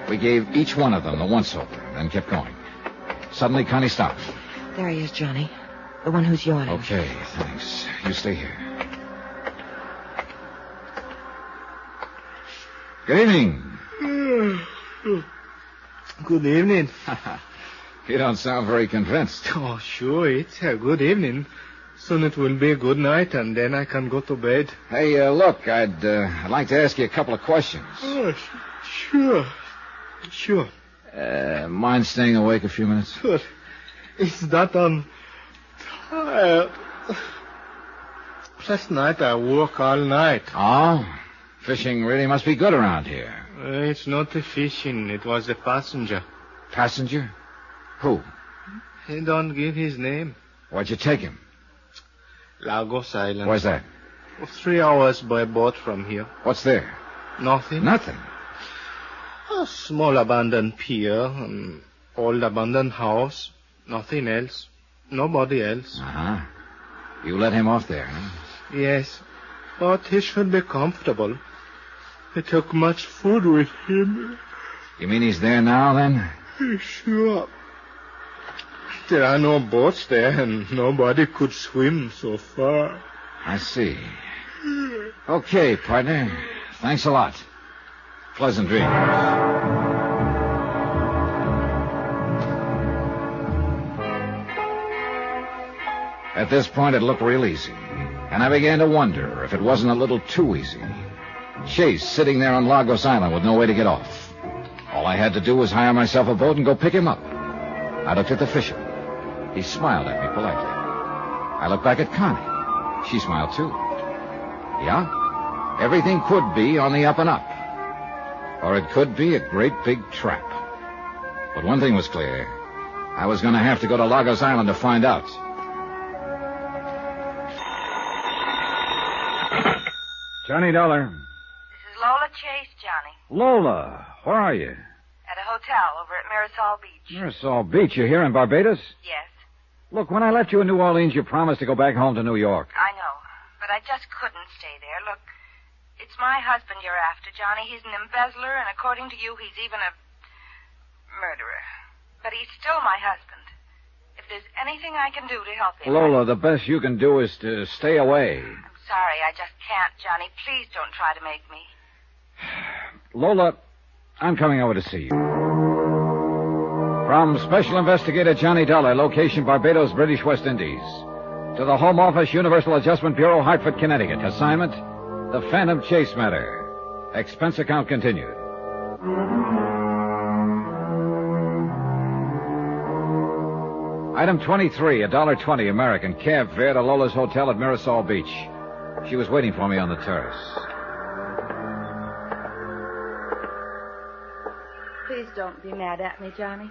We gave each one of them the once-over, then kept going. Suddenly, Connie stopped. There he is, Johnny. The one who's yawning. Okay, thanks. You stay here. Good evening. Good evening. You don't sound very convinced. Oh, sure, it's a good evening. Soon it will be a good night, and then I can go to bed. Hey, look, I'd like to ask you a couple of questions. Oh, sure. Sure. Mind staying awake a few minutes? But it's that I'm tired. Last night I worked all night. Oh? Fishing really must be good around here. It's not the fishing. It was the passenger. Passenger? Who? He don't give his name. Where'd you take him? Lagos Island. Where's that? 3 hours by boat from here. What's there? Nothing. Nothing? A small abandoned pier, an old abandoned house. Nothing else. Nobody else. Uh-huh. You let him off there, huh? Yes. But he should be comfortable. He took much food with him. You mean he's there now, then? Sure. There are no boats there, and nobody could swim so far. I see. Okay, partner. Thanks a lot. Pleasant dreams. At this point, it looked real easy. And I began to wonder if it wasn't a little too easy. Chase sitting there on Lagos Island with no way to get off. All I had to do was hire myself a boat and go pick him up. I looked at the fisherman. He smiled at me politely. I looked back at Connie. She smiled too. Yeah, everything could be on the up and up. Or it could be a great big trap. But one thing was clear. I was going to have to go to Lagos Island to find out. Johnny Dollar. This is Lola Chase, Johnny. Lola, where are you? At a hotel over at Marisol Beach. Marisol Beach. You're here in Barbados? Yes. Look, when I left you in New Orleans, you promised to go back home to New York. I know, but I just couldn't stay there. Look, It's my husband you're after, Johnny. He's an embezzler, and according to you, he's even a murderer. But he's still my husband. If there's anything I can do to help him... Lola, the best you can do is to stay away. I'm sorry, I just can't, Johnny. Please don't try to make me. Lola, I'm coming over to see you. From Special Investigator Johnny Dollar, location Barbados, British West Indies. To the Home Office, Universal Adjustment Bureau, Hartford, Connecticut. Assignment, the Phantom Chase matter. Expense account continued. Item 23, $1.20 American cab fare to Lola's hotel at Mirasol Beach. She was waiting for me on the terrace. Please don't be mad at me, Johnny.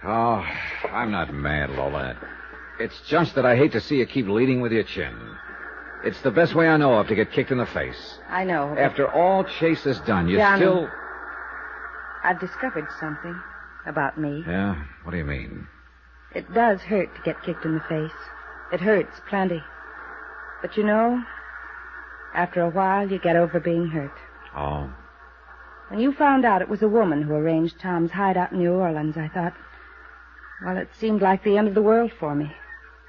Oh, I'm not mad, Lola. It's just that I hate to see you keep leading with your chin. It's the best way I know of to get kicked in the face. I know. After all Chase has done, you Johnny, still... I've discovered something about me. Yeah? What do you mean? It does hurt to get kicked in the face. It hurts plenty. But you know, after a while, you get over being hurt. Oh? When you found out it was a woman who arranged Tom's hideout in New Orleans, I thought, well, it seemed like the end of the world for me.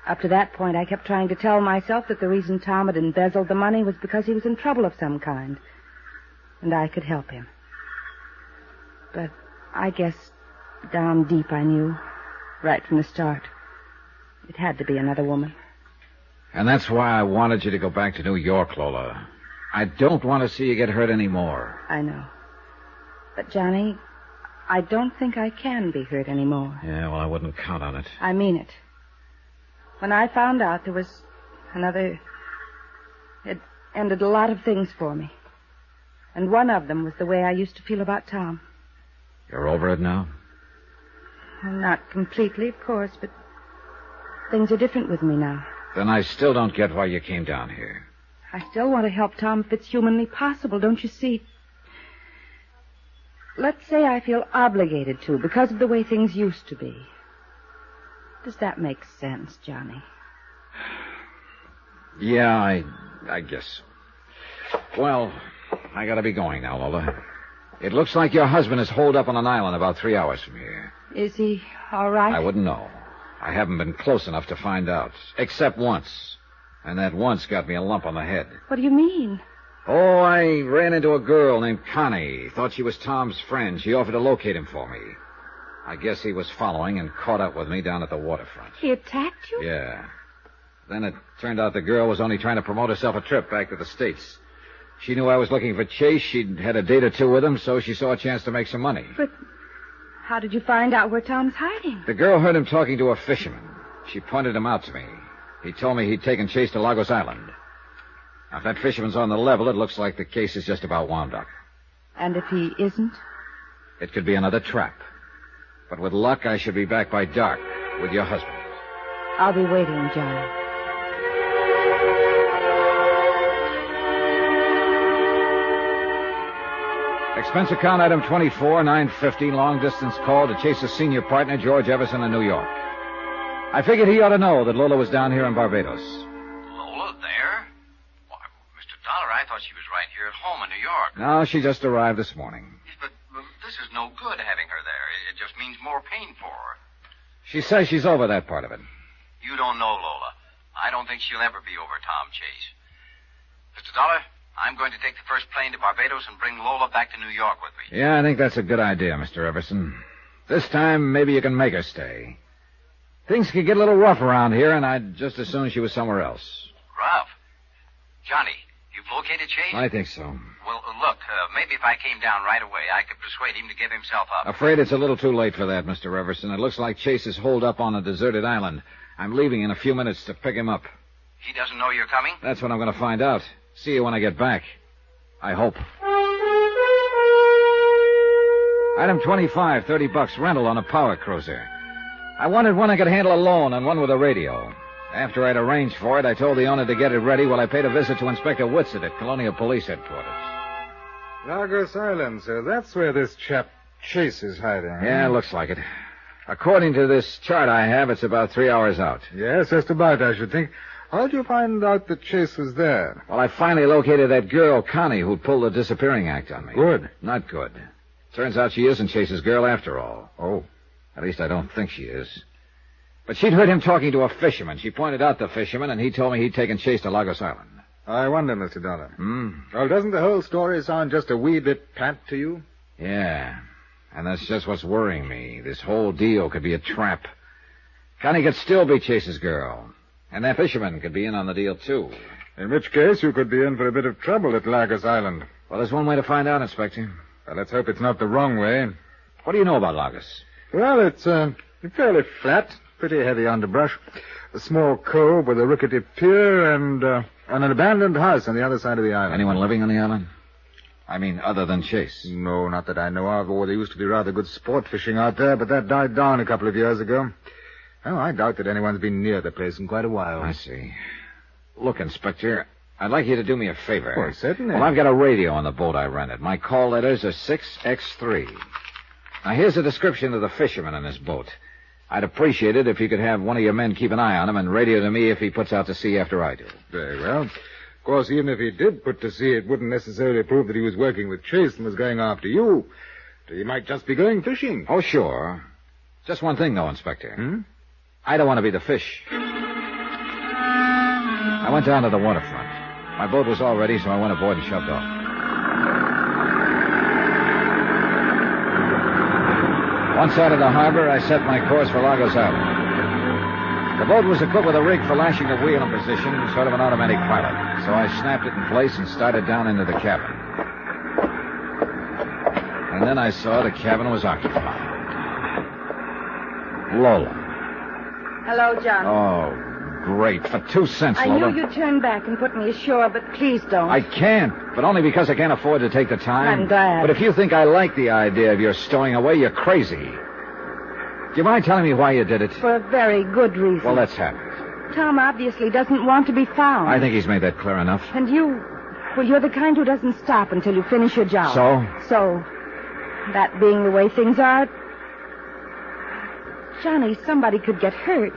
Up to that point, I kept trying to tell myself that the reason Tom had embezzled the money was because he was in trouble of some kind. And I could help him. But I guess down deep I knew, right from the start, it had to be another woman. And that's why I wanted you to go back to New York, Lola. I don't want to see you get hurt anymore. I know. But, Johnny, I don't think I can be hurt anymore. Yeah, well, I wouldn't count on it. I mean it. When I found out there was another... It ended a lot of things for me. And one of them was the way I used to feel about Tom. You're over it now? Well, not completely, of course, but things are different with me now. Then I still don't get why you came down here. I still want to help Tom if it's humanly possible, don't you see? Let's say I feel obligated to because of the way things used to be. Does that make sense, Johnny? Yeah, I guess so. Well, I gotta be going now, Lola. It looks like your husband is holed up on an island about 3 hours from here. Is he all right? I wouldn't know. I haven't been close enough to find out. Except once. And that once got me a lump on the head. What do you mean? Oh, I ran into a girl named Connie. Thought she was Tom's friend. She offered to locate him for me. I guess he was following and caught up with me down at the waterfront. He attacked you? Yeah. Then it turned out the girl was only trying to promote herself a trip back to the States. She knew I was looking for Chase. She'd had a date or two with him, so she saw a chance to make some money. But how did you find out where Tom's hiding? The girl heard him talking to a fisherman. She pointed him out to me. He told me he'd taken Chase to Lagos Island. Now, if that fisherman's on the level, it looks like the case is just about wound up. And if he isn't? It could be another trap. But with luck, I should be back by dark with your husband. I'll be waiting, Johnny. Expense account item 24, $9.50, long-distance call to Chase's senior partner, George Everson, in New York. I figured he ought to know that Lola was down here in Barbados. Lola there? Why, Mr. Dollar, I thought she was right here at home in New York. No, she just arrived this morning. But this is no good having her there. It just means more pain for her. She says she's over that part of it. You don't know Lola. I don't think she'll ever be over Tom Chase. Mr. Dollar, I'm going to take the first plane to Barbados and bring Lola back to New York with me. Yeah, I think that's a good idea, Mr. Everson. This time, maybe you can make her stay. Things could get a little rough around here, and I'd just as soon she was somewhere else. Rough? Johnny, you've located Chase? I think so. Well, look, maybe if I came down right away, I could persuade him to give himself up. Afraid it's a little too late for that, Mr. Everson. It looks like Chase is holed up on a deserted island. I'm leaving in a few minutes to pick him up. He doesn't know you're coming? That's what I'm going to find out. See you when I get back. I hope. Item 25, $30, rental on a power cruiser. I wanted one I could handle alone and one with a radio. After I'd arranged for it, I told the owner to get it ready while I paid a visit to Inspector Whitsett at Colonial Police Headquarters. Lagos Island, sir. That's where this chap Chase is hiding. Yeah, looks like it. According to this chart I have, it's about 3 hours out. Yes, just about, I should think. How'd you find out that Chase was there? Well, I finally located that girl, Connie, who'd pulled the disappearing act on me. Good. Not good. Turns out she isn't Chase's girl after all. Oh. At least I don't think she is. But she'd heard him talking to a fisherman. She pointed out the fisherman, and he told me he'd taken Chase to Lagos Island. I wonder, Mr. Dollar. Well, doesn't the whole story sound just a wee bit pat to you? Yeah. And that's just what's worrying me. This whole deal could be a trap. Connie could still be Chase's girl. And that fisherman could be in on the deal, too. In which case, you could be in for a bit of trouble at Lagos Island. Well, there's one way to find out, Inspector. Well, let's hope it's not the wrong way. What do you know about Lagos? Well, it's fairly flat, pretty heavy underbrush. A small cove with a rickety pier and an abandoned house on the other side of the island. Anyone living on the island? I mean, other than Chase? No, not that I know of. Oh, there used to be rather good sport fishing out there, but that died down a couple of years ago. Oh, I doubt that anyone's been near the place in quite a while. I see. Look, Inspector, I'd like you to do me a favor. Oh, certainly. Well, I've got a radio on the boat I rented. My call letters are 6X3. Now, here's a description of the fisherman in this boat. I'd appreciate it if you could have one of your men keep an eye on him and radio to me if he puts out to sea after I do. Very well. Of course, even if he did put to sea, it wouldn't necessarily prove that he was working with Chase and was going after you. He might just be going fishing. Oh, sure. Just one thing, though, Inspector. I don't want to be the fish. I went down to the waterfront. My boat was all ready, so I went aboard and shoved off. Once out of the harbor, I set my course for Lagos Island. The boat was equipped with a rig for lashing the wheel in position, sort of an automatic pilot. So I snapped it in place and started down into the cabin. And then I saw the cabin was occupied. Lola. Hello, John. Oh, great. For 2 cents, Lola. I knew you'd turn back and put me ashore, but please don't. I can't, but only because I can't afford to take the time. I'm glad. But if you think I like the idea of your stowing away, you're crazy. Do you mind telling me why you did it? For a very good reason. Well, let's have it. Tom obviously doesn't want to be found. I think he's made that clear enough. And you... Well, you're the kind who doesn't stop until you finish your job. So, that being the way things are... Johnny, somebody could get hurt.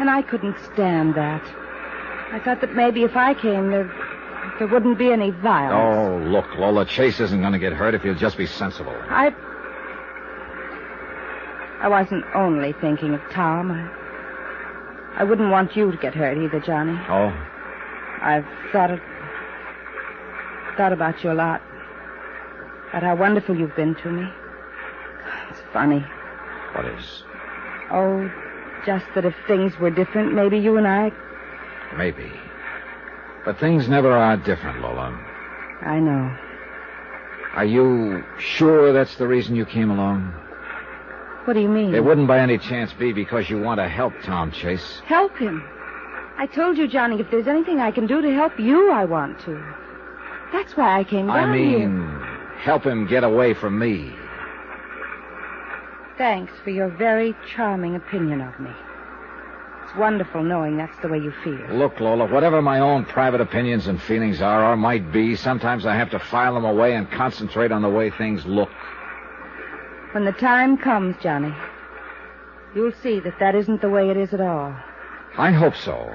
And I couldn't stand that. I thought that maybe if I came, there wouldn't be any violence. Oh, look, Lola, Chase isn't going to get hurt if you'll just be sensible. I wasn't only thinking of Tom. I wouldn't want you to get hurt either, Johnny. Oh? I've thought about you a lot. About how wonderful you've been to me. It's funny. What is? Oh, just that if things were different, maybe you and I... Maybe. But things never are different, Lola. I know. Are you sure that's the reason you came along? What do you mean? It wouldn't by any chance be because you want to help Tom Chase. Help him? I told you, Johnny, if there's anything I can do to help you, I want to. That's why I came down here. Help him get away from me. Thanks for your very charming opinion of me. It's wonderful knowing that's the way you feel. Look, Lola, whatever my own private opinions and feelings are or might be, sometimes I have to file them away and concentrate on the way things look. When the time comes, Johnny, you'll see that isn't the way it is at all. I hope so,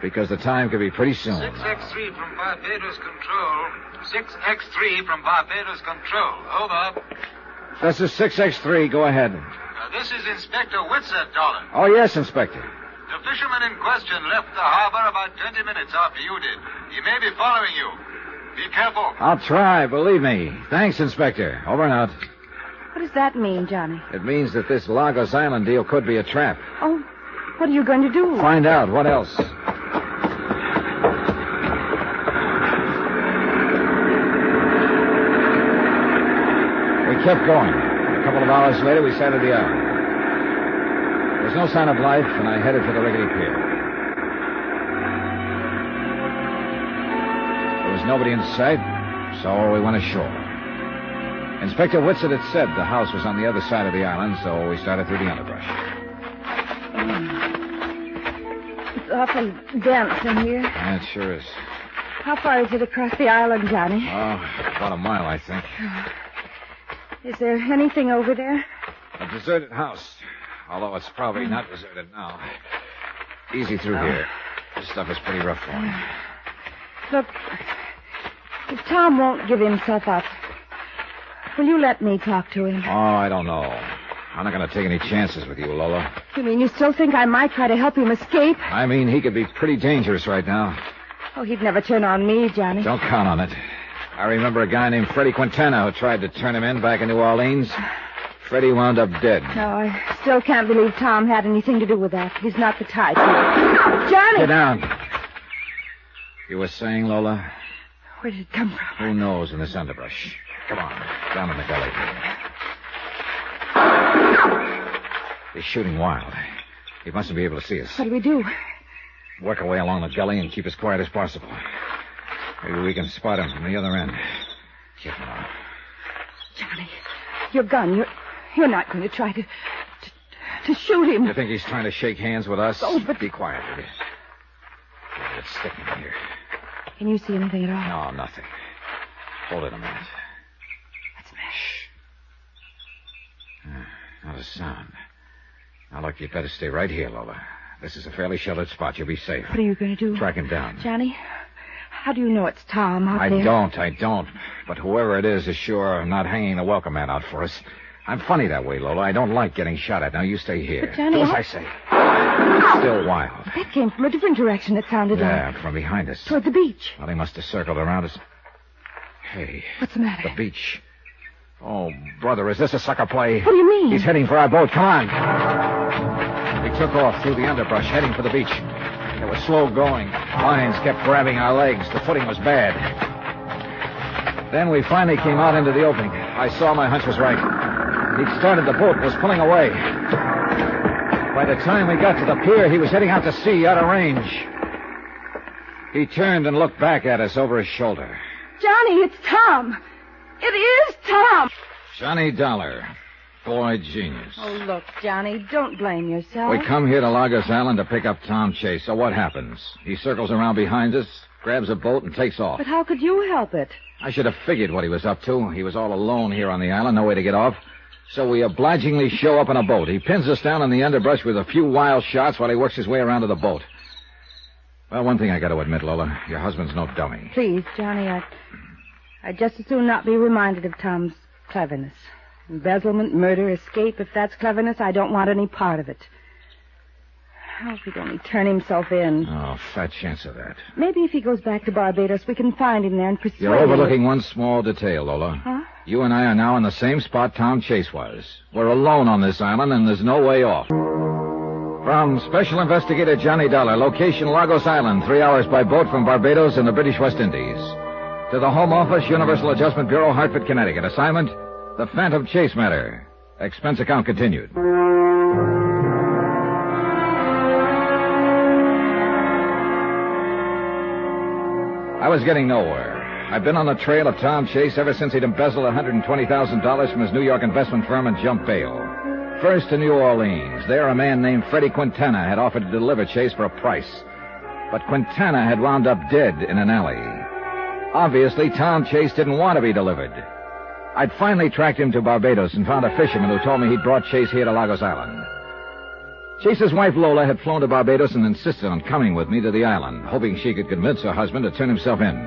because the time could be pretty soon. 6X3 from Barbados Control. 6X3 from Barbados Control. Over. This is 6X3. Go ahead. This is Inspector Whitsett, Dollar. Oh, yes, Inspector. The fisherman in question left the harbor about 20 minutes after you did. He may be following you. Be careful. I'll try, believe me. Thanks, Inspector. Over and out. What does that mean, Johnny? It means that this Lagos Island deal could be a trap. Oh, what are you going to do? Find out. What else? We kept going. A couple of hours later, we sighted the island. There was no sign of life, and I headed for the rickety pier. There was nobody in sight, so we went ashore. Inspector Whitsett had said the house was on the other side of the island, so we started through the underbrush. It's awful dense in here. Yeah, it sure is. How far is it across the island, Johnny? Oh, about a mile, I think. Is there anything over there? A deserted house, although it's probably not deserted now. Easy through here. This stuff is pretty rough for me. Look, if Tom won't give himself up, will you let me talk to him? Oh, I don't know. I'm not going to take any chances with you, Lola. You mean you still think I might try to help him escape? I mean, he could be pretty dangerous right now. Oh, he'd never turn on me, Johnny. Don't count on it. I remember a guy named Freddie Quintana who tried to turn him in back in New Orleans. Freddie wound up dead. No, I still can't believe Tom had anything to do with that. He's not the type. Johnny! Get down. You were saying, Lola? Where did it come from? Who knows in this underbrush? Come on, down in the gully. He's shooting wild. He mustn't be able to see us. What do we do? Work our way along the gully and keep as quiet as possible. Maybe we can spot him from the other end. Get on. Johnny, your gun. You're not going to try to shoot him. You think he's trying to shake hands with us? Oh, but... Be quiet, will you? It's sticking here. Can you see anything at all? No, nothing. Hold it a minute. What's the matter? Not a sound. Now, look, you'd better stay right here, Lola. This is a fairly sheltered spot. You'll be safe. What are you going to do? Track him down. Johnny, how do you know it's Tom out there? I don't. But whoever it is sure not hanging the welcome mat out for us. I'm funny that way, Lola. I don't like getting shot at. Now, you stay here. But Johnny, do as I say. Still wild. That came from a different direction, it sounded like. Yeah, from behind us. Toward the beach. Well, he must have circled around us. Hey. What's the matter? The beach. Oh, brother, is this a sucker play? What do you mean? He's heading for our boat. Come on. We took off through the underbrush, heading for the beach. It was slow going. Lines kept grabbing our legs. The footing was bad. Then we finally came out into the opening. I saw my hunch was right. He'd started the boat and was pulling away. By the time we got to the pier, he was heading out to sea, out of range. He turned and looked back at us over his shoulder. Johnny, it's Tom. It is Tom. Johnny Dollar. Boy, genius. Oh, look, Johnny, don't blame yourself. We come here to Lagos Island to pick up Tom Chase. So what happens? He circles around behind us, grabs a boat, and takes off. But how could you help it? I should have figured what he was up to. He was all alone here on the island, no way to get off. So we obligingly show up in a boat. He pins us down in the underbrush with a few wild shots while he works his way around to the boat. Well, one thing I got to admit, Lola. Your husband's no dummy. Please, Johnny, I'd just as soon not be reminded of Tom's cleverness. Embezzlement, murder, escape. If that's cleverness, I don't want any part of it. Oh, if he'd only turn himself in. Oh, fat chance of that. Maybe if he goes back to Barbados, we can find him there and persuade You're overlooking one small detail, Lola. Huh? You and I are now in the same spot Tom Chase was. We're alone on this island, and there's no way off. From Special Investigator Johnny Dollar, location Lagos Island, 3 hours by boat from Barbados in the British West Indies. To the Home Office, Universal Adjustment Bureau, Hartford, Connecticut. Assignment, the Phantom Chase matter. Expense account continued. I was getting nowhere. I've been on the trail of Tom Chase ever since he'd embezzled $120,000 from his New York investment firm and jumped bail. First to New Orleans. There, a man named Freddie Quintana had offered to deliver Chase for a price. But Quintana had wound up dead in an alley. Obviously, Tom Chase didn't want to be delivered. I'd finally tracked him to Barbados and found a fisherman who told me he'd brought Chase here to Lagos Island. Chase's wife, Lola, had flown to Barbados and insisted on coming with me to the island, hoping she could convince her husband to turn himself in.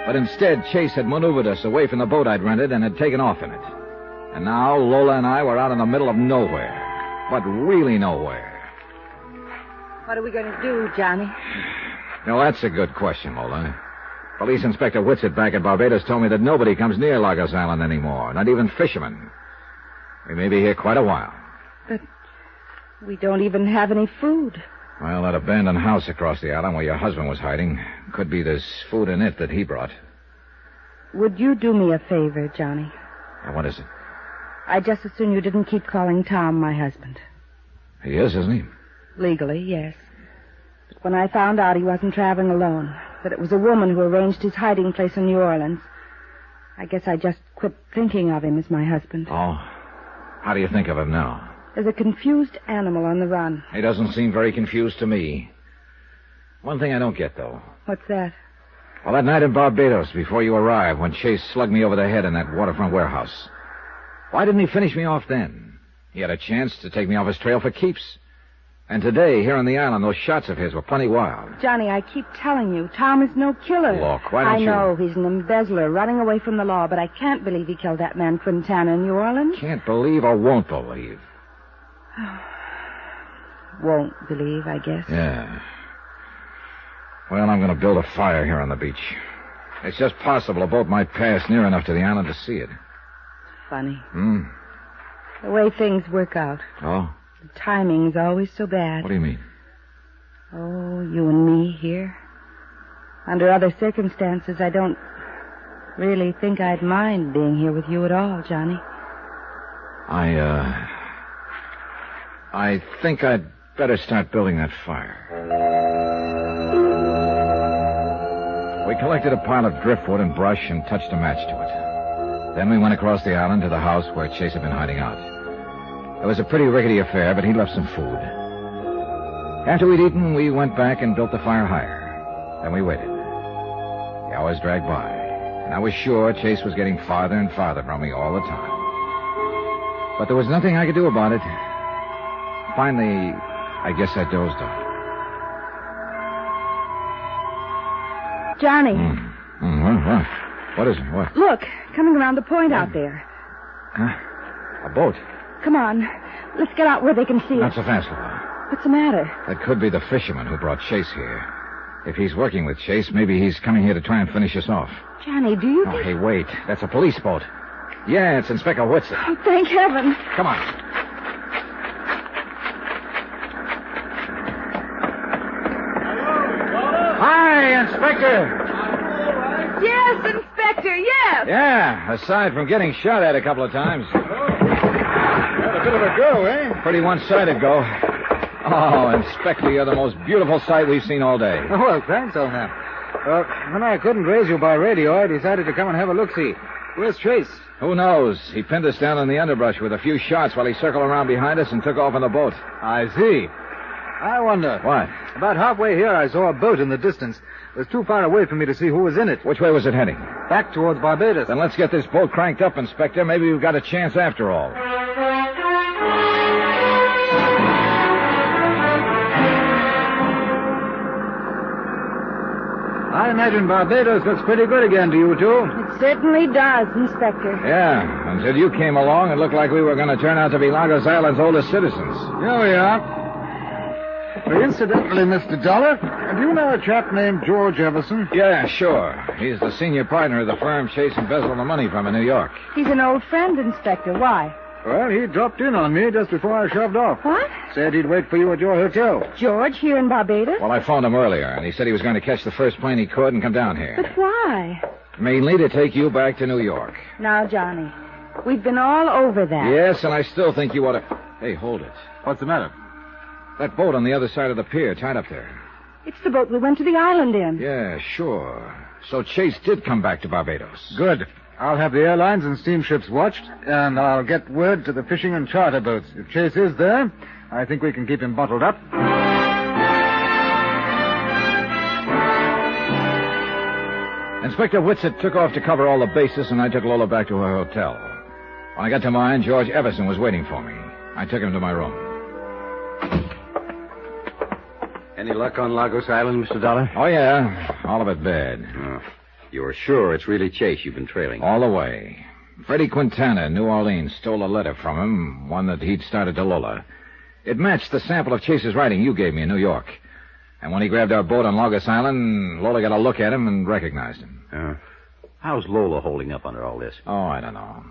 But instead, Chase had maneuvered us away from the boat I'd rented and had taken off in it. And now Lola and I were out in the middle of nowhere. But really nowhere. What are we going to do, Johnny? Now, that's a good question, Lola. Police Inspector Whitsett back at Barbados told me that nobody comes near Lagos Island anymore, not even fishermen. We may be here quite a while. But we don't even have any food. Well, that abandoned house across the island where your husband was hiding, could be there's food in it that he brought. Would you do me a favor, Johnny? Now, what is it? I'd just as soon you didn't keep calling Tom my husband. He is, isn't he? Legally, yes. But when I found out he wasn't traveling alone, that it was a woman who arranged his hiding place in New Orleans, I guess I just quit thinking of him as my husband. Oh. How do you think of him now? As a confused animal on the run. He doesn't seem very confused to me. One thing I don't get, though. What's that? Well, that night in Barbados, before you arrived, when Chase slugged me over the head in that waterfront warehouse, why didn't he finish me off then? He had a chance to take me off his trail for keeps. And today, here on the island, those shots of his were plenty wild. Johnny, I keep telling you, Tom is no killer. Look, why don't you... I know he's an embezzler running away from the law, but I can't believe he killed that man Quintana in New Orleans. Can't believe or won't believe. Won't believe, I guess. Yeah. Well, I'm going to build a fire here on the beach. It's just possible a boat might pass near enough to the island to see it. Funny. Hmm? The way things work out. Oh? The timing's always so bad. What do you mean? Oh, you and me here. Under other circumstances, I don't really think I'd mind being here with you at all, Johnny. I think I'd better start building that fire. We collected a pile of driftwood and brush and touched a match to it. Then we went across the island to the house where Chase had been hiding out. It was a pretty rickety affair, but he left some food. After we'd eaten, we went back and built the fire higher. Then we waited. The hours dragged by, and I was sure Chase was getting farther and farther from me all the time. But there was nothing I could do about it. Finally, I guess I dozed off. Johnny. What is it? What? Look, coming around the point out there. Huh? A boat. Come on. Let's get out where they can see Not us. so fast, Lola. What's the matter? That could be the fisherman who brought Chase here. If he's working with Chase, maybe he's coming here to try and finish us off. Johnny, do you Oh, think... hey, wait. That's a police boat. Yeah, it's Inspector Whitson. Oh, thank heaven. Come on. Hi, Inspector. Yes, Inspector, yes. Yeah, aside from getting shot at a couple of times. Had a bit of a go, eh? Pretty one-sided go. Oh, Inspector, you're the most beautiful sight we've seen all day. Oh, well, thanks, old man. When I couldn't raise you by radio, I decided to come and have a look-see. Where's Chase? Who knows? He pinned us down in the underbrush with a few shots while he circled around behind us and took off in the boat. I see. I wonder. What? About halfway here, I saw a boat in the distance. It was too far away for me to see who was in it. Which way was it heading? Back towards Barbados. Then let's get this boat cranked up, Inspector. Maybe we've got a chance after all. I imagine Barbados looks pretty good again to you two. It certainly does, Inspector. Yeah, until you came along, it looked like we were going to turn out to be Lagos Island's oldest citizens. Here we are. Well, incidentally, Mr. Dollar, do you know a chap named George Everson? Yeah, sure. He's the senior partner of the firm Chase embezzled the money from in New York. He's an old friend, Inspector. Why? Well, he dropped in on me just before I shoved off. What? Said he'd wait for you at your hotel. George here in Barbados? Well, I phoned him earlier, and he said he was going to catch the first plane he could and come down here. But why? Mainly to take you back to New York. Now, Johnny, we've been all over that. Yes, and I still think you ought to... Hey, hold it. What's the matter? That boat on the other side of the pier, tied up there. It's the boat we went to the island in. Yeah, sure. So Chase did come back to Barbados. Good. I'll have the airlines and steamships watched, and I'll get word to the fishing and charter boats. If Chase is there, I think we can keep him bottled up. Inspector Whitsett took off to cover all the bases, and I took Lola back to her hotel. When I got to mine, George Everson was waiting for me. I took him to my room. Any luck on Lagos Island, Mr. Dollar? Oh, yeah. All of it bad. You're sure it's really Chase you've been trailing? All the way. Freddie Quintana in New Orleans stole a letter from him, one that he'd started to Lola. It matched the sample of Chase's writing you gave me in New York. And when he grabbed our boat on Lagos Island, Lola got a look at him and recognized him. How's Lola holding up under all this? Oh, I don't know.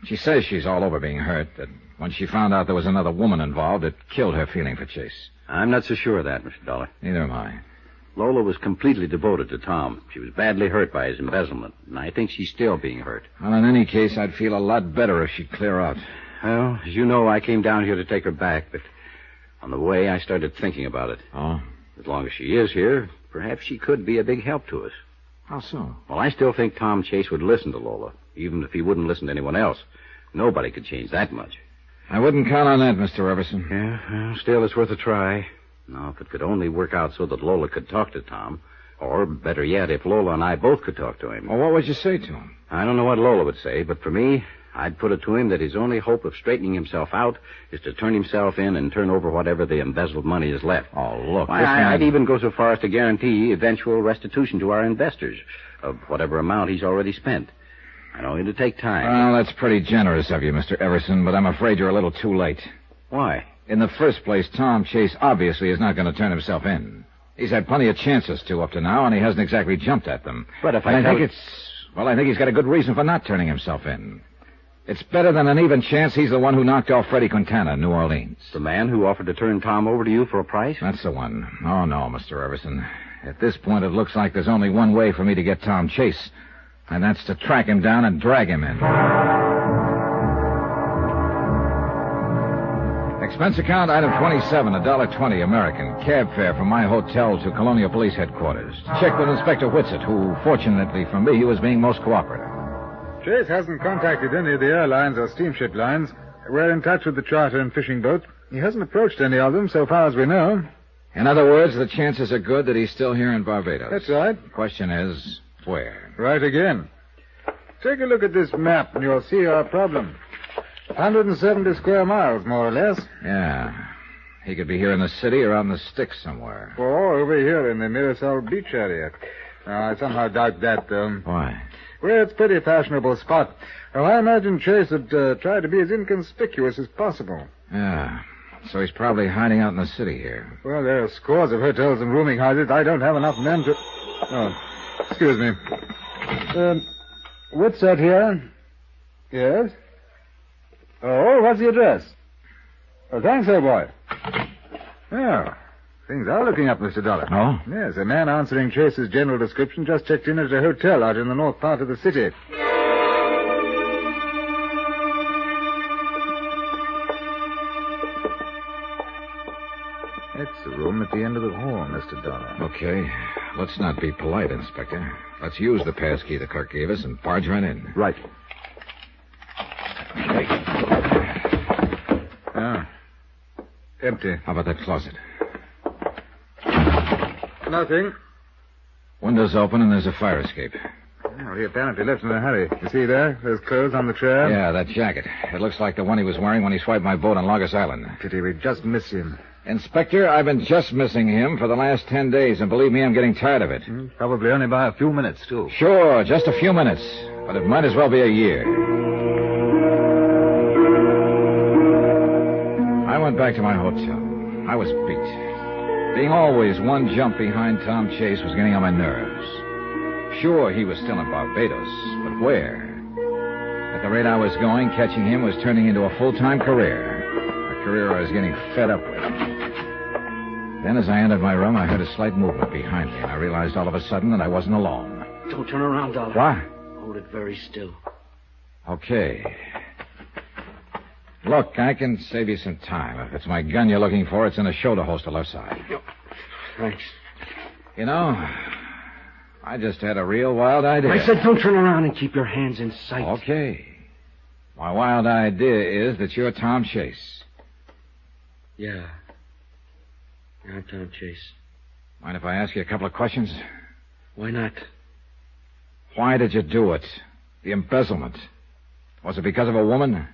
She says she's all over being hurt, that when she found out there was another woman involved, it killed her feeling for Chase. I'm not so sure of that, Mr. Dollar. Neither am I. Lola was completely devoted to Tom. She was badly hurt by his embezzlement, and I think she's still being hurt. Well, in any case, I'd feel a lot better if she'd clear out. Well, as you know, I came down here to take her back, but on the way, I started thinking about it. Oh? As long as she is here, perhaps she could be a big help to us. How so? Well, I still think Tom Chase would listen to Lola, even if he wouldn't listen to anyone else. Nobody could change that much. I wouldn't count on that, Mr. Everson. Yeah, well, still, it's worth a try. Now, if it could only work out so that Lola could talk to Tom, or, better yet, if Lola and I both could talk to him. Well, what would you say to him? I don't know what Lola would say, but for me, I'd put it to him that his only hope of straightening himself out is to turn himself in and turn over whatever the embezzled money is left. Oh, look. I'd even go so far as to guarantee eventual restitution to our investors of whatever amount he's already spent. I know it'll take time. Well, that's pretty generous of you, Mr. Everson, but I'm afraid you're a little too late. Why? In the first place, Tom Chase obviously is not going to turn himself in. He's had plenty of chances to up to now, and he hasn't exactly jumped at them. But if I think I think he's got a good reason for not turning himself in. It's better than an even chance he's the one who knocked off Freddie Quintana in New Orleans. The man who offered to turn Tom over to you for a price? That's the one. Oh, no, Mr. Everson. At this point, it looks like there's only one way for me to get Tom Chase, and that's to track him down and drag him in. Expense account, item 27, $1.20 American. Cab fare from my hotel to Colonial Police Headquarters. Check with Inspector Whitsett, who, fortunately for me, was being most cooperative. Chase hasn't contacted any of the airlines or steamship lines. We're in touch with the charter and fishing boats. He hasn't approached any of them so far as we know. In other words, the chances are good that he's still here in Barbados. That's right. The question is, where? Right again. Take a look at this map and you'll see our problem. 170 square miles, more or less. Yeah. He could be here in the city or out in the sticks somewhere. Or over here in the Mirasol Beach area. I somehow doubt that, though. Why? Well, it's a pretty fashionable spot. Well, I imagine Chase would try to be as inconspicuous as possible. Yeah. So he's probably hiding out in the city here. Well, there are scores of hotels and rooming houses. I don't have enough men to... Oh, excuse me. What's that here? Yes? Oh, what's the address? Oh, thanks, old boy. Yeah. Things are looking up, Mr. Dollar. Oh? Yes, a man answering Chase's general description just checked in at a hotel out in the north part of the city. It's the room at the end of the hall, Mr. Dollar. Okay. Let's not be polite, Inspector. Let's use the passkey the clerk gave us and barge right in. Right. Ah. Empty. How about that closet? Nothing. Window's open and there's a fire escape. Well, he apparently left in a hurry. You see there? There's clothes on the chair. Yeah, that jacket. It looks like the one he was wearing when he swiped my boat on Logos Island. Pity we just missed him. Inspector, I've been just missing him for the last 10 days, and believe me, I'm getting tired of it. Probably only by a few minutes, too. Sure, just a few minutes. But it might as well be a year. I went back to my hotel. I was beat. Being always one jump behind Tom Chase was getting on my nerves. Sure, he was still in Barbados, but where? At the rate I was going, catching him was turning into a full-time career. A career I was getting fed up with. Then as I entered my room, I heard a slight movement behind me, and I realized all of a sudden that I wasn't alone. Don't turn around, Dollar. What? Hold it very still. Okay. Look, I can save you some time. If it's my gun you're looking for, it's in the shoulder holster left side. Thanks. You know, I just had a real wild idea. I said don't turn around and keep your hands in sight. Okay. My wild idea is that you're Tom Chase. Yeah. I'm Tom Chase. Mind if I ask you a couple of questions? Why not? Why did you do it? The embezzlement. Was it because of a woman?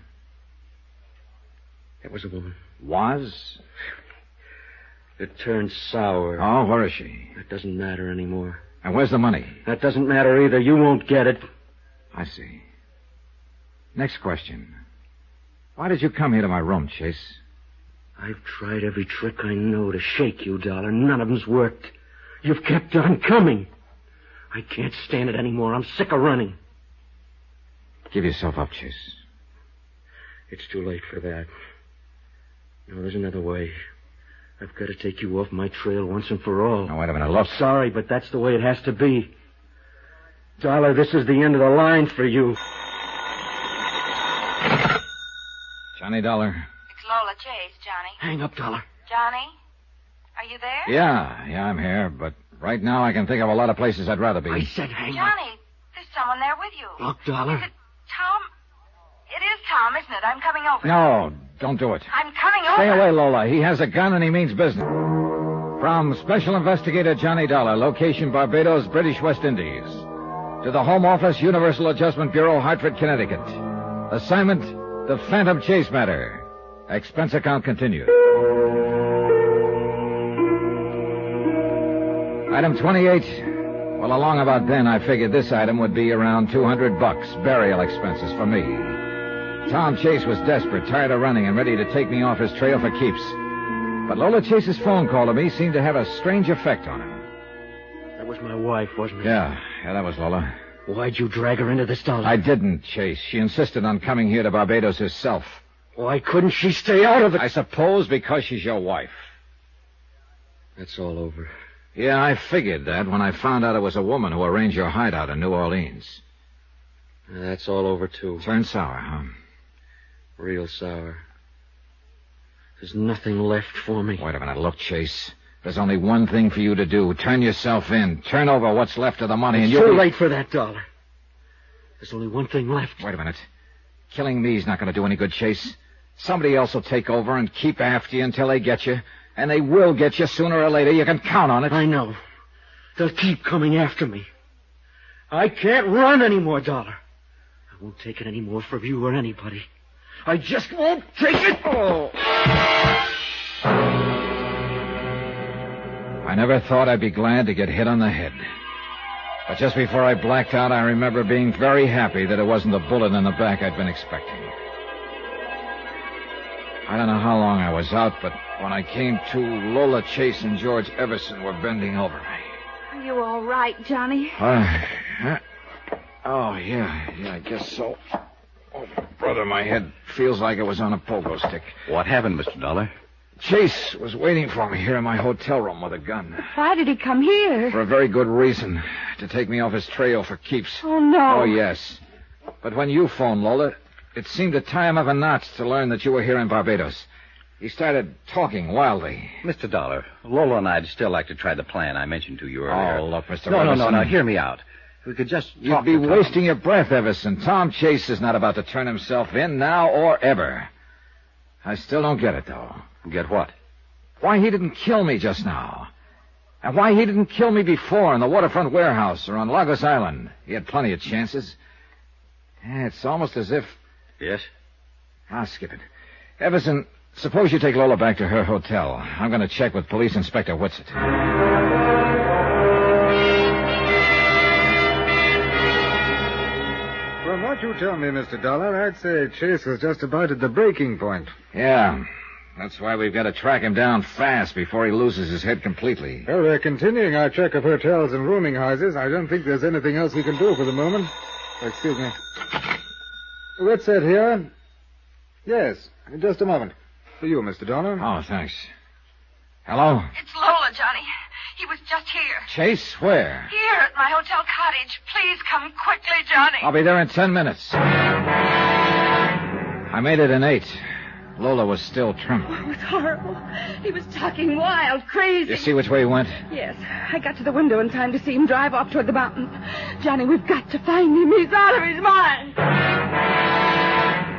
It was a woman. Was? It turned sour. Oh, where is she? That doesn't matter anymore. And where's the money? That doesn't matter either. You won't get it. I see. Next question. Why did you come here to my room, Chase? I've tried every trick I know to shake you, Dollar. None of them's worked. You've kept on coming. I can't stand it anymore. I'm sick of running. Give yourself up, Chase. It's too late for that. No, there's another way. I've got to take you off my trail once and for all. Now, wait a minute. Look. I'm sorry, but that's the way it has to be. Dollar, this is the end of the line for you. Johnny Dollar. It's Lola Chase, Johnny. Hang up, Dollar. Johnny? Are you there? Yeah, I'm here, but right now I can think of a lot of places I'd rather be. I said hang up. Johnny, there's someone there with you. Look, Dollar. Is it Tom? It is Tom, isn't it? I'm coming over. No, don't do it. I'm coming over. Stay away, Lola. He has a gun and he means business. From Special Investigator Johnny Dollar, location Barbados, British West Indies, to the Home Office, Universal Adjustment Bureau, Hartford, Connecticut. Assignment, the Phantom Chase matter. Expense account continued. Item 28. Well, along about then, I figured this item would be around $200, burial expenses for me. Tom Chase was desperate, tired of running, and ready to take me off his trail for keeps. But Lola Chase's phone call to me seemed to have a strange effect on him. That was my wife, wasn't it? Yeah, that was Lola. Why'd you drag her into this, Dollar? I didn't, Chase. She insisted on coming here to Barbados herself. Why couldn't she stay out of it? I suppose because she's your wife. That's all over. Yeah, I figured that when I found out it was a woman who arranged your hideout in New Orleans. That's all over, too. Turned sour, huh? Real sour. There's nothing left for me. Wait a minute. Look, Chase. There's only one thing for you to do. Turn yourself in. Turn over what's left of the money, and you'll... It's too late for that, Dollar. There's only one thing left. Wait a minute. Killing me's not going to do any good, Chase. Somebody else will take over and keep after you until they get you. And they will get you sooner or later. You can count on it. I know. They'll keep coming after me. I can't run anymore, Dollar. I won't take it anymore from you or anybody. I just won't take it. Oh. I never thought I'd be glad to get hit on the head. But just before I blacked out, I remember being very happy that it wasn't the bullet in the back I'd been expecting. I don't know how long I was out, but when I came to, Lola Chase and George Everson were bending over me. Are you all right, Johnny? Yeah, I guess so. Oh, brother, my head feels like it was on a pogo stick. What happened, Mr. Dollar? Chase was waiting for me here in my hotel room with a gun. Why did he come here? For a very good reason. To take me off his trail for keeps. Oh, no. Oh, yes. But when you phoned, Lola, it seemed to tie him up a notch to learn that you were here in Barbados. He started talking wildly. Mr. Dollar, Lola and I'd still like to try the plan I mentioned to you earlier. Oh, look, Mr. No, Everson. no, hear me out. We could just You'd be wasting your breath, Everson. Tom Chase is not about to turn himself in now or ever. I still don't get it, though. Get what? Why he didn't kill me just now. And why he didn't kill me before in the waterfront warehouse or on Lagos Island. He had plenty of chances. Yeah, it's almost as if... Yes? I'll skip it. Everson, suppose you take Lola back to her hotel. I'm going to check with Police Inspector Whitsett. From what you tell me, Mr. Dollar, I'd say Chase was just about at the breaking point. Yeah. That's why we've got to track him down fast before he loses his head completely. Well, we're continuing our check of hotels and rooming houses. I don't think there's anything else we can do for the moment. Excuse me. Whitsett here. Yes, in just a moment. For you, Mr. Dollar. Oh, thanks. Hello? It's Lola, Johnny. He was just here. Chase, where? Here at my hotel cottage. Please come quickly, Johnny. I'll be there in 10 minutes. I made it in 8. Lola was still trembling. Oh, it was horrible. He was talking wild, crazy. You see which way he went? Yes. I got to the window in time to see him drive off toward the mountain. Johnny, we've got to find him. He's out of his mind.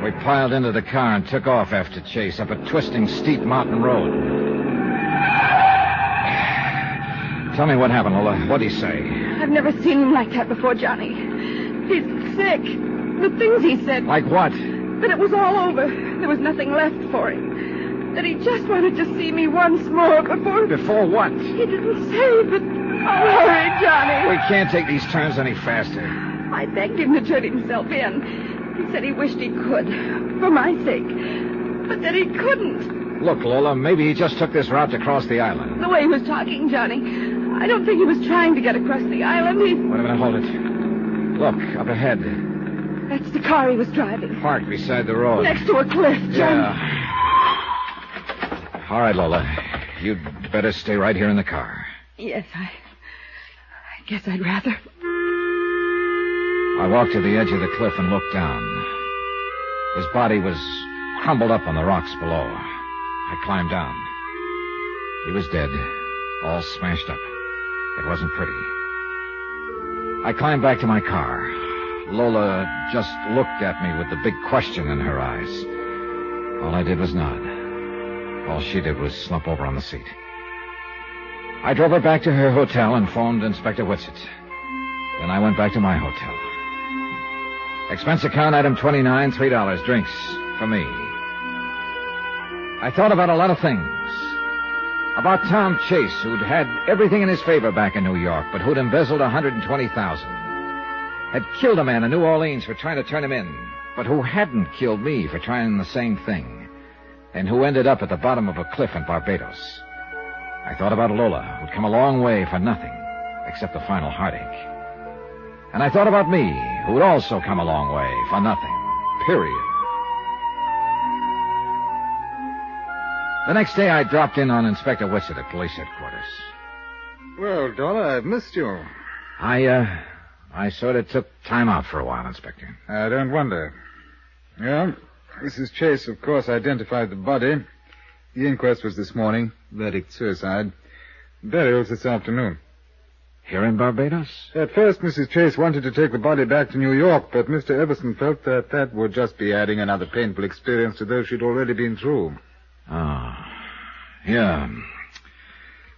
We piled into the car and took off after Chase up a twisting, steep mountain road. Tell me what happened, Lola. What'd he say? I've never seen him like that before, Johnny. He's sick. The things he said. Like what? That it was all over. There was nothing left for him. That he just wanted to see me once more before... Before what? He didn't say, but... Oh, hurry, Johnny. We can't take these turns any faster. I begged him to turn himself in. He said he wished he could, for my sake. But that he couldn't. Look, Lola, maybe he just took this route to cross the island. The way he was talking, Johnny, I don't think he was trying to get across the island. Wait a minute, hold it. Look, up ahead. That's the car he was driving. Parked beside the road. Next to a cliff, Johnny. Yeah. All right, Lola. You'd better stay right here in the car. Yes, I guess I'd rather. I walked to the edge of the cliff and looked down. His body was crumbled up on the rocks below. I climbed down. He was dead, all smashed up. It wasn't pretty. I climbed back to my car. Lola just looked at me with the big question in her eyes. All I did was nod. All she did was slump over on the seat. I drove her back to her hotel and phoned Inspector Whitsett. Then I went back to my hotel. Expense account, item 29, $3. Drinks for me. I thought about a lot of things. About Tom Chase, who'd had everything in his favor back in New York, but who'd embezzled $120,000. Had killed a man in New Orleans for trying to turn him in, but who hadn't killed me for trying the same thing, and who ended up at the bottom of a cliff in Barbados. I thought about Lola, who'd come a long way for nothing, except the final heartache. And I thought about me, who'd also come a long way for nothing, period. The next day, I dropped in on Inspector Whitsett at police headquarters. Well, Dollar, I've missed you. I sort of took time out for a while, Inspector. I don't wonder. Yeah, Mrs. Chase, of course, identified the body. The inquest was this morning. Verdict suicide. Burials this afternoon. Here in Barbados? At first, Mrs. Chase wanted to take the body back to New York, but Mr. Everson felt that would just be adding another painful experience to those she'd already been through. Oh, yeah.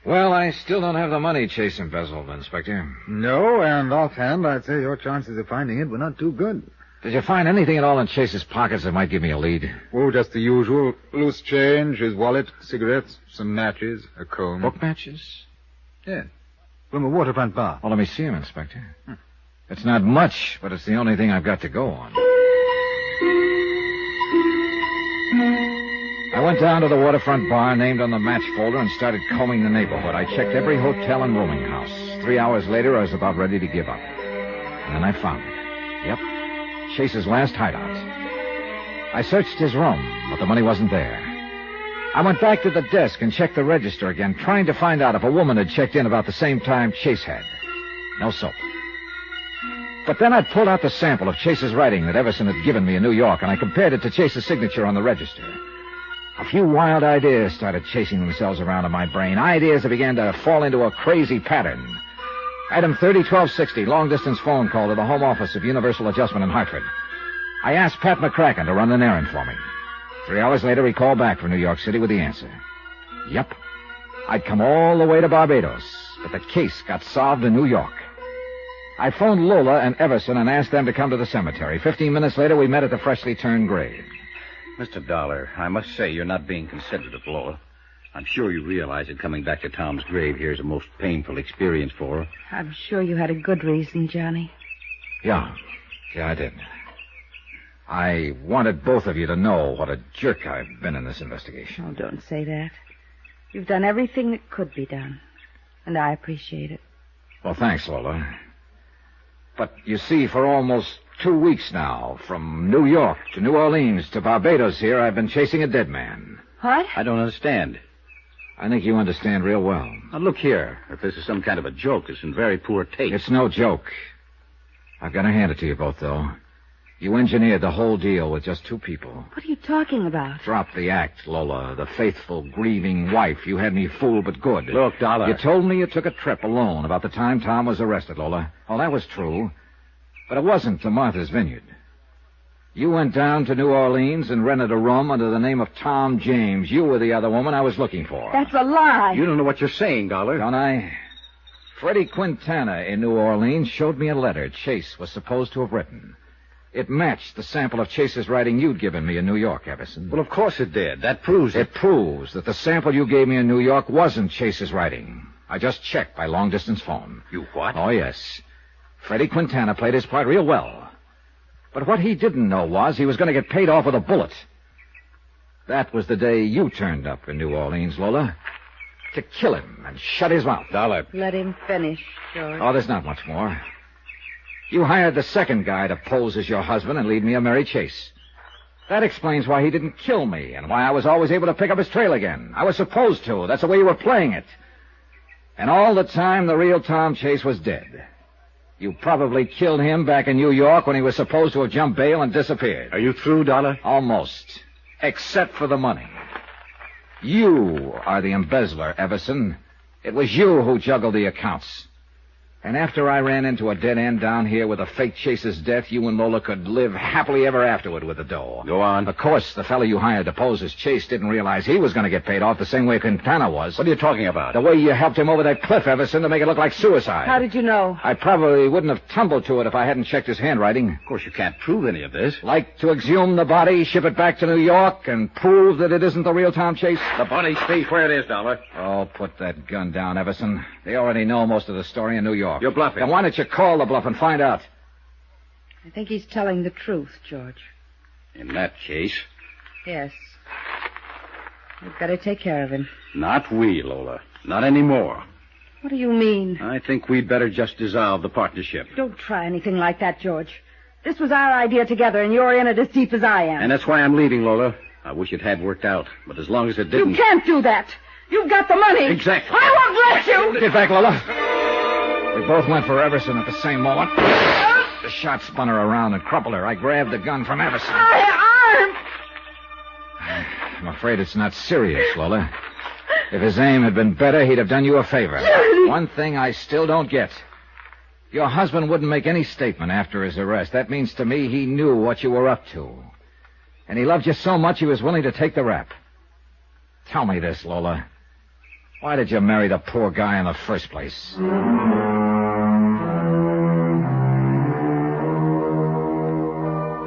Well, I still don't have the money Chase embezzled, Inspector. No, and offhand, I'd say your chances of finding it were not too good. Did you find anything at all in Chase's pockets that might give me a lead? Oh, just the usual. Loose change, his wallet, cigarettes, some matches, a comb. Book matches? Yeah. From a waterfront bar. Well, let me see him, Inspector. It's not much, but it's the only thing I've got to go on. I went down to the waterfront bar named on the match folder and started combing the neighborhood. I checked every hotel and rooming house. 3 hours later, I was about ready to give up. And then I found it. Yep. Chase's last hideout. I searched his room, but the money wasn't there. I went back to the desk and checked the register again, trying to find out if a woman had checked in about the same time Chase had. No soap. But then I pulled out the sample of Chase's writing that Everson had given me in New York, and I compared it to Chase's signature on the register. A few wild ideas started chasing themselves around in my brain, ideas that began to fall into a crazy pattern. Item 30-1260, long-distance phone call to the home office of Universal Adjustment in Hartford. I asked Pat McCracken to run an errand for me. 3 hours later, he called back from New York City with the answer. Yep. I'd come all the way to Barbados, but the case got solved in New York. I phoned Lola and Everson and asked them to come to the cemetery. 15 minutes later, we met at the freshly turned grave. Mr. Dollar, I must say you're not being considerate of Lola. I'm sure you realize that coming back to Tom's grave here is a most painful experience for her. I'm sure you had a good reason, Johnny. Yeah, I did. I wanted both of you to know what a jerk I've been in this investigation. Oh, don't say that. You've done everything that could be done, and I appreciate it. Well, thanks, Lola. But you see, for almost 2 weeks now, from New York to New Orleans to Barbados here, I've been chasing a dead man. What? I don't understand. I think you understand real well. Now, look here. If this is some kind of a joke, it's in very poor taste. It's no joke. I've got to hand it to you both, though. You engineered the whole deal with just 2 people. What are you talking about? Drop the act, Lola. The faithful, grieving wife. You had me fooled but good. Look, Dollar. You told me you took a trip alone about the time Tom was arrested, Lola. Well, that was true. But it wasn't to Martha's Vineyard. You went down to New Orleans and rented a room under the name of Tom James. You were the other woman I was looking for. That's a lie. You don't know what you're saying, Dollar. Don't I? Freddie Quintana in New Orleans showed me a letter Chase was supposed to have written. It matched the sample of Chase's writing you'd given me in New York, Everson. Well, of course it did. That proves it. It proves that the sample you gave me in New York wasn't Chase's writing. I just checked by long-distance phone. You what? Oh, yes. Freddie Quintana played his part real well. But what he didn't know was he was going to get paid off with a bullet. That was the day you turned up in New Orleans, Lola. To kill him and shut his mouth. Dollar. Let him finish, George. Oh, there's not much more. You hired the second guy to pose as your husband and lead me a merry chase. That explains why he didn't kill me and why I was always able to pick up his trail again. I was supposed to. That's the way you were playing it. And all the time, the real Tom Chase was dead. You probably killed him back in New York when he was supposed to have jumped bail and disappeared. Are you through, Dollar? Almost. Except for the money. You are the embezzler, Everson. It was you who juggled the accounts. And after I ran into a dead end down here with a fake chaser's death, you and Lola could live happily ever afterward with the dough. Go on. Of course, the fellow you hired to pose as Chase didn't realize he was going to get paid off the same way Quintana was. What are you talking about? The way you helped him over that cliff, Everson, to make it look like suicide. How did you know? I probably wouldn't have tumbled to it if I hadn't checked his handwriting. Of course, you can't prove any of this. Like to exhume the body, ship it back to New York, and prove that it isn't the real Tom Chase? The body stays where it is, Dollar. Oh, put that gun down, Everson. They already know most of the story in New York. You're bluffing. Then why don't you call the bluff and find out? I think he's telling the truth, George. In that case, Yes. We've got to take care of him. not we, Lola. Not anymore. What do you mean? I think we'd better just dissolve the partnership. Don't try anything like that, George. This was our idea together, and you're in it as deep as I am. And that's why I'm leaving, Lola. I wish it had worked out, but as long as it didn't... You can't do that. You've got the money. Exactly. I won't let you. Get back, Lola. We both went for Everson at the same moment. The shot spun her around and crumpled her. I grabbed the gun from Everson. My arm. I'm afraid it's not serious, Lola. If his aim had been better, he'd have done you a favor. One thing I still don't get. Your husband wouldn't make any statement after his arrest. That means to me he knew what you were up to. And he loved you so much he was willing to take the rap. Tell me this, Lola. Why did you marry the poor guy in the first place?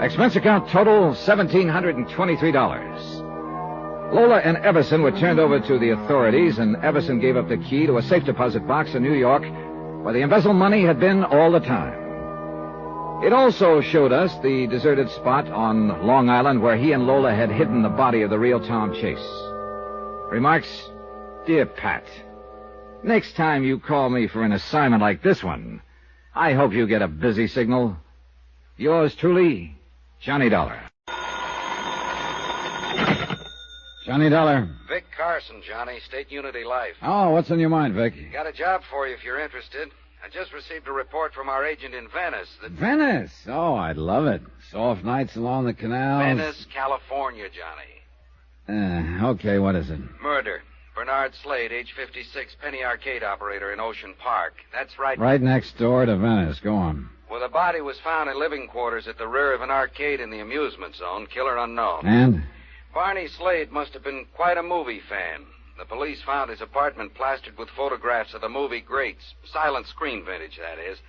Expense account total, $1,723. Lola and Everson were turned over to the authorities, and Everson gave up the key to a safe deposit box in New York where the embezzled money had been all the time. It also showed us the deserted spot on Long Island where he and Lola had hidden the body of the real Tom Chase. Remarks, Dear Pat, next time you call me for an assignment like this one, I hope you get a busy signal. Yours truly, Johnny Dollar. Johnny Dollar. Vic Carson, Johnny, State Unity Life. Oh, what's on your mind, Vic? Got a job for you if you're interested. I just received a report from our agent in Venice that... Venice? Oh, I'd love it. Soft nights along the canals. Venice, California, Johnny. Okay, what is it? Murder. Bernard Slade, age 56, penny arcade operator in Ocean Park. That's right. Right next door to Venice. Go on. Well, the body was found in living quarters at the rear of an arcade in the amusement zone. Killer unknown. And? Barney Slade must have been quite a movie fan. The police found his apartment plastered with photographs of the movie greats. Silent screen vintage, that is.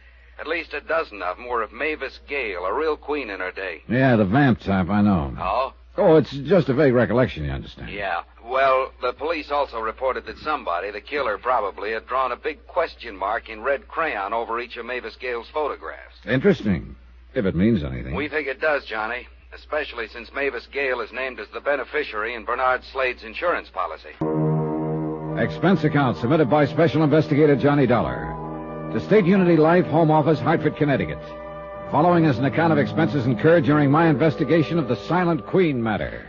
At least a dozen of them were of Mavis Gale, a real queen in her day. Yeah, the vamp type, I know. Oh? Oh, it's just a vague recollection, you understand. Yeah. Well, the police also reported that somebody, the killer probably, had drawn a big question mark in red crayon over each of Mavis Gale's photographs. Interesting. If it means anything. We think it does, Johnny. Especially since Mavis Gale is named as the beneficiary in Bernard Slade's insurance policy. Expense account submitted by Special Investigator Johnny Dollar to State Unity Life, Home Office, Hartford, Connecticut. Following is an account of expenses incurred during my investigation of the Silent Queen matter.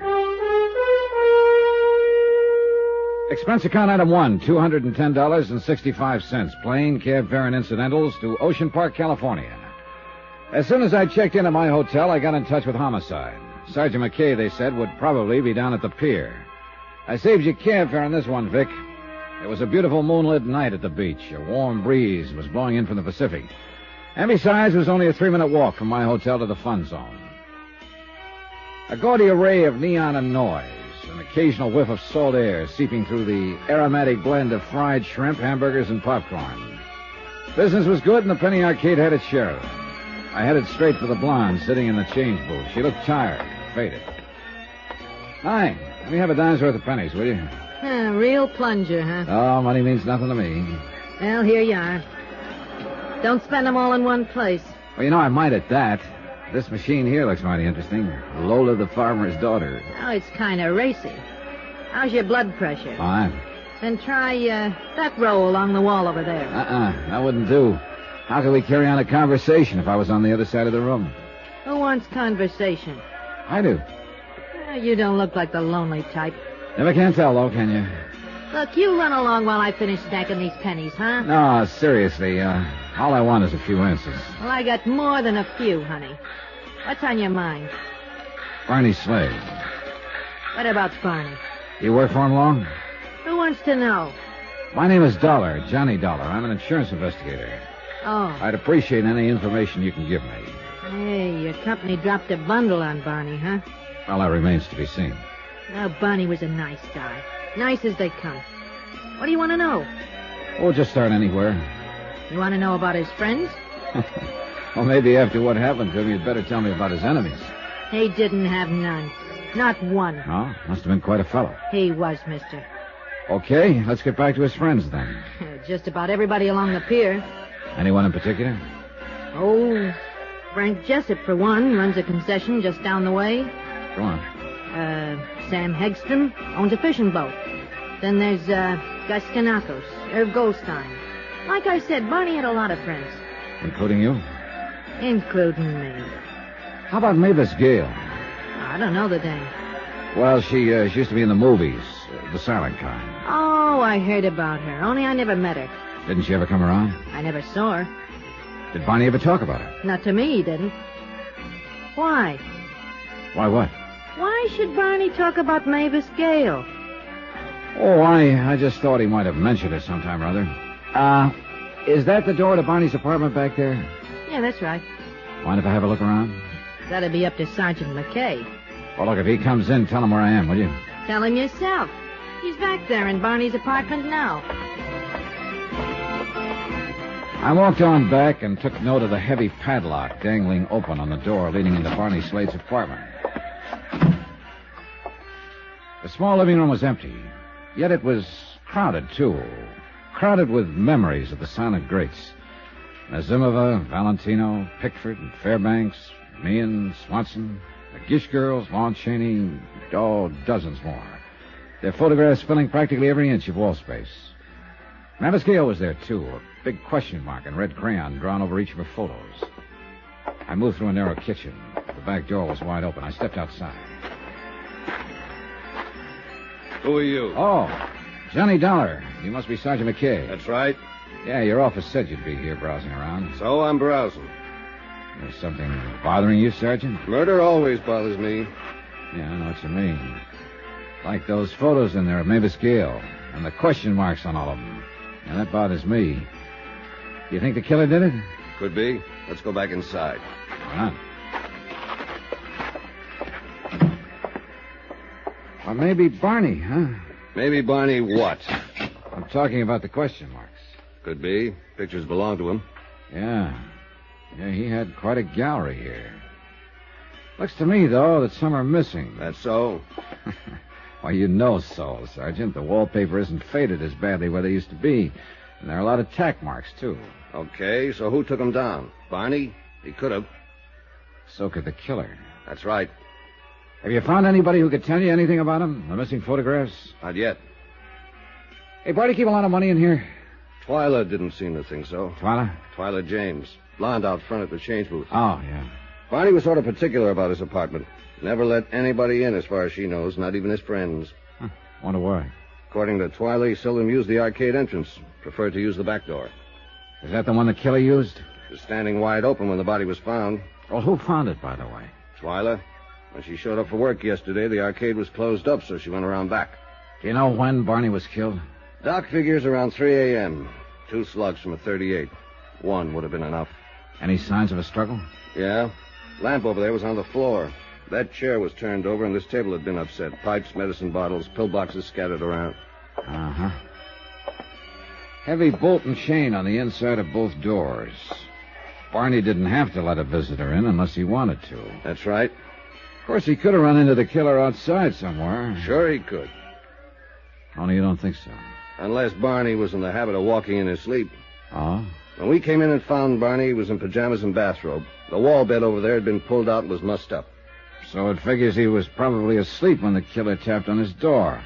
Expense account item 1, $210.65. Plane, cab fare, and incidentals to Ocean Park, California. As soon as I checked in at my hotel, I got in touch with Homicide. Sergeant McKay, they said, would probably be down at the pier. I saved you cab fare on this one, Vic. It was a beautiful moonlit night at the beach. A warm breeze was blowing in from the Pacific. And besides, it was only a 3-minute walk from my hotel to the fun zone. A gaudy array of neon and noise, an occasional whiff of salt air seeping through the aromatic blend of fried shrimp, hamburgers, and popcorn. Business was good, and the penny arcade had its share of it. I headed straight for the blonde sitting in the change booth. She looked tired, faded. Hi, let me have a dime's worth of pennies, will you? Real plunger, huh? Oh, money means nothing to me. Well, here you are. Don't spend them all in one place. Well, you know, I might at that. This machine here looks mighty interesting. Lola the farmer's daughter. Oh, it's kind of racy. How's your blood pressure? Fine. Then try that row along the wall over there. That wouldn't do. How could we carry on a conversation if I was on the other side of the room? Who wants conversation? I do. You don't look like the lonely type. Never can tell, though, can you? Look, you run along while I finish stacking these pennies, huh? No, seriously. All I want is a few answers. Well, I got more than a few, honey. What's on your mind? Barney Slade. What about Barney? You work for him long? Who wants to know? My name is Dollar, Johnny Dollar. I'm an insurance investigator. Oh. I'd appreciate any information you can give me. Hey, your company dropped a bundle on Barney, huh? Well, that remains to be seen. Well, Barney was a nice guy. Nice as they come. What do you want to know? We'll just start anywhere. You want to know about his friends? Well, maybe after what happened to him, you'd better tell me about his enemies. He didn't have none. Not one. Oh, must have been quite a fellow. He was, mister. Okay, let's get back to his friends then. Just about everybody along the pier. Anyone in particular? Oh, Frank Jessup, for one, runs a concession just down the way. Go on. Sam Hegstrom owns a fishing boat. Then there's Gus Kanakos, Irv Goldstein. Like I said, Barney had a lot of friends. Including you? Including me. How about Mavis Gale? I don't know the dame. Well, she used to be in the movies, the silent kind. Oh, I heard about her, only I never met her. Didn't she ever come around? I never saw her. Did Barney ever talk about her? Not to me, he didn't. Why? Why what? Why should Barney talk about Mavis Gale? Oh, I just thought he might have mentioned it sometime or other. Is that the door to Barney's apartment back there? Yeah, that's right. Mind if I have a look around? That'd be up to Sergeant McKay. Well, look, if he comes in, tell him where I am, will you? Tell him yourself. He's back there in Barney's apartment now. I walked on back and took note of the heavy padlock dangling open on the door leading into Barney Slade's apartment. The small living room was empty, yet it was crowded, too. Crowded with memories of the silent greats. Nazimova, Valentino, Pickford, and Fairbanks, Meehan, Swanson, the Gish girls, Lon Chaney, dozens more. Their photographs filling practically every inch of wall space. Mavis Gale was there, too, a big question mark in red crayon drawn over each of her photos. I moved through a narrow kitchen. The back door was wide open. I stepped outside. Who are you? Oh, Johnny Dollar. You must be Sergeant McKay. That's right. Yeah, your office said you'd be here browsing around. So I'm browsing. There's something bothering you, Sergeant? Murder always bothers me. Yeah, I know what you mean. Like those photos in there of Mavis Gale and the question marks on all of them. And that bothers me. You think the killer did it? Could be. Let's go back inside. Why not? Or maybe Barney, huh? Maybe Barney what? I'm talking about the question marks. Could be. Pictures belong to him. Yeah. Yeah, he had quite a gallery here. Looks to me, though, that some are missing. That's so? Well, you know so, Sergeant. The wallpaper isn't faded as badly where they used to be. And there are a lot of tack marks, too. Okay, so who took him down? Barney? He could have. So could the killer. That's right. Have you found anybody who could tell you anything about him? The missing photographs? Not yet. Hey, Barney, keep a lot of money in here? Twyla didn't seem to think so. Twyla? Twyla James. Blonde out front at the change booth. Oh, yeah. Barney was sort of particular about his apartment. Never let anybody in, as far as she knows, not even his friends. Wonder why. According to Twyla, he seldom used the arcade entrance. Preferred to use the back door. Is that the one the killer used? It was standing wide open when the body was found. Well, who found it, by the way? Twyla. When she showed up for work yesterday, the arcade was closed up, so she went around back. Do you know when Barney was killed? Doc figures around 3 a.m. 2 slugs from a .38. One would have been enough. Any signs of a struggle? Yeah. Lamp over there was on the floor. That chair was turned over, and this table had been upset. Pipes, medicine bottles, pill boxes scattered around. Uh-huh. Heavy bolt and chain on the inside of both doors. Barney didn't have to let a visitor in unless he wanted to. That's right. Of course, he could have run into the killer outside somewhere. Sure he could. Only you don't think so. Unless Barney was in the habit of walking in his sleep. Oh? When we came in and found Barney, he was in pajamas and bathrobe. The wall bed over there had been pulled out and was mussed up. So it figures he was probably asleep when the killer tapped on his door.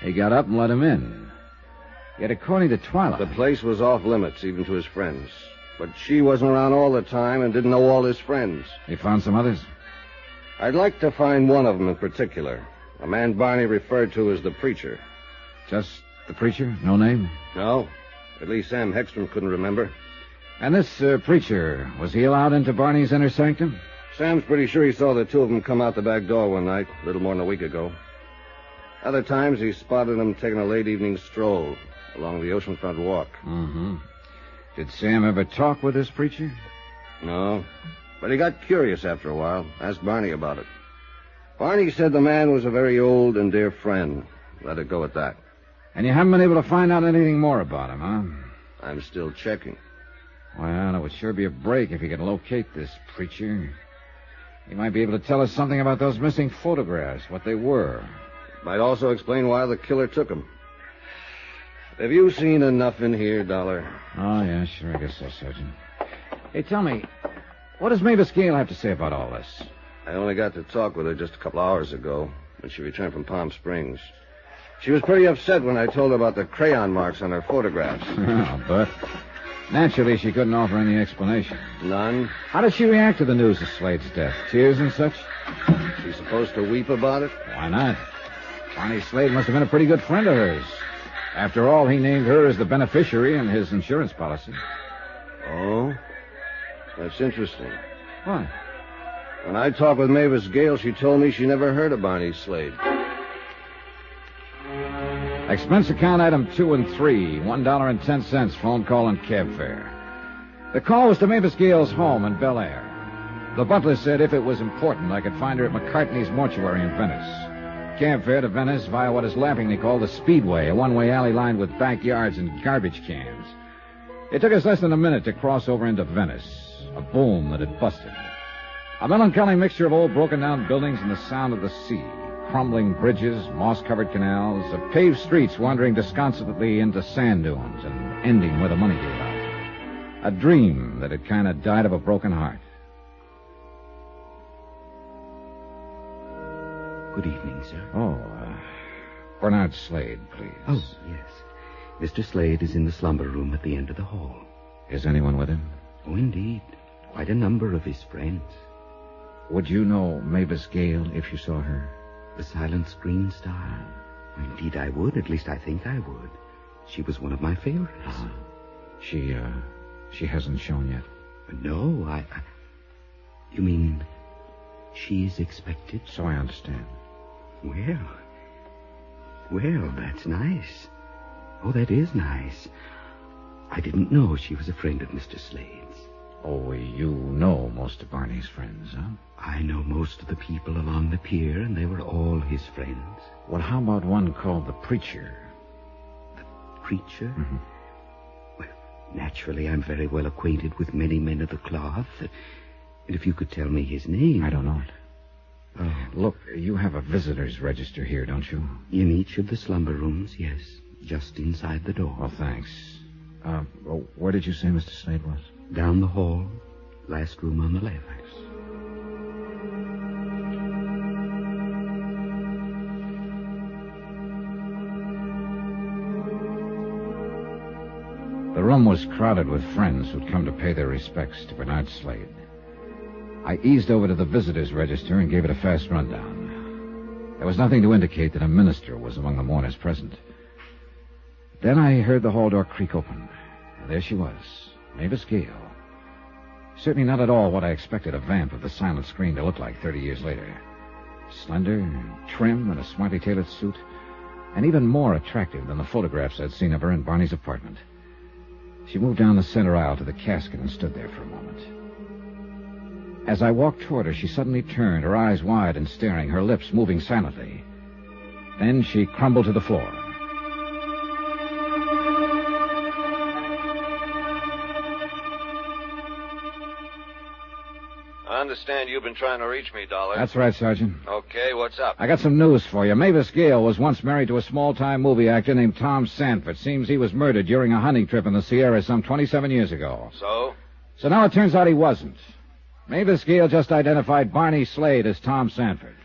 He got up and let him in. Yet according to Twyla... The place was off limits, even to his friends. But she wasn't around all the time and didn't know all his friends. He found some others? I'd like to find one of them in particular. A man Barney referred to as the preacher. Just the preacher? No name? No. At least Sam Hegstrom couldn't remember. And this preacher, was he allowed into Barney's inner sanctum? Sam's pretty sure he saw the two of them come out the back door one night, a little more than a week ago. Other times he spotted them taking a late evening stroll along the oceanfront walk. Mm-hmm. Did Sam ever talk with this preacher? No. But he got curious after a while. Asked Barney about it. Barney said the man was a very old and dear friend. Let it go at that. And you haven't been able to find out anything more about him, huh? I'm still checking. Well, it would sure be a break if you could locate this preacher. He might be able to tell us something about those missing photographs, what they were. Might also explain why the killer took them. Have you seen enough in here, Dollar? Oh, yeah, sure, I guess so, Sergeant. Hey, tell me, what does Mavis Gale have to say about all this? I only got to talk with her just a couple hours ago when she returned from Palm Springs. She was pretty upset when I told her about the crayon marks on her photographs. Oh, but naturally she couldn't offer any explanation. None? How did she react to the news of Slade's death? Tears and such? She's supposed to weep about it? Why not? Barney Slade must have been a pretty good friend of hers. After all, he named her as the beneficiary in his insurance policy. Oh? That's interesting. What? When I talked with Mavis Gale, she told me she never heard of Barney Slade. Expense account item 2 and 3, $1.10 phone call and cab fare. The call was to Mavis Gale's home in Bel Air. The butler said if it was important, I could find her at McCartney's mortuary in Venice. Cab fare to Venice via what is laughingly called the Speedway, a one-way alley lined with backyards and garbage cans. It took us less than a minute to cross over into Venice, a boom that had busted. A melancholy mixture of old broken-down buildings and the sound of the sea. Crumbling bridges, moss-covered canals, of paved streets wandering disconsolately into sand dunes and ending where the money gave out. A dream that had kind of died of a broken heart. Good evening, sir. Oh, Bernard Slade, please. Oh, yes. Mr. Slade is in the slumber room at the end of the hall. Is anyone with him? Oh, indeed. Quite a number of his friends. Would you know Mavis Gale if you saw her? The silent screen star? Indeed, I would. At least I think I would. She was one of my favorites. She hasn't shown yet? No, You mean she is expected? So I understand. Well, that's nice. Oh, that is nice. I didn't know she was a friend of Mr. Slade's. Oh, you know most of Barney's friends, huh? I know most of the people along the pier, and they were all his friends. Well, how about one called the Preacher? The Preacher? Mm-hmm. Well, naturally, I'm very well acquainted with many men of the cloth. And if you could tell me his name... I don't know it. Oh. Look, you have a visitor's register here, don't you? In each of the slumber rooms, yes. Just inside the door. Well, thanks. Where did you say Mr. Slade was? Down the hall. Last room on the left. The room was crowded with friends who'd come to pay their respects to Bernard Slade. I eased over to the visitor's register and gave it a fast rundown. There was nothing to indicate that a minister was among the mourners present. Then I heard the hall door creak open. And there she was, Mavis Gale. Certainly not at all what I expected a vamp of the silent screen to look like 30 years later. Slender, trim, in a smartly tailored suit, and even more attractive than the photographs I'd seen of her in Barney's apartment. She moved down the center aisle to the casket and stood there for a moment. As I walked toward her, she suddenly turned, her eyes wide and staring, her lips moving silently. Then she crumbled to the floor. I understand you've been trying to reach me, Dollar. That's right, Sergeant. Okay, what's up? I got some news for you. Mavis Gale was once married to a small-time movie actor named Tom Sanford. Seems he was murdered during a hunting trip in the Sierras some 27 years ago. So? So now it turns out he wasn't. Mavis Gale just identified Barney Slade as Tom Sanford.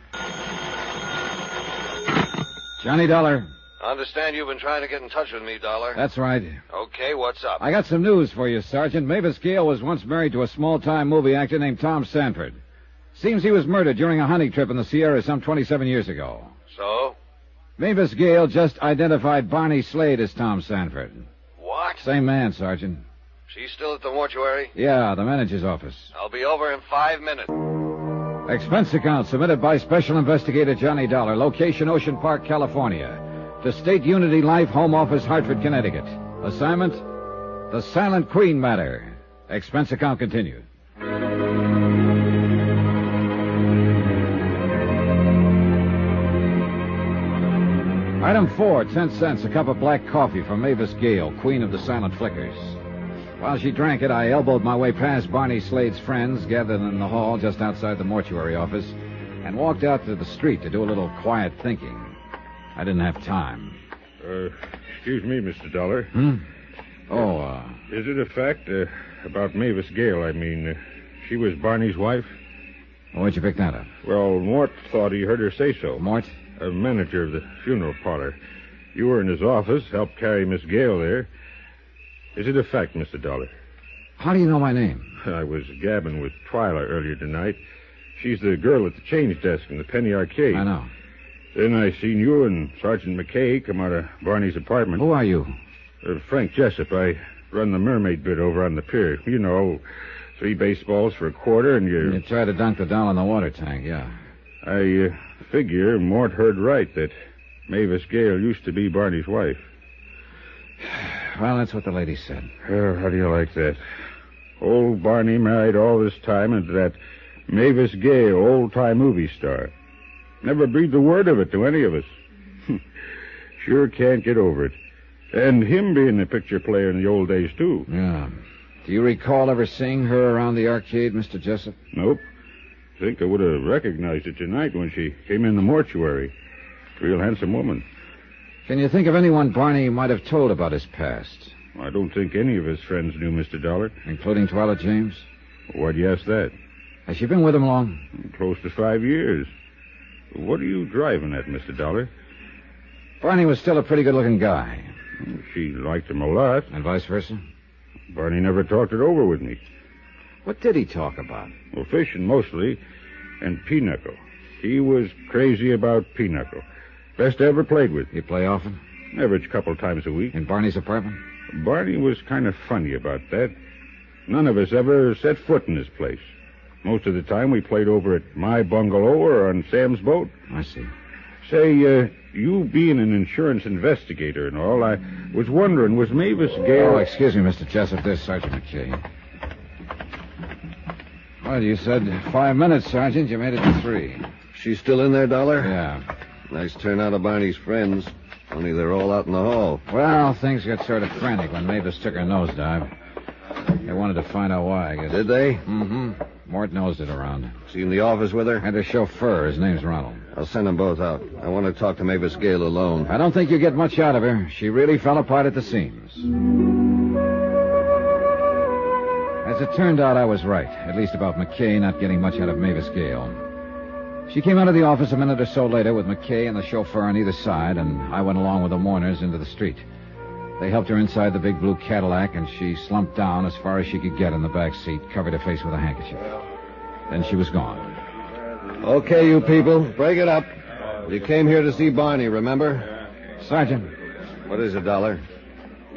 Johnny Dollar. I understand you've been trying to get in touch with me, Dollar. That's right. Okay, what's up? I got some news for you, Sergeant. Mavis Gale was once married to a small-time movie actor named Tom Sanford. Seems he was murdered during a hunting trip in the Sierras some 27 years ago. So? Mavis Gale just identified Barney Slade as Tom Sanford. What? Same man, Sergeant. She's still at the mortuary? Yeah, the manager's office. I'll be over in 5 minutes. Expense account submitted by Special Investigator Johnny Dollar. Location, Ocean Park, California. To State Unity Life, Home Office, Hartford, Connecticut. Assignment, The Silent Queen matter. Expense account continued. Item 4, 10 cents, a cup of black coffee for Mavis Gale, queen of the silent flickers. While she drank it, I elbowed my way past Barney Slade's friends gathered in the hall just outside the mortuary office and walked out to the street to do a little quiet thinking. I didn't have time. Excuse me, Mr. Dollar. Oh, Is it a fact about Mavis Gale? I mean, she was Barney's wife? Where'd you pick that up? Well, Mort thought he heard her say so. Mort? A manager of the funeral parlor. You were in his office, helped carry Miss Gale there. Is it a fact, Mr. Dollar? How do you know my name? I was gabbing with Twyla earlier tonight. She's the girl at the change desk in the Penny Arcade. I know. Then I seen you and Sergeant McKay come out of Barney's apartment. Who are you? Frank Jessup. I run the mermaid bit over on the pier. You know, 3 baseballs for a quarter and you... You tried to dunk the doll in the water tank, yeah. I figure Mort heard right that Mavis Gale used to be Barney's wife. Well, that's what the lady said. Oh, how do you like that? Old Barney married all this time into that Mavis Gale, old-time movie star. Never breathed a word of it to any of us. Sure can't get over it. And him being a picture player in the old days, too. Yeah. Do you recall ever seeing her around the arcade, Mr. Jessup? Nope. Think I would have recognized her tonight when she came in the mortuary. Real handsome woman. Can you think of anyone Barney might have told about his past? I don't think any of his friends knew, Mr. Dollar. Including Twyla James? Why'd you ask that? Has she been with him long? Close to 5 years. What are you driving at, Mr. Dollar? Barney was still a pretty good-looking guy. She liked him a lot. And vice versa? Barney never talked it over with me. What did he talk about? Well, fishing mostly, and pinochle. He was crazy about pinochle. Best I ever played with. You play often? Average couple times a week. In Barney's apartment? Barney was kind of funny about that. None of us ever set foot in his place. Most of the time we played over at my bungalow or on Sam's boat. I see. Say, you being an insurance investigator and all, I was wondering, was Mavis Gale... Oh, excuse me, Mr. Jessup. There's Sergeant McKay. Well, you said 5 minutes, Sergeant. You made it to 3. She's still in there, Dollar? Yeah. Nice turnout of Barney's friends. Only they're all out in the hall. Well, things got sort of frantic when Mavis took her nosedive. They wanted to find out why, I guess. Did they? Mm-hmm. Mort nosed it around. Is he in the office with her? And her chauffeur. His name's Ronald. I'll send them both out. I want to talk to Mavis Gale alone. I don't think you get much out of her. She really fell apart at the seams. As it turned out, I was right. At least about McKay not getting much out of Mavis Gale. She came out of the office a minute or so later with McKay and the chauffeur on either side, and I went along with the mourners into the street. They helped her inside the big blue Cadillac, and she slumped down as far as she could get in the back seat, covered her face with a handkerchief. Then she was gone. Okay, you people, break it up. You came here to see Barney, remember? Sergeant. What is it, Dollar?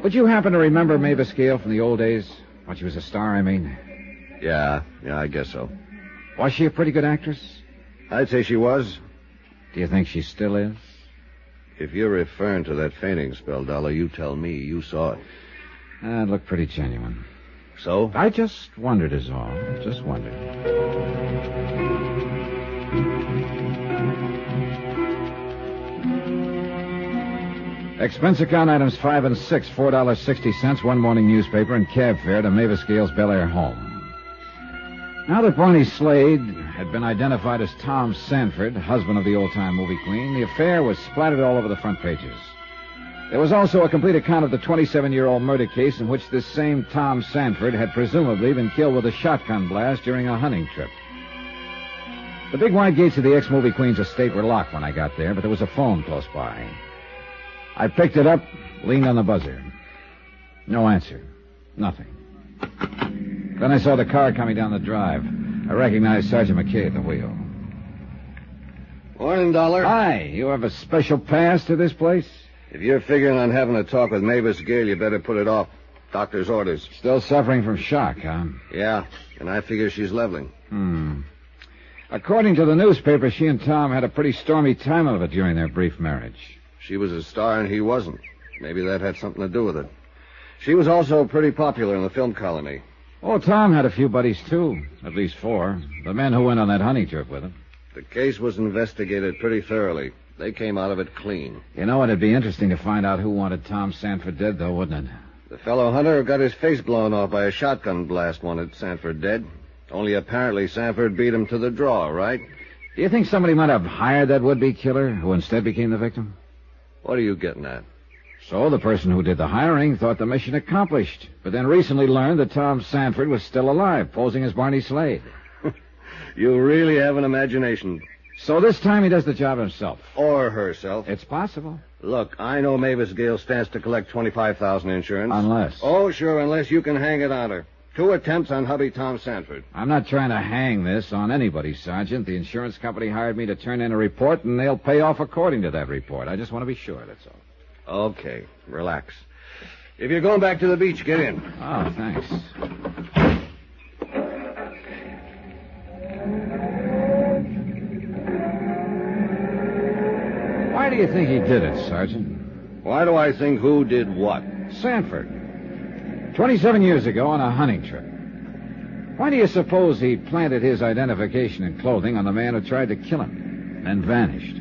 Would you happen to remember Mavis Gale from the old days? When she was a star, I mean. Yeah, I guess so. Was she a pretty good actress? I'd say she was. Do you think she still is? If you're referring to that fainting spell, Dollar, you tell me. You saw it. It looked pretty genuine. So? I just wondered is all. Just wondered. Expense account items 5 and 6, $4.60, one morning newspaper, and cab fare to Mavis Gale's Bel Air home. Now that Barney Slade had been identified as Tom Sanford, husband of the old-time movie queen, the affair was splattered all over the front pages. There was also a complete account of the 27-year-old murder case in which this same Tom Sanford had presumably been killed with a shotgun blast during a hunting trip. The big wide gates of the ex-movie queen's estate were locked when I got there, but there was a phone close by. I picked it up, leaned on the buzzer. No answer. Nothing. Then I saw the car coming down the drive. I recognized Sergeant McKay at the wheel. Morning, Dollar. Hi. You have a special pass to this place? If you're figuring on having a talk with Mavis Gale, you better put it off. Doctor's orders. Still suffering from shock, huh? Yeah, and I figure she's leveling. According to the newspaper, she and Tom had a pretty stormy time of it during their brief marriage. She was a star and he wasn't. Maybe that had something to do with it. She was also pretty popular in the film colony. Oh, Tom had a few buddies, too. At least 4. The men who went on that hunting trip with him. The case was investigated pretty thoroughly. They came out of it clean. You know, it'd be interesting to find out who wanted Tom Sanford dead, though, wouldn't it? The fellow hunter who got his face blown off by a shotgun blast wanted Sanford dead. Only apparently Sanford beat him to the draw, right? Do you think somebody might have hired that would-be killer who instead became the victim? What are you getting at? So the person who did the hiring thought the mission accomplished, but then recently learned that Tom Sanford was still alive, posing as Barney Slade. You really have an imagination. So this time he does the job himself. Or herself. It's possible. Look, I know Mavis Gale stands to collect $25,000 insurance. Unless. Oh, sure, unless you can hang it on her. 2 attempts on hubby Tom Sanford. I'm not trying to hang this on anybody, Sergeant. The insurance company hired me to turn in a report, and they'll pay off according to that report. I just want to be sure, that's all. Okay, relax. If you're going back to the beach, get in. Oh, thanks. Why do you think he did it, Sergeant? Why do I think who did what? Sanford. 27 years ago on a hunting trip. Why do you suppose he planted his identification and clothing on the man who tried to kill him, then vanished?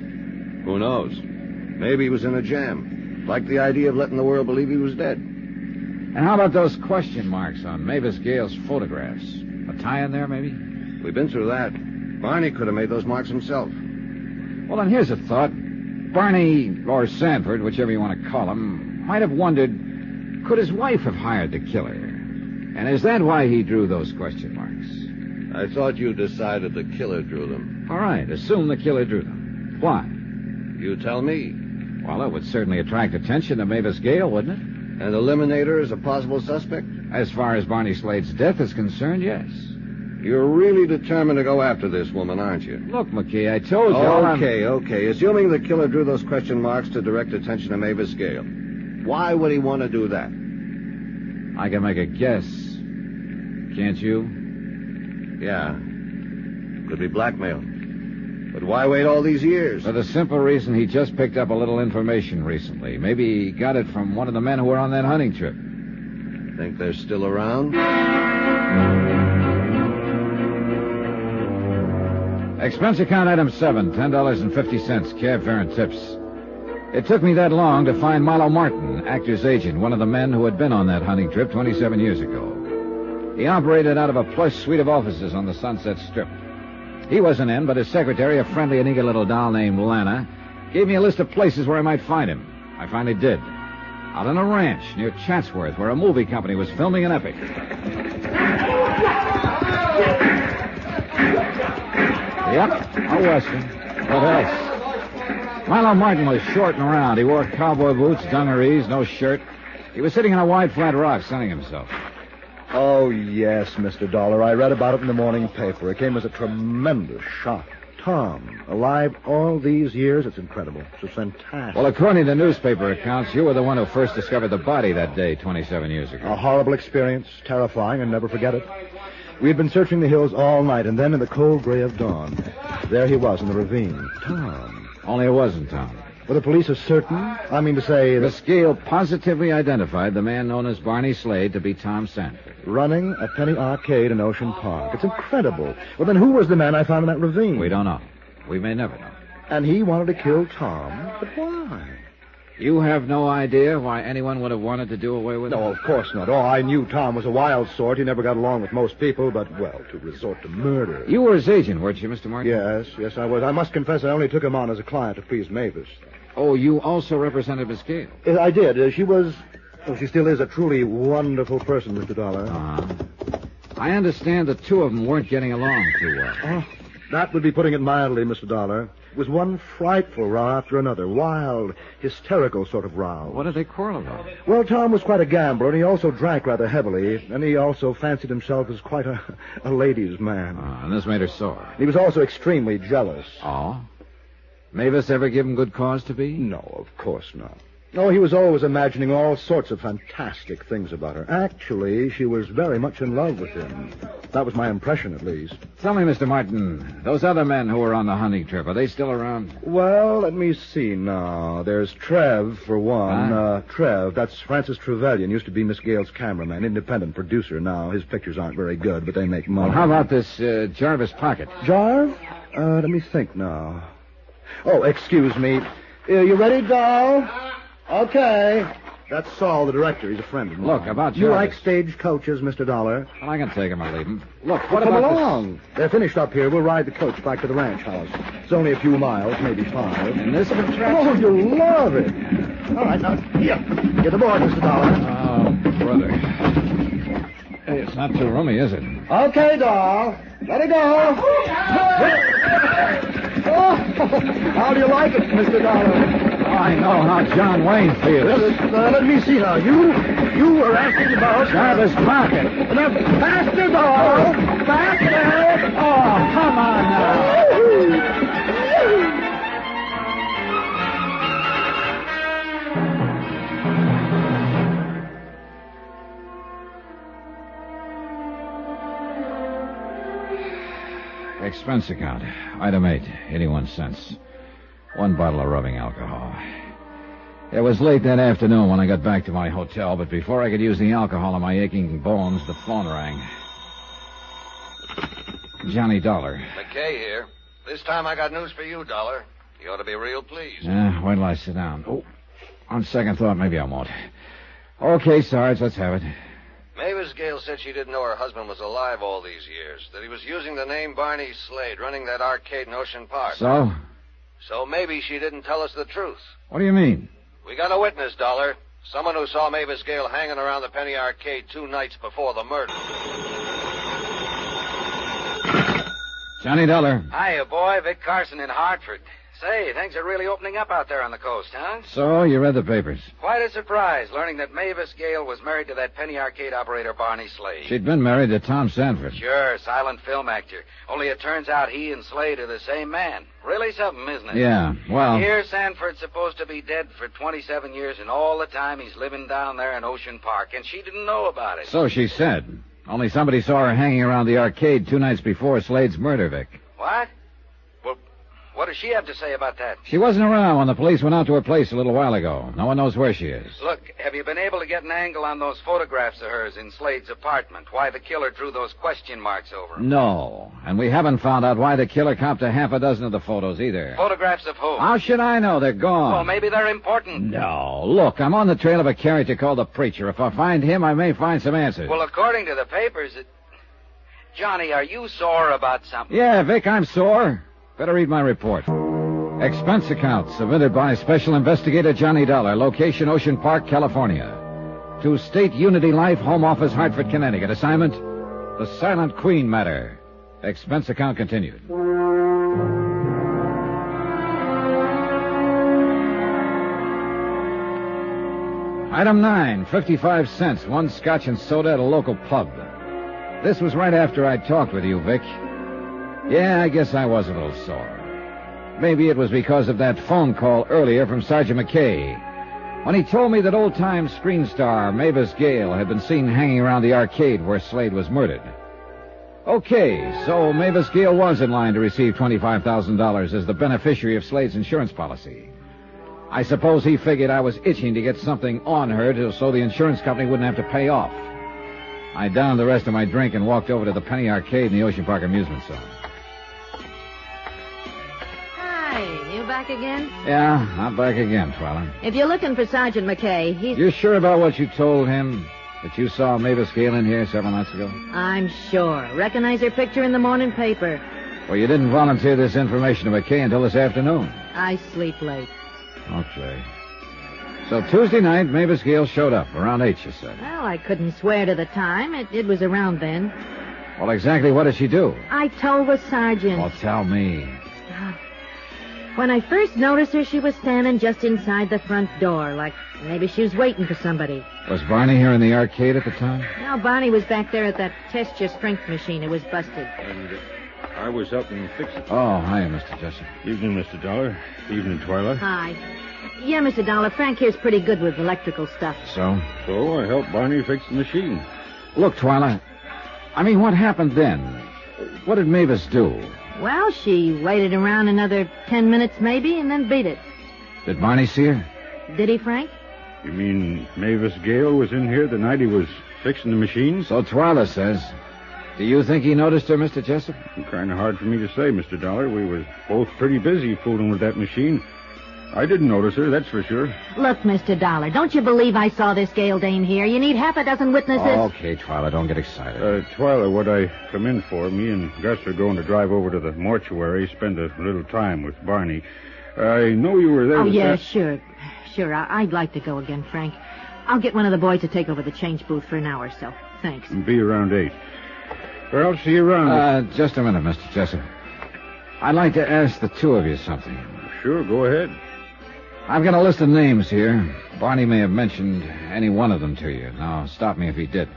Who knows? Maybe he was in a jam. Liked the idea of letting the world believe he was dead. And how about those question marks on Mavis Gale's photographs? A tie in there, maybe? We've been through that. Barney could have made those marks himself. Well, then here's a thought. Barney, or Sanford, whichever you want to call him, might have wondered, could his wife have hired the killer? And is that why he drew those question marks? I thought you decided the killer drew them. All right, assume the killer drew them. Why? You tell me. Well, it would certainly attract attention to Mavis Gale, wouldn't it? And eliminate her as a possible suspect? As far as Barney Slade's death is concerned, yes. You're really determined to go after this woman, aren't you? Look, McKee, I told you... Okay. Assuming the killer drew those question marks to direct attention to Mavis Gale. Why would he want to do that? I can make a guess. Can't you? Yeah. Could be blackmail. But why wait all these years? For the simple reason he just picked up a little information recently. Maybe he got it from one of the men who were on that hunting trip. Think they're still around? Expense account item 7, $10.50, cab fare and tips. It took me that long to find Milo Martin, actor's agent, one of the men who had been on that hunting trip 27 years ago. He operated out of a plush suite of offices on the Sunset Strip. He wasn't in, but his secretary, a friendly and eager little doll named Lana, gave me a list of places where I might find him. I finally did. Out on a ranch near Chatsworth, where a movie company was filming an epic. Yep, a Western. What else? Milo Martin was short and round. He wore cowboy boots, dungarees, no shirt. He was sitting on a wide, flat rock, sunning himself. Oh, yes, Mr. Dollar. I read about it in the morning paper. It came as a tremendous shock. Tom, alive all these years? It's incredible. It's fantastic. Well, according to newspaper accounts, you were the one who first discovered the body that day 27 years ago. A horrible experience, terrifying, and never forget it. We had been searching the hills all night, and then in the cold gray of dawn, there he was in the ravine. Tom. Only it wasn't Tom. Well, the police are certain? I mean to say that... Miss Gale positively identified the man known as Barney Slade to be Tom Sanford. Running a penny arcade in Ocean Park. It's incredible. Well, then who was the man I found in that ravine? We don't know. We may never know. And he wanted to kill Tom? But why? You have no idea why anyone would have wanted to do away with him? No, of course not. Oh, I knew Tom was a wild sort. He never got along with most people, but, well, to resort to murder. You were his agent, weren't you, Mr. Martin? Yes, I was. I must confess I only took him on as a client to please Mavis. Oh, you also represented Miss Gale? I did. She was... Well, she still is a truly wonderful person, Mr. Dollar. I understand the two of them weren't getting along too well. Oh, that would be putting it mildly, Mr. Dollar. It was one frightful row after another. Wild, hysterical sort of row. What did they quarrel about? Well, Tom was quite a gambler, and he also drank rather heavily, and he also fancied himself as quite a ladies' man. And this made her sore. He was also extremely jealous. Oh? Mavis ever give him good cause to be? No, of course not. Oh, he was always imagining all sorts of fantastic things about her. Actually, she was very much in love with him. That was my impression, at least. Tell me, Mr. Martin, those other men who were on the hunting trip, are they still around? Well, let me see now. There's Trev, for one. Huh? Trev, that's Francis Trevelyan, used to be Miss Gale's cameraman, independent producer now. His pictures aren't very good, but they make money. Well, how about this Jarvis Pocket? Jarv? Let me think now. Oh, excuse me. You ready, doll? Okay. That's Saul, the director. He's a friend of mine. Look, about You Jarvis. like stage coaches, Mr. Dollar? Well, I can take him or leave him. Look, what Come about along. They're finished up here. We'll ride the coach back to the ranch house. It's only a few miles, maybe 5. And this contraption? Oh, you'll love it. All right, now, here. Get aboard, Mr. Dollar. Oh, brother. Hey, it's not too roomy, is it? Okay, doll. Let it go. Oh, how do you like it, Mr. Dollar? I know how John Wayne feels. Let me see now. You were asking about Jarvis Pocket. Now, faster, doll. Faster. Oh, come on now. Expense account. Item 8, 81 cents. 1 bottle of rubbing alcohol. It was late that afternoon when I got back to my hotel, but before I could use the alcohol on my aching bones, the phone rang. Johnny Dollar. McKay here. This time I got news for you, Dollar. You ought to be real pleased. Wait till I sit down. Oh, on second thought, maybe I won't. Okay, Sarge, let's have it. Mavis Gale said she didn't know her husband was alive all these years, that he was using the name Barney Slade, running that arcade in Ocean Park. So? So maybe she didn't tell us the truth. What do you mean? We got a witness, Dollar. Someone who saw Mavis Gale hanging around the Penny Arcade 2 nights before the murder. Johnny Dollar. Hiya, boy. Vic Carson in Hartford. Say, things are really opening up out there on the coast, huh? So, you read the papers. Quite a surprise, learning that Mavis Gale was married to that Penny Arcade operator, Barney Slade. She'd been married to Tom Sanford. Sure, silent film actor. Only it turns out he and Slade are the same man. Really something, isn't it? Yeah, well... Here, Sanford's supposed to be dead for 27 years, and all the time he's living down there in Ocean Park, and she didn't know about it. So she said. Only somebody saw her hanging around the arcade 2 nights before Slade's murder, Vic. What? Well, what does she have to say about that? She wasn't around when the police went out to her place a little while ago. No one knows where she is. Look, have you been able to get an angle on those photographs of hers in Slade's apartment? Why the killer drew those question marks over them? No. And we haven't found out why the killer copped a half a dozen of the photos either. Photographs of who? How should I know? They're gone. Well, maybe they're important. No. Look, I'm on the trail of a character called the Preacher. If I find him, I may find some answers. Well, according to the papers, Johnny, are you sore about something? Yeah, Vic, I'm sore. Better read my report. Expense account submitted by Special Investigator Johnny Dollar, location Ocean Park, California. To State Unity Life, Home Office, Hartford, Connecticut. Assignment, the Silent Queen matter. Expense account continued. Item 9, 55 cents, 1 scotch and soda at a local pub. This was right after I talked with you, Vic. Yeah, I guess I was a little sore. Maybe it was because of that phone call earlier from Sergeant McKay, when he told me that old-time screen star Mavis Gale had been seen hanging around the arcade where Slade was murdered. Okay, so Mavis Gale was in line to receive $25,000 as the beneficiary of Slade's insurance policy. I suppose he figured I was itching to get something on her so the insurance company wouldn't have to pay off. I downed the rest of my drink and walked over to the Penny Arcade in the Ocean Park amusement zone. Hi, you back again? Yeah, I'm back again, Twyla. If you're looking for Sergeant McKay, he's... You sure about what you told him? That you saw Mavis Gale in here several nights ago? I'm sure. Recognize her picture in the morning paper. Well, you didn't volunteer this information to McKay until this afternoon. I sleep late. Okay. So Tuesday night, Mavis Gale showed up, around 8, you said. Well, I couldn't swear to the time. It was around then. Well, exactly what did she do? I told the sergeant. Well, tell me. When I first noticed her, she was standing just inside the front door, like maybe she was waiting for somebody. Was Barney here in the arcade at the time? No, Barney was back there at that test your strength machine. It was busted. I was helping fix it. Oh, hi, Mr. Jessup. Evening, Mr. Dollar. Evening, Twyla. Hi. Yeah, Mr. Dollar, Frank here's pretty good with electrical stuff. So? So I helped Barney fix the machine. Look, Twyla, I mean, what happened then? What did Mavis do? Well, she waited around another 10 minutes maybe and then beat it. Did Barney see her? Did he, Frank? You mean Mavis Gale was in here the night he was fixing the machine? So Twyla says. Do you think he noticed her, Mr. Jessup? Kind of hard for me to say, Mr. Dollar. We was both pretty busy fooling with that machine. I didn't notice her, that's for sure. Look, Mr. Dollar, don't you believe I saw this Gale dame here? You need half a dozen witnesses. Okay, Twyla, don't get excited. Twyla, what I come in for, me and Gus are going to drive over to the mortuary, spend a little time with Barney. I know you were there. Oh, yeah, sure. Sure, I'd like to go again, Frank. I'll get one of the boys to take over the change booth for an hour or so. Thanks. Be around 8. Or I'll see you around. Just a minute, Mr. Jessup. I'd like to ask the two of you something. Sure, go ahead. I've got a list of names here. Barney may have mentioned any one of them to you. Now, stop me if he did.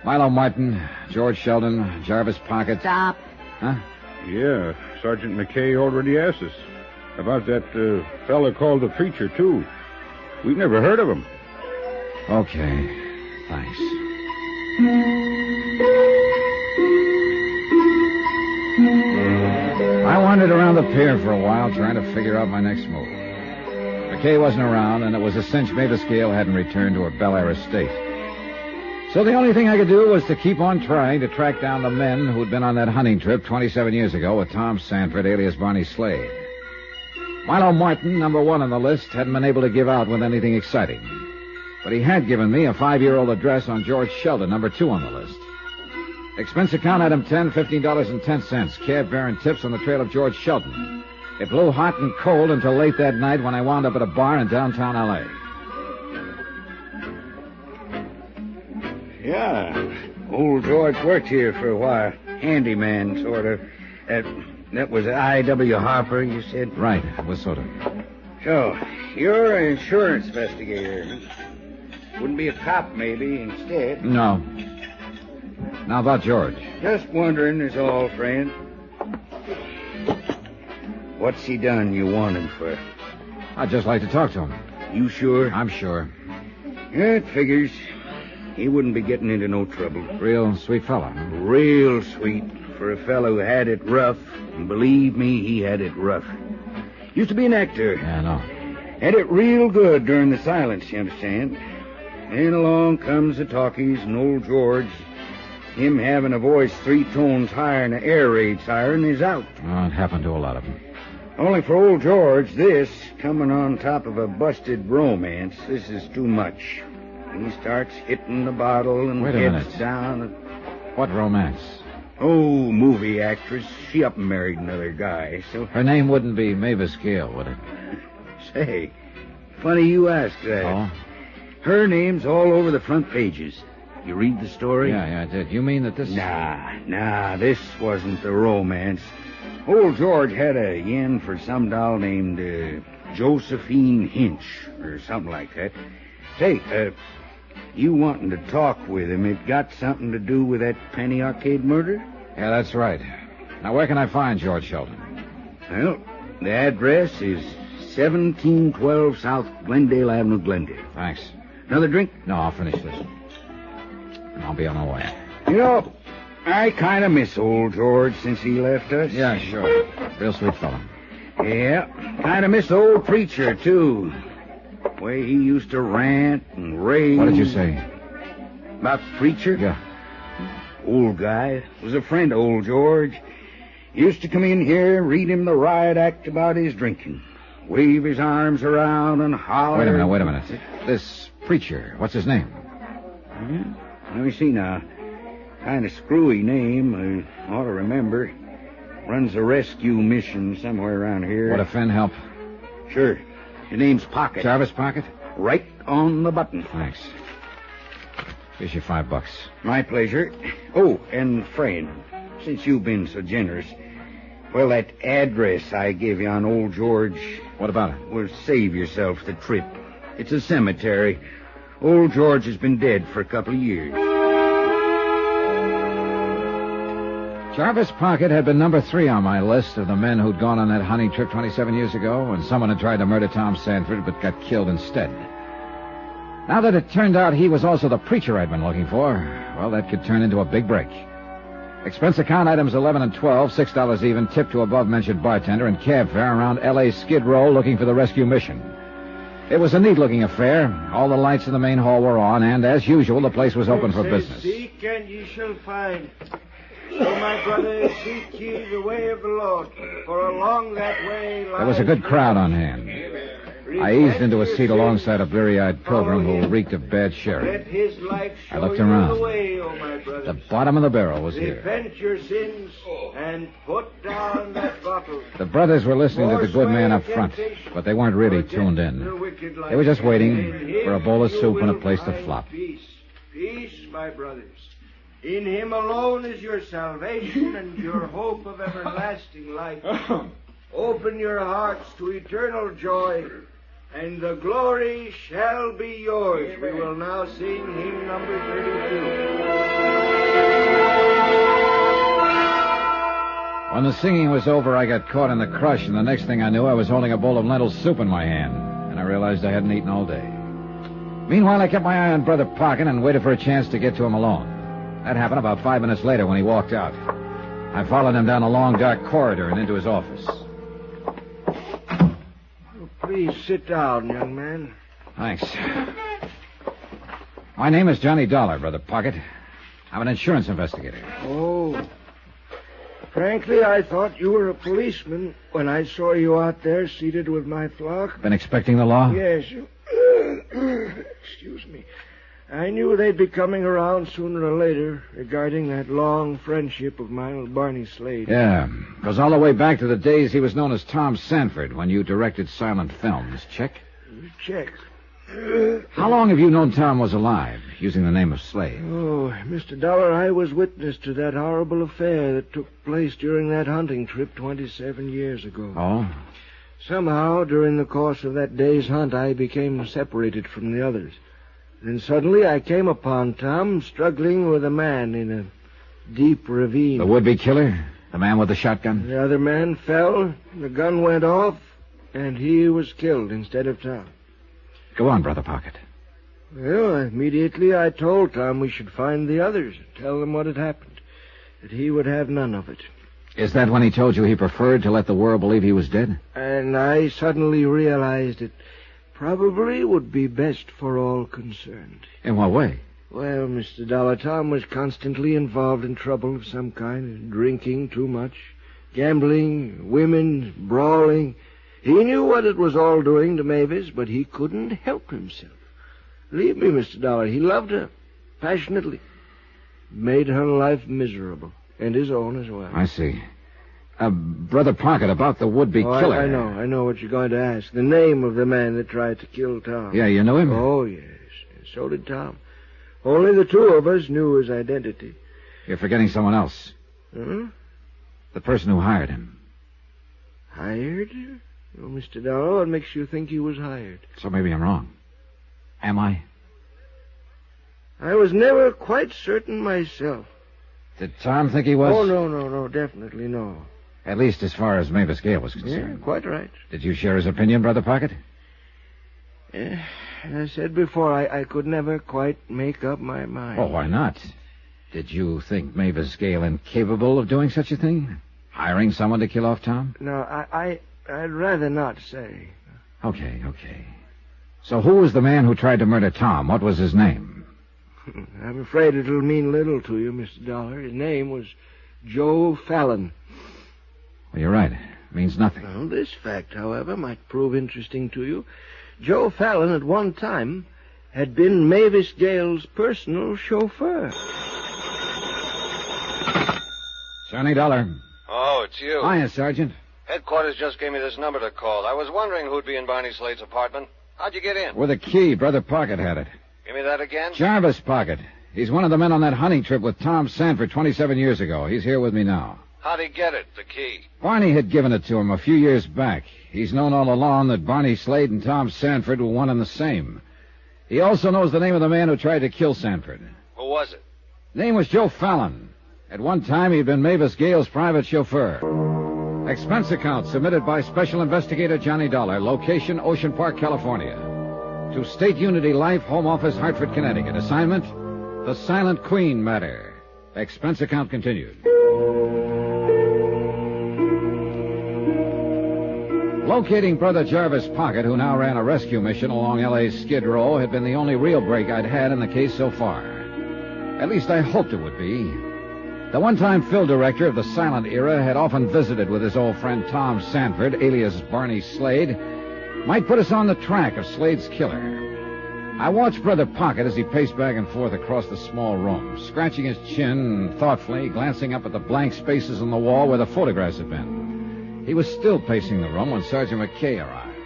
Milo Martin, George Sheldon, Jarvis Pocket. Stop. Huh? Yeah, Sergeant McKay already asked us about that fella called the preacher, too. We've never heard of him. Okay, thanks. I wandered around the pier for a while trying to figure out my next move. McKay wasn't around, and it was a cinch Mavis Gale hadn't returned to her Bel Air estate. So the only thing I could do was to keep on trying to track down the men who'd been on that hunting trip 27 years ago with Tom Sanford, alias Barney Slade. Milo Martin, number 1 on the list, hadn't been able to give out with anything exciting. But he had given me a 5-year-old address on George Sheldon, number 2 on the list. Expense account item 10, $15.10. Cab fare and tips on the trail of George Sheldon. It blew hot and cold until late that night when I wound up at a bar in downtown L.A. Yeah, old George worked here for a while. Handyman, sort of. That was I.W. Harper, you said? Right, what sort of? So, you're an insurance investigator. Wouldn't be a cop, maybe, instead. No. Now about George. Just wondering is all, friend. What's he done you want him for? I'd just like to talk to him. You sure? I'm sure. Yeah, it figures. He wouldn't be getting into no trouble. Real sweet fella, huh? Real sweet for a fellow who had it rough. And believe me, he had it rough. Used to be an actor. Yeah, I know. Had it real good during the silence, you understand. Then along comes the talkies and old George. Him having a voice 3 tones higher than an air raid siren is out. Oh, it happened to a lot of them. Only for old George, this, coming on top of a busted romance, this is too much. He starts hitting the bottle and Wait a gets minute. down. What romance? Oh, movie actress. She up and married another guy, so... Her name wouldn't be Mavis Gale, would it? Say, funny you ask that. Oh? Her name's all over the front pages. You read the story? Yeah, I did. You mean that this... Nah, this wasn't the romance. Old George had a yen for some doll named Josephine Hinch, or something like that. Say, you wanting to talk with him, it got something to do with that Penny Arcade murder? Yeah, that's right. Now, where can I find George Sheldon? Well, the address is 1712 South Glendale Avenue, Glendale. Thanks. Another drink? No, I'll finish this. And I'll be on my way. You know, I kind of miss old George since he left us. Yeah, sure. Real sweet fella. Yeah, kind of miss the old preacher, too. The way he used to rant and rave. What did you say? About the preacher? Yeah. Old guy. Was a friend of old George. Used to come in here, read him the riot act about his drinking. Wave his arms around and holler. Wait a minute. This preacher, what's his name? Let me see now. Kind of screwy name. I ought to remember. Runs a rescue mission somewhere around here. Would a friend help? Sure. His name's Pocket. Jarvis Pocket? Right on the button. Thanks. Here's your $5. My pleasure. Oh, and friend, since you've been so generous, well, that address I gave you on old George... What about it? Will save yourself the trip. It's a cemetery. Old George has been dead for a couple of years. Jarvis Pocket had been number 3 on my list of the men who'd gone on that hunting trip 27 years ago, and someone had tried to murder Tom Sanford but got killed instead. Now that it turned out he was also the preacher I'd been looking for, well, that could turn into a big break. Expense account items 11 and 12, $6 even, tip to above-mentioned bartender, and cab fare around L.A. Skid Row looking for the rescue mission. It was a neat-looking affair. All the lights in the main hall were on, and as usual, the place was open for business. Seek and ye shall find. So, my brother, seek ye the way of the Lord, for along that way lies... There was a good crowd on hand. I eased into a seat alongside a bleary-eyed pilgrim who reeked of bad sherry. Let his life show I looked you around. the way, O my brothers. The bottom of the barrel was here. Repent your sins and put down that bottle. The brothers were listening to the good man up front, but they weren't really tuned in. They were just waiting for a bowl of soup and a place to flop. Peace, peace, my brothers. In him alone is your salvation and your hope of everlasting life. Open your hearts to eternal joy, and the glory shall be yours. We will now sing hymn number 32. When the singing was over, I got caught in the crush, and the next thing I knew, I was holding a bowl of lentil soup in my hand, and I realized I hadn't eaten all day. Meanwhile, I kept my eye on Brother Pocket and waited for a chance to get to him alone. That happened about 5 minutes later when he walked out. I followed him down a long, dark corridor and into his office. Please sit down, young man. Thanks. My name is Johnny Dollar, Brother Pocket. I'm an insurance investigator. Oh. Frankly, I thought you were a policeman when I saw you out there seated with my flock. Been expecting the law? Yes. Excuse me. I knew they'd be coming around sooner or later regarding that long friendship of mine with Barney Slade. Yeah, goes all the way back to the days he was known as Tom Sanford when you directed silent films. Check? Check. How long have you known Tom was alive, using the name of Slade? Oh, Mr. Dollar, I was witness to that horrible affair that took place during that hunting trip 27 years ago. Oh? Somehow, during the course of that day's hunt, I became separated from the others. Then suddenly I came upon Tom struggling with a man in a deep ravine. The would-be killer? The man with the shotgun? The other man fell, the gun went off, and he was killed instead of Tom. Go on, Brother Pocket. Well, immediately I told Tom we should find the others and tell them what had happened, that he would have none of it. Is that when he told you he preferred to let the world believe he was dead? And I suddenly realized it probably would be best for all concerned. In what way? Well, Mr. Dollar, Tom was constantly involved in trouble of some kind, drinking too much, gambling, women, brawling. He knew what it was all doing to Mavis, but he couldn't help himself. Believe me, Mr. Dollar, he loved her passionately. Made her life miserable, and his own as well. I see. Brother Pocket, about the would-be killer. I know what you're going to ask. The name of the man that tried to kill Tom. Yeah, you knew him? Oh, yes. And so did Tom. Only the two of us knew his identity. You're forgetting someone else. Huh? The person who hired him. Hired? Oh, Mr. Dollar, what makes you think he was hired? So maybe I'm wrong. Am I? I was never quite certain myself. Did Tom think he was? Oh, no, definitely no. At least as far as Mavis Gale was concerned. Yeah, quite right. Did you share his opinion, Brother Pocket? As I said before, I could never quite make up my mind. Oh, why not? Did you think Mavis Gale incapable of doing such a thing? Hiring someone to kill off Tom? No, I'd rather not say. Okay. So who was the man who tried to murder Tom? What was his name? I'm afraid it'll mean little to you, Mr. Dollar. His name was Joe Fallon. Well, you're right. It means nothing. Well, this fact, however, might prove interesting to you. Joe Fallon, at one time, had been Mavis Gale's personal chauffeur. Johnny Dollar. Oh, it's you. Hiya, Sergeant. Headquarters just gave me this number to call. I was wondering who'd be in Barney Slade's apartment. How'd you get in? With a key. Brother Pocket had it. Give me that again? Jarvis Pocket. He's one of the men on that hunting trip with Tom Sanford 27 years ago. He's here with me now. How'd he get it, the key? Barney had given it to him a few years back. He's known all along that Barney Slade and Tom Sanford were one and the same. He also knows the name of the man who tried to kill Sanford. Who was it? Name was Joe Fallon. At one time, he'd been Mavis Gale's private chauffeur. Expense account submitted by Special Investigator Johnny Dollar, location Ocean Park, California. To State Unity Life, Home Office, Hartford, Connecticut. Assignment, the Silent Queen matter. Expense account continued. Locating Brother Jarvis Pocket, who now ran a rescue mission along L.A.'s Skid Row, had been the only real break I'd had in the case so far. At least I hoped it would be. The one-time Phil director of the silent era had often visited with his old friend Tom Sanford, alias Barney Slade, might put us on the track of Slade's killer. I watched Brother Pocket as he paced back and forth across the small room, scratching his chin thoughtfully, glancing up at the blank spaces on the wall where the photographs had been. He was still pacing the room when Sergeant McKay arrived.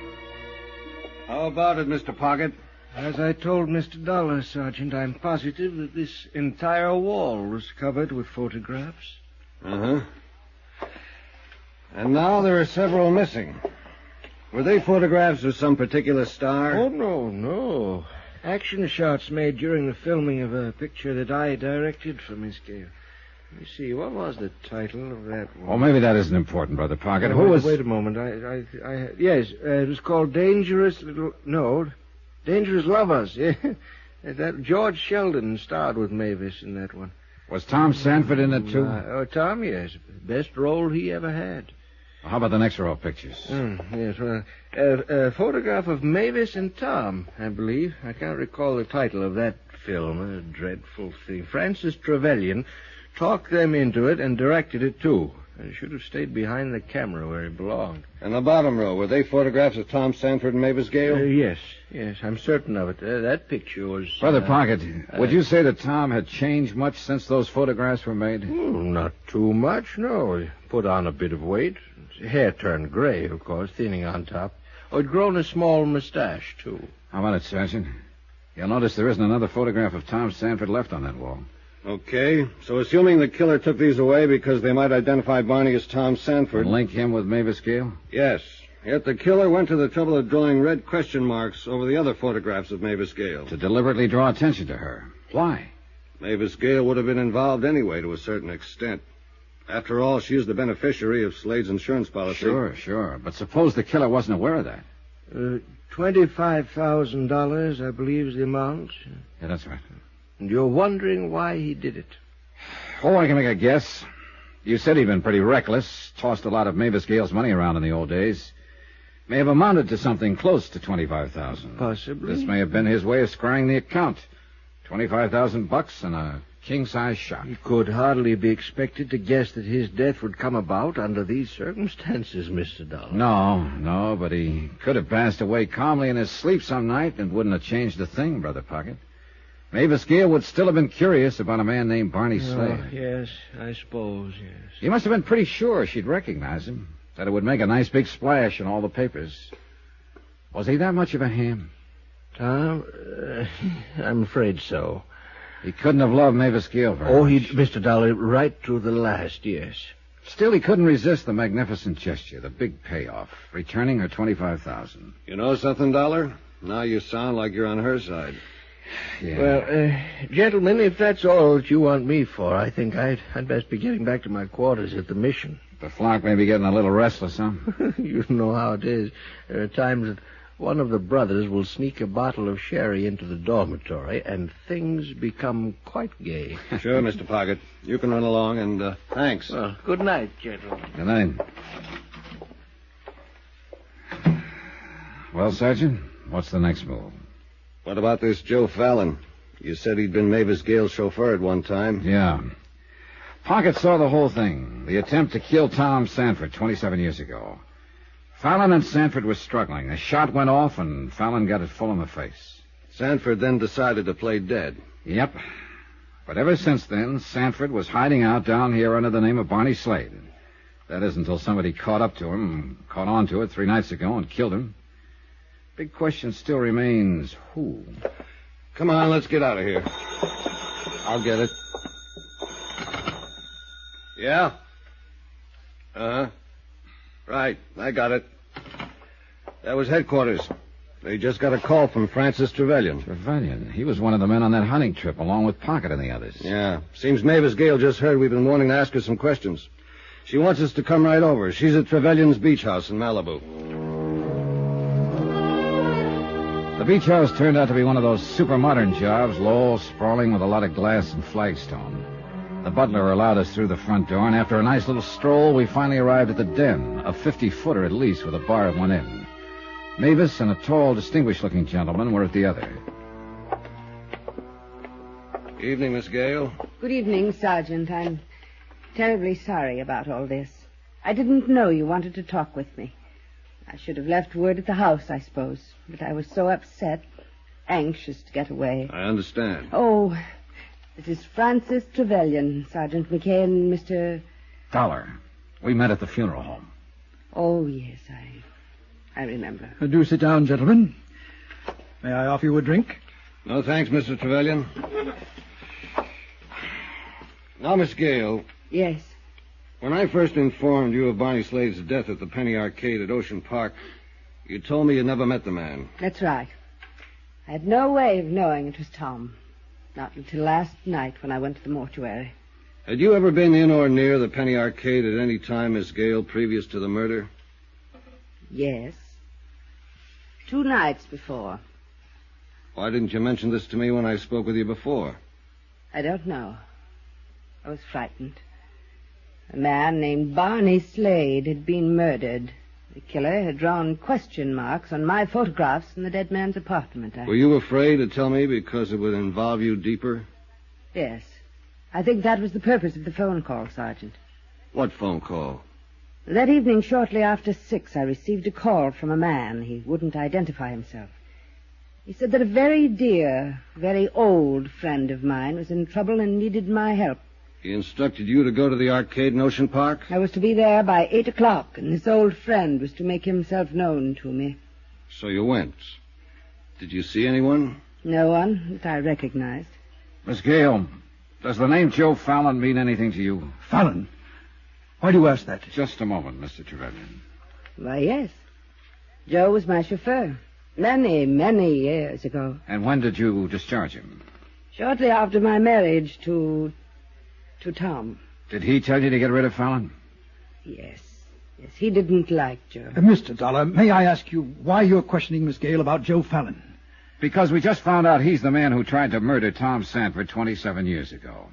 How about it, Mr. Pocket? As I told Mr. Dollar, Sergeant, I'm positive that this entire wall was covered with photographs. Uh-huh. And now there are several missing. Were they photographs of some particular star? Oh, no. Action shots made during the filming of a picture that I directed for Miss Gale. Let me see, what was the title of that one? Oh, maybe that isn't important, Brother Pocket. Wait a moment. Yes, it was called Dangerous Lovers. Yeah. That George Sheldon starred with Mavis in that one. Was Tom Sanford in it, too? Tom, yes. Best role he ever had. Well, how about the next row of pictures? Yes, well, a photograph of Mavis and Tom, I believe. I can't recall the title of that film. A dreadful thing. Francis Trevelyan talked them into it and directed it, too. He should have stayed behind the camera where he belonged. And the bottom row, were they photographs of Tom Sanford and Mavis Gale? Yes, I'm certain of it. That picture was... Brother Pocket, would you say that Tom had changed much since those photographs were made? Not too much, no. He put on a bit of weight. His hair turned gray, of course, thinning on top. He'd grown a small mustache, too. How about it, Sergeant? You'll notice there isn't another photograph of Tom Sanford left on that wall. Okay, so assuming the killer took these away because they might identify Barney as Tom Sanford... And link him with Mavis Gale? Yes. Yet the killer went to the trouble of drawing red question marks over the other photographs of Mavis Gale. To deliberately draw attention to her. Why? Mavis Gale would have been involved anyway to a certain extent. After all, she is the beneficiary of Slade's insurance policy. Sure. But suppose the killer wasn't aware of that. $25,000, I believe, is the amount. Yeah, that's right. And you're wondering why he did it? Oh, I can make a guess. You said he'd been pretty reckless, tossed a lot of Mavis Gale's money around in the old days. May have amounted to something close to $25,000. Possibly. This may have been his way of squaring the account. $25,000 and a king-size shot. He could hardly be expected to guess that his death would come about under these circumstances, Mr. Dollar. No, but he could have passed away calmly in his sleep some night and wouldn't have changed a thing, Brother Pocket. Mavis Gale would still have been curious about a man named Barney Slade. Yes, I suppose, yes. He must have been pretty sure she'd recognize him, that it would make a nice big splash in all the papers. Was he that much of a ham? Tom, I'm afraid so. He couldn't have loved Mavis Gale very much. Mr. Dollar, right to the last, yes. Still, he couldn't resist the magnificent gesture, the big payoff, returning her $25,000. You know something, Dollar? Now you sound like you're on her side. Yeah. Well, gentlemen, if that's all that you want me for, I think I'd best be getting back to my quarters at the mission. The flock may be getting a little restless, huh? You know how it is. There are times that one of the brothers will sneak a bottle of sherry into the dormitory, and things become quite gay. Sure, Mr. Pocket. You can run along, and thanks. Well, good night, gentlemen. Good night. Well, Sergeant, what's the next move? What about this Joe Fallon? You said he'd been Mavis Gale's chauffeur at one time. Yeah. Pocket saw the whole thing. The attempt to kill Tom Sanford 27 years ago. Fallon and Sanford were struggling. A shot went off, and Fallon got it full in the face. Sanford then decided to play dead. Yep. But ever since then, Sanford was hiding out down here under the name of Barney Slade. That is until somebody caught up to him, caught on to it 3 nights ago, and killed him. Big question still remains, who? Come on, let's get out of here. I'll get it. Yeah? Uh-huh. Right, I got it. That was headquarters. They just got a call from Francis Trevelyan. Trevelyan? He was one of the men on that hunting trip, along with Pocket and the others. Yeah. Seems Mavis Gale just heard we've been wanting to ask her some questions. She wants us to come right over. She's at Trevelyan's beach house in Malibu. The beach house turned out to be one of those super modern jobs, low, sprawling with a lot of glass and flagstone. The butler allowed us through the front door, and after a nice little stroll, we finally arrived at the den, a 50-footer at least with a bar at one end. Mavis and a tall, distinguished-looking gentleman were at the other. Evening, Miss Gale. Good evening, Sergeant. I'm terribly sorry about all this. I didn't know you wanted to talk with me. I should have left word at the house, I suppose, but I was so upset, anxious to get away. I understand. Oh, this is Francis Trevelyan, Sergeant McKay, and Mr. Dollar. We met at the funeral home. Oh, yes, I remember. Do sit down, gentlemen. May I offer you a drink? No, thanks, Mr. Trevelyan. Now, Miss Gale. Yes. When I first informed you of Barney Slade's death at the Penny Arcade at Ocean Park, you told me you never met the man. That's right. I had no way of knowing it was Tom. Not until last night when I went to the mortuary. Had you ever been in or near the Penny Arcade at any time, Miss Gale, previous to the murder? Yes. 2 nights before. Why didn't you mention this to me when I spoke with you before? I don't know. I was frightened. A man named Barney Slade had been murdered. The killer had drawn question marks on my photographs in the dead man's apartment. Were you afraid to tell me because it would involve you deeper? Yes. I think that was the purpose of the phone call, Sergeant. What phone call? That evening, shortly after 6, I received a call from a man. He wouldn't identify himself. He said that a very dear, very old friend of mine was in trouble and needed my help. He instructed you to go to the arcade in Ocean Park? I was to be there by 8 o'clock, and this old friend was to make himself known to me. So you went. Did you see anyone? No one that I recognized. Miss Gale, does the name Joe Fallon mean anything to you? Fallon? Why do you ask that? Just a moment, Mr. Trevelyan. Why, yes. Joe was my chauffeur. Many, many years ago. And when did you discharge him? Shortly after my marriage to Tom. Did he tell you to get rid of Fallon? Yes. Yes, he didn't like Joe. Mr. Dollar, may I ask you why you're questioning Miss Gale about Joe Fallon? Because we just found out he's the man who tried to murder Tom Sanford 27 years ago.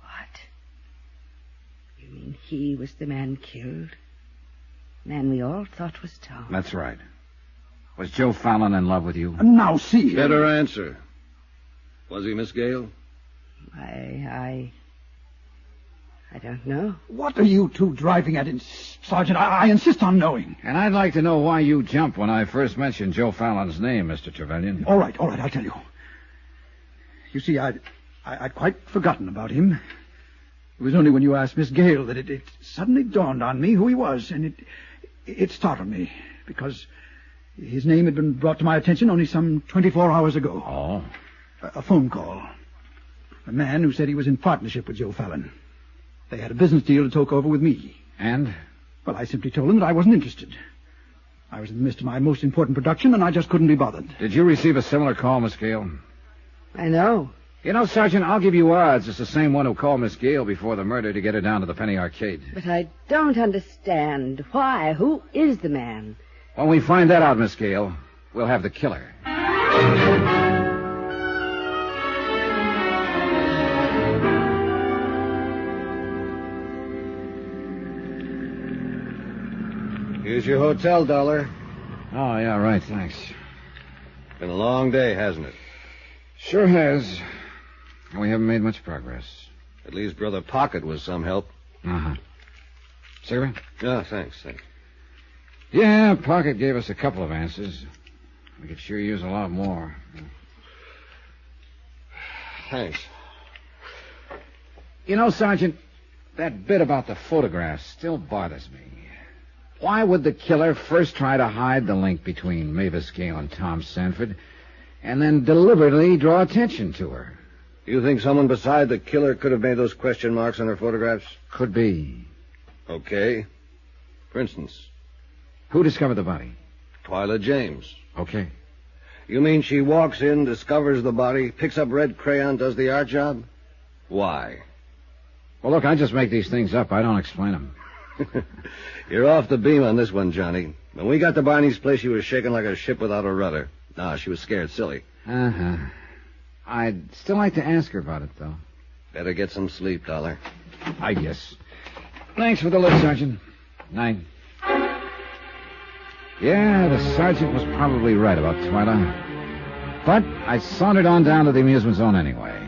What? You mean he was the man killed? The man we all thought was Tom. That's right. Was Joe Fallon in love with you? Now, see... Better answer. Was he, Miss Gale? I don't know. What are you two driving at, Sergeant? I insist on knowing. And I'd like to know why you jumped when I first mentioned Joe Fallon's name, Mr. Trevelyan. All right, I'll tell you. You see, I'd quite forgotten about him. It was only when you asked Miss Gale that it suddenly dawned on me who he was, and it startled me, because his name had been brought to my attention only some 24 hours ago. Oh? A phone call. A man who said he was in partnership with Joe Fallon. They had a business deal to talk over with me. And? Well, I simply told him that I wasn't interested. I was in the midst of my most important production, and I just couldn't be bothered. Did you receive a similar call, Miss Gale? I know. You know, Sergeant, I'll give you odds it's the same one who called Miss Gale before the murder to get her down to the Penny Arcade. But I don't understand. Why? Who is the man? When we find that out, Miss Gale, we'll have the killer. Here's your hotel, Dollar. Oh, yeah, right, thanks. Been a long day, hasn't it? Sure has. We haven't made much progress. At least Brother Pocket was some help. Uh-huh. Cigarette? Yeah, thanks. Yeah, Pocket gave us a couple of answers. We could sure use a lot more. Thanks. You know, Sergeant, that bit about the photographs still bothers me. Why would the killer first try to hide the link between Mavis Gale and Tom Sanford, and then deliberately draw attention to her? You think someone beside the killer could have made those question marks on her photographs? Could be. Okay. For instance? Who discovered the body? Twyla James. Okay. You mean she walks in, discovers the body, picks up red crayon, does the art job? Why? Well, look, I just make these things up. I don't explain them. You're off the beam on this one, Johnny. When we got to Barney's place, she was shaking like a ship without a rudder. No, she was scared silly. Uh-huh. I'd still like to ask her about it, though. Better get some sleep, Dollar. I guess. Thanks for the lift, Sergeant. Night. Yeah, the sergeant was probably right about Twyla. But I sauntered on down to the amusement zone anyway.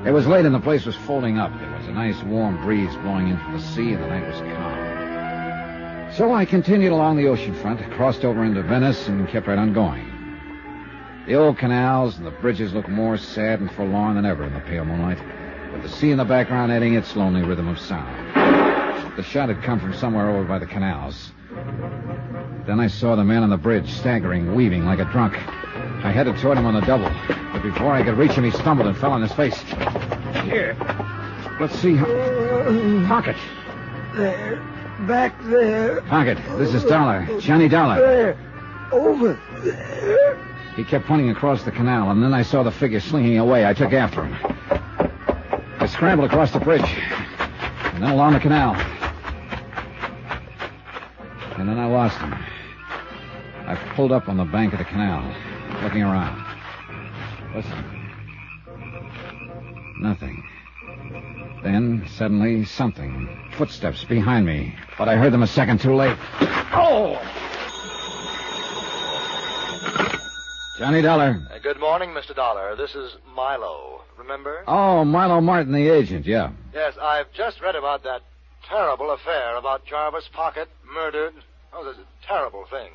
It was late and the place was folding up. There was a nice warm breeze blowing in from the sea and the night was calm. So I continued along the ocean front, crossed over into Venice, and kept right on going. The old canals and the bridges looked more sad and forlorn than ever in the pale moonlight, with the sea in the background adding its lonely rhythm of sound. The shot had come from somewhere over by the canals. Then I saw the man on the bridge, staggering, weaving like a drunk. I headed toward him on the double, but before I could reach him, he stumbled and fell on his face. Here. Let's see. Pocket. There. Back there. Pocket. This is Dollar. Johnny Dollar. There. Over there. He kept pointing across the canal, and then I saw the figure slinking away. I took after him. I scrambled across the bridge, and then along the canal. And then I lost him. I pulled up on the bank of the canal, looking around. Listen. Nothing. Then, suddenly, something. Footsteps behind me. But I heard them a second too late. Oh! Johnny Dollar. Good morning, Mr. Dollar. This is Milo. Remember? Oh, Milo Martin, the agent, yeah. Yes, I've just read about that terrible affair about Jarvis Pocket murdered. Oh, that's a terrible thing.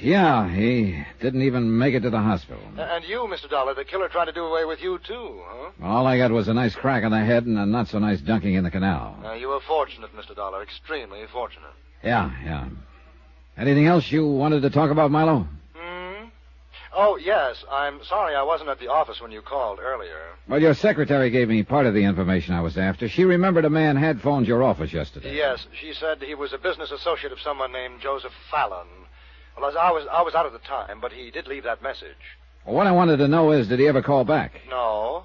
Yeah, he didn't even make it to the hospital. And you, Mr. Dollar, the killer tried to do away with you, too, huh? All I got was a nice crack on the head and a not-so-nice dunking in the canal. You were fortunate, Mr. Dollar, extremely fortunate. Yeah. Anything else you wanted to talk about, Milo? Oh, yes. I'm sorry I wasn't at the office when you called earlier. Well, your secretary gave me part of the information I was after. She remembered a man had phoned your office yesterday. Yes, she said he was a business associate of someone named Joseph Fallon. Well, I was out at the time, but he did leave that message. Well, what I wanted to know is, did he ever call back? No,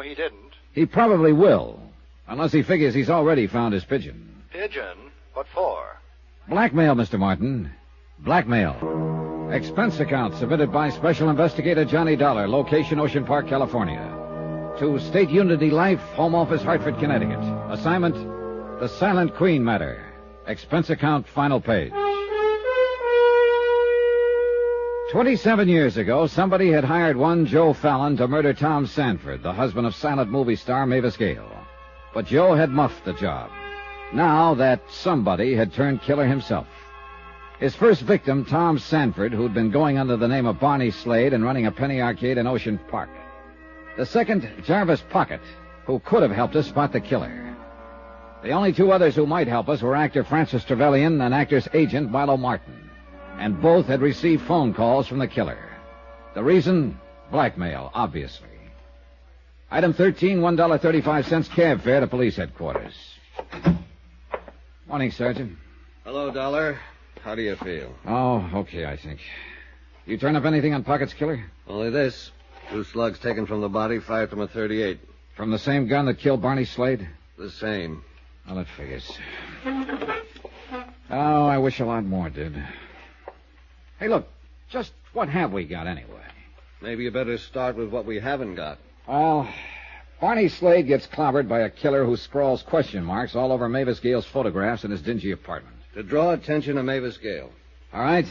he didn't. He probably will, unless he figures he's already found his pigeon. Pigeon? What for? Blackmail, Mr. Martin. Blackmail. Expense account submitted by Special Investigator Johnny Dollar, location Ocean Park, California. To State Unity Life, Home Office, Hartford, Connecticut. Assignment, The Silent Queen Matter. Expense account, final page. 27 years ago, somebody had hired one Joe Fallon to murder Tom Sanford, the husband of silent movie star Mavis Gale. But Joe had muffed the job. Now that somebody had turned killer himself. His first victim, Tom Sanford, who'd been going under the name of Barney Slade and running a penny arcade in Ocean Park. The second, Jarvis Pocket, who could have helped us spot the killer. The only two others who might help us were actor Francis Trevelyan and actor's agent Milo Martin. And both had received phone calls from the killer. The reason? Blackmail, obviously. Item 13, $1.35 cab fare to police headquarters. Morning, Sergeant. Hello, Dollar. How do you feel? Oh, okay, I think. You turn up anything on Pocket's killer? Only this. 2 slugs taken from the body, fired from a .38. From the same gun that killed Barney Slade? The same. Well, that figures. Oh, I wish a lot more did. Hey, look, just what have we got anyway? Maybe you better start with what we haven't got. Well, Barney Slade gets clobbered by a killer who scrawls question marks all over Mavis Gale's photographs in his dingy apartment. To draw attention to Mavis Gale. All right.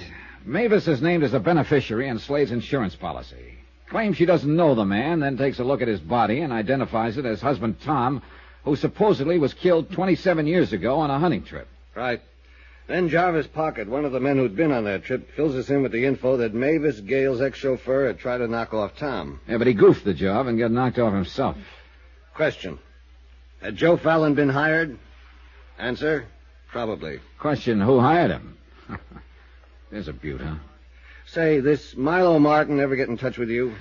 Mavis is named as a beneficiary in Slade's insurance policy. Claims she doesn't know the man, then takes a look at his body and identifies it as husband Tom, who supposedly was killed 27 years ago on a hunting trip. Right. Then Jarvis Pocket, one of the men who'd been on that trip, fills us in with the info that Mavis Gale's ex-chauffeur had tried to knock off Tom. Yeah, but he goofed the job and got knocked off himself. Question. Had Joe Fallon been hired? Answer. Probably. Question, who hired him? There's a beaut, huh? Say, this Milo Martin ever get in touch with you?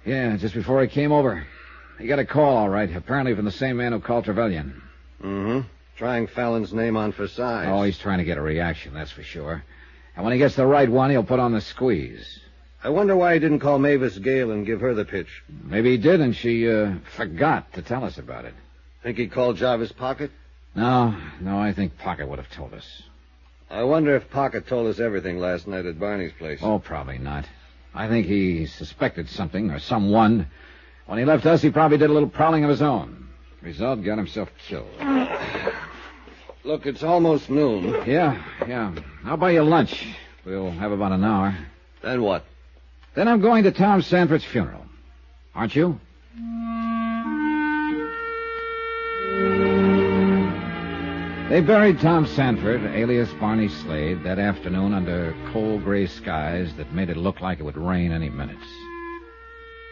Yeah, just before he came over. He got a call, all right, apparently from the same man who called Trevelyan. Mm-hmm. Trying Fallon's name on for size. Oh, he's trying to get a reaction, that's for sure. And when he gets the right one, he'll put on the squeeze. I wonder why he didn't call Mavis Gale and give her the pitch. Maybe he did, and she forgot to tell us about it. Think he called Jarvis Pocket? No, I think Pocket would have told us. I wonder if Pocket told us everything last night at Barney's place. Oh, probably not. I think he suspected something or someone. When he left us, he probably did a little prowling of his own. Result, got himself killed. Look, it's almost noon. Yeah. I'll buy you lunch. We'll have about an hour. Then what? Then I'm going to Tom Sanford's funeral. Aren't you? They buried Tom Sanford, alias Barney Slade, that afternoon under cold gray skies that made it look like it would rain any minute.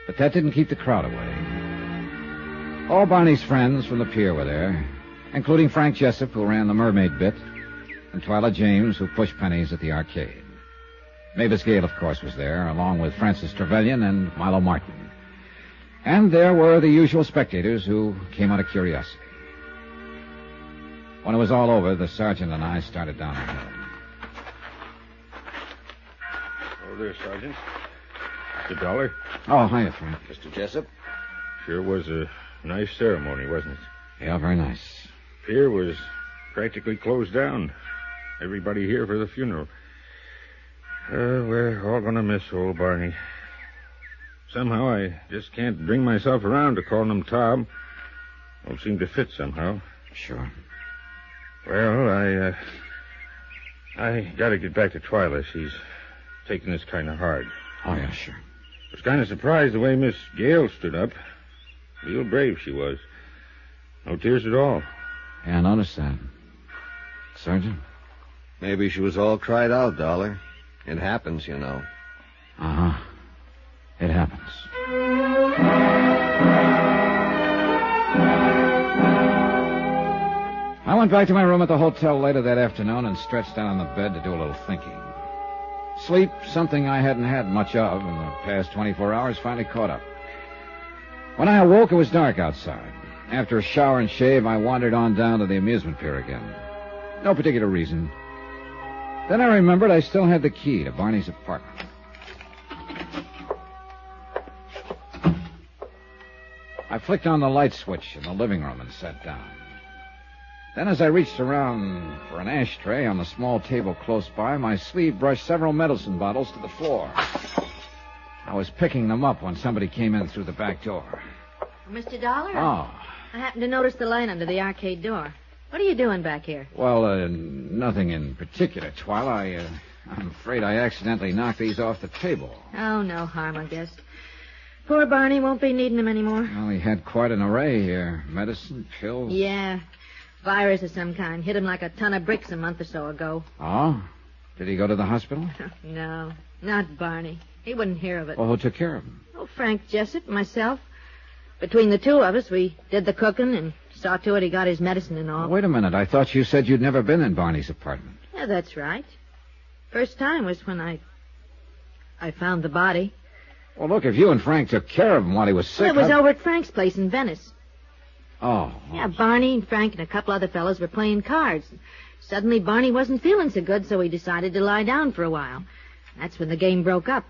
But that didn't keep the crowd away. All Barney's friends from the pier were there, including Frank Jessup, who ran the mermaid bit, and Twyla James, who pushed pennies at the arcade. Mavis Gale, of course, was there, along with Francis Trevelyan and Milo Martin. And there were the usual spectators who came out of curiosity. When it was all over, the sergeant and I started down the hill. Oh, there, Sergeant. Mr. Dollar. Oh, hiya, Frank. Mr. Jessup? Sure was a nice ceremony, wasn't it? Yeah, very nice. Pier was practically closed down. Everybody here for the funeral. We're all going to miss old Barney. Somehow I just can't bring myself around to calling him Tom. Won't seem to fit somehow. Sure. Well, I got to get back to Twyla. She's taking this kind of hard. Oh, yeah, sure. I was kind of surprised the way Miss Gale stood up. Real brave she was. No tears at all. Yeah, I noticed that. Sergeant? Maybe she was all cried out, Dollar. It happens, you know. Uh-huh. It happens. I went back to my room at the hotel later that afternoon and stretched out on the bed to do a little thinking. Sleep, something I hadn't had much of in the past 24 hours, finally caught up. When I awoke, it was dark outside. After a shower and shave, I wandered on down to the amusement pier again. No particular reason. Then I remembered I still had the key to Barney's apartment. I flicked on the light switch in the living room and sat down. Then as I reached around for an ashtray on the small table close by, my sleeve brushed several medicine bottles to the floor. I was picking them up when somebody came in through the back door. Mr. Dollar? Oh. I happened to notice the light under the arcade door. What are you doing back here? Well, nothing in particular, Twyla. I'm afraid I accidentally knocked these off the table. Oh, no harm, I guess. Poor Barney won't be needing them anymore. Well, he had quite an array here. Medicine, pills. Yeah. Virus of some kind. Hit him like a ton of bricks a month or so ago. Oh? Did he go to the hospital? No, not Barney. He wouldn't hear of it. Well, who took care of him? Oh, Frank Jessup, myself. Between the two of us, we did the cooking and saw to it he got his medicine and all. Wait a minute. I thought you said you'd never been in Barney's apartment. Yeah, that's right. First time was when I found the body. Well, look, if you and Frank took care of him while he was sick... Well, it was over at Frank's place in Venice. Oh. Yeah, Barney and Frank and a couple other fellas were playing cards. Suddenly, Barney wasn't feeling so good, so he decided to lie down for a while. That's when the game broke up.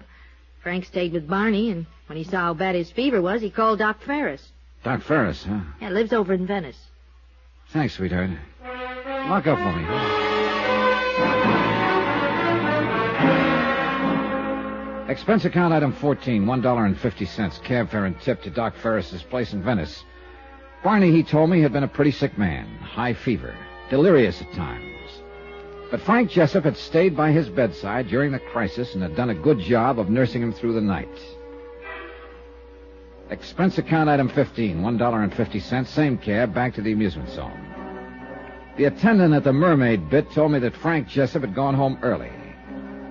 Frank stayed with Barney, and when he saw how bad his fever was, he called Doc Ferris. Doc Ferris, huh? Yeah, lives over in Venice. Thanks, sweetheart. Lock up for me. Expense account item 14, $1.50, cab fare and tip to Doc Ferris's place in Venice. Barney, he told me, had been a pretty sick man, high fever, delirious at times. But Frank Jessup had stayed by his bedside during the crisis and had done a good job of nursing him through the night. Expense account item 15, $1.50, same cab, back to the amusement zone. The attendant at the mermaid bit told me that Frank Jessup had gone home early.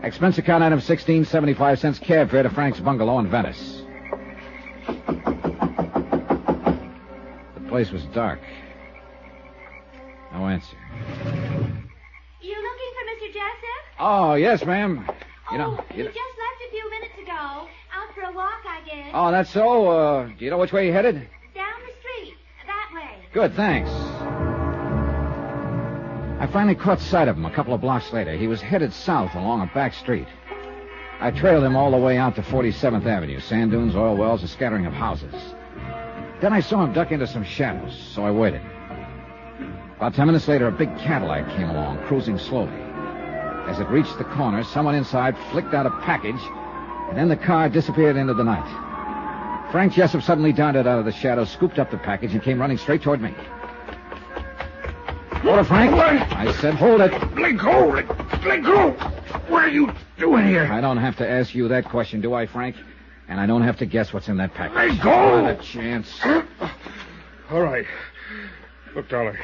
Expense account item 16, 75 cents, cab fare to Frank's bungalow in Venice. The place was dark. No answer. You looking for Mr. Jessup? Oh, yes, ma'am. He just left a few minutes ago. Out for a walk, I guess. Oh, that's so? Do you know which way he headed? Down the street. That way. Good, thanks. I finally caught sight of him a couple of blocks later. He was headed south along a back street. I trailed him all the way out to 47th Avenue. Sand dunes, oil wells, a scattering of houses. Then I saw him duck into some shadows, so I waited. About 10 minutes later, a big Cadillac came along, cruising slowly. As it reached the corner, someone inside flicked out a package, and then the car disappeared into the night. Frank Jessup suddenly darted out of the shadows, scooped up the package, and came running straight toward me. Hold it, Frank. I said, hold it. Let go. Let go. What are you doing here? I don't have to ask you that question, do I, Frank? And I don't have to guess what's in that package. Let go. Not a chance. All right. Look, Dollar.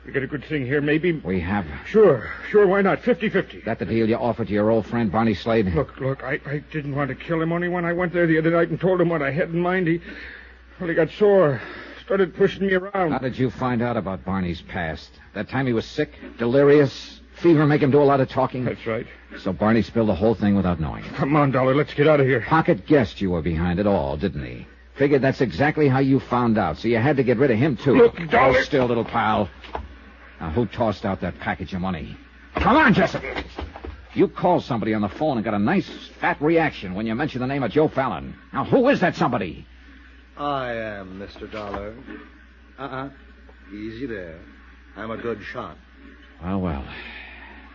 We get a good thing here, maybe. We have. Sure, why not? 50-50. That the deal you offered to your old friend, Barney Slade? Look, I didn't want to kill him, only when I went there the other night and told him what I had in mind, he got sore. Started pushing me around. How did you find out about Barney's past? That time he was sick, delirious, fever make him do a lot of talking? That's right. So Barney spilled the whole thing without knowing it. Come on, Dollar, let's get out of here. Pocket guessed you were behind it all, didn't he? Figured that's exactly how you found out, so you had to get rid of him, too. Look, Dollar... Hold still, little pal. Now, who tossed out that package of money? Come on, Jessup. You called somebody on the phone and got a nice, fat reaction when you mentioned the name of Joe Fallon. Now, who is that somebody? I am Mr. Dollar. Easy there. I'm a good shot. Well.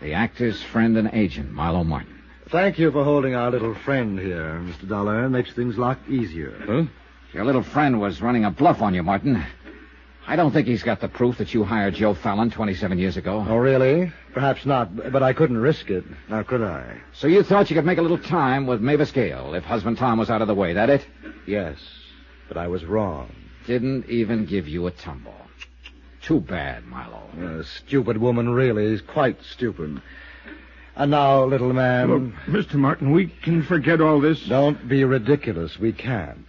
The actor's friend and agent, Milo Martin. Thank you for holding our little friend here, Mr. Dollar. It makes things a lot easier. Huh? Your little friend was running a bluff on you, Martin. I don't think he's got the proof that you hired Joe Fallon 27 years ago. Oh, really? Perhaps not, but I couldn't risk it. Now, could I? So you thought you could make a little time with Mavis Gale if husband Tom was out of the way, that it? Yes, but I was wrong. Didn't even give you a tumble. Too bad, Milo. A stupid woman, really. Is quite stupid. And now, little man... Look, Mr. Martin, we can forget all this. Don't be ridiculous. We can't.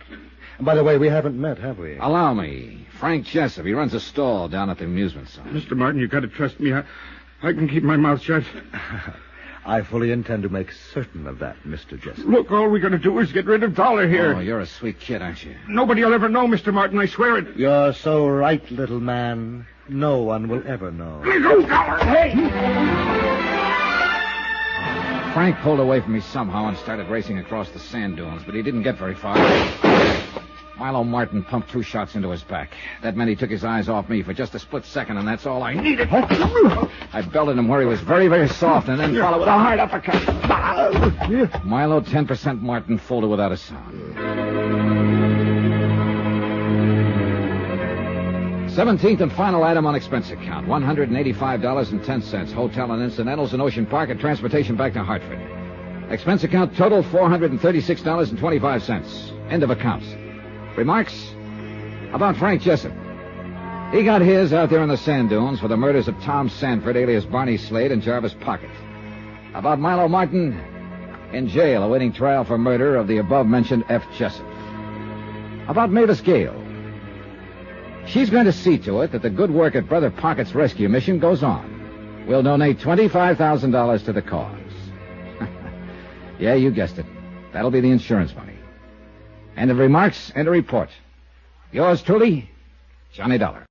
And by the way, we haven't met, have we? Allow me. Frank Jessup. He runs a stall down at the amusement center. Mr. Martin, you've got to trust me. I can keep my mouth shut. I fully intend to make certain of that, Mr. Jessup. Look, all we got to do is get rid of Dollar here. Oh, you're a sweet kid, aren't you? Nobody will ever know, Mr. Martin. I swear it. You're so right, little man. No one will ever know. Let go, Dollar. Hey! Frank pulled away from me somehow and started racing across the sand dunes, but he didn't get very far. Milo Martin pumped 2 shots into his back. That meant he took his eyes off me for just a split second, and that's all I needed. I belted him where he was very, very soft, and then followed with a hard uppercut. Milo, 10% Martin, folded without a sound. 17th and final item on expense account, $185.10. Hotel and incidentals in Ocean Park and transportation back to Hartford. Expense account total, $436.25. End of account. Remarks? About Frank Jessup. He got his out there in the sand dunes for the murders of Tom Sanford, alias Barney Slade, and Jarvis Pocket. About Milo Martin, in jail awaiting trial for murder of the above-mentioned F. Jessup. About Mavis Gale. She's going to see to it that the good work at Brother Pocket's rescue mission goes on. We'll donate $25,000 to the cause. Yeah, you guessed it. That'll be the insurance money. End of remarks, end of report. Yours truly, Johnny Dollar.